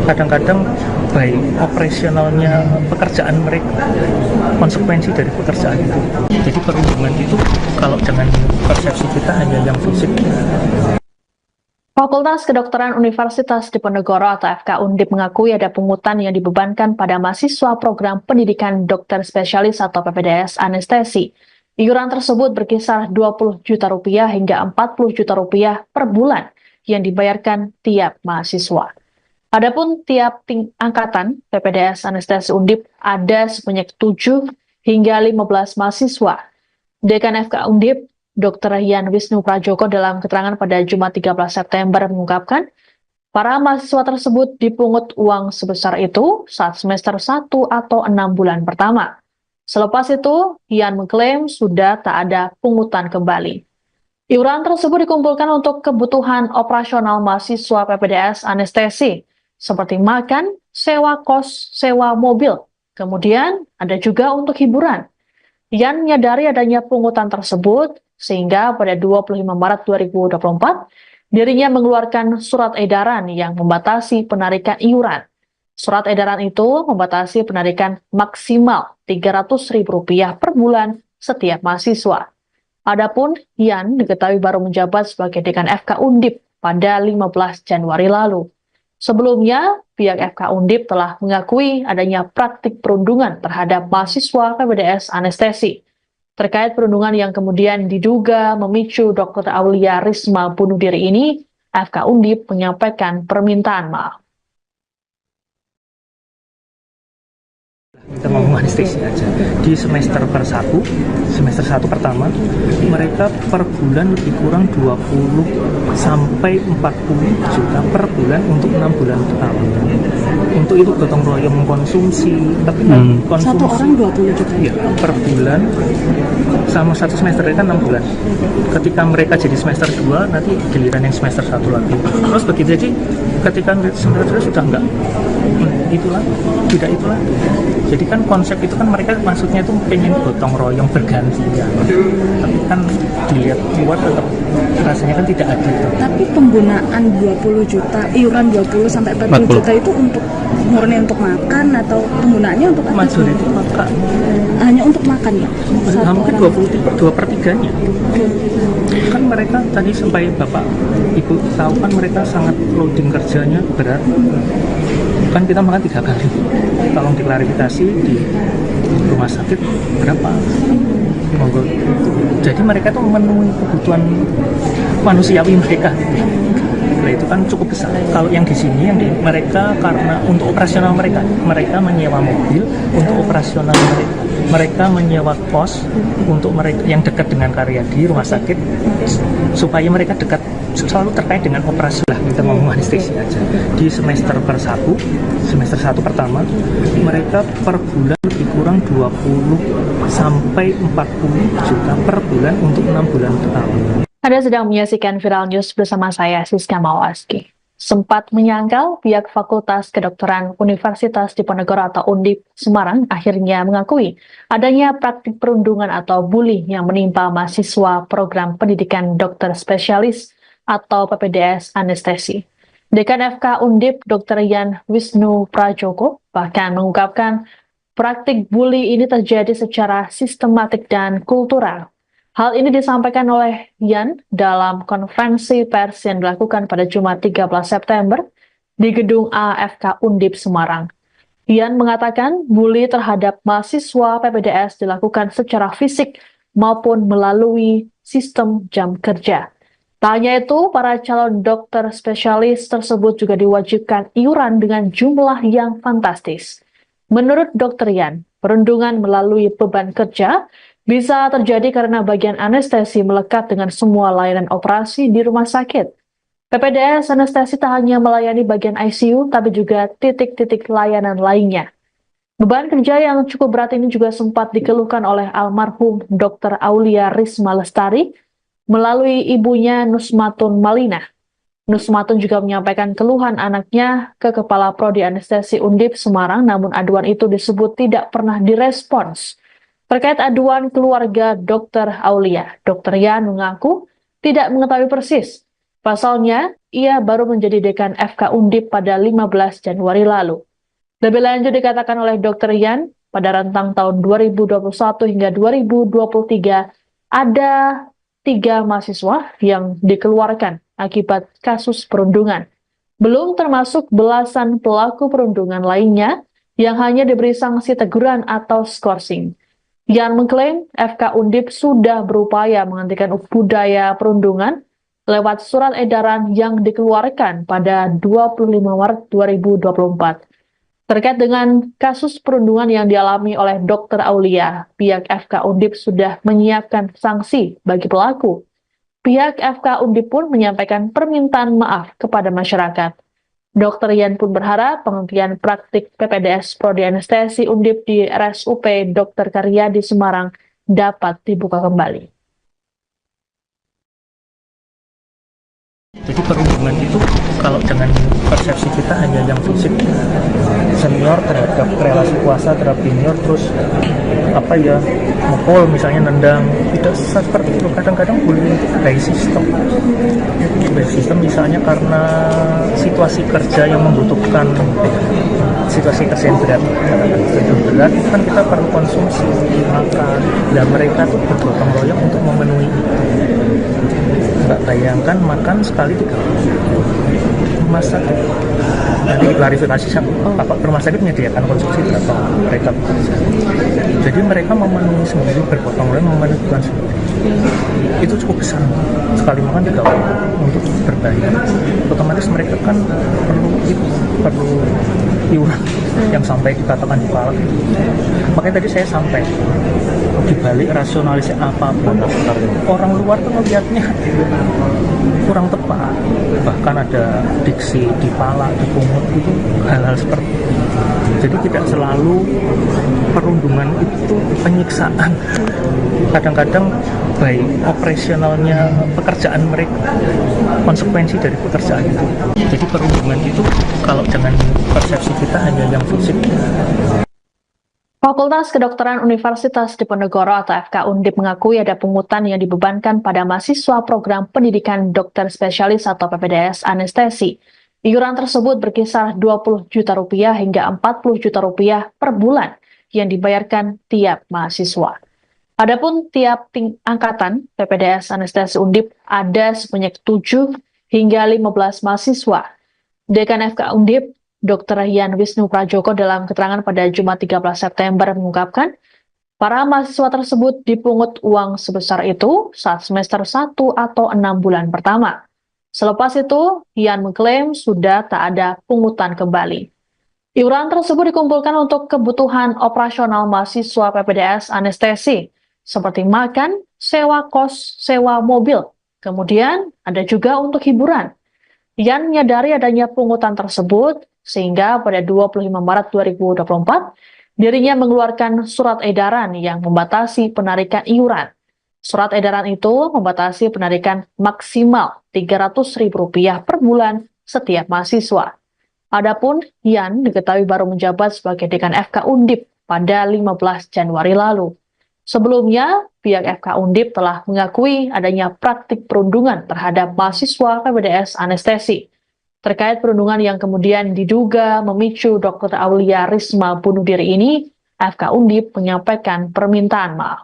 Speaker 1: kadang-kadang baik operasionalnya pekerjaan mereka, konsekuensi dari pekerjaan itu. Jadi perundungan itu kalau dengan persepsi kita hanya yang fisik.
Speaker 2: Fakultas Kedokteran Universitas Diponegoro atau FK Undip mengakui ada pungutan yang dibebankan pada mahasiswa program pendidikan dokter spesialis atau PPDS anestesi. Iuran tersebut berkisar 20 juta rupiah hingga 40 juta rupiah per bulan yang dibayarkan tiap mahasiswa. Adapun tiap angkatan PPDS anestesi Undip ada sebanyak 7 hingga 15 mahasiswa. Dekan FK Undip, Dr. Yan Wisnu Prajoko dalam keterangan pada Jumat 13 September mengungkapkan, para mahasiswa tersebut dipungut uang sebesar itu saat semester 1 atau 6 bulan pertama. Selepas itu, Yan mengklaim sudah tak ada pungutan kembali. Iuran tersebut dikumpulkan untuk kebutuhan operasional mahasiswa PPDS anestesi, seperti makan, sewa kos, sewa mobil. Kemudian ada juga untuk hiburan. Yan menyadari adanya pungutan tersebut, sehingga pada 25 Maret 2024, dirinya mengeluarkan surat edaran yang membatasi penarikan iuran. Surat edaran itu membatasi penarikan maksimal Rp300.000 per bulan setiap mahasiswa. Adapun Yan diketahui baru menjabat sebagai dekan FK Undip pada 15 Januari lalu. Sebelumnya, pihak FK Undip telah mengakui adanya praktik perundungan terhadap mahasiswa PPDS anestesi. Terkait perundungan yang kemudian diduga memicu Dr. Aulia Risma bunuh diri ini, FK Undip menyampaikan permintaan maaf.
Speaker 1: Kita ngomong anestesi aja. Di semester 1 pertama, mereka per bulan lebih kurang 20 sampai 40 juta per bulan untuk 6 bulan pertama. Untuk itu gotong royong mengkonsumsi, tapi konsumsi
Speaker 3: Satu orang 20 juta.
Speaker 1: ya, per bulan sama satu semester kan 6 bulan. Ketika mereka jadi semester 2, nanti giliran yang semester 1 lagi. Terus begitu jadi ketika semester 2 sudah enggak itulah, tidak itulah. Jadi kan konsep itu kan mereka maksudnya itu pengen gotong royong bergantian. Tapi kan dilihat luar tetap rasanya kan tidak adil.
Speaker 3: Tapi penggunaan 20 juta, iuran 20 sampai 40 juta itu untuk murni untuk makan atau penggunaannya untuk apa?
Speaker 1: Majority makan.
Speaker 3: Hanya untuk makan ya?
Speaker 1: Hampir 2/3-nya. Kan mereka tadi sampai Bapak Ibu tahu kan mereka sangat loading kerjanya berat. Kan kita makan 3 kali. Tolong diklarifikasi di rumah sakit berapa? Monggo. Jadi mereka tuh memenuhi kebutuhan manusiawi mereka. Nah, itu kan cukup besar. Kalau yang di sini mereka karena untuk operasional mereka menyewa mobil untuk operasional mereka menyewa kos untuk mereka yang dekat dengan Karyadi rumah sakit supaya mereka dekat selalu terkait dengan operasi lah. Kita ngomong anestesi aja. Di semester 1 pertama, mereka per bulan lebih kurang 20 sampai 40 juta per bulan untuk 6 bulan pertama.
Speaker 2: Anda sedang menyaksikan Viral News bersama saya, Siska Mawaski. Sempat menyangkal, pihak Fakultas Kedokteran Universitas Diponegoro atau Undip Semarang akhirnya mengakui adanya praktik perundungan atau bully yang menimpa mahasiswa program pendidikan dokter spesialis atau PPDS anestesi. Dekan FK Undip, Dr. Yan Wisnu Prajoko, bahkan mengungkapkan praktik bully ini terjadi secara sistematik dan kultural. Hal ini disampaikan oleh Yan dalam konferensi pers yang dilakukan pada Jumat 13 September di Gedung AFK Undip Semarang. Yan mengatakan bully terhadap mahasiswa PPDS dilakukan secara fisik maupun melalui sistem jam kerja. Tak hanya itu, para calon dokter spesialis tersebut juga diwajibkan iuran dengan jumlah yang fantastis. Menurut Dr. Yan, perundungan melalui beban kerja bisa terjadi karena bagian anestesi melekat dengan semua layanan operasi di rumah sakit. PPDS Anestesi tak hanya melayani bagian ICU, tapi juga titik-titik layanan lainnya. Beban kerja yang cukup berat ini juga sempat dikeluhkan oleh almarhum Dr. Aulia Risma Lestari melalui ibunya Nusmatun Malina. Nusmatun juga menyampaikan keluhan anaknya ke Kepala Prodi Anestesi Undip Semarang, namun aduan itu disebut tidak pernah direspons. Terkait aduan keluarga Dr. Aulia, Dr. Yan mengaku tidak mengetahui persis. Pasalnya, ia baru menjadi dekan FK Undip pada 15 Januari lalu. Lebih lanjut dikatakan oleh Dr. Yan, pada rentang tahun 2021 hingga 2023, ada 3 mahasiswa yang dikeluarkan akibat kasus perundungan. Belum termasuk belasan pelaku perundungan lainnya yang hanya diberi sanksi teguran atau skorsing. Yan mengklaim FK Undip sudah berupaya menghentikan budaya perundungan lewat surat edaran yang dikeluarkan pada 25 Maret 2024. Terkait dengan kasus perundungan yang dialami oleh Dr. Aulia, pihak FK Undip sudah menyiapkan sanksi bagi pelaku. Pihak FK Undip pun menyampaikan permintaan maaf kepada masyarakat. Dr. Yan pun berharap penghentian praktik PPDS Prodi Anestesi Undip di RSUP Dr. Karyadi Semarang dapat dibuka kembali.
Speaker 1: Jadi perundungan itu kalau dengan persepsi kita hanya yang fisik, senior terhadap relasi kuasa terhadap junior, terus mukul misalnya, nendang, tidak seperti itu. Kadang-kadang bullying itu by system misalnya karena situasi kerja yang membutuhkan situasi kerja yang berat, berat itu kan kita perlu konsumsi makan, dan mereka tuh bergotong royong untuk memenuhi itu. Nggak bayangkan makan sekali 3 rumah sakit. Nanti diklarifikasi Bapak rumah sakit menyediakan konsumsi berapa mereka bekerja. Jadi mereka memenuhi sendiri, bergotong royong memenuhi kebutuhan sendiri. Itu cukup besar. Sekali makan 3 orang untuk berbayar. Otomatis mereka kan perlu iuran yang sampai dikatakan di kepala. Makanya tadi saya sampai dibalik rasionalisasi apapun, orang luar tuh melihatnya kurang tepat. Bahkan ada diksi dipala, dipungut, itu hal-hal seperti itu. Jadi tidak selalu perundungan itu penyiksaan. Kadang-kadang baik operasionalnya pekerjaan mereka, konsekuensi dari pekerjaan itu. Jadi perundungan itu kalau dengan persepsi kita hanya yang fisik.
Speaker 2: Fakultas Kedokteran Universitas Diponegoro atau FK Undip mengakui ada pungutan yang dibebankan pada mahasiswa program pendidikan dokter spesialis atau PPDS anestesi. Iuran tersebut berkisar 20 juta rupiah hingga 40 juta rupiah per bulan yang dibayarkan tiap mahasiswa. Adapun tiap angkatan PPDS anestesi Undip ada sebanyak 7 hingga 15 mahasiswa. Dekan FK Undip Dr. Yan Wisnu Prajoko dalam keterangan pada Jumat 13 September mengungkapkan, para mahasiswa tersebut dipungut uang sebesar itu saat semester 1 atau 6 bulan pertama. Selepas itu, Yan mengklaim sudah tak ada pungutan kembali. Iuran tersebut dikumpulkan untuk kebutuhan operasional mahasiswa PPDS anestesi, seperti makan, sewa kos, sewa mobil. Kemudian ada juga untuk hiburan. Yan menyadari adanya pungutan tersebut, sehingga pada 25 Maret 2024, dirinya mengeluarkan surat edaran yang membatasi penarikan iuran. Surat edaran itu membatasi penarikan maksimal Rp300.000 per bulan setiap mahasiswa. Adapun Yan diketahui baru menjabat sebagai dekan FK Undip pada 15 Januari lalu. Sebelumnya, pihak FK Undip telah mengakui adanya praktik perundungan terhadap mahasiswa PPDS anestesi. Terkait perundungan yang kemudian diduga memicu Dr. Aulia Risma bunuh diri ini, FK Undip menyampaikan permintaan maaf.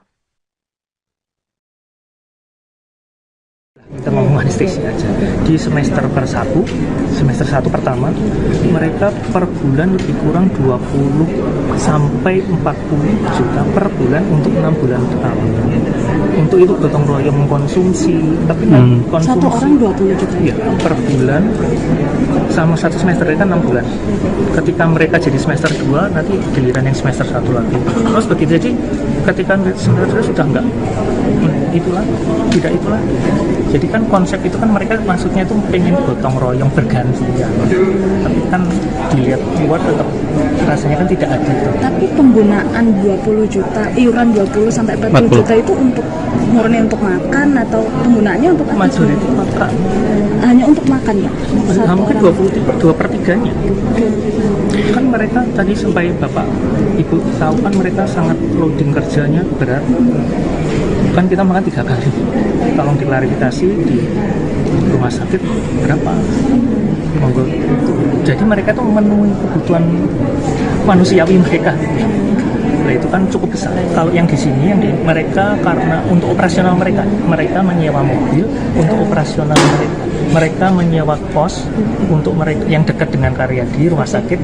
Speaker 1: Kita ngomong anestesi aja. Di semester 1 pertama, mereka per bulan lebih kurang 20 sampai 40 juta per bulan untuk 6 bulan pertama. Untuk itu gotong royong mengkonsumsi, tapi konsumsi
Speaker 3: Satu orang 20 juta.
Speaker 1: Ya, per bulan sama satu semester kan 6 bulan. Ketika mereka jadi semester 2, nanti giliran yang semester 1 lagi. Terus begitu, jadi ketika sebenarnya sudah enggak itulah. Jadi kan konsep itu kan mereka maksudnya itu pengen gotong royong bergantian, tapi kan dilihat luar tetap rasanya kan tidak adil.
Speaker 3: Tapi penggunaan 20 juta, iuran 20 sampai 40 juta itu untuk murni untuk makan atau penggunaannya untuk apa?
Speaker 1: Majority makan.
Speaker 3: Hanya untuk makan ya?
Speaker 1: Mungkin 2/3-nya. Kan mereka tadi sampai Bapak Ibu tahu kan mereka sangat loading kerjanya berat. Kan kita makan 3 kali. Tolong diklarifikasi di rumah sakit berapa? Monggo. Jadi mereka tuh memenuhi kebutuhan manusiawi mereka. Nah itu kan cukup besar. Kalau yang di sini mereka karena untuk operasional mereka menyewa mobil untuk operasional mereka menyewa kos untuk mereka yang dekat dengan Karyadi rumah sakit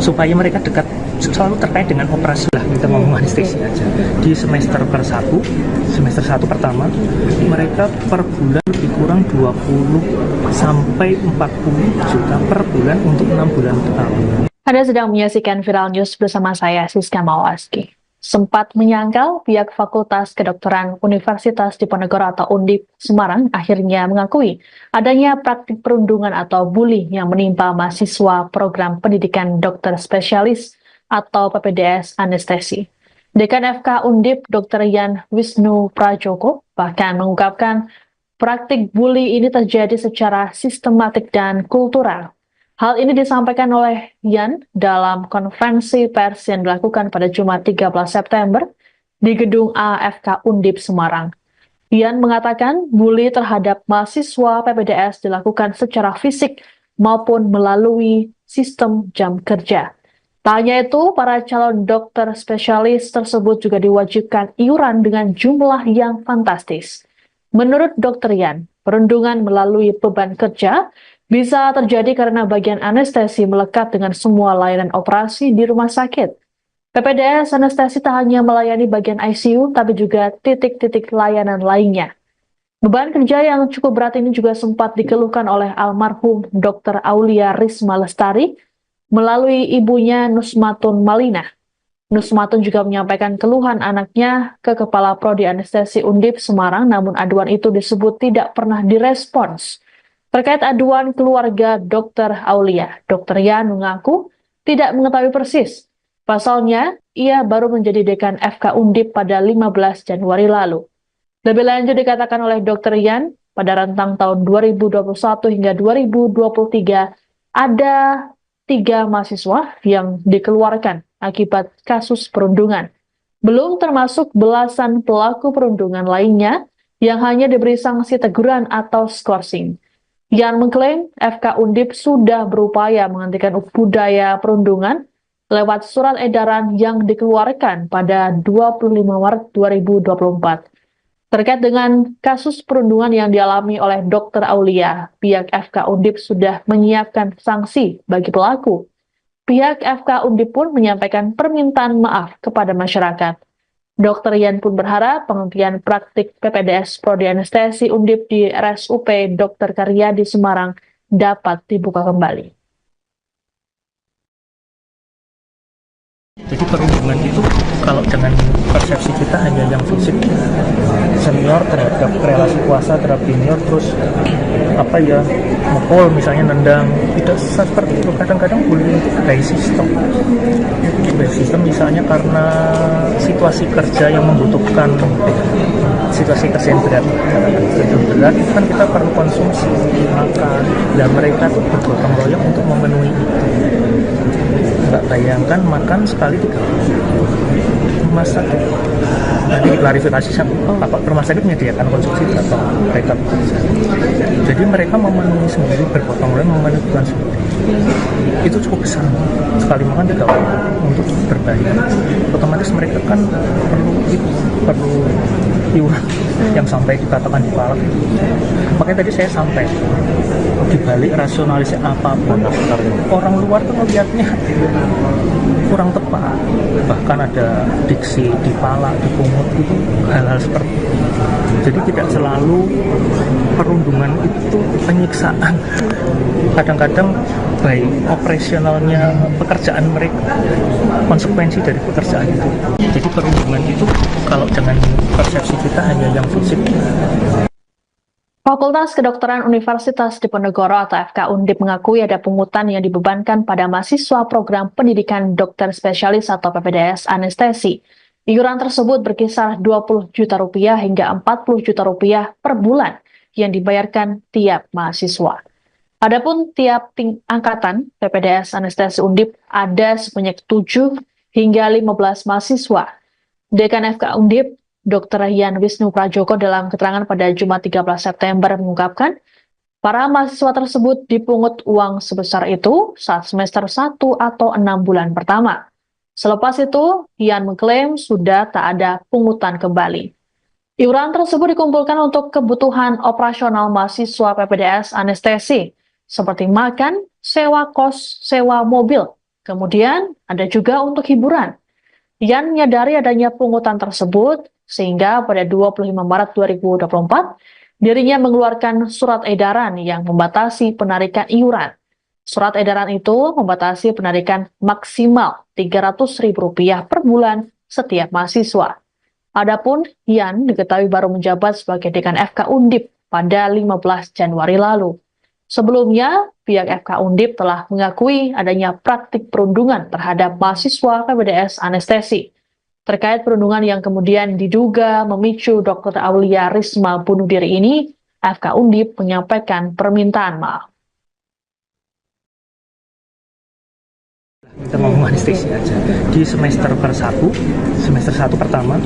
Speaker 1: supaya mereka dekat selalu terkait dengan operasi lah, kita ngomong anestesi aja. Di semester 1 pertama mereka per bulan lebih kurang 20 sampai 40 juta per bulan untuk 6 bulan pertama.
Speaker 2: Anda sedang menyaksikan Viral News bersama saya, Siska Mawaski. Sempat menyangkal, pihak Fakultas Kedokteran Universitas Diponegoro atau Undip Semarang akhirnya mengakui adanya praktik perundungan atau bully yang menimpa mahasiswa program pendidikan dokter spesialis atau PPDS anestesi. Dekan FK Undip Dr. Yan Wisnu Prajoko bahkan mengungkapkan praktik bully ini terjadi secara sistematik dan kultural. Hal ini disampaikan oleh Yan dalam konferensi pers yang dilakukan pada Jumat 13 September di Gedung AFK Undip Semarang. Yan mengatakan bully terhadap mahasiswa PPDS dilakukan secara fisik maupun melalui sistem jam kerja. Tak hanya itu, para calon dokter spesialis tersebut juga diwajibkan iuran dengan jumlah yang fantastis. Menurut Dr. Yan, perundungan melalui beban kerja bisa terjadi karena bagian anestesi melekat dengan semua layanan operasi di rumah sakit. PPDS anestesi tak hanya melayani bagian ICU, tapi juga titik-titik layanan lainnya. Beban kerja yang cukup berat ini juga sempat dikeluhkan oleh almarhum Dr. Aulia Risma Lestari melalui ibunya Nusmatun Malina. Nusmatun juga menyampaikan keluhan anaknya ke Kepala Prodi Anestesi Undip Semarang, namun aduan itu disebut tidak pernah direspons. Terkait aduan keluarga Dr. Aulia, Dr. Yan mengaku tidak mengetahui persis. Pasalnya, ia baru menjadi dekan FK Undip pada 15 Januari lalu. Lebih lanjut dikatakan oleh Dr. Yan, pada rentang tahun 2021 hingga 2023, ada 3 mahasiswa yang dikeluarkan akibat kasus perundungan. Belum termasuk belasan pelaku perundungan lainnya yang hanya diberi sanksi teguran atau skorsing. Yan mengklaim FK Undip sudah berupaya menghentikan budaya perundungan lewat surat edaran yang dikeluarkan pada 25 Maret 2024. Terkait dengan kasus perundungan yang dialami oleh Dr. Aulia, pihak FK Undip sudah menyiapkan sanksi bagi pelaku. Pihak FK Undip pun menyampaikan permintaan maaf kepada masyarakat. Dr. Yan pun berharap penghentian praktik PPDS Prodi Anestesi Undip di RSUP Dr. Karyadi Semarang dapat dibuka kembali.
Speaker 1: Jadi perundungan itu kalau dengan persepsi kita hanya yang fisik, senior terhadap relasi kuasa terhadap junior, terus mukul misalnya, nendang, tidak seperti itu. Kadang-kadang bullying itu by sistem misalnya karena situasi kerja yang membutuhkan situasi kerja yang berat itu kan kita perlu konsumsi makan, dan mereka tuh bergotong royong untuk memenuhi itu. Nggak bayangkan makan sekali 3 kali rumah sakit. Nanti diklarifikasi Bapak rumah sakit menyediakan konsumsi berapa mereka bekerja. Jadi mereka memenuhi sendiri, bergotong royong memenuhi kebutuhan sendiri. Itu cukup besar, sekali makan 3 kali untuk berbagi. Otomatis mereka kan perlu iuran yang sampai dikatakan dipalak. Makanya tadi saya sampai dibalik rasionalisasi apapun, orang luar tuh melihatnya kurang tepat. Bahkan ada diksi dipalak, dipungut, itu hal-hal seperti itu. Jadi tidak selalu perundungan itu penyiksaan. kadang-kadang baik operasionalnya pekerjaan mereka, konsekuensi dari pekerjaan itu. Jadi perundungan itu kalau dengan persepsi kita hanya yang fisik.
Speaker 2: Fakultas Kedokteran Universitas Diponegoro atau FK Undip mengakui ada pungutan yang dibebankan pada mahasiswa program pendidikan dokter spesialis atau PPDS anestesi. Iuran tersebut berkisar 20 juta rupiah hingga 40 juta rupiah per bulan yang dibayarkan tiap mahasiswa. Adapun tiap angkatan PPDS anestesi Undip ada sebanyak 7 hingga 15 mahasiswa. Dekan FK Undip Dr. Yan Wisnu Prajoko dalam keterangan pada Jumat 13 September mengungkapkan, para mahasiswa tersebut dipungut uang sebesar itu saat semester 1 atau 6 bulan pertama. Selepas itu, Yan mengklaim sudah tak ada pungutan kembali. Iuran tersebut dikumpulkan untuk kebutuhan operasional mahasiswa PPDS anestesi, seperti makan, sewa kos, sewa mobil. Kemudian ada juga untuk hiburan. Yan menyadari adanya pungutan tersebut, sehingga pada 25 Maret 2024, dirinya mengeluarkan surat edaran yang membatasi penarikan iuran. Surat edaran itu membatasi penarikan maksimal Rp300.000 per bulan setiap mahasiswa. Adapun Yan diketahui baru menjabat sebagai dekan FK Undip pada 15 Januari lalu. Sebelumnya, pihak FK Undip telah mengakui adanya praktik perundungan terhadap mahasiswa PPDS anestesi. Terkait perundungan yang kemudian diduga memicu Dr. Aulia Risma bunuh diri ini, FK Undip menyampaikan permintaan maaf.
Speaker 1: Kita ngomong anestesi aja. Di semester semester 1 pertama,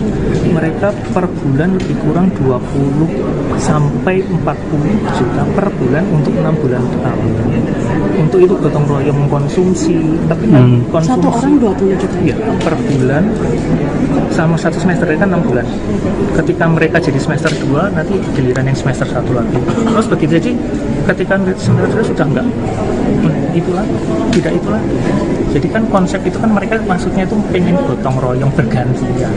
Speaker 1: mereka per bulan lebih kurang 20 sampai 40 juta per bulan untuk 6 bulan pertama. Untuk itu gotong royong mengkonsumsi, tapi konsumsi
Speaker 3: Satu orang 20 juta.
Speaker 1: ya, per bulan sama satu semester kan 6 bulan. Ketika mereka jadi semester 2, nanti giliran yang semester 1 lagi. Terus begitu aja, ketika semester 2 sudah enggak itulah, tidak itulah. Jadi kan konsep itu kan mereka maksudnya itu pengen gotong royong bergantian.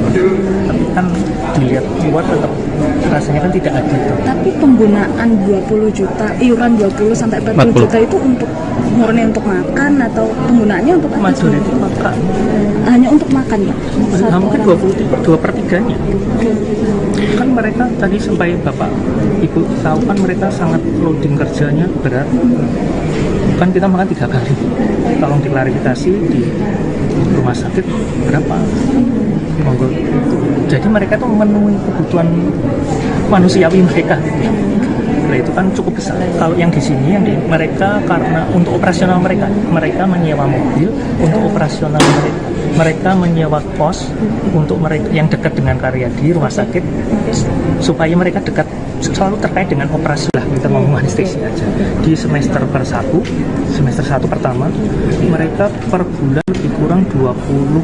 Speaker 1: Tapi kan dilihat luar tetap rasanya kan tidak adil.
Speaker 3: Tapi penggunaan 20 juta, iuran 20 sampai 40 juta itu untuk murni untuk makan atau penggunaannya untuk apa?
Speaker 1: Majority makan.
Speaker 3: Hanya untuk makan ya?
Speaker 1: Hampir 2/3-nya. Kan mereka tadi sampai Bapak Ibu tahu kan mereka sangat loading kerjanya berat. Kan kita makan 3 kali. Tolong diklarifikasi di rumah sakit berapa? Monggo. Jadi mereka tuh memenuhi kebutuhan manusiawi mereka. Nah, itu kan cukup besar. Kalau yang di sini mereka karena untuk operasional mereka menyewa mobil untuk operasional mereka menyewa kos untuk mereka yang dekat dengan Karyadi rumah sakit supaya mereka dekat selalu terkait dengan operasi lah. Kita ngomong anestesi aja. Di semester 1 pertama, mereka per bulan lebih kurang 20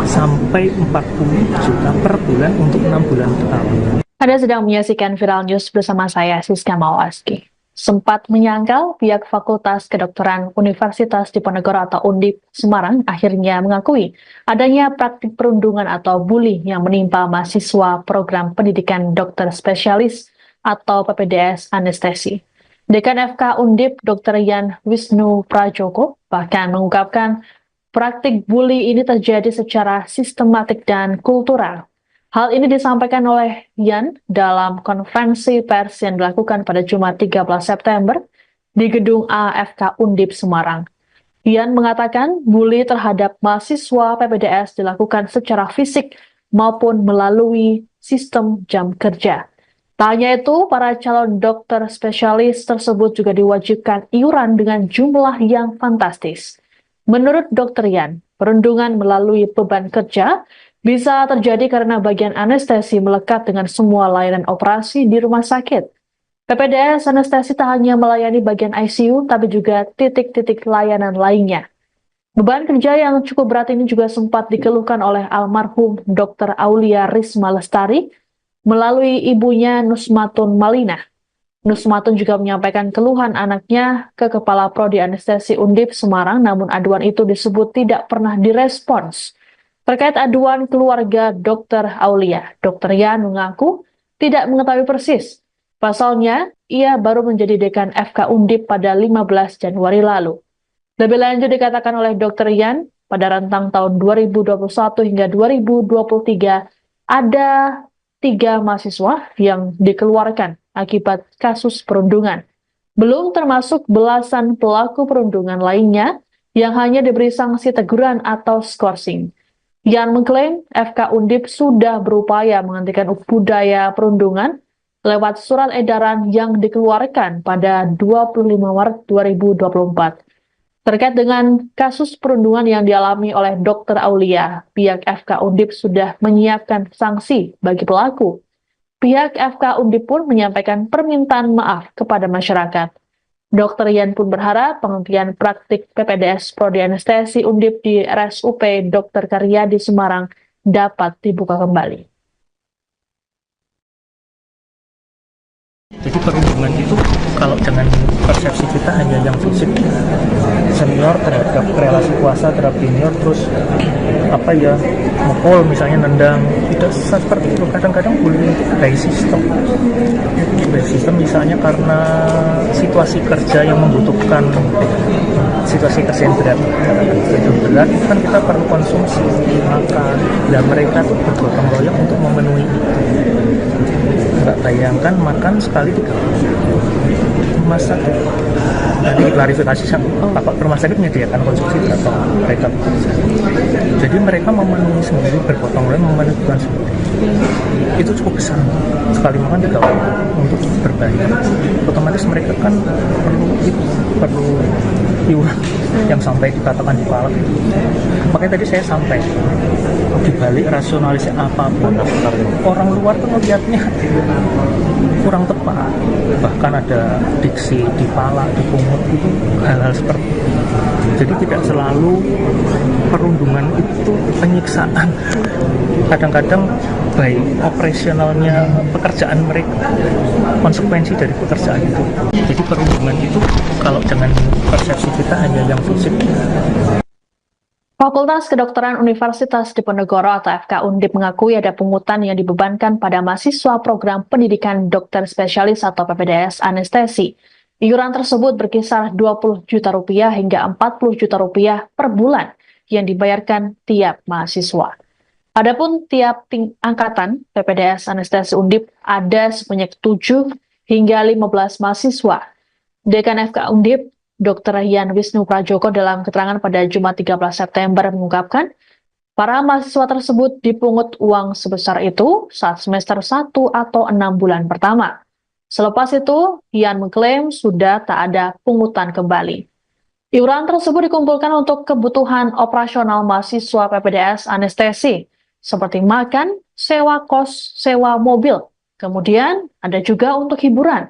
Speaker 1: sampai 40 juta per bulan untuk 6 bulan pertama.
Speaker 2: Anda sedang menyaksikan Viral News bersama saya, Siska Mawaski. Sempat menyangkal, pihak Fakultas Kedokteran Universitas Diponegoro atau Undip Semarang akhirnya mengakui adanya praktik perundungan atau bully yang menimpa mahasiswa program pendidikan dokter spesialis atau PPDS anestesi. Dekan FK Undip Dr. Yan Wisnu Prajoko bahkan mengungkapkan praktik bully ini terjadi secara sistematik dan kultural. Hal ini disampaikan oleh Yan dalam konferensi pers yang dilakukan pada Jumat 13 September di Gedung AFK Undip Semarang. Yan mengatakan bully terhadap mahasiswa PPDS dilakukan secara fisik maupun melalui sistem jam kerja. Tak hanya itu, para calon dokter spesialis tersebut juga diwajibkan iuran dengan jumlah yang fantastis. Menurut Dr. Yan, perundungan melalui beban kerja bisa terjadi karena bagian anestesi melekat dengan semua layanan operasi di rumah sakit. PPDS anestesi tak hanya melayani bagian ICU, tapi juga titik-titik layanan lainnya. Beban kerja yang cukup berat ini juga sempat dikeluhkan oleh almarhum Dr. Aulia Risma Lestari melalui ibunya Nusmatun Malina. Nusmatun juga menyampaikan keluhan anaknya ke Kepala Prodi Anestesi Undip Semarang, namun aduan itu disebut tidak pernah direspons. Terkait aduan keluarga Dr. Aulia, Dr. Yan mengaku tidak mengetahui persis. Pasalnya, ia baru menjadi dekan FK Undip pada 15 Januari lalu. Lebih lanjut dikatakan oleh Dr. Yan, pada rentang tahun 2021 hingga 2023 ada 3 mahasiswa yang dikeluarkan akibat kasus perundungan. Belum termasuk belasan pelaku perundungan lainnya yang hanya diberi sanksi teguran atau skorsing. Yan mengklaim FK Undip sudah berupaya menghentikan budaya perundungan lewat surat edaran yang dikeluarkan pada 25 Maret 2024. Terkait dengan kasus perundungan yang dialami oleh Dr. Aulia, pihak FK Undip sudah menyiapkan sanksi bagi pelaku. Pihak FK Undip pun menyampaikan permintaan maaf kepada masyarakat. Dr. Yan pun berharap penghentian praktik PPDS Prodi Anestesi Undip di RSUP Dr. Karyadi Semarang dapat dibuka kembali.
Speaker 1: Jadi perundungan itu kalau dengan persepsi kita hanya yang fisik, senior terhadap relasi kuasa terhadap junior, terus mukul misalnya, nendang, tidak seperti itu. Kadang-kadang bullying itu by system misalnya karena situasi kerja yang membutuhkan situasi kesentrian berat, itu kan kita perlu konsumsi makan, dan mereka tuh bergotong royong untuk memenuhi itu. Nggak bayangkan makan sekali 3 rumah sakit. Nanti klarifikasi Bapak rumah sakit menyediakan konsumsi berapa mereka bekerja. Jadi mereka memenuhi sendiri, bergotong royong memenuhi kebutuhan sendiri. Itu cukup besar. Sekali makan 3 orang untuk berbayar. Otomatis mereka kan perlu iuran yang sampai dikatakan di palak. Makanya tadi saya sampai dibalik rasionalisasi apapun, orang luar tuh melihatnya kurang tepat. Bahkan ada diksi dipalak, dipungut, itu hal-hal seperti itu. Jadi tidak selalu perundungan itu penyiksaan. Kadang-kadang baik operasionalnya pekerjaan mereka, konsekuensi dari pekerjaan itu. Jadi perundungan itu kalau dengan persepsi kita hanya yang fisik.
Speaker 2: Fakultas Kedokteran Universitas Diponegoro atau FK Undip mengakui ada pungutan yang dibebankan pada mahasiswa program pendidikan dokter spesialis atau PPDS anestesi. Iuran tersebut berkisar 20 juta rupiah hingga 40 juta rupiah per bulan yang dibayarkan tiap mahasiswa. Adapun tiap angkatan PPDS anestesi Undip ada sebanyak 7 hingga 15 mahasiswa. Dekan FK Undip, Dr. Yan Wisnu Prajoko dalam keterangan pada Jumat 13 September mengungkapkan, para mahasiswa tersebut dipungut uang sebesar itu saat semester 1 atau 6 bulan pertama. Selepas itu, Yan mengklaim sudah tak ada pungutan kembali. Iuran tersebut dikumpulkan untuk kebutuhan operasional mahasiswa PPDS anestesi, seperti makan, sewa kos, sewa mobil. Kemudian ada juga untuk hiburan.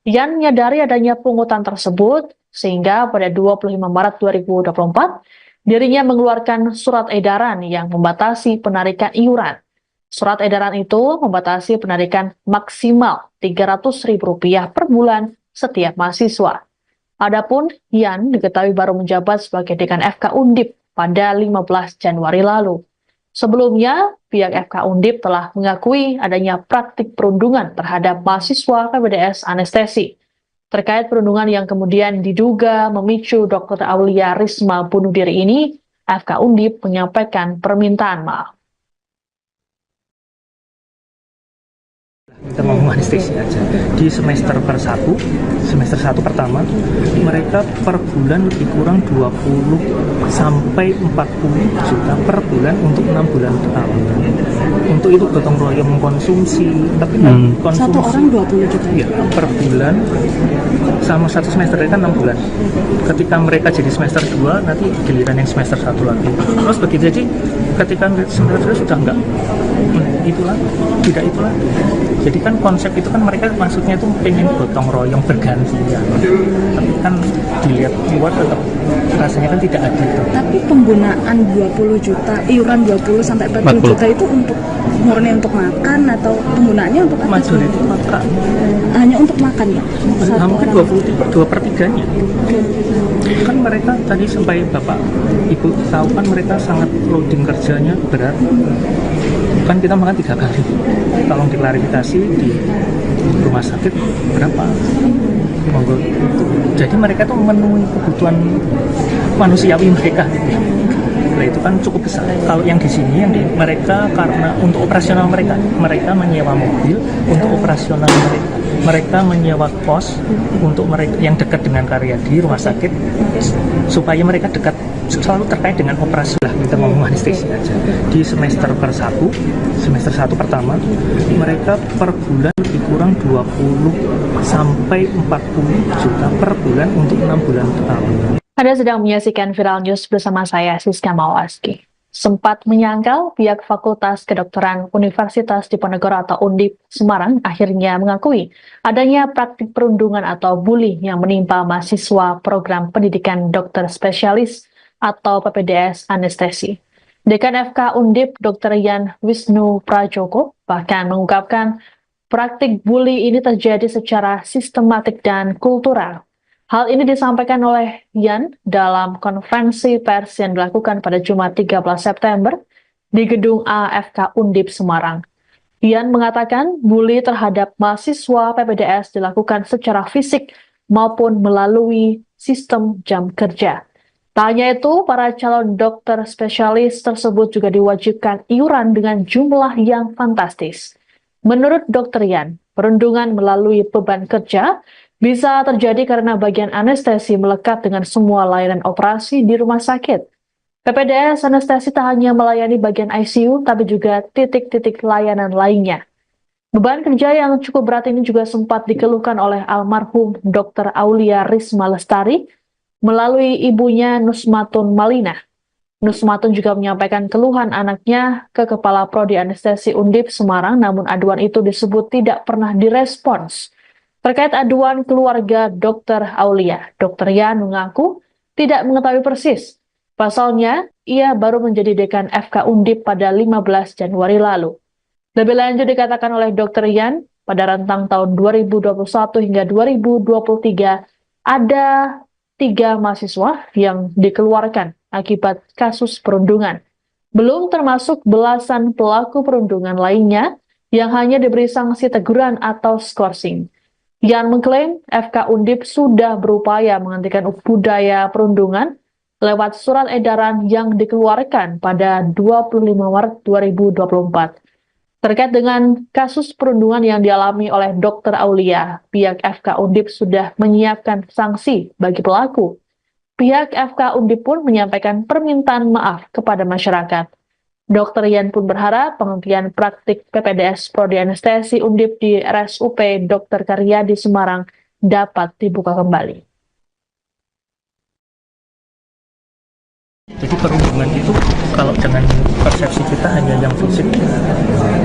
Speaker 2: Yan menyadari adanya pungutan tersebut, sehingga pada 25 Maret 2024, dirinya mengeluarkan surat edaran yang membatasi penarikan iuran. Surat edaran itu membatasi penarikan maksimal Rp300.000 per bulan setiap mahasiswa. Adapun Yan diketahui baru menjabat sebagai dekan FK Undip pada 15 Januari lalu. Sebelumnya, pihak FK Undip telah mengakui adanya praktik perundungan terhadap mahasiswa PPDS anestesi. Terkait perundungan yang kemudian diduga memicu Dr. Aulia Risma bunuh diri ini, FK Undip menyampaikan permintaan maaf.
Speaker 1: Kita mau anestesi aja. Di semester 1 pertama, mereka per bulan lebih kurang 20 sampai 40 juta per bulan untuk 6 bulan pertama. Untuk itu gotong royong mengkonsumsi, tapi konsumsi
Speaker 3: satu orang 20 juta
Speaker 1: ya, per bulan sama satu semester kan 6 bulan. Ketika mereka jadi semester 2, nanti giliran yang semester 1 lagi. Terus begitu, jadi ketika semester 2 sudah enggak tidak itulah. Jadi kan konsep itu kan mereka maksudnya itu pengen gotong royong bergantian. Tapi kan dilihat luar tetap rasanya kan tidak adil.
Speaker 3: Tapi penggunaan 20 juta, iuran 20 sampai 40 juta itu untuk murni untuk makan atau penggunaannya untuk apa?
Speaker 1: Majority makan.
Speaker 3: Hanya untuk makan ya?
Speaker 1: Mungkin 2/3-nya. Kan mereka tadi sampai Bapak Ibu tahu kan mereka sangat loading kerjanya berat. Kan kita makan 3 kali. Tolong diklarifikasi di rumah sakit berapa, monggo. Jadi mereka tuh memenuhi kebutuhan manusiawi mereka gitu. Nah, itu kan cukup besar. Kalau yang di sini, mereka karena untuk operasional mereka menyewa mobil untuk operasional mereka menyewa kos untuk mereka yang dekat dengan Karyadi rumah sakit, supaya mereka dekat, selalu terkait dengan operasi lah, kita ngomong anestesi aja. Di semester satu pertama mereka per bulan lebih kurang 20 sampai 40 juta per bulan untuk 6 bulan pertama.
Speaker 2: Anda sedang menyaksikan Viral News bersama saya, Siska Mawaski. Sempat menyangkal, pihak Fakultas Kedokteran Universitas Diponegoro atau Undip Semarang akhirnya mengakui adanya praktik perundungan atau bully yang menimpa mahasiswa program pendidikan dokter spesialis atau PPDS anestesi. Dekan FK Undip Dr. Yan Wisnu Prajoko bahkan mengungkapkan praktik bully ini terjadi secara sistematik dan kultural. Hal ini disampaikan oleh Yan dalam konferensi pers yang dilakukan pada Jumat 13 September di Gedung AFK Undip Semarang. Yan mengatakan bully terhadap mahasiswa PPDS dilakukan secara fisik maupun melalui sistem jam kerja. Tak hanya itu, para calon dokter spesialis tersebut juga diwajibkan iuran dengan jumlah yang fantastis. Menurut Dr. Yan, perundungan melalui beban kerja bisa terjadi karena bagian anestesi melekat dengan semua layanan operasi di rumah sakit. PPDS anestesi tak hanya melayani bagian ICU, tapi juga titik-titik layanan lainnya. Beban kerja yang cukup berat ini juga sempat dikeluhkan oleh almarhum Dr. Aulia Risma Lestari melalui ibunya Nusmatun Malina. Nusmatun juga menyampaikan keluhan anaknya ke Kepala Prodi Anestesi Undip Semarang, namun aduan itu disebut tidak pernah direspons. Terkait aduan keluarga Dr. Aulia, Dr. Yan mengaku tidak mengetahui persis. Pasalnya, ia baru menjadi dekan FK Undip pada 15 Januari lalu. Lebih lanjut dikatakan oleh Dr. Yan, pada rentang tahun 2021 hingga 2023, ada 3 mahasiswa yang dikeluarkan akibat kasus perundungan. Belum termasuk belasan pelaku perundungan lainnya yang hanya diberi sanksi teguran atau skorsing. Yan mengklaim FK Undip sudah berupaya menghentikan budaya perundungan lewat surat edaran yang dikeluarkan pada 25 Maret 2024. Terkait dengan kasus perundungan yang dialami oleh Dr. Aulia, pihak FK Undip sudah menyiapkan sanksi bagi pelaku. Pihak FK Undip pun menyampaikan permintaan maaf kepada masyarakat. Dr. Yan pun berharap penghentian praktik PPDS Prodi Anestesi Undip di RSUP Dr. Karyadi Semarang dapat dibuka kembali.
Speaker 1: Jadi perundungan itu kalau dengan persepsi kita hanya yang fisik,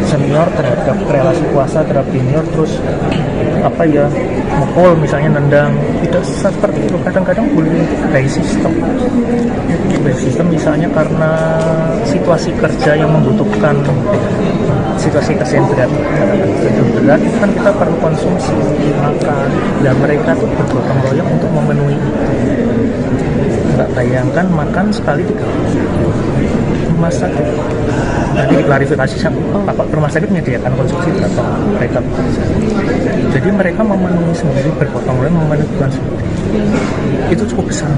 Speaker 1: senior terhadap relasi kuasa terhadap junior, terus mukul misalnya, nendang, tidak seperti itu. Kadang-kadang bullying itu by sistem misalnya karena situasi kerja yang membutuhkan situasi kesehatan berat itu kan kita perlu konsumsi makan, dan mereka tuh bergotong royong untuk memenuhi itu. Nggak bayangkan makan sekali 3 rumah sakit. Nanti diklarifikasi Bapak rumah sakit menyediakan konsumsi berapa mereka bekerja. Jadi mereka memenuhi sendiri, bergotong royong memenuhi kebutuhan sendiri. Itu cukup besar.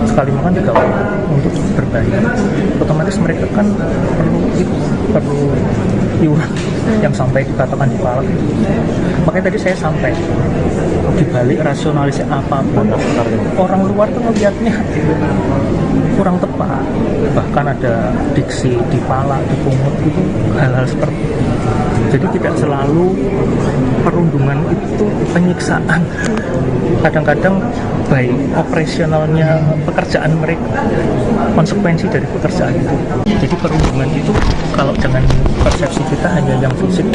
Speaker 1: Sekali makan 3 orang untuk berbayar. Otomatis mereka kan perlu iuran yang sampai dikatakan di palak. Makanya tadi saya sampai di balik rasionalisasi apapun, orang luar tuh melihatnya kurang tepat. Bahkan ada diksi dipalak, dipungut, itu hal-hal seperti itu. Jadi tidak selalu perundungan itu penyiksaan. Kadang-kadang baik operasionalnya pekerjaan mereka, konsekuensi dari pekerjaan itu. Jadi perundungan itu kalau dengan persepsi kita hanya yang fisik.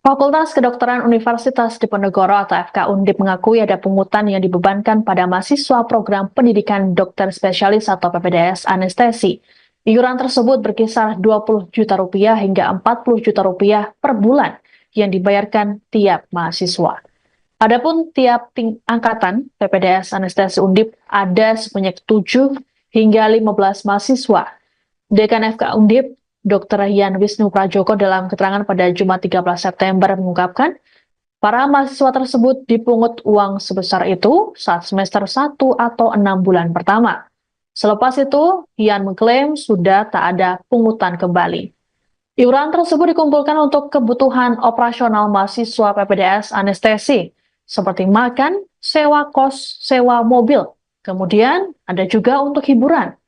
Speaker 2: Fakultas Kedokteran Universitas Diponegoro atau FK Undip mengakui ada pungutan yang dibebankan pada mahasiswa program pendidikan dokter spesialis atau PPDS anestesi. Iuran tersebut berkisar 20 juta rupiah hingga 40 juta rupiah per bulan yang dibayarkan tiap mahasiswa. Adapun tiap angkatan PPDS anestesi Undip ada sebanyak 7 hingga 15 mahasiswa. Dekan FK Undip, Dr. Yan Wisnu Prajoko dalam keterangan pada Jumat 13 September mengungkapkan, para mahasiswa tersebut dipungut uang sebesar itu saat semester 1 atau 6 bulan pertama. Selepas itu, Yan mengklaim sudah tak ada pungutan kembali. Iuran tersebut dikumpulkan untuk kebutuhan operasional mahasiswa PPDS anestesi, seperti makan, sewa kos, sewa mobil. Kemudian ada juga untuk hiburan.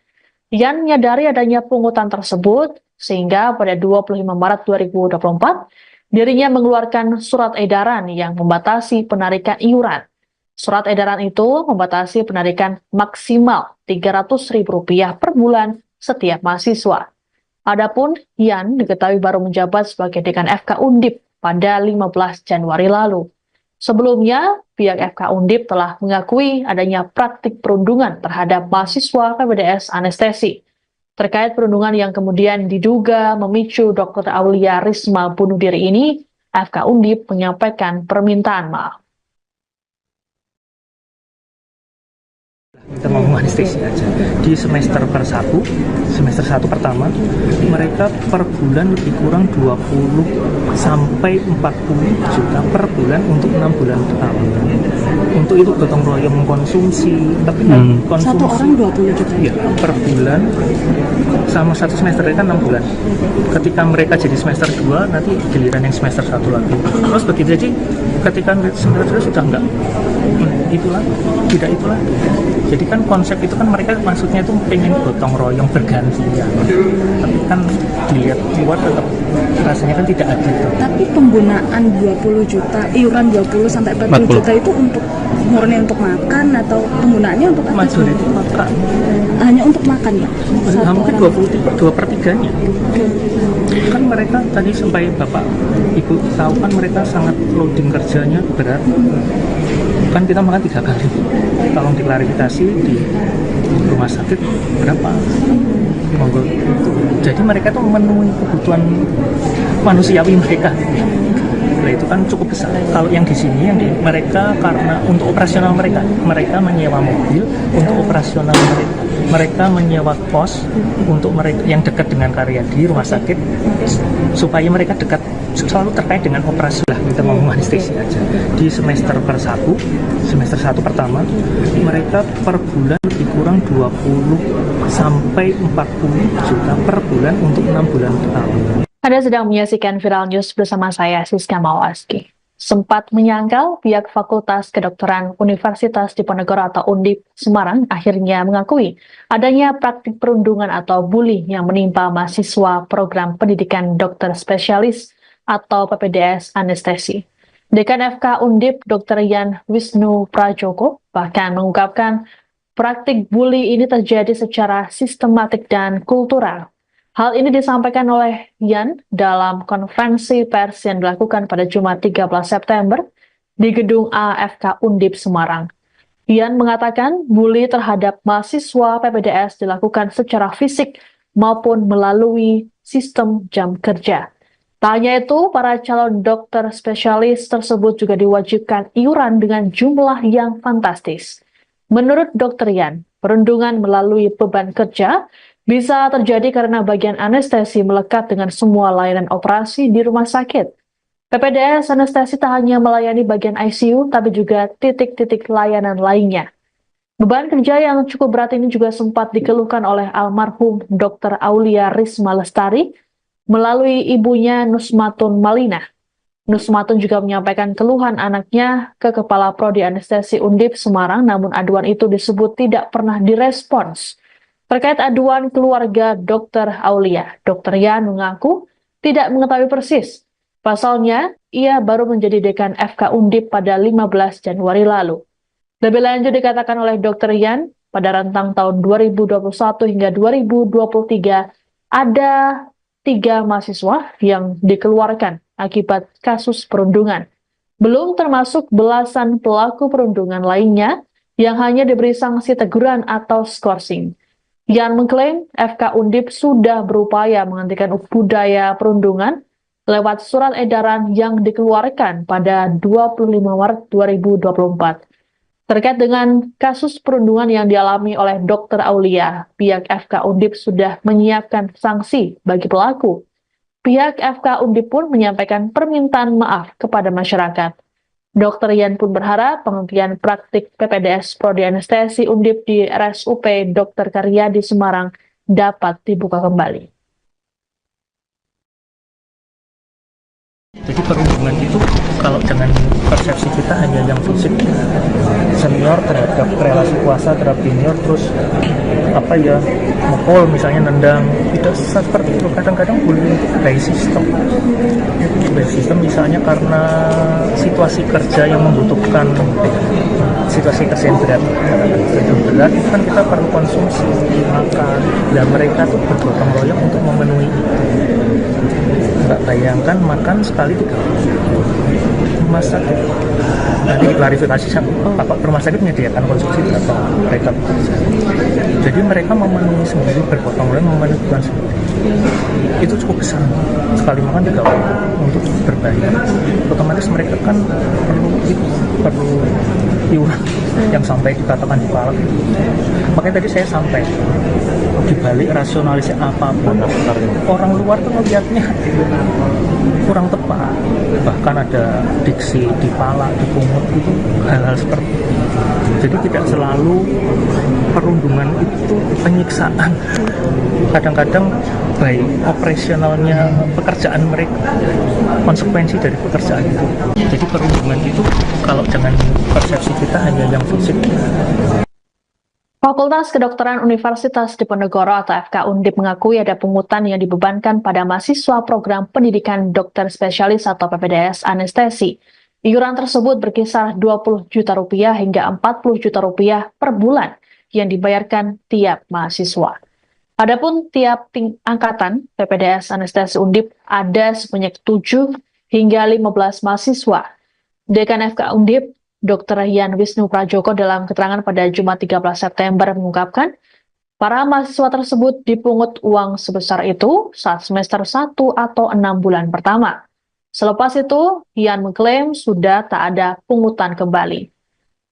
Speaker 2: Yan menyadari adanya pungutan tersebut, sehingga pada 25 Maret 2024, dirinya mengeluarkan surat edaran yang membatasi penarikan iuran. Surat edaran itu membatasi penarikan maksimal Rp300.000 per bulan setiap mahasiswa. Adapun Yan diketahui baru menjabat sebagai Dekan FK Undip pada 15 Januari lalu. Sebelumnya, pihak FK Undip telah mengakui adanya praktik perundungan terhadap mahasiswa PPDS anestesi. Terkait perundungan yang kemudian diduga memicu Dr. Aulia Risma bunuh diri ini, FK Undip menyampaikan permintaan maaf.
Speaker 1: Kita mau anestesi aja di semester semester 1 pertama mereka per bulan lebih kurang 20 sampai 40 juta per bulan untuk 6 bulan pertama. Untuk itu gotong royong mengkonsumsi, tapi konsumsi
Speaker 3: Satu orang 20 juta.
Speaker 1: ya, per bulan sama satu semester kan 6 bulan. Ketika mereka jadi semester 2 nanti giliran yang semester 1 lagi. Terus begitu jadi ketika semester 2 sudah enggak itulah, tidak itulah. Jadi kan konsep itu kan mereka maksudnya itu pengen gotong royong bergantian. Tapi kan dilihat luar tetap rasanya kan tidak adil.
Speaker 3: Tapi penggunaan 20 juta, iuran 20 sampai 40 juta itu untuk murni untuk makan atau penggunaannya untuk apa?
Speaker 1: Majority makan.
Speaker 3: Hanya untuk makan ya?
Speaker 1: Hampir 2/3-nya. Kan mereka tadi sampai Bapak Ibu tahu kan mereka sangat loading kerjanya berat. Kan kita makan 3 kali. Tolong diklarifikasi di rumah sakit berapa? Monggo. Jadi mereka tuh memenuhi kebutuhan manusiawi mereka. Nah, itu kan cukup besar. Kalau yang di sini mereka karena untuk operasional mereka menyewa mobil untuk operasional mereka menyewa kos untuk mereka yang dekat dengan karya di rumah sakit supaya mereka dekat selalu terkait dengan operasi lah. Kita mau anestesi aja di semester 1 pertama mereka per bulan lebih kurang 20 sampai 40 juta per bulan untuk 6 bulan pertama.
Speaker 2: Anda sedang menyaksikan Viral News bersama saya, Siska Mawaski. Sempat menyangkal, pihak Fakultas Kedokteran Universitas Diponegoro atau Undip Semarang akhirnya mengakui adanya praktik perundungan atau bully yang menimpa mahasiswa program pendidikan dokter spesialis atau PPDS anestesi. Dekan FK Undip Dr. Yan Wisnu Prajoko bahkan mengungkapkan praktik bully ini terjadi secara sistematik dan kultural. Hal ini disampaikan oleh Yan dalam konferensi pers yang dilakukan pada Jumat 13 September di Gedung AFK Undip Semarang. Yan mengatakan bully terhadap mahasiswa PPDS dilakukan secara fisik maupun melalui sistem jam kerja. Tak hanya itu, para calon dokter spesialis tersebut juga diwajibkan iuran dengan jumlah yang fantastis. Menurut Dr. Yan, perundungan melalui beban kerja bisa terjadi karena bagian anestesi melekat dengan semua layanan operasi di rumah sakit. PPDS anestesi tak hanya melayani bagian ICU, tapi juga titik-titik layanan lainnya. Beban kerja yang cukup berat ini juga sempat dikeluhkan oleh almarhum Dr. Aulia Risma Lestari melalui ibunya Nusmatun Malina. Nusmatun juga menyampaikan keluhan anaknya ke Kepala Prodi Anestesi Undip Semarang, namun aduan itu disebut tidak pernah direspons. Terkait aduan keluarga Dr. Aulia, Dr. Yan mengaku tidak mengetahui persis. Pasalnya, ia baru menjadi dekan FK Undip pada 15 Januari lalu. Lebih lanjut dikatakan oleh Dr. Yan, pada rentang tahun 2021 hingga 2023, ada 3 mahasiswa yang dikeluarkan akibat kasus perundungan. Belum termasuk belasan pelaku perundungan lainnya yang hanya diberi sanksi teguran atau skorsing. Yan mengklaim FK Undip sudah berupaya menghentikan budaya perundungan lewat surat edaran yang dikeluarkan pada 25 Maret 2024. Terkait dengan kasus perundungan yang dialami oleh Dr. Aulia, pihak FK Undip sudah menyiapkan sanksi bagi pelaku. Pihak FK Undip pun menyampaikan permintaan maaf kepada masyarakat. Dr. Yan pun berharap penghentian praktik PPDS Prodi Anestesi Undip di RSUP Dr. Karyadi Semarang dapat dibuka kembali.
Speaker 1: Jadi perundungan itu kalau dengan persepsi kita hanya yang fisik, senior terhadap relasi kuasa terhadap junior, terus mukul misalnya, nendang, tidak seperti itu. Kadang-kadang bullying itu by system misalnya karena situasi kerja yang membutuhkan situasi kesentrian berat, itu kan kita perlu konsumsi makan, dan mereka tuh bergotong royong untuk memenuhi itu. Nggak bayangkan makan sekali 3 rumah sakit, nanti diklarifikasi Bapak rumah sakit menyediakan konsumsi berapa mereka bekerja. Jadi mereka memenuhi sendiri, bergotong royong memenuhi kebutuhan sendiri. Itu cukup besar, sekali makan 3 kali untuk berbayar. Otomatis mereka kan perlu iuran yang sampai dikatakan dipalak. Makanya tadi saya sampai dibalik rasionalisasi apapun, orang luar tuh melihatnya kurang tepat, bahkan ada diksi dipalak, dipungut, itu hal-hal seperti itu. Jadi tidak selalu perundungan itu penyiksaan, kadang-kadang baik operasionalnya pekerjaan mereka, konsekuensi dari pekerjaan itu. Jadi perundungan itu kalau dengan persepsi kita hanya yang fisik.
Speaker 2: Fakultas Kedokteran Universitas Diponegoro atau FK Undip mengakui ada pungutan yang dibebankan pada mahasiswa program pendidikan dokter spesialis atau PPDS anestesi. Iuran tersebut berkisar 20 juta rupiah hingga 40 juta rupiah per bulan yang dibayarkan tiap mahasiswa. Adapun tiap angkatan PPDS anestesi Undip ada sebanyak 7 hingga 15 mahasiswa. Dekan FK Undip, Dr. Yan Wisnu Prajoko dalam keterangan pada Jumat 13 September mengungkapkan, para mahasiswa tersebut dipungut uang sebesar itu saat semester 1 atau 6 bulan pertama. Selepas itu, Yan mengklaim sudah tak ada pungutan kembali.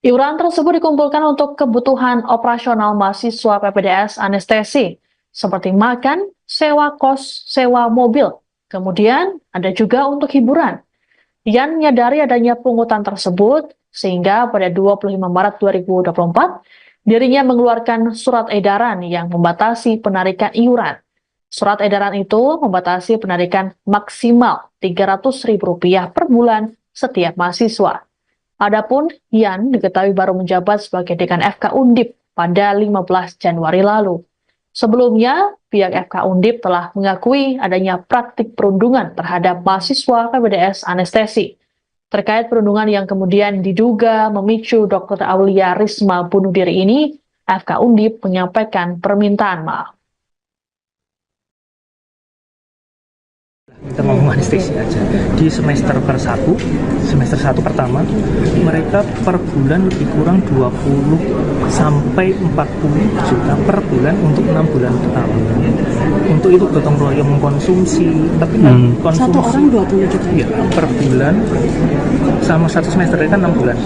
Speaker 2: Iuran tersebut dikumpulkan untuk kebutuhan operasional mahasiswa PPDS anestesi, seperti makan, sewa kos, sewa mobil. Kemudian ada juga untuk hiburan. Yan menyadari adanya pungutan tersebut, sehingga pada 25 Maret 2024, dirinya mengeluarkan surat edaran yang membatasi penarikan iuran. Surat edaran itu membatasi penarikan maksimal Rp300.000 per bulan setiap mahasiswa. Adapun Yan diketahui baru menjabat sebagai dekan FK Undip pada 15 Januari lalu. Sebelumnya, pihak FK Undip telah mengakui adanya praktik perundungan terhadap mahasiswa PPDS anestesi. Terkait perundungan yang kemudian diduga memicu Dr. Aulia Risma bunuh diri ini, FK Undip menyampaikan permintaan maaf.
Speaker 1: Kita ngomong anestesi aja. Di semester 1 pertama, mereka per bulan lebih kurang 20 sampai 40 juta per bulan untuk 6 bulan pertama. Untuk itu gotong royong mengkonsumsi, tapi konsumsi
Speaker 3: Satu orang 20 juta.
Speaker 1: Ya, per bulan sama satu semester kan 6 bulan.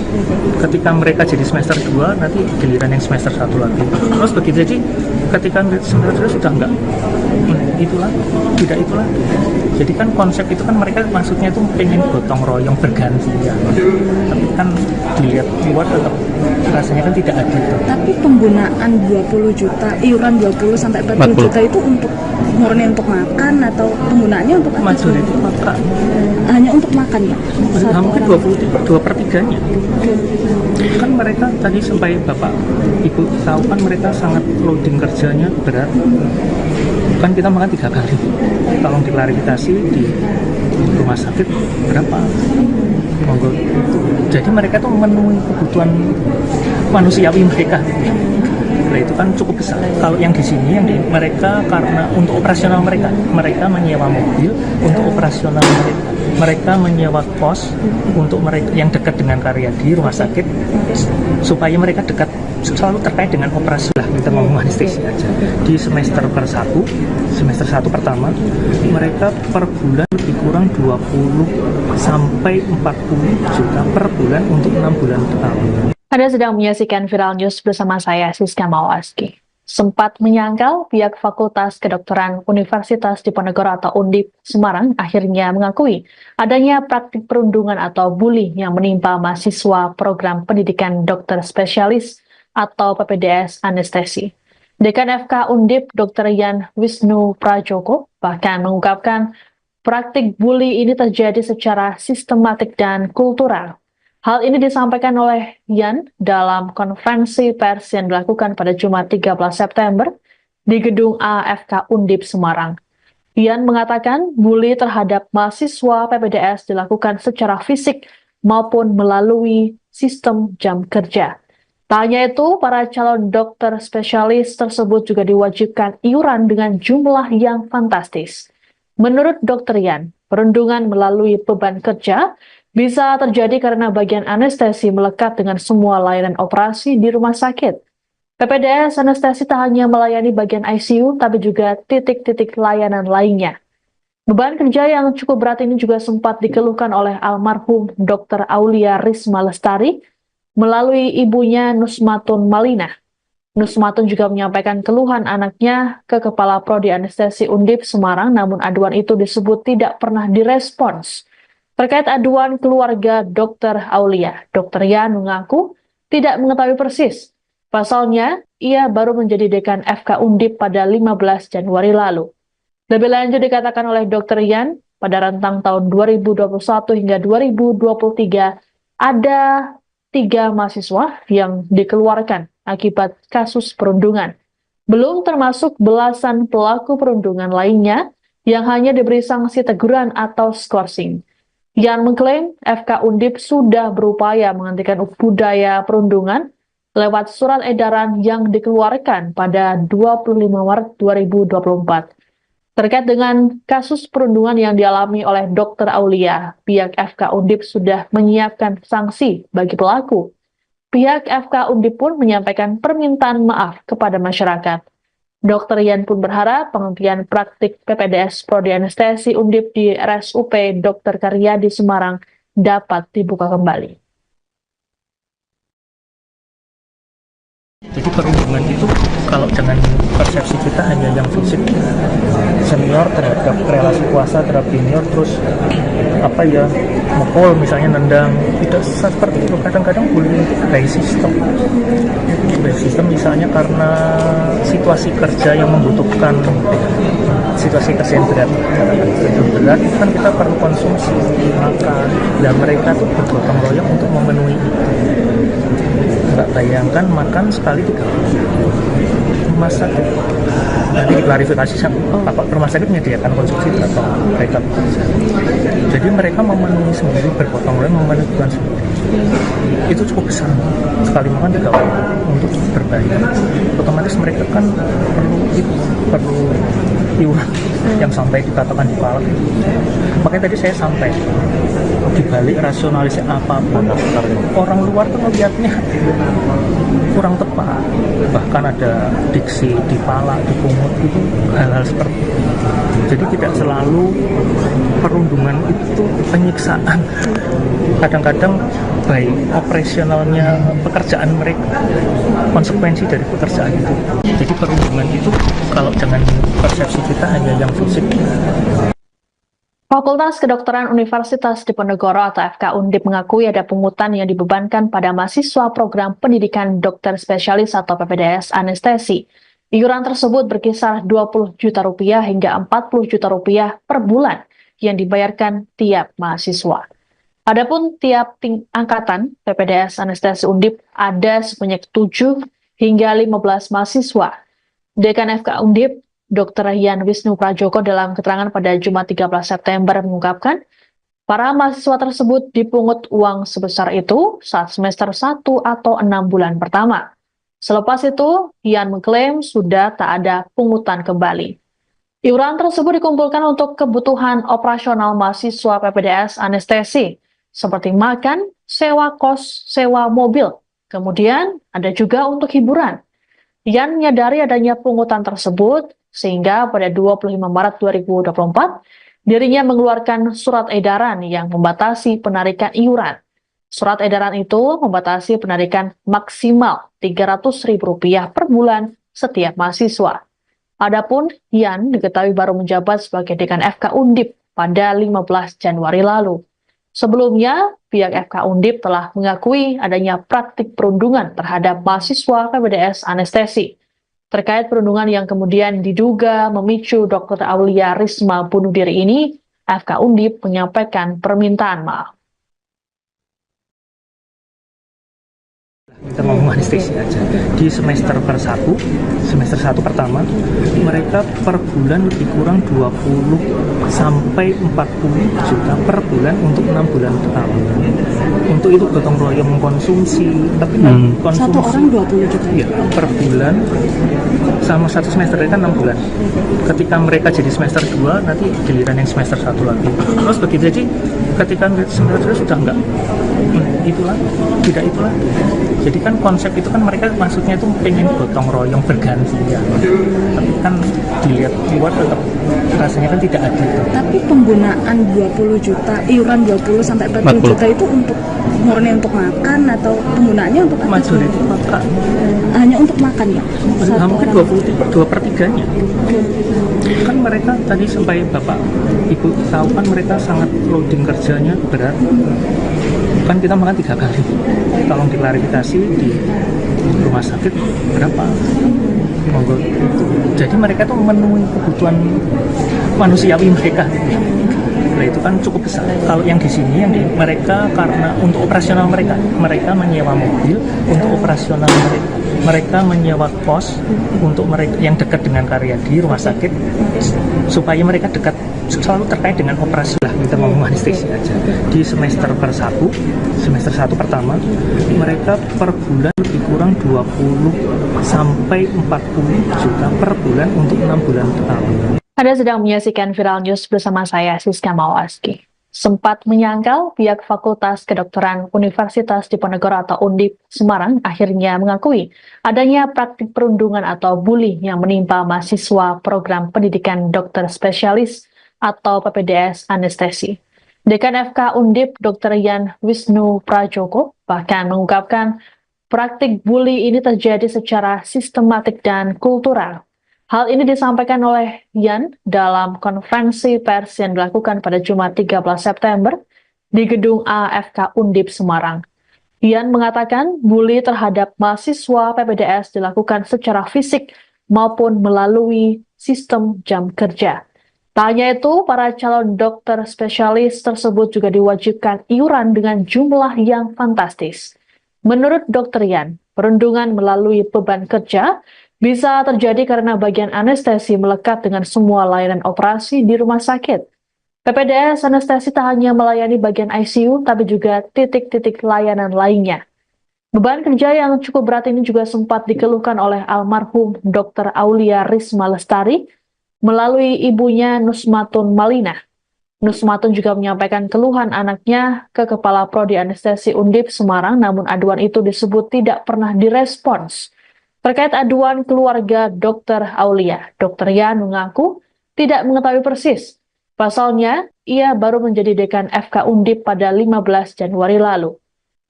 Speaker 1: Ketika mereka jadi semester 2, nanti giliran yang semester 1 lagi. Terus begitu, jadi ketika semester 2 sudah enggak itulah, tidak itulah. Jadi kan konsep itu kan mereka maksudnya itu pengen gotong royong bergantian. Tapi kan dilihat luar tetap rasanya kan tidak adil.
Speaker 3: Tapi penggunaan 20 juta, iuran 20 sampai 40 juta itu untuk murni untuk makan atau penggunaannya untuk apa?
Speaker 1: Majority makan.
Speaker 3: Hanya untuk makan ya?
Speaker 1: Mungkin 2/3-nya. Kan mereka tadi sampai Bapak Ibu tahu kan mereka sangat loading kerjanya berat. Kan kita makan 3 kali. Tolong diklarifikasi di rumah sakit berapa? Monggo. Jadi mereka tuh memenuhi kebutuhan manusiawi mereka. Nah, itu kan cukup besar. Kalau yang di sini, mereka karena untuk operasional mereka menyewa mobil untuk operasional mereka. Mereka menyewa kos untuk mereka yang dekat dengan Karyadi rumah sakit supaya mereka dekat, selalu terkait dengan operasi lah. Kita ngomong anestesi aja. Di semester 1 pertama, mereka per bulan lebih kurang 20 sampai 40 juta per bulan untuk 6 bulan pertama.
Speaker 2: Anda sedang menyaksikan Viral News bersama saya, Siska Mawaski. Sempat menyangkal, pihak Fakultas Kedokteran Universitas Diponegoro atau Undip Semarang akhirnya mengakui adanya praktik perundungan atau bully yang menimpa mahasiswa program pendidikan dokter spesialis atau PPDS anestesi. Dekan FK Undip, Dr. Yan Wisnu Prajoko, bahkan mengungkapkan praktik bully ini terjadi secara sistematik dan kultural. Hal ini disampaikan oleh Yan dalam konferensi pers yang dilakukan pada Jumat 13 September di gedung AFK Undip Semarang. Yan mengatakan bully terhadap mahasiswa PPDS dilakukan secara fisik maupun melalui sistem jam kerja. Tak hanya itu, para calon dokter spesialis tersebut juga diwajibkan iuran dengan jumlah yang fantastis. Menurut Dr. Yan, perundungan melalui beban kerja bisa terjadi karena bagian anestesi melekat dengan semua layanan operasi di rumah sakit. PPDS anestesi tak hanya melayani bagian ICU, tapi juga titik-titik layanan lainnya. Beban kerja yang cukup berat ini juga sempat dikeluhkan oleh almarhum Dr. Aulia Risma Lestari melalui ibunya Nusmatun Malina. Nusmatun juga menyampaikan keluhan anaknya ke Kepala Prodi Anestesi Undip Semarang, namun aduan itu disebut tidak pernah direspons. Terkait aduan keluarga Dr. Aulia, Dr. Yan mengaku tidak mengetahui persis. Pasalnya, ia baru menjadi dekan FK Undip pada 15 Januari lalu. Lebih lanjut dikatakan oleh Dr. Yan, pada rentang tahun 2021 hingga 2023, ada 3 mahasiswa yang dikeluarkan akibat kasus perundungan. Belum termasuk belasan pelaku perundungan lainnya yang hanya diberi sanksi teguran atau skorsing. Yan mengklaim FK Undip sudah berupaya menghentikan budaya perundungan lewat surat edaran yang dikeluarkan pada 25 Maret 2024. Terkait dengan kasus perundungan yang dialami oleh Dr. Aulia, pihak FK Undip sudah menyiapkan sanksi bagi pelaku. Pihak FK Undip pun menyampaikan permintaan maaf kepada masyarakat. Dr. Yan pun berharap penghentian praktik PPDS Prodi Anestesi Undip di RSUP Dr. Karyadi Semarang dapat dibuka kembali.
Speaker 1: Jadi perundungan itu kalau dengan persepsi kita hanya yang fisik, senior terhadap relasi kuasa terhadap junior, terus mukul misalnya, nendang, tidak seperti itu. Kadang-kadang bullying itu by system misalnya karena situasi kerja yang membutuhkan situasi kerja yang berat kan kita perlu konsumsi makan, dan mereka tuh bergotong royong untuk memenuhi itu. Nggak bayangkan makan sekali 3 kali. Rumah sakit nanti diklarifikasi apa rumah sakit menyediakan konsumsi atau mereka bekerja. Jadi mereka memenuhi sendiri, bergotong royong memenuhi kebutuhan sendiri. Itu cukup besar, sekali makan 3 kali untuk berbayar. Otomatis mereka kan perlu iuran yang sampai dikatakan di palak. Makanya tadi saya sampai dibalik rasionalisasi apapun, orang luar tuh melihatnya kurang tepat. Bahkan ada diksi dipalak, dipungut, itu hal-hal seperti itu. Jadi tidak selalu perundungan itu penyiksaan. Kadang-kadang baik operasionalnya pekerjaan mereka, konsekuensi dari pekerjaan itu. Jadi perundungan itu kalau dengan persepsi kita hanya yang fisik.
Speaker 2: Fakultas Kedokteran Universitas Diponegoro atau FK Undip mengakui ada pungutan yang dibebankan pada mahasiswa program pendidikan dokter spesialis atau PPDS anestesi. Iuran tersebut berkisar 20 juta rupiah hingga 40 juta rupiah per bulan yang dibayarkan tiap mahasiswa. Adapun tiap angkatan PPDS anestesi Undip ada sebanyak 7 hingga 15 mahasiswa. Dekan FK Undip, Dr. Yan Wisnu Prajoko dalam keterangan pada Jumat 13 September mengungkapkan, para mahasiswa tersebut dipungut uang sebesar itu saat semester 1 atau 6 bulan pertama. Selepas itu, Yan mengklaim sudah tak ada pungutan kembali. Iuran tersebut dikumpulkan untuk kebutuhan operasional mahasiswa PPDS anestesi, seperti makan, sewa kos, sewa mobil. Kemudian ada juga untuk hiburan. Yan menyadari adanya pungutan tersebut, sehingga pada 25 Maret 2024, dirinya mengeluarkan surat edaran yang membatasi penarikan iuran. Surat edaran itu membatasi penarikan maksimal Rp300.000 per bulan setiap mahasiswa. Adapun Yan diketahui baru menjabat sebagai Dekan FK Undip pada 15 Januari lalu. Sebelumnya, pihak FK Undip telah mengakui adanya praktik perundungan terhadap mahasiswa PPDS Anestesi. Terkait perundungan yang kemudian diduga memicu Dr. Aulia Risma bunuh diri ini, FK Undip menyampaikan permintaan maaf.
Speaker 1: Kita ngomong anestesi aja. Di semester 1 pertama, mereka per bulan lebih kurang 20 sampai 40 juta per bulan untuk 6 bulan pertama. Untuk itu gotong royong mengkonsumsi, tapi konsumsi
Speaker 3: Satu orang 20 juta.
Speaker 1: ya, per bulan sama satu semester kan 6 bulan. Ketika mereka jadi semester 2, nanti giliran yang semester 1 lagi. Terus begitu, jadi ketika semester 2 sudah enggak itulah, tidak itulah. Jadi kan konsep itu kan mereka maksudnya itu pengen gotong royong bergantian. Tapi kan dilihat luar tetap rasanya kan tidak adil.
Speaker 3: Tapi penggunaan 20 juta, iuran 20 sampai 40 juta itu untuk murni untuk makan atau penggunaannya untuk apa?
Speaker 1: Majority makan.
Speaker 3: Hanya untuk makan ya?
Speaker 1: Hampir 2/3-nya. Kan mereka tadi sampai Bapak Ibu tahu kan mereka sangat loading kerjanya berat. Kan kita makan 3 kali. Tolong diklarifikasi di rumah sakit berapa? Monggo. Jadi mereka tuh memenuhi kebutuhan manusiawi mereka. Nah, itu kan cukup besar. Kalau yang di sini mereka karena untuk operasional mereka menyewa mobil untuk operasional mereka. Mereka menyewa kos untuk mereka yang dekat dengan Karyadi rumah sakit supaya mereka dekat selalu terkait dengan operasi lah. Kita ngomong anestesi aja. Di semester 1 pertama, mereka per bulan lebih kurang 20 sampai 40 juta per bulan untuk 6 bulan pertama.
Speaker 2: Anda sedang menyaksikan Viral News bersama saya, Siska Mawaski. Sempat menyangkal, pihak Fakultas Kedokteran Universitas Diponegoro atau Undip Semarang akhirnya mengakui adanya praktik perundungan atau bully yang menimpa mahasiswa program pendidikan dokter spesialis atau PPDS Anestesi. Dekan FK Undip Dr. Yan Wisnu Prajoko bahkan mengungkapkan praktik bully ini terjadi secara sistematik dan kultural. Hal ini disampaikan oleh Yan dalam konferensi pers yang dilakukan pada Jumat 13 September di Gedung AFK Undip Semarang. Yan mengatakan bully terhadap mahasiswa PPDS dilakukan secara fisik maupun melalui sistem jam kerja. Tak hanya itu, para calon dokter spesialis tersebut juga diwajibkan iuran dengan jumlah yang fantastis. Menurut Dr. Yan, perundungan melalui beban kerja bisa terjadi karena bagian anestesi melekat dengan semua layanan operasi di rumah sakit. PPDS Anestesi tak hanya melayani bagian ICU, tapi juga titik-titik layanan lainnya. Beban kerja yang cukup berat ini juga sempat dikeluhkan oleh almarhum Dr. Aulia Risma Lestari melalui ibunya Nusmatun Malina. Nusmatun juga menyampaikan keluhan anaknya ke Kepala Prodi Anestesi Undip Semarang, namun aduan itu disebut tidak pernah direspons. Terkait aduan keluarga Dr. Aulia, Dr. Yan mengaku tidak mengetahui persis. Pasalnya, ia baru menjadi dekan FK Undip pada 15 Januari lalu.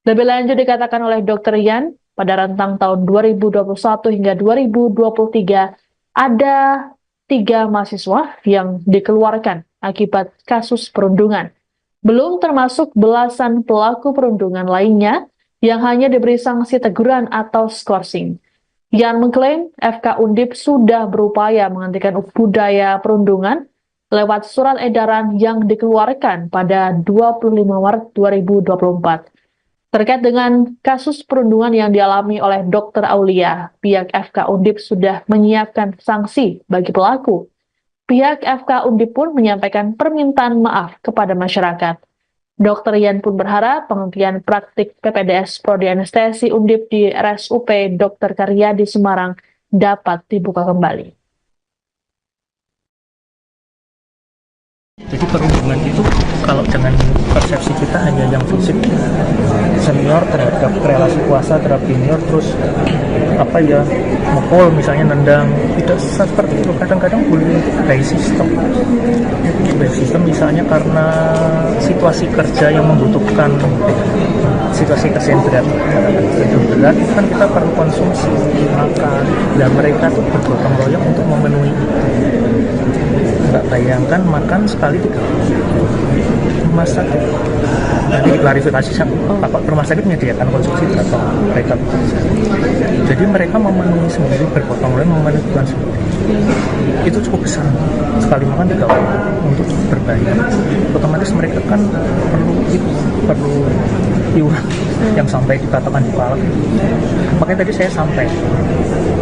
Speaker 2: Lebih lanjut dikatakan oleh Dr. Yan, pada rentang tahun 2021 hingga 2023, ada 3 mahasiswa yang dikeluarkan akibat kasus perundungan. Belum termasuk belasan pelaku perundungan lainnya yang hanya diberi sanksi teguran atau skorsing. Yan mengklaim FK Undip sudah berupaya menghentikan budaya perundungan lewat surat edaran yang dikeluarkan pada 25 Maret 2024. Terkait dengan kasus perundungan yang dialami oleh Dr. Aulia, pihak FK Undip sudah menyiapkan sanksi bagi pelaku. Pihak FK Undip pun menyampaikan permintaan maaf kepada masyarakat. Dr. Yan pun berharap penghentian praktik PPDS Prodi Anestesi Undip di RSUP Dr. Karyadi Semarang dapat dibuka kembali.
Speaker 1: Jadi perundungan itu kalau dengan persepsi kita hanya yang fisik, senior terhadap relasi kuasa terhadap junior, terus mukul misalnya, nendang, tidak seperti itu. Kadang-kadang bullying itu by sistem misalnya karena situasi kerja yang membutuhkan situasi kesehatan berat, itu kan kita perlu konsumsi makan, dan mereka tuh bergotong royong untuk memenuhi itu. Nggak bayangkan makan sekali 3 rumah sakit. Nanti diklarifikasi Bapak rumah sakit menyediakan konsumsi atau mereka bekerja. Jadi mereka memenuhi sendiri, bergotong royong memenuhi kebutuhan sendiri. Itu cukup besar. Sekali makan 3 orang untuk berbayar. Otomatis mereka kan perlu iuran yang sampai dikatakan dipalak. Makanya tadi saya sampai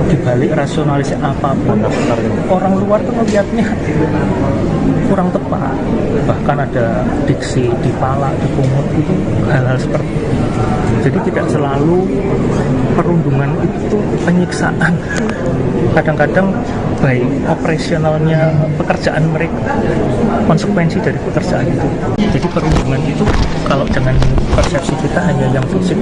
Speaker 1: dibalik rasionalisasi apapun, orang luar tuh melihatnya kurang tepat. Bahkan ada diksi dipalak, dipungut, itu hal-hal seperti itu. Jadi tidak selalu perundungan itu penyiksaan. Kadang-kadang baik operasionalnya pekerjaan mereka, konsekuensi dari pekerjaan itu. Jadi perundungan itu kalau dengan persepsi kita hanya yang fisik.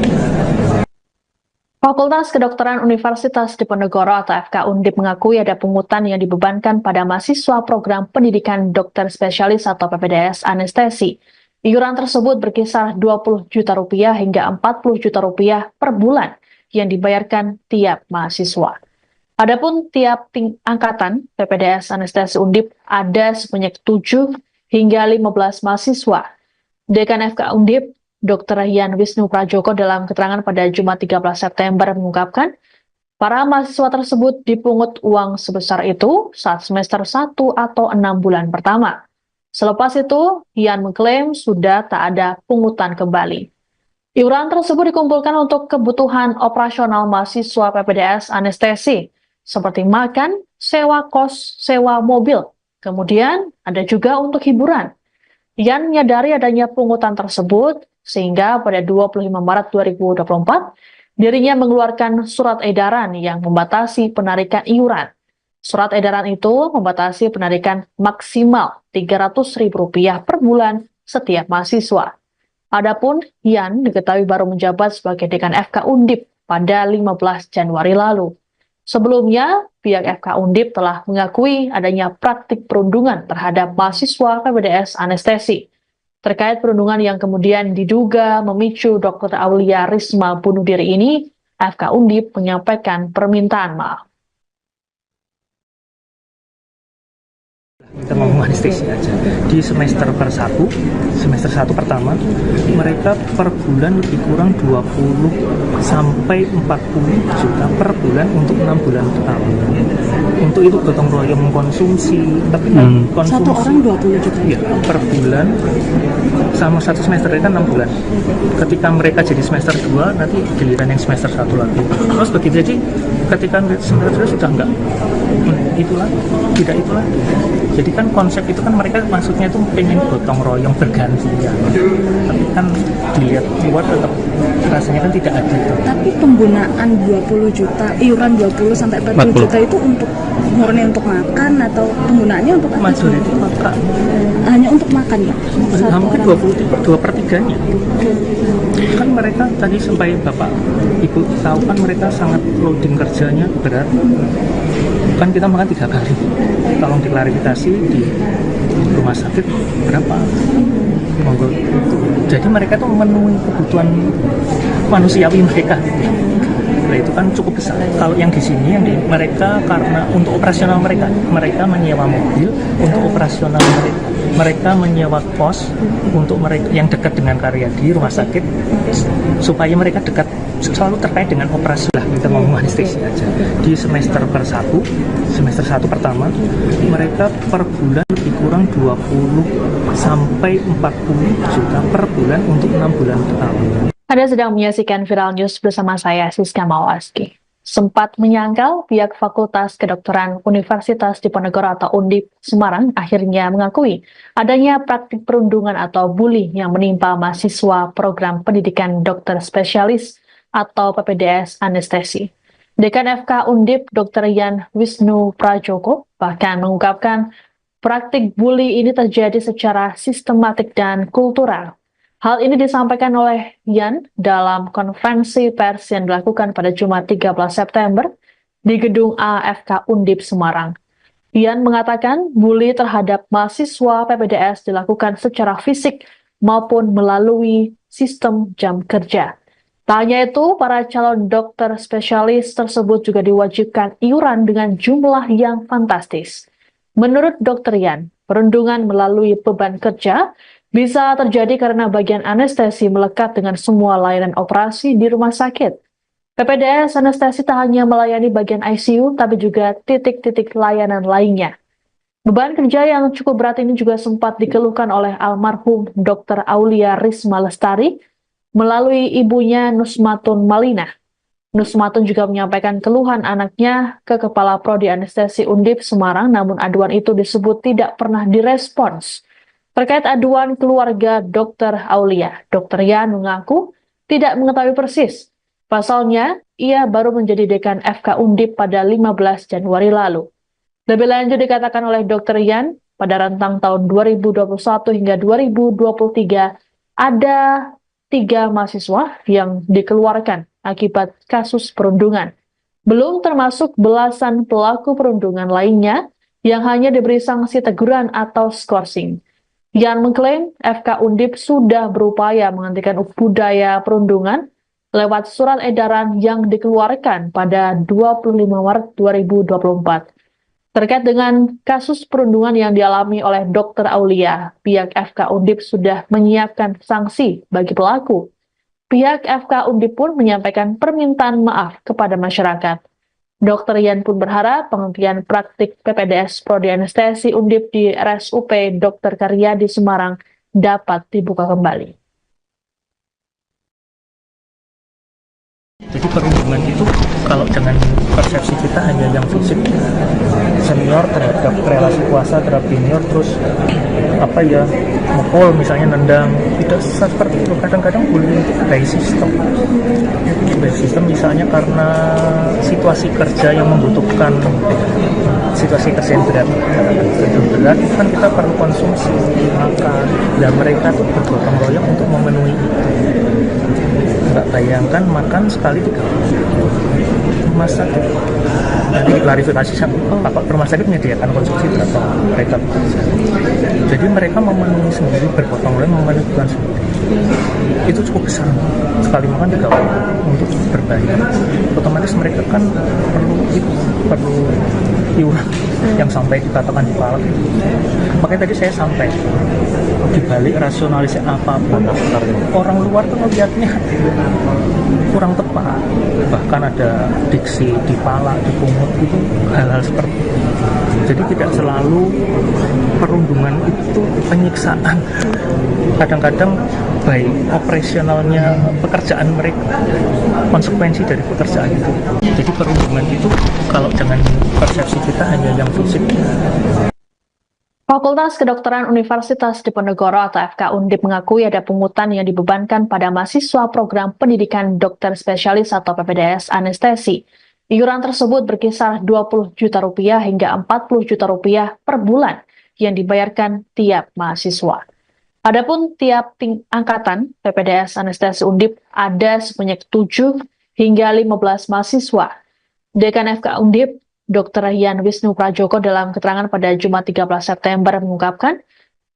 Speaker 2: Fakultas Kedokteran Universitas Diponegoro atau FK Undip mengakui ada pungutan yang dibebankan pada mahasiswa program pendidikan dokter spesialis atau PPDS anestesi. Iuran tersebut berkisar 20 juta rupiah hingga 40 juta rupiah per bulan yang dibayarkan tiap mahasiswa. Adapun tiap angkatan PPDS anestesi Undip ada sebanyak 7 hingga 15 mahasiswa. Dekan FK Undip, Dr. Yan Wisnu Prajoko dalam keterangan pada Jumat 13 September mengungkapkan, para mahasiswa tersebut dipungut uang sebesar itu saat semester 1 atau 6 bulan pertama. Selepas itu, Yan mengklaim sudah tak ada pungutan kembali. Iuran tersebut dikumpulkan untuk kebutuhan operasional mahasiswa PPDS anestesi, seperti makan, sewa kos, sewa mobil. Kemudian ada juga untuk hiburan. Yan menyadari adanya pungutan tersebut, sehingga pada 25 Maret 2024, dirinya mengeluarkan surat edaran yang membatasi penarikan iuran. Surat edaran itu membatasi penarikan maksimal Rp300.000 per bulan setiap mahasiswa. Adapun Yan diketahui baru menjabat sebagai dekan FK Undip pada 15 Januari lalu. Sebelumnya, pihak FK Undip telah mengakui adanya praktik perundungan terhadap mahasiswa PPDS anestesi. Terkait perundungan yang kemudian diduga memicu Dr. Aulia Risma bunuh diri ini, FK Undip menyampaikan permintaan maaf.
Speaker 1: Kita ngomong anestesi aja. Di semester 1 pertama, mereka per bulan lebih kurang 20 sampai 40 juta per bulan untuk 6 bulan pertama. Untuk itu gotong royong mengkonsumsi, tapi konsumsi
Speaker 3: Satu orang 20 juta.
Speaker 1: Ya, per bulan sama satu semester kan 6 bulan. Ketika mereka jadi semester 2, nanti giliran yang semester 1 lagi. Terus begitu, jadi ketika semester 2 sudah enggak itulah, tidak itulah. Jadi kan konsep itu kan mereka maksudnya itu pengen gotong royong bergantian. Tapi kan dilihat luar tetap rasanya kan tidak adil.
Speaker 3: Tapi penggunaan 20 juta, iuran 20 sampai 40 juta itu untuk murni untuk makan atau penggunaannya untuk apa?
Speaker 1: Majority makan.
Speaker 3: Hanya untuk makan ya?
Speaker 1: Mungkin 2/3-nya. Kan mereka tadi sampai Bapak Ibu tahu kan mereka sangat loading kerjanya berat. Kan kita makan 3 kali. Tolong diklarifikasi di rumah sakit berapa? Monggo. Jadi mereka tuh memenuhi kebutuhan manusiawi mereka. Nah, itu kan cukup besar. Kalau yang di sini mereka karena untuk operasional mereka menyewa mobil untuk operasional mereka menyewa kos untuk mereka yang dekat dengan karya di rumah sakit supaya mereka dekat selalu terkait dengan operasi lah. Kita ngomong anestesi aja. Di semester 1 pertama, mereka per bulan lebih kurang 20 sampai 40 juta per bulan untuk 6 bulan pertama.
Speaker 2: Anda sedang menyaksikan Viral News bersama saya, Siska Mawaski. Sempat menyangkal, pihak Fakultas Kedokteran Universitas Diponegoro atau Undip Semarang akhirnya mengakui adanya praktik perundungan atau bully yang menimpa mahasiswa program pendidikan dokter spesialis atau PPDS anestesi. Dekan FK Undip, Dr. Yan Wisnu Prajoko, bahkan mengungkapkan praktik bully ini terjadi secara sistematik dan kultural. Hal ini disampaikan oleh Yan dalam konferensi pers yang dilakukan pada Jumat 13 September di gedung AFK Undip Semarang. Ian mengatakan bully terhadap mahasiswa PPDS dilakukan secara fisik maupun melalui sistem jam kerja. Tak hanya itu, para calon dokter spesialis tersebut juga diwajibkan iuran dengan jumlah yang fantastis. Menurut Dr. Ian, perundungan melalui beban kerja bisa terjadi karena bagian anestesi melekat dengan semua layanan operasi di rumah sakit. PPDS anestesi tak hanya melayani bagian ICU, tapi juga titik-titik layanan lainnya. Beban kerja yang cukup berat ini juga sempat dikeluhkan oleh almarhum Dr. Aulia Risma Lestari melalui ibunya Nusmatun Malina. Nusmatun juga menyampaikan keluhan anaknya ke Kepala Prodi Anestesi Undip Semarang, namun aduan itu disebut tidak pernah direspons. Terkait aduan keluarga Dr. Aulia, Dr. Yan mengaku tidak mengetahui persis. Pasalnya, ia baru menjadi dekan FK Undip pada 15 Januari lalu. Lebih lanjut dikatakan oleh Dr. Yan, pada rentang tahun 2021 hingga 2023, ada 3 mahasiswa yang dikeluarkan akibat kasus perundungan. Belum termasuk belasan pelaku perundungan lainnya yang hanya diberi sanksi teguran atau skorsing. Yan mengklaim FK Undip sudah berupaya menghentikan budaya perundungan lewat surat edaran yang dikeluarkan pada 25 Maret 2024. Terkait dengan kasus perundungan yang dialami oleh Dr. Aulia, pihak FK Undip sudah menyiapkan sanksi bagi pelaku. Pihak FK Undip pun menyampaikan permintaan maaf kepada masyarakat. Dr. Yan pun berharap penghentian praktik PPDS Prodi Anestesi Undip di RSUP Dr. Karyadi Semarang dapat dibuka kembali.
Speaker 1: Jadi perundungan itu kalau dengan persepsi kita hanya yang fisik, senior terhadap relasi kuasa terhadap junior, terus mukul misalnya, nendang, tidak seperti itu. Kadang-kadang bullying itu by system misalnya karena situasi kerja yang membutuhkan situasi kesentrian berat, kan kita perlu konsumsi makan, dan mereka tuh bergotong royong untuk memenuhi itu. Nggak bayangkan makan sekali 3 rumah sakit. Nanti diklarifikasi sama rumah sakit menyediakan konsumsi berapa mereka bekerja. Jadi mereka memenuhi sendiri, bergotong royong memenuhi kebutuhan sendiri. Itu cukup besar. Sekali makan 3 kali untuk berbayar. Otomatis mereka kan perlu iuran yang sampai dikatakan di kepala. Makanya tadi saya sampai dibalik rasionalisasi apapun, orang luar tuh melihatnya kurang tepat. Bahkan ada diksi ditalak, dipungut, itu hal-hal seperti itu. Jadi tidak selalu perundungan itu penyiksaan. Kadang-kadang baik operasionalnya pekerjaan mereka, konsekuensi dari pekerjaan itu. Jadi perundungan itu kalau dengan persepsi kita hanya yang fisik.
Speaker 2: Fakultas Kedokteran Universitas Diponegoro atau FK Undip mengakui ada pungutan yang dibebankan pada mahasiswa program pendidikan dokter spesialis atau PPDS anestesi. Iuran tersebut berkisar 20 juta rupiah hingga 40 juta rupiah per bulan yang dibayarkan tiap mahasiswa. Adapun tiap angkatan PPDS anestesi Undip ada sebanyak 7 hingga 15 mahasiswa. Dekan FK Undip, Dr. Yan Wisnu Prajoko dalam keterangan pada Jumat 13 September mengungkapkan,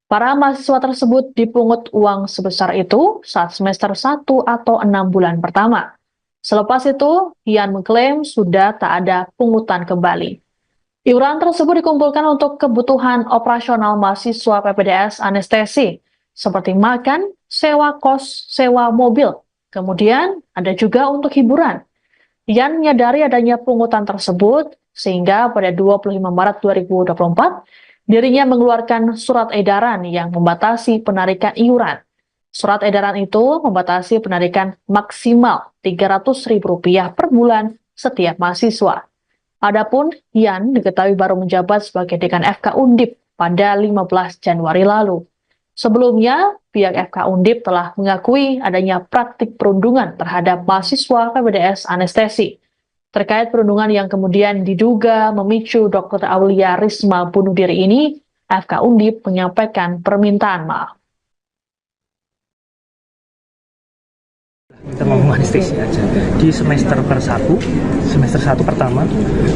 Speaker 2: para mahasiswa tersebut dipungut uang sebesar itu saat semester 1 atau 6 bulan pertama. Selepas itu, Yan mengklaim sudah tak ada pungutan kembali. Iuran tersebut dikumpulkan untuk kebutuhan operasional mahasiswa PPDS anestesi, seperti makan, sewa kos, sewa mobil. Kemudian ada juga untuk hiburan. Yan menyadari adanya pungutan tersebut, sehingga pada 25 Maret 2024, dirinya mengeluarkan surat edaran yang membatasi penarikan iuran. Surat edaran itu membatasi penarikan maksimal Rp300.000 per bulan setiap mahasiswa. Adapun Yan diketahui baru menjabat sebagai dekan FK Undip pada 15 Januari lalu. Sebelumnya, pihak FK Undip telah mengakui adanya praktik perundungan terhadap mahasiswa PPDS anestesi. Terkait perundungan yang kemudian diduga memicu Dr. Aulia Risma bunuh diri ini, FK Undip menyampaikan permintaan maaf.
Speaker 1: kita ngomong anestesi aja. Di semester satu pertama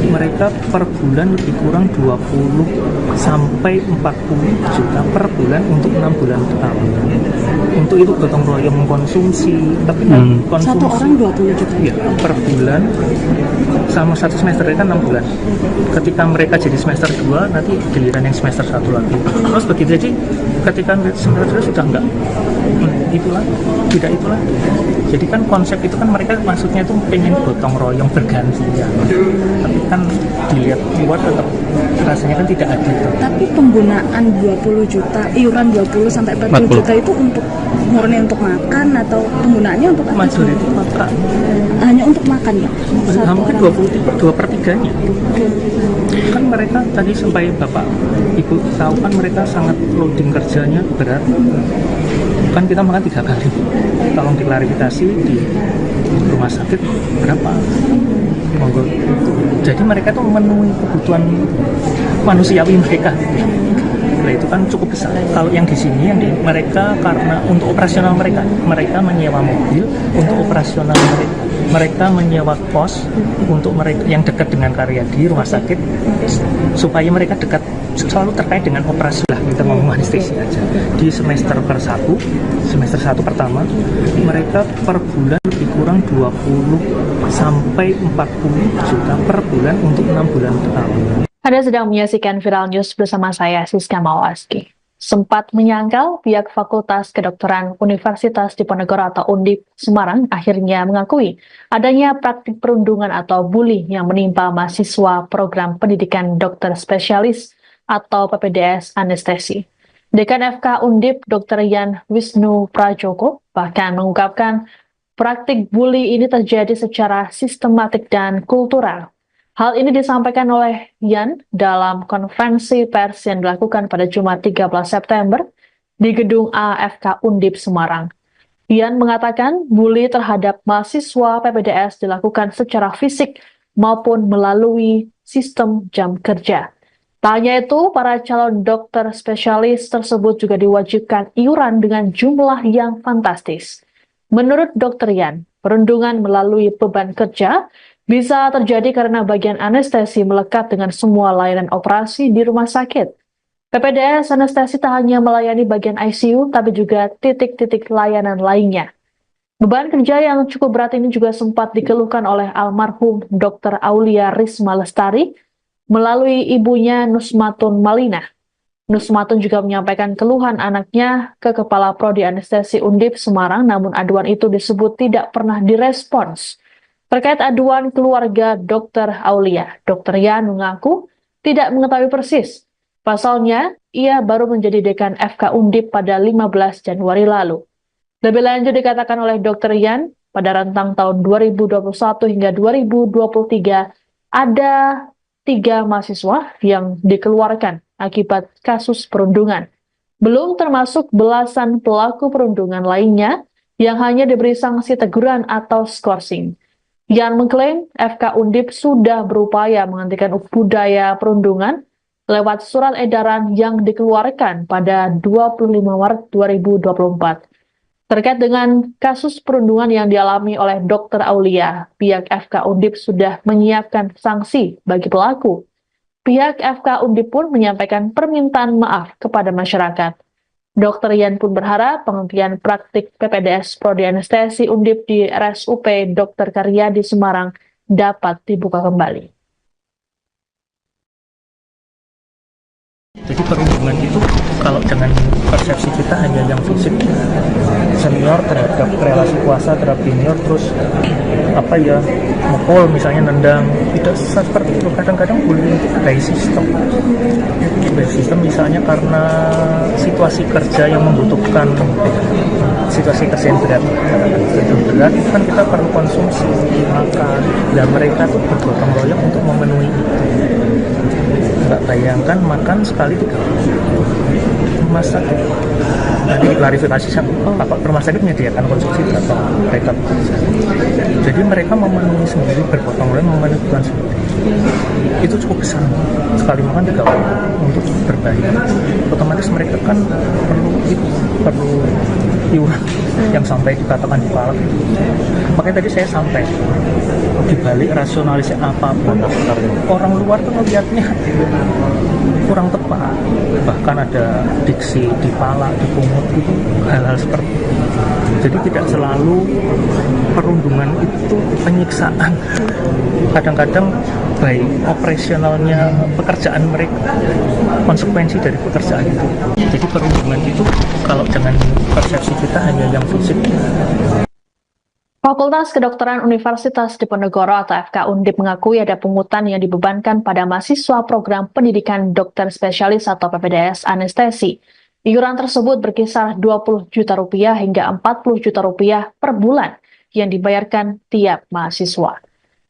Speaker 1: mereka per bulan lebih kurang 20 sampai 40 juta per bulan untuk 6 bulan pertama. Untuk itu gotong royong mengkonsumsi, tapi konsumsi
Speaker 3: Satu orang 20 juta.
Speaker 1: ya, per bulan sama satu semester kan 6 bulan. Ketika mereka jadi semester 2 nanti giliran yang semester 1 lagi. Terus begitu, jadi ketika semester 2 sudah enggak itulah, tidak itulah. Jadi kan konsep itu kan mereka maksudnya itu pengen gotong royong bergantian, tapi kan dilihat luar tetap rasanya kan tidak adil.
Speaker 3: Tapi penggunaan 20 juta, iuran 20 sampai 40 juta itu untuk murni untuk makan atau penggunaannya untuk apa?
Speaker 1: Majority makan,
Speaker 3: Hanya untuk makan ya?
Speaker 1: hampir 2/3-nya. Kan mereka tadi sampai Bapak Ibu tahu kan mereka sangat loading kerjanya berat. Kan kita makan 3 kali. Tolong diklarifikasi di rumah sakit berapa? Monggo. Jadi mereka tuh memenuhi kebutuhan manusiawi mereka. Nah, itu kan cukup besar. Kalau yang di sini mereka karena untuk operasional mereka menyewa mobil untuk operasional mereka menyewa kos untuk mereka yang dekat dengan Karyadi rumah sakit supaya mereka dekat selalu terkait dengan operasi lah. Kita ngomong anestesi aja. Di semester satu pertama mereka per bulan lebih kurang 20 sampai 40 juta per bulan untuk 6 bulan pertama.
Speaker 2: Anda sedang menyaksikan Viral News bersama saya, Siska Mawaski. Sempat menyangkal, pihak Fakultas Kedokteran Universitas Diponegoro atau Undip Semarang akhirnya mengakui adanya praktik perundungan atau bully yang menimpa mahasiswa program pendidikan dokter spesialis atau PPDS anestesi. Dekan FK Undip Dr. Yan Wisnu Prajoko bahkan mengungkapkan praktik bully ini terjadi secara sistematik dan kultural. Hal ini disampaikan oleh Yan dalam konferensi pers yang dilakukan pada Jumat 13 September di Gedung AFK Undip Semarang. Yan mengatakan bully terhadap mahasiswa PPDS dilakukan secara fisik maupun melalui sistem jam kerja. Tak hanya itu, para calon dokter spesialis tersebut juga diwajibkan iuran dengan jumlah yang fantastis. Menurut Dr. Yan, perundungan melalui beban kerja bisa terjadi karena bagian anestesi melekat dengan semua layanan operasi di rumah sakit. PPDS anestesi tak hanya melayani bagian ICU, tapi juga titik-titik layanan lainnya. Beban kerja yang cukup berat ini juga sempat dikeluhkan oleh almarhum Dr. Aulia Risma Lestari melalui ibunya Nusmatun Malina. Nusmatun juga menyampaikan keluhan anaknya ke Kepala Prodi Anestesi Undip Semarang, namun aduan itu disebut tidak pernah direspons. Terkait aduan keluarga Dr. Aulia, Dr. Yan mengaku tidak mengetahui persis. Pasalnya, ia baru menjadi dekan FK Undip pada 15 Januari lalu. Lebih lanjut dikatakan oleh Dr. Yan, pada rentang tahun 2021 hingga 2023, ada 3 mahasiswa yang dikeluarkan akibat kasus perundungan. Belum termasuk belasan pelaku perundungan lainnya yang hanya diberi sanksi teguran atau skorsing. Yan mengklaim FK Undip sudah berupaya menghentikan budaya perundungan lewat surat edaran yang dikeluarkan pada 25 Maret 2024. Terkait dengan kasus perundungan yang dialami oleh Dr. Aulia, pihak FK Undip sudah menyiapkan sanksi bagi pelaku. Pihak FK Undip pun menyampaikan permintaan maaf kepada masyarakat. Dr. Yan pun berharap penghentian praktik PPDS Prodi Anestesi Undip di RSUP Dr. Karyadi Semarang dapat dibuka kembali.
Speaker 1: Jadi perundungan itu kalau dengan persepsi kita hanya yang fisik, senior terhadap relasi kuasa terhadap junior, terus mukul misalnya, nendang, tidak seperti itu. Kadang-kadang bullying itu by system misalnya karena situasi kerja yang membutuhkan situasi kesehatan berat kan kita perlu konsumsi makan. Dan mereka tuh bergotong royong untuk memenuhi itu. Nggak bayangkan makan sekali 3 kali. Rumah sakit nanti diklarifikasi Bapak rumah sakit menyediakan konsumsi berapa mereka bekerja. Jadi mereka memenuhi sendiri, bergotong royong memenuhi kebutuhan sendiri. Itu cukup besar, sekali makan 3 kali untuk berbahaya. Otomatis mereka kan perlu iuran yang sampai dikatakan dipalak itu. Makanya tadi saya sampai dibalik rasionalisasi apapun orang luar tuh melihatnya kurang tepat, bahkan ada diksi dipalak, dipungut itu hal-hal seperti itu. Jadi tidak selalu perundungan itu penyiksaan, kadang-kadang baik operasionalnya pekerjaan mereka, konsekuensi dari pekerjaan itu. Jadi perundungan itu kalau dengan persepsi kita hanya yang fisik.
Speaker 2: Fakultas Kedokteran Universitas Diponegoro atau FK Undip mengakui ada pungutan yang dibebankan pada mahasiswa program pendidikan dokter spesialis atau PPDS anestesi. Iuran tersebut berkisar 20 juta rupiah hingga 40 juta rupiah per bulan yang dibayarkan tiap mahasiswa.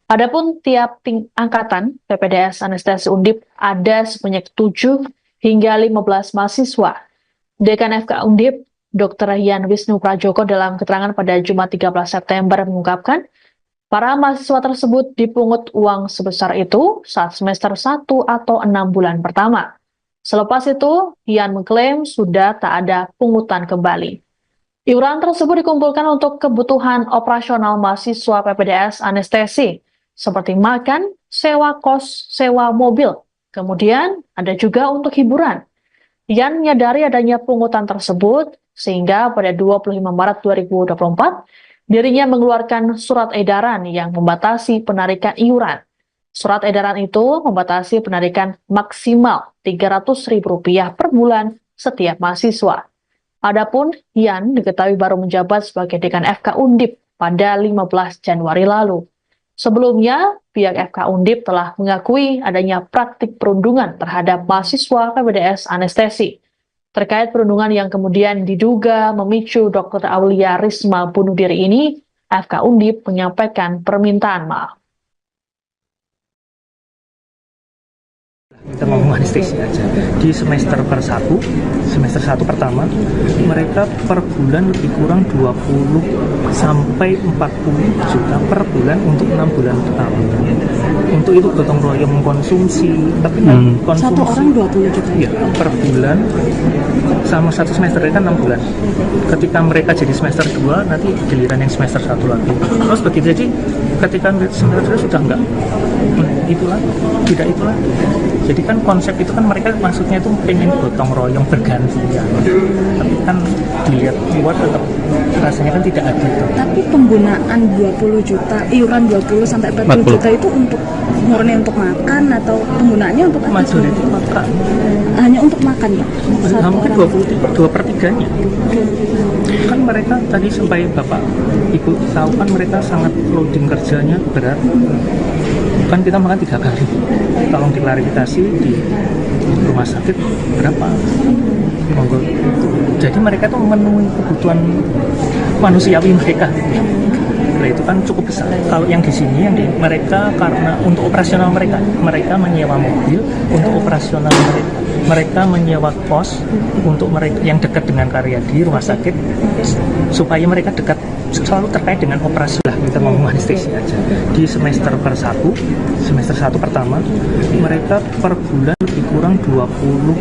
Speaker 2: Adapun tiap angkatan PPDS anestesi Undip ada sebanyak 7 hingga 15 mahasiswa. Dekan FK Undip Dr. Yan Wisnu Prajoko dalam keterangan pada Jumat 13 September mengungkapkan, para mahasiswa tersebut dipungut uang sebesar itu saat semester 1 atau 6 bulan pertama. Selepas itu, Yan mengklaim sudah tak ada pungutan kembali. Iuran tersebut dikumpulkan untuk kebutuhan operasional mahasiswa PPDS anestesi, seperti makan, sewa kos, sewa mobil. Kemudian ada juga untuk hiburan. Yan menyadari adanya pungutan tersebut, sehingga pada 25 Maret 2024, dirinya mengeluarkan surat edaran yang membatasi penarikan iuran. Surat edaran itu membatasi penarikan maksimal Rp300.000 per bulan setiap mahasiswa. Adapun Yan diketahui baru menjabat sebagai dekan FK Undip pada 15 Januari lalu. Sebelumnya, pihak FK Undip telah mengakui adanya praktik perundungan terhadap mahasiswa PPDS anestesi. Terkait perundungan yang kemudian diduga memicu Dr. Aulia Risma bunuh diri ini, FK Undip menyampaikan permintaan maaf.
Speaker 1: Kita ngomong anestesi aja. Di semester semester 1 pertama, mereka per bulan lebih kurang 20 sampai 40 juta per bulan untuk 6 bulan pertama. Untuk itu gotong royong mengkonsumsi, tapi konsumsi
Speaker 3: Satu orang 20 juta.
Speaker 1: ya, per bulan sama satu semester kan 6 bulan. Ketika mereka jadi semester 2, nanti giliran yang semester 1 lagi. Terus begitu, jadi ketika semester 2 sudah enggak itulah, tidak itulah. Jadi kan konsep itu kan mereka maksudnya itu pengen gotong royong bergantian. Tapi kan dilihat luar tetap rasanya kan tidak adil.
Speaker 3: Tapi penggunaan 20 juta, iuran 20 sampai 40 juta itu untuk murni untuk makan atau penggunaannya untuk apa?
Speaker 1: Majority makan.
Speaker 3: Hanya untuk makan ya?
Speaker 1: Hampir 2/3-nya. Kan mereka tadi sampai Bapak Ibu tahu kan mereka sangat loading kerjanya berat. Kan kita makan 3 kali. Tolong diklarifikasi di rumah sakit berapa? Monggo. Jadi mereka tuh memenuhi kebutuhan manusiawi mereka. Nah, itu kan cukup besar. Kalau yang di sini mereka karena untuk operasional mereka menyewa mobil untuk operasional mereka menyewa kos untuk mereka yang dekat dengan Karyadi rumah sakit supaya mereka dekat selalu terkait dengan operasi lah. Kita ngomong anestesi aja. Di semester 1 pertama, mereka per bulan lebih kurang 20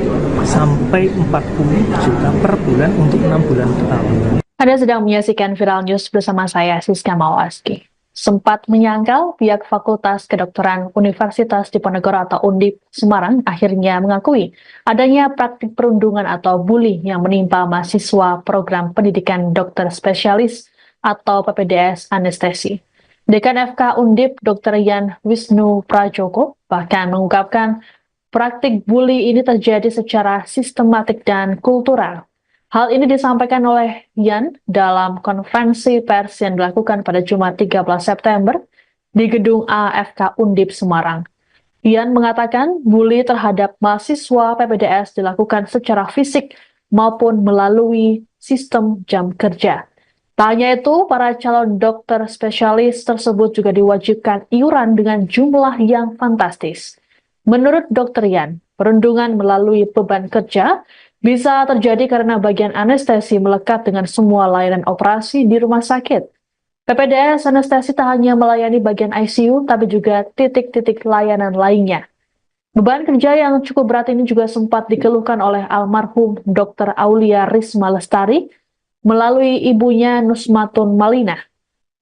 Speaker 1: sampai 40 juta per bulan untuk 6 bulan pertama.
Speaker 2: Anda sedang menyaksikan Viral News bersama saya, Siska Mawaski. Sempat menyangkal, pihak Fakultas Kedokteran Universitas Diponegoro atau Undip Semarang akhirnya mengakui adanya praktik perundungan atau bully yang menimpa mahasiswa program pendidikan dokter spesialis atau PPDS anestesi. Dekan FK Undip Dr. Yan Wisnu Prajoko bahkan mengungkapkan praktik bully ini terjadi secara sistematik dan kultural. Hal ini disampaikan oleh Yan dalam konferensi pers yang dilakukan pada Jumat 13 September di Gedung AFK Undip Semarang. Yan mengatakan bully terhadap mahasiswa PPDS dilakukan secara fisik maupun melalui sistem jam kerja. Tak hanya itu, para calon dokter spesialis tersebut juga diwajibkan iuran dengan jumlah yang fantastis. Menurut Dr. Yan, perundungan melalui beban kerja bisa terjadi karena bagian anestesi melekat dengan semua layanan operasi di rumah sakit. PPDS anestesi tak hanya melayani bagian ICU, tapi juga titik-titik layanan lainnya. Beban kerja yang cukup berat ini juga sempat dikeluhkan oleh almarhum Dr. Aulia Risma Lestari, melalui ibunya Nusmatun Malinah.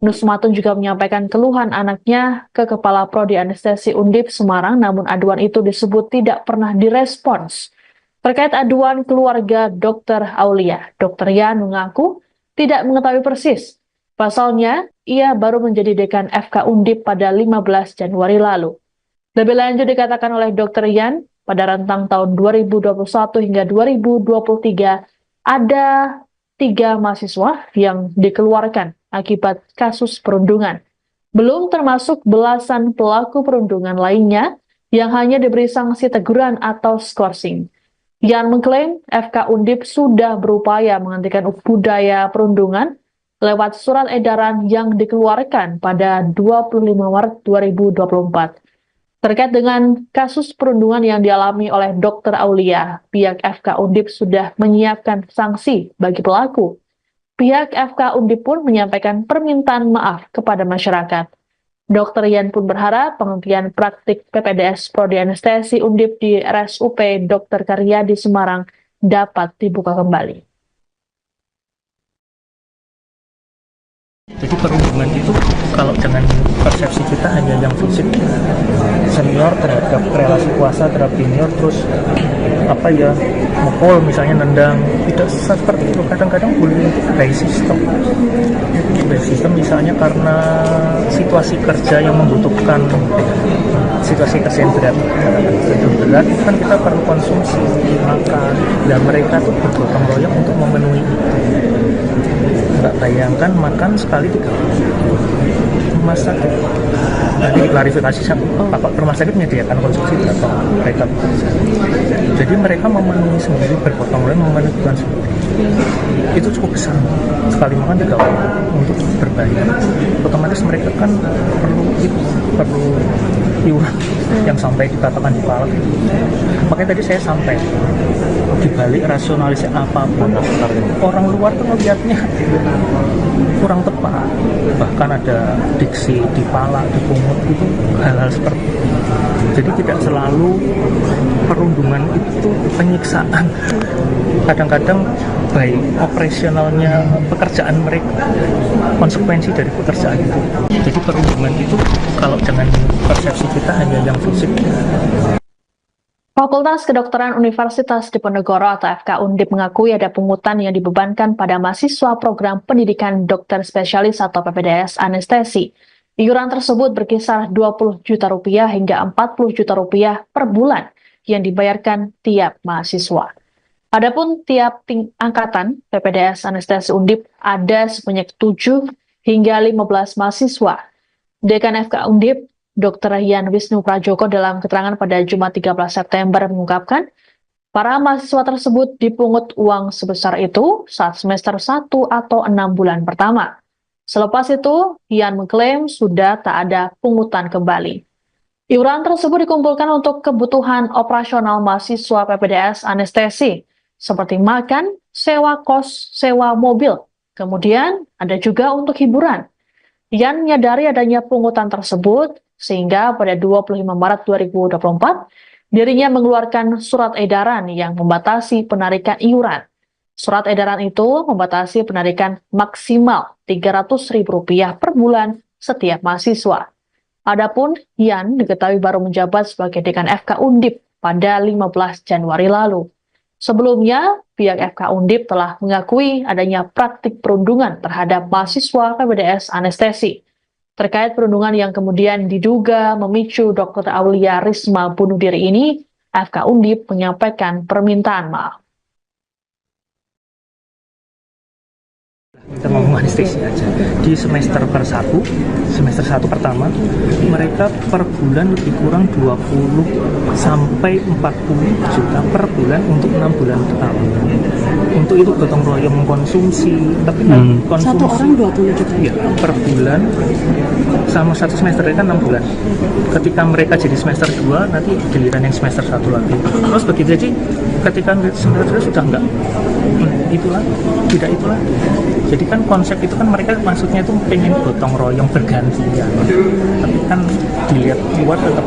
Speaker 2: Nusmatun juga menyampaikan keluhan anaknya ke Kepala Prodi Anestesi Undip Semarang, namun aduan itu disebut tidak pernah direspons. Terkait aduan keluarga Dr. Aulia, Dr. Yan mengaku tidak mengetahui persis. Pasalnya, ia baru menjadi dekan FK Undip pada 15 Januari lalu. Lebih lanjut dikatakan oleh Dr. Yan, pada rentang tahun 2021 hingga 2023, ada 3 mahasiswa yang dikeluarkan akibat kasus perundungan. Belum termasuk belasan pelaku perundungan lainnya yang hanya diberi sanksi teguran atau skorsing. Yan mengklaim FK Undip sudah berupaya menghentikan budaya perundungan lewat surat edaran yang dikeluarkan pada 25 Maret 2024. Terkait dengan kasus perundungan yang dialami oleh Dr. Aulia, pihak FK Undip sudah menyiapkan sanksi bagi pelaku. Pihak FK Undip pun menyampaikan permintaan maaf kepada masyarakat. Dr. Yan pun berharap penghentian praktik PPDS Prodi Anestesi Undip di RSUP Dr. Karyadi Semarang dapat dibuka kembali.
Speaker 1: Jadi perundungan itu kalau dengan persepsi kita hanya yang fisik, senior terhadap relasi kuasa terhadap junior, terus mukul misalnya, nendang, tidak seperti itu. Kadang-kadang bullying itu by system misalnya karena situasi kerja yang membutuhkan situasi kesehatan berat, kan kita perlu konsumsi makan, dan mereka tuh bergotong royong untuk memenuhi itu. Nggak bayangkan makan sekali 3 rumah sakit. Nanti diklarifikasi Bapak rumah sakit menyediakan konsumsi atau mereka bekerja. Jadi mereka memenuhi sendiri, bergotong royong memenuhi kebutuhan sendiri. Itu cukup besar. Sekali makan 3 orang untuk berbayar. Otomatis mereka kan perlu iuran yang sampai dikatakan dipalak. Makanya tadi saya sampai dibalik rasionalisasi apapun, orang luar tuh melihatnya kurang tepat. Bahkan ada diksi dipalak, dipungut, itu hal-hal seperti itu. Jadi tidak selalu perundungan itu penyiksaan. Kadang-kadang baik operasionalnya pekerjaan mereka, konsekuensi dari pekerjaan itu. Jadi perundungan itu kalau dengan persepsi kita hanya yang fisik.
Speaker 2: Fakultas Kedokteran Universitas Diponegoro atau FK Undip mengakui ada pungutan yang dibebankan pada mahasiswa program pendidikan dokter spesialis atau PPDS anestesi. Iuran tersebut berkisar 20 juta rupiah hingga 40 juta rupiah per bulan yang dibayarkan tiap mahasiswa. Adapun tiap angkatan PPDS anestesi Undip ada sebanyak 7 hingga 15 mahasiswa. Dekan FK Undip, Dr. Yan Wisnu Prajoko dalam keterangan pada Jumat 13 September mengungkapkan, para mahasiswa tersebut dipungut uang sebesar itu saat semester 1 atau 6 bulan pertama. Selepas itu, Yan mengklaim sudah tak ada pungutan kembali. Iuran tersebut dikumpulkan untuk kebutuhan operasional mahasiswa PPDS anestesi, seperti makan, sewa kos, sewa mobil. Kemudian ada juga untuk hiburan. Yan menyadari adanya pungutan tersebut, sehingga pada 25 Maret 2024, dirinya mengeluarkan surat edaran yang membatasi penarikan iuran. Surat edaran itu membatasi penarikan maksimal Rp300.000 per bulan setiap mahasiswa. Adapun Yan diketahui baru menjabat sebagai dekan FK Undip pada 15 Januari lalu. Sebelumnya, pihak FK Undip telah mengakui adanya praktik perundungan terhadap mahasiswa PPDS anestesi. Terkait perundungan yang kemudian diduga memicu Dr. Aulia Risma bunuh diri ini, FK Undip menyampaikan permintaan maaf.
Speaker 1: Kita ngomong anestesi aja. Di semester 1 pertama, mereka per bulan lebih kurang 20 sampai 40 juta per bulan untuk 6 bulan pertama. Untuk itu gotong royong mengkonsumsi, tapi konsumsi
Speaker 3: Satu orang 20 juta.
Speaker 1: Ya, per bulan sama satu semester kan 6 bulan. Ketika mereka jadi semester 2, nanti giliran yang semester 1 lagi. Terus begitu, jadi ketika semester 2 sudah enggak itulah, tidak itulah. Jadi kan konsep itu kan mereka maksudnya itu pengen gotong royong bergantian, tapi kan dilihat luar tetap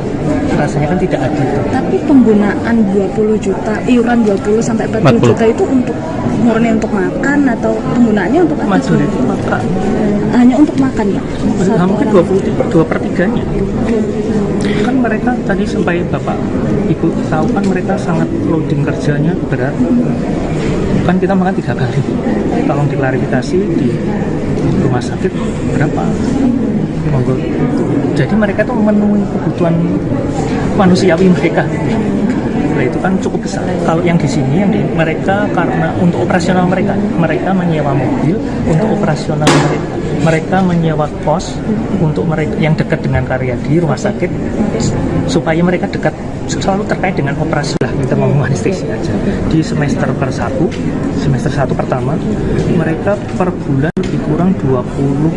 Speaker 1: rasanya kan tidak adil.
Speaker 3: Tapi penggunaan 20 juta, iuran 20 sampai 40 juta itu untuk murni untuk makan atau penggunaannya untuk apa?
Speaker 1: Majority makan.
Speaker 3: Hanya untuk makan ya?
Speaker 1: Mungkin 2/3-nya. Kan mereka tadi sampai Bapak Ibu tahu kan mereka sangat loading kerjanya berat. Kan kita makan 3 kali. Tolong diklarifikasi di rumah sakit berapa? Monggo. Jadi mereka tuh memenuhi kebutuhan manusiawi mereka. Nah itu kan cukup besar. Kalau yang di sini, mereka karena untuk operasional mereka menyewa mobil untuk operasional mereka. Mereka menyewa kos untuk mereka yang dekat dengan karya di rumah sakit supaya mereka dekat selalu terkait dengan operasi lah, kita mau anestesi aja. Di semester 1 pertama mereka per bulan lebih kurang 20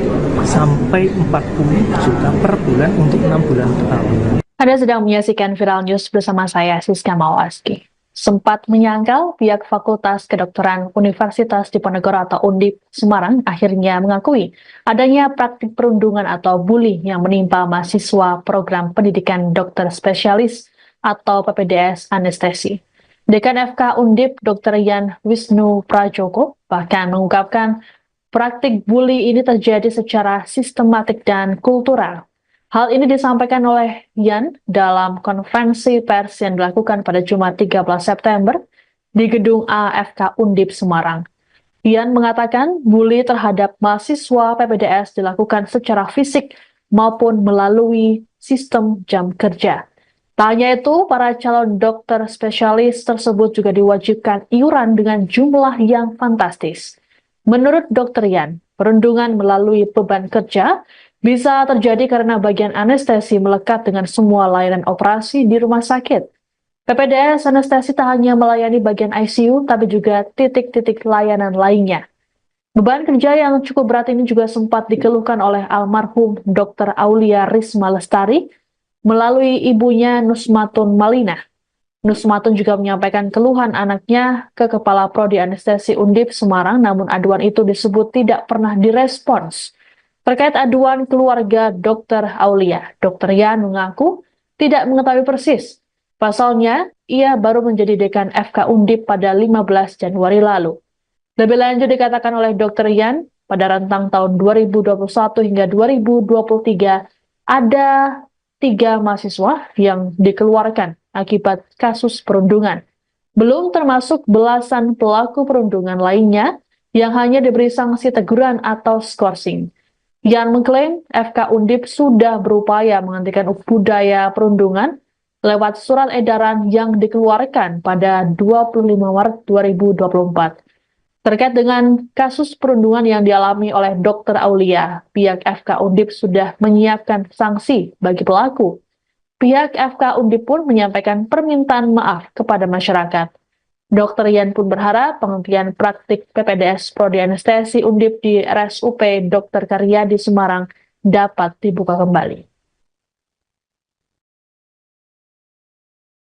Speaker 1: sampai 40 juta per bulan untuk 6 bulan pertama.
Speaker 2: Anda sedang menyaksikan Viral News bersama saya, Siska Mawaski. Sempat menyangkal, pihak Fakultas Kedokteran Universitas Diponegoro atau Undip Semarang akhirnya mengakui adanya praktik perundungan atau bully yang menimpa mahasiswa program pendidikan dokter spesialis atau PPDS anestesi. Dekan FK Undip Dr. Yan Wisnu Prajoko bahkan mengungkapkan praktik bully ini terjadi secara sistematik dan kultural. Hal ini disampaikan oleh Yan dalam konferensi pers yang dilakukan pada Jumat 13 September di Gedung AFK Undip Semarang. Yan mengatakan bully terhadap mahasiswa PPDS dilakukan secara fisik maupun melalui sistem jam kerja. Tak hanya itu, para calon dokter spesialis tersebut juga diwajibkan iuran dengan jumlah yang fantastis. Menurut Dr. Yan, perundungan melalui beban kerja bisa terjadi karena bagian anestesi melekat dengan semua layanan operasi di rumah sakit. PPDS anestesi tak hanya melayani bagian ICU, tapi juga titik-titik layanan lainnya. Beban kerja yang cukup berat ini juga sempat dikeluhkan oleh almarhum Dr. Aulia Risma Lestari melalui ibunya Nusmatun Malina. Nusmatun juga menyampaikan keluhan anaknya ke Kepala Prodi Anestesi Undip Semarang, namun aduan itu disebut tidak pernah direspons. Terkait aduan keluarga Dr. Aulia, Dr. Yan mengaku tidak mengetahui persis. Pasalnya, ia baru menjadi dekan FK Undip pada 15 Januari lalu. Lebih lanjut dikatakan oleh Dr. Yan, pada rentang tahun 2021 hingga 2023, ada 3 mahasiswa yang dikeluarkan akibat kasus perundungan. Belum termasuk belasan pelaku perundungan lainnya yang hanya diberi sanksi teguran atau skorsing. Yan mengklaim FK Undip sudah berupaya menghentikan budaya perundungan lewat surat edaran yang dikeluarkan pada 25 Maret 2024. Terkait dengan kasus perundungan yang dialami oleh Dr. Aulia, pihak FK Undip sudah menyiapkan sanksi bagi pelaku. Pihak FK Undip pun menyampaikan permintaan maaf kepada masyarakat. Dr. Yan pun berharap penghentian praktik PPDS Prodi Anestesi Undip di RSUP Dr. Karyadi Semarang dapat dibuka kembali.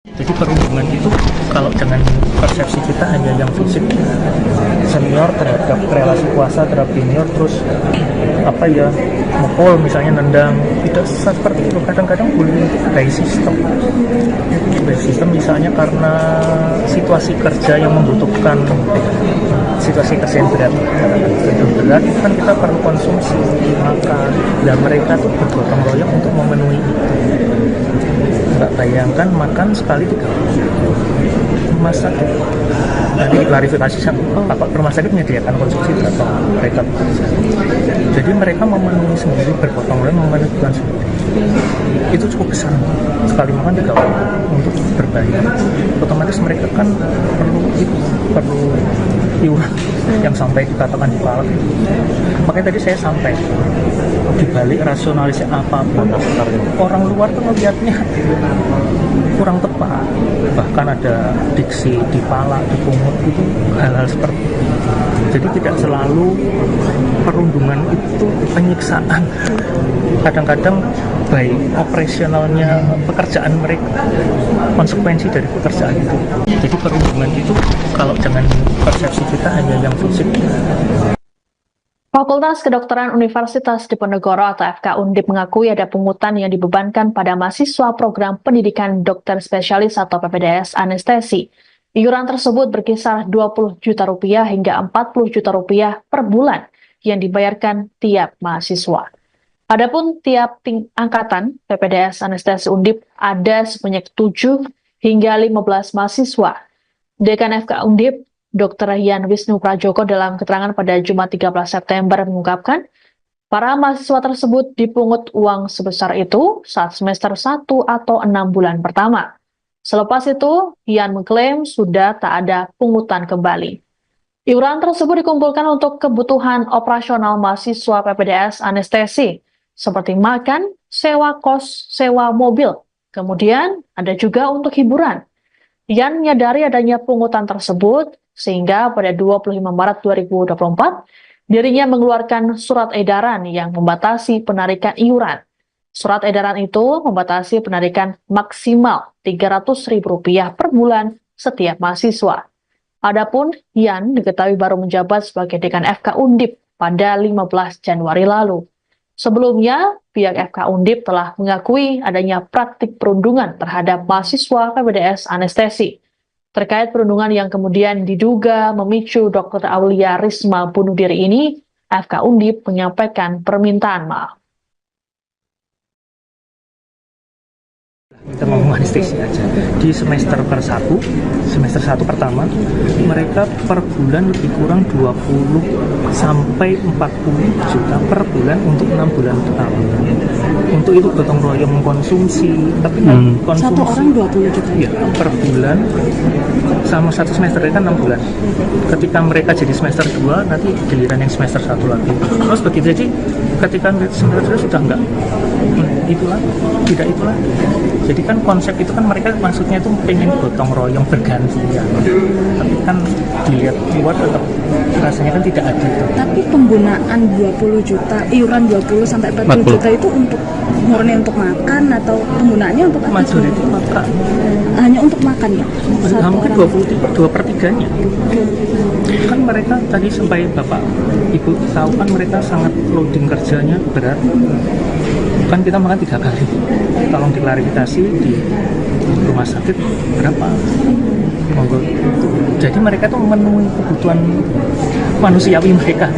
Speaker 1: Jadi perundungan itu kalau dengan persepsi kita hanya yang fisik, senior terhadap relasi kuasa terhadap junior, terus mukul misalnya, nendang, tidak seperti itu. Kadang-kadang bullying itu by sistem misalnya karena situasi kerja yang membutuhkan situasi kesehatan berat kan kita perlu konsumsi makan, dan mereka tuh bergotong royong untuk memenuhi itu. Nggak bayangkan makan sekali 3 kali. Rumah sakit nanti diklarifikasi Bapak rumah sakit menyediakan konsumsi atau mereka bekerja. Jadi mereka memenuhi sendiri, bergotong royong memenuhi kebutuhan sendiri. Itu cukup besar, sekali makan 3 kali untuk berbayar. Otomatis mereka kan perlu iuran yang sampai dikatakan dipalak. Makanya tadi saya sampai dibalik rasionalisasi apapun, orang luar tuh melihatnya kurang tepat. Bahkan ada diksi dipalak, dipungut, itu hal-hal seperti itu. Jadi tidak selalu perundungan itu penyiksaan. kadang-kadang baik operasionalnya pekerjaan mereka, konsekuensi dari pekerjaan itu. Jadi perundungan itu kalau dengan persepsi kita hanya yang fisik.
Speaker 2: Fakultas Kedokteran Universitas Diponegoro atau FK Undip mengakui ada pungutan yang dibebankan pada mahasiswa program pendidikan dokter spesialis atau PPDS anestesi. Iuran tersebut berkisar 20 juta rupiah hingga 40 juta rupiah per bulan yang dibayarkan tiap mahasiswa. Adapun tiap angkatan PPDS anestesi Undip ada sebanyak 7 hingga 15 mahasiswa. Dekan FK Undip, Dr. Yan Wisnu Prajoko dalam keterangan pada Jumat 13 September mengungkapkan, para mahasiswa tersebut dipungut uang sebesar itu saat semester 1 atau 6 bulan pertama. Selepas itu, Yan mengklaim sudah tak ada pungutan kembali. Iuran tersebut dikumpulkan untuk kebutuhan operasional mahasiswa PPDS anestesi, seperti makan, sewa kos, sewa mobil. Kemudian ada juga untuk hiburan. Yan menyadari adanya pungutan tersebut, sehingga pada 25 Maret 2024, dirinya mengeluarkan surat edaran yang membatasi penarikan iuran. Surat edaran itu membatasi penarikan maksimal Rp300.000 per bulan setiap mahasiswa. Adapun Yan diketahui baru menjabat sebagai dekan FK Undip pada 15 Januari lalu. Sebelumnya, pihak FK Undip telah mengakui adanya praktik perundungan terhadap mahasiswa PPDS anestesi. Terkait perundungan yang kemudian diduga memicu Dr. Aulia Risma bunuh diri ini, FK Undip menyampaikan permintaan maaf.
Speaker 1: Kita mau anestesi aja. Di semester satu pertama, mereka per bulan lebih kurang 20 sampai 40 juta per bulan untuk 6 bulan pertama. Untuk itu gotong royong mengkonsumsi, tapi konsumsi
Speaker 3: Satu orang 20 juta.
Speaker 1: ya, per bulan sama satu semester kan 6 bulan. Ketika mereka jadi semester 2, nanti giliran yang semester 1 lagi. Terus begitu jadi ketika semester 2 sudah enggak itulah, tidak itulah. Jadi kan konsep itu kan mereka maksudnya itu pengen gotong royong bergantian. Tapi kan dilihat luar tetap rasanya kan tidak adil.
Speaker 3: Tapi penggunaan 20 juta, iuran 20 sampai 40 juta itu untuk murni untuk makan atau penggunaannya untuk apa?
Speaker 1: Majority makan.
Speaker 3: Hanya untuk makan ya?
Speaker 1: Hampir 2/3-nya. Kan mereka tadi sampai Bapak Ibu tahu kan mereka sangat loading kerjanya berat. Kan kita makan 3 kali. Tolong diklarifikasi di rumah sakit berapa? Monggo. Jadi mereka tuh memenuhi kebutuhan manusiawi mereka.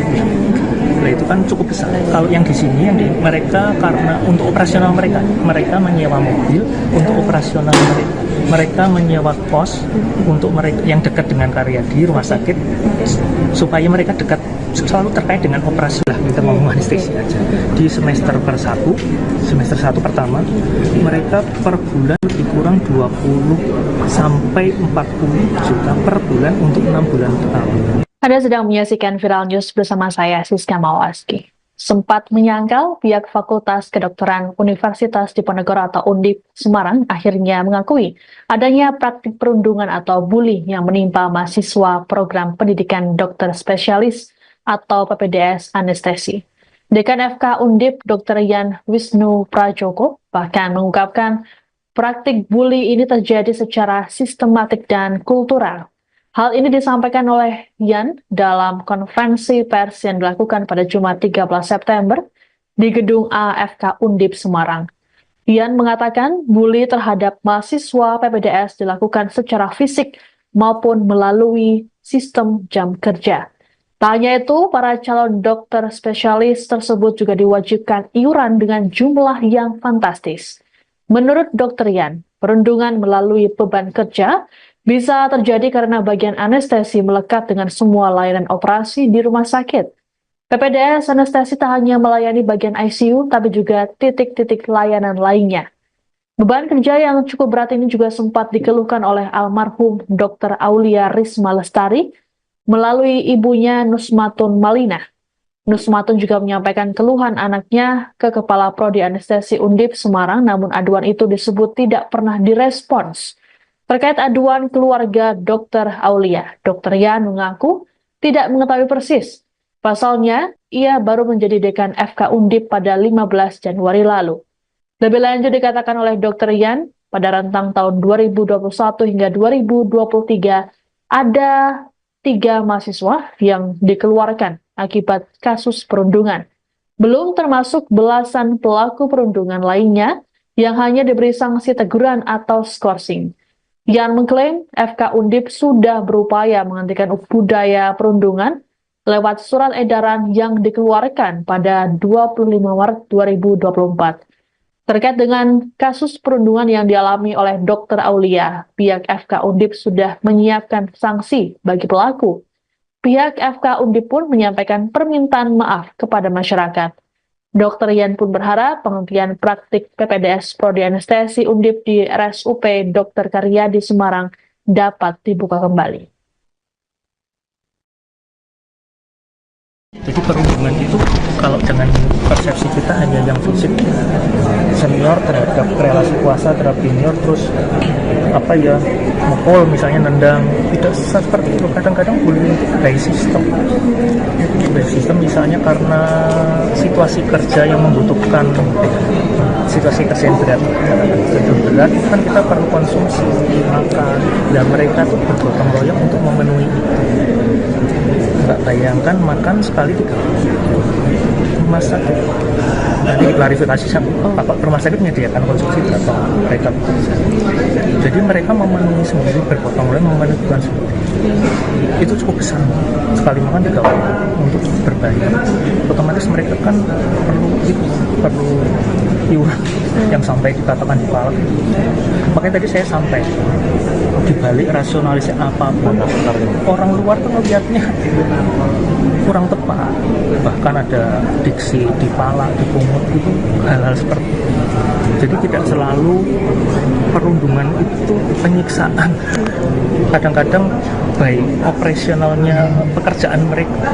Speaker 1: Nah, itu kan cukup besar. Kalau yang di sini mereka karena untuk operasional mereka menyewa mobil untuk operasional mereka menyewa kos untuk mereka yang dekat dengan Karyadi rumah sakit supaya mereka dekat selalu terkait dengan operasi lah. Kita mau anestesi aja. Di semester 1 pertama, mereka per bulan lebih kurang 20 sampai 40 juta per bulan untuk 6 bulan pertama.
Speaker 2: Anda sedang menyaksikan Viral News bersama saya, Siska Mawaski. Sempat menyangkal, pihak Fakultas Kedokteran Universitas Diponegoro atau Undip Semarang akhirnya mengakui adanya praktik perundungan atau bully yang menimpa mahasiswa program pendidikan dokter spesialis atau PPDS anestesi. Dekan FK Undip, Dr. Yan Wisnu Prajoko, bahkan mengungkapkan praktik bully ini terjadi secara sistematik dan kultural. Hal ini disampaikan oleh Yan dalam konferensi pers yang dilakukan pada Jumat 13 September di Gedung AFK Undip Semarang. Yan mengatakan bully terhadap mahasiswa PPDS dilakukan secara fisik maupun melalui sistem jam kerja. Tak hanya itu, para calon dokter spesialis tersebut juga diwajibkan iuran dengan jumlah yang fantastis. Menurut Dr. Yan, perundungan melalui beban kerja bisa terjadi karena bagian anestesi melekat dengan semua layanan operasi di rumah sakit. PPDS anestesi tak hanya melayani bagian ICU, tapi juga titik-titik layanan lainnya. Beban kerja yang cukup berat ini juga sempat dikeluhkan oleh almarhum Dr. Aulia Risma Lestari melalui ibunya Nusmatun Malina. Nusmatun juga menyampaikan keluhan anaknya ke Kepala Prodi Anestesi Undip Semarang, namun aduan itu disebut tidak pernah direspons. Terkait aduan keluarga Dr. Aulia, Dr. Yan mengaku tidak mengetahui persis Pasalnya, ia baru menjadi dekan FK Undip pada 15 Januari lalu. Lebih lanjut dikatakan oleh Dr. Yan, pada rentang tahun 2021 hingga 2023, ada 3 mahasiswa yang dikeluarkan akibat kasus perundungan. Belum termasuk belasan pelaku perundungan lainnya yang hanya diberi sanksi teguran atau skorsing. Yan mengklaim FK Undip sudah berupaya menghentikan budaya perundungan lewat surat edaran yang dikeluarkan pada 25 Maret 2024. Terkait dengan kasus perundungan yang dialami oleh Dr. Aulia, pihak FK Undip sudah menyiapkan sanksi bagi pelaku. Pihak FK Undip pun menyampaikan permintaan maaf kepada masyarakat. Dr. Yan pun berharap penghentian praktik PPDS Prodi Anestesi Undip di RSUP Dr. Karyadi Semarang dapat dibuka kembali.
Speaker 1: Jadi perundungan itu kalau dengan persepsi kita hanya yang fisik, senior terhadap relasi kuasa terhadap junior, terus mukul misalnya, nendang, tidak seperti itu. Kadang-kadang bullying itu by sistem misalnya karena situasi kerja yang membutuhkan situasi kesentrian berat, kan kita perlu konsumsi makan, dan mereka tuh bergotong royong untuk memenuhi itu. Nggak bayangkan makan sekali 3 kali. Rumah sakit nanti diklarifikasi sama rumah sakit menyediakan konsumsi berapa mereka. Jadi mereka memenuhi sendiri, bergotong royong memenuhi kebutuhan sendiri. Itu cukup besar, sekali makan 3 kali untuk berbayar. Otomatis mereka kan perlu iuran yang sampai dikatakan di palak. Makanya tadi saya sampai dibalik rasionalisasi apapun, orang luar tuh melihatnya kurang tepat. Bahkan ada diksi dipalak, dipungut, itu hal-hal seperti itu. Jadi tidak selalu perundungan itu penyiksaan. Kadang-kadang baik operasionalnya pekerjaan mereka,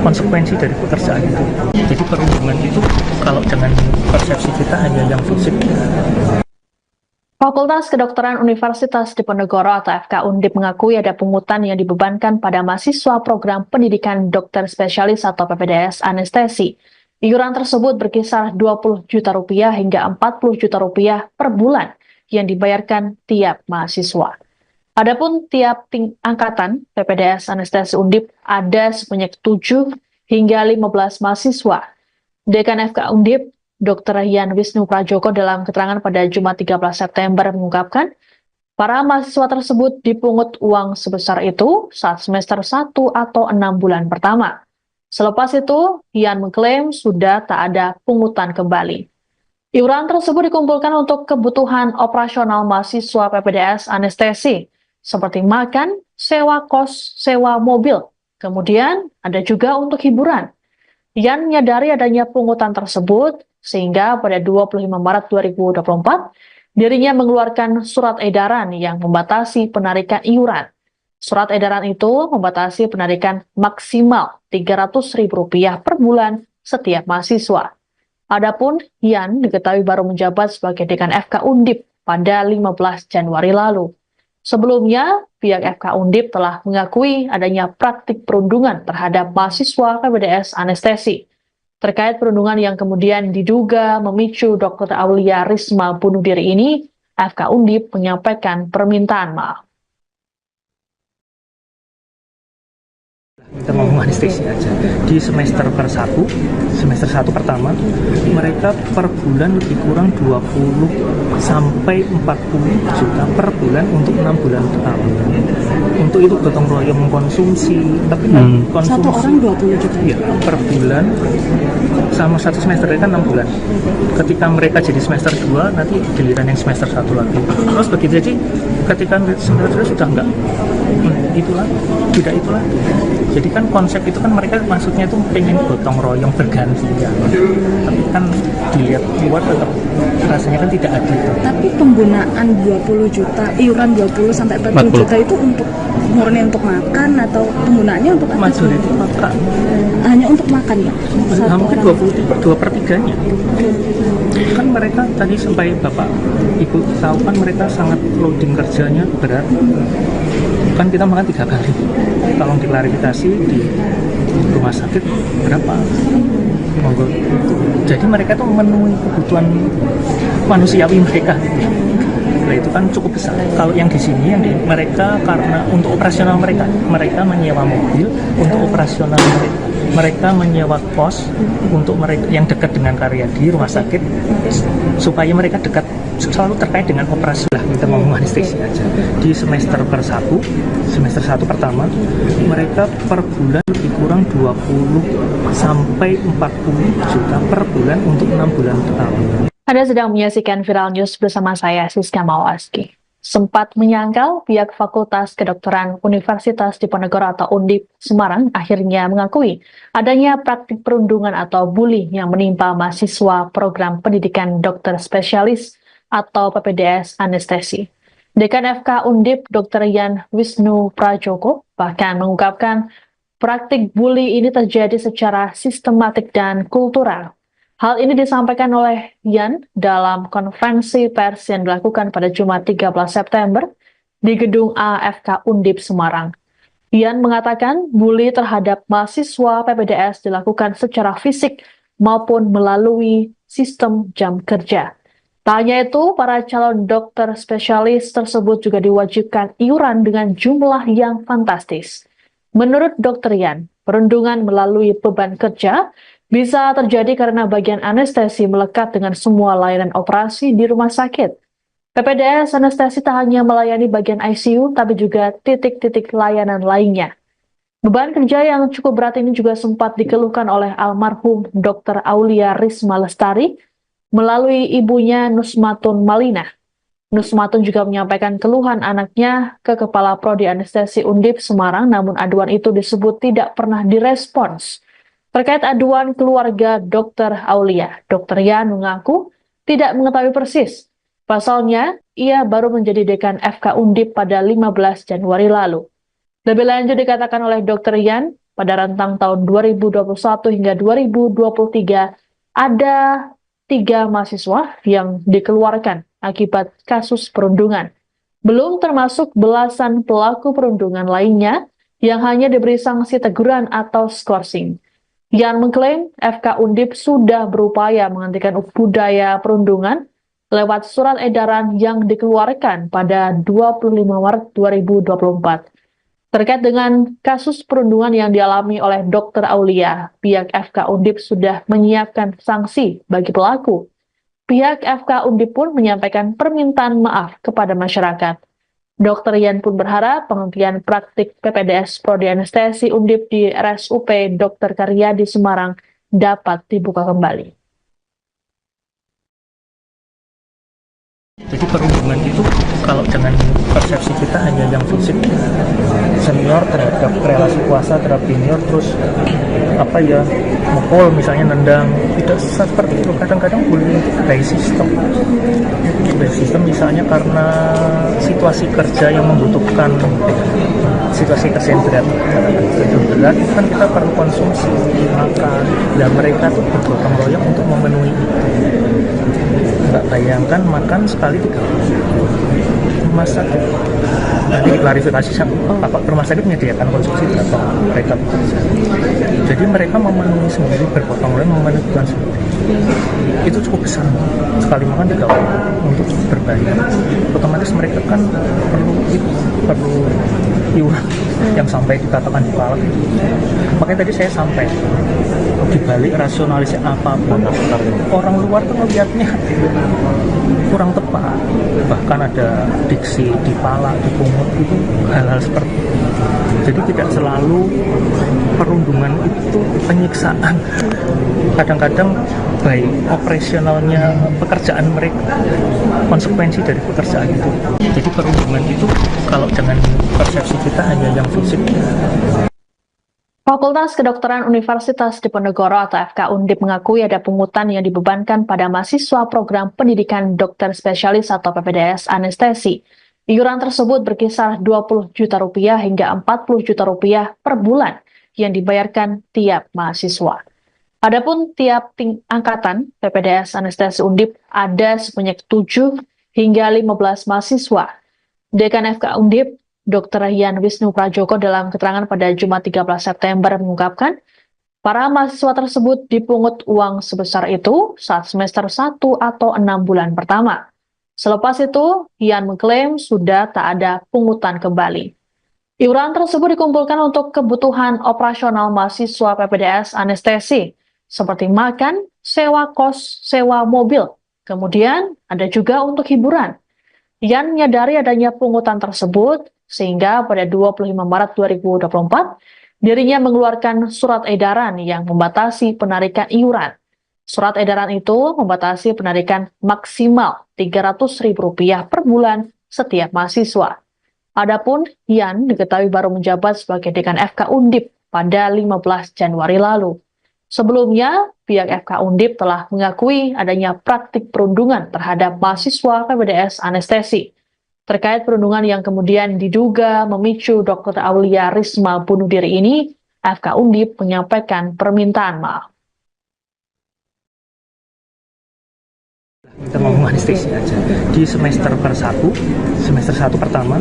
Speaker 1: konsekuensi dari pekerjaan itu. Jadi perundungan itu kalau dengan persepsi kita hanya yang fisik.
Speaker 2: Fakultas Kedokteran Universitas Diponegoro atau FK Undip mengakui ada pungutan yang dibebankan pada mahasiswa program pendidikan dokter spesialis atau PPDS anestesi. Iuran tersebut berkisar 20 juta rupiah hingga 40 juta rupiah per bulan yang dibayarkan tiap mahasiswa. Adapun tiap angkatan PPDS anestesi Undip ada sebanyak 7 hingga 15 mahasiswa. Dekan FK Undip, Dr. Yan Wisnu Prajoko dalam keterangan pada Jumat 13 September mengungkapkan, para mahasiswa tersebut dipungut uang sebesar itu saat semester 1 atau 6 bulan pertama. Selepas itu, Yan mengklaim sudah tak ada pungutan kembali. Iuran tersebut dikumpulkan untuk kebutuhan operasional mahasiswa PPDS anestesi, seperti makan, sewa kos, sewa mobil. Kemudian ada juga untuk hiburan. Yan menyadari adanya pungutan tersebut, sehingga pada 25 Maret 2024, dirinya mengeluarkan surat edaran yang membatasi penarikan iuran. Surat edaran itu membatasi penarikan maksimal Rp300.000 per bulan setiap mahasiswa. Adapun Yan diketahui baru menjabat sebagai dekan FK Undip pada 15 Januari lalu. Sebelumnya, pihak FK Undip telah mengakui adanya praktik perundungan terhadap mahasiswa PPDS anestesi. Terkait perundungan yang kemudian diduga memicu Dr. Aulia Risma bunuh diri ini, FK Undip menyampaikan permintaan maaf.
Speaker 1: Kita ngomong anestesi aja. Di semester 1 pertama, mereka per bulan lebih kurang 20 sampai 40 juta per bulan untuk 6 bulan pertama. Untuk itu gotong royong mengkonsumsi, tapi konsumsi
Speaker 3: satu orang 20 juta
Speaker 1: ya, per bulan sama satu semester kan 6 bulan. Ketika mereka jadi semester 2, nanti giliran yang semester 1 lagi. Terus begitu, jadi ketika semester 2 sudah enggak itulah, tidak itulah. Jadi kan konsep itu kan mereka maksudnya itu pengen gotong royong bergantian. Tapi kan dilihat luar tetap rasanya kan tidak adil.
Speaker 3: Tapi penggunaan 20 juta, iuran 20 sampai 40 juta itu untuk murni untuk makan atau penggunaannya untuk apa?
Speaker 1: Majority itu makan.
Speaker 3: Hanya untuk makan ya?
Speaker 1: Mungkin 2/3-nya. Kan mereka tadi sampai Bapak Ibu tahu kan mereka sangat loading kerjanya berat. Kan kita makan 3 kali. Tolong diklarifikasi di rumah sakit berapa. Monggo. Jadi mereka tuh memenuhi kebutuhan manusiawi mereka gitu. Nah, itu kan cukup besar. Kalau yang di sini mereka karena untuk operasional mereka menyewa mobil untuk operasional mereka menyewa kos untuk mereka yang dekat dengan Karyadi rumah sakit supaya mereka dekat selalu terkait dengan operasi lah, kita ngomong anestesi aja. Di semester 1 pertama mereka per bulan lebih kurang 20 sampai 40 juta per bulan untuk 6 bulan pertama.
Speaker 2: Anda sedang menyaksikan Viral News bersama saya, Siska Mawaski. Sempat menyangkal, pihak Fakultas Kedokteran Universitas Diponegoro atau Undip Semarang akhirnya mengakui adanya praktik perundungan atau bully yang menimpa mahasiswa program pendidikan dokter spesialis atau PPDS anestesi. Dekan FK Undip Dr. Yan Wisnu Prajoko bahkan mengungkapkan praktik bully ini terjadi secara sistematik dan kultural. Hal ini disampaikan oleh Yan dalam konferensi pers yang dilakukan pada Jumat 13 September di Gedung AFK Undip Semarang. Yan mengatakan bully terhadap mahasiswa PPDS dilakukan secara fisik maupun melalui sistem jam kerja. Tak hanya itu, para calon dokter spesialis tersebut juga diwajibkan iuran dengan jumlah yang fantastis. Menurut Dr. Yan, perundungan melalui beban kerja bisa terjadi karena bagian anestesi melekat dengan semua layanan operasi di rumah sakit. PPDS anestesi tak hanya melayani bagian ICU, tapi juga titik-titik layanan lainnya. Beban kerja yang cukup berat ini juga sempat dikeluhkan oleh almarhum Dr. Aulia Risma Lestari melalui ibunya Nusmatun Malina. Nusmatun juga menyampaikan keluhan anaknya ke Kepala Prodi Anestesi Undip Semarang, namun aduan itu disebut tidak pernah direspons. Terkait aduan keluarga Dr. Aulia, Dr. Yan mengaku tidak mengetahui persis. Pasalnya, ia baru menjadi dekan FK Undip pada 15 Januari lalu. Lebih lanjut dikatakan oleh Dr. Yan, pada rentang tahun 2021 hingga 2023, ada 3 mahasiswa yang dikeluarkan akibat kasus perundungan. Belum termasuk belasan pelaku perundungan lainnya yang hanya diberi sanksi teguran atau skorsing. Yan mengklaim FK Undip sudah berupaya menghentikan budaya perundungan lewat surat edaran yang dikeluarkan pada 25 Maret 2024. Terkait dengan kasus perundungan yang dialami oleh Dr. Aulia, pihak FK Undip sudah menyiapkan sanksi bagi pelaku. Pihak FK Undip pun menyampaikan permintaan maaf kepada masyarakat. Dr. Yan pun berharap penghentian praktik PPDS Prodi Anestesi Undip di RSUP Dr. Karyadi Semarang dapat dibuka kembali.
Speaker 1: Jadi perundungan itu kalau dengan persepsi kita hanya yang fisik, senior terhadap relasi kuasa terhadap junior, terus mukul misalnya, nendang, tidak seperti itu. Kadang-kadang bullying itu by system misalnya karena situasi kerja yang membutuhkan situasi kesehatan berat, itu kan kita perlu konsumsi makan, dan mereka tuh bergotong royong untuk memenuhi itu. Nggak bayangkan makan sekali 3 kali. Rumah sakit nanti diklarifikasi sama rumah sakit menyediakan konsumsi berapa mereka bekerja. Jadi mereka memenuhi sendiri, berpotong royong memenuhi kebutuhan sendiri. Itu cukup besar, sekali makan 3 kali untuk berbayar. Otomatis mereka kan perlu iuran yang sampai dikatakan dipalak. Makanya tadi saya sampai dibalik rasionalisasi apapun, orang luar tuh melihatnya kurang tepat, bahkan ada diksi dipalak, dipungut, itu hal-hal seperti itu. Jadi tidak selalu perundungan itu penyiksaan. Kadang-kadang baik operasionalnya pekerjaan mereka, konsekuensi dari pekerjaan itu. Jadi perundungan itu kalau dengan persepsi kita hanya yang fisik.
Speaker 2: Fakultas Kedokteran Universitas Diponegoro atau FK Undip mengakui ada pungutan yang dibebankan pada mahasiswa program pendidikan dokter spesialis atau PPDS anestesi. Iuran tersebut berkisar 20 juta rupiah hingga 40 juta rupiah per bulan yang dibayarkan tiap mahasiswa. Adapun tiap angkatan PPDS anestesi Undip ada sebanyak 7 hingga 15 mahasiswa. Dekan FK Undip, Dr. Yan Wisnu Prajoko dalam keterangan pada Jumat 13 September mengungkapkan, para mahasiswa tersebut dipungut uang sebesar itu saat semester 1 atau 6 bulan pertama. Selepas itu, Yan mengklaim sudah tak ada pungutan kembali. Iuran tersebut dikumpulkan untuk kebutuhan operasional mahasiswa PPDS anestesi, seperti makan, sewa kos, sewa mobil. Kemudian ada juga untuk hiburan. Yan menyadari adanya pungutan tersebut, sehingga pada 25 Maret 2024, dirinya mengeluarkan surat edaran yang membatasi penarikan iuran. Surat edaran itu membatasi penarikan maksimal Rp300.000 per bulan setiap mahasiswa. Adapun Yan diketahui baru menjabat sebagai dekan FK Undip pada 15 Januari lalu. Sebelumnya, pihak FK Undip telah mengakui adanya praktik perundungan terhadap mahasiswa PPDS anestesi. Terkait perundungan yang kemudian diduga memicu Dr. Aulia Risma bunuh diri ini, FK Undip menyampaikan permintaan maaf.
Speaker 1: Kita ngomong anestesi aja. Di semester 1 pertama,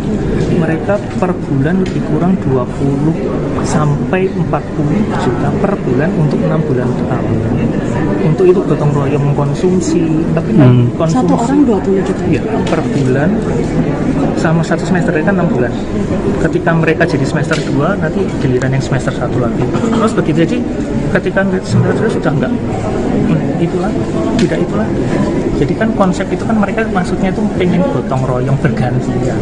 Speaker 1: mereka per bulan lebih kurang 20 sampai 40 juta per bulan untuk 6 bulan pertama. Untuk itu gotong royong mengkonsumsi, tapi konsumsi
Speaker 3: Satu orang 20 juta.
Speaker 1: ya, per bulan sama satu semester kan 6 bulan. Ketika mereka jadi semester 2, nanti giliran yang semester 1 lagi. Terus begitu, jadi ketika semester 2 sudah enggak itulah, tidak itulah. Jadi kan konsep itu kan mereka maksudnya itu pengen gotong royong bergantian.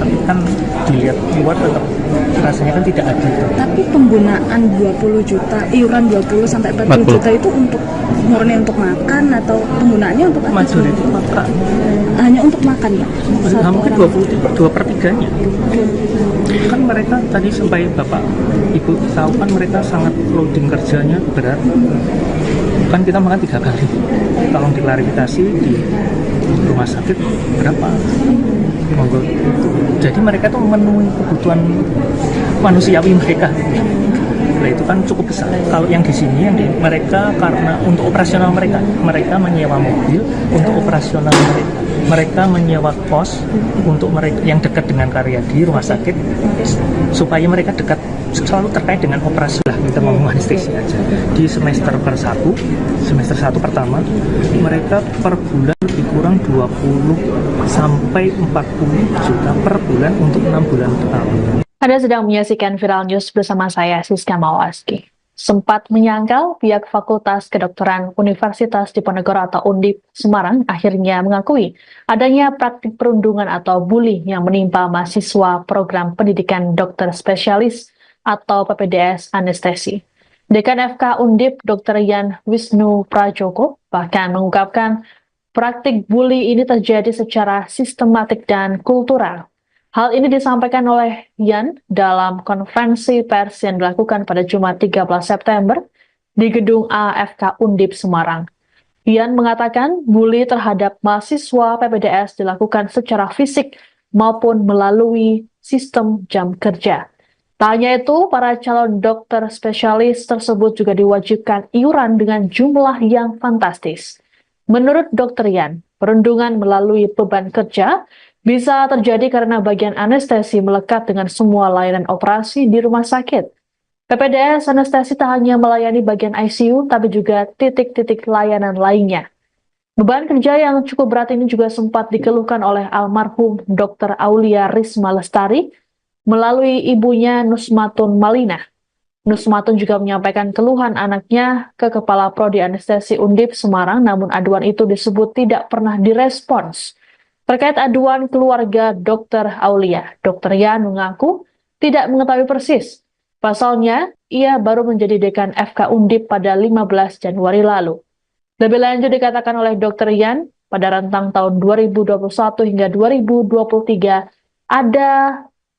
Speaker 1: Tapi kan dilihat luar tetap rasanya kan tidak adil.
Speaker 3: Tapi penggunaan 20 juta, iuran 20 sampai 40 juta itu untuk murni untuk makan atau penggunaannya untuk apa?
Speaker 1: Majority makan.
Speaker 3: Hanya untuk makan, Pak?
Speaker 1: Mungkin 2/3-nya. Kan mereka tadi sampai Bapak Ibu tahu kan mereka sangat loading kerjanya berat. Kan kita makan 3 kali. Tolong diklarifikasi di rumah sakit berapa? Monggo. Jadi mereka tuh memenuhi kebutuhan manusiawi mereka. Nah, itu kan cukup besar. Kalau yang di sini mereka karena untuk operasional mereka menyewa mobil untuk operasional mereka. Mereka menyewa kos untuk mereka yang dekat dengan Karyadi rumah sakit supaya mereka dekat selalu terkait dengan operasi lah. Kita ngomong anestesi aja. Di semester 1 pertama, mereka per bulan lebih kurang 20 sampai 40 juta per bulan untuk 6 bulan pertama.
Speaker 2: Anda sedang menyaksikan Viral News bersama saya, Siska Mawaski. Sempat menyangkal, pihak Fakultas Kedokteran Universitas Diponegoro atau Undip Semarang akhirnya mengakui adanya praktik perundungan atau bully yang menimpa mahasiswa program pendidikan dokter spesialis atau PPDS anestesi. Dekan FK Undip Dr. Yan Wisnu Prajoko bahkan mengungkapkan praktik bully ini terjadi secara sistematik dan kultural. Hal ini disampaikan oleh Yan dalam konferensi pers yang dilakukan pada Jumat 13 September di Gedung AFK Undip Semarang. Yan mengatakan bully terhadap mahasiswa PPDS dilakukan secara fisik maupun melalui sistem jam kerja. Tak hanya itu, para calon dokter spesialis tersebut juga diwajibkan iuran dengan jumlah yang fantastis. Menurut Dr. Yan, perundungan melalui beban kerja bisa terjadi karena bagian anestesi melekat dengan semua layanan operasi di rumah sakit. PPDS anestesi tak hanya melayani bagian ICU, tapi juga titik-titik layanan lainnya. Beban kerja yang cukup berat ini juga sempat dikeluhkan oleh almarhum Dr. Aulia Risma Lestari melalui ibunya Nusmatun Malina. Nusmatun juga menyampaikan keluhan anaknya ke Kepala Prodi Anestesi Undip Semarang, namun aduan itu disebut tidak pernah direspons. Terkait aduan keluarga Dr. Aulia, Dr. Yan mengaku tidak mengetahui persis. Pasalnya, ia baru menjadi dekan FK Undip pada 15 Januari lalu. Lebih lanjut dikatakan oleh Dr. Yan, pada rentang tahun 2021 hingga 2023, ada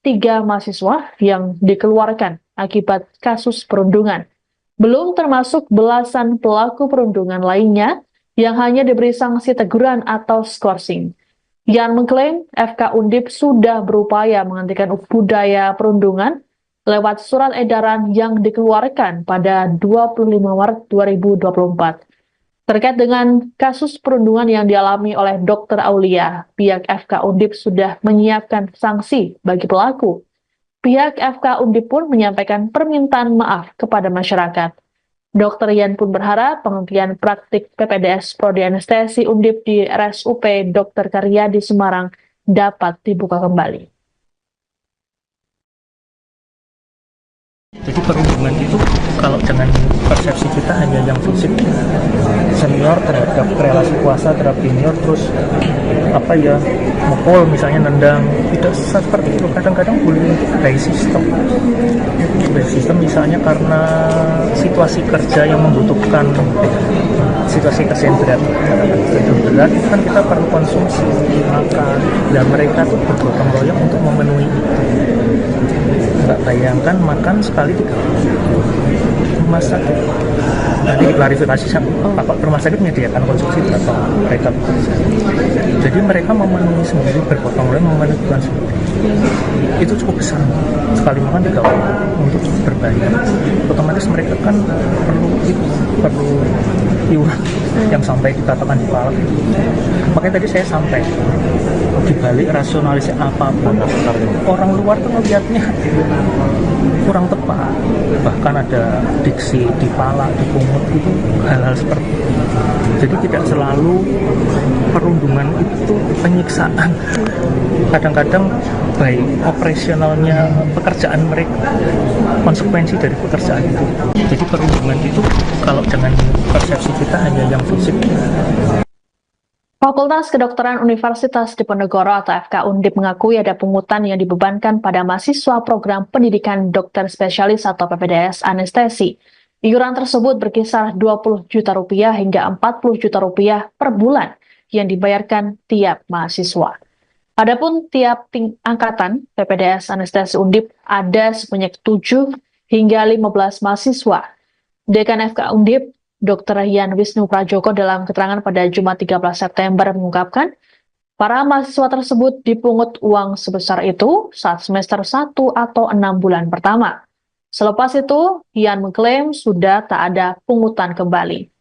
Speaker 2: 3 mahasiswa yang dikeluarkan akibat kasus perundungan. Belum termasuk belasan pelaku perundungan lainnya yang hanya diberi sanksi teguran atau skorsing. Yan mengklaim FK Undip sudah berupaya menghentikan budaya perundungan lewat surat edaran yang dikeluarkan pada 25 Maret 2024. Terkait dengan kasus perundungan yang dialami oleh Dr. Aulia, pihak FK Undip sudah menyiapkan sanksi bagi pelaku. Pihak FK Undip pun menyampaikan permintaan maaf kepada masyarakat. Dr. Yan pun berharap penghentian praktik PPDS Prodi Anestesi Undip di RSUP Dr. Karyadi Semarang dapat dibuka kembali.
Speaker 1: Jadi perundungan itu kalau dengan persepsi kita hanya yang fisik, senior terhadap relasi kuasa terhadap junior, terus mukul misalnya, nendang, tidak seperti itu. Kadang-kadang bullying itu by sistem misalnya karena situasi kerja yang membutuhkan situasi kesehatan berat itu kan kita perlu konsumsi makan, dan mereka tuh bergotong royong untuk memenuhi itu. Nggak bayangkan makan sekali 3 kali. Rumah sakit nanti diklarifikasi Bapak rumah sakit menyediakan konsumsi berapa mereka bekerja. Jadi mereka memenuhi sendiri, bergotong royong memenuhi kebutuhan sendiri. Itu cukup besar, sekali makan 3 kali untuk berbayar. Otomatis mereka kan perlu iuran yang sampai dikatakan di palak. Makanya tadi saya sampai dibalik rasionalisasi apapun, orang luar tuh melihatnya kurang tepat. Bahkan ada diksi dipalak, dipungut, itu hal-hal seperti itu. Jadi tidak selalu perundungan itu penyiksaan. Kadang-kadang baik operasionalnya pekerjaan mereka, konsekuensi dari pekerjaan itu. Jadi perundungan itu kalau dengan persepsi kita hanya yang fisik.
Speaker 2: Fakultas Kedokteran Universitas Diponegoro atau FK Undip mengakui ada pungutan yang dibebankan pada mahasiswa program pendidikan dokter spesialis atau PPDS anestesi. Iuran tersebut berkisar 20 juta rupiah hingga 40 juta rupiah per bulan yang dibayarkan tiap mahasiswa. Adapun tiap angkatan PPDS anestesi Undip ada sebanyak 7 hingga 15 mahasiswa. Dekan FK Undip Dr. Yan Wisnu Prajoko dalam keterangan pada Jumat 13 September mengungkapkan, para mahasiswa tersebut dipungut uang sebesar itu saat semester 1 atau 6 bulan pertama. Selepas itu, Yan mengklaim sudah tak ada pungutan kembali.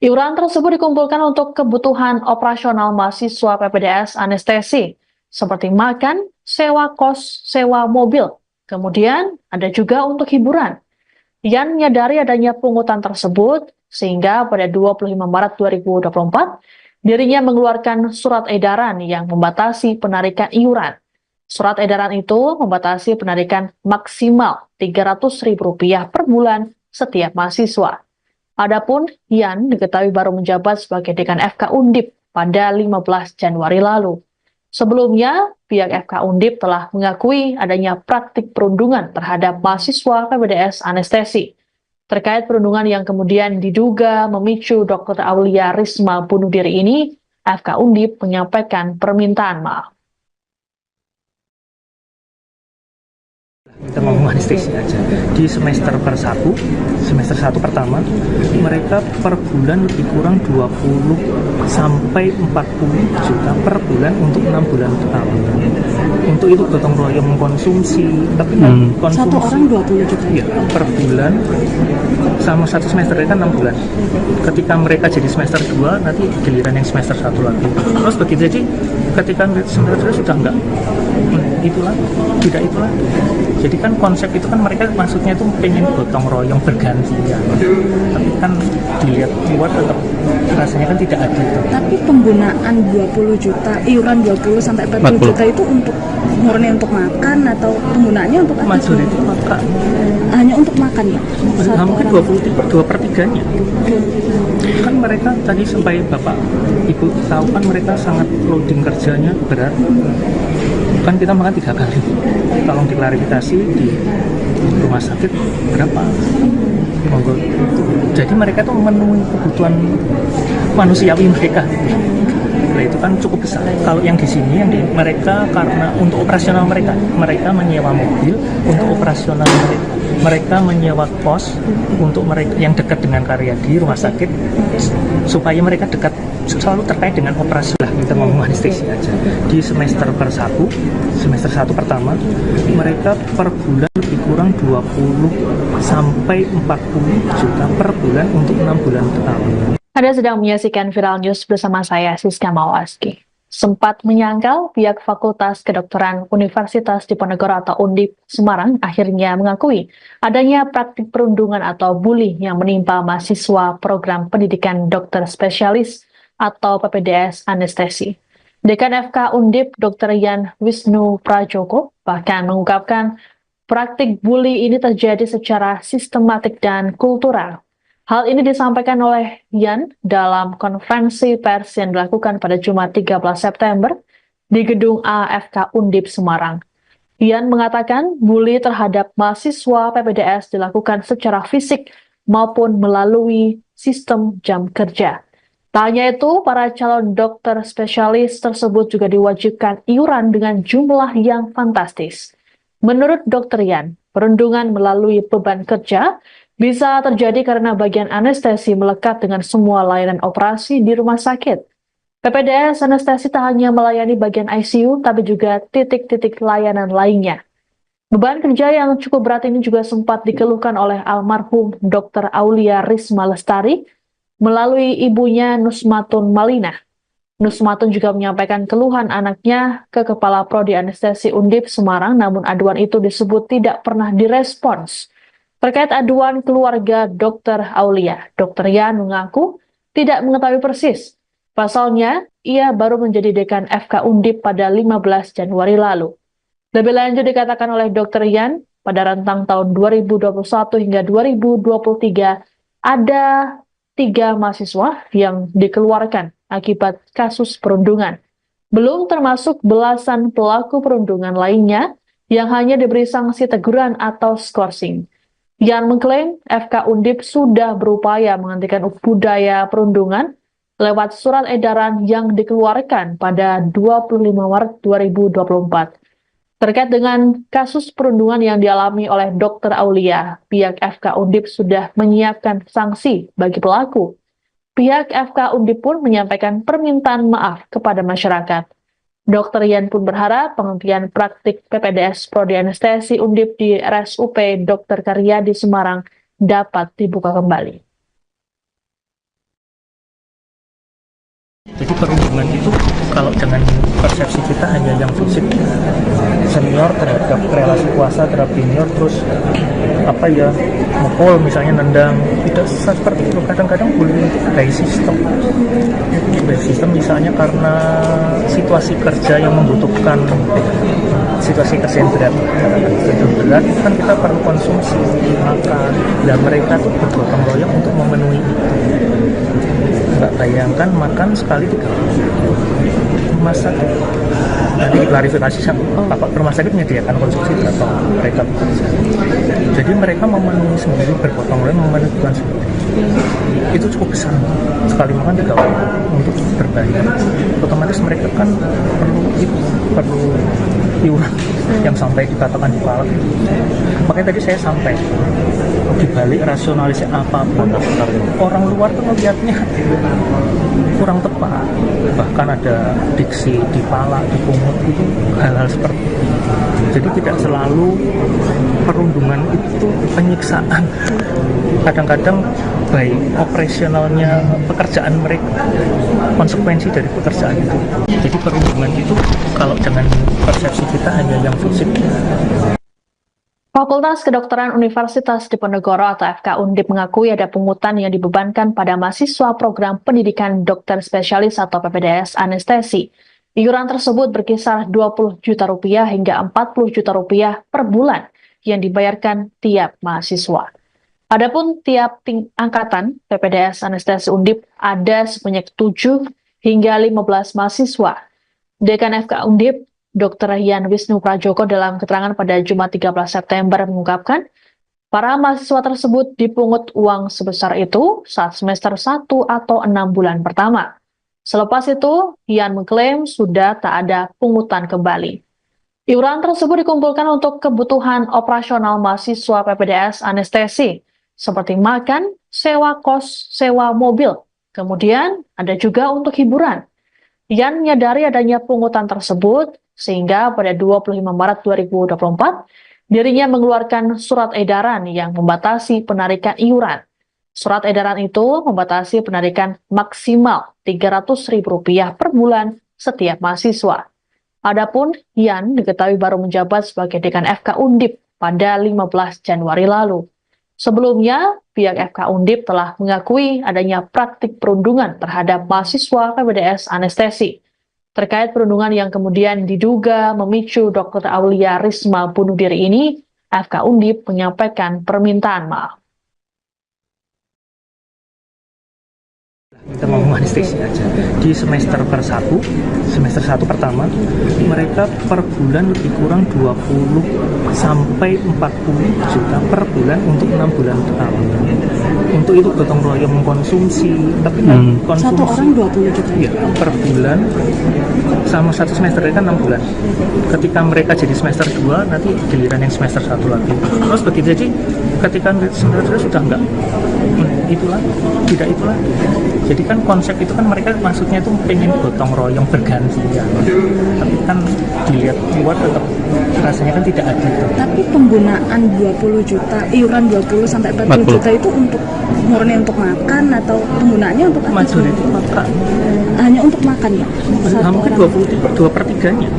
Speaker 2: Iuran tersebut dikumpulkan untuk kebutuhan operasional mahasiswa PPDS anestesi, seperti makan, sewa kos, sewa mobil, kemudian ada juga untuk hiburan. Yan menyadari adanya pungutan tersebut, sehingga pada 25 Maret 2024, dirinya mengeluarkan surat edaran yang membatasi penarikan iuran. Surat edaran itu membatasi penarikan maksimal Rp300.000 per bulan setiap mahasiswa. Adapun Yan diketahui baru menjabat sebagai dekan FK Undip pada 15 Januari lalu. Sebelumnya, pihak FK Undip telah mengakui adanya praktik perundungan terhadap mahasiswa PPDS anestesi. Terkait perundungan yang kemudian diduga memicu Dr. Aulia Risma bunuh diri ini, FK Undip menyampaikan permintaan maaf.
Speaker 1: Kita ngomong anestesi aja. Di semester 1 pertama, mereka per bulan lebih kurang 20 sampai 40 juta per bulan untuk 6 bulan pertama. Untuk itu gotong royong mengkonsumsi, tapi konsumsi
Speaker 3: Satu orang 20 juta.
Speaker 1: Ya, per bulan sama satu semester kan 6 bulan. Ketika mereka jadi semester 2, nanti giliran yang semester 1 lagi. Terus begitu jadi ketika semester 2 sudah enggak itulah, tidak itulah. Jadi kan konsep itu kan mereka maksudnya itu pengen gotong royong bergantian. Tapi kan dilihat luar tetap rasanya kan tidak adil.
Speaker 3: Tapi penggunaan 20 juta, iuran 20 sampai 40 juta itu untuk murni untuk makan atau penggunaannya untuk apa?
Speaker 1: Majority makan.
Speaker 3: Hanya untuk makan ya?
Speaker 1: Mungkin 2/3-nya. Kan mereka tadi sampai Bapak Ibu tahu kan mereka sangat loading kerjanya berat. Kan kita makan 3 kali. Tolong diklarifikasi di rumah sakit berapa? Monggo. Jadi mereka tuh memenuhi kebutuhan manusiawi mereka. Nah, itu kan cukup besar. Kalau yang di sini mereka karena untuk operasional mereka menyewa mobil untuk operasional mereka menyewa kos untuk mereka yang dekat dengan Karyadi rumah sakit supaya mereka dekat selalu terkait dengan operasi lah. Kita ngomong anestesi aja. Di semester 1 pertama, mereka per bulan lebih kurang 20 sampai 40 juta per bulan untuk 6 bulan pertama.
Speaker 2: Anda sedang menyaksikan Viral News bersama saya, Siska Mawaski. Sempat menyangkal, pihak Fakultas Kedokteran Universitas Diponegoro atau Undip Semarang akhirnya mengakui adanya praktik perundungan atau bully yang menimpa mahasiswa program pendidikan dokter spesialis atau PPDS anestesi. Dekan FK Undip Dr. Yan Wisnu Prajoko bahkan mengungkapkan praktik bully ini terjadi secara sistematik dan kultural. Hal ini disampaikan oleh Yan dalam konferensi pers yang dilakukan pada Jumat 13 September di gedung AFK Undip Semarang. Yan mengatakan bully terhadap mahasiswa PPDS dilakukan secara fisik maupun melalui sistem jam kerja. Tak hanya itu, para calon dokter spesialis tersebut juga diwajibkan iuran dengan jumlah yang fantastis. Menurut Dr. Yan, perundungan melalui beban kerja bisa terjadi karena bagian anestesi melekat dengan semua layanan operasi di rumah sakit. PPDS anestesi tak hanya melayani bagian ICU, tapi juga titik-titik layanan lainnya. Beban kerja yang cukup berat ini juga sempat dikeluhkan oleh almarhum Dr. Aulia Risma Lestari melalui ibunya Nusmatun Malina. Nusmatun juga menyampaikan keluhan anaknya ke Kepala Prodi Anestesi Undip Semarang, namun aduan itu disebut tidak pernah direspons. Terkait aduan keluarga Dr. Aulia, Dr. Yan mengaku tidak mengetahui persis. Pasalnya, ia baru menjadi dekan FK Undip pada 15 Januari lalu. Lebih lanjut dikatakan oleh Dr. Yan, pada rentang tahun 2021 hingga 2023, ada 3 mahasiswa yang dikeluarkan akibat kasus perundungan. Belum termasuk belasan pelaku perundungan lainnya yang hanya diberi sanksi teguran atau skorsing. Yan mengklaim FK Undip sudah berupaya menghentikan budaya perundungan lewat surat edaran yang dikeluarkan pada 25 Maret 2024. Terkait dengan kasus perundungan yang dialami oleh Dr. Aulia, pihak FK Undip sudah menyiapkan sanksi bagi pelaku. Pihak FK Undip pun menyampaikan permintaan maaf kepada masyarakat. Dr. Yan pun berharap penghentian praktik PPDS Prodi Anestesi Undip di RSUP Dr. Karyadi Semarang dapat dibuka kembali.
Speaker 1: Jadi perundungan itu kalau dengan persepsi kita hanya yang fisik, senior terhadap relasi kuasa terhadap junior, terus mukul misalnya, nendang, tidak seperti itu. Kadang-kadang bullying itu by system misalnya karena situasi kerja yang membutuhkan situasi kesehatan berat, kan kita perlu konsumsi makan, dan mereka tuh bergotong royong untuk memenuhi itu. Nggak bayangkan makan sekali 3 rumah sakit. Nanti diklarifikasi Bapak rumah sakit menyediakan konsumsi berapa mereka bekerja. Jadi mereka memenuhi sendiri, bergotong royong memenuhi kebutuhan sendiri. Itu cukup besar. Sekali makan 3 orang untuk berbayar. Otomatis mereka kan perlu iuran yang sampai dikatakan di kepala. Makanya tadi saya sampai dibalik rasionalisasi apapun, orang luar tuh melihatnya kurang tepat. Bahkan ada diksi dipala, dipungut, itu hal-hal seperti itu. Jadi tidak selalu perundungan itu penyiksaan. Kadang-kadang baik operasionalnya pekerjaan mereka, konsekuensi dari pekerjaan itu. Jadi perundungan itu kalau dengan persepsi kita hanya yang fisik.
Speaker 2: Fakultas Kedokteran Universitas Diponegoro atau FK Undip mengakui ada pungutan yang dibebankan pada mahasiswa program pendidikan dokter spesialis atau PPDS anestesi. Iuran tersebut berkisar 20 juta rupiah hingga 40 juta rupiah per bulan yang dibayarkan tiap mahasiswa. Adapun tiap angkatan PPDS anestesi Undip ada sebanyak 7 hingga 15 mahasiswa. Dekan FK Undip Dr. Yan Wisnu Prajoko dalam keterangan pada Jumat 13 September mengungkapkan, para mahasiswa tersebut dipungut uang sebesar itu saat semester 1 atau 6 bulan pertama. Selepas itu, Yan mengklaim sudah tak ada pungutan kembali. Iuran tersebut dikumpulkan untuk kebutuhan operasional mahasiswa PPDS anestesi, seperti makan, sewa kos, sewa mobil. Kemudian ada juga untuk hiburan. Yan menyadari adanya pungutan tersebut, sehingga pada 25 Maret 2024, dirinya mengeluarkan surat edaran yang membatasi penarikan iuran. Surat edaran itu membatasi penarikan maksimal Rp300.000 per bulan setiap mahasiswa. Adapun Yan diketahui baru menjabat sebagai Dekan FK Undip pada 15 Januari lalu. Sebelumnya, pihak FK Undip telah mengakui adanya praktik perundungan terhadap mahasiswa PPDS Anestesi. Terkait perundungan yang kemudian diduga memicu Dr. Aulia Risma bunuh diri ini, FK Undip menyampaikan permintaan maaf.
Speaker 1: Kita mau anestesi aja di semester satu pertama mereka per bulan lebih kurang 20 sampai 40 juta per bulan untuk 6 bulan pertama. Untuk itu gotong royong mengkonsumsi, tapi konsumsi
Speaker 3: Satu orang 20 juta.
Speaker 1: ya, per bulan sama satu semester kan 6 bulan. Ketika mereka jadi semester 2 nanti giliran yang semester 1 lagi. Terus begitu, jadi ketika semester 2 sudah enggak itulah, tidak itulah. Jadi kan konsep itu kan mereka maksudnya itu pengen gotong royong bergantian. Tapi kan dilihat keluar tetap rasanya kan tidak adil.
Speaker 3: Tapi penggunaan 20 juta, iuran 20 sampai 40 juta itu untuk murni untuk makan atau penggunaannya untuk apa?
Speaker 1: Majority makan.
Speaker 3: Hanya untuk makan ya?
Speaker 1: Mungkin 2/3-nya.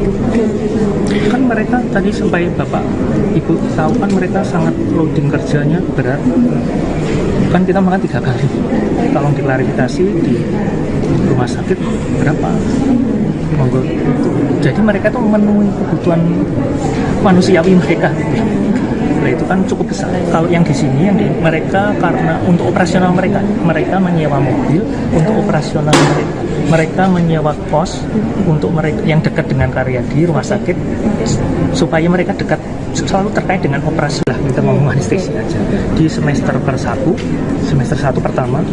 Speaker 1: Kan mereka tadi sampai Bapak Ibu tahu kan mereka sangat loading kerjanya berat. Kan kita makan 3 kali. Tolong diklarifikasi di rumah sakit berapa? Monggo. Jadi mereka tuh memenuhi kebutuhan manusiawi mereka. Nah itu kan cukup besar. Kalau yang di sini mereka karena untuk operasional mereka menyewa mobil untuk operasional mereka. Mereka menyewa kos untuk mereka yang dekat dengan karya di rumah sakit supaya mereka dekat selalu terkait dengan operasi lah. Kita mau anestesi aja di semester satu pertama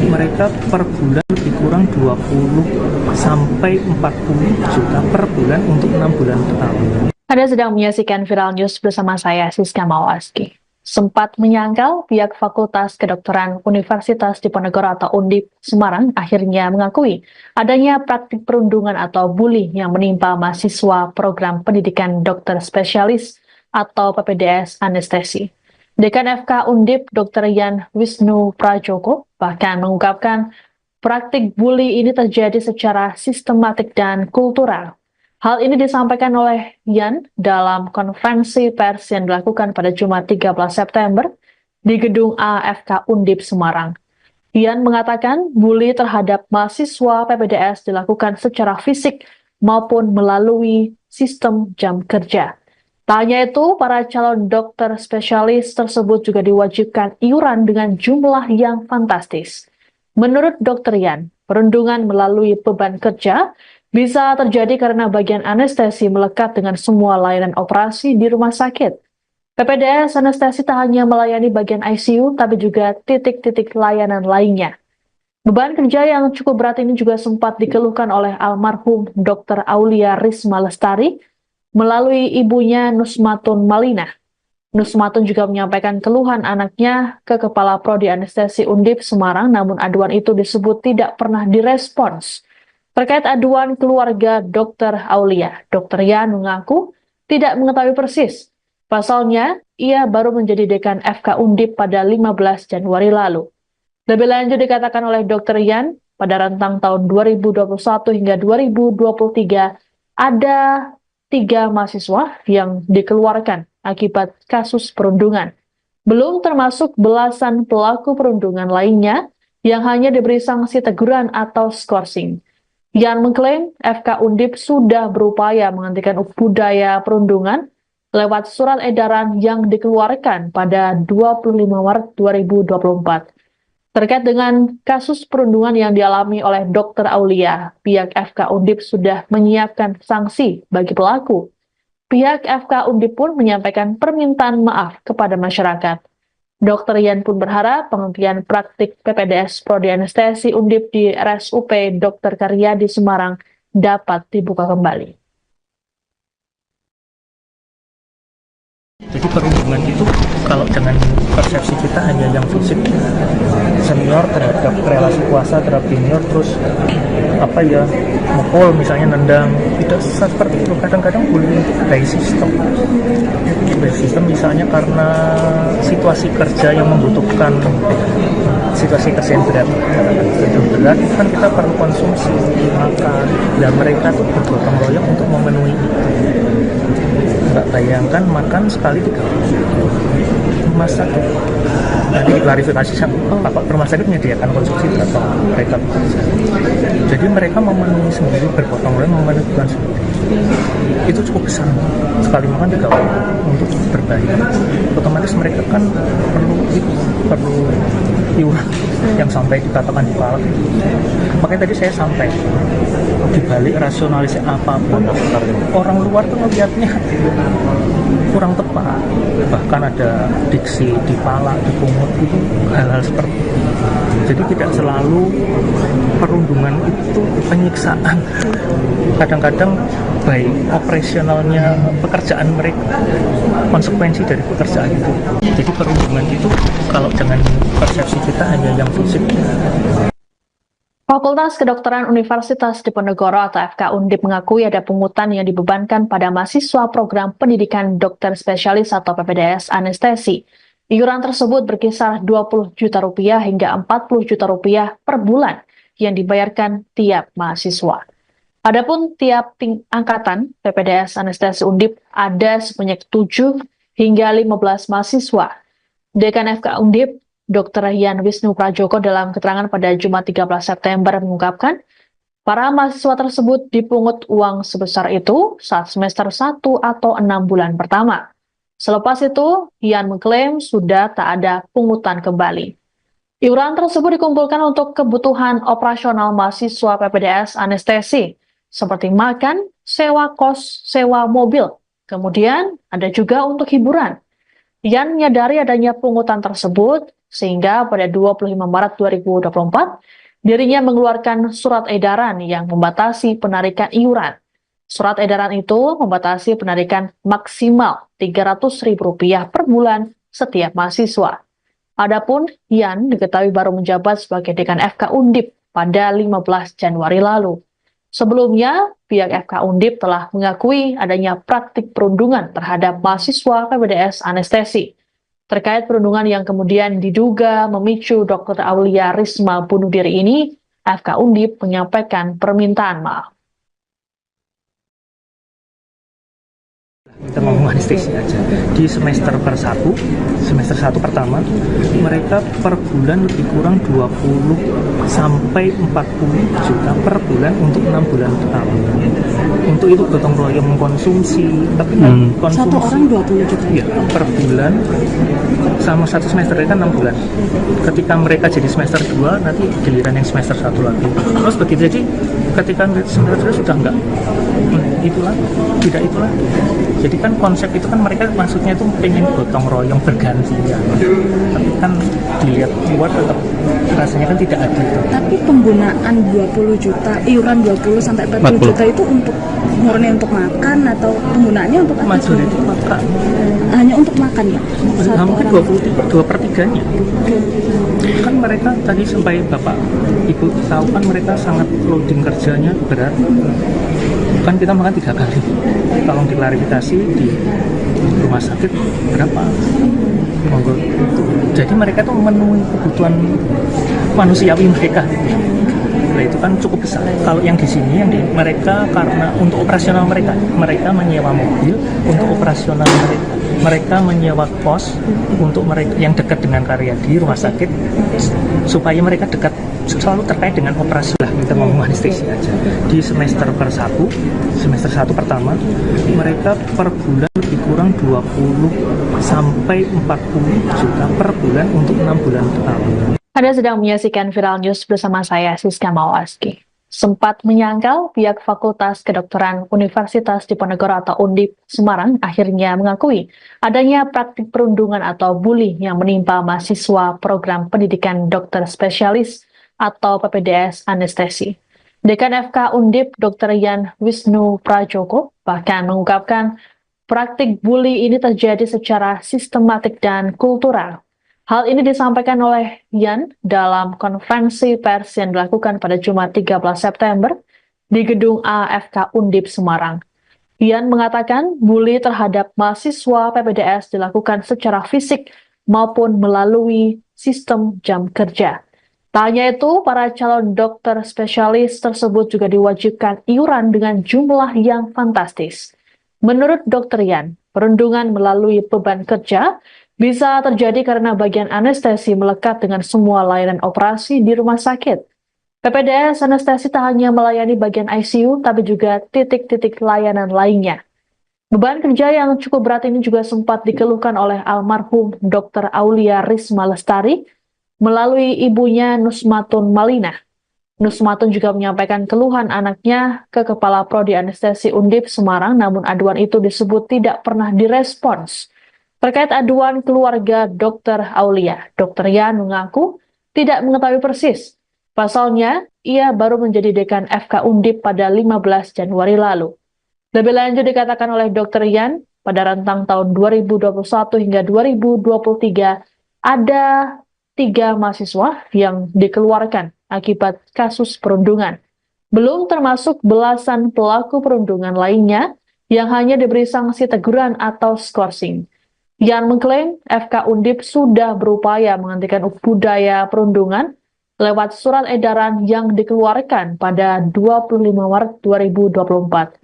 Speaker 1: mereka per bulan lebih kurang 20 sampai 40 juta per bulan untuk 6 bulan pertama.
Speaker 2: Anda sedang menyaksikan Viral News bersama saya, Siska Mawaski. Sempat menyangkal, pihak Fakultas Kedokteran Universitas Diponegoro atau Undip Semarang akhirnya mengakui adanya praktik perundungan atau bully yang menimpa mahasiswa program pendidikan dokter spesialis atau PPDS Anestesi. Dekan FK Undip Dr. Yan Wisnu Prajoko bahkan mengungkapkan praktik bully ini terjadi secara sistematik dan kultural. Hal ini disampaikan oleh Yan dalam konferensi pers yang dilakukan pada Jumat 13 September di Gedung AFK Undip Semarang. Yan mengatakan bully terhadap mahasiswa PPDS dilakukan secara fisik maupun melalui sistem jam kerja. Tak hanya itu, para calon dokter spesialis tersebut juga diwajibkan iuran dengan jumlah yang fantastis. Menurut Dr. Yan, perundungan melalui beban kerja bisa terjadi karena bagian anestesi melekat dengan semua layanan operasi di rumah sakit. PPDS Anestesi tak hanya melayani bagian ICU, tapi juga titik-titik layanan lainnya. Beban kerja yang cukup berat ini juga sempat dikeluhkan oleh almarhum Dr. Aulia Risma Lestari melalui ibunya Nusmatun Malina. Nusmatun juga menyampaikan keluhan anaknya ke Kepala Prodi Anestesi Undip Semarang, namun aduan itu disebut tidak pernah direspons. Terkait aduan keluarga Dr. Aulia, Dr. Yan mengaku tidak mengetahui persis. Pasalnya, ia baru menjadi dekan FK Undip pada 15 Januari lalu. Lebih lanjut dikatakan oleh Dr. Yan, pada rentang tahun 2021 hingga 2023, ada 3 mahasiswa yang dikeluarkan akibat kasus perundungan. Belum termasuk belasan pelaku perundungan lainnya yang hanya diberi sanksi teguran atau skorsing. Yan mengklaim FK Undip sudah berupaya menghentikan budaya perundungan lewat surat edaran yang dikeluarkan pada 25 Maret 2024. Terkait dengan kasus perundungan yang dialami oleh Dr. Aulia, pihak FK Undip sudah menyiapkan sanksi bagi pelaku. Pihak FK Undip pun menyampaikan permintaan maaf kepada masyarakat. Dr. Yan pun berharap penghentian praktik PPDS Prodi Anestesi Undip di RSUP Dr. Karyadi Semarang dapat dibuka kembali.
Speaker 1: Jadi perundungan itu kalau dengan persepsi kita hanya yang fisik, senior terhadap relasi kuasa terhadap junior, terus mukul misalnya, nendang, tidak seperti itu. Kadang-kadang bullying itu by sistem misalnya karena situasi kerja yang membutuhkan situasi pasien berat, itu berat kan kita perlu konsumsi makan. Dan mereka tuh bergotong royong untuk memenuhi itu. Nggak bayangkan makan sekali 30 rumah sakit. Nanti diklarifikasi Bapak rumah sakit menyediakan konsumsi berapa mereka bekerja. Jadi mereka memenuhi sendiri, bergotong royong memenuhi kebutuhan sendiri. Itu cukup besar, sekali makan 30 untuk berbayar. Otomatis mereka kan perlu iuran yang sampai dikatakan di palak. Makanya tadi saya sampai dibalik rasionalisasi apapun, orang luar tuh melihatnya kurang tepat. Bahkan ada diksi dipalak, dipungut, itu hal-hal seperti itu. Jadi tidak selalu perundungan itu penyiksaan. Kadang-kadang baik operasionalnya pekerjaan mereka, konsekuensi dari pekerjaan itu. Jadi perundungan itu kalau dengan persepsi kita hanya yang fisik.
Speaker 2: Fakultas Kedokteran Universitas Diponegoro atau FK Undip mengakui ada pungutan yang dibebankan pada mahasiswa program pendidikan dokter spesialis atau PPDS anestesi. Iuran tersebut berkisar 20 juta rupiah hingga 40 juta rupiah per bulan yang dibayarkan tiap mahasiswa. Adapun tiap angkatan PPDS anestesi Undip ada sebanyak 7 hingga 15 mahasiswa. Dekan FK Undip, Dr. Yan Wisnu Prajoko dalam keterangan pada Jumat 13 September mengungkapkan, para mahasiswa tersebut dipungut uang sebesar itu saat semester 1 atau 6 bulan pertama. Selepas itu, Yan mengklaim sudah tak ada pungutan kembali. Iuran tersebut dikumpulkan untuk kebutuhan operasional mahasiswa PPDS anestesi, seperti makan, sewa kos, sewa mobil. Kemudian ada juga untuk hiburan. Yan menyadari adanya pungutan tersebut, sehingga pada 25 Maret 2024, dirinya mengeluarkan surat edaran yang membatasi penarikan iuran. Surat edaran itu membatasi penarikan maksimal Rp300.000 per bulan setiap mahasiswa. Adapun Yan diketahui baru menjabat sebagai dekan FK Undip pada 15 Januari lalu. Sebelumnya, pihak FK Undip telah mengakui adanya praktik perundungan terhadap mahasiswa PPDS anestesi. Terkait perundungan yang kemudian diduga memicu Dr. Aulia Risma bunuh diri ini, FK Undip menyampaikan permintaan maaf.
Speaker 1: Kita ngomong anestesi aja. Di semester 1 pertama, mereka per bulan lebih kurang 20 sampai 40 juta per bulan untuk 6 bulan pertama. Untuk itu gotong royong mengkonsumsi, tapi konsumsi
Speaker 3: Satu orang 20 juta.
Speaker 1: ya, per bulan sama satu semester kan 6 bulan. Ketika mereka jadi semester 2, nanti giliran yang semester 1 lagi. Terus begitu, jadi ketika semester 2 sudah enggak itulah, tidak itulah. Jadi kan konsep itu kan mereka maksudnya itu pengen gotong royong bergantian. Tapi kan dilihat luar tetap rasanya kan tidak adil.
Speaker 3: Tapi penggunaan 20 juta, iuran 20 sampai 40 juta itu untuk murni untuk makan atau penggunaannya untuk apa?
Speaker 1: Majority itu makan.
Speaker 3: Hanya untuk makan ya?
Speaker 1: Hampir 2/3 kan mereka tadi sampai Bapak Ibu tahu kan mereka sangat loading kerjanya berat. Kan kita makan 3 kali. Tolong diklarifikasi di rumah sakit berapa? Monggo. Jadi mereka tuh memenuhi kebutuhan manusiawi mereka. Nah, itu kan cukup besar. Kalau yang di sini mereka karena untuk operasional mereka menyewa mobil untuk operasional mereka. Mereka menyewa kos untuk mereka yang dekat dengan Karyadi rumah sakit supaya mereka dekat selalu terkait dengan operasi lah. Kita ngomong anestesi aja. Di semester 1 pertama, mereka per bulan lebih kurang 20 sampai 40 juta per bulan untuk 6 bulan pertama.
Speaker 2: Anda sedang menyaksikan Viral News bersama saya, Siska Mawaski. Sempat menyangkal, pihak Fakultas Kedokteran Universitas Diponegoro atau Undip Semarang akhirnya mengakui adanya praktik perundungan atau bully yang menimpa mahasiswa program pendidikan dokter spesialis atau PPDS anestesi. Dekan FK Undip, Dr. Yan Wisnu Prajoko, bahkan mengungkapkan praktik bully ini terjadi secara sistematik dan kultural. Hal ini disampaikan oleh Yan dalam konferensi pers yang dilakukan pada Jumat 13 September di Gedung AFK Undip Semarang. Yan mengatakan bully terhadap mahasiswa PPDS dilakukan secara fisik maupun melalui sistem jam kerja. Tak hanya itu, para calon dokter spesialis tersebut juga diwajibkan iuran dengan jumlah yang fantastis. Menurut Dr. Yan, perundungan melalui beban kerja bisa terjadi karena bagian anestesi melekat dengan semua layanan operasi di rumah sakit. PPDS Anestesi tak hanya melayani bagian ICU, tapi juga titik-titik layanan lainnya. Beban kerja yang cukup berat ini juga sempat dikeluhkan oleh almarhum Dr. Aulia Risma Lestari melalui ibunya Nusmatun Malina. Nusmatun juga menyampaikan keluhan anaknya ke Kepala Prodi Anestesi Undip Semarang, namun aduan itu disebut tidak pernah direspons. Terkait aduan keluarga Dr. Aulia, Dr. Yan mengaku tidak mengetahui persis. Pasalnya, ia baru menjadi dekan FK Undip pada 15 Januari lalu. Lebih lanjut dikatakan oleh Dr. Yan, pada rentang tahun 2021 hingga 2023, ada 3 mahasiswa yang dikeluarkan akibat kasus perundungan. Belum termasuk belasan pelaku perundungan lainnya yang hanya diberi sanksi teguran atau skorsing. Yan mengklaim FK Undip sudah berupaya menghentikan budaya perundungan lewat surat edaran yang dikeluarkan pada 25 Maret 2024.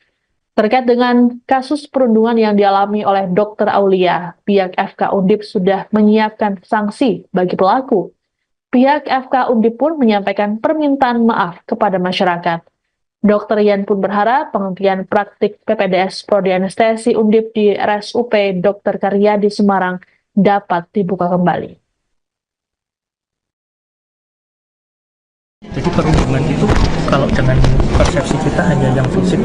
Speaker 2: Terkait dengan kasus perundungan yang dialami oleh Dr. Aulia, pihak FK Undip sudah menyiapkan sanksi bagi pelaku. Pihak FK Undip pun menyampaikan permintaan maaf kepada masyarakat. Dr. Yan pun berharap penghentian praktik PPDS Prodi Anestesi Undip di RSUP Dr. Karyadi Semarang dapat dibuka kembali.
Speaker 1: Jadi perundungan itu kalau dengan persepsi kita hanya yang fisik,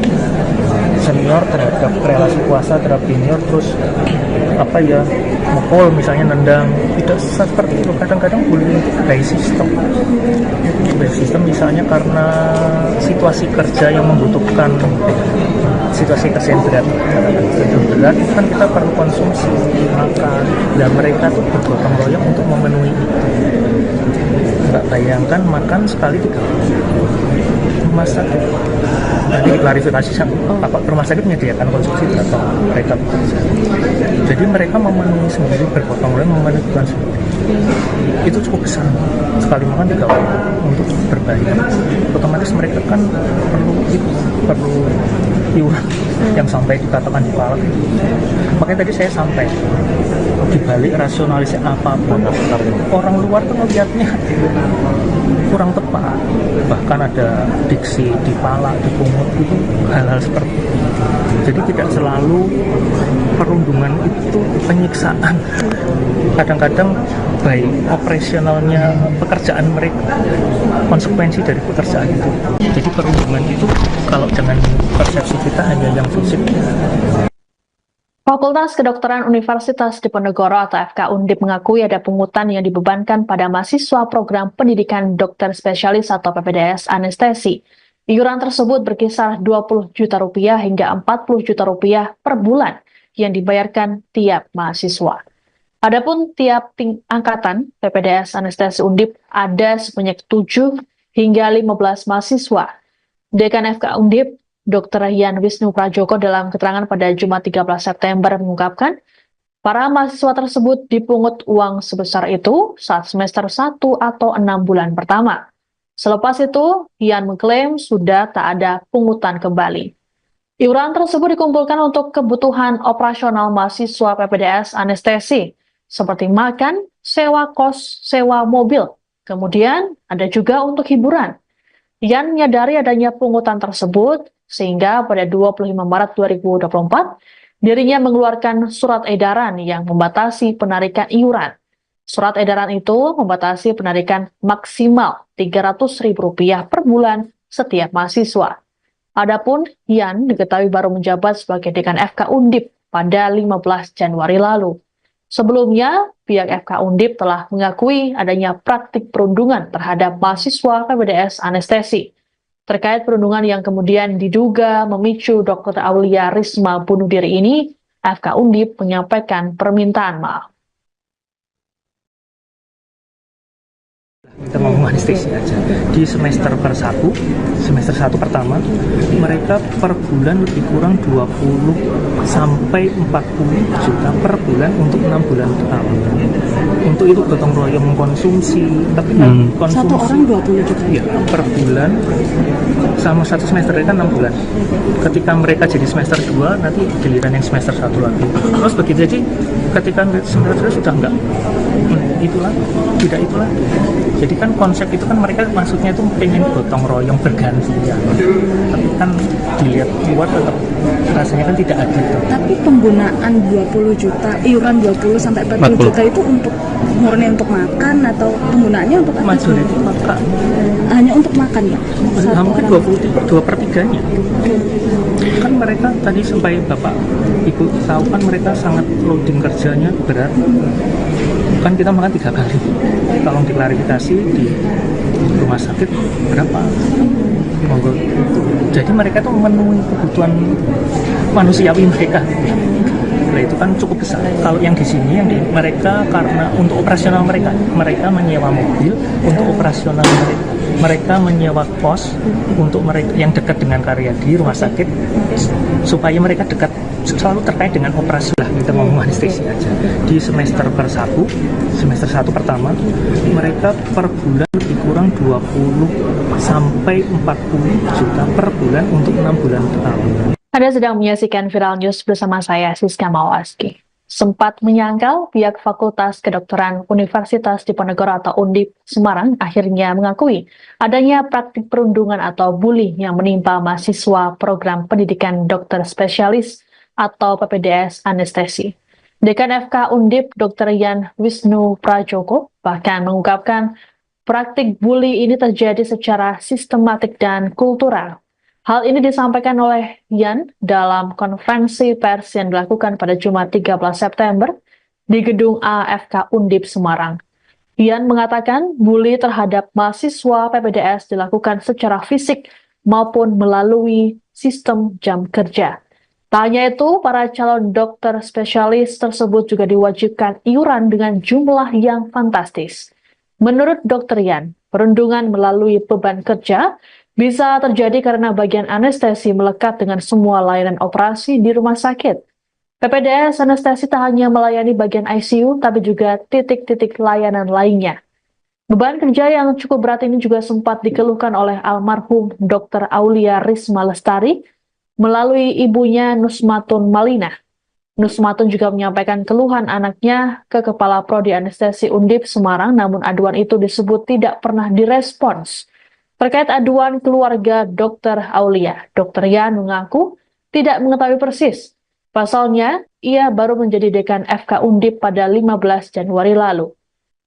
Speaker 1: senior terhadap relasi kuasa terhadap junior, terus mukul misalnya, nendang, tidak seperti itu. Kadang-kadang bullying itu by system misalnya karena situasi kerja yang membutuhkan situasi kesehatan berat, itu kan kita perlu konsumsi makan, dan mereka tuh bergotong royong untuk memenuhi itu. Nggak bayangkan makan sekali 3 kali. Rumah sakit nanti klarifikasi rumah sakit menyediakan konsumsi atau mereka bekerja. Jadi mereka memenuhi sendiri, bergotong royong memenuhi kebutuhan sendiri. Itu cukup besar, sekali makan 3 kali untuk berbayar. Otomatis mereka kan perlu iuran yang sampai dikatakan dipalak. Makanya tadi saya sampai dibalik rasionalisasi apapun, orang luar tuh melihatnya kurang tepat. Bahkan ada diksi dipalak, dipungut, itu hal-hal seperti itu. Jadi tidak selalu perundungan itu penyiksaan. Kadang-kadang baik operasionalnya pekerjaan mereka, konsekuensi dari pekerjaan itu. Jadi perundungan itu kalau dengan persepsi kita hanya yang fisik.
Speaker 2: Fakultas Kedokteran Universitas Diponegoro atau FK Undip mengakui ada pungutan yang dibebankan pada mahasiswa program pendidikan dokter spesialis atau PPDS anestesi. Iuran tersebut berkisar 20 juta rupiah hingga 40 juta rupiah per bulan yang dibayarkan tiap mahasiswa. Adapun tiap angkatan PPDS anestesi Undip ada sebanyak 7 hingga 15 mahasiswa. Dekan FK Undip, Dr. Yan Wisnu Prajoko dalam keterangan pada Jumat 13 September mengungkapkan, para mahasiswa tersebut dipungut uang sebesar itu saat semester 1 atau 6 bulan pertama. Selepas itu, Yan mengklaim sudah tak ada pungutan kembali. Iuran tersebut dikumpulkan untuk kebutuhan operasional mahasiswa PPDS anestesi, seperti makan, sewa kos, sewa mobil. Kemudian ada juga untuk hiburan. Yan menyadari adanya pungutan tersebut, sehingga pada 25 Maret 2024, dirinya mengeluarkan surat edaran yang membatasi penarikan iuran. Surat edaran itu membatasi penarikan maksimal Rp300.000 per bulan setiap mahasiswa. Adapun Yan diketahui baru menjabat sebagai dekan FK Undip pada 15 Januari lalu. Sebelumnya, pihak FK Undip telah mengakui adanya praktik perundungan terhadap mahasiswa PPDS anestesi. Terkait perundungan yang kemudian diduga memicu Dr. Aulia Risma bunuh diri ini, FK Undip menyampaikan permintaan maaf.
Speaker 1: Kita ngomong anestesi aja. Di semester semester 1 pertama, mereka per bulan lebih kurang 20 sampai 40 juta per bulan untuk 6 bulan pertama. Untuk itu gotong royong mengkonsumsi, tapi kan konsumsi
Speaker 3: Satu orang 20 juta.
Speaker 1: ya, per bulan sama satu semester kan 6 bulan. Ketika mereka jadi semester 2, nanti giliran yang semester 1 lagi. Terus begitu, jadi ketika semester 2 sudah enggak itulah, tidak itulah. Jadi kan konsep itu kan mereka maksudnya itu pengen gotong royong bergantian. Tapi kan dilihat luar tetap rasanya kan tidak adil.
Speaker 3: Tapi penggunaan 20 juta, iuran 20 sampai 40 juta itu untuk murni untuk makan atau penggunaannya untuk apa?
Speaker 1: Maju itu maka
Speaker 3: Hanya untuk makan ya?
Speaker 1: nah, mungkin 2/3-nya. Kan mereka tadi sampai Bapak Ibu tahu kan mereka sangat loading kerjanya berat. Kan kita makan 3 kali. Tolong diklarifikasi di rumah sakit berapa? Monggo. Jadi mereka tuh memenuhi kebutuhan manusiawi mereka. Nah itu kan cukup besar. Kalau yang di sini, mereka karena untuk operasional mereka menyewa mobil untuk operasional mereka menyewa kos untuk mereka yang dekat dengan Karyadi rumah sakit supaya mereka dekat selalu terkait dengan operasi lah. Kita ngomong anestesi aja. Di semester 1 pertama, mereka per bulan lebih kurang 20 sampai 40 juta per bulan untuk 6 bulan pertama.
Speaker 2: Anda sedang menyaksikan Viral News bersama saya, Siska Mawaski. Sempat menyangkal, pihak Fakultas Kedokteran Universitas Diponegoro atau Undip Semarang akhirnya mengakui adanya praktik perundungan atau bully yang menimpa mahasiswa program pendidikan dokter spesialis atau PPDS anestesi. Dekan FK Undip Dr. Yan Wisnu Prajoko bahkan mengungkapkan praktik bully ini terjadi secara sistematik dan kultural. Hal ini disampaikan oleh Yan dalam konferensi pers yang dilakukan pada Jumat 13 September di Gedung AFK Undip Semarang. Yan mengatakan bully terhadap mahasiswa PPDS dilakukan secara fisik maupun melalui sistem jam kerja. Tak hanya itu, para calon dokter spesialis tersebut juga diwajibkan iuran dengan jumlah yang fantastis. Menurut Dr. Yan, perundungan melalui beban kerja bisa terjadi karena bagian anestesi melekat dengan semua layanan operasi di rumah sakit. PPDS anestesi tak hanya melayani bagian ICU, tapi juga titik-titik layanan lainnya. Beban kerja yang cukup berat ini juga sempat dikeluhkan oleh almarhum Dr. Aulia Risma Lestari melalui ibunya Nusmatun Malina. Nusmatun juga menyampaikan keluhan anaknya ke Kepala Prodi Anestesi Undip Semarang, namun aduan itu disebut tidak pernah direspons. Terkait aduan keluarga Dr. Aulia, Dr. Yan mengaku tidak mengetahui persis. Pasalnya, ia baru menjadi dekan FK Undip pada 15 Januari lalu.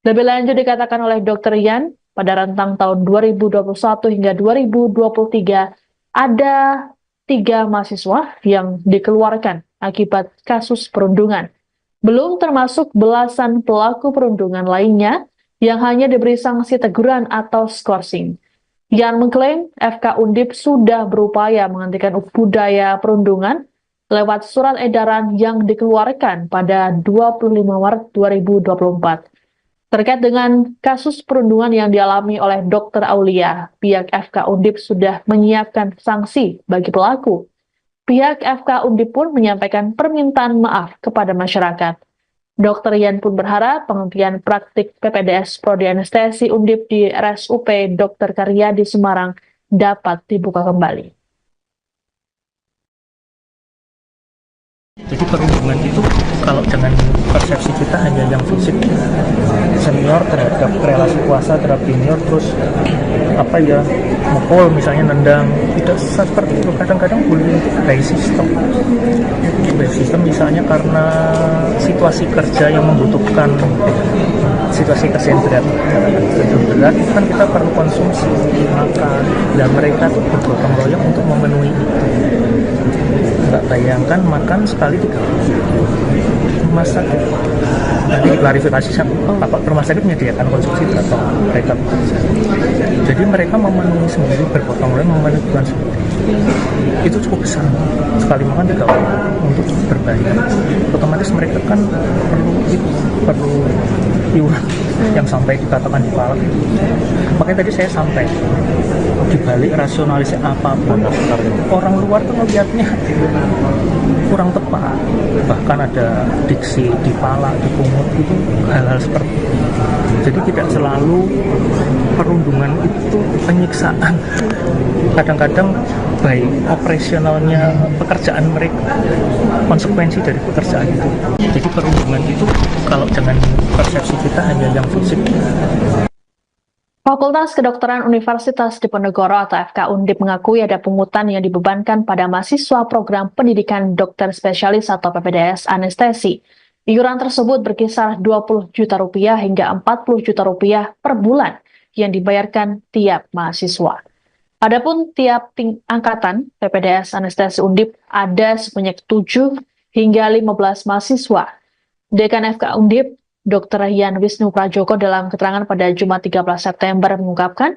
Speaker 2: Lebih lanjut dikatakan oleh Dr. Yan, pada rentang tahun 2021 hingga 2023, ada 3 mahasiswa yang dikeluarkan akibat kasus perundungan. Belum termasuk belasan pelaku perundungan lainnya yang hanya diberi sanksi teguran atau skorsing. Yan mengklaim FK Undip sudah berupaya menghentikan budaya perundungan lewat surat edaran yang dikeluarkan pada 25 Maret 2024. Terkait dengan kasus perundungan yang dialami oleh Dr. Aulia, pihak FK Undip sudah menyiapkan sanksi bagi pelaku. Pihak FK Undip pun menyampaikan permintaan maaf kepada masyarakat. Dr. Yan pun berharap penghentian praktik PPDS Prodi Anestesi Undip di RSUP Dr. Karyadi Semarang dapat dibuka kembali.
Speaker 1: Jadi perundungan itu kalau dengan persepsi kita hanya yang fisik, senior terhadap relasi kuasa terhadap junior, terus mukul misalnya, nendang, tidak seperti itu. Kadang-kadang bullying itu by system misalnya karena situasi kerja yang membutuhkan situasi kerja yang berat itu kan kita perlu konsumsi makan, dan mereka tuh bergotong royong untuk memenuhi itu. Nggak bayangkan makan sekali 3 kali. Rumah sakit nanti diklarifikasi sama rumah sakit menyediakan konsumsi atau mereka bekerja. Jadi mereka memenuhi sendiri, bergotong royong memenuhi kebutuhan sendiri. Itu cukup besar, sekali makan 3 kali untuk berbayar. Otomatis mereka kan perlu iuran yang sampai dikatakan dipalak. Makanya tadi saya sampai dibalik rasionalisasi apapun orang luar tuh ngelihatnya kurang tepat, bahkan ada diksi dipalak, dipungut, itu hal-hal seperti itu. Jadi tidak selalu perundungan itu penyiksaan, kadang-kadang baik operasionalnya pekerjaan mereka, konsekuensi dari pekerjaan itu. Jadi perundungan itu kalau dengan persepsi kita hanya yang fisik.
Speaker 2: Fakultas Kedokteran Universitas Diponegoro atau FK Undip mengakui ada pungutan yang dibebankan pada mahasiswa program pendidikan dokter spesialis atau PPDS anestesi. Iuran tersebut berkisar 20 juta rupiah hingga 40 juta rupiah per bulan yang dibayarkan tiap mahasiswa. Adapun tiap angkatan PPDS anestesi Undip ada sebanyak 7 hingga 15 mahasiswa. Dekan FK Undip, Dr. Yan Wisnu Prajoko dalam keterangan pada Jumat 13 September mengungkapkan,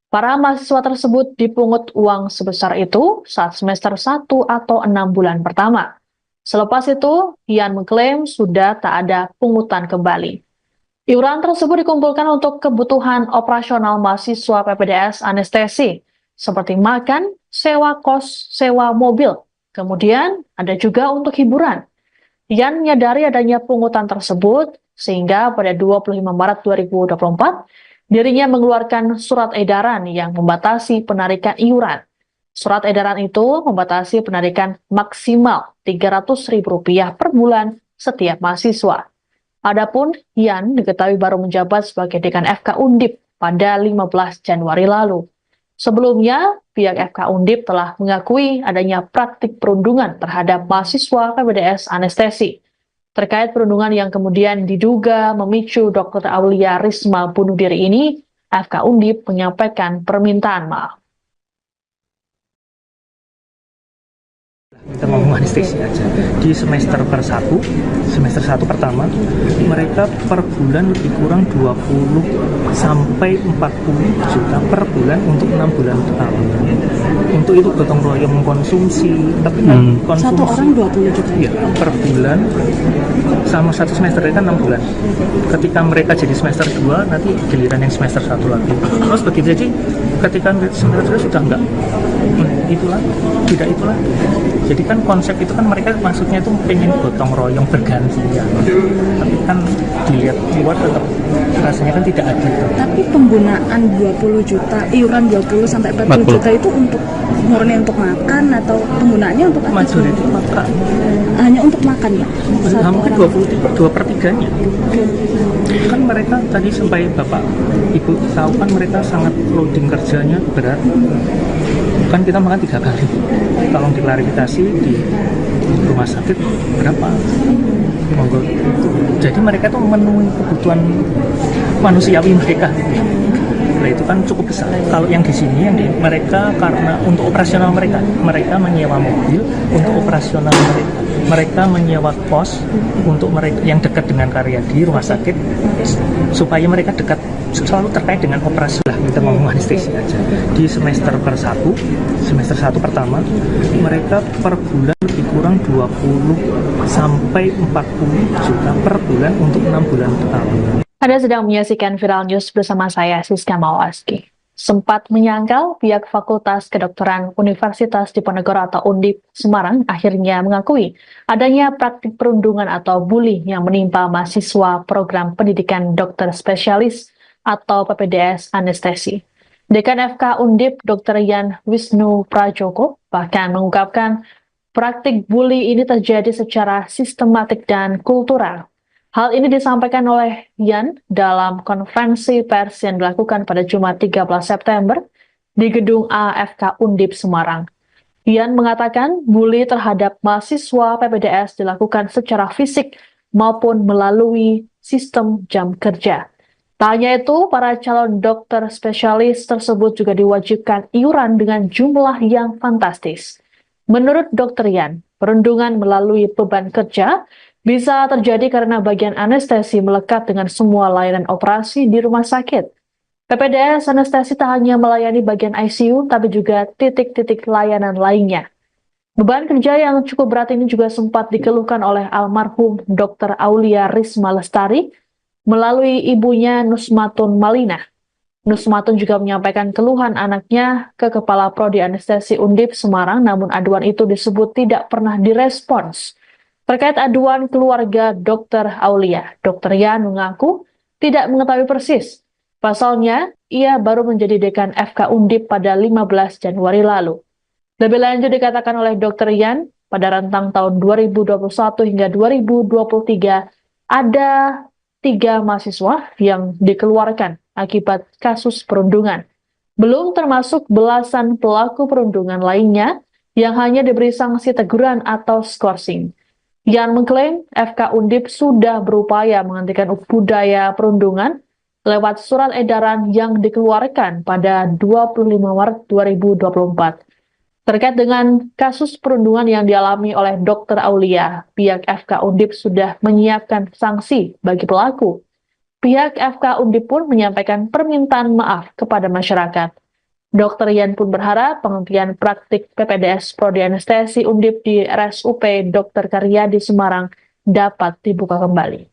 Speaker 2: para mahasiswa tersebut dipungut uang sebesar itu saat semester 1 atau 6 bulan pertama. Selepas itu, Yan mengklaim sudah tak ada pungutan kembali. Iuran tersebut dikumpulkan untuk kebutuhan operasional mahasiswa PPDS anestesi, seperti makan, sewa kos, sewa mobil. Kemudian ada juga untuk hiburan. Yan menyadari adanya pungutan tersebut, sehingga pada 25 Maret 2024, dirinya mengeluarkan surat edaran yang membatasi penarikan iuran. Surat edaran itu membatasi penarikan maksimal Rp300.000 per bulan setiap mahasiswa. Adapun Yan diketahui baru menjabat sebagai dekan FK Undip pada 15 Januari lalu. Sebelumnya, pihak FK Undip telah mengakui adanya praktik perundungan terhadap mahasiswa PPDS anestesi. Terkait perundungan yang kemudian diduga memicu Dr. Aulia Risma bunuh diri ini, FK Undip menyampaikan permintaan maaf.
Speaker 1: Kita ngomong anestesi aja. Di semester 1 pertama, mereka per bulan lebih kurang 20 sampai 40 juta per bulan untuk 6 bulan pertama. Untuk itu gotong royong mengkonsumsi, tapi kan konsumsi
Speaker 3: Satu orang 20 juta.
Speaker 1: ya, per bulan sama satu semester kan 6 bulan. Ketika mereka jadi semester 2, nanti giliran yang semester 1 lagi. Terus begitu, jadi ketika semester 2 sudah enggak itulah, tidak itulah. Jadi kan konsep itu kan mereka maksudnya itu pengen gotong royong bergantian. Tapi kan dilihat luar tetap rasanya kan tidak adil.
Speaker 3: Tapi penggunaan 20 juta, iuran 20 sampai 40 juta itu untuk murni untuk makan atau penggunaannya untuk apa?
Speaker 1: Majority makan.
Speaker 3: Hanya untuk makan ya?
Speaker 1: Hampir 2/3-nya. Kan mereka tadi sampai Bapak Ibu tahu kan mereka sangat loading kerjanya berat. Kan kita makan 3 kali. Tolong diklarifikasi di rumah sakit berapa? Monggo. Jadi mereka tuh memenuhi kebutuhan manusiawi mereka. Nah, itu kan cukup besar. Kalau yang di sini mereka karena untuk operasional mereka menyewa mobil untuk operasional mereka. Mereka menyewa kos untuk mereka yang dekat dengan Karyadi rumah sakit supaya mereka dekat selalu terkait dengan operasi lah. Kita ngomong anestesi aja. Di semester 1 pertama, mereka per bulan lebih kurang 20 sampai 40 juta per bulan untuk 6 bulan pertama.
Speaker 2: Anda sedang menyaksikan Viral News bersama saya, Siska Mawaski. Sempat menyangkal, pihak Fakultas Kedokteran Universitas Diponegoro atau Undip Semarang akhirnya mengakui adanya praktik perundungan atau bully yang menimpa mahasiswa program pendidikan dokter spesialis atau PPDS anestesi. Dekan FK Undip, Dr. Yan Wisnu Prajoko, bahkan mengungkapkan praktik bully ini terjadi secara sistematik dan kultural. Hal ini disampaikan oleh Yan dalam konferensi pers yang dilakukan pada Jumat 13 September di Gedung AFK Undip Semarang. Yan mengatakan bully terhadap mahasiswa PPDS dilakukan secara fisik maupun melalui sistem jam kerja. Tak hanya itu, para calon dokter spesialis tersebut juga diwajibkan iuran dengan jumlah yang fantastis. Menurut Dr. Yan, perundungan melalui beban kerja bisa terjadi karena bagian anestesi melekat dengan semua layanan operasi di rumah sakit. PPDS anestesi tak hanya melayani bagian ICU, tapi juga titik-titik layanan lainnya. Beban kerja yang cukup berat ini juga sempat dikeluhkan oleh almarhum Dr. Aulia Risma Lestari, melalui ibunya Nusmatun Malina. Nusmatun juga menyampaikan keluhan anaknya ke Kepala Prodi Anestesi Undip Semarang, namun aduan itu disebut tidak pernah direspons. Terkait aduan keluarga Dr. Aulia, Dr. Yan mengaku tidak mengetahui persis. Pasalnya, ia baru menjadi dekan FK Undip pada 15 Januari lalu. Lebih lanjut dikatakan oleh Dr. Yan, pada rentang tahun 2021 hingga 2023, ada 3 mahasiswa yang dikeluarkan akibat kasus perundungan. Belum termasuk belasan pelaku perundungan lainnya yang hanya diberi sanksi teguran atau skorsing. Yan mengklaim FK Undip sudah berupaya menghentikan budaya perundungan lewat surat edaran yang dikeluarkan pada 25 Maret 2024. Terkait dengan kasus perundungan yang dialami oleh Dr. Aulia, pihak FK Undip sudah menyiapkan sanksi bagi pelaku. Pihak FK Undip pun menyampaikan permintaan maaf kepada masyarakat. Dr. Yan pun berharap penghentian praktik PPDS Prodi Anestesi Undip di RSUP Dr. Karyadi Semarang dapat dibuka kembali.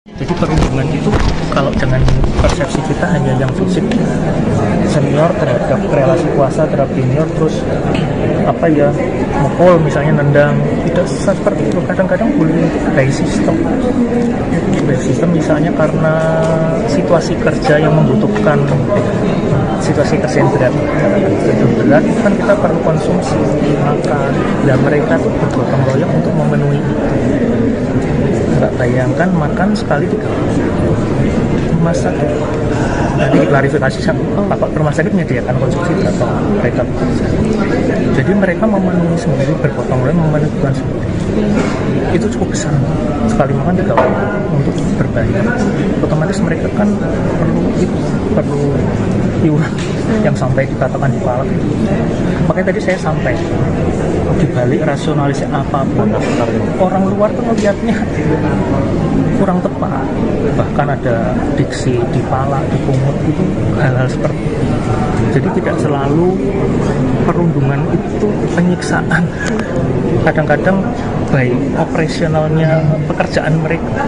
Speaker 1: Jadi perundungan itu kalau dengan persepsi kita hanya yang fisik, senior terhadap relasi kuasa terhadap junior, terus mukul misalnya, nendang, tidak seperti itu. Kadang-kadang bullying itu by system misalnya karena situasi kerja yang membutuhkan situasi kesehatan berat, kan kita perlu konsumsi makan, dan mereka tuh bergotong royong untuk memenuhi itu. Nggak bayangkan makan sekali 3 kali. Rumah sakit nanti klarifikasi Bapak rumah sakit menyediakan konsumsi berapa mereka bekerja. Jadi mereka memenuhi sendiri, bergotong royong memenuhi kebutuhan sendiri. Itu cukup besar. Sekali makan 3 kali untuk berbayar. Otomatis mereka kan perlu iuran yang sampai dikatakan di palak. Makanya tadi saya sampai dibalik rasionalisasi apapun, orang luar tuh melihatnya kurang tepat. Bahkan ada diksi dipalak, dipungut, itu hal-hal seperti itu. Jadi tidak selalu perundungan itu penyiksaan. Kadang-kadang baik operasionalnya pekerjaan mereka,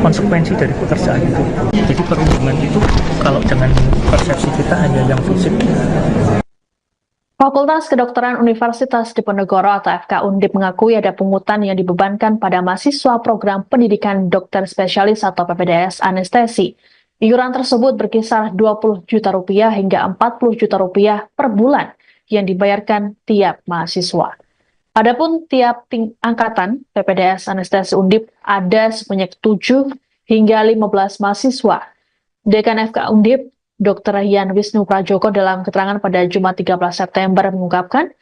Speaker 1: konsekuensi dari pekerjaan itu. Jadi perundungan itu kalau dengan persepsi kita hanya yang fisik.
Speaker 2: Fakultas Kedokteran Universitas Diponegoro atau FK Undip mengakui ada pungutan yang dibebankan pada mahasiswa program pendidikan dokter spesialis atau PPDS anestesi. Iuran tersebut berkisar 20 juta rupiah hingga 40 juta rupiah per bulan yang dibayarkan tiap mahasiswa. Adapun tiap angkatan PPDS anestesi Undip ada sebanyak 7 hingga 15 mahasiswa. Dekan FK Undip, Dr. Yan Wisnu Prajoko dalam keterangan pada Jumat 13 September mengungkapkan,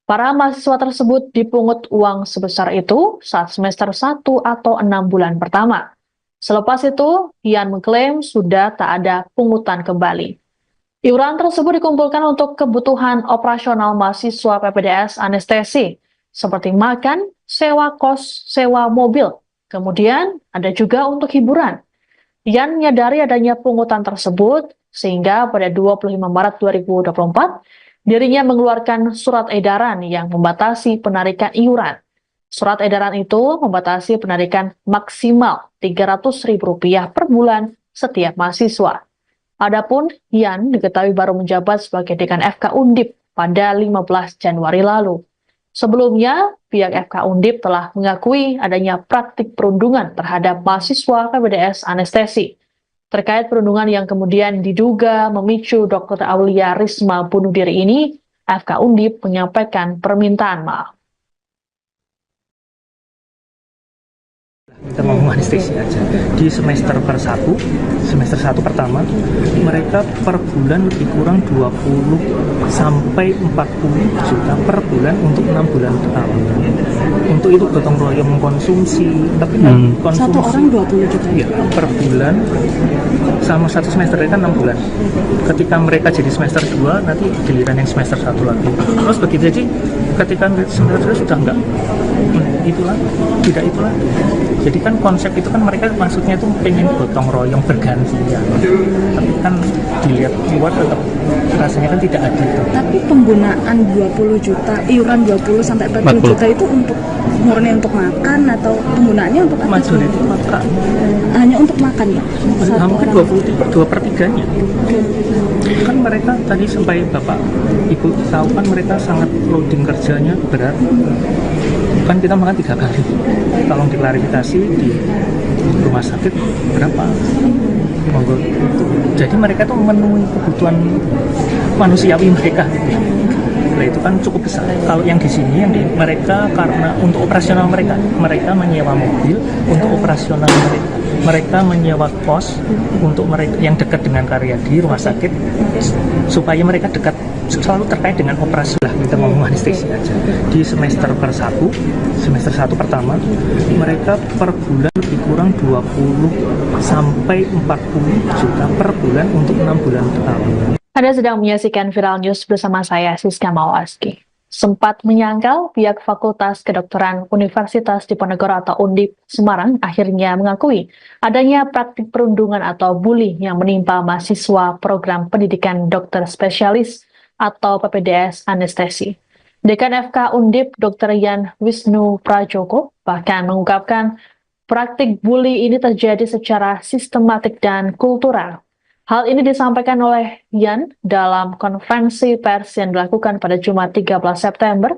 Speaker 2: para mahasiswa tersebut dipungut uang sebesar itu saat semester 1 atau 6 bulan pertama. Selepas itu, Yan mengklaim sudah tak ada pungutan kembali. Iuran tersebut dikumpulkan untuk kebutuhan operasional mahasiswa PPDS anestesi, seperti makan, sewa kos, sewa mobil, kemudian ada juga untuk hiburan. Yan menyadari adanya pungutan tersebut, sehingga pada 25 Maret 2024, dirinya mengeluarkan surat edaran yang membatasi penarikan iuran. Surat edaran itu membatasi penarikan maksimal Rp300.000 per bulan setiap mahasiswa. Adapun Yan diketahui baru menjabat sebagai dekan FK Undip pada 15 Januari lalu. Sebelumnya, pihak FK Undip telah mengakui adanya praktik perundungan terhadap mahasiswa PPDS anestesi. Terkait perundungan yang kemudian diduga memicu Dr. Aulia Risma bunuh diri ini, FK Undip menyampaikan permintaan maaf.
Speaker 1: Kita ngomong anestesi aja. Di semester 1 pertama, mereka per bulan lebih kurang 20 sampai 40 juta per bulan untuk 6 bulan pertama. Untuk itu gotong royong mengkonsumsi, tapi konsumsi
Speaker 3: Satu orang 20 juta.
Speaker 1: Ya, per bulan sama satu semester kan 6 bulan. Ketika mereka jadi semester 2, nanti giliran yang semester 1 lagi. Terus begitu, jadi ketika semester 2 sudah enggak itulah, tidak itulah. Jadi kan konsep itu kan mereka maksudnya itu pengen gotong royong bergantian, tapi kan dilihat luar tetap rasanya kan tidak adil.
Speaker 3: Tapi penggunaan 20 juta, iuran 20 sampai 40 juta itu untuk murni untuk makan atau penggunaannya untuk apa?
Speaker 1: Majority makan.
Speaker 3: Hanya untuk makan ya?
Speaker 1: Hampir 2/3 kan mereka tadi sampai bapak ibu tahu kan mereka sangat loading kerjanya berat, kan kita makan 3 kali. Tolong diklarifikasi di rumah sakit berapa, monggo. Jadi mereka tuh memenuhi kebutuhan manusiawi mereka gitu. Nah, itu kan cukup besar. Kalau yang di sini mereka karena untuk operasional mereka menyewa mobil untuk operasional mereka menyewa kos untuk mereka yang dekat dengan Karyadi rumah sakit supaya mereka dekat selalu terkait dengan operasi lah, kita ngomong anestesi aja. Di semester 1 pertama mereka per bulan lebih kurang 20 sampai 40 juta per bulan untuk 6 bulan pertama.
Speaker 2: Anda sedang menyaksikan Viral News bersama saya, Siska Mawaski. Sempat menyangkal, pihak Fakultas Kedokteran Universitas Diponegoro atau Undip Semarang akhirnya mengakui adanya praktik perundungan atau bully yang menimpa mahasiswa program pendidikan dokter spesialis atau PPDS anestesi. Dekan FK Undip Dr. Yan Wisnu Prajoko bahkan mengungkapkan praktik bully ini terjadi secara sistematik dan kultural. Hal ini disampaikan oleh Yan dalam konferensi pers yang dilakukan pada Jumat 13 September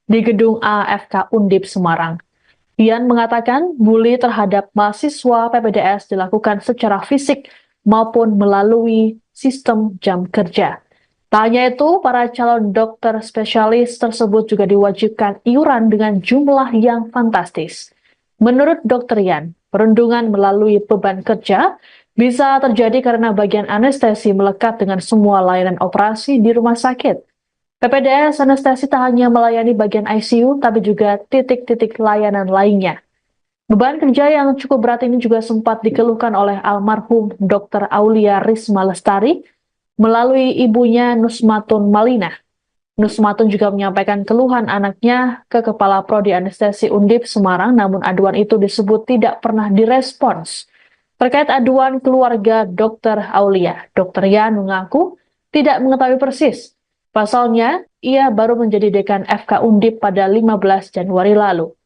Speaker 2: di Gedung AFK Undip Semarang. Yan mengatakan bully terhadap mahasiswa PPDS dilakukan secara fisik maupun melalui sistem jam kerja. Tak hanya itu, para calon dokter spesialis tersebut juga diwajibkan iuran dengan jumlah yang fantastis. Menurut Dr. Yan, perundungan melalui beban kerja bisa terjadi karena bagian anestesi melekat dengan semua layanan operasi di rumah sakit. PPDS anestesi tak hanya melayani bagian ICU, tapi juga titik-titik layanan lainnya. Beban kerja yang cukup berat ini juga sempat dikeluhkan oleh almarhum Dr. Aulia Risma Lestari melalui ibunya Nusmatun Malina. Nusmatun juga menyampaikan keluhan anaknya ke Kepala Prodi Anestesi Undip Semarang, namun aduan itu disebut tidak pernah direspons. Terkait aduan keluarga Dr. Aulia, Dr. Yan mengaku tidak mengetahui persis. Pasalnya, ia baru menjadi dekan FK Undip pada 15 Januari lalu.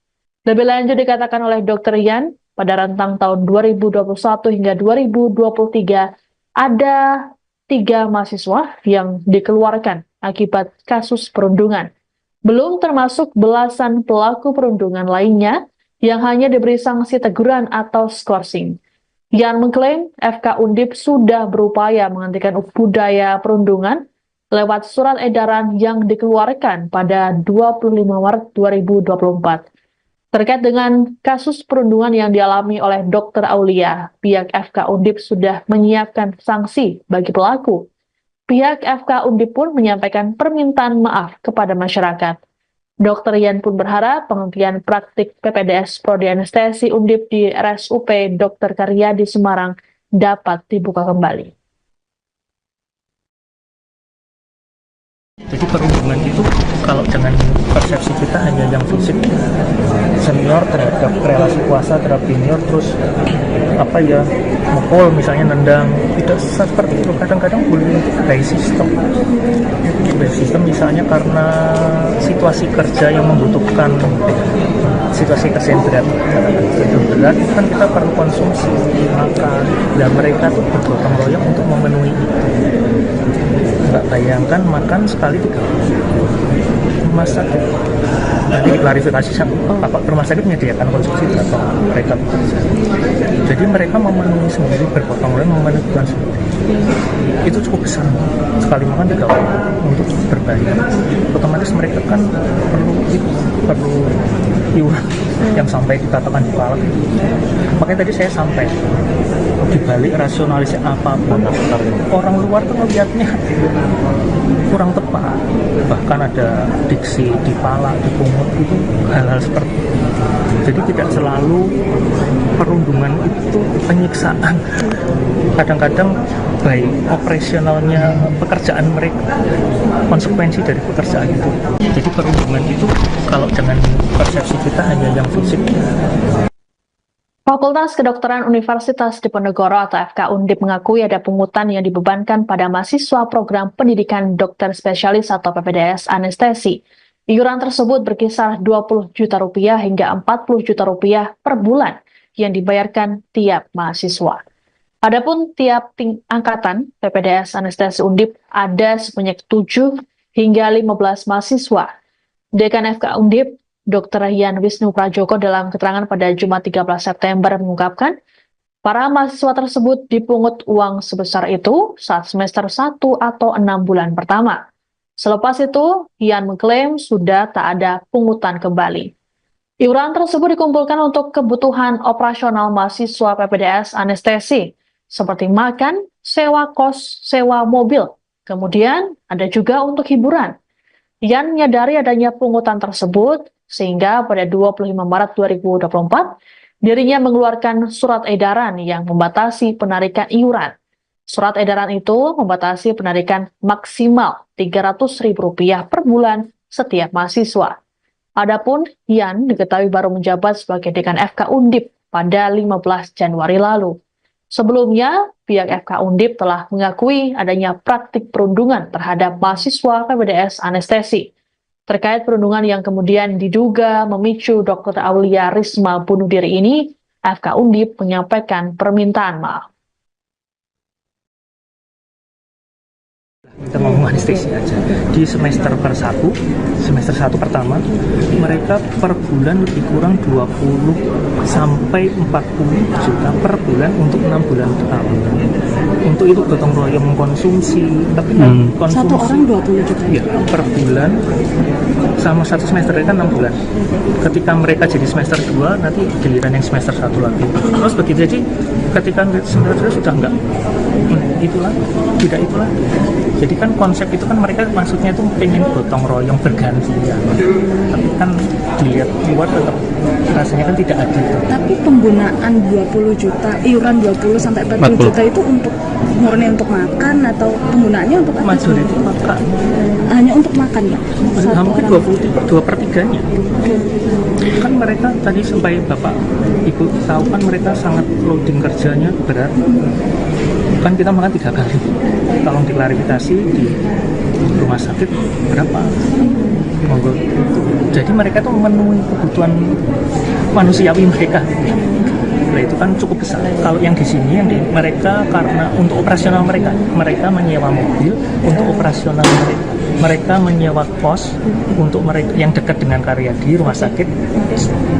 Speaker 2: Lebih lanjut dikatakan oleh Dr. Yan, pada rentang tahun 2021 hingga 2023, ada 3 mahasiswa yang dikeluarkan akibat kasus perundungan. Belum termasuk belasan pelaku perundungan lainnya yang hanya diberi sanksi teguran atau skorsing. Yan mengklaim FK Undip sudah berupaya menghentikan budaya perundungan lewat surat edaran yang dikeluarkan pada 25 Maret 2024. Terkait dengan kasus perundungan yang dialami oleh Dr. Aulia, pihak FK Undip sudah menyiapkan sanksi bagi pelaku. Pihak FK Undip pun menyampaikan permintaan maaf kepada masyarakat. Dr. Yan pun berharap penghentian praktik PPDS Prodi Anestesi Undip di RSUP Dr. Karyadi Semarang dapat dibuka kembali.
Speaker 1: Jadi perundungan itu kalau dengan persepsi kita hanya yang fisik, senior terhadap relasi kuasa terhadap junior, terus mukul misalnya, nendang, tidak seperti itu. Kadang-kadang bullying itu by system misalnya karena situasi kerja yang membutuhkan situasi kesehatan berat, itu kan kita perlu konsumsi makan, dan mereka tuh bergotong royong untuk memenuhi itu. Nggak bayangkan makan sekali 3 kali. Rumah sakit nanti diklarifikasi sama Bapak rumah sakit menyediakan konsumsi atau mereka bekerja. Jadi mereka memenuhi sendiri, bergotong royong memenuhi kebutuhan sendiri. Itu cukup besar, sekali makan 3 kali untuk berbayar. Otomatis mereka kan perlu iuran yang sampai dikatakan dipalak. Makanya tadi saya sampai dibalik rasionalisasi apapun, orang luar tuh melihatnya kurang tepat, bahkan ada diksi dipalak, dipungut, itu hal-hal seperti itu. Jadi tidak selalu perundungan itu penyiksaan. Kadang-kadang baik operasionalnya pekerjaan mereka, konsekuensi dari pekerjaan itu. Jadi perundungan itu kalau dengan persepsi kita hanya yang fisik.
Speaker 2: Fakultas Kedokteran Universitas Diponegoro atau FK Undip mengakui ada pungutan yang dibebankan pada mahasiswa program pendidikan dokter spesialis atau PPDS anestesi. Iuran tersebut berkisar 20 juta rupiah hingga 40 juta rupiah per bulan yang dibayarkan tiap mahasiswa. Adapun tiap angkatan PPDS anestesi Undip ada sebanyak 7 hingga 15 mahasiswa. Dekan FK Undip, Dr. Yan Wisnu Prajoko dalam keterangan pada Jumat 13 September mengungkapkan, para mahasiswa tersebut dipungut uang sebesar itu saat semester 1 atau 6 bulan pertama. Selepas itu, Yan mengklaim sudah tak ada pungutan kembali. Iuran tersebut dikumpulkan untuk kebutuhan operasional mahasiswa PPDS anestesi, seperti makan, sewa kos, sewa mobil. Kemudian ada juga untuk hiburan. Yan menyadari adanya pungutan tersebut, sehingga pada 25 Maret 2024, dirinya mengeluarkan surat edaran yang membatasi penarikan iuran. Surat edaran itu membatasi penarikan maksimal Rp300.000 per bulan setiap mahasiswa. Adapun Yan diketahui baru menjabat sebagai dekan FK Undip pada 15 Januari lalu. Sebelumnya, pihak FK Undip telah mengakui adanya praktik perundungan terhadap mahasiswa PPDS anestesi. Terkait perundungan yang kemudian diduga memicu Dr. Aulia Risma bunuh diri ini, FK Undip menyampaikan permintaan maaf.
Speaker 1: Kita ngomong anestesi aja. Di semester 1 pertama, mereka per bulan lebih kurang 20 sampai 40 juta per bulan untuk 6 bulan pertama. Untuk itu gotong royong mengkonsumsi, tapi konsumsi
Speaker 3: Satu orang 20 juta.
Speaker 1: ya, per bulan sama satu semester kan 6 bulan. Ketika mereka jadi semester 2, nanti giliran yang semester 1 lagi. Terus begitu, jadi ketika semester 2 sudah enggak itulah, tidak itulah. Jadi kan konsep itu kan mereka maksudnya itu pengen gotong royong bergantian. Tapi kan dilihat luar tetap rasanya kan tidak adil.
Speaker 3: Tapi penggunaan 20 juta, iuran 20 sampai 40 juta itu untuk murni untuk makan atau penggunaannya untuk apa?
Speaker 1: Majority makan.
Speaker 3: Hanya untuk makan, Pak?
Speaker 1: Hampir 2/3-nya. Kan mereka tadi sampai Bapak Ibu tahu kan mereka sangat loading kerjanya berat. Kan kita makan 3 kali. Tolong diklarifikasi di rumah sakit berapa? Monggo. Jadi mereka tuh memenuhi kebutuhan manusiawi mereka. Nah, itu kan cukup besar. Kalau yang di sini mereka karena untuk operasional mereka menyewa mobil untuk operasional mereka. Mereka menyewa kos untuk mereka yang dekat dengan Karyadi rumah sakit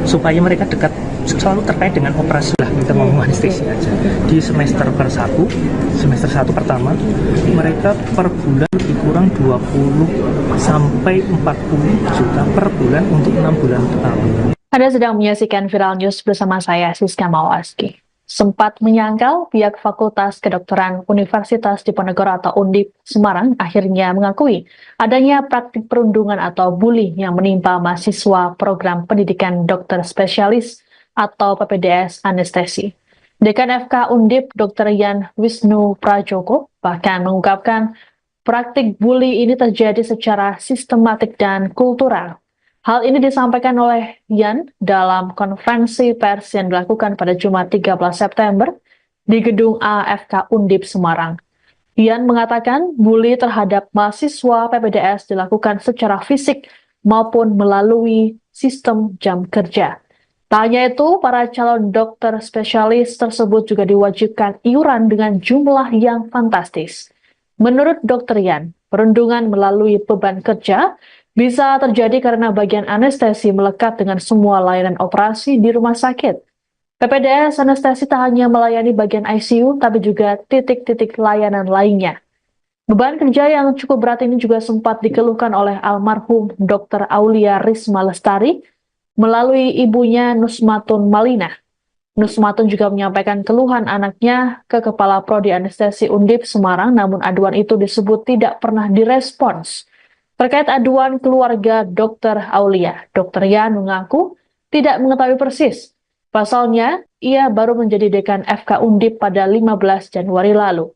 Speaker 1: supaya mereka dekat selalu terkait dengan operasi lah. Kita ngomong anestesi aja. Di semester 1 pertama, mereka per bulan lebih kurang 20 sampai 40 juta per bulan untuk 6 bulan pertama.
Speaker 2: Anda sedang menyaksikan Viral News bersama saya, Siska Mawaski. Sempat menyangkal, pihak Fakultas Kedokteran Universitas Diponegoro atau Undip Semarang akhirnya mengakui adanya praktik perundungan atau bully yang menimpa mahasiswa program pendidikan dokter spesialis atau PPDS anestesi. Dekan FK Undip, Dr. Yan Wisnu Prajoko, bahkan mengungkapkan praktik bully ini terjadi secara sistematik dan kultural. Hal ini disampaikan oleh Yan dalam konferensi pers yang dilakukan pada Jumat 13 September di Gedung AFK Undip Semarang. Yan mengatakan bully terhadap mahasiswa PPDS dilakukan secara fisik maupun melalui sistem jam kerja. Tak hanya itu, para calon dokter spesialis tersebut juga diwajibkan iuran dengan jumlah yang fantastis. Menurut Dr. Yan, perundungan melalui beban kerja bisa terjadi karena bagian anestesi melekat dengan semua layanan operasi di rumah sakit. PPDS anestesi tak hanya melayani bagian ICU, tapi juga titik-titik layanan lainnya. Beban kerja yang cukup berat ini juga sempat dikeluhkan oleh almarhum Dr. Aulia Risma Lestari melalui ibunya Nusmatun Malina. Nusmatun juga menyampaikan keluhan anaknya ke Kepala Prodi Anestesi Undip Semarang, namun aduan itu disebut tidak pernah direspons. Terkait aduan keluarga Dr. Aulia, Dr. Yan mengaku tidak mengetahui persis. Pasalnya, ia baru menjadi dekan FK Undip pada 15 Januari lalu.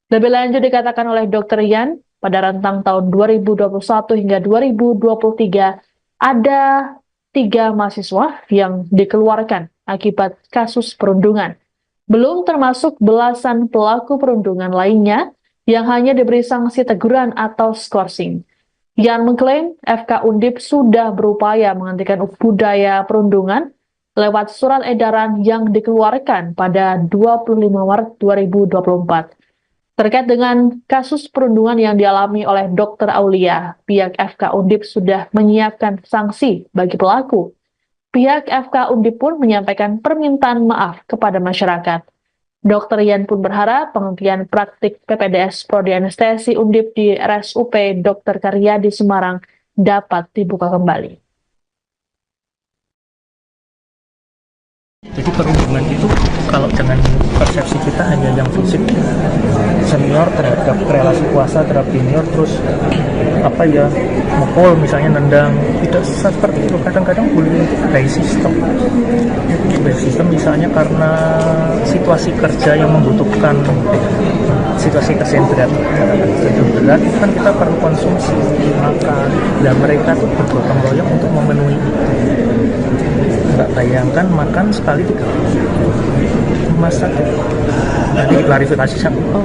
Speaker 2: Lebih lanjut dikatakan oleh Dr. Yan, pada rentang tahun 2021 hingga 2023, ada 3 mahasiswa yang dikeluarkan akibat kasus perundungan. Belum termasuk belasan pelaku perundungan lainnya yang hanya diberi sanksi teguran atau skorsing. Yan mengklaim FK Undip sudah berupaya menghentikan budaya perundungan lewat surat edaran yang dikeluarkan pada 25 Maret 2024. Terkait dengan kasus perundungan yang dialami oleh Dr. Aulia, pihak FK Undip sudah menyiapkan sanksi bagi pelaku. Pihak FK Undip pun menyampaikan permintaan maaf kepada masyarakat. Dr. Yan pun berharap penghentian praktik PPDS Prodi Anestesi Undip di RSUP Dr. Karyadi Semarang dapat dibuka kembali.
Speaker 1: Jadi perundungan itu kalau dengan persepsi kita hanya yang fisik, senior terhadap relasi kuasa terhadap junior, terus mukul misalnya, nendang, tidak seperti itu. Kadang-kadang bullying itu by system misalnya karena situasi kerja yang membutuhkan situasi kesehatan berat, itu kan kita perlu konsumsi makan, dan mereka tuh bergotong royong untuk memenuhi itu. Nggak bayangkan makan sekali 3 kali. Rumah sakit nanti klarifikasi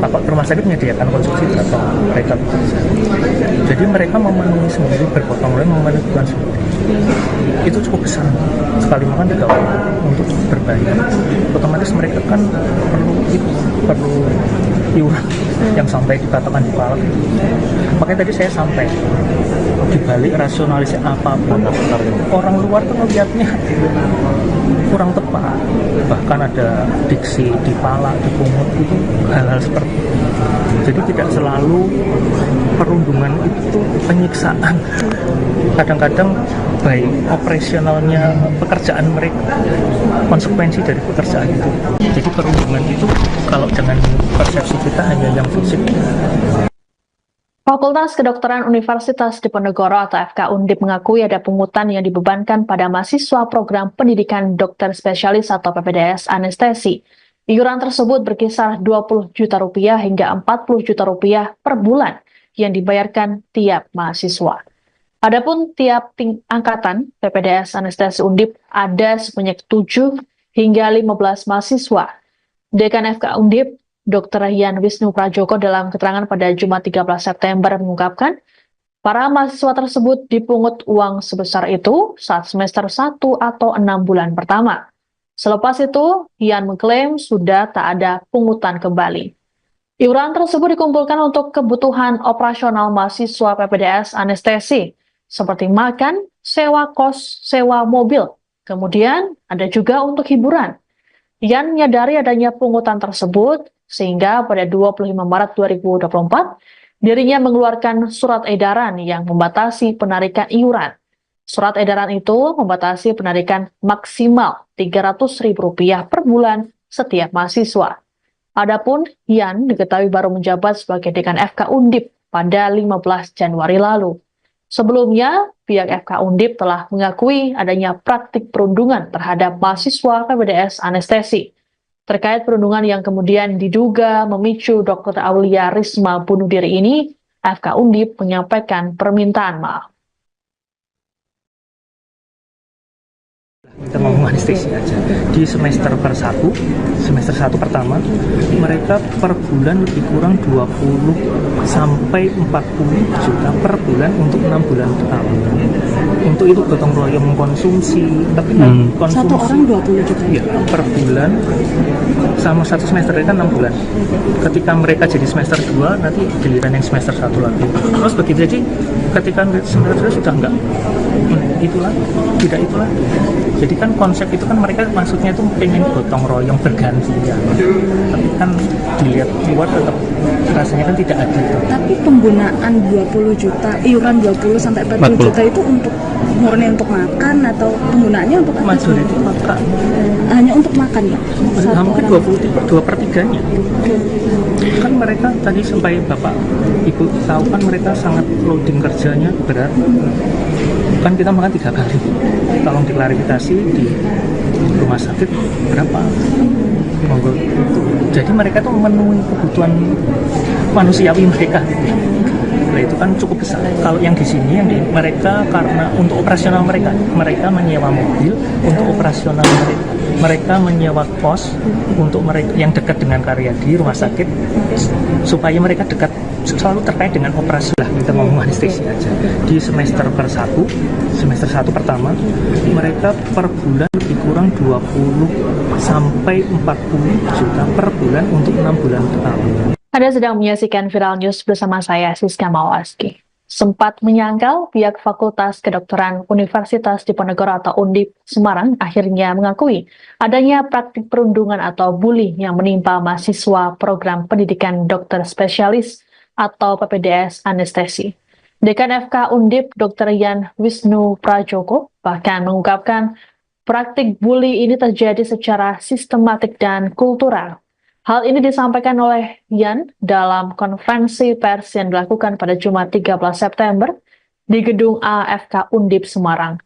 Speaker 1: Bapak rumah sakit menyediakan konsumsi berapa mereka bekerja. Jadi mereka memenuhi sendiri, bergotong royong memenuhi kebutuhan sendiri. Itu cukup besar, sekali makan 3 kali untuk berbayar. Otomatis mereka kan perlu iuran yang sampai dikatakan di palak. Makanya tadi saya sampai dibalik rasionalisasi apapun, orang luar tuh melihatnya kurang tepat. Bahkan ada diksi dipalak, dipungut, itu hal-hal seperti itu. Jadi tidak selalu perundungan itu penyiksaan. Kadang-kadang baik operasionalnya pekerjaan mereka, konsekuensi dari pekerjaan itu. Jadi perundungan itu kalau dengan persepsi kita hanya yang fisik.
Speaker 2: Fakultas Kedokteran Universitas Diponegoro atau FK Undip mengakui ada pungutan yang dibebankan pada mahasiswa program pendidikan dokter spesialis atau PPDS anestesi. Iuran tersebut berkisar 20 juta rupiah hingga 40 juta rupiah per bulan yang dibayarkan tiap mahasiswa. Adapun tiap angkatan PPDS anestesi Undip ada sebanyak 7 hingga 15 mahasiswa. Dekan FK Undip, Dr. Yan Wisnu Prajoko dalam keterangan pada Jumat 13 September mengungkapkan, para mahasiswa tersebut dipungut uang sebesar itu saat semester 1 atau 6 bulan pertama. Selepas itu, Yan mengklaim sudah tak ada pungutan kembali. Iuran tersebut dikumpulkan untuk kebutuhan operasional mahasiswa PPDS anestesi, seperti makan, sewa kos, sewa mobil. Kemudian ada juga untuk hiburan. Yan menyadari adanya pungutan tersebut, sehingga pada 25 Maret 2024, dirinya mengeluarkan surat edaran yang membatasi penarikan iuran. Surat edaran itu membatasi penarikan maksimal Rp300.000 per bulan setiap mahasiswa. Adapun Yan diketahui baru menjabat sebagai dekan FK Undip pada 15 Januari lalu. Sebelumnya, pihak FK Undip telah mengakui adanya praktik perundungan terhadap mahasiswa PPDS anestesi. Terkait perundungan yang kemudian diduga memicu Dr. Aulia Risma bunuh diri ini, FK Undip menyampaikan permintaan maaf.
Speaker 1: Kita ngomong anestesi aja. Di semester 1 pertama, mereka per bulan lebih kurang 20 sampai 40 juta per bulan untuk 6 bulan pertama. Untuk itu gotong royong mengkonsumsi, tapi konsumsi
Speaker 3: satu orang 20 juta
Speaker 1: ya, per bulan sama satu semester itu kan 6 bulan. Ketika mereka jadi semester 2, nanti giliran yang semester 1 lagi. Terus begitu, jadi ketika semester 2 sudah enggak itulah, tidak itulah. Jadi kan konsep itu kan mereka maksudnya itu pengen gotong royong bergantian. Tapi kan dilihat luar tetap rasanya kan tidak adil.
Speaker 3: Tapi penggunaan 20 juta, iuran 20 sampai 40 juta itu untuk murni untuk makan atau penggunaannya untuk apa?
Speaker 1: Majority makan.
Speaker 3: Hanya untuk makan ya?
Speaker 1: Nah, mungkin 2/3-nya. Kan mereka tadi sampai Bapak Ibu tahu kan mereka sangat loading kerjanya berat. Kan kita makan 3 kali. Tolong diklarifikasi di rumah sakit berapa. Monggo. Jadi mereka tuh memenuhi kebutuhan manusiawi mereka. Nah itu kan cukup besar. Kalau yang di sini, mereka karena untuk operasional mereka menyewa mobil untuk operasional mereka menyewa kos untuk mereka yang dekat dengan Karyadi rumah sakit supaya mereka dekat selalu terkait dengan operasi lah, kita ngomong anestesi aja. Di semester 1 pertama mereka per bulan lebih kurang 20 sampai 40 juta per bulan untuk 6 bulan pertama.
Speaker 2: Anda sedang menyaksikan Viral News bersama saya, Siska Mawaski. Sempat menyangkal, pihak Fakultas Kedokteran Universitas Diponegoro atau Undip Semarang akhirnya mengakui adanya praktik perundungan atau bully yang menimpa mahasiswa program pendidikan dokter spesialis atau PPDS anestesi. Dekan FK Undip Dr. Yan Wisnu Prajoko bahkan mengungkapkan praktik bully ini terjadi secara sistematik dan kultural. Hal ini disampaikan oleh Yan dalam konferensi pers yang dilakukan pada Jumat 13 September di gedung AFK Undip Semarang.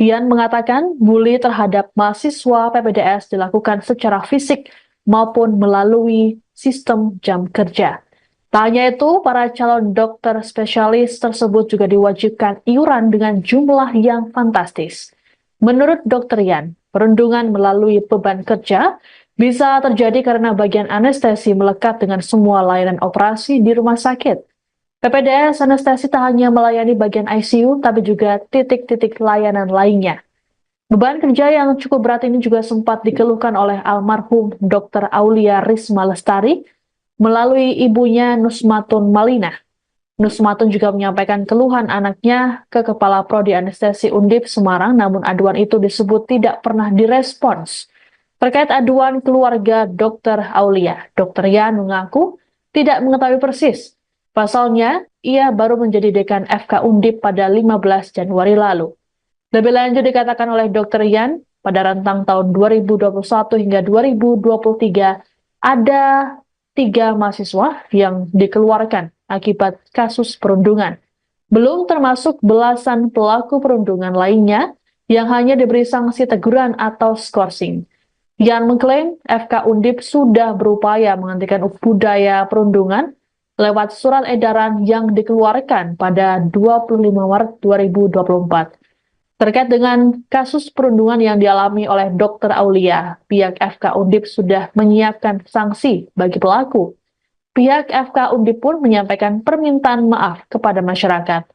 Speaker 2: Yan mengatakan bully terhadap mahasiswa PPDS dilakukan secara fisik maupun melalui sistem jam kerja. Tak hanya itu, para calon dokter spesialis tersebut juga diwajibkan iuran dengan jumlah yang fantastis. Menurut Dr. Yan, perundungan melalui beban kerja bisa terjadi karena bagian anestesi melekat dengan semua layanan operasi di rumah sakit. PPDS anestesi tak hanya melayani bagian ICU, tapi juga titik-titik layanan lainnya. Beban kerja yang cukup berat ini juga sempat dikeluhkan oleh almarhum Dr. Aulia Risma Lestari melalui ibunya Nusmatun Malina. Nusmatun juga menyampaikan keluhan anaknya ke Kepala Prodi Anestesi Undip Semarang, namun aduan itu disebut tidak pernah direspons. Terkait aduan keluarga Dr. Aulia, Dr. Yan mengaku tidak mengetahui persis. Pasalnya, ia baru menjadi dekan FK Undip pada 15 Januari lalu. Lebih lanjut dikatakan oleh Dr. Yan, pada rentang tahun 2021 hingga 2023, ada 3 mahasiswa yang dikeluarkan akibat kasus perundungan. Belum termasuk belasan pelaku perundungan lainnya yang hanya diberi sanksi teguran atau skorsing. Yan mengklaim FK Undip sudah berupaya menghentikan budaya perundungan lewat surat edaran yang dikeluarkan pada 25 Maret 2024. Terkait dengan kasus perundungan yang dialami oleh Dr. Aulia, pihak FK Undip sudah menyiapkan sanksi bagi pelaku. Pihak FK Undip pun menyampaikan permintaan maaf kepada masyarakat.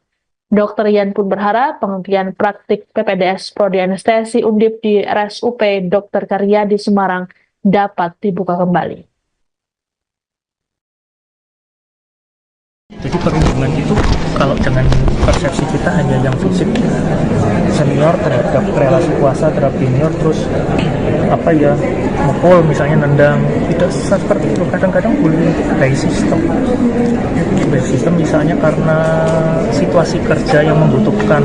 Speaker 2: Dr. Yan pun berharap penghentian praktik PPDS Prodi Anestesi Undip di RSUP Dr. Karyadi Semarang dapat dibuka kembali.
Speaker 1: Jadi perundungan itu kalau dengan persepsi kita hanya yang fisik, senior terhadap relasi kuasa terhadap junior, terus mukul misalnya, nendang, tidak seperti itu. Kadang-kadang bullying itu by system misalnya karena situasi kerja yang membutuhkan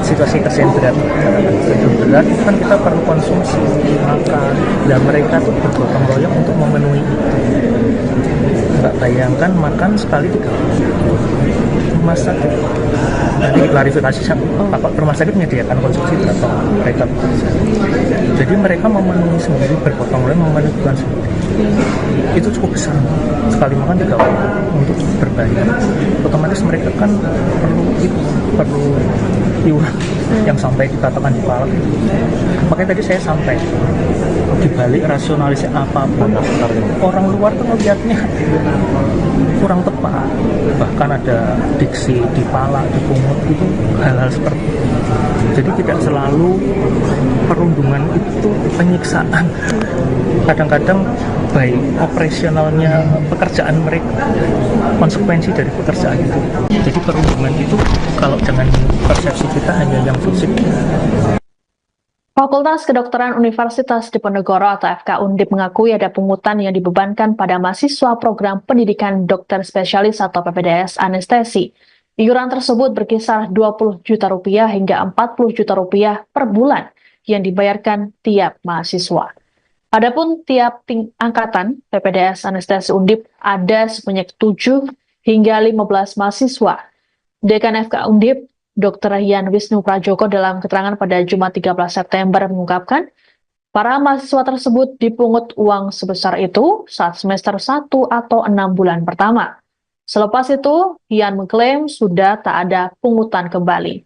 Speaker 1: situasi kesentrian berat, itu kan kita perlu konsumsi makan, dan mereka tuh bergotong royong untuk memenuhi itu. Nggak bayangkan makan sekali 3 kali. Rumah sakit nanti klarifikasi apa rumah sakit menyediakan konsumsi berapa mereka bekerja. Jadi mereka memenuhi sendiri, bergotong royong memenuhi kebutuhan sendiri. Itu cukup besar, sekali makan 3 kali untuk berbayar. Otomatis mereka kan perlu iuran yang sampai dikatakan di kepala. Makanya tadi saya sampai dibalik rasionalisasi apapun, orang luar tuh melihatnya kurang tepat, bahkan ada diksi ditalak, dipungut, itu hal-hal seperti itu. Jadi tidak selalu perundungan itu penyiksaan, kadang-kadang baik operasionalnya pekerjaan mereka, konsekuensi dari pekerjaan itu. Jadi perundungan itu kalau dengan persepsi kita hanya yang fisik.
Speaker 2: Fakultas Kedokteran Universitas Diponegoro atau FK Undip mengakui ada pungutan yang dibebankan pada mahasiswa program pendidikan dokter spesialis atau PPDS anestesi. Iuran tersebut berkisar 20 juta rupiah hingga 40 juta rupiah per bulan yang dibayarkan tiap mahasiswa. Adapun tiap angkatan PPDS anestesi Undip ada sebanyak 7 hingga 15 mahasiswa. Dekan FK Undip, Dr. Yan Wisnu Prajoko dalam keterangan pada Jumat 13 September mengungkapkan, para mahasiswa tersebut dipungut uang sebesar itu saat semester 1 atau 6 bulan pertama. Selepas itu, Yan mengklaim sudah tak ada pungutan kembali.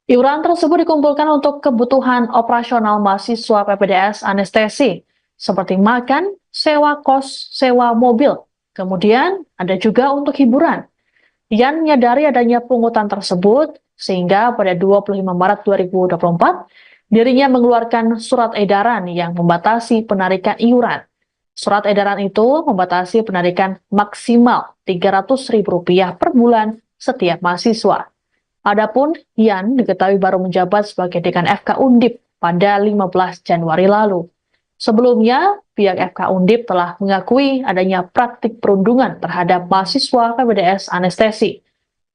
Speaker 2: Iuran tersebut dikumpulkan untuk kebutuhan operasional mahasiswa PPDS anestesi, seperti makan, sewa kos, sewa mobil. Kemudian ada juga untuk hiburan. Yan menyadari adanya pungutan tersebut, sehingga pada 25 Maret 2024, dirinya mengeluarkan surat edaran yang membatasi penarikan iuran. Surat edaran itu membatasi penarikan maksimal Rp300.000 per bulan setiap mahasiswa. Adapun Yan diketahui baru menjabat sebagai dekan FK Undip pada 15 Januari lalu. Sebelumnya, pihak FK Undip telah mengakui adanya praktik perundungan terhadap mahasiswa PPDS anestesi.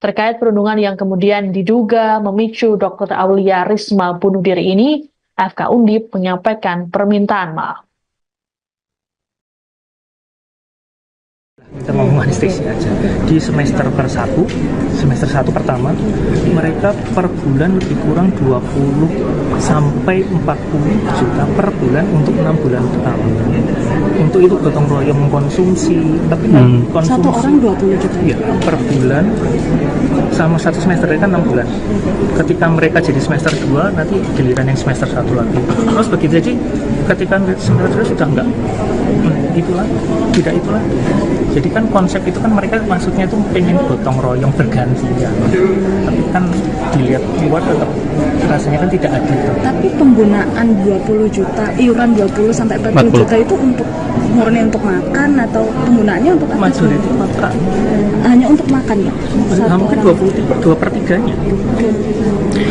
Speaker 2: Terkait perundungan yang kemudian diduga memicu Dr. Aulia Risma bunuh diri ini, FK Undip menyampaikan permintaan maaf.
Speaker 1: Kita ngomong anestesi aja. Di semester satu pertama, mereka per bulan lebih kurang 20 sampai 40 juta per bulan untuk 6 bulan pertama. Untuk itu gotong royong mengkonsumsi, tapi konsumsi
Speaker 3: Satu orang 20 juta.
Speaker 1: ya, per bulan sama satu semester kan 6 bulan. Ketika mereka jadi semester 2, nanti giliran yang semester 1 lagi. Terus begitu jadi ketika semester 2 sudah enggak itulah, tidak itulah. Jadi kan konsep itu kan mereka maksudnya itu pengen gotong royong bergantian. Tapi kan dilihat luar tetap rasanya kan tidak adil.
Speaker 3: Tapi penggunaan 20 juta, iuran 20 sampai 40 juta itu untuk murni untuk makan atau penggunaannya untuk apa?
Speaker 1: Majority makan.
Speaker 3: Hanya untuk makan ya?
Speaker 1: Mungkin 2/3-nya.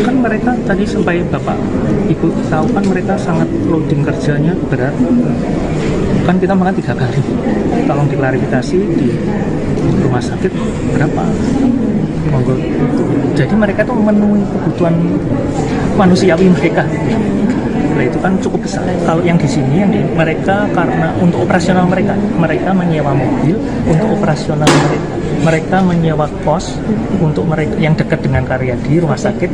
Speaker 1: Kan mereka tadi sampai Bapak Ibu tahu kan mereka sangat loading kerjanya berat. Kan kita makan 3 kali. Tolong diklarifikasi di rumah sakit berapa? Monggo. Jadi mereka tuh memenuhi kebutuhan manusiawi mereka. Nah, itu kan cukup besar. Kalau yang di sini mereka karena untuk operasional mereka menyewa mobil untuk operasional mereka. Mereka menyewa kos untuk mereka yang dekat dengan Karyadi rumah sakit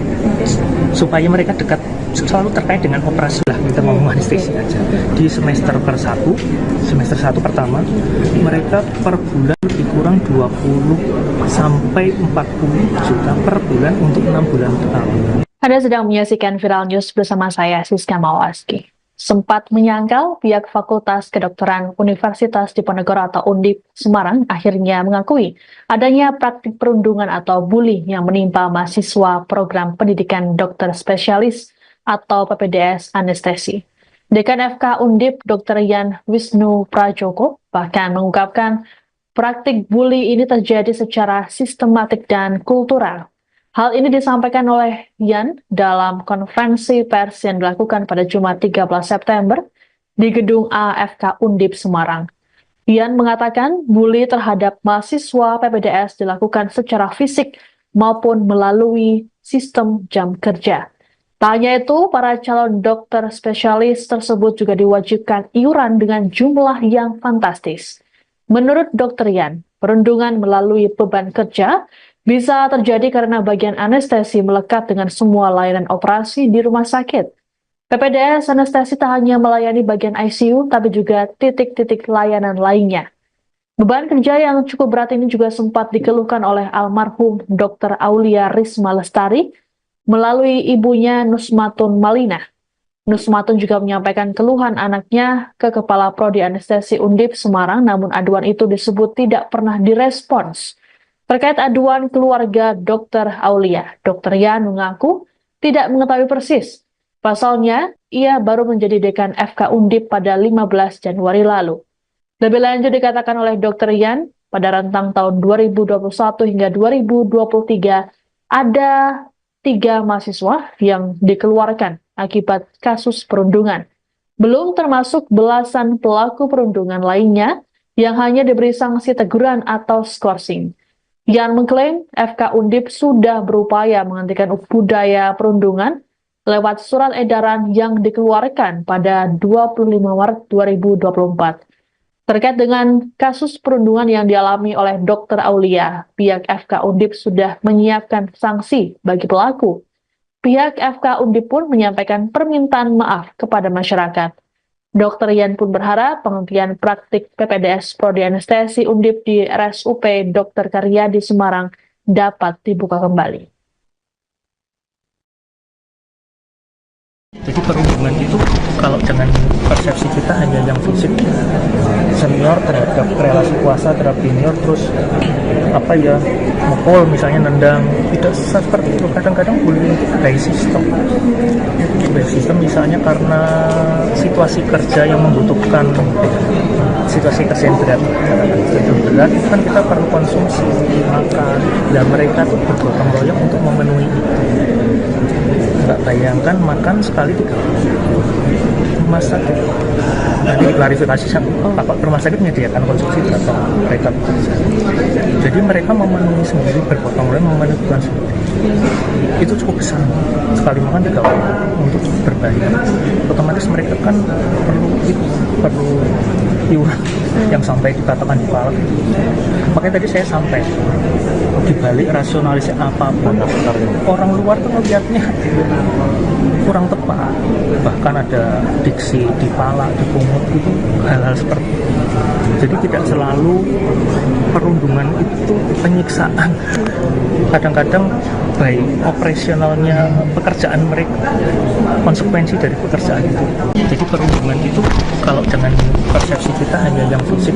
Speaker 1: supaya mereka dekat selalu terkait dengan operasi lah. Kita ngomong anestesi aja. Di semester 1 pertama, mereka per bulan lebih kurang 20 sampai 40 juta per bulan untuk 6 bulan pertama.
Speaker 2: Anda sedang menyaksikan Viral News bersama saya, Siska Mawaski. Sempat menyangkal, pihak Fakultas Kedokteran Universitas Diponegoro atau Undip Semarang akhirnya mengakui adanya praktik perundungan atau bully yang menimpa mahasiswa program pendidikan dokter spesialis atau PPDS anestesi. Dekan FK Undip Dr. Yan Wisnu Prajoko bahkan mengungkapkan praktik bully ini terjadi secara sistematik dan kultural. Hal ini disampaikan oleh Yan dalam konferensi pers yang dilakukan pada Jumat 13 September di Gedung AFK Undip Semarang. Yan mengatakan bully terhadap mahasiswa PPDS dilakukan secara fisik maupun melalui sistem jam kerja. Tak hanya itu, para calon dokter spesialis tersebut juga diwajibkan iuran dengan jumlah yang fantastis. Menurut Dr. Yan, perundungan melalui beban kerja bisa terjadi karena bagian anestesi melekat dengan semua layanan operasi di rumah sakit. PPDS anestesi tak hanya melayani bagian ICU, tapi juga titik-titik layanan lainnya. Beban kerja yang cukup berat ini juga sempat dikeluhkan oleh almarhum Dr. Aulia Risma Lestari melalui ibunya Nusmatun Malina. Nusmatun juga menyampaikan keluhan anaknya ke Kepala Prodi Anestesi Undip Semarang, namun aduan itu disebut tidak pernah direspons. Terkait aduan keluarga Dr. Aulia, Dr. Yan mengaku tidak mengetahui persis. Pasalnya, ia baru menjadi dekan FK Undip pada 15 Januari lalu. Lebih lanjut dikatakan oleh Dr. Yan, pada rentang tahun 2021 hingga 2023, ada 3 mahasiswa yang dikeluarkan akibat kasus perundungan. Belum termasuk belasan pelaku perundungan lainnya yang hanya diberi sanksi teguran atau skorsing. Yan mengklaim FK Undip sudah berupaya menghentikan budaya perundungan lewat surat edaran yang dikeluarkan pada 25 Maret 2024. Terkait dengan kasus perundungan yang dialami oleh Dr. Aulia, pihak FK Undip sudah menyiapkan sanksi bagi pelaku. Pihak FK Undip pun menyampaikan permintaan maaf kepada masyarakat. Dr. Yan pun berharap penghentian praktik PPDS Prodi Anestesi Undip di RSUP Dr. Karyadi Semarang dapat dibuka kembali.
Speaker 1: Jadi perundungan itu kalau dengan persepsi kita hanya yang fisik, senior terhadap relasi kuasa terhadap junior, terus mukul misalnya, nendang, tidak seperti itu. Kadang-kadang bullying itu by system misalnya karena situasi kerja yang membutuhkan situasi kesehatan berat, kan kita perlu konsumsi makan, dan mereka tuh bergotong royong untuk memenuhi itu. Nggak bayangkan makan sekali 3 kali. Rumah sakit nanti klarifikasi Bapak rumah sakit menyediakan konsumsi berapa mereka bekerja. Jadi mereka memenuhi sendiri, bergotong royong memenuhi kebutuhan sendiri. Itu cukup besar, sekali makan 3 kali untuk berbahaya. Otomatis mereka kan perlu iuran yang sampai dikatakan di palak. Makanya tadi saya sampai dibalik rasionalisasi apapun, orang luar tuh melihatnya kurang tepat. Bahkan ada diksi dipalak, dipungut, itu hal-hal seperti itu. Jadi tidak selalu perundungan itu penyiksaan. Kadang-kadang baik operasionalnya pekerjaan mereka, konsekuensi dari pekerjaan itu. Jadi perundungan itu kalau dengan persepsi kita hanya yang fisik.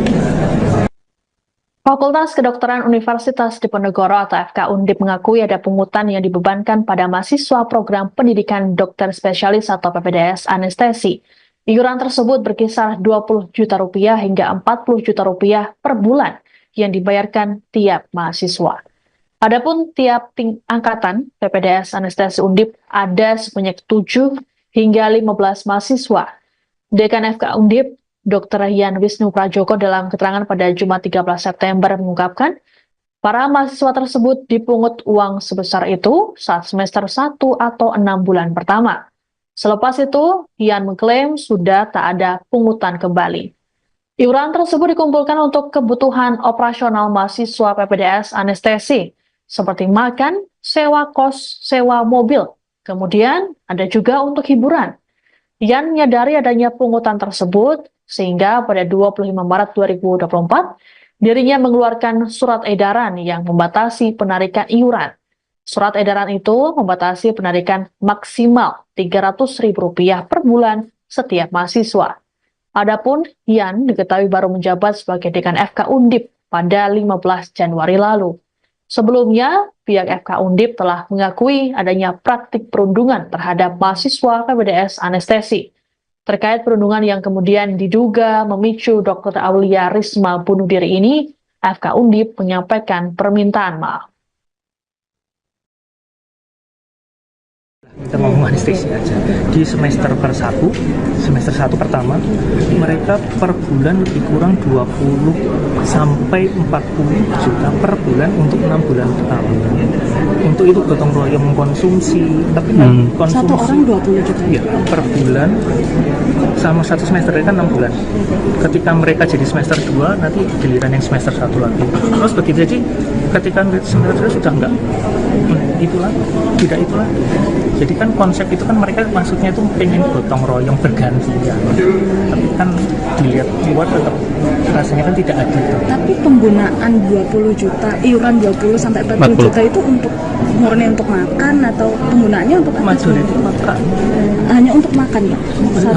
Speaker 2: Fakultas Kedokteran Universitas Diponegoro atau FK Undip mengakui ada pungutan yang dibebankan pada mahasiswa program pendidikan dokter spesialis atau PPDS anestesi. Iuran tersebut berkisar 20 juta rupiah hingga 40 juta rupiah per bulan yang dibayarkan tiap mahasiswa. Adapun tiap angkatan PPDS anestesi Undip ada sebanyak 7 hingga 15 mahasiswa. Dekan FK Undip, Dr. Yan Wisnu Prajoko dalam keterangan pada Jumat 13 September mengungkapkan, para mahasiswa tersebut dipungut uang sebesar itu saat semester 1 atau 6 bulan pertama. Selepas itu, Yan mengklaim sudah tak ada pungutan kembali. Iuran tersebut dikumpulkan untuk kebutuhan operasional mahasiswa PPDS anestesi, seperti makan, sewa kos, sewa mobil, kemudian ada juga untuk hiburan. Yan menyadari adanya pungutan tersebut, sehingga pada 25 Maret 2024, dirinya mengeluarkan surat edaran yang membatasi penarikan iuran. Surat edaran itu membatasi penarikan maksimal Rp300.000 per bulan setiap mahasiswa. Adapun Yan diketahui baru menjabat sebagai dekan FK Undip pada 15 Januari lalu. Sebelumnya, pihak FK Undip telah mengakui adanya praktik perundungan terhadap mahasiswa PPDS anestesi. Terkait perundungan yang kemudian diduga memicu Dr. Aulia Risma bunuh diri ini, FK Undip menyampaikan permintaan maaf.
Speaker 1: Kita ngomong anestesi aja. Di semester 1 pertama, mereka per bulan lebih kurang 20 sampai 40 juta per bulan untuk 6 bulan pertama. Untuk itu gotong royong mengkonsumsi, tapi konsumsi
Speaker 3: Satu orang 20 juta.
Speaker 1: Ya, per bulan sama satu semester kan 6 bulan. Ketika mereka jadi semester 2, nanti giliran yang semester 1 lagi. Terus begitu, jadi ketika semester 2 sudah enggak itulah, tidak itulah. Jadi kan konsep itu kan mereka maksudnya itu pengen gotong royong bergantian. Tapi kan dilihat luar tetap rasanya kan tidak adil.
Speaker 3: Tapi penggunaan 20 juta, iuran 20 sampai 40 juta itu untuk murni untuk makan atau penggunaannya untuk apa?
Speaker 1: Majority makan.
Speaker 3: Hanya untuk makan ya?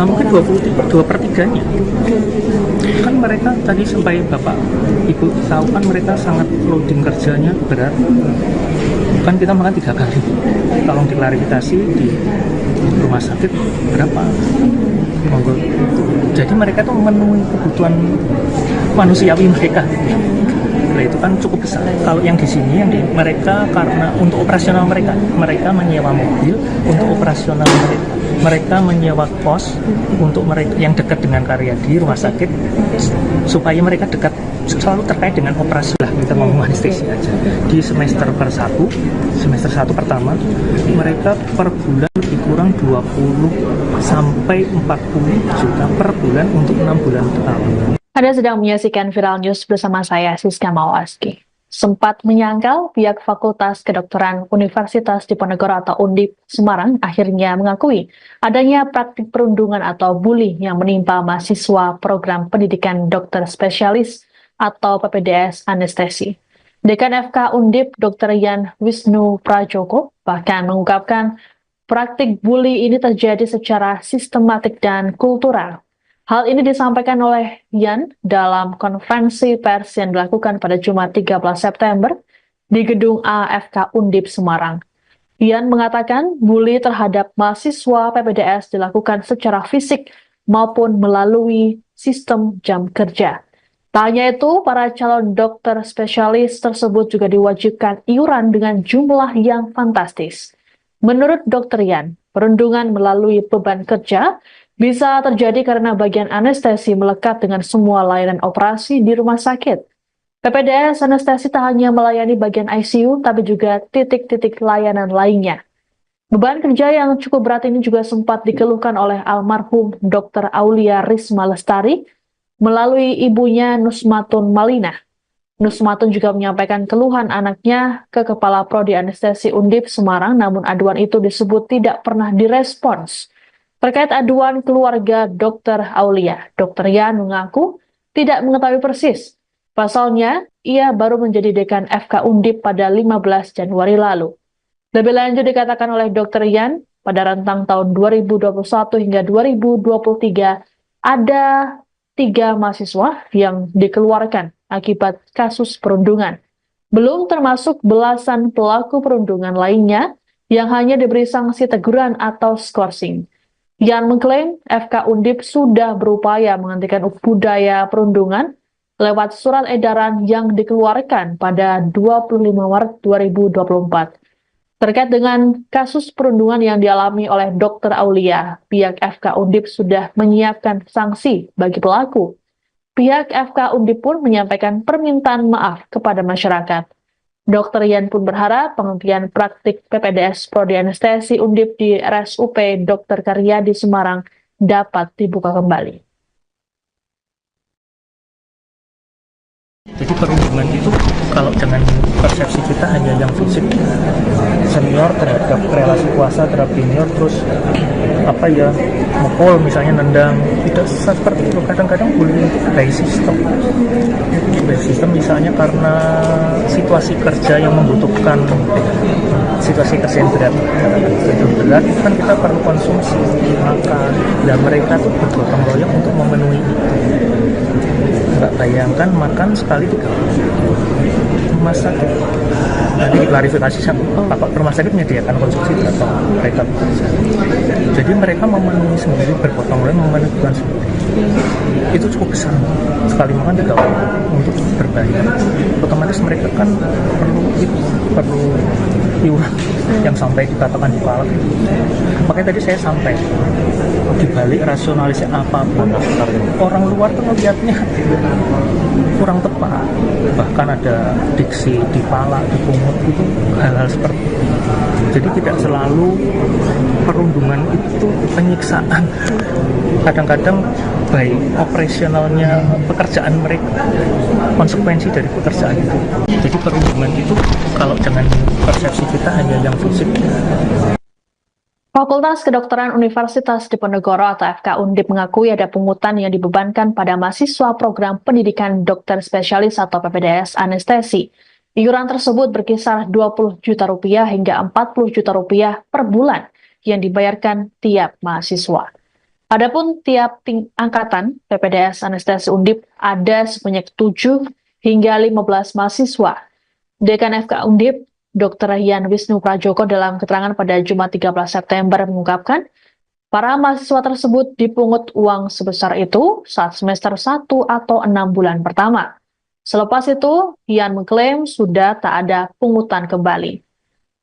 Speaker 1: Mungkin 2/3-nya. Kan mereka tadi sampai Bapak Ibu tahu kan mereka sangat loading kerjanya berat. Kan kita makan 3 kali. Tolong diklarifikasi di rumah sakit berapa? Monggo. Jadi mereka tuh memenuhi kebutuhan manusiawi mereka. Nah, itu kan cukup besar. Kalau yang di sini mereka karena untuk operasional mereka menyewa mobil untuk operasional mereka menyewa kos untuk mereka yang dekat dengan Karyadi rumah sakit supaya mereka dekat selalu terkait dengan operasi lah. Kita ngomong anestesi aja. Di semester 1 pertama, mereka per bulan lebih kurang 20 sampai 40 juta per bulan untuk 6 bulan pertama.
Speaker 2: Anda sedang menyaksikan Viral News bersama saya, Siska Mawaski. Sempat menyangkal, pihak Fakultas Kedokteran Universitas Diponegoro atau Undip Semarang akhirnya mengakui adanya praktik perundungan atau bully yang menimpa mahasiswa program pendidikan dokter spesialis atau PPDS anestesi. Dekan FK Undip Dr. Yan Wisnu Prajoko bahkan mengungkapkan praktik bully ini terjadi secara sistematik dan kultural. Hal ini disampaikan oleh Yan dalam konferensi pers yang dilakukan pada Jumat 13 September di Gedung AFK Undip Semarang. Yan mengatakan bully terhadap mahasiswa PPDS dilakukan secara fisik maupun melalui sistem jam kerja. Tak hanya itu, para calon dokter spesialis tersebut juga diwajibkan iuran dengan jumlah yang fantastis. Menurut Dr. Yan, perundungan melalui beban kerja bisa terjadi karena bagian anestesi melekat dengan semua layanan operasi di rumah sakit. PPDS anestesi tak hanya melayani bagian ICU, tapi juga titik-titik layanan lainnya. Beban kerja yang cukup berat ini juga sempat dikeluhkan oleh almarhum Dr. Aulia Risma Lestari melalui ibunya Nusmatun Malina. Nusmatun juga menyampaikan keluhan anaknya ke Kepala Prodi Anestesi Undip Semarang, namun aduan itu disebut tidak pernah direspons. Terkait aduan keluarga Dr. Aulia, Dr. Yan mengaku tidak mengetahui persis. Pasalnya, ia baru menjadi dekan FK Undip pada 15 Januari lalu. Lebih lanjut dikatakan oleh Dr. Yan, pada rentang tahun 2021 hingga 2023, ada 3 mahasiswa yang dikeluarkan akibat kasus perundungan. Belum termasuk belasan pelaku perundungan lainnya yang hanya diberi sanksi teguran atau skorsing. Yan mengklaim FK Undip sudah berupaya menghentikan budaya perundungan lewat surat edaran yang dikeluarkan pada 25 Maret 2024. Terkait dengan kasus perundungan yang dialami oleh Dr. Aulia, pihak FK Undip sudah menyiapkan sanksi bagi pelaku. Pihak FK Undip pun menyampaikan permintaan maaf kepada masyarakat. Dr. Yan pun berharap penghentian praktik PPDS Prodi Anestesi Undip di RSUP Dr. Karyadi Semarang dapat dibuka kembali.
Speaker 1: Jadi perundungan itu kalau dengan persepsi kita hanya yang fisik, senior terhadap relasi kuasa terhadap junior, terus mukul misalnya, nendang, tidak seperti itu. Kadang-kadang bullying itu by sistem misalnya karena situasi kerja yang membutuhkan situasi kerja yang berat itu kan kita perlu konsumsi makan, dan mereka tuh bergotong royong untuk memenuhi itu. Nggak bayangkan makan sekali 3 rumah sakit. Nanti diklarifikasi apa rumah sakit menyediakan konsumsi atau mereka bekerja. Jadi mereka memenuhi sendiri, bergotong royong memenuhi kebutuhan sendiri. Itu cukup besar. Sekali makan 3 orang untuk berbayar. Otomatis mereka kan perlu iuran yang sampai dikatakan di kepala. Makanya tadi saya sampai dibalik rasionalisnya apapun, orang luar tuh melihatnya kurang tepat. Bahkan ada diksi dipala, dipungut, itu hal-hal seperti itu. Jadi tidak selalu perundungan itu penyiksaan. Kadang-kadang baik operasionalnya pekerjaan mereka, konsekuensi dari pekerjaan itu. Jadi perundungan itu kalau dengan persepsi kita hanya yang fisik.
Speaker 2: Fakultas Kedokteran Universitas Diponegoro atau FK Undip mengakui ada pungutan yang dibebankan pada mahasiswa program pendidikan dokter spesialis atau PPDS anestesi. Iuran tersebut berkisar 20 juta rupiah hingga 40 juta rupiah per bulan yang dibayarkan tiap mahasiswa. Adapun tiap angkatan PPDS anestesi Undip ada sebanyak 7 hingga 15 mahasiswa. Dekan FK Undip Dr. Yan Wisnu Prajoko dalam keterangan pada Jumat 13 September mengungkapkan, para mahasiswa tersebut dipungut uang sebesar itu saat semester 1 atau 6 bulan pertama. Selepas itu, Yan mengklaim sudah tak ada pungutan kembali.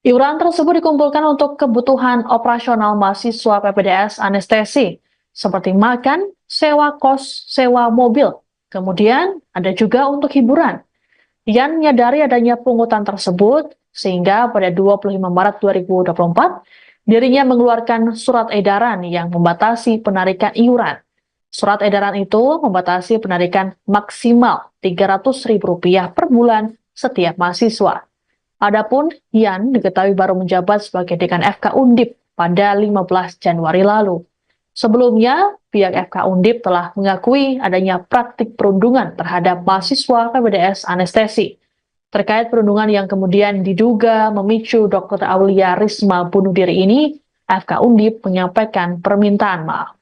Speaker 2: Iuran tersebut dikumpulkan untuk kebutuhan operasional mahasiswa PPDS anestesi, seperti makan, sewa kos, sewa mobil. Kemudian ada juga untuk hiburan. Yan menyadari adanya pungutan tersebut, sehingga pada 25 Maret 2024, dirinya mengeluarkan surat edaran yang membatasi penarikan iuran. Surat edaran itu membatasi penarikan maksimal Rp300.000 per bulan setiap mahasiswa. Adapun Yan diketahui baru menjabat sebagai Dekan FK Undip pada 15 Januari lalu. Sebelumnya, pihak FK Undip telah mengakui adanya praktik perundungan terhadap mahasiswa PPDS Anestesi. Terkait perundungan yang kemudian diduga memicu Dr. Aulia Risma bunuh diri ini, FK Undip menyampaikan permintaan maaf.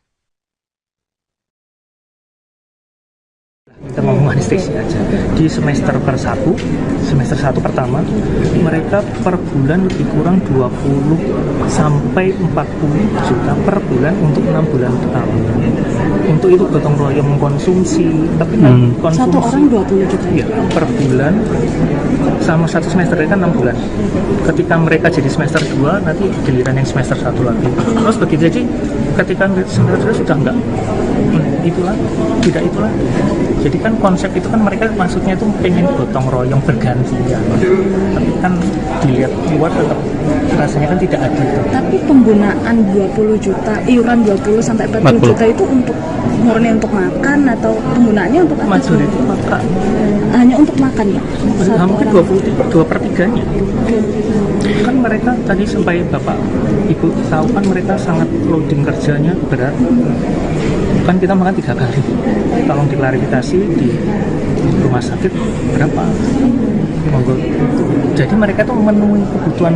Speaker 1: Kita ngomong anestesi aja. Di semester satu pertama, mereka per bulan lebih kurang 20 sampai 40 juta per bulan untuk 6 bulan pertama. Untuk itu gotong royong mengkonsumsi, tapi kan
Speaker 3: Satu
Speaker 1: konsumsi
Speaker 3: orang 20 juta.
Speaker 1: ya, per bulan sama satu semester kan 6 bulan. Ketika mereka jadi semester 2, nanti giliran yang semester 1 lagi. Terus begitu, jadi ketika semester 2 sudah enggak itulah, tidak itulah. Jadi kan konsep itu kan mereka maksudnya itu pengen gotong royong bergantian. Tapi kan dilihat luar tetap rasanya kan tidak adil.
Speaker 3: Tapi penggunaan 20 juta, iuran 20 sampai 40 juta itu untuk murni untuk makan atau penggunaannya untuk apa?
Speaker 1: Majority maka
Speaker 3: Hanya untuk makan ya?
Speaker 1: mungkin 2/3-nya. Kan mereka tadi sampai Bapak Ibu tahu kan mereka sangat loading kerjanya berat. Kan kita makan 3 kali. Tolong diklarifikasi di rumah sakit berapa? Monggo. Jadi mereka tuh memenuhi kebutuhan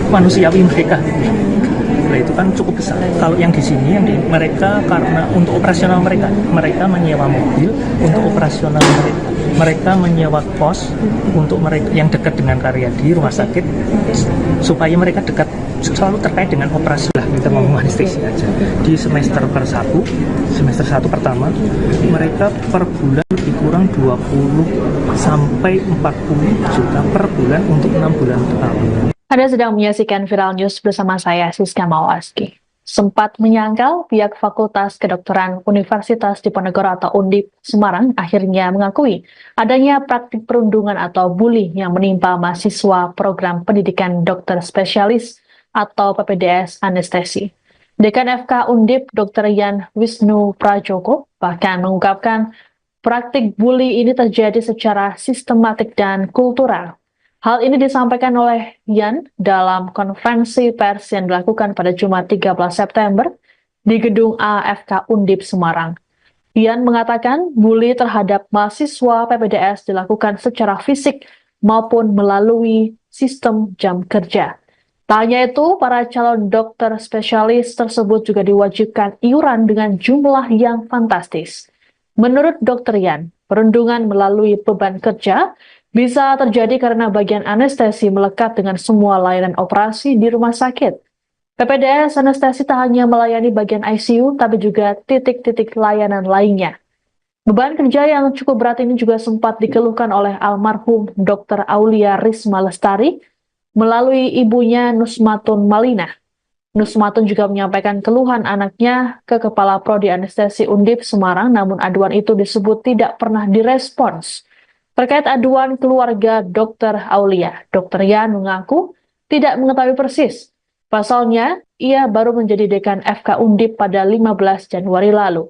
Speaker 1: manusiawi mereka. Nah itu kan cukup besar. Kalau yang di sini, mereka karena untuk operasional mereka menyewa mobil untuk operasional mereka. Mereka menyewa kos untuk mereka yang dekat dengan Karyadi rumah sakit supaya mereka dekat selalu terkait dengan operasi lah. Kita ngomong anestesi aja. Di semester satu pertama, mereka per bulan lebih kurang 20 sampai 40 juta per bulan untuk 6 bulan pertama.
Speaker 2: Anda sedang menyaksikan Viral News bersama saya, Siska Mawaski. Sempat menyangkal, pihak Fakultas Kedokteran Universitas Diponegoro atau Undip Semarang akhirnya mengakui adanya praktik perundungan atau bully yang menimpa mahasiswa program pendidikan dokter spesialis atau PPDS Anestesi. Dekan FK Undip Dr. Yan Wisnu Prajoko bahkan mengungkapkan praktik bully ini terjadi secara sistematik dan kultural. Hal ini disampaikan oleh Yan dalam konferensi pers yang dilakukan pada Jumat 13 September di Gedung AFK Undip Semarang. Yan mengatakan bully terhadap mahasiswa PPDS dilakukan secara fisik maupun melalui sistem jam kerja. Tak hanya itu, para calon dokter spesialis tersebut juga diwajibkan iuran dengan jumlah yang fantastis. Menurut Dr. Yan, perundungan melalui beban kerja bisa terjadi karena bagian anestesi melekat dengan semua layanan operasi di rumah sakit. PPDS Anestesi tak hanya melayani bagian ICU, tapi juga titik-titik layanan lainnya. Beban kerja yang cukup berat ini juga sempat dikeluhkan oleh almarhum Dr. Aulia Risma Lestari melalui ibunya Nusmatun Malina. Nusmatun juga menyampaikan keluhan anaknya ke Kepala Prodi Anestesi Undip Semarang, namun aduan itu disebut tidak pernah direspons. Terkait aduan keluarga Dr. Aulia, Dr. Yan mengaku tidak mengetahui persis. Pasalnya, ia baru menjadi dekan FK Undip pada 15 Januari lalu.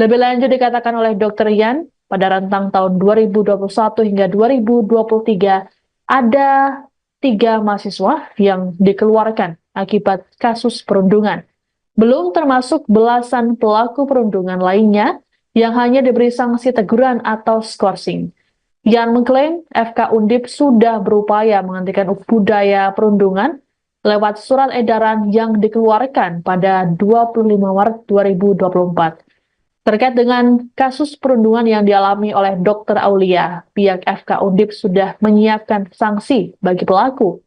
Speaker 2: Lebih lanjut dikatakan oleh Dr. Yan, pada rentang tahun 2021 hingga 2023, ada 3 mahasiswa yang dikeluarkan akibat kasus perundungan. Belum termasuk belasan pelaku perundungan lainnya yang hanya diberi sanksi teguran atau skorsing. Yan mengklaim FK Undip sudah berupaya menghentikan budaya perundungan lewat surat edaran yang dikeluarkan pada 25 Maret 2024. Terkait dengan kasus perundungan yang dialami oleh Dr. Aulia, pihak FK Undip sudah menyiapkan sanksi bagi pelaku.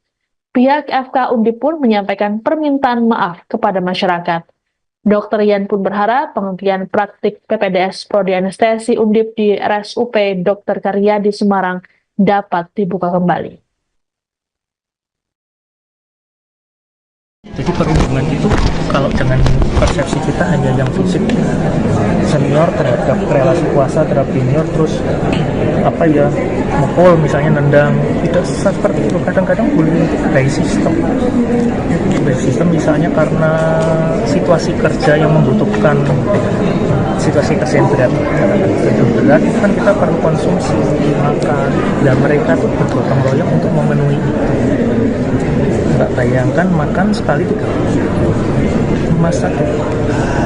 Speaker 2: Pihak FK Undip pun menyampaikan permintaan maaf kepada masyarakat. Dr. Yan pun berharap penghentian praktik PPDS Prodi Anestesi Undip di RSUP Dr. Karyadi Semarang dapat dibuka kembali.
Speaker 1: Jadi perundungan itu kalau dengan persepsi kita hanya yang fisik, senior terhadap relasi kuasa terhadap junior, terus mukul misalnya, nendang. Tidak seperti itu. Kadang-kadang bullying itu by sistem misalnya karena situasi kerja yang membutuhkan situasi kerja yang berat, kan kita perlu konsumsi makan. Dan mereka tuh bergotong royong untuk memenuhi itu. Nggak bayangkan makan sekali 3 rumah sakit.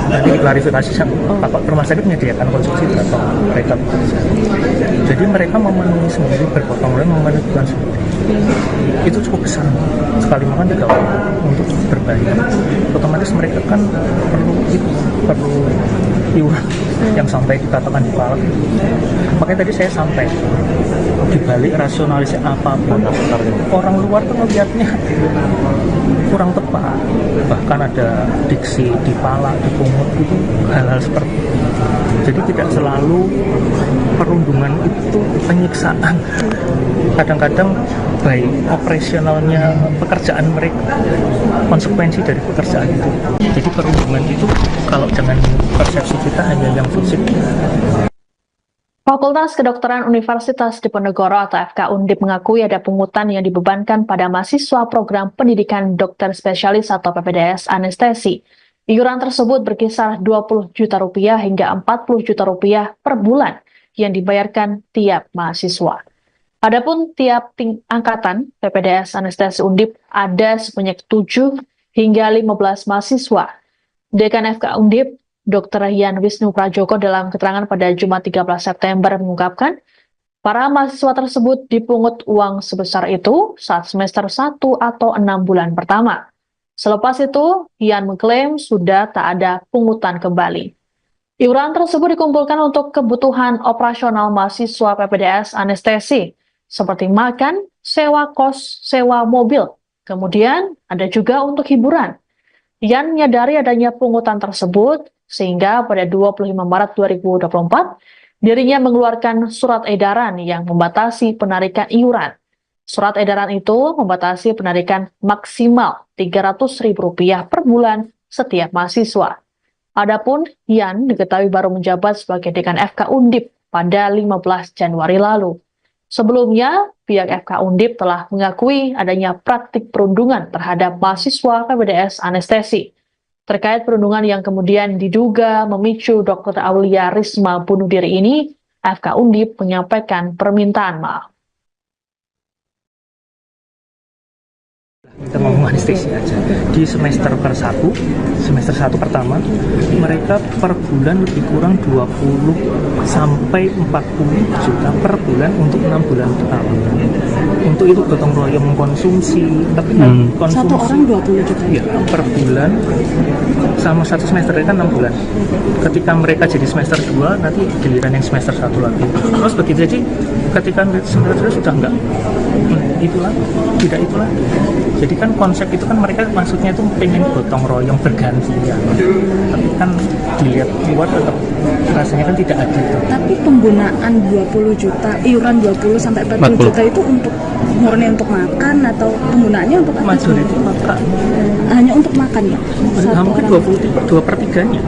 Speaker 1: Nanti diklarifikasi Bapak rumah sakit menyediakan konsumsi atau mereka bekerja. Jadi mereka memenuhi sendiri, bergotong royong memenuhi kebutuhan sendiri. Itu cukup besar. Sekali makan 3 orang untuk berbayar. Otomatis mereka kan perlu iuran yang sampai dikatakan dipalak. Makanya tadi saya sampai dibalik rasionalisasi apapun, orang luar tuh melihatnya kurang tepat. Bahkan ada diksi dipalak, dipungut, itu hal-hal seperti itu. Jadi tidak selalu perundungan itu penyiksaan. Kadang-kadang baik operasionalnya pekerjaan mereka, konsekuensi dari pekerjaan itu. Jadi perundungan itu kalau dengan persepsi kita hanya yang fisik.
Speaker 2: Fakultas Kedokteran Universitas Diponegoro atau FK Undip mengakui ada pungutan yang dibebankan pada mahasiswa program pendidikan dokter spesialis atau PPDS anestesi. Iuran tersebut berkisar 20 juta rupiah hingga 40 juta rupiah per bulan yang dibayarkan tiap mahasiswa. Adapun tiap angkatan PPDS anestesi Undip ada sebanyak 7 hingga 15 mahasiswa. Dekan FK Undip, Dr. Yan Wisnu Prajoko dalam keterangan pada Jumat 13 September mengungkapkan, para mahasiswa tersebut dipungut uang sebesar itu saat semester 1 atau 6 bulan pertama. Selepas itu, Yan mengklaim sudah tak ada pungutan kembali. Iuran tersebut dikumpulkan untuk kebutuhan operasional mahasiswa PPDS anestesi, seperti makan, sewa kos, sewa mobil. Kemudian ada juga untuk hiburan. Yan menyadari adanya pungutan tersebut, sehingga pada 25 Maret 2024, dirinya mengeluarkan surat edaran yang membatasi penarikan iuran. Surat edaran itu membatasi penarikan maksimal Rp300.000 per bulan setiap mahasiswa. Adapun Yan diketahui baru menjabat sebagai dekan FK Undip pada 15 Januari lalu. Sebelumnya, pihak FK Undip telah mengakui adanya praktik perundungan terhadap mahasiswa PPDS anestesi. Terkait perundungan yang kemudian diduga memicu Dr. Aulia Risma bunuh diri ini, FK Undip menyampaikan permintaan maaf.
Speaker 1: Kita ngomong anestesi aja. Di semester 1 pertama, mereka per bulan lebih kurang 20 sampai 40 juta per bulan untuk 6 bulan pertama. Untuk itu gotong royong mengkonsumsi, tapi konsumsi.
Speaker 3: Satu orang 20 juta?
Speaker 1: Ya, per bulan, sama satu semester kan 6 bulan. Ketika mereka jadi semester 2, nanti giliran yang semester 1 lagi. Terus begitu, jadi ketika semester 2 sudah enggak, itulah, tidak itulah. Jadi kan konsep itu kan mereka maksudnya itu pengen gotong royong bergantian. Tapi kan dilihat luar tetap rasanya kan tidak adil.
Speaker 3: Tapi penggunaan 20 juta, iuran 20 sampai 40 juta itu untuk murni untuk makan atau penggunaannya untuk apa?
Speaker 1: Majority makan.
Speaker 3: Hanya untuk makan ya?
Speaker 1: Hampir 2/3-nya.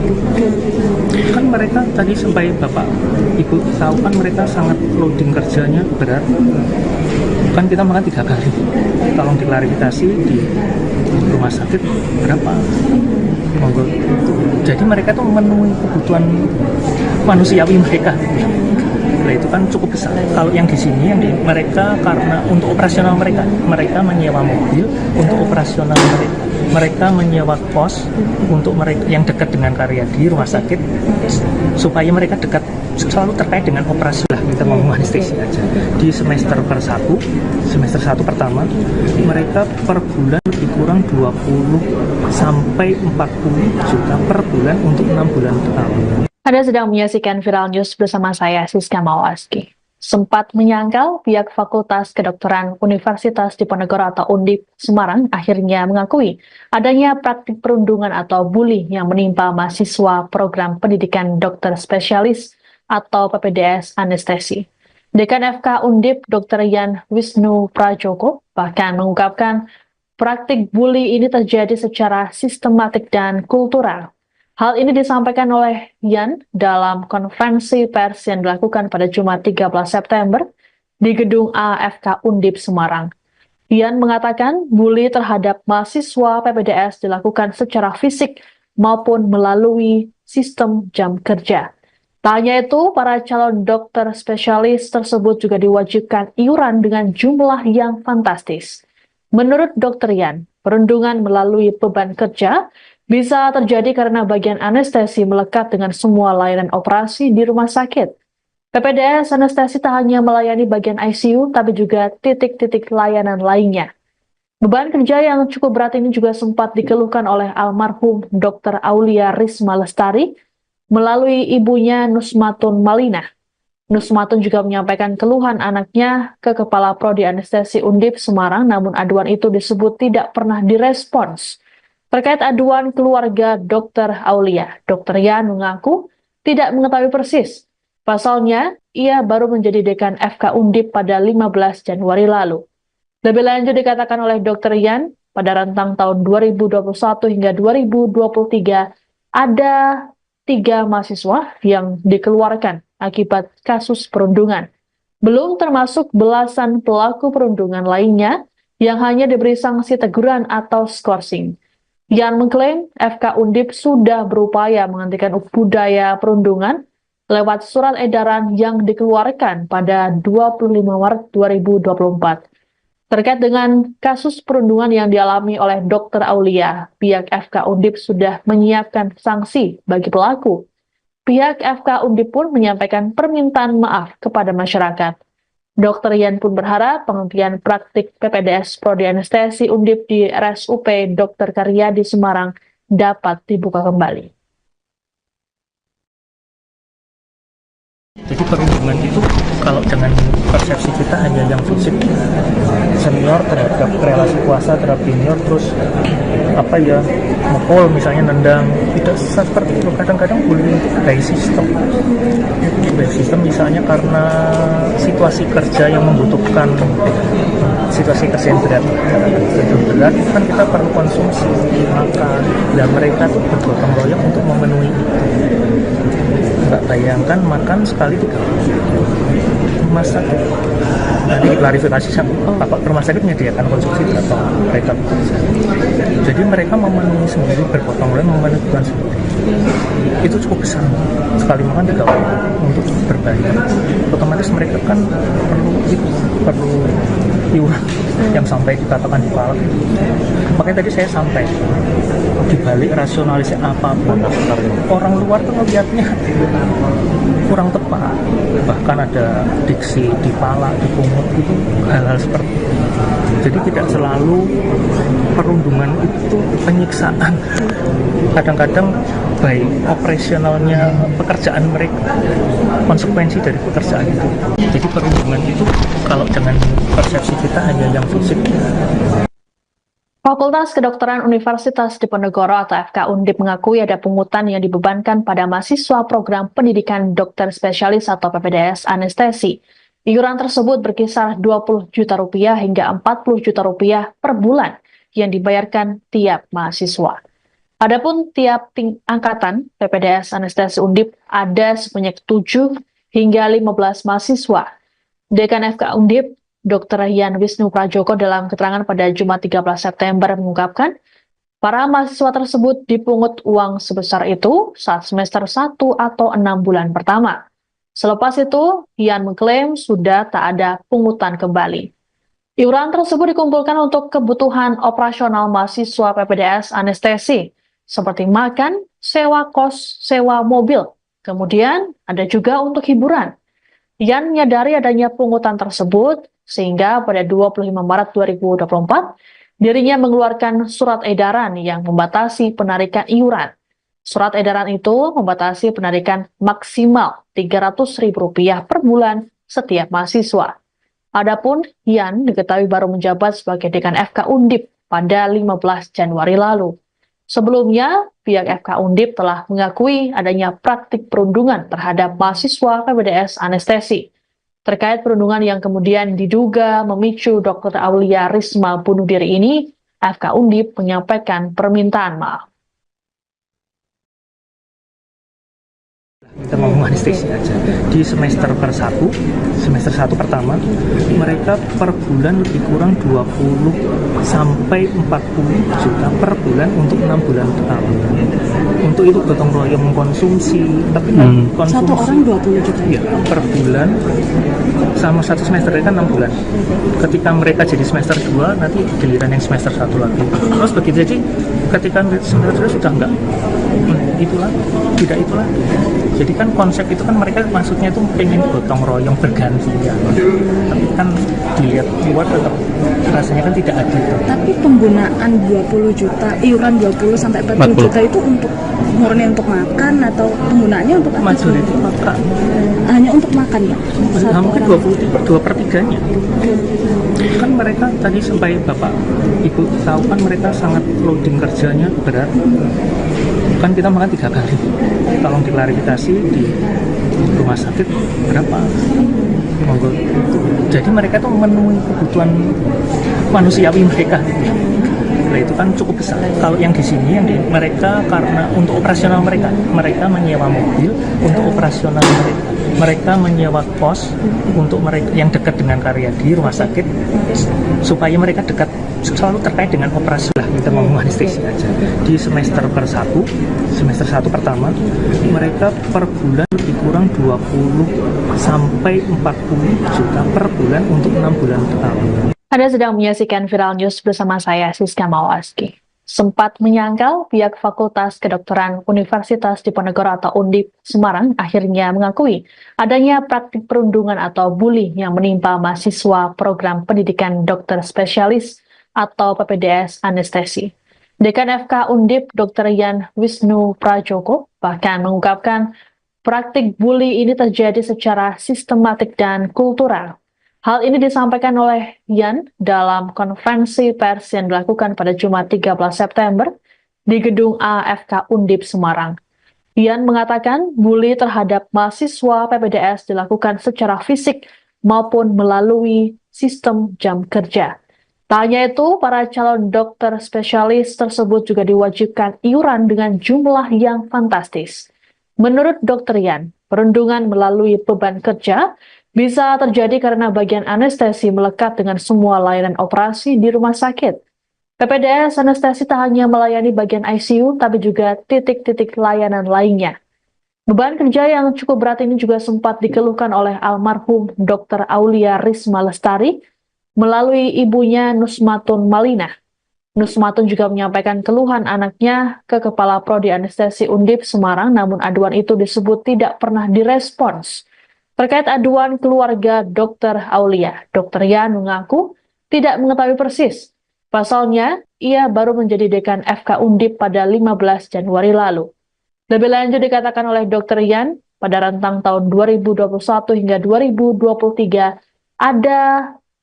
Speaker 1: Kan mereka tadi sampai Bapak Ibu tahu kan mereka sangat loading kerjanya berat. Kan kita makan 3 kali. Tolong diklarifikasi di rumah sakit berapa? Monggo. Jadi mereka tuh memenuhi kebutuhan manusiawi mereka. Nah, itu kan cukup besar. Kalau yang di sini mereka karena untuk operasional mereka menyewa mobil untuk operasional mereka menyewa kos untuk mereka yang dekat dengan Karyadi rumah sakit supaya mereka dekat selalu terkait dengan operasi lah. Kita ngomong anestesi aja. Di semester 1 pertama, mereka per bulan lebih kurang 20 sampai 40 juta per bulan untuk 6 bulan pertama.
Speaker 2: Anda sedang menyaksikan Viral News bersama saya, Siska Mawaski. Sempat menyangkal, pihak Fakultas Kedokteran Universitas Diponegoro atau Undip Semarang akhirnya mengakui adanya praktik perundungan atau bully yang menimpa mahasiswa program pendidikan dokter spesialis atau PPDS anestesi. Dekan FK Undip, Dr. Yan Wisnu Prajoko, bahkan mengungkapkan praktik bully ini terjadi secara sistematik dan kultural. Hal ini disampaikan oleh Yan dalam konferensi pers yang dilakukan pada Jumat 13 September di gedung AFK Undip Semarang. Yan mengatakan bully terhadap mahasiswa PPDS dilakukan secara fisik maupun melalui sistem jam kerja. Tak hanya itu, para calon dokter spesialis tersebut juga diwajibkan iuran dengan jumlah yang fantastis. Menurut Dr. Yan, perundungan melalui beban kerja bisa terjadi karena bagian anestesi melekat dengan semua layanan operasi di rumah sakit. PPDS anestesi tak hanya melayani bagian ICU, tapi juga titik-titik layanan lainnya. Beban kerja yang cukup berat ini juga sempat dikeluhkan oleh almarhum Dr. Aulia Risma Lestari melalui ibunya Nusmatun Malina. Nusmatun juga menyampaikan keluhan anaknya ke Kepala Prodi Anestesi Undip Semarang, namun aduan itu disebut tidak pernah direspons. Terkait aduan keluarga Dr. Aulia, Dr. Yan mengaku tidak mengetahui persis. Pasalnya, ia baru menjadi dekan FK Undip pada 15 Januari lalu. Lebih lanjut dikatakan oleh Dr. Yan, pada rentang tahun 2021 hingga 2023, ada 3 mahasiswa yang dikeluarkan akibat kasus perundungan. Belum termasuk belasan pelaku perundungan lainnya yang hanya diberi sanksi teguran atau skorsing. Yan mengklaim FK Undip sudah berupaya menghentikan budaya perundungan lewat surat edaran yang dikeluarkan pada 25 Maret 2024. Terkait dengan kasus perundungan yang dialami oleh Dr. Aulia, pihak FK Undip sudah menyiapkan sanksi bagi pelaku. Pihak FK Undip pun menyampaikan permintaan maaf kepada masyarakat. Dr. Yan pun berharap penghentian praktik PPDS Prodi Anestesi Undip di RSUP Dr. Karyadi Semarang dapat dibuka kembali.
Speaker 1: Jadi perundungan itu kalau dengan persepsi kita hanya yang fisik, senior terhadap relasi kuasa terhadap junior, terus mukul misalnya, nendang, tidak seperti itu. Kadang-kadang bullying itu by system misalnya karena situasi kerja yang membutuhkan situasi kesehatan berat, kan kita perlu konsumsi makan, dan mereka tuh bergotong royong untuk memenuhi itu. Nggak bayangkan makan sekali 3 kali. Rumah sakit nanti klarifikasi rumah sakit menyediakan konsumsi berapa mereka. Jadi mereka memenuhi sendiri, bergotong royong memenuhi kebutuhan sendiri. Itu cukup besar, sekali makan 3 kali untuk berbayar. Otomatis mereka kan perlu iuran yang sampai dikatakan di palak. Makanya tadi saya sampai dibalik rasionalisasi apapun, orang luar tuh melihatnya kurang tepat. Bahkan ada diksi dipalak, dipungut, itu hal-hal seperti itu. Jadi tidak selalu perundungan itu penyiksaan. Kadang-kadang baik operasionalnya pekerjaan mereka, konsekuensi dari pekerjaan itu. Jadi perundungan itu kalau dengan persepsi kita hanya yang fisik.
Speaker 2: Fakultas Kedokteran Universitas Diponegoro atau FK Undip mengakui ada pungutan yang dibebankan pada mahasiswa program pendidikan dokter spesialis atau PPDS anestesi. Iuran tersebut berkisar 20 juta rupiah hingga 40 juta rupiah per bulan yang dibayarkan tiap mahasiswa. Adapun tiap angkatan PPDS anestesi Undip ada sebanyak 7 hingga 15 mahasiswa. Dekan FK Undip, Dr. Yan Wisnu Prajoko dalam keterangan pada Jumat 13 September mengungkapkan, para mahasiswa tersebut dipungut uang sebesar itu saat semester 1 atau 6 bulan pertama. Selepas itu, Yan mengklaim sudah tak ada pungutan kembali. Iuran tersebut dikumpulkan untuk kebutuhan operasional mahasiswa PPDS anestesi, seperti makan, sewa kos, sewa mobil. Kemudian ada juga untuk hiburan. Yan menyadari adanya pungutan tersebut, sehingga pada 25 Maret 2024, dirinya mengeluarkan surat edaran yang membatasi penarikan iuran. Surat edaran itu membatasi penarikan maksimal Rp300.000 per bulan setiap mahasiswa. Adapun Yan diketahui baru menjabat sebagai dekan FK Undip pada 15 Januari lalu. Sebelumnya, pihak FK Undip telah mengakui adanya praktik perundungan terhadap mahasiswa PPDS anestesi. Terkait perundungan yang kemudian diduga memicu Dr. Aulia Risma bunuh diri ini, FK Undip menyampaikan permintaan maaf.
Speaker 1: Kita ngomong anestesi aja. Di semester semester 1 pertama, mereka per bulan lebih kurang 20 sampai 40 juta per bulan untuk 6 bulan pertama. Untuk itu gotong royong mengkonsumsi, tapi konsumsi
Speaker 3: Satu orang 20 juta.
Speaker 1: ya, per bulan sama satu semester kan 6 bulan. Ketika mereka jadi semester 2, nanti giliran yang semester 1 lagi. Terus begitu, jadi ketika semester 2 sudah enggak itulah, tidak itulah. Jadi kan konsep itu kan mereka maksudnya itu pengen gotong royong bergantian. Tapi kan dilihat luar tetap rasanya kan tidak adil.
Speaker 3: Tapi penggunaan 20 juta, iuran 20 sampai 40 juta itu untuk murni untuk makan atau penggunaannya untuk apa?
Speaker 1: Majority makan.
Speaker 3: Hanya untuk makan ya?
Speaker 1: Mungkin 2/3-nya. Kan mereka tadi sampai Bapak Ibu tahu kan mereka sangat loading kerjanya berat. Kan kita makan 3 kali. Tolong diklarifikasi di rumah sakit berapa? Monggo. Jadi mereka tuh memenuhi kebutuhan manusiawi mereka gitu ya. Nah, itu kan cukup besar. Kalau yang di sini mereka karena untuk operasional mereka menyewa mobil untuk operasional mereka. Mereka menyewa kos untuk mereka yang dekat dengan karya di rumah sakit supaya mereka dekat selalu terkait dengan operasi lah. Kita ngomong anestesi aja. Di semester 1 pertama, mereka per bulan lebih kurang 20 sampai 40 juta per bulan untuk 6 bulan pertama.
Speaker 2: Anda sedang menyaksikan Viral News bersama saya, Siska Mawaski. Sempat menyangkal, pihak Fakultas Kedokteran Universitas Diponegoro atau Undip Semarang akhirnya mengakui adanya praktik perundungan atau bully yang menimpa mahasiswa program pendidikan dokter spesialis atau PPDS anestesi. Dekan FK Undip Dr. Yan Wisnu Prajoko bahkan mengungkapkan praktik bully ini terjadi secara sistematik dan kultural. Hal ini disampaikan oleh Yan dalam konferensi pers yang dilakukan pada Jumat 13 September di Gedung AFK Undip Semarang. Yan mengatakan bully terhadap mahasiswa PPDS dilakukan secara fisik maupun melalui sistem jam kerja. Tak hanya itu, para calon dokter spesialis tersebut juga diwajibkan iuran dengan jumlah yang fantastis. Menurut Dr. Yan, perundungan melalui beban kerja bisa terjadi karena bagian anestesi melekat dengan semua layanan operasi di rumah sakit. PPDS anestesi tak hanya melayani bagian ICU, tapi juga titik-titik layanan lainnya. Beban kerja yang cukup berat ini juga sempat dikeluhkan oleh almarhum Dr. Aulia Risma Lestari melalui ibunya Nusmatun Malina. Nusmatun juga menyampaikan keluhan anaknya ke Kepala Prodi Anestesi Undip Semarang, namun aduan itu disebut tidak pernah direspons. Terkait aduan keluarga Dr. Aulia, Dr. Yan mengaku tidak mengetahui persis. Pasalnya, ia baru menjadi dekan FK Undip pada 15 Januari lalu. Lebih lanjut dikatakan oleh Dr. Yan, pada rentang tahun 2021 hingga 2023, ada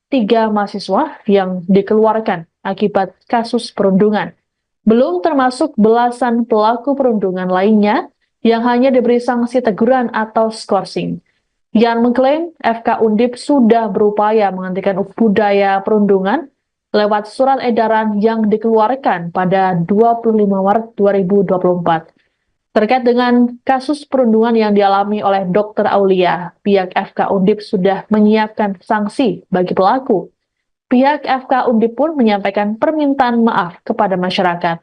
Speaker 2: 3 mahasiswa yang dikeluarkan akibat kasus perundungan. Belum termasuk belasan pelaku perundungan lainnya yang hanya diberi sanksi teguran atau skorsing. Yan mengklaim FK Undip sudah berupaya menghentikan budaya perundungan lewat surat edaran yang dikeluarkan pada 25 Maret 2024. Terkait dengan kasus perundungan yang dialami oleh Dr. Aulia, pihak FK Undip sudah menyiapkan sanksi bagi pelaku. Pihak FK Undip pun menyampaikan permintaan maaf kepada masyarakat.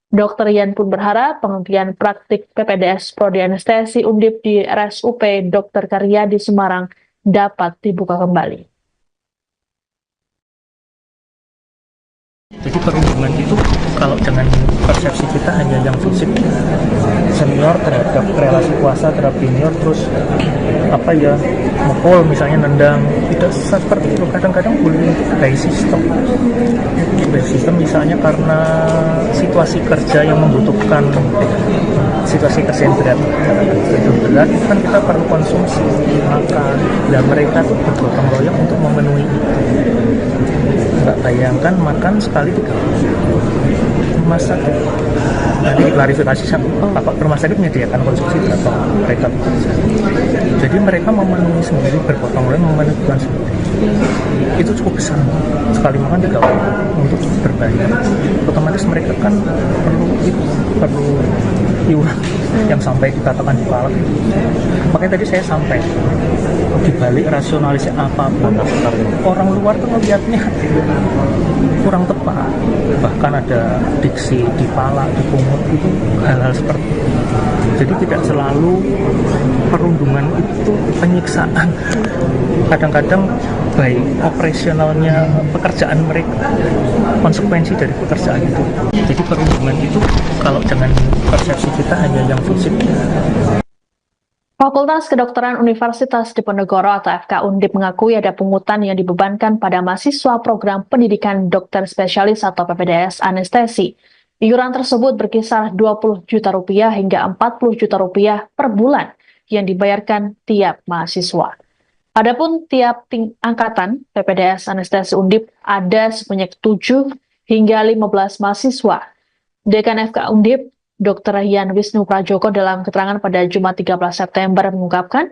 Speaker 2: Dr. Yan pun berharap penghentian praktik PPDS Prodi Anestesi Undip di RSUP Dr. Karyadi Semarang dapat dibuka kembali.
Speaker 1: Jadi perundungan itu kalau dengan persepsi kita hanya yang fisik, senior terhadap relasi kuasa terhadap junior, terus mukul misalnya, nendang, tidak seperti itu. Kadang-kadang bullying itu by system misalnya karena situasi kerja yang membutuhkan situasi kesehatan berat, itu kan kita perlu konsumsi makan, dan mereka tuh bergotong royong untuk memenuhi itu. Nggak bayangkan makan sekali 3 kali. Rumah sakit nanti diklarifikasi sama Bapak rumah sakit menyediakan konsumsi berapa mereka bekerja. Jadi mereka memenuhi sendiri, bergotong royong memenuhi kebutuhan sendiri. Itu cukup besar, sekali makan 3 kali untuk berbayar. Otomatis mereka kan perlu iuran yang sampai dikatakan dipalak. Makanya tadi saya sampai dibalik rasionalisasi apapun, orang luar tuh ngelihatnya kurang tepat, bahkan ada diksi dipalak, dipungut, itu hal-hal seperti itu. Jadi tidak selalu perundungan itu penyiksaan. Kadang-kadang baik operasionalnya pekerjaan mereka, konsekuensi dari pekerjaan itu. Jadi perundungan itu kalau dengan persepsi kita hanya yang fisik.
Speaker 2: Fakultas Kedokteran Universitas Diponegoro atau FK Undip mengakui ada pungutan yang dibebankan pada mahasiswa program pendidikan dokter spesialis atau PPDS anestesi. Iuran tersebut berkisar 20 juta rupiah hingga 40 juta rupiah per bulan yang dibayarkan tiap mahasiswa. Adapun tiap angkatan PPDS anestesi Undip ada sebanyak 7 hingga 15 mahasiswa. Dekan FK Undip, Dr. Yan Wisnu Prajoko dalam keterangan pada Jumat 13 September mengungkapkan,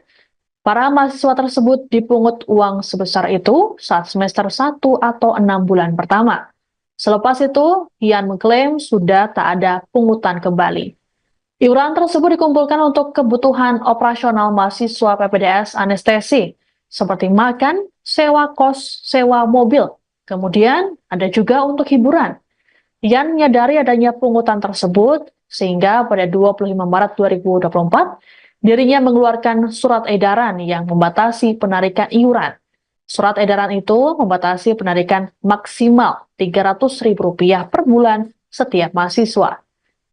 Speaker 2: para mahasiswa tersebut dipungut uang sebesar itu saat semester 1 atau 6 bulan pertama. Selepas itu, Yan mengklaim sudah tak ada pungutan kembali. Iuran tersebut dikumpulkan untuk kebutuhan operasional mahasiswa PPDS anestesi, seperti makan, sewa kos, sewa mobil. Kemudian ada juga untuk hiburan. Yan menyadari adanya pungutan tersebut, sehingga pada 25 Maret 2024, dirinya mengeluarkan surat edaran yang membatasi penarikan iuran. Surat edaran itu membatasi penarikan maksimal Rp300.000 per bulan setiap mahasiswa.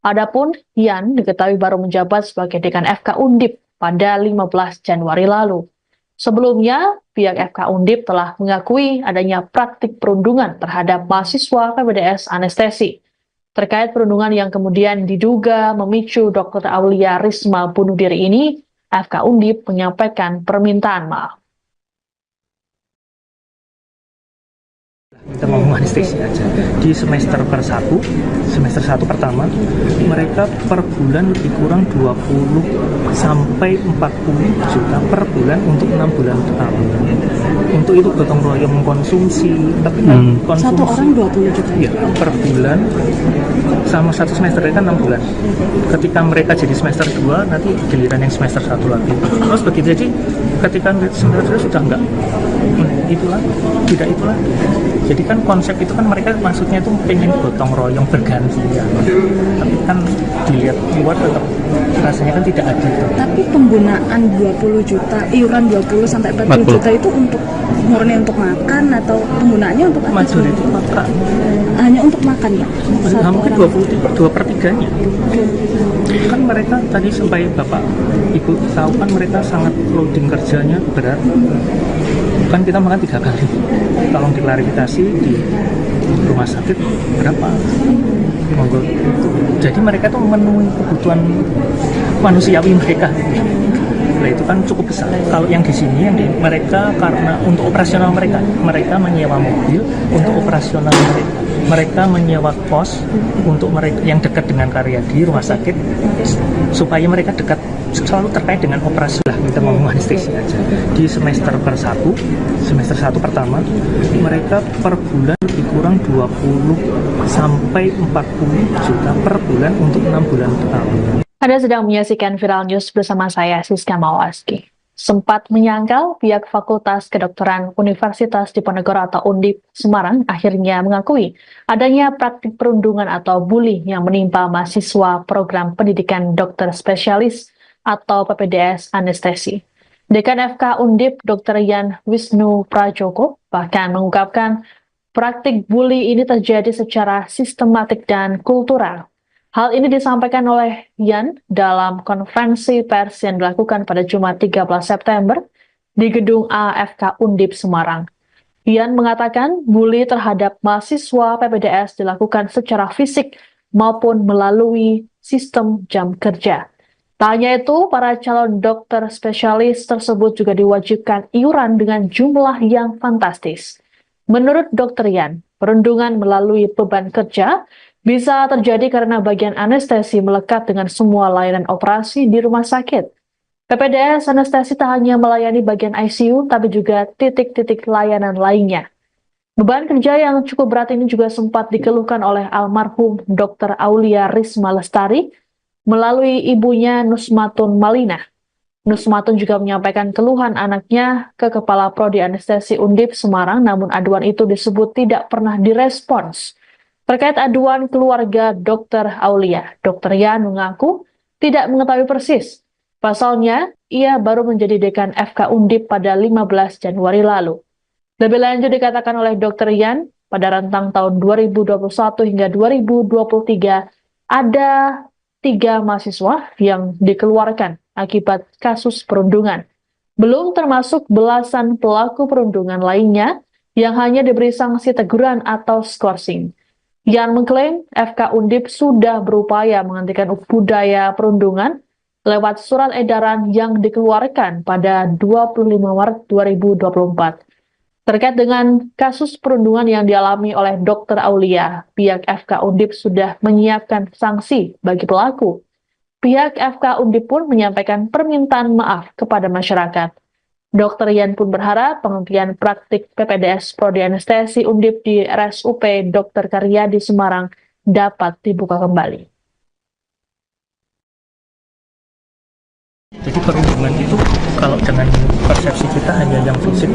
Speaker 2: Adapun Yan diketahui baru menjabat sebagai dekan FK Undip pada 15 Januari lalu. Sebelumnya, pihak FK Undip telah mengakui adanya praktik perundungan terhadap mahasiswa PPDS anestesi. Terkait perundungan yang kemudian diduga memicu Dr. Aulia Risma bunuh diri ini, FK Undip menyampaikan permintaan maaf.
Speaker 1: Kita mau anestesi aja. Di semester 1 pertama, mereka per bulan lebih kurang 20 sampai 40 juta per bulan untuk 6 bulan pertama. Untuk itu gotong royong mengkonsumsi, tapi konsumsi
Speaker 3: Satu orang 20 juta.
Speaker 1: ya, per bulan sama satu semester kan 6 bulan. Ketika mereka jadi semester 2, nanti giliran yang semester 1 lagi. Terus begitu, jadi ketika semester 2 sudah enggak itulah, tidak itulah. Jadi kan konsep itu kan mereka maksudnya itu pengen gotong royong bergantian. Tapi kan dilihat luar tetap rasanya kan tidak adil.
Speaker 3: Tapi penggunaan 20 juta, iuran 20 sampai 40 juta itu untuk murni untuk makan atau penggunaannya untuk apa?
Speaker 1: Majority makan.
Speaker 3: Hanya untuk makan, Pak?
Speaker 1: Mungkin 2/3 kan mereka tadi sampai Bapak Ibu tahu kan mereka sangat loading kerjanya berat. Kan kita makan 3 kali. Tolong diklarifikasi di rumah sakit berapa? Monggo. Jadi mereka tuh memenuhi kebutuhan manusiawi mereka. Nah, itu kan cukup besar. Kalau yang di sini mereka karena untuk operasional mereka menyewa mobil untuk operasional mereka. Mereka menyewa kos untuk mereka yang dekat dengan Karyadi rumah sakit supaya mereka dekat selalu terkait dengan operasi lah. Kita mau anestesi aja. Di semester 1 pertama, mereka per bulan lebih kurang 20 sampai 40 juta per bulan untuk 6 bulan pertama.
Speaker 2: Anda sedang menyaksikan Viral News bersama saya, Siska Mawaski. Sempat menyangkal, pihak Fakultas Kedokteran Universitas Diponegoro atau Undip Semarang akhirnya mengakui adanya praktik perundungan atau bully yang menimpa mahasiswa program pendidikan dokter spesialis atau PPDS anestesi. Dekan FK Undip, Dr. Yan Wisnu Prajoko, bahkan mengungkapkan praktik bully ini terjadi secara sistematik dan kultural. Hal ini disampaikan oleh Yan dalam konferensi pers yang dilakukan pada Jumat 13 September di Gedung AFK Undip Semarang. Yan mengatakan bully terhadap mahasiswa PPDS dilakukan secara fisik maupun melalui sistem jam kerja. Tak hanya itu, para calon dokter spesialis tersebut juga diwajibkan iuran dengan jumlah yang fantastis. Menurut Dr. Yan, perundungan melalui beban kerja Bisa terjadi karena bagian anestesi melekat dengan semua layanan operasi di rumah sakit. PPDS Anestesi tak hanya melayani bagian ICU, tapi juga titik-titik layanan lainnya. Beban kerja yang cukup berat ini juga sempat dikeluhkan oleh almarhum Dr. Aulia Risma Lestari melalui ibunya Nusmatun Malina. Nusmatun juga menyampaikan keluhan anaknya ke Kepala Prodi Anestesi Undip Semarang, namun aduan itu disebut tidak pernah direspons. Terkait aduan keluarga Dr. Aulia, Dr. Yan mengaku tidak mengetahui persis. Pasalnya, ia baru menjadi dekan FK Undip pada 15 Januari lalu. Lebih lanjut dikatakan oleh Dr. Yan, pada rentang tahun 2021 hingga 2023, ada 3 mahasiswa yang dikeluarkan akibat kasus perundungan. Belum termasuk belasan pelaku perundungan lainnya yang hanya diberi sanksi teguran atau skorsing. Yan mengklaim FK Undip sudah berupaya menghentikan budaya perundungan lewat surat edaran yang dikeluarkan pada 25 Maret 2024. Terkait dengan kasus perundungan yang dialami oleh Dr. Aulia, pihak FK Undip sudah menyiapkan sanksi bagi pelaku. Pihak FK Undip pun menyampaikan permintaan maaf kepada masyarakat. Dr. Yan pun berharap penghentian praktik PPDS Prodi Anestesi Undip di RSUP Dr. Karyadi Semarang dapat dibuka kembali.
Speaker 1: Jadi perundungan itu kalau dengan persepsi kita hanya yang fisik,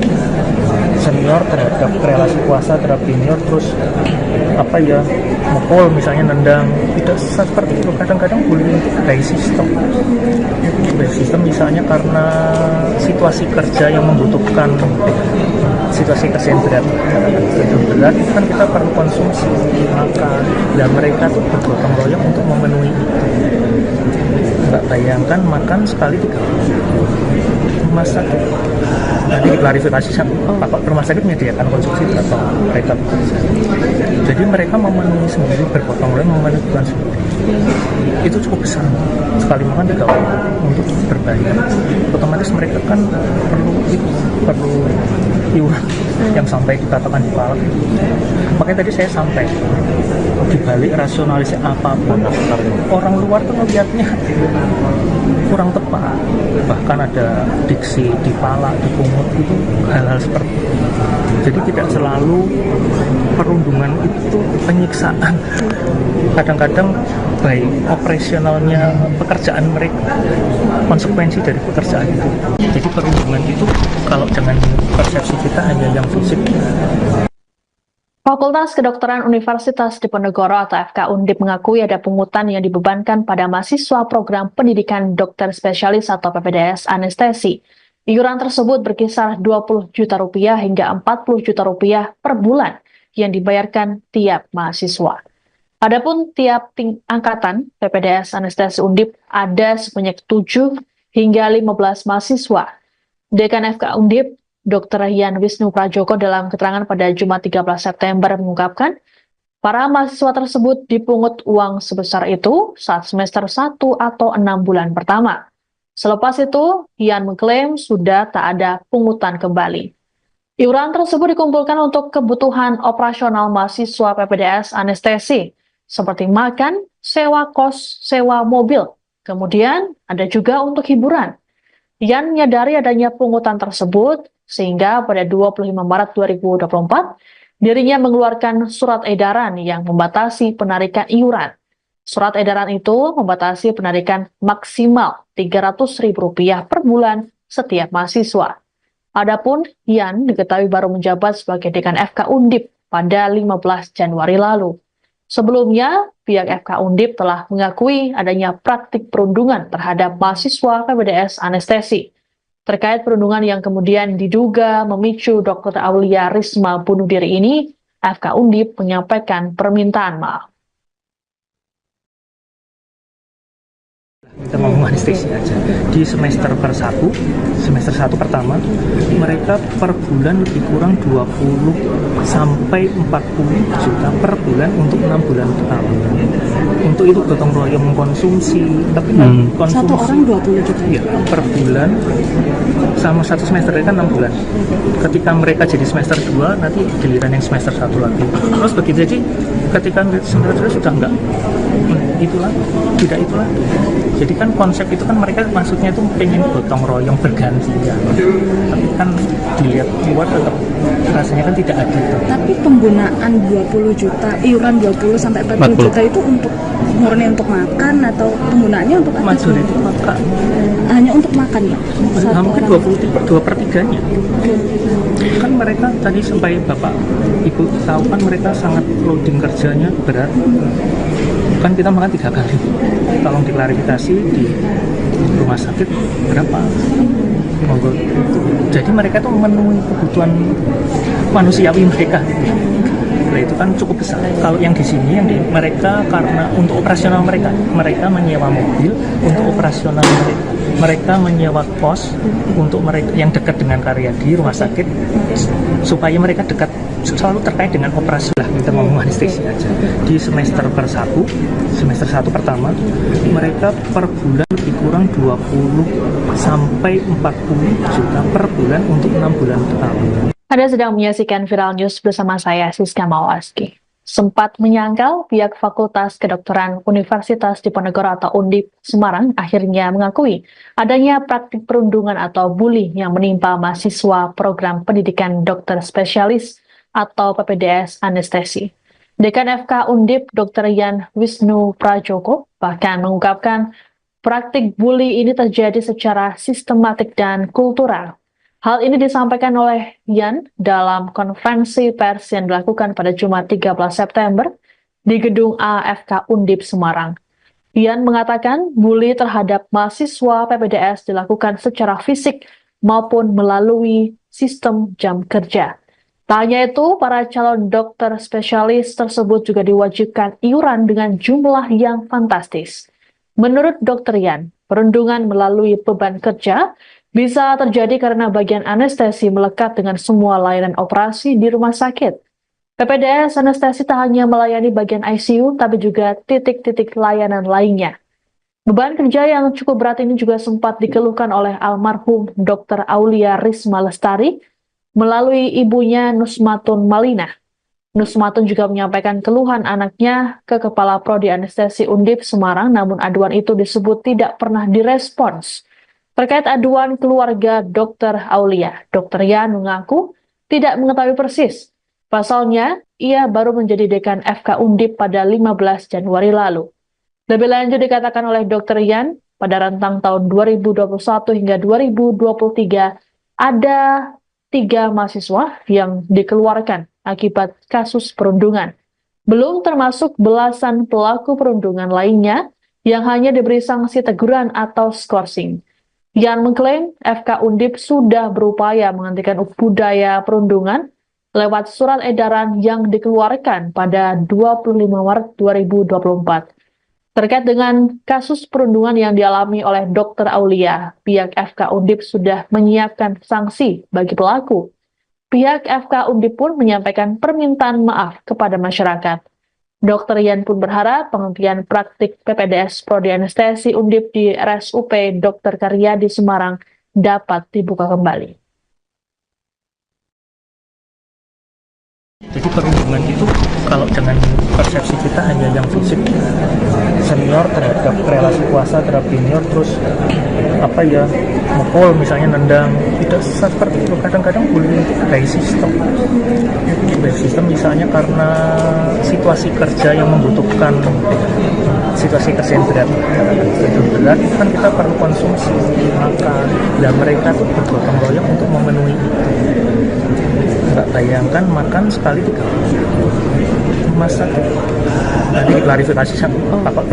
Speaker 1: senior terhadap relasi kuasa terhadap junior, terus mukul misalnya, nendang, tidak seperti itu. Kadang-kadang bullying itu by system misalnya karena situasi kerja yang membutuhkan situasi kesehatan berat kan kita perlu konsumsi makan, dan mereka tuh bergotong royong untuk memenuhi itu. Nggak bayangkan makan sekali 3 kali rumah sakit. Nanti diklarifikasi Bapak rumah sakit menyediakan konsumsi berapa mereka bekerja. Jadi mereka memenuhi sendiri, bergotong royong memenuhi kebutuhan sendiri. Itu cukup besar. Sekali makan 3 kali untuk berbayar. Otomatis mereka kan perlu iuran yang sampai dikatakan di palak. Makanya tadi saya sampai dibalik rasionalisasi apapun, orang luar tuh melihatnya kurang tepat. Bahkan ada diksi dipalak, dipungut, itu hal-hal seperti itu. Jadi tidak selalu perundungan itu penyiksaan. Kadang-kadang baik operasionalnya pekerjaan mereka, konsekuensi dari pekerjaan itu. Jadi perundungan itu kalau dengan persepsi kita hanya yang fisik.
Speaker 2: Fakultas Kedokteran Universitas Diponegoro atau FK Undip mengakui ada pungutan yang dibebankan pada mahasiswa program pendidikan dokter spesialis atau PPDS anestesi. Iuran tersebut berkisar 20 juta rupiah hingga 40 juta rupiah per bulan yang dibayarkan tiap mahasiswa. Adapun tiap angkatan PPDS anestesi Undip ada sebanyak 7 hingga 15 mahasiswa. Dekan FK Undip, Dr. Yan Wisnu Prajoko dalam keterangan pada Jumat 13 September mengungkapkan, para mahasiswa tersebut dipungut uang sebesar itu saat semester 1 atau 6 bulan pertama. Selepas itu, Yan mengklaim sudah tak ada pungutan kembali. Iuran tersebut dikumpulkan untuk kebutuhan operasional mahasiswa PPDS anestesi, seperti makan, sewa kos, sewa mobil. Kemudian ada juga untuk hiburan. Yan menyadari adanya pungutan tersebut, sehingga pada 25 Maret 2024, dirinya mengeluarkan surat edaran yang membatasi penarikan iuran. Surat edaran itu membatasi penarikan maksimal Rp300.000 per bulan setiap mahasiswa. Adapun Yan diketahui baru menjabat sebagai dekan FK Undip pada 15 Januari lalu. Sebelumnya, pihak FK Undip telah mengakui adanya praktik perundungan terhadap mahasiswa PPDS anestesi. Terkait perundungan yang kemudian diduga memicu Dr. Aulia Risma bunuh diri ini, FK Undip menyampaikan permintaan maaf.
Speaker 1: Kita ngomong anestesi aja. Di semester 1 pertama, mereka per bulan lebih kurang 20 sampai 40 juta per bulan untuk 6 bulan pertama. Untuk itu gotong royong mengkonsumsi, tapi konsumsi
Speaker 3: Satu orang 20 juta.
Speaker 1: Ya, per bulan sama satu semester kan 6 bulan. Ketika mereka jadi semester 2, nanti giliran yang semester 1 lagi. Terus begitu, jadi ketika sebenarnya sudah enggak itulah, tidak itulah. Jadi kan konsep itu kan mereka maksudnya itu pengen gotong royong bergantian, tapi kan dilihat luar tetap rasanya kan tidak adil.
Speaker 3: Tapi penggunaan 20 juta, iuran 20 sampai 40 juta itu untuk murni untuk makan atau penggunaannya untuk apa?
Speaker 1: Majority makan.
Speaker 3: Hanya untuk makan ya?
Speaker 1: Hampir 2/3-nya. Kan mereka tadi sampai Bapak Ibu tahu kan mereka sangat loading kerjanya berat. Kan kita makan 3 kali. Tolong diklarifikasi di rumah sakit berapa? Monggo. Jadi mereka tuh memenuhi kebutuhan manusiawi mereka. Nah, itu kan cukup besar. Kalau yang di sini mereka karena untuk operasional mereka menyewa mobil untuk operasional mereka menyewa kos untuk mereka yang dekat dengan Karyadi rumah sakit supaya mereka dekat selalu terkait dengan operasi lah, kita ngomong anestesi aja. Di semester 1 pertama mereka per bulan lebih kurang 20 sampai 40 juta per bulan untuk 6 bulan pertama.
Speaker 2: Anda sedang menyaksikan Viral News bersama saya, Siska Mawaski. Sempat menyangkal, pihak Fakultas Kedokteran Universitas Diponegoro atau Undip Semarang akhirnya mengakui adanya praktik perundungan atau bully yang menimpa mahasiswa program pendidikan dokter spesialis atau PPDS anestesi. Dekan FK Undip Dr. Yan Wisnu Prajoko bahkan mengungkapkan praktik bully ini terjadi secara sistematik dan kultural. Hal ini disampaikan oleh Yan dalam konferensi pers yang dilakukan pada Jumat 13 September di gedung AFK Undip Semarang. Yan mengatakan bully terhadap mahasiswa PPDS dilakukan secara fisik maupun melalui sistem jam kerja. Tak hanya itu, para calon dokter spesialis tersebut juga diwajibkan iuran dengan jumlah yang fantastis. Menurut Dr. Yan, perundungan melalui beban kerja bisa terjadi karena bagian anestesi melekat dengan semua layanan operasi di rumah sakit. PPDS anestesi tak hanya melayani bagian ICU, tapi juga titik-titik layanan lainnya. Beban kerja yang cukup berat ini juga sempat dikeluhkan oleh almarhum Dr. Aulia Risma Lestari melalui ibunya Nusmatun Malina. Nusmatun juga menyampaikan keluhan anaknya ke Kepala Prodi Anestesi Undip Semarang, namun aduan itu disebut tidak pernah direspons. Terkait aduan keluarga Dr. Aulia, Dr. Yan mengaku tidak mengetahui persis. Pasalnya, ia baru menjadi dekan FK Undip pada 15 Januari lalu. Lebih lanjut dikatakan oleh Dr. Yan, pada rentang tahun 2021 hingga 2023, ada 3 mahasiswa yang dikeluarkan akibat kasus perundungan. Belum termasuk belasan pelaku perundungan lainnya yang hanya diberi sanksi teguran atau skorsing. Yan mengklaim FK Undip sudah berupaya menghentikan budaya perundungan lewat surat edaran yang dikeluarkan pada 25 Maret 2024. Terkait dengan kasus perundungan yang dialami oleh Dr. Aulia, pihak FK Undip sudah menyiapkan sanksi bagi pelaku. Pihak FK Undip pun menyampaikan permintaan maaf kepada masyarakat. Dr. Yan pun berharap penghentian praktik PPDS Prodi Anestesi Undip di RSUP Dr. Karyadi Semarang dapat dibuka kembali.
Speaker 1: Jadi perundungan itu kalau dengan persepsi kita hanya yang fisik, senior terhadap relasi kuasa terhadap junior, terus mukul misalnya, nendang, tidak seperti itu. Kadang-kadang bullying itu by system misalnya karena situasi kerja yang membutuhkan situasi kerja yang berat itu kan kita perlu konsumsi makan, dan mereka tuh bergotong royong untuk memenuhi itu. Nggak bayangkan makan sekali 3 kali. Rumah sakit nanti diklarifikasi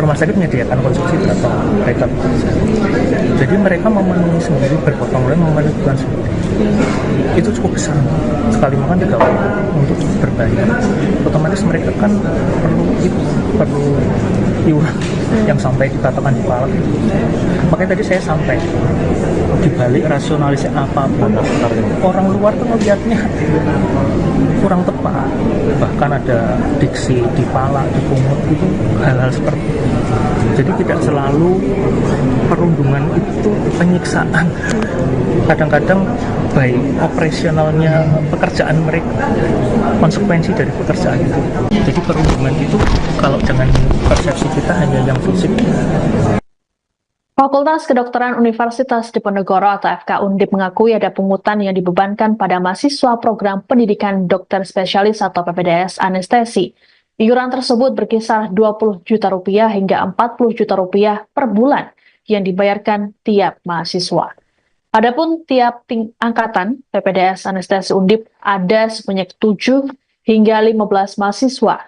Speaker 1: rumah sakit menyediakan konsumsi berapa mereka bekerja. Jadi mereka memenuhi sendiri, bergotong royong memenuhi kebutuhan sendiri. Itu cukup besar, sekali makan 3 kali untuk berbayar. Otomatis mereka kan perlu iuran yang sampai dikatakan di kepala. Makanya tadi saya sampai dibalik rasionalisasi apapun, orang luar tuh melihatnya kurang tepat, bahkan ada diksi ditalak, dipungut, itu hal-hal seperti itu. Jadi tidak selalu perundungan itu penyiksaan, kadang-kadang baik operasionalnya pekerjaan mereka konsekuensi dari pekerjaan itu. Jadi perundungan itu kalau dengan persepsi kita hanya yang fisik.
Speaker 2: Fakultas Kedokteran Universitas Diponegoro atau FK Undip mengakui ada pungutan yang dibebankan pada mahasiswa program pendidikan dokter spesialis atau PPDS anestesi. Iuran tersebut berkisar 20 juta rupiah hingga 40 juta rupiah per bulan yang dibayarkan tiap mahasiswa. Adapun tiap angkatan PPDS anestesi Undip ada sebanyak 7 hingga 15 mahasiswa.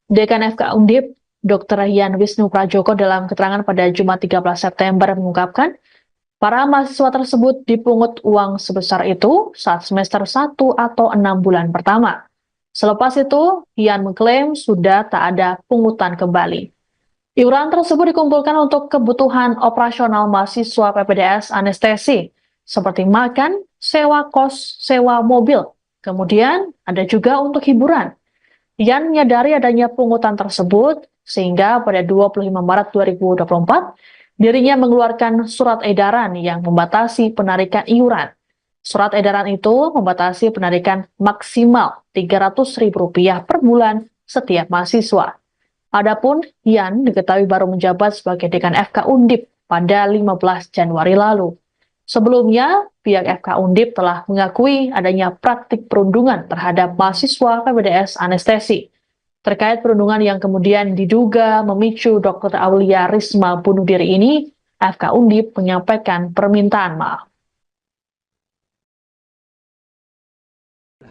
Speaker 2: Dekan FK Undip, Dr. Yan Wisnu Prajoko dalam keterangan pada Jumat 13 September mengungkapkan, para mahasiswa tersebut dipungut uang sebesar itu saat semester 1 atau 6 bulan pertama. Selepas itu, Yan mengklaim sudah tak ada pungutan kembali. Iuran tersebut dikumpulkan untuk kebutuhan operasional mahasiswa PPDS anestesi, seperti makan, sewa kos, sewa mobil. Kemudian ada juga untuk hiburan. Yan menyadari adanya pungutan tersebut, sehingga pada 25 Maret 2024, dirinya mengeluarkan surat edaran yang membatasi penarikan iuran. Surat edaran itu membatasi penarikan maksimal Rp300.000 per bulan setiap mahasiswa. Adapun Yan diketahui baru menjabat sebagai dekan FK Undip pada 15 Januari lalu. Sebelumnya, pihak FK Undip telah mengakui adanya praktik perundungan terhadap mahasiswa PPDS anestesi. Terkait perundungan yang kemudian diduga memicu Dr. Aulia Risma bunuh diri ini, FK Undip menyampaikan permintaan maaf.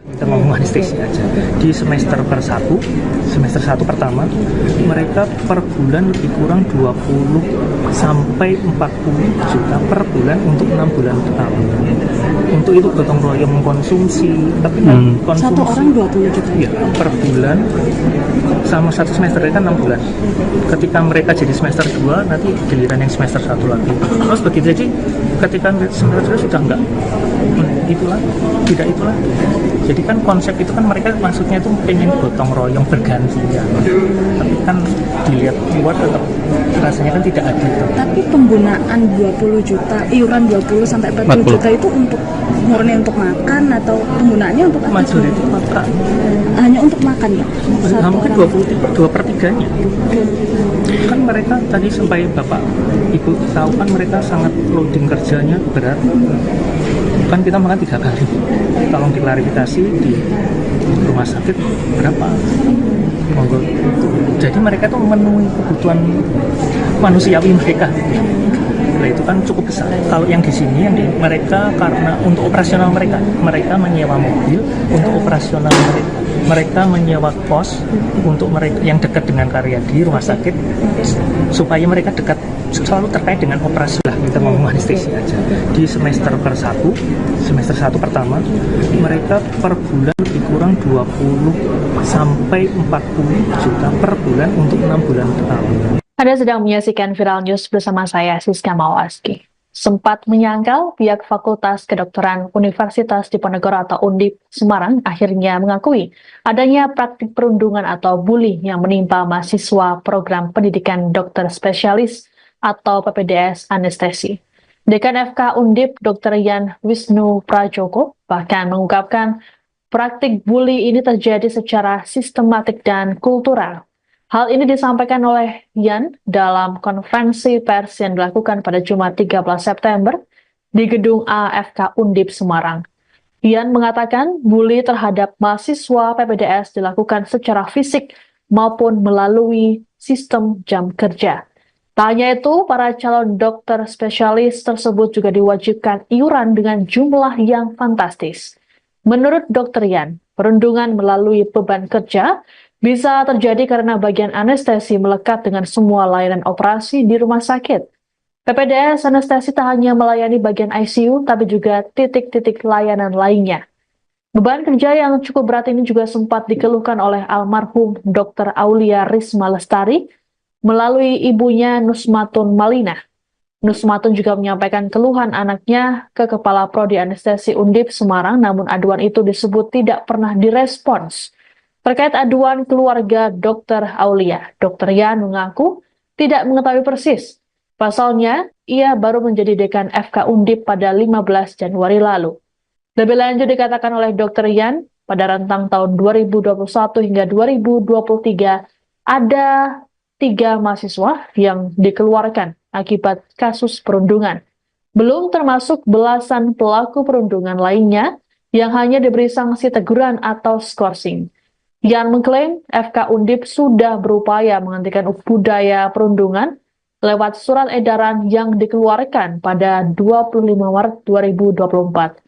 Speaker 1: Kita ngomong anestesi aja. Di semester 1 pertama, mereka per bulan lebih kurang 20 sampai 40 juta per bulan untuk 6 bulan pertama. Untuk itu gotong royong mengkonsumsi, tapi konsumsi
Speaker 3: Satu orang 20 juta.
Speaker 1: ya, per bulan sama satu semester kan 6 bulan. Ketika mereka jadi semester 2, nanti giliran yang semester 1 lagi. Terus begitu jadi ketika semester 2 sudah enggak itulah, tidak itulah. Jadi kan konsep itu kan mereka maksudnya itu pengen gotong royong bergantian. Tapi kan dilihat luar tetap rasanya kan tidak adil.
Speaker 3: Tapi penggunaan 20 juta, iuran 20 sampai 40 juta itu untuk murni untuk makan atau penggunaannya untuk apa?
Speaker 1: Majority makan.
Speaker 3: Hanya untuk makan ya?
Speaker 1: Mungkin 2/3-nya. Kan mereka tadi sampai Bapak Ibu tahu kan mereka sangat loading kerjanya berat. Kan kita makan 3 kali. Tolong diklarifikasi di rumah sakit berapa? Monggo. Jadi mereka tuh memenuhi kebutuhan manusiawi mereka. Nah, itu kan cukup besar. Kalau yang di sini mereka karena untuk operasional mereka menyewa mobil untuk operasional mereka menyewa kos untuk mereka yang dekat dengan Karyadi rumah sakit supaya mereka dekat selalu terkait dengan operasi lah. Kita ngomong anestesi aja. Di semester 1 pertama, mereka per bulan lebih kurang 20 sampai 40 juta per bulan untuk 6 bulan pertama.
Speaker 2: Anda sedang menyaksikan Viral News bersama saya, Siska Mawaski. Sempat menyangkal, pihak Fakultas Kedokteran Universitas Diponegoro atau Undip Semarang akhirnya mengakui adanya praktik perundungan atau bully yang menimpa mahasiswa program pendidikan dokter spesialis atau PPDS anestesi. Dekan FK Undip Dr. Yan Wisnu Prajoko bahkan mengungkapkan praktik bully ini terjadi secara sistematik dan kultural. Hal ini disampaikan oleh Yan dalam konferensi pers yang dilakukan pada Jumat 13 September di Gedung AFK Undip Semarang. Yan mengatakan bully terhadap mahasiswa PPDS dilakukan secara fisik maupun melalui sistem jam kerja. Tak hanya itu, para calon dokter spesialis tersebut juga diwajibkan iuran dengan jumlah yang fantastis. Menurut Dr. Yan, perundungan melalui beban kerja bisa terjadi karena bagian anestesi melekat dengan semua layanan operasi di rumah sakit. PPDS anestesi tak hanya melayani bagian ICU, tapi juga titik-titik layanan lainnya. Beban kerja yang cukup berat ini juga sempat dikeluhkan oleh almarhum Dr. Aulia Risma Lestari melalui ibunya Nusmatun Malina. Nusmatun juga menyampaikan keluhan anaknya ke Kepala Prodi Anestesi Undip Semarang, namun aduan itu disebut tidak pernah direspons. Terkait aduan keluarga Dr. Aulia, Dr. Yan mengaku tidak mengetahui persis. Pasalnya, ia baru menjadi dekan FK Undip pada 15 Januari lalu. Lebih lanjut dikatakan oleh Dr. Yan, pada rentang tahun 2021 hingga 2023 ada 3 mahasiswa yang dikeluarkan akibat kasus perundungan. Belum termasuk belasan pelaku perundungan lainnya yang hanya diberi sanksi teguran atau skorsing. Yan mengklaim FK Undip sudah berupaya menghentikan budaya perundungan lewat surat edaran yang dikeluarkan pada 25 Maret 2024.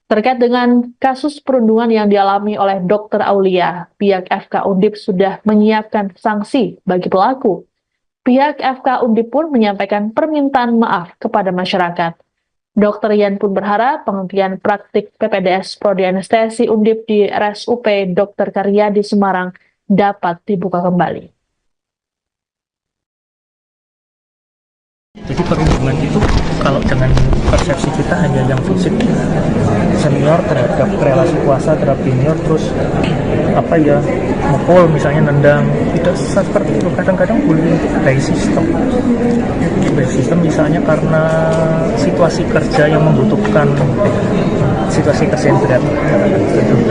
Speaker 2: Terkait dengan kasus perundungan yang dialami oleh Dr. Aulia, pihak FK Undip sudah menyiapkan sanksi bagi pelaku. Pihak FK Undip pun menyampaikan permintaan maaf kepada masyarakat. Dr. Yan pun berharap penghentian praktik PPDS Prodi Anestesi Undip di RSUP Dr. Karyadi Semarang dapat dibuka kembali.
Speaker 1: Jadi perundungan itu kalau dengan persepsi kita hanya yang fisik, senior terhadap relasi kuasa terhadap junior, terus mukul misalnya, nendang, tidak seperti itu. Kadang-kadang bullying itu by system misalnya karena situasi kerja yang membutuhkan situasi kesehatan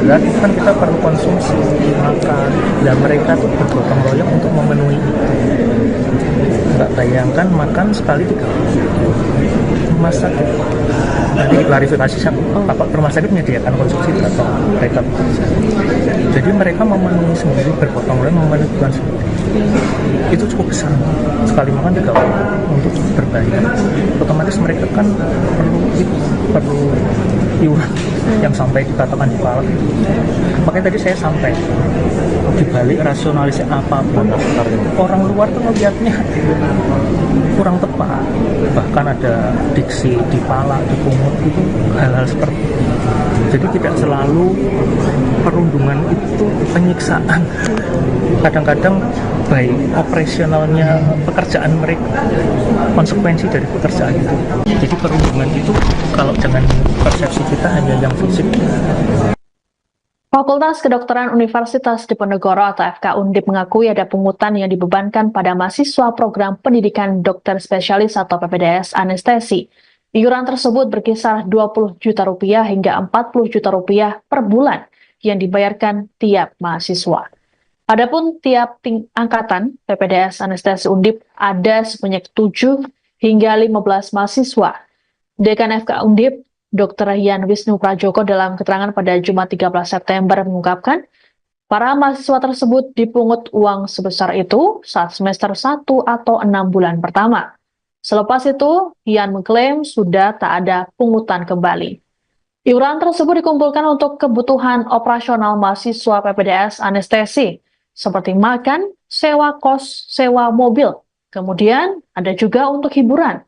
Speaker 1: berat, kan kita perlu konsumsi makan, dan mereka tuh bergotong royong untuk memenuhi itu. Nggak bayangkan makan sekali 3 kali. Rumah sakit nanti klarifikasi Bapak rumah sakit menyediakan konsumsi atau mereka bekerja. Jadi mereka memenuhi sendiri, bergotong royong memenuhi kebutuhan sendiri. Itu cukup besar, sekali makan 3 kali untuk berbayar. Otomatis mereka kan perlu iuran yang sampai dikatakan di palak. Makanya tadi saya sampai dibalik rasionalisasi apapun, orang luar tuh melihatnya kurang tepat. Bahkan ada diksi dipalak, dipungut, itu hal-hal seperti itu. Jadi tidak selalu perundungan itu penyiksaan. Kadang-kadang baik operasionalnya pekerjaan mereka, konsekuensi dari pekerjaan itu. Jadi perundungan itu kalau dengan persepsi kita hanya yang fisik.
Speaker 2: Fakultas Kedokteran Universitas Diponegoro atau FK Undip mengakui ada pungutan yang dibebankan pada mahasiswa program pendidikan dokter spesialis atau PPDS anestesi. Iuran tersebut berkisar 20 juta rupiah hingga 40 juta rupiah per bulan yang dibayarkan tiap mahasiswa. Adapun tiap angkatan PPDS anestesi Undip ada sebanyak 7 hingga 15 mahasiswa. Dekan FK Undip, Dr. Yan Wisnu Prajoko dalam keterangan pada Jumat 13 September mengungkapkan, para mahasiswa tersebut dipungut uang sebesar itu saat semester 1 atau 6 bulan pertama. Selepas itu, Yan mengklaim sudah tak ada pungutan kembali. Iuran tersebut dikumpulkan untuk kebutuhan operasional mahasiswa PPDS anestesi, seperti makan, sewa kos, sewa mobil. Kemudian ada juga untuk hiburan.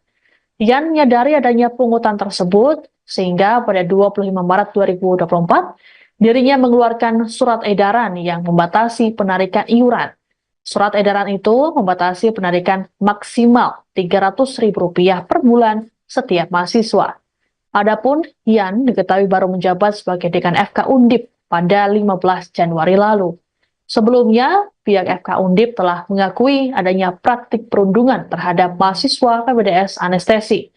Speaker 2: Yan menyadari adanya pungutan tersebut, sehingga pada 25 Maret 2024, dirinya mengeluarkan surat edaran yang membatasi penarikan iuran. Surat edaran itu membatasi penarikan maksimal Rp300.000 per bulan setiap mahasiswa. Adapun Yan diketahui baru menjabat sebagai dekan FK Undip pada 15 Januari lalu. Sebelumnya, pihak FK Undip telah mengakui adanya praktik perundungan terhadap mahasiswa PPDS anestesi.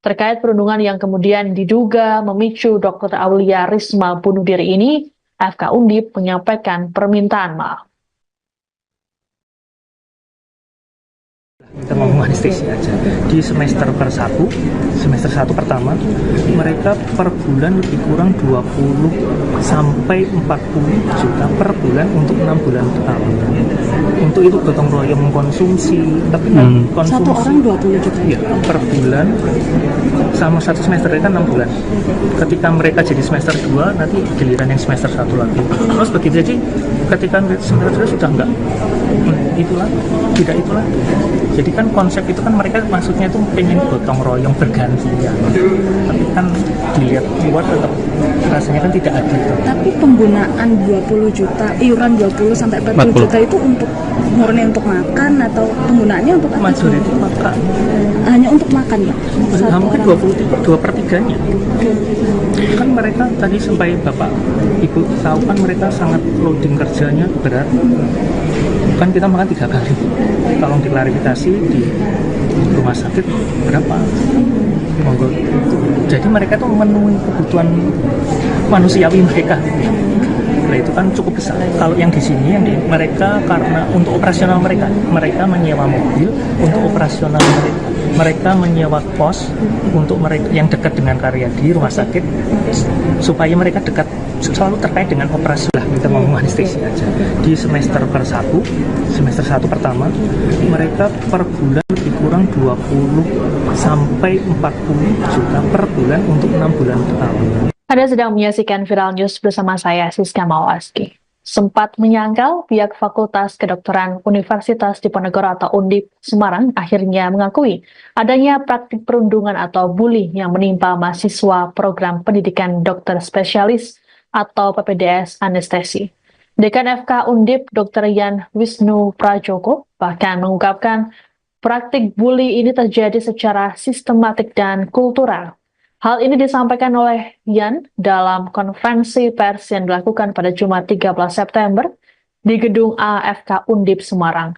Speaker 2: Terkait perundungan yang kemudian diduga memicu Dr. Aulia Risma bunuh diri ini, FK Undip menyampaikan permintaan maaf.
Speaker 1: Kita ngomong anestesi aja. Di semester 1 pertama, mereka per bulan lebih kurang 20 sampai 40 juta per bulan untuk 6 bulan pertama. Untuk itu gotong royong mengkonsumsi, tapi konsumsi
Speaker 3: satu orang 20 juta
Speaker 1: ya, per bulan sama satu semester kan 6 bulan. Ketika mereka jadi semester 2, nanti giliran yang semester 1 lagi. Terus begitu, jadi ketika semester 2 sudah enggak itulah, tidak itulah. Jadi kan konsep itu kan mereka maksudnya itu pengen gotong royong bergantian. Tapi kan dilihat luar tetap rasanya kan tidak adil.
Speaker 3: Tapi penggunaan 20 juta, iuran 20 sampai 40 juta itu untuk murni untuk makan atau penggunaannya untuk apa?
Speaker 1: Majority makan.
Speaker 3: Hanya untuk makan, Pak?
Speaker 1: Mungkin 2/3-nya. Kan mereka tadi sampai Bapak Ibu tahu kan mereka sangat loading kerjanya berat. Kan kita makan 3 kali. Tolong diklarifikasi di rumah sakit berapa? Monggo. Jadi mereka tuh memenuhi kebutuhan manusiawi mereka. Nah itu kan cukup besar. Kalau yang di sini, mereka karena untuk operasional mereka menyewa mobil untuk operasional mereka menyewa pos untuk mereka yang dekat dengan karya di rumah sakit supaya mereka dekat selalu terkait dengan operasi lah, kita ngomong anestesi aja. Di semester satu pertama mereka per bulan lebih kurang 20 sampai 40 juta per bulan untuk 6 bulan pertama.
Speaker 2: Anda sedang menyaksikan Viral News bersama saya, Siska Mawaski. Sempat menyangkal, pihak Fakultas Kedokteran Universitas Diponegoro atau Undip Semarang akhirnya mengakui adanya praktik perundungan atau bully yang menimpa mahasiswa program pendidikan dokter spesialis atau PPDS anestesi. Dekan FK Undip Dr. Yan Wisnu Prajoko bahkan mengungkapkan praktik bully ini terjadi secara sistematik dan kultural. Hal ini disampaikan oleh Yan dalam konferensi pers yang dilakukan pada Jumat 13 September di Gedung AFK Undip Semarang.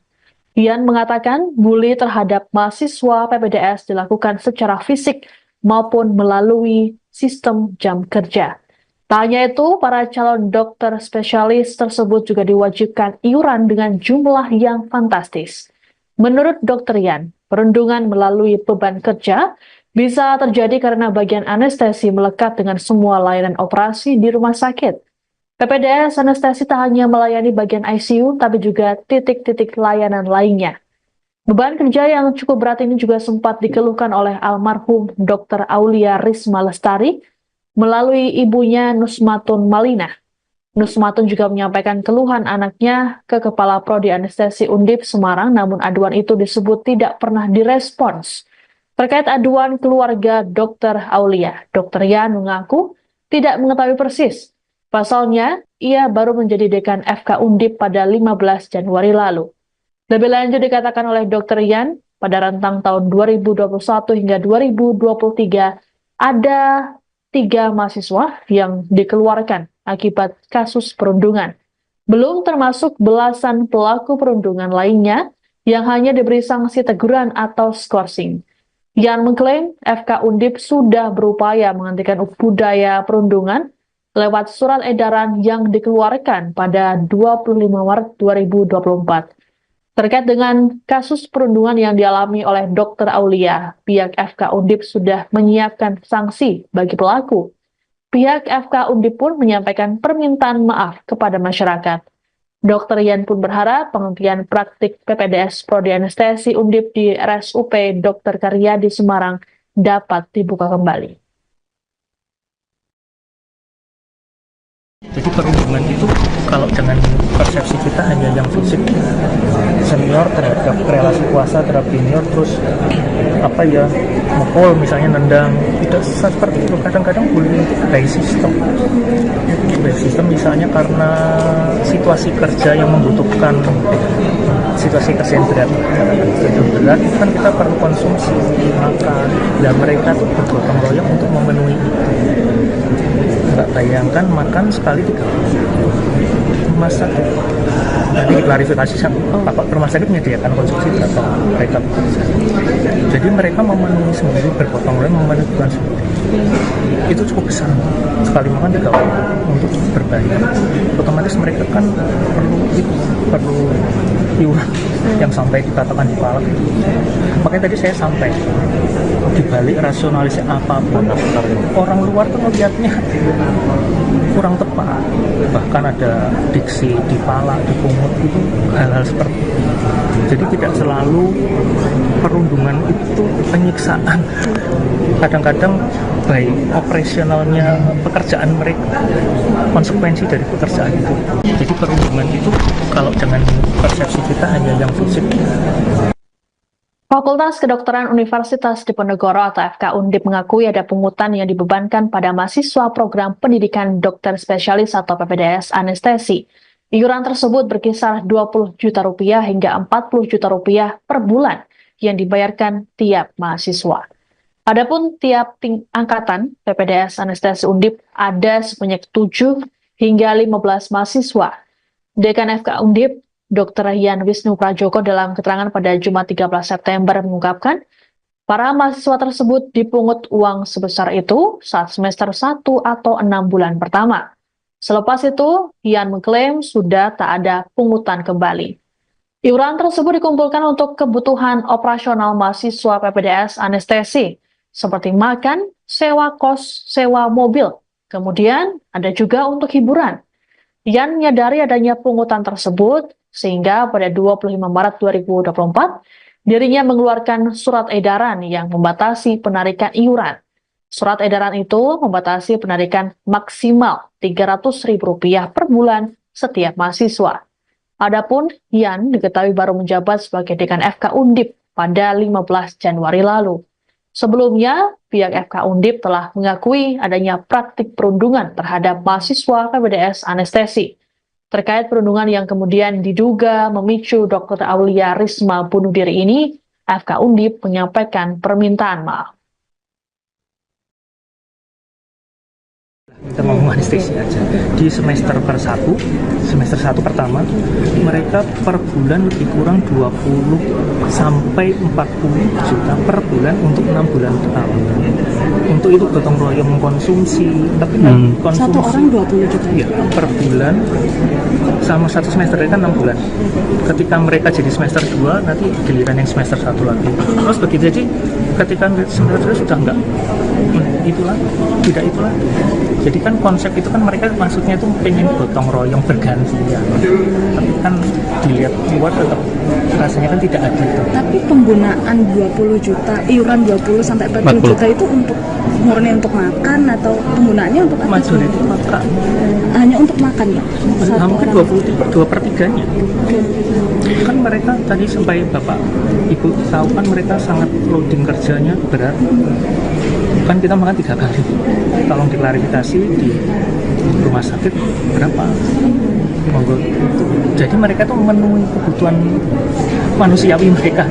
Speaker 2: Yan mengatakan bully terhadap mahasiswa PPDS dilakukan secara fisik maupun melalui sistem jam kerja. Tak hanya itu, para calon dokter spesialis tersebut juga diwajibkan iuran dengan jumlah yang fantastis. Menurut Dr. Yan, perundungan melalui beban kerja bisa terjadi karena bagian anestesi melekat dengan semua layanan operasi di rumah sakit. PPDS anestesi tak hanya melayani bagian ICU, tapi juga titik-titik layanan lainnya. Beban kerja yang cukup berat ini juga sempat dikeluhkan oleh almarhum Dr. Aulia Risma Lestari melalui ibunya Nusmatun Malina. Nusmatun juga menyampaikan keluhan anaknya ke Kepala Prodi Anestesi Undip Semarang, namun aduan itu disebut tidak pernah direspons. Terkait aduan keluarga Dr. Aulia, Dr. Yan mengaku tidak mengetahui persis. Pasalnya, ia baru menjadi dekan FK Undip pada 15 Januari lalu. Lebih lanjut dikatakan oleh Dr. Yan, pada rentang tahun 2021 hingga 2023, ada 3 mahasiswa yang dikeluarkan akibat kasus perundungan. Belum termasuk belasan pelaku perundungan lainnya yang hanya diberi sanksi teguran atau skorsing. Yan mengklaim FK Undip sudah berupaya menghentikan budaya perundungan lewat surat edaran yang dikeluarkan pada 25 Maret 2024. Terkait dengan kasus perundungan yang dialami oleh Dr. Aulia, pihak FK Undip sudah menyiapkan sanksi bagi pelaku. Pihak FK Undip pun menyampaikan permintaan maaf kepada masyarakat. Dr. Yan pun berharap penghentian praktik PPDS Prodi Anestesi Undip di RSUP Dr. Karyadi Semarang dapat dibuka kembali.
Speaker 1: Jadi perundungan itu kalau dengan persepsi kita hanya yang fisik, senior terhadap relasi kuasa terhadap junior, terus mukul misalnya, nendang, tidak seperti itu. Kadang-kadang bullying itu by system misalnya karena situasi kerja yang membutuhkan situasi kesehatan berat, itu kan kita perlu konsumsi makan, dan mereka tuh bergotong royong untuk memenuhi itu. Nggak bayangkan makan sekali 3 rumah sakit. Nanti diklarifikasi sama rumah sakit menyediakan konsumsi berapa mereka bekerja. Jadi mereka memenuhi sendiri, bergotong royong memenuhi kebutuhan sendiri. Itu cukup besar. Sekali makan 3 orang untuk berbayar. Otomatis mereka kan perlu iuran yang sampai dikatakan di palak. Makanya tadi saya sampai dibalik rasionalisasi apapun, orang luar tuh melihatnya kurang tepat. Bahkan ada diksi dipalak, dipungut, itu hal-hal seperti itu. Jadi tidak selalu perundungan itu penyiksaan. Kadang-kadang baik operasionalnya pekerjaan mereka, konsekuensi dari pekerjaan itu. Jadi perundungan itu kalau dengan persepsi kita hanya yang fisik.
Speaker 2: Fakultas Kedokteran Universitas Diponegoro atau FK Undip mengakui ada pungutan yang dibebankan pada mahasiswa program pendidikan dokter spesialis atau PPDS anestesi. Iuran tersebut berkisar 20 juta rupiah hingga 40 juta rupiah per bulan yang dibayarkan tiap mahasiswa. Adapun tiap angkatan PPDS anestesi Undip ada sebanyak 7 hingga 15 mahasiswa. Dekan FK Undip, Dr. Yan Wisnu Prajoko dalam keterangan pada Jumat 13 September mengungkapkan, para mahasiswa tersebut dipungut uang sebesar itu saat semester 1 atau 6 bulan pertama. Selepas itu, Yan mengklaim sudah tak ada pungutan kembali. Iuran tersebut dikumpulkan untuk kebutuhan operasional mahasiswa PPDS anestesi, seperti makan, sewa kos, sewa mobil. Kemudian ada juga untuk hiburan. Yan menyadari adanya pungutan tersebut, sehingga pada 25 Maret 2024, dirinya mengeluarkan surat edaran yang membatasi penarikan iuran. Surat edaran itu membatasi penarikan maksimal Rp300.000 per bulan setiap mahasiswa. Adapun Yan diketahui baru menjabat sebagai Dekan FK Undip pada 15 Januari lalu. Sebelumnya, pihak FK Undip telah mengakui adanya praktik perundungan terhadap mahasiswa PPDS anestesi. Terkait perundungan yang kemudian diduga memicu Dr. Aulia Risma bunuh diri ini, FK Undip menyampaikan permintaan maaf.
Speaker 1: Kita mau anestesi aja di semester satu pertama mereka per bulan lebih kurang 20 sampai 40 juta per bulan untuk 6 bulan pertama. Untuk itu gotong royong mengkonsumsi, tapi konsumsi
Speaker 3: Satu orang 20 juta.
Speaker 1: ya, per bulan sama satu semester kan 6 bulan. Ketika mereka jadi semester 2 nanti giliran yang semester 1 lagi. Terus begitu, jadi ketika semester 2 sudah enggak itulah, tidak itulah. Jadi kan konsep itu kan mereka maksudnya itu pengen gotong royong bergantian. Tapi kan dilihat luar tetap rasanya kan tidak adil.
Speaker 3: Tapi penggunaan 20 juta, iuran 20 sampai 40 juta itu untuk murni untuk makan atau penggunaannya untuk apa?
Speaker 1: Majority makan.
Speaker 3: Hanya untuk makan ya?
Speaker 1: Mungkin 2/3-nya. Kan mereka tadi sampai Bapak Ibu tahu kan mereka sangat loading kerjanya berat. Kan kita makan 3 kali. Tolong diklarifikasi di rumah sakit berapa? Monggo. Jadi mereka tuh memenuhi kebutuhan manusiawi mereka.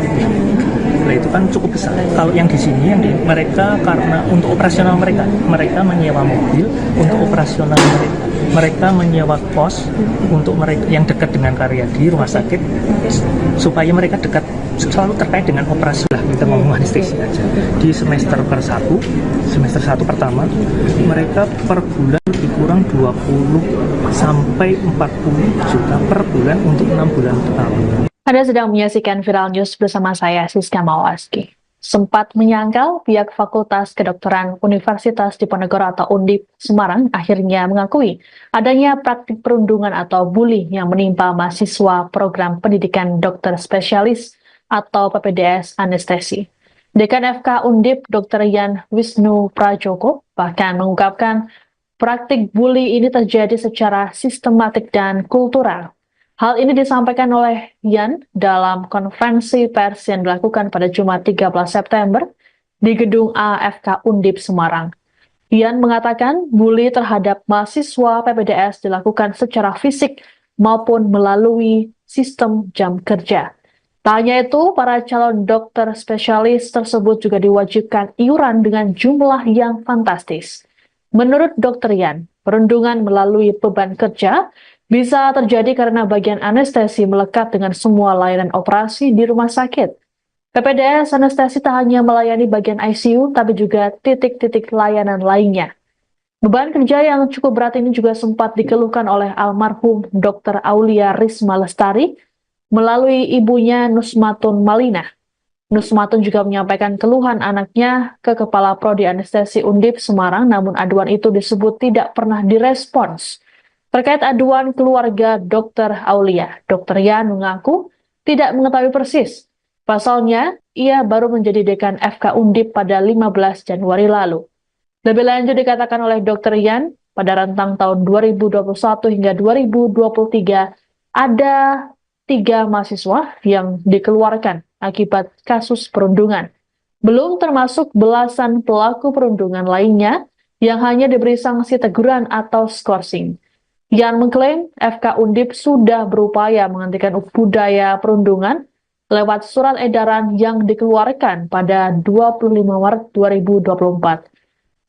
Speaker 1: Nah, itu kan cukup besar. Kalau yang di sini mereka karena untuk operasional mereka menyewa mobil untuk operasional mereka. Mereka menyewa kos untuk mereka yang dekat dengan Karyadi rumah sakit supaya mereka dekat selalu terkait dengan operasi lah. Kita mau anestesi aja di semester satu pertama mereka per bulan lebih kurang 20 sampai 40 juta per bulan untuk 6 bulan pertama.
Speaker 2: Anda sedang menyaksikan Viral News bersama saya, Siska Mawaski. Sempat menyangkal, pihak Fakultas Kedokteran Universitas Diponegoro atau Undip Semarang akhirnya mengakui adanya praktik perundungan atau bully yang menimpa mahasiswa program pendidikan dokter spesialis atau PPDS anestesi. Dekan FK Undip Dr. Yan Wisnu Prajoko bahkan mengungkapkan praktik bully ini terjadi secara sistematik dan kultural. Hal ini disampaikan oleh Yan dalam konferensi pers yang dilakukan pada Jumat 13 September di Gedung AFK Undip Semarang. Yan mengatakan bully terhadap mahasiswa PPDS dilakukan secara fisik maupun melalui sistem jam kerja. Tak hanya itu, para calon dokter spesialis tersebut juga diwajibkan iuran dengan jumlah yang fantastis. Menurut Dr. Yan, perundungan melalui beban kerja bisa terjadi karena bagian anestesi melekat dengan semua layanan operasi di rumah sakit. PPDS anestesi tak hanya melayani bagian ICU, tapi juga titik-titik layanan lainnya. Beban kerja yang cukup berat ini juga sempat dikeluhkan oleh almarhum Dr. Aulia Risma Lestari melalui ibunya Nusmatun Malina. Nusmatun juga menyampaikan keluhan anaknya ke Kepala Prodi Anestesi Undip Semarang, namun aduan itu disebut tidak pernah direspons. Terkait aduan keluarga Dr. Aulia, Dr. Yan mengaku tidak mengetahui persis. Pasalnya, ia baru menjadi dekan FK Undip pada 15 Januari lalu. Lebih lanjut dikatakan oleh Dr. Yan, pada rentang tahun 2021 hingga 2023, ada 3 mahasiswa yang dikeluarkan akibat kasus perundungan. Belum termasuk belasan pelaku perundungan lainnya yang hanya diberi sanksi teguran atau skorsing. Yan mengklaim FK Undip sudah berupaya menghentikan budaya perundungan lewat surat edaran yang dikeluarkan pada 25 Maret 2024.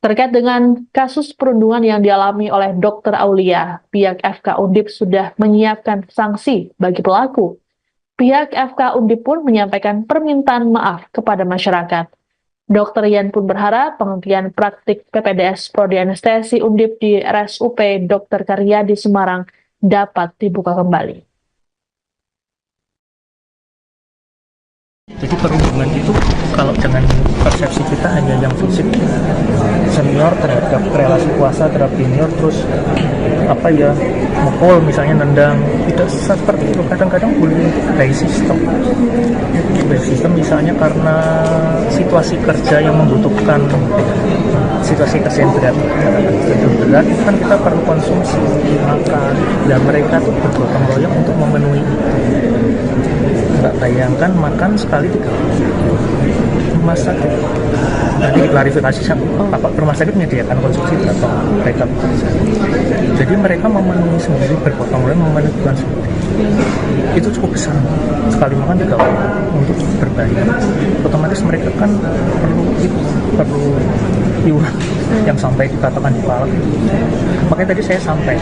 Speaker 2: Terkait dengan kasus perundungan yang dialami oleh Dr. Aulia, pihak FK Undip sudah menyiapkan sanksi bagi pelaku. Pihak FK Undip pun menyampaikan permintaan maaf kepada masyarakat. Dr. Yan pun berharap penghentian praktik PPDS Prodi Anestesi Undip di RSUP Dr. Karyadi Semarang dapat dibuka kembali.
Speaker 1: Jadi perundungan itu kalau dengan persepsi kita hanya yang fisik, senior terhadap relasi kuasa terhadap junior, terus mukul misalnya, nendang, tidak seperti itu. Kadang-kadang bullying itu by system misalnya karena situasi kerja yang membutuhkan situasi kerja yang berat itu kan kita perlu konsumsi makan, dan mereka tuh bergotong royong untuk memenuhi itu. Nggak bayangkan makan sekali 3 kali. Rumah sakit nanti diklarifikasi Bapak rumah sakit menyediakan konsumsi atau mereka bekerja. Jadi mereka memenuhi sendiri, bergotong royong memenuhi kebutuhan sendiri. Itu cukup besar, sekali makan 3 kali untuk berbayar. Otomatis mereka kan perlu iuran yang sampai dikatakan di palak. Makanya tadi saya sampai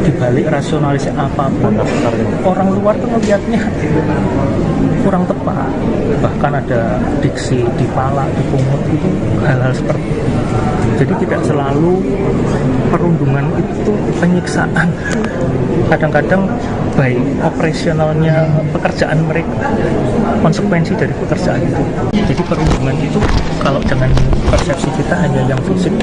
Speaker 1: dibalik rasionalisasi apapun, orang luar tuh melihatnya kurang tepat. Bahkan ada diksi dipalak, dipungut, itu hal-hal seperti itu. Jadi tidak selalu perundungan itu penyiksaan. Kadang-kadang baik operasionalnya pekerjaan mereka, konsekuensi dari pekerjaan itu. Jadi perundungan itu kalau dengan persepsi kita hanya yang fisik.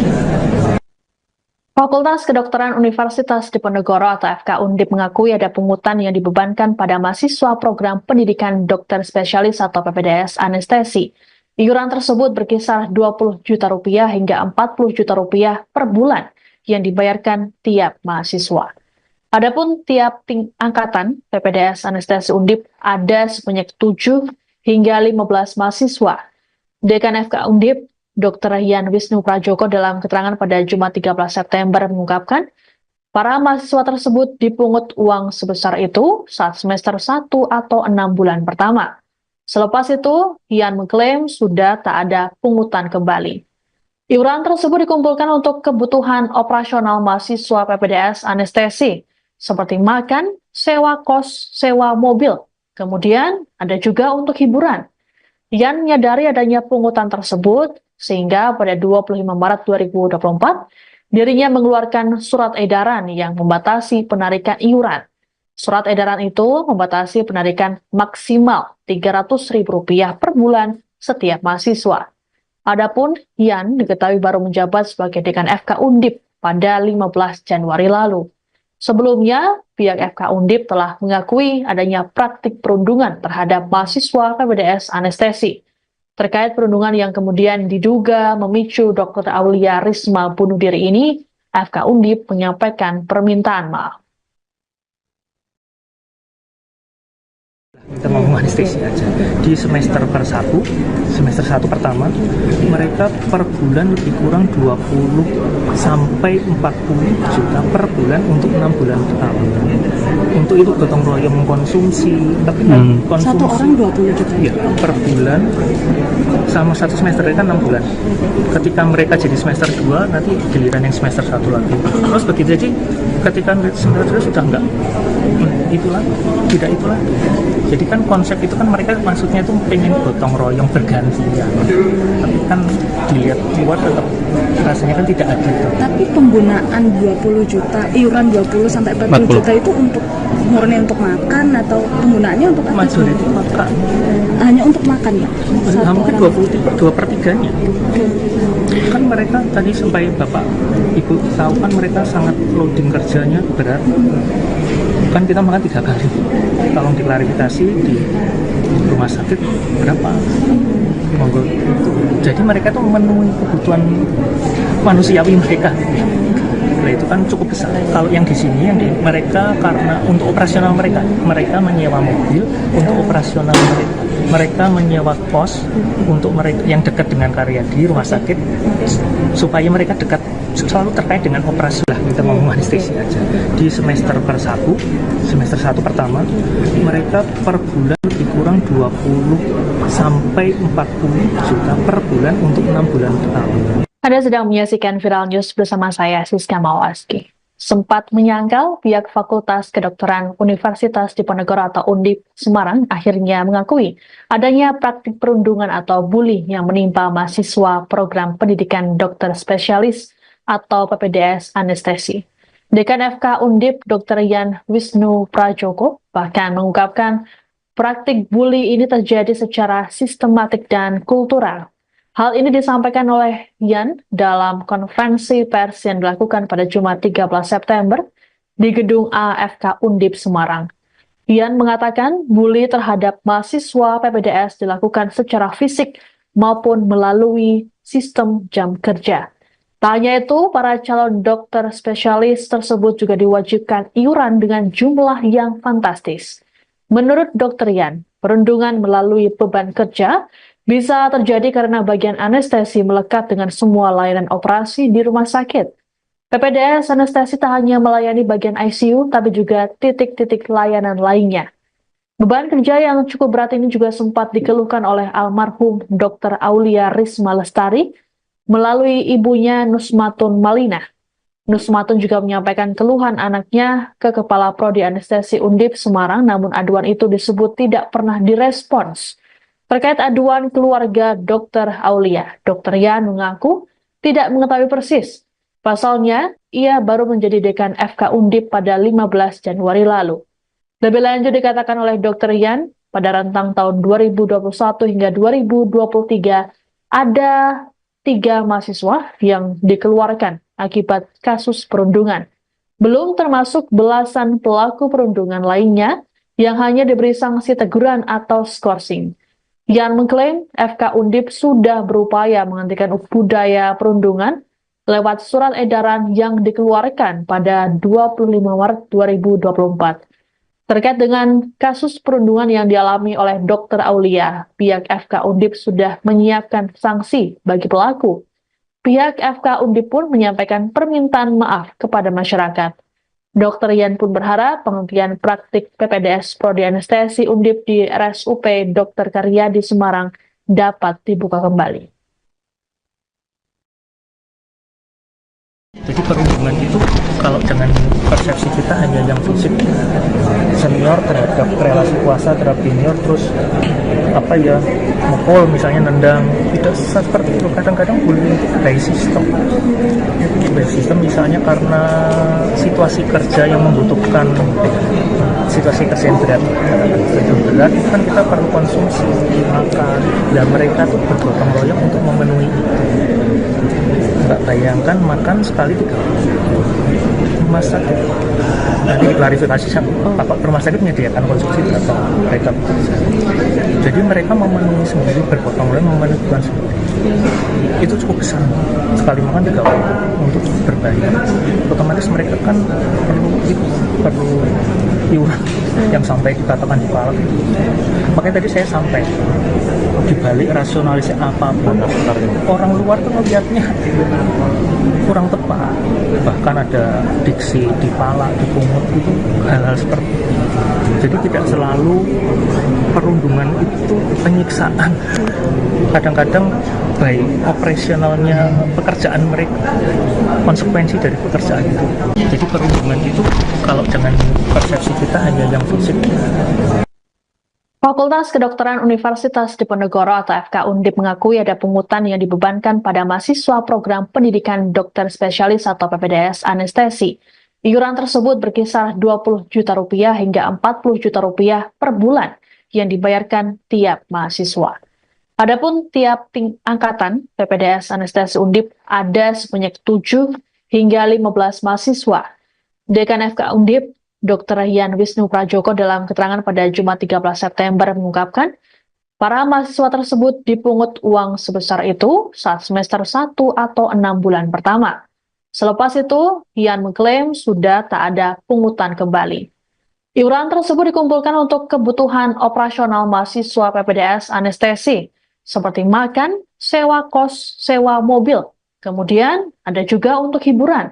Speaker 2: Fakultas Kedokteran Universitas Diponegoro atau FK Undip mengakui ada pungutan yang dibebankan pada mahasiswa program pendidikan dokter spesialis atau PPDS anestesi. Iuran tersebut berkisar 20 juta rupiah hingga 40 juta rupiah per bulan yang dibayarkan tiap mahasiswa. Adapun tiap angkatan PPDS anestesi Undip ada sebanyak 7 hingga 15 mahasiswa. Dekan FK Undip Dr. Yan Wisnu Prajoko dalam keterangan pada Jumat 13 September mengungkapkan, para mahasiswa tersebut dipungut uang sebesar itu saat semester 1 atau 6 bulan pertama. Selepas itu, Yan mengklaim sudah tak ada pungutan kembali. Iuran tersebut dikumpulkan untuk kebutuhan operasional mahasiswa PPDS anestesi, seperti makan, sewa kos, sewa mobil. Kemudian ada juga untuk hiburan. Yan menyadari adanya pungutan tersebut, sehingga pada 25 Maret 2024, dirinya mengeluarkan surat edaran yang membatasi penarikan iuran. Surat edaran itu membatasi penarikan maksimal Rp300.000 per bulan setiap mahasiswa. Adapun Yan diketahui baru menjabat sebagai dekan FK Undip pada 15 Januari lalu. Sebelumnya, pihak FK Undip telah mengakui adanya praktik perundungan terhadap mahasiswa PPDS anestesi. Terkait perundungan yang kemudian diduga memicu Dr. Aulia Risma bunuh diri ini, FK Undip menyampaikan permintaan maaf.
Speaker 1: Kita ngomong anestesi aja. Di semester 1 pertama, mereka per bulan lebih kurang 20 sampai 40 juta per bulan untuk 6 bulan pertama. Untuk itu gotong royong mengkonsumsi, tapi konsumsi
Speaker 3: Satu orang 20 juta.
Speaker 1: ya, per bulan sama satu semester kan 6 bulan. Ketika mereka jadi semester 2, nanti giliran yang semester 1 lagi. Terus begitu aja, ketika semester 2 sudah enggak itulah, tidak itulah. Jadi kan konsep itu kan mereka maksudnya itu pengen gotong royong bergantian. Tapi kan dilihat luar tetap rasanya kan tidak adil.
Speaker 3: Tapi penggunaan 20 juta, iuran 20 sampai 40 juta itu untuk murni untuk makan atau penggunaannya untuk apa?
Speaker 1: Majority makan.
Speaker 3: Hanya untuk makan ya?
Speaker 1: Hampir 2/3-nya. Kan mereka tadi sampai Bapak Ibu tahu kan mereka sangat loading kerjanya berat. Kan kita makan 3 kali. Tolong diklarifikasi di rumah sakit berapa? Monggo. Jadi mereka tuh memenuhi kebutuhan manusiawi mereka. Nah, itu kan cukup besar. Kalau yang di sini mereka karena untuk operasional mereka menyewa mobil untuk operasional mereka menyewa kos untuk mereka yang dekat dengan Karyadi rumah sakit supaya mereka dekat selalu terkait dengan operasi lah. Kita ngomong anestesi aja. Di semester 1 pertama, mereka per bulan lebih kurang 20 sampai 40 juta per bulan untuk 6 bulan pertama.
Speaker 2: Anda sedang menyaksikan Viral News bersama saya, Siska Mawaski. Sempat menyangkal, pihak Fakultas Kedokteran Universitas Diponegoro atau Undip Semarang akhirnya mengakui adanya praktik perundungan atau bully yang menimpa mahasiswa program pendidikan dokter spesialis atau PPDS anestesi. Dekan FK Undip Dr. Yan Wisnu Prajoko bahkan mengungkapkan praktik bully ini terjadi secara sistematik dan kultural. Hal ini disampaikan oleh Yan dalam konferensi pers yang dilakukan pada Jumat 13 September di gedung AFK Undip Semarang. Yan mengatakan bully terhadap mahasiswa PPDS dilakukan secara fisik maupun melalui sistem jam kerja. Tak hanya itu, para calon dokter spesialis tersebut juga diwajibkan iuran dengan jumlah yang fantastis. Menurut Dr. Yan, perundungan melalui beban kerja bisa terjadi karena bagian anestesi melekat dengan semua layanan operasi di rumah sakit. PPDS anestesi tak hanya melayani bagian ICU, tapi juga titik-titik layanan lainnya. Beban kerja yang cukup berat ini juga sempat dikeluhkan oleh almarhum Dr. Aulia Risma Lestari melalui ibunya Nusmatun Malina. Nusmatun juga menyampaikan keluhan anaknya ke Kepala Prodi Anestesi Undip Semarang, namun aduan itu disebut tidak pernah direspons. Terkait aduan keluarga Dr. Aulia, Dr. Yan mengaku tidak mengetahui persis. Pasalnya, ia baru menjadi dekan FK Undip pada 15 Januari lalu. Lebih lanjut dikatakan oleh Dr. Yan, pada rentang tahun 2021 hingga 2023, ada 3 mahasiswa yang dikeluarkan akibat kasus perundungan. Belum termasuk belasan pelaku perundungan lainnya yang hanya diberi sanksi teguran atau skorsing. Yan mengklaim FK Undip sudah berupaya menghentikan budaya perundungan lewat surat edaran yang dikeluarkan pada 25 Maret 2024. Terkait dengan kasus perundungan yang dialami oleh Dr. Aulia, pihak FK Undip sudah menyiapkan sanksi bagi pelaku. Pihak FK Undip pun menyampaikan permintaan maaf kepada masyarakat. Dr. Yan pun berharap penghentian praktik PPDS Prodi Anestesi Undip di RSUP Dr. Karyadi Semarang dapat dibuka kembali.
Speaker 1: Jadi perundungan itu kalau dengan persepsi kita hanya yang fisik, senior terhadap relasi kuasa terhadap junior, terus mukul misalnya, nendang, tidak seperti itu. Kadang-kadang bullying itu by system misalnya karena situasi kerja yang membutuhkan situasi kesentrian berat, itu kan kita perlu konsumsi makan, dan mereka tuh bergotong royong untuk memenuhi itu. Mbak bayangkan makan sekali 3 rumah sakit, nanti diklarifikasi apa rumah sakit menyediakan konsumsi atau mereka bekerja. Jadi mereka memenuhi sendiri, bergotong royong memenuhi kebutuhan sendiri. Itu cukup besar, sekali makan 3 kali untuk berbayar. Otomatis mereka kan perlu iuran yang sampai dikatakan di palak. Makanya tadi saya sampai dibalik rasionalisasi apapun, orang luar tuh melihatnya kurang tepat. Bahkan ada diksi dipalak, dipungut, itu hal-hal seperti itu. Jadi tidak selalu perundungan itu penyiksaan. Kadang-kadang baik operasionalnya pekerjaan mereka, konsekuensi dari pekerjaan itu. Jadi perundungan itu kalau dengan persepsi kita hanya yang fisik.
Speaker 2: Fakultas Kedokteran Universitas Diponegoro atau FK Undip mengakui ada pungutan yang dibebankan pada mahasiswa program pendidikan dokter spesialis atau PPDS anestesi. Iuran tersebut berkisar 20 juta rupiah hingga 40 juta rupiah per bulan yang dibayarkan tiap mahasiswa. Adapun tiap angkatan PPDS anestesi Undip ada sebanyak 7 hingga 15 mahasiswa. Dekan FK Undip Dr. Yan Wisnu Prajoko dalam keterangan pada Jumat 13 September mengungkapkan, para mahasiswa tersebut dipungut uang sebesar itu saat semester 1 atau 6 bulan pertama. Selepas itu, Yan mengklaim sudah tak ada pungutan kembali. Iuran tersebut dikumpulkan untuk kebutuhan operasional mahasiswa PPDS anestesi, seperti makan, sewa kos, sewa mobil. Kemudian ada juga untuk hiburan.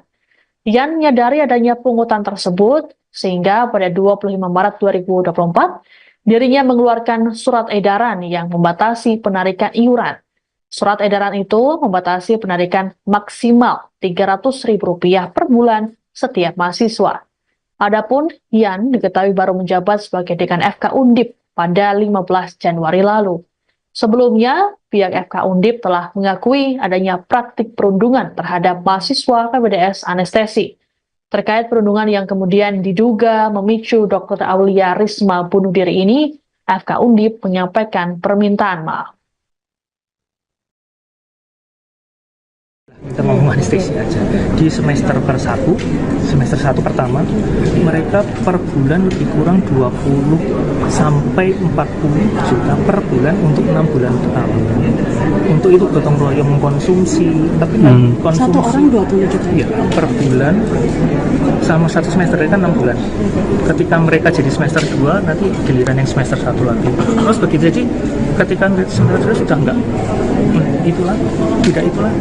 Speaker 2: Yan menyadari adanya pungutan tersebut, sehingga pada 25 Maret 2024, dirinya mengeluarkan surat edaran yang membatasi penarikan iuran. Surat edaran itu membatasi penarikan maksimal Rp300.000 per bulan setiap mahasiswa. Adapun Yan diketahui baru menjabat sebagai Dekan FK Undip pada 15 Januari lalu. Sebelumnya, pihak FK Undip telah mengakui adanya praktik perundungan terhadap mahasiswa PPDS Anestesi. Terkait perundungan yang kemudian diduga memicu Dr. Aulia Risma bunuh diri ini, FK Undip menyampaikan permintaan maaf.
Speaker 1: Kita ngomong anestesi aja. Di semester 1 pertama, mereka per bulan lebih kurang 20 sampai 40 juta per bulan untuk 6 bulan pertama. Untuk itu gotong royong mengkonsumsi, tapi konsumsi
Speaker 3: Satu orang 20 juta.
Speaker 1: ya, per bulan sama satu semester kan 6 bulan. Ketika mereka jadi semester 2, nanti giliran yang semester 1 lagi. Terus begitu, jadi ketika semester 2 sudah enggak itulah, tidak itulah.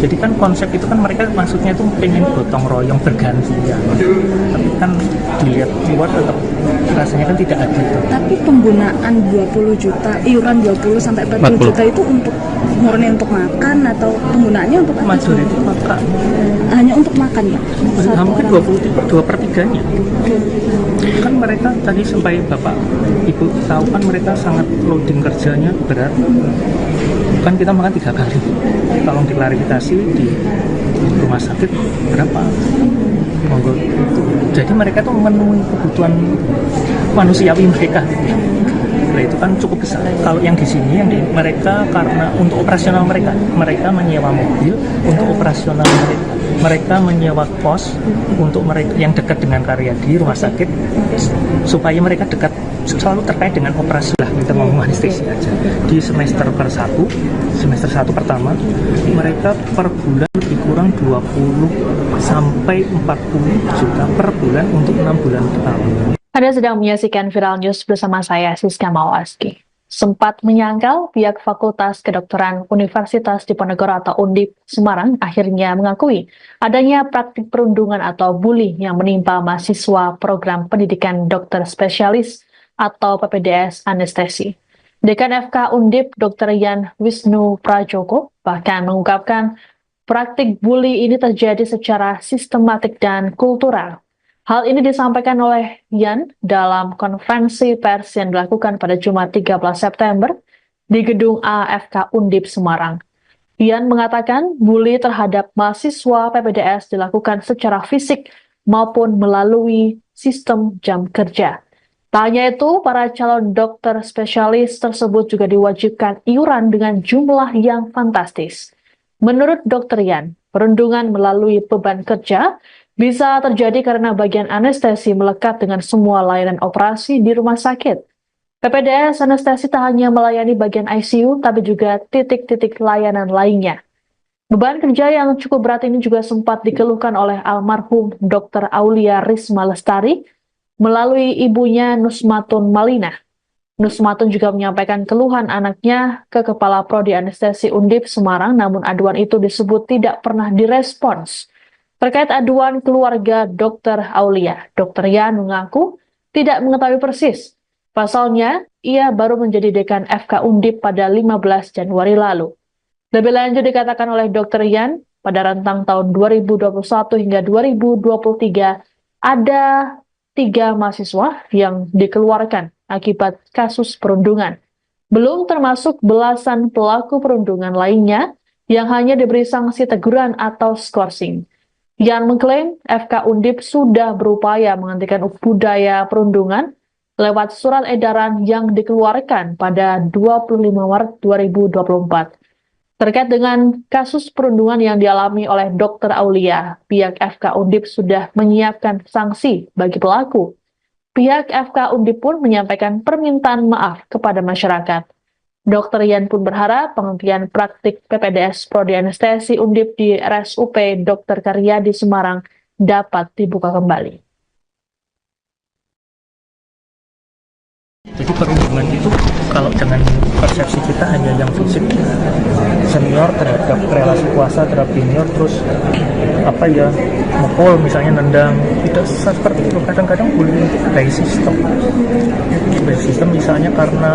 Speaker 1: Jadi kan konsep itu kan mereka maksudnya itu pengen gotong royong bergantian. Tapi kan dilihat keluar tetap rasanya kan tidak adil.
Speaker 3: Tapi penggunaan 20 juta, iuran 20 sampai 40 juta itu untuk murni untuk makan atau penggunaannya untuk apa?
Speaker 1: Majority makan.
Speaker 3: Hanya untuk makan ya?
Speaker 1: Mungkin 2/3-nya. Kan mereka tadi sampai Bapak Ibu tahu kan mereka sangat loading kerjanya berat. Kan kita makan 3 kali. Tolong diklarifikasi di rumah sakit berapa? Monggo. Jadi mereka tuh memenuhi kebutuhan manusiawi mereka. Nah itu kan cukup besar. Kalau yang di sini, mereka karena untuk operasional mereka menyewa mobil untuk operasional mereka. Mereka menyewa kos untuk mereka yang dekat dengan karya di rumah sakit supaya mereka dekat selalu terkait dengan operasi lah. Kita ngomong anestesi aja. Di semester 1 pertama, mereka per bulan lebih kurang 20 sampai 40 juta per bulan untuk 6 bulan pertama.
Speaker 2: Anda sedang menyaksikan Viral News bersama saya, Siska Mawaski. Sempat menyangkal, pihak Fakultas Kedokteran Universitas Diponegoro atau Undip Semarang akhirnya mengakui adanya praktik perundungan atau bully yang menimpa mahasiswa program pendidikan dokter spesialis atau PPDS Anestesi. Dekan FK Undip Dr. Yan Wisnu Prajoko bahkan mengungkapkan praktik bully ini terjadi secara sistematik dan kultural. Hal ini disampaikan oleh Yan dalam konferensi pers yang dilakukan pada Jumat 13 September di Gedung AFK Undip Semarang. Yan mengatakan bully terhadap mahasiswa PPDS dilakukan secara fisik maupun melalui sistem jam kerja. Tak hanya itu, para calon dokter spesialis tersebut juga diwajibkan iuran dengan jumlah yang fantastis. Menurut Dr. Yan, perundungan melalui beban kerja bisa terjadi karena bagian anestesi melekat dengan semua layanan operasi di rumah sakit. PPDS Anestesi tak hanya melayani bagian ICU, tapi juga titik-titik layanan lainnya. Beban kerja yang cukup berat ini juga sempat dikeluhkan oleh almarhum Dr. Aulia Risma Lestari melalui ibunya Nusmatun Malina. Nusmatun juga menyampaikan keluhan anaknya ke Kepala Prodi Anestesi Undip Semarang, namun aduan itu disebut tidak pernah direspons. Terkait aduan keluarga Dr. Aulia, Dr. Yan mengaku tidak mengetahui persis. Pasalnya, ia baru menjadi dekan FK Undip pada 15 Januari lalu. Lebih lanjut dikatakan oleh Dr. Yan, pada rentang tahun 2021 hingga 2023, ada 3 mahasiswa yang dikeluarkan akibat kasus perundungan. Belum termasuk belasan pelaku perundungan lainnya yang hanya diberi sanksi teguran atau skorsing. Yan mengklaim FK Undip sudah berupaya menghentikan budaya perundungan lewat surat edaran yang dikeluarkan pada 25 Maret 2024. Terkait dengan kasus perundungan yang dialami oleh Dr. Aulia, pihak FK Undip sudah menyiapkan sanksi bagi pelaku. Pihak FK Undip pun menyampaikan permintaan maaf kepada masyarakat. Dr. Yan pun berharap penghentian praktik PPDS Prodi Anestesi Undip di RSUP Dr. Karyadi Semarang dapat dibuka kembali.
Speaker 1: Jadi perundungan itu kalau dengan persepsi kita hanya yang fisik, senior terhadap relasi kuasa terhadap junior, terus mukul misalnya, nendang, tidak seperti itu. Kadang-kadang bullying itu by system misalnya karena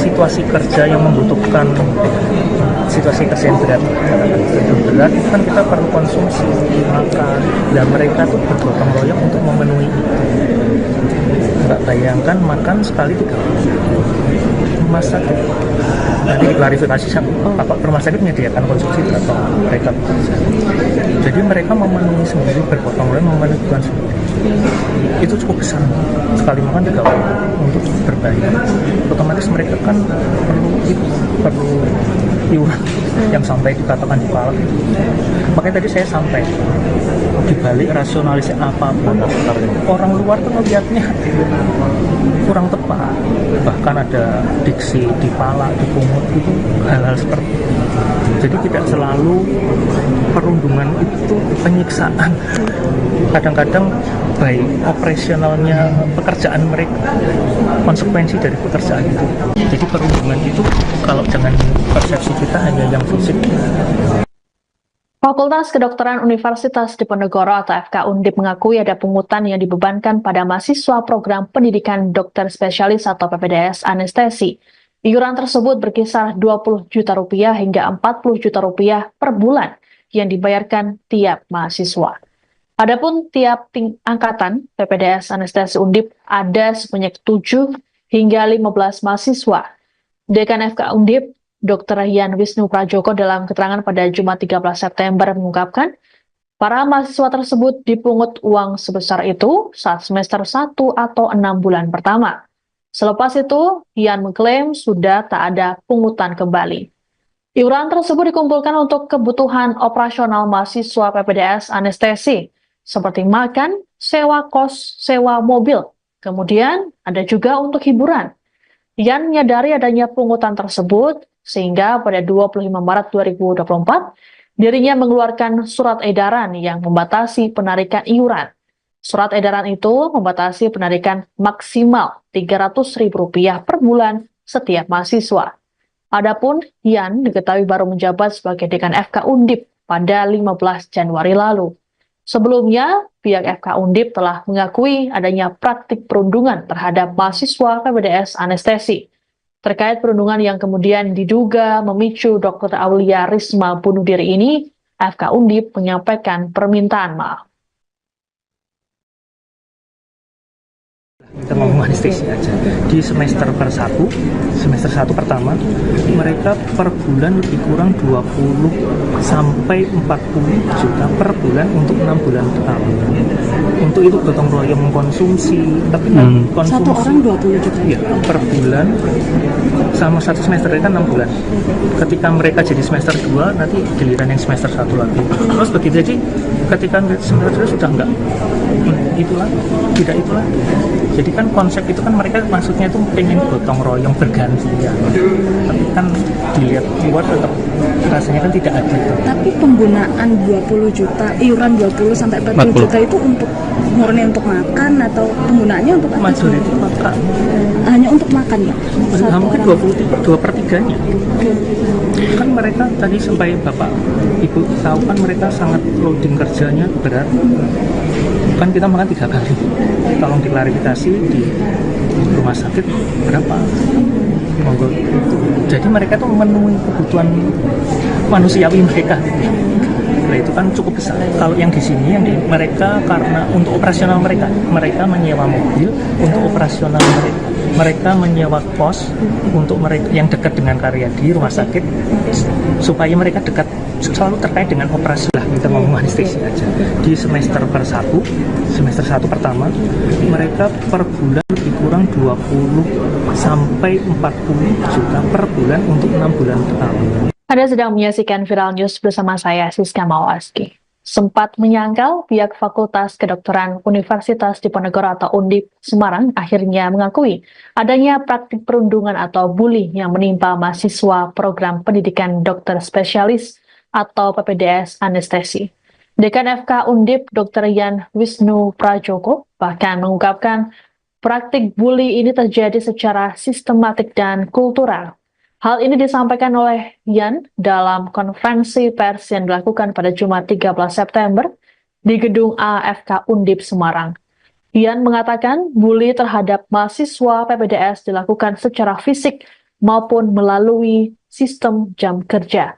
Speaker 1: situasi kerja yang membutuhkan situasi kerja yang berat, berat kan kita perlu konsumsi makan, dan mereka tuh bergotong royong untuk memenuhi itu. Nggak bayangkan makan sekali 3 kali. Rumah sakit nanti diklarifikasi apa rumah sakit menyediakan konsumsi atau mereka bekerja. Jadi mereka memenuhi sendiri, bergotong royong memenuhi kebutuhan sendiri. Itu cukup besar, sekali makan 3 kali untuk berbayar. Otomatis mereka kan perlu iuran yang sampai dikatakan di palak itu. Makanya tadi saya sampai dibalik rasionalisasi apapun, orang luar tuh melihatnya kurang tepat. Bahkan ada diksi dipalak, dipungut, itu hal-hal seperti itu. Jadi tidak selalu perundungan itu penyiksaan. Kadang-kadang baik operasionalnya pekerjaan mereka, konsekuensi dari pekerjaan itu. Jadi perundungan itu kalau dengan persepsi kita hanya yang fisik.
Speaker 2: Fakultas Kedokteran Universitas Diponegoro atau FK Undip mengakui ada pungutan yang dibebankan pada mahasiswa program pendidikan dokter spesialis atau PPDS anestesi. Iuran tersebut berkisar 20 juta rupiah hingga 40 juta rupiah per bulan yang dibayarkan tiap mahasiswa. Adapun tiap angkatan PPDS anestesi Undip ada sebanyak 7 hingga 15 mahasiswa. Dekan FK Undip, Dr. Yan Wisnu Prajoko dalam keterangan pada Jumat 13 September mengungkapkan, para mahasiswa tersebut dipungut uang sebesar itu saat semester 1 atau 6 bulan pertama. Selepas itu, Yan mengklaim sudah tak ada pungutan kembali. Iuran tersebut dikumpulkan untuk kebutuhan operasional mahasiswa PPDS anestesi, seperti makan, sewa kos, sewa mobil. Kemudian ada juga untuk hiburan. Yan menyadari adanya pungutan tersebut, sehingga pada 25 Maret 2024, dirinya mengeluarkan surat edaran yang membatasi penarikan iuran. Surat edaran itu membatasi penarikan maksimal Rp300.000 per bulan setiap mahasiswa. Adapun Yan diketahui baru menjabat sebagai dekan FK Undip pada 15 Januari lalu. Sebelumnya, pihak FK Undip telah mengakui adanya praktik perundungan terhadap mahasiswa PPDS anestesi. Terkait perundungan yang kemudian diduga memicu Dr. Aulia Risma bunuh diri ini, FK Undip menyampaikan permintaan maaf.
Speaker 1: Kita ngomong anestesi aja. Di semester 1 pertama, mereka per bulan lebih kurang 20 sampai 40 juta per bulan untuk 6 bulan pertama. Untuk itu gotong royong mengkonsumsi, tapi konsumsi
Speaker 3: Satu orang 20 juta.
Speaker 1: ya, per bulan sama satu semester kan 6 bulan. Ketika mereka jadi semester 2, nanti giliran yang semester 1 lagi. Terus begitu, jadi ketika semester 2 sudah enggak itulah, tidak itulah. Jadi kan konsep itu kan mereka maksudnya itu pengen gotong royong bergantian. Tapi kan dilihat luar tetap rasanya kan tidak adil.
Speaker 3: Tapi penggunaan 20 juta, iuran 20 sampai 40 juta itu untuk murni untuk makan atau penggunaannya untuk apa?
Speaker 1: Majority makan.
Speaker 3: Hanya untuk makan ya?
Speaker 1: Hampir 2/3-nya. Kan mereka tadi sampai Bapak Ibu tahu kan mereka sangat loading kerjanya berat. Kan kita makan 3 kali. Tolong diklarifikasi di rumah sakit berapa? Monggo. Jadi mereka tuh memenuhi kebutuhan manusiawi mereka. Nah, itu kan cukup besar. Kalau yang di sini yang mereka karena untuk operasional mereka menyewa mobil untuk operasional mereka. Mereka menyewa kos untuk mereka yang dekat dengan Karyadi rumah sakit supaya mereka dekat selalu terkait dengan operasi lah. Kita ngomong anestesi aja. Di semester 1 pertama, mereka per bulan lebih kurang 20 sampai 40 juta per bulan untuk 6 bulan pertama.
Speaker 2: Anda sedang menyaksikan Viral News bersama saya, Siska Mawaski. Sempat menyangkal, pihak Fakultas Kedokteran Universitas Diponegoro atau Undip Semarang akhirnya mengakui adanya praktik perundungan atau bully yang menimpa mahasiswa program pendidikan dokter spesialis atau PPDS anestesi. Dekan FK Undip, Dr. Yan Wisnu Prajoko, bahkan mengungkapkan praktik bully ini terjadi secara sistematik dan kultural. Hal ini disampaikan oleh Yan dalam konferensi pers yang dilakukan pada Jumat 13 September di Gedung AFK Undip Semarang. Yan mengatakan bully terhadap mahasiswa PPDS dilakukan secara fisik maupun melalui sistem jam kerja.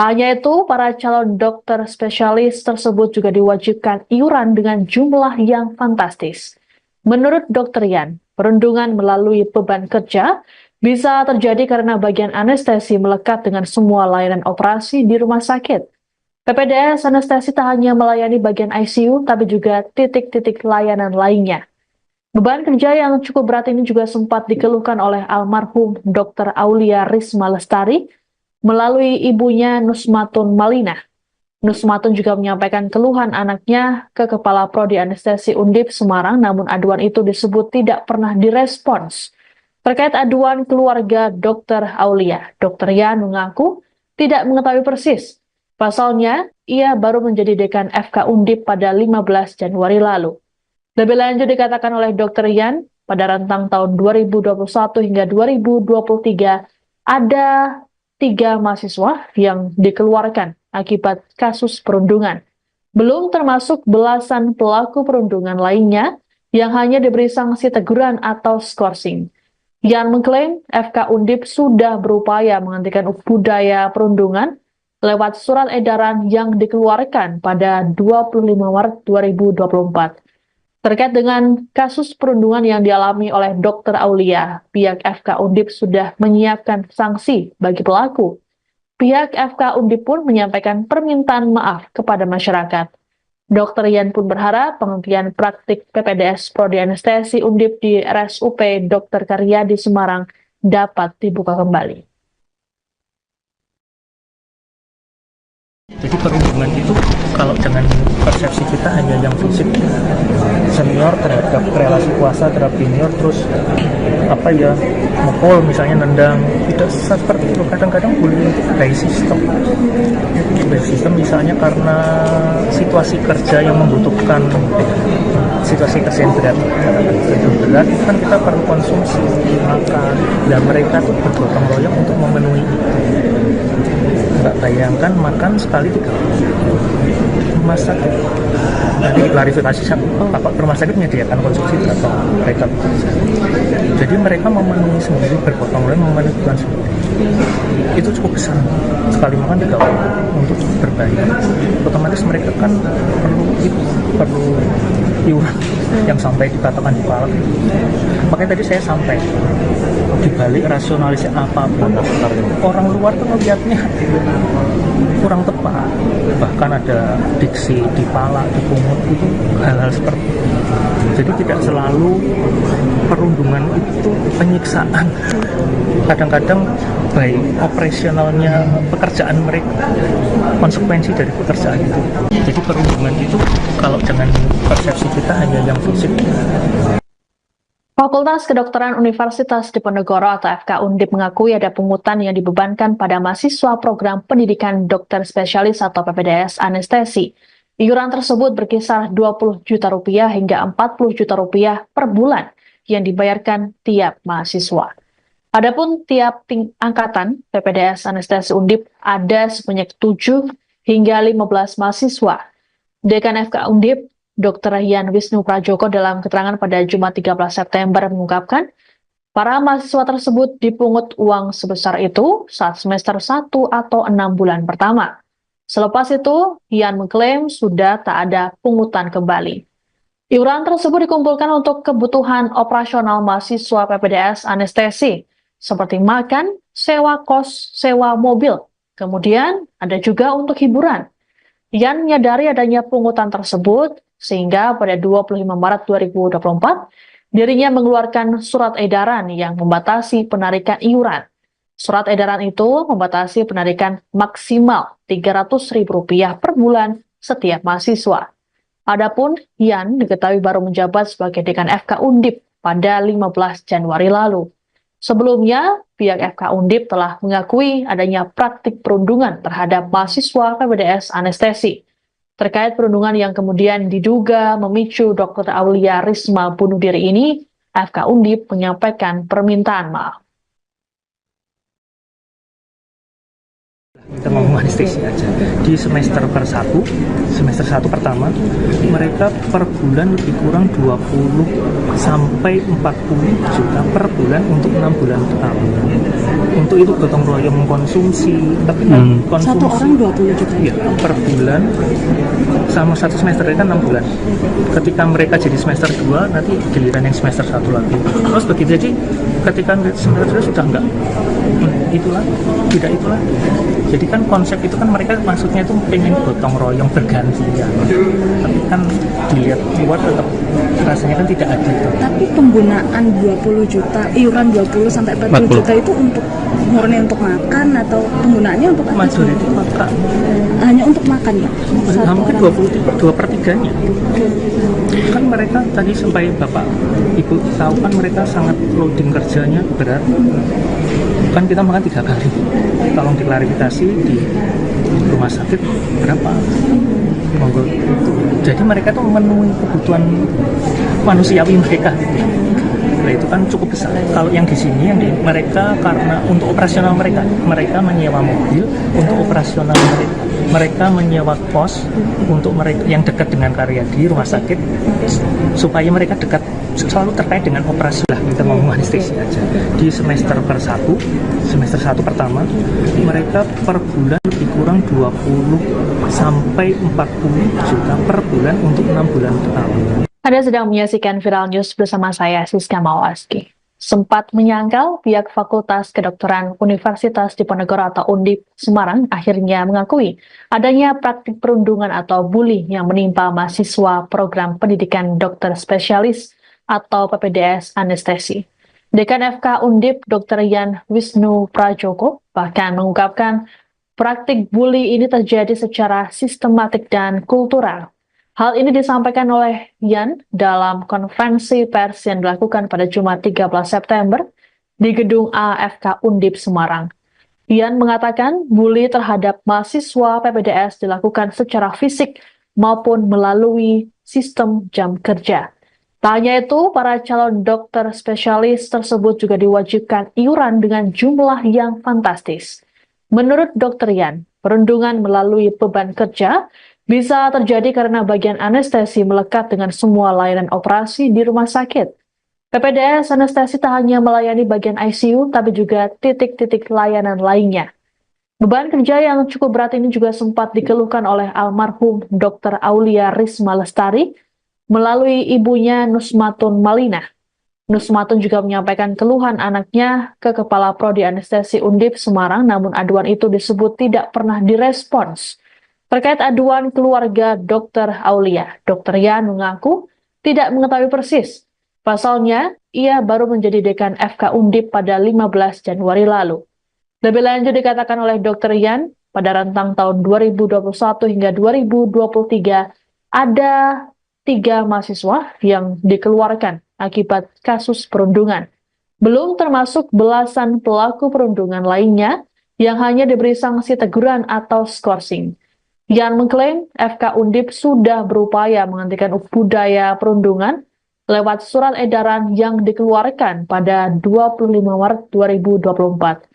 Speaker 2: Tak hanya itu, para calon dokter spesialis tersebut juga diwajibkan iuran dengan jumlah yang fantastis. Menurut Dr. Yan, perundungan melalui beban kerja bisa terjadi karena bagian anestesi melekat dengan semua layanan operasi di rumah sakit. PPDS Anestesi tak hanya melayani bagian ICU, tapi juga titik-titik layanan lainnya. Beban kerja yang cukup berat ini juga sempat dikeluhkan oleh almarhum Dr. Aulia Risma Lestari melalui ibunya Nusmatun Malina. Nusmatun juga menyampaikan keluhan anaknya ke Kepala Prodi Anestesi Undip Semarang, namun aduan itu disebut tidak pernah direspons. Terkait aduan keluarga Dr. Aulia, Dr. Yan mengaku tidak mengetahui persis. Pasalnya, ia baru menjadi dekan FK Undip pada 15 Januari lalu. Lebih lanjut dikatakan oleh Dr. Yan, pada rentang tahun 2021 hingga 2023, ada 3 mahasiswa yang dikeluarkan akibat kasus perundungan. Belum termasuk belasan pelaku perundungan lainnya yang hanya diberi sanksi teguran atau skorsing. Yan mengklaim FK Undip sudah berupaya menghentikan budaya perundungan lewat surat edaran yang dikeluarkan pada 25 Maret 2024. Terkait dengan kasus perundungan yang dialami oleh Dr. Aulia, pihak FK Undip sudah menyiapkan sanksi bagi pelaku. Pihak FK Undip pun menyampaikan permintaan maaf kepada masyarakat. Dr. Yan pun berharap penghentian praktik PPDS Prodi Anestesi Undip di RSUP Dr. Karyadi Semarang dapat dibuka kembali.
Speaker 1: Jadi perundungan itu kalau dengan persepsi kita hanya yang fisik, senior terhadap relasi kuasa terhadap junior, terus mukul misalnya, nendang, tidak seperti itu. Kadang-kadang bullying itu by system misalnya karena situasi kerja yang membutuhkan situasi kesehatan berat, itu kan kita perlu konsumsi makan, dan mereka tuh bergotong royong untuk memenuhi itu. Nggak bayangkan makan sekali 3 kali. Rumah sakit nanti klarifikasi rumah sakit menyediakan konsumsi atau mereka bekerja. Jadi mereka memenuhi sendiri, bergotong royong memenuhi kebutuhan sendiri. Itu cukup besar. Sekali makan 3 kali untuk berbayar. Otomatis mereka kan perlu iuran yang sampai dikatakan di palak. Makanya tadi saya sampai dibalik rasionalisasi apapun, orang luar tuh melihatnya kurang tepat. Bahkan ada diksi dipalak, dipungut, itu hal-hal seperti itu. Jadi tidak selalu perundungan itu penyiksaan. Kadang-kadang baik operasionalnya pekerjaan mereka, konsekuensi dari pekerjaan itu. Jadi perundungan itu kalau dengan persepsi kita hanya yang fisik.
Speaker 2: Fakultas Kedokteran Universitas Diponegoro atau FK Undip mengakui ada pungutan yang dibebankan pada mahasiswa program pendidikan dokter spesialis atau PPDS anestesi. Iuran tersebut berkisar 20 juta rupiah hingga 40 juta rupiah per bulan yang dibayarkan tiap mahasiswa. Adapun tiap angkatan PPDS anestesi Undip ada sebanyak 7 hingga 15 mahasiswa. Dekan FK Undip, Dr. Yan Wisnu Prajoko dalam keterangan pada Jumat 13 September mengungkapkan, para mahasiswa tersebut dipungut uang sebesar itu saat semester 1 atau 6 bulan pertama. Selepas itu, Yan mengklaim sudah tak ada pungutan kembali. Iuran tersebut dikumpulkan untuk kebutuhan operasional mahasiswa PPDS anestesi, seperti makan, sewa kos, sewa mobil. Kemudian ada juga untuk hiburan. Yan menyadari adanya pungutan tersebut, sehingga pada 25 Maret 2024, dirinya mengeluarkan surat edaran yang membatasi penarikan iuran. Surat edaran itu membatasi penarikan maksimal Rp300.000 per bulan setiap mahasiswa. Adapun Yan diketahui baru menjabat sebagai dekan FK Undip pada 15 Januari lalu. Sebelumnya, pihak FK Undip telah mengakui adanya praktik perundungan terhadap mahasiswa PPDS anestesi. Terkait perundungan yang kemudian diduga memicu Dr. Aulia Risma bunuh diri ini, FK Undip menyampaikan permintaan maaf.
Speaker 1: Kita ngomong anestesi aja. Di semester 1 pertama, mereka per bulan lebih kurang 20 sampai 40 juta per bulan untuk 6 bulan pertama. Untuk itu gotong royong mengkonsumsi, tapi kan
Speaker 3: Satu
Speaker 1: konsumsi
Speaker 3: orang 20 juta.
Speaker 1: ya, per bulan sama satu semester kan 6 bulan. Ketika mereka jadi semester 2, nanti giliran yang semester 1 lagi. Terus begitu, jadi ketika semester 2 sudah enggak itulah, tidak itulah. Jadi kan konsep itu kan mereka maksudnya itu pengen gotong royong bergantian. Tapi kan dilihat luar tetap rasanya kan tidak adil.
Speaker 3: Tapi penggunaan 20 juta, iuran 20 sampai 40 juta itu untuk murni untuk makan atau penggunaannya untuk apa?
Speaker 1: Majority makan.
Speaker 3: Hanya untuk makan, Pak. Satu
Speaker 1: Hampir
Speaker 3: orang.
Speaker 1: 2/3-nya. Kan mereka tadi sampai Bapak Ibu tahu kan mereka sangat loading kerjanya berat. Kan kita makan 3 kali. Tolong diklarifikasi di rumah sakit berapa? Monggo. Jadi mereka tuh memenuhi kebutuhan manusiawi mereka gitu. Nah, itu kan cukup besar. Kalau yang di sini mereka karena untuk operasional mereka menyewa mobil untuk operasional mereka menyewa kos untuk mereka yang dekat dengan Karyadi rumah sakit supaya mereka dekat selalu terkait dengan operasi lah, kita ngomong anestesi aja. Di semester 1 pertama mereka per bulan lebih kurang 20 sampai 40 juta per bulan untuk 6 bulan pertama.
Speaker 2: Anda sedang menyaksikan Viral News bersama saya, Siska Mawaski. Sempat menyangkal, pihak Fakultas Kedokteran Universitas Diponegoro atau Undip Semarang akhirnya mengakui adanya praktik perundungan atau bully yang menimpa mahasiswa program pendidikan dokter spesialis atau PPDS anestesi. Dekan FK Undip Dr. Yan Wisnu Prajoko bahkan mengungkapkan praktik bully ini terjadi secara sistematik dan kultural. Hal ini disampaikan oleh Yan dalam konferensi pers yang dilakukan pada Jumat 13 September di gedung AFK Undip Semarang. Yan mengatakan bully terhadap mahasiswa PPDS dilakukan secara fisik maupun melalui sistem jam kerja. Tak hanya itu, para calon dokter spesialis tersebut juga diwajibkan iuran dengan jumlah yang fantastis. Menurut Dr. Yan, perundungan melalui beban kerja bisa terjadi karena bagian anestesi melekat dengan semua layanan operasi di rumah sakit. PPDS anestesi tak hanya melayani bagian ICU, tapi juga titik-titik layanan lainnya. Beban kerja yang cukup berat ini juga sempat dikeluhkan oleh almarhum Dr. Aulia Risma Lestari melalui ibunya Nusmatun Malina. Nusmatun juga menyampaikan keluhan anaknya ke Kepala Prodi Anestesi Undip Semarang, namun aduan itu disebut tidak pernah direspons. Terkait aduan keluarga Dr. Aulia, Dr. Yan mengaku tidak mengetahui persis. Pasalnya, ia baru menjadi dekan FK Undip pada 15 Januari lalu. Lebih lanjut dikatakan oleh Dr. Yan, pada rentang tahun 2021 hingga 2023, ada 3 mahasiswa yang dikeluarkan akibat kasus perundungan. Belum termasuk belasan pelaku perundungan lainnya yang hanya diberi sanksi teguran atau skorsing. Yan mengklaim FK Undip sudah berupaya menghentikan budaya perundungan lewat surat edaran yang dikeluarkan pada 25 Maret 2024.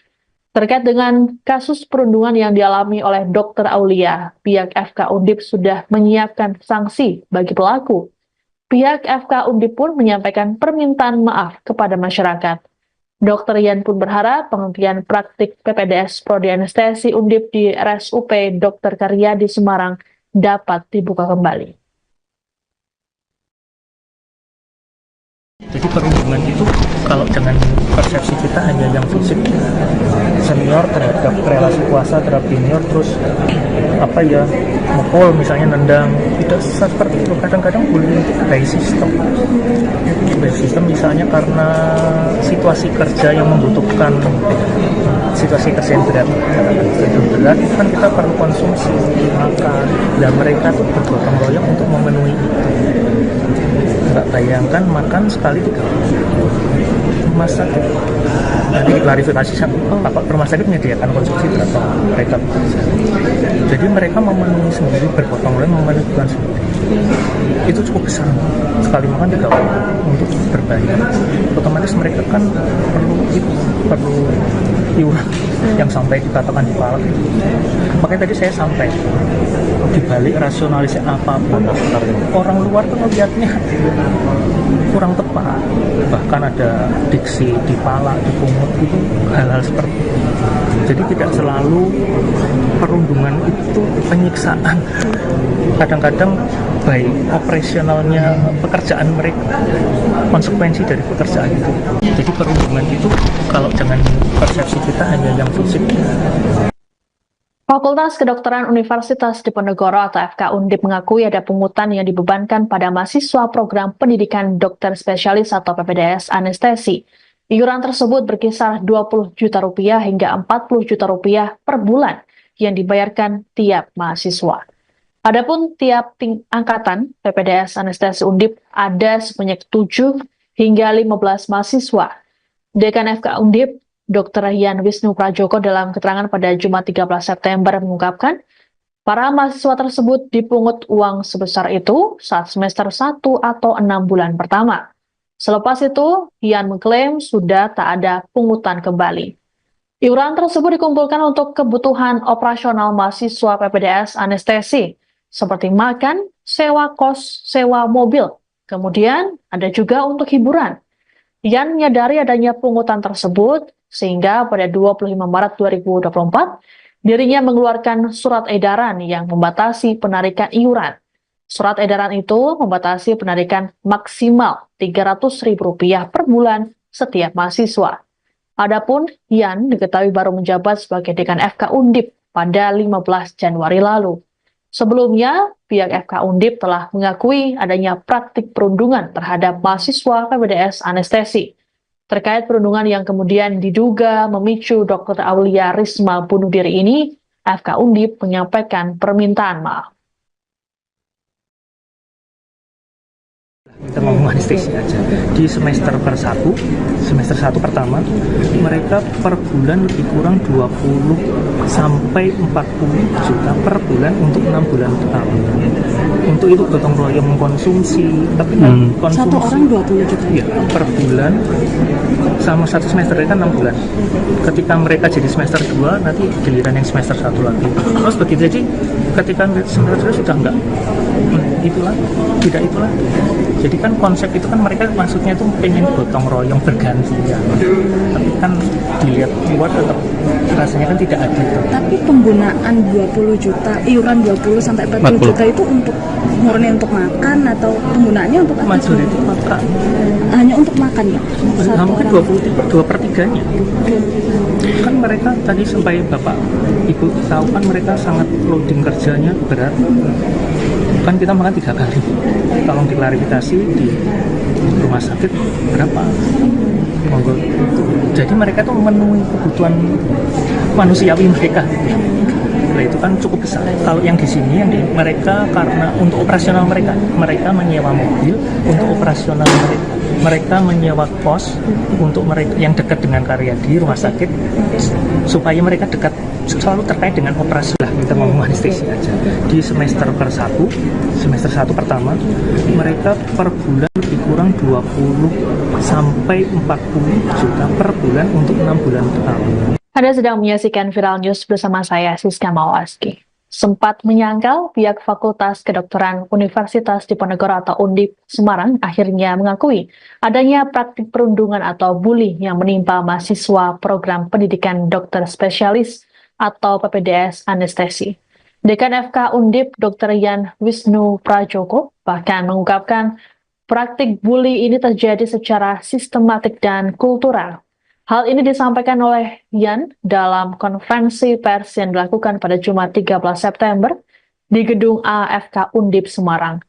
Speaker 2: Terkait dengan kasus perundungan yang dialami oleh Dr. Aulia, pihak FK Undip sudah menyiapkan sanksi bagi pelaku. Pihak FK Undip pun menyampaikan permintaan maaf kepada masyarakat. Dr. Yan pun berharap penghentian praktik PPDS Prodi Anestesi Undip di RSUP Dr. Karyadi Semarang dapat dibuka kembali.
Speaker 1: Jadi perundungan itu kalau dengan persepsi kita hanya yang fisik, senior terhadap relasi kuasa terhadap junior, terus mukul misalnya, nendang, tidak seperti itu. Kadang-kadang bullying itu by system misalnya karena situasi kerja yang membutuhkan situasi kerja yang berat itu kan kita perlu konsumsi makan, dan mereka tuh bergotong royong untuk memenuhi itu. Nggak bayangkan makan sekali 3 kali. Rumah sakit nanti diklarifikasi rumah sakit menyediakan konsumsi berapa mereka bekerja. Jadi mereka memenuhi sendiri, bergotong royong memenuhi kebutuhan sendiri. Itu cukup besar, sekali makan 3 kali untuk berbayar. Otomatis mereka kan perlu iuran yang sampai dikatakan dipalak. Makanya tadi saya sampai dibalik rasionalisasi apapun orang luar tuh melihatnya kurang tepat, bahkan ada diksi dipalak, dipungut, itu hal-hal seperti itu. Jadi tidak selalu perundungan itu penyiksaan, kadang-kadang baik operasionalnya pekerjaan mereka, konsekuensi dari pekerjaan itu. Jadi perundungan itu kalau jangan persepsi kita hanya yang fisik.
Speaker 2: Fakultas Kedokteran Universitas Diponegoro atau FK Undip mengakui ada pungutan yang dibebankan pada mahasiswa program pendidikan dokter spesialis atau PPDS anestesi. Iuran tersebut berkisar 20 juta rupiah hingga 40 juta rupiah per bulan yang dibayarkan tiap mahasiswa. Adapun tiap angkatan PPDS anestesi Undip ada sebanyak 7 hingga 15 mahasiswa. Dekan FK Undip, Dr. Yan Wisnu Prajoko dalam keterangan pada Jumat 13 September mengungkapkan, para mahasiswa tersebut dipungut uang sebesar itu saat semester 1 atau 6 bulan pertama. Selepas itu, Yan mengklaim sudah tak ada pungutan kembali. Iuran tersebut dikumpulkan untuk kebutuhan operasional mahasiswa PPDS anestesi, seperti makan, sewa kos, sewa mobil. Kemudian ada juga untuk hiburan. Yan menyadari adanya pungutan tersebut, sehingga pada 25 Maret 2024, dirinya mengeluarkan surat edaran yang membatasi penarikan iuran. Surat edaran itu membatasi penarikan maksimal Rp300.000 per bulan setiap mahasiswa. Adapun Yan diketahui baru menjabat sebagai dekan FK Undip pada 15 Januari lalu. Sebelumnya, pihak FK Undip telah mengakui adanya praktik perundungan terhadap mahasiswa PPDS anestesi. Terkait perundungan yang kemudian diduga memicu Dr. Aulia Risma bunuh diri ini, FK Undip menyampaikan permintaan maaf.
Speaker 1: Kita ngomong anestesi aja. Di semester satu pertama, mereka per bulan lebih kurang 20 sampai 40 juta per bulan untuk 6 bulan pertama. Untuk itu gotong royong mengkonsumsi, tapi konsumsi
Speaker 3: Satu orang 20 juta.
Speaker 1: ya, per bulan sama satu semester kan 6 bulan. Ketika mereka jadi semester 2, nanti giliran yang semester 1 lagi. Terus begitu, jadi ketika semester 2 sudah enggak itulah, tidak itulah. Jadi kan konsep itu kan mereka maksudnya itu pengen gotong royong bergantian. Tapi kan dilihat luar tetap rasanya kan tidak adil.
Speaker 3: Tapi penggunaan 20 juta, iuran 20 sampai 40 juta itu untuk murni untuk makan atau penggunaannya untuk apa?
Speaker 1: Majority makan.
Speaker 3: Hanya untuk makan ya?
Speaker 1: Mungkin 2/3-nya. Kan mereka tadi sampai Bapak Ibu tahu kan mereka sangat loading kerjanya berat. Kan kita makan 3 kali. Tolong diklarifikasi di rumah sakit berapa? Monggo. Jadi mereka tuh memenuhi kebutuhan manusiawi mereka. Nah, itu kan cukup besar. Kalau yang di sini mereka karena untuk operasional mereka menyewa mobil untuk operasional mereka. Mereka menyewa kos untuk mereka yang dekat dengan Karyadi rumah sakit supaya mereka dekat selalu terkait dengan operasi lah. Kita ngomong anestesi aja. Di semester 1 pertama, mereka per bulan lebih kurang 20 sampai 40 juta per bulan untuk 6 bulan pertama.
Speaker 2: Anda sedang menyaksikan Viral News bersama saya, Siska Mawaski. Sempat menyangkal, pihak Fakultas Kedokteran Universitas Diponegoro atau Undip Semarang akhirnya mengakui adanya praktik perundungan atau bully yang menimpa mahasiswa program pendidikan dokter spesialis atau PPDS anestesi. Dekan FK Undip Dr. Yan Wisnu Prajoko bahkan mengungkapkan praktik bully ini terjadi secara sistematik dan kultural. Hal ini disampaikan oleh Yan dalam konferensi pers yang dilakukan pada Jumat 13 September di Gedung AFK Undip Semarang.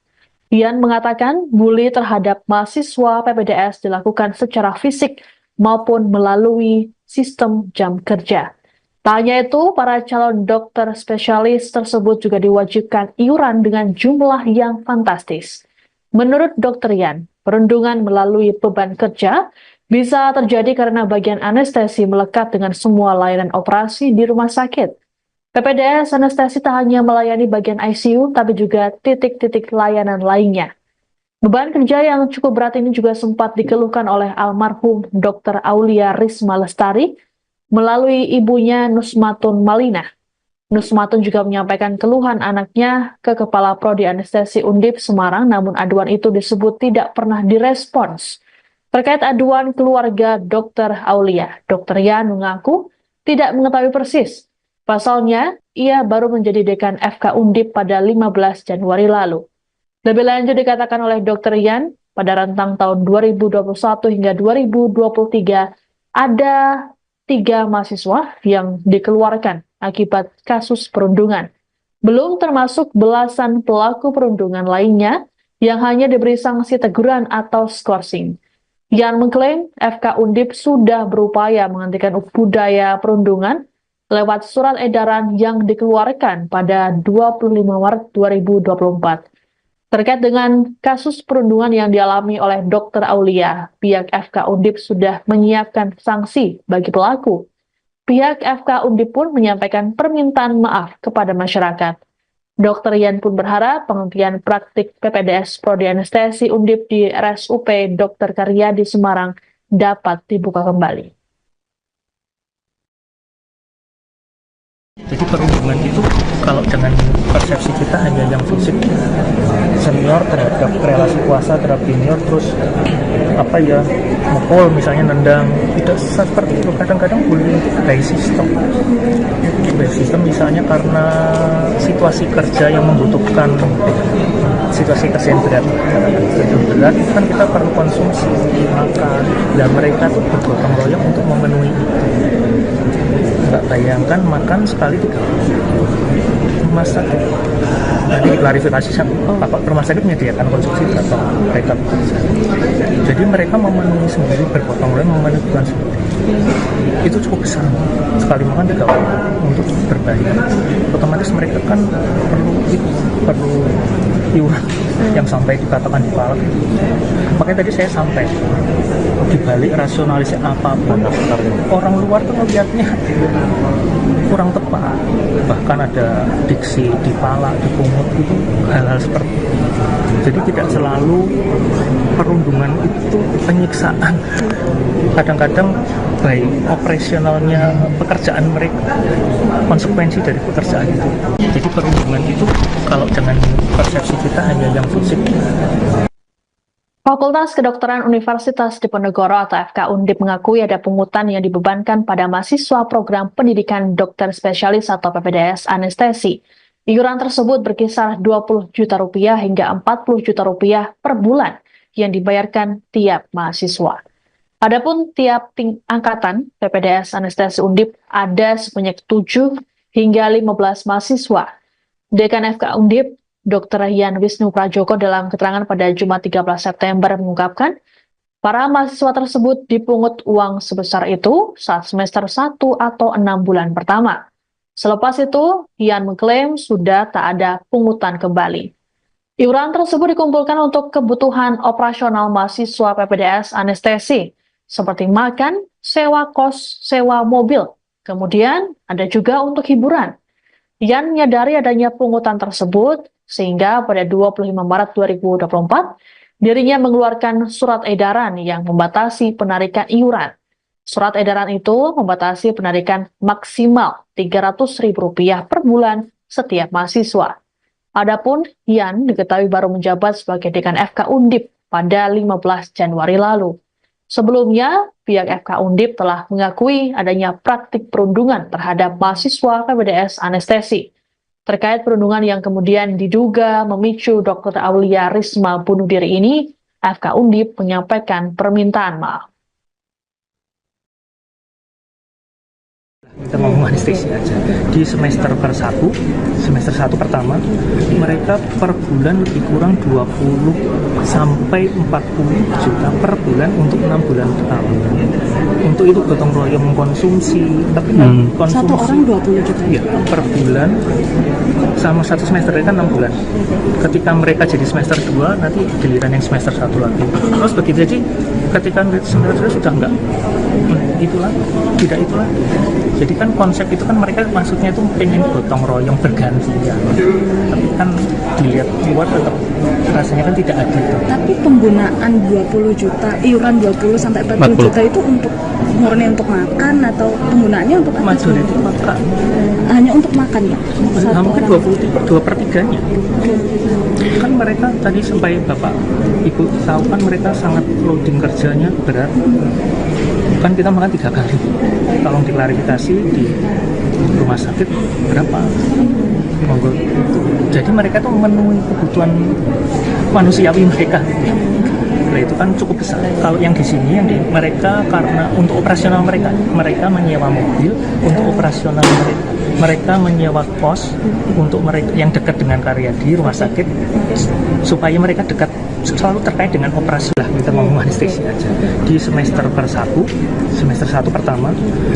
Speaker 2: Yan mengatakan bully terhadap mahasiswa PPDS dilakukan secara fisik maupun melalui sistem jam kerja. Tak hanya itu, para calon dokter spesialis tersebut juga diwajibkan iuran dengan jumlah yang fantastis. Menurut Dr. Yan, perundungan melalui beban kerja bisa terjadi karena bagian anestesi melekat dengan semua layanan operasi di rumah sakit. PPDS anestesi tak hanya melayani bagian ICU, tapi juga titik-titik layanan lainnya. Beban kerja yang cukup berat ini juga sempat dikeluhkan oleh almarhum Dr. Aulia Risma Lestari, melalui ibunya Nusmatun Malina. Nusmatun juga menyampaikan keluhan anaknya ke Kepala Prodi Anestesi Undip Semarang, namun aduan itu disebut tidak pernah direspons. Terkait aduan keluarga Dr. Aulia, Dr. Yan mengaku tidak mengetahui persis. Pasalnya, ia baru menjadi dekan FK Undip pada 15 Januari lalu. Lebih lanjut dikatakan oleh Dr. Yan, pada rentang tahun 2021 hingga 2023, ada 3 mahasiswa yang dikeluarkan akibat kasus perundungan. Belum termasuk belasan pelaku perundungan lainnya yang hanya diberi sanksi teguran atau skorsing. Yan mengklaim FK Undip sudah berupaya menghentikan budaya perundungan lewat surat edaran yang dikeluarkan pada 25 Maret 2024. Terkait dengan kasus perundungan yang dialami oleh Dr. Aulia, pihak FK Undip sudah menyiapkan sanksi bagi pelaku. Pihak FK Undip pun menyampaikan permintaan maaf kepada masyarakat. Dr. Yan pun berharap penghentian praktik PPDS Prodi Anestesi Undip di RSUP Dr. Karyadi Semarang dapat dibuka kembali.
Speaker 1: Jadi perundungan itu kalau dengan persepsi kita hanya yang fisik, senior terhadap relasi kuasa terhadap junior, terus mukul misalnya, nendang, tidak seperti itu. Kadang-kadang bullying itu by system misalnya karena situasi kerja yang membutuhkan situasi kesehatan berat kan kita perlu konsumsi makan, dan mereka tuh bergotong royong untuk memenuhi itu. Nggak bayangkan makan sekali 3 rumah sakit. Nanti diklarifikasi Bapak rumah sakit menyediakan konsumsi berapa mereka bekerja. Jadi mereka memenuhi sendiri, bergotong royong memenuhi kebutuhan seperti itu cukup besar. Sekali makan 3 orang untuk berbagi. Otomatis mereka kan perlu iuran yang sampai dikatakan dipalak. Makanya tadi saya sampai dibalik rasionalisasi apapun, orang luar tuh melihatnya kurang tepat. Bahkan ada diksi dipalak, dipungut, itu hal-hal seperti itu. Jadi tidak selalu perundungan itu penyiksaan. Kadang-kadang baik operasionalnya pekerjaan mereka, konsekuensi dari pekerjaan itu. Jadi perundungan itu kalau dengan persepsi kita hanya yang fisik.
Speaker 2: Fakultas Kedokteran Universitas Diponegoro atau FK Undip mengakui ada pungutan yang dibebankan pada mahasiswa program pendidikan dokter spesialis atau PPDS anestesi. Iuran tersebut berkisar 20 juta rupiah hingga 40 juta rupiah per bulan yang dibayarkan tiap mahasiswa. Adapun tiap angkatan PPDS anestesi Undip ada sebanyak 7 hingga 15 mahasiswa. Dekan FK Undip, Dr. Yan Wisnu Prajoko dalam keterangan pada Jumat 13 September mengungkapkan, para mahasiswa tersebut dipungut uang sebesar itu saat semester 1 atau 6 bulan pertama. Selepas itu, Yan mengklaim sudah tak ada pungutan kembali. Iuran tersebut dikumpulkan untuk kebutuhan operasional mahasiswa PPDS anestesi, seperti makan, sewa kos, sewa mobil. Kemudian ada juga untuk hiburan. Yan menyadari adanya pungutan tersebut, sehingga pada 25 Maret 2024, dirinya mengeluarkan surat edaran yang membatasi penarikan iuran. Surat edaran itu membatasi penarikan maksimal Rp300.000 per bulan setiap mahasiswa. Adapun Yan diketahui baru menjabat sebagai dekan FK Undip pada 15 Januari lalu. Sebelumnya, pihak FK Undip telah mengakui adanya praktik perundungan terhadap mahasiswa PPDS anestesi. Terkait perundungan yang kemudian diduga memicu Dr. Aulia Risma bunuh diri ini, FK Undip menyampaikan permintaan maaf.
Speaker 1: Kita ngomong anestesi aja. Di semester 1 pertama, mereka per bulan lebih kurang 20 sampai 40 juta per bulan untuk 6 bulan pertama. Untuk itu gotong royong mengkonsumsi, tapi konsumsi
Speaker 3: satu orang 20 juta.
Speaker 1: Ya, per bulan sama satu semester kan 6 bulan. Ketika mereka jadi semester 2, nanti giliran yang semester 1 lagi. Terus begitu, jadi ketika semester 2 sudah enggak itulah, tidak itulah. Jadi kan konsep itu kan mereka maksudnya itu pengen gotong royong bergantian, tapi kan dilihat luar tetap rasanya kan tidak adil.
Speaker 3: Tapi penggunaan 20 juta, iuran 20 sampai 40 juta itu untuk murni untuk makan atau penggunaannya untuk apa?
Speaker 1: Majority makan,
Speaker 3: Hanya untuk makan ya?
Speaker 1: hampir 2/3-nya. Kan mereka tadi sampai Bapak Ibu tahu kan mereka sangat loading kerjanya berat. Kan kita makan 3 kali. Tolong diklarifikasi di rumah sakit berapa? Monggo. Jadi mereka tuh memenuhi kebutuhan manusiawi mereka. Nah, itu kan cukup besar. Kalau yang di sini mereka karena untuk operasional mereka menyewa mobil untuk operasional mereka menyewa kos untuk mereka yang dekat dengan Karyadi rumah sakit supaya mereka dekat selalu terkait dengan operasi lah, kita ngomong anestesi aja. Di semester 1 pertama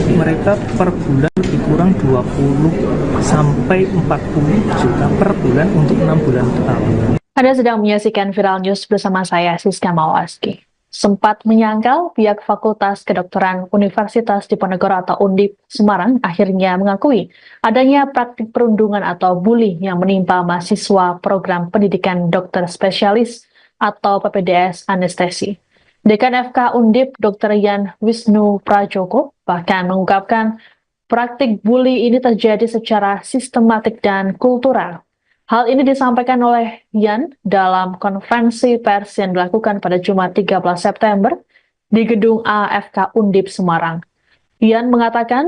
Speaker 1: mereka per bulan lebih kurang 20 sampai 40 juta per bulan untuk 6 bulan pertama.
Speaker 2: Anda sedang menyaksikan Viral News bersama saya, Siska Mawaski. Sempat menyangkal, pihak Fakultas Kedokteran Universitas Diponegoro atau Undip Semarang akhirnya mengakui adanya praktik perundungan atau bully yang menimpa mahasiswa program pendidikan dokter spesialis atau PPDS anestesi. Dekan FK Undip Dr. Yan Wisnu Prajoko bahkan mengungkapkan praktik bully ini terjadi secara sistematik dan kultural. Hal ini disampaikan oleh Yan dalam konferensi pers yang dilakukan pada Jumat 13 September di Gedung AFK Undip Semarang. Yan mengatakan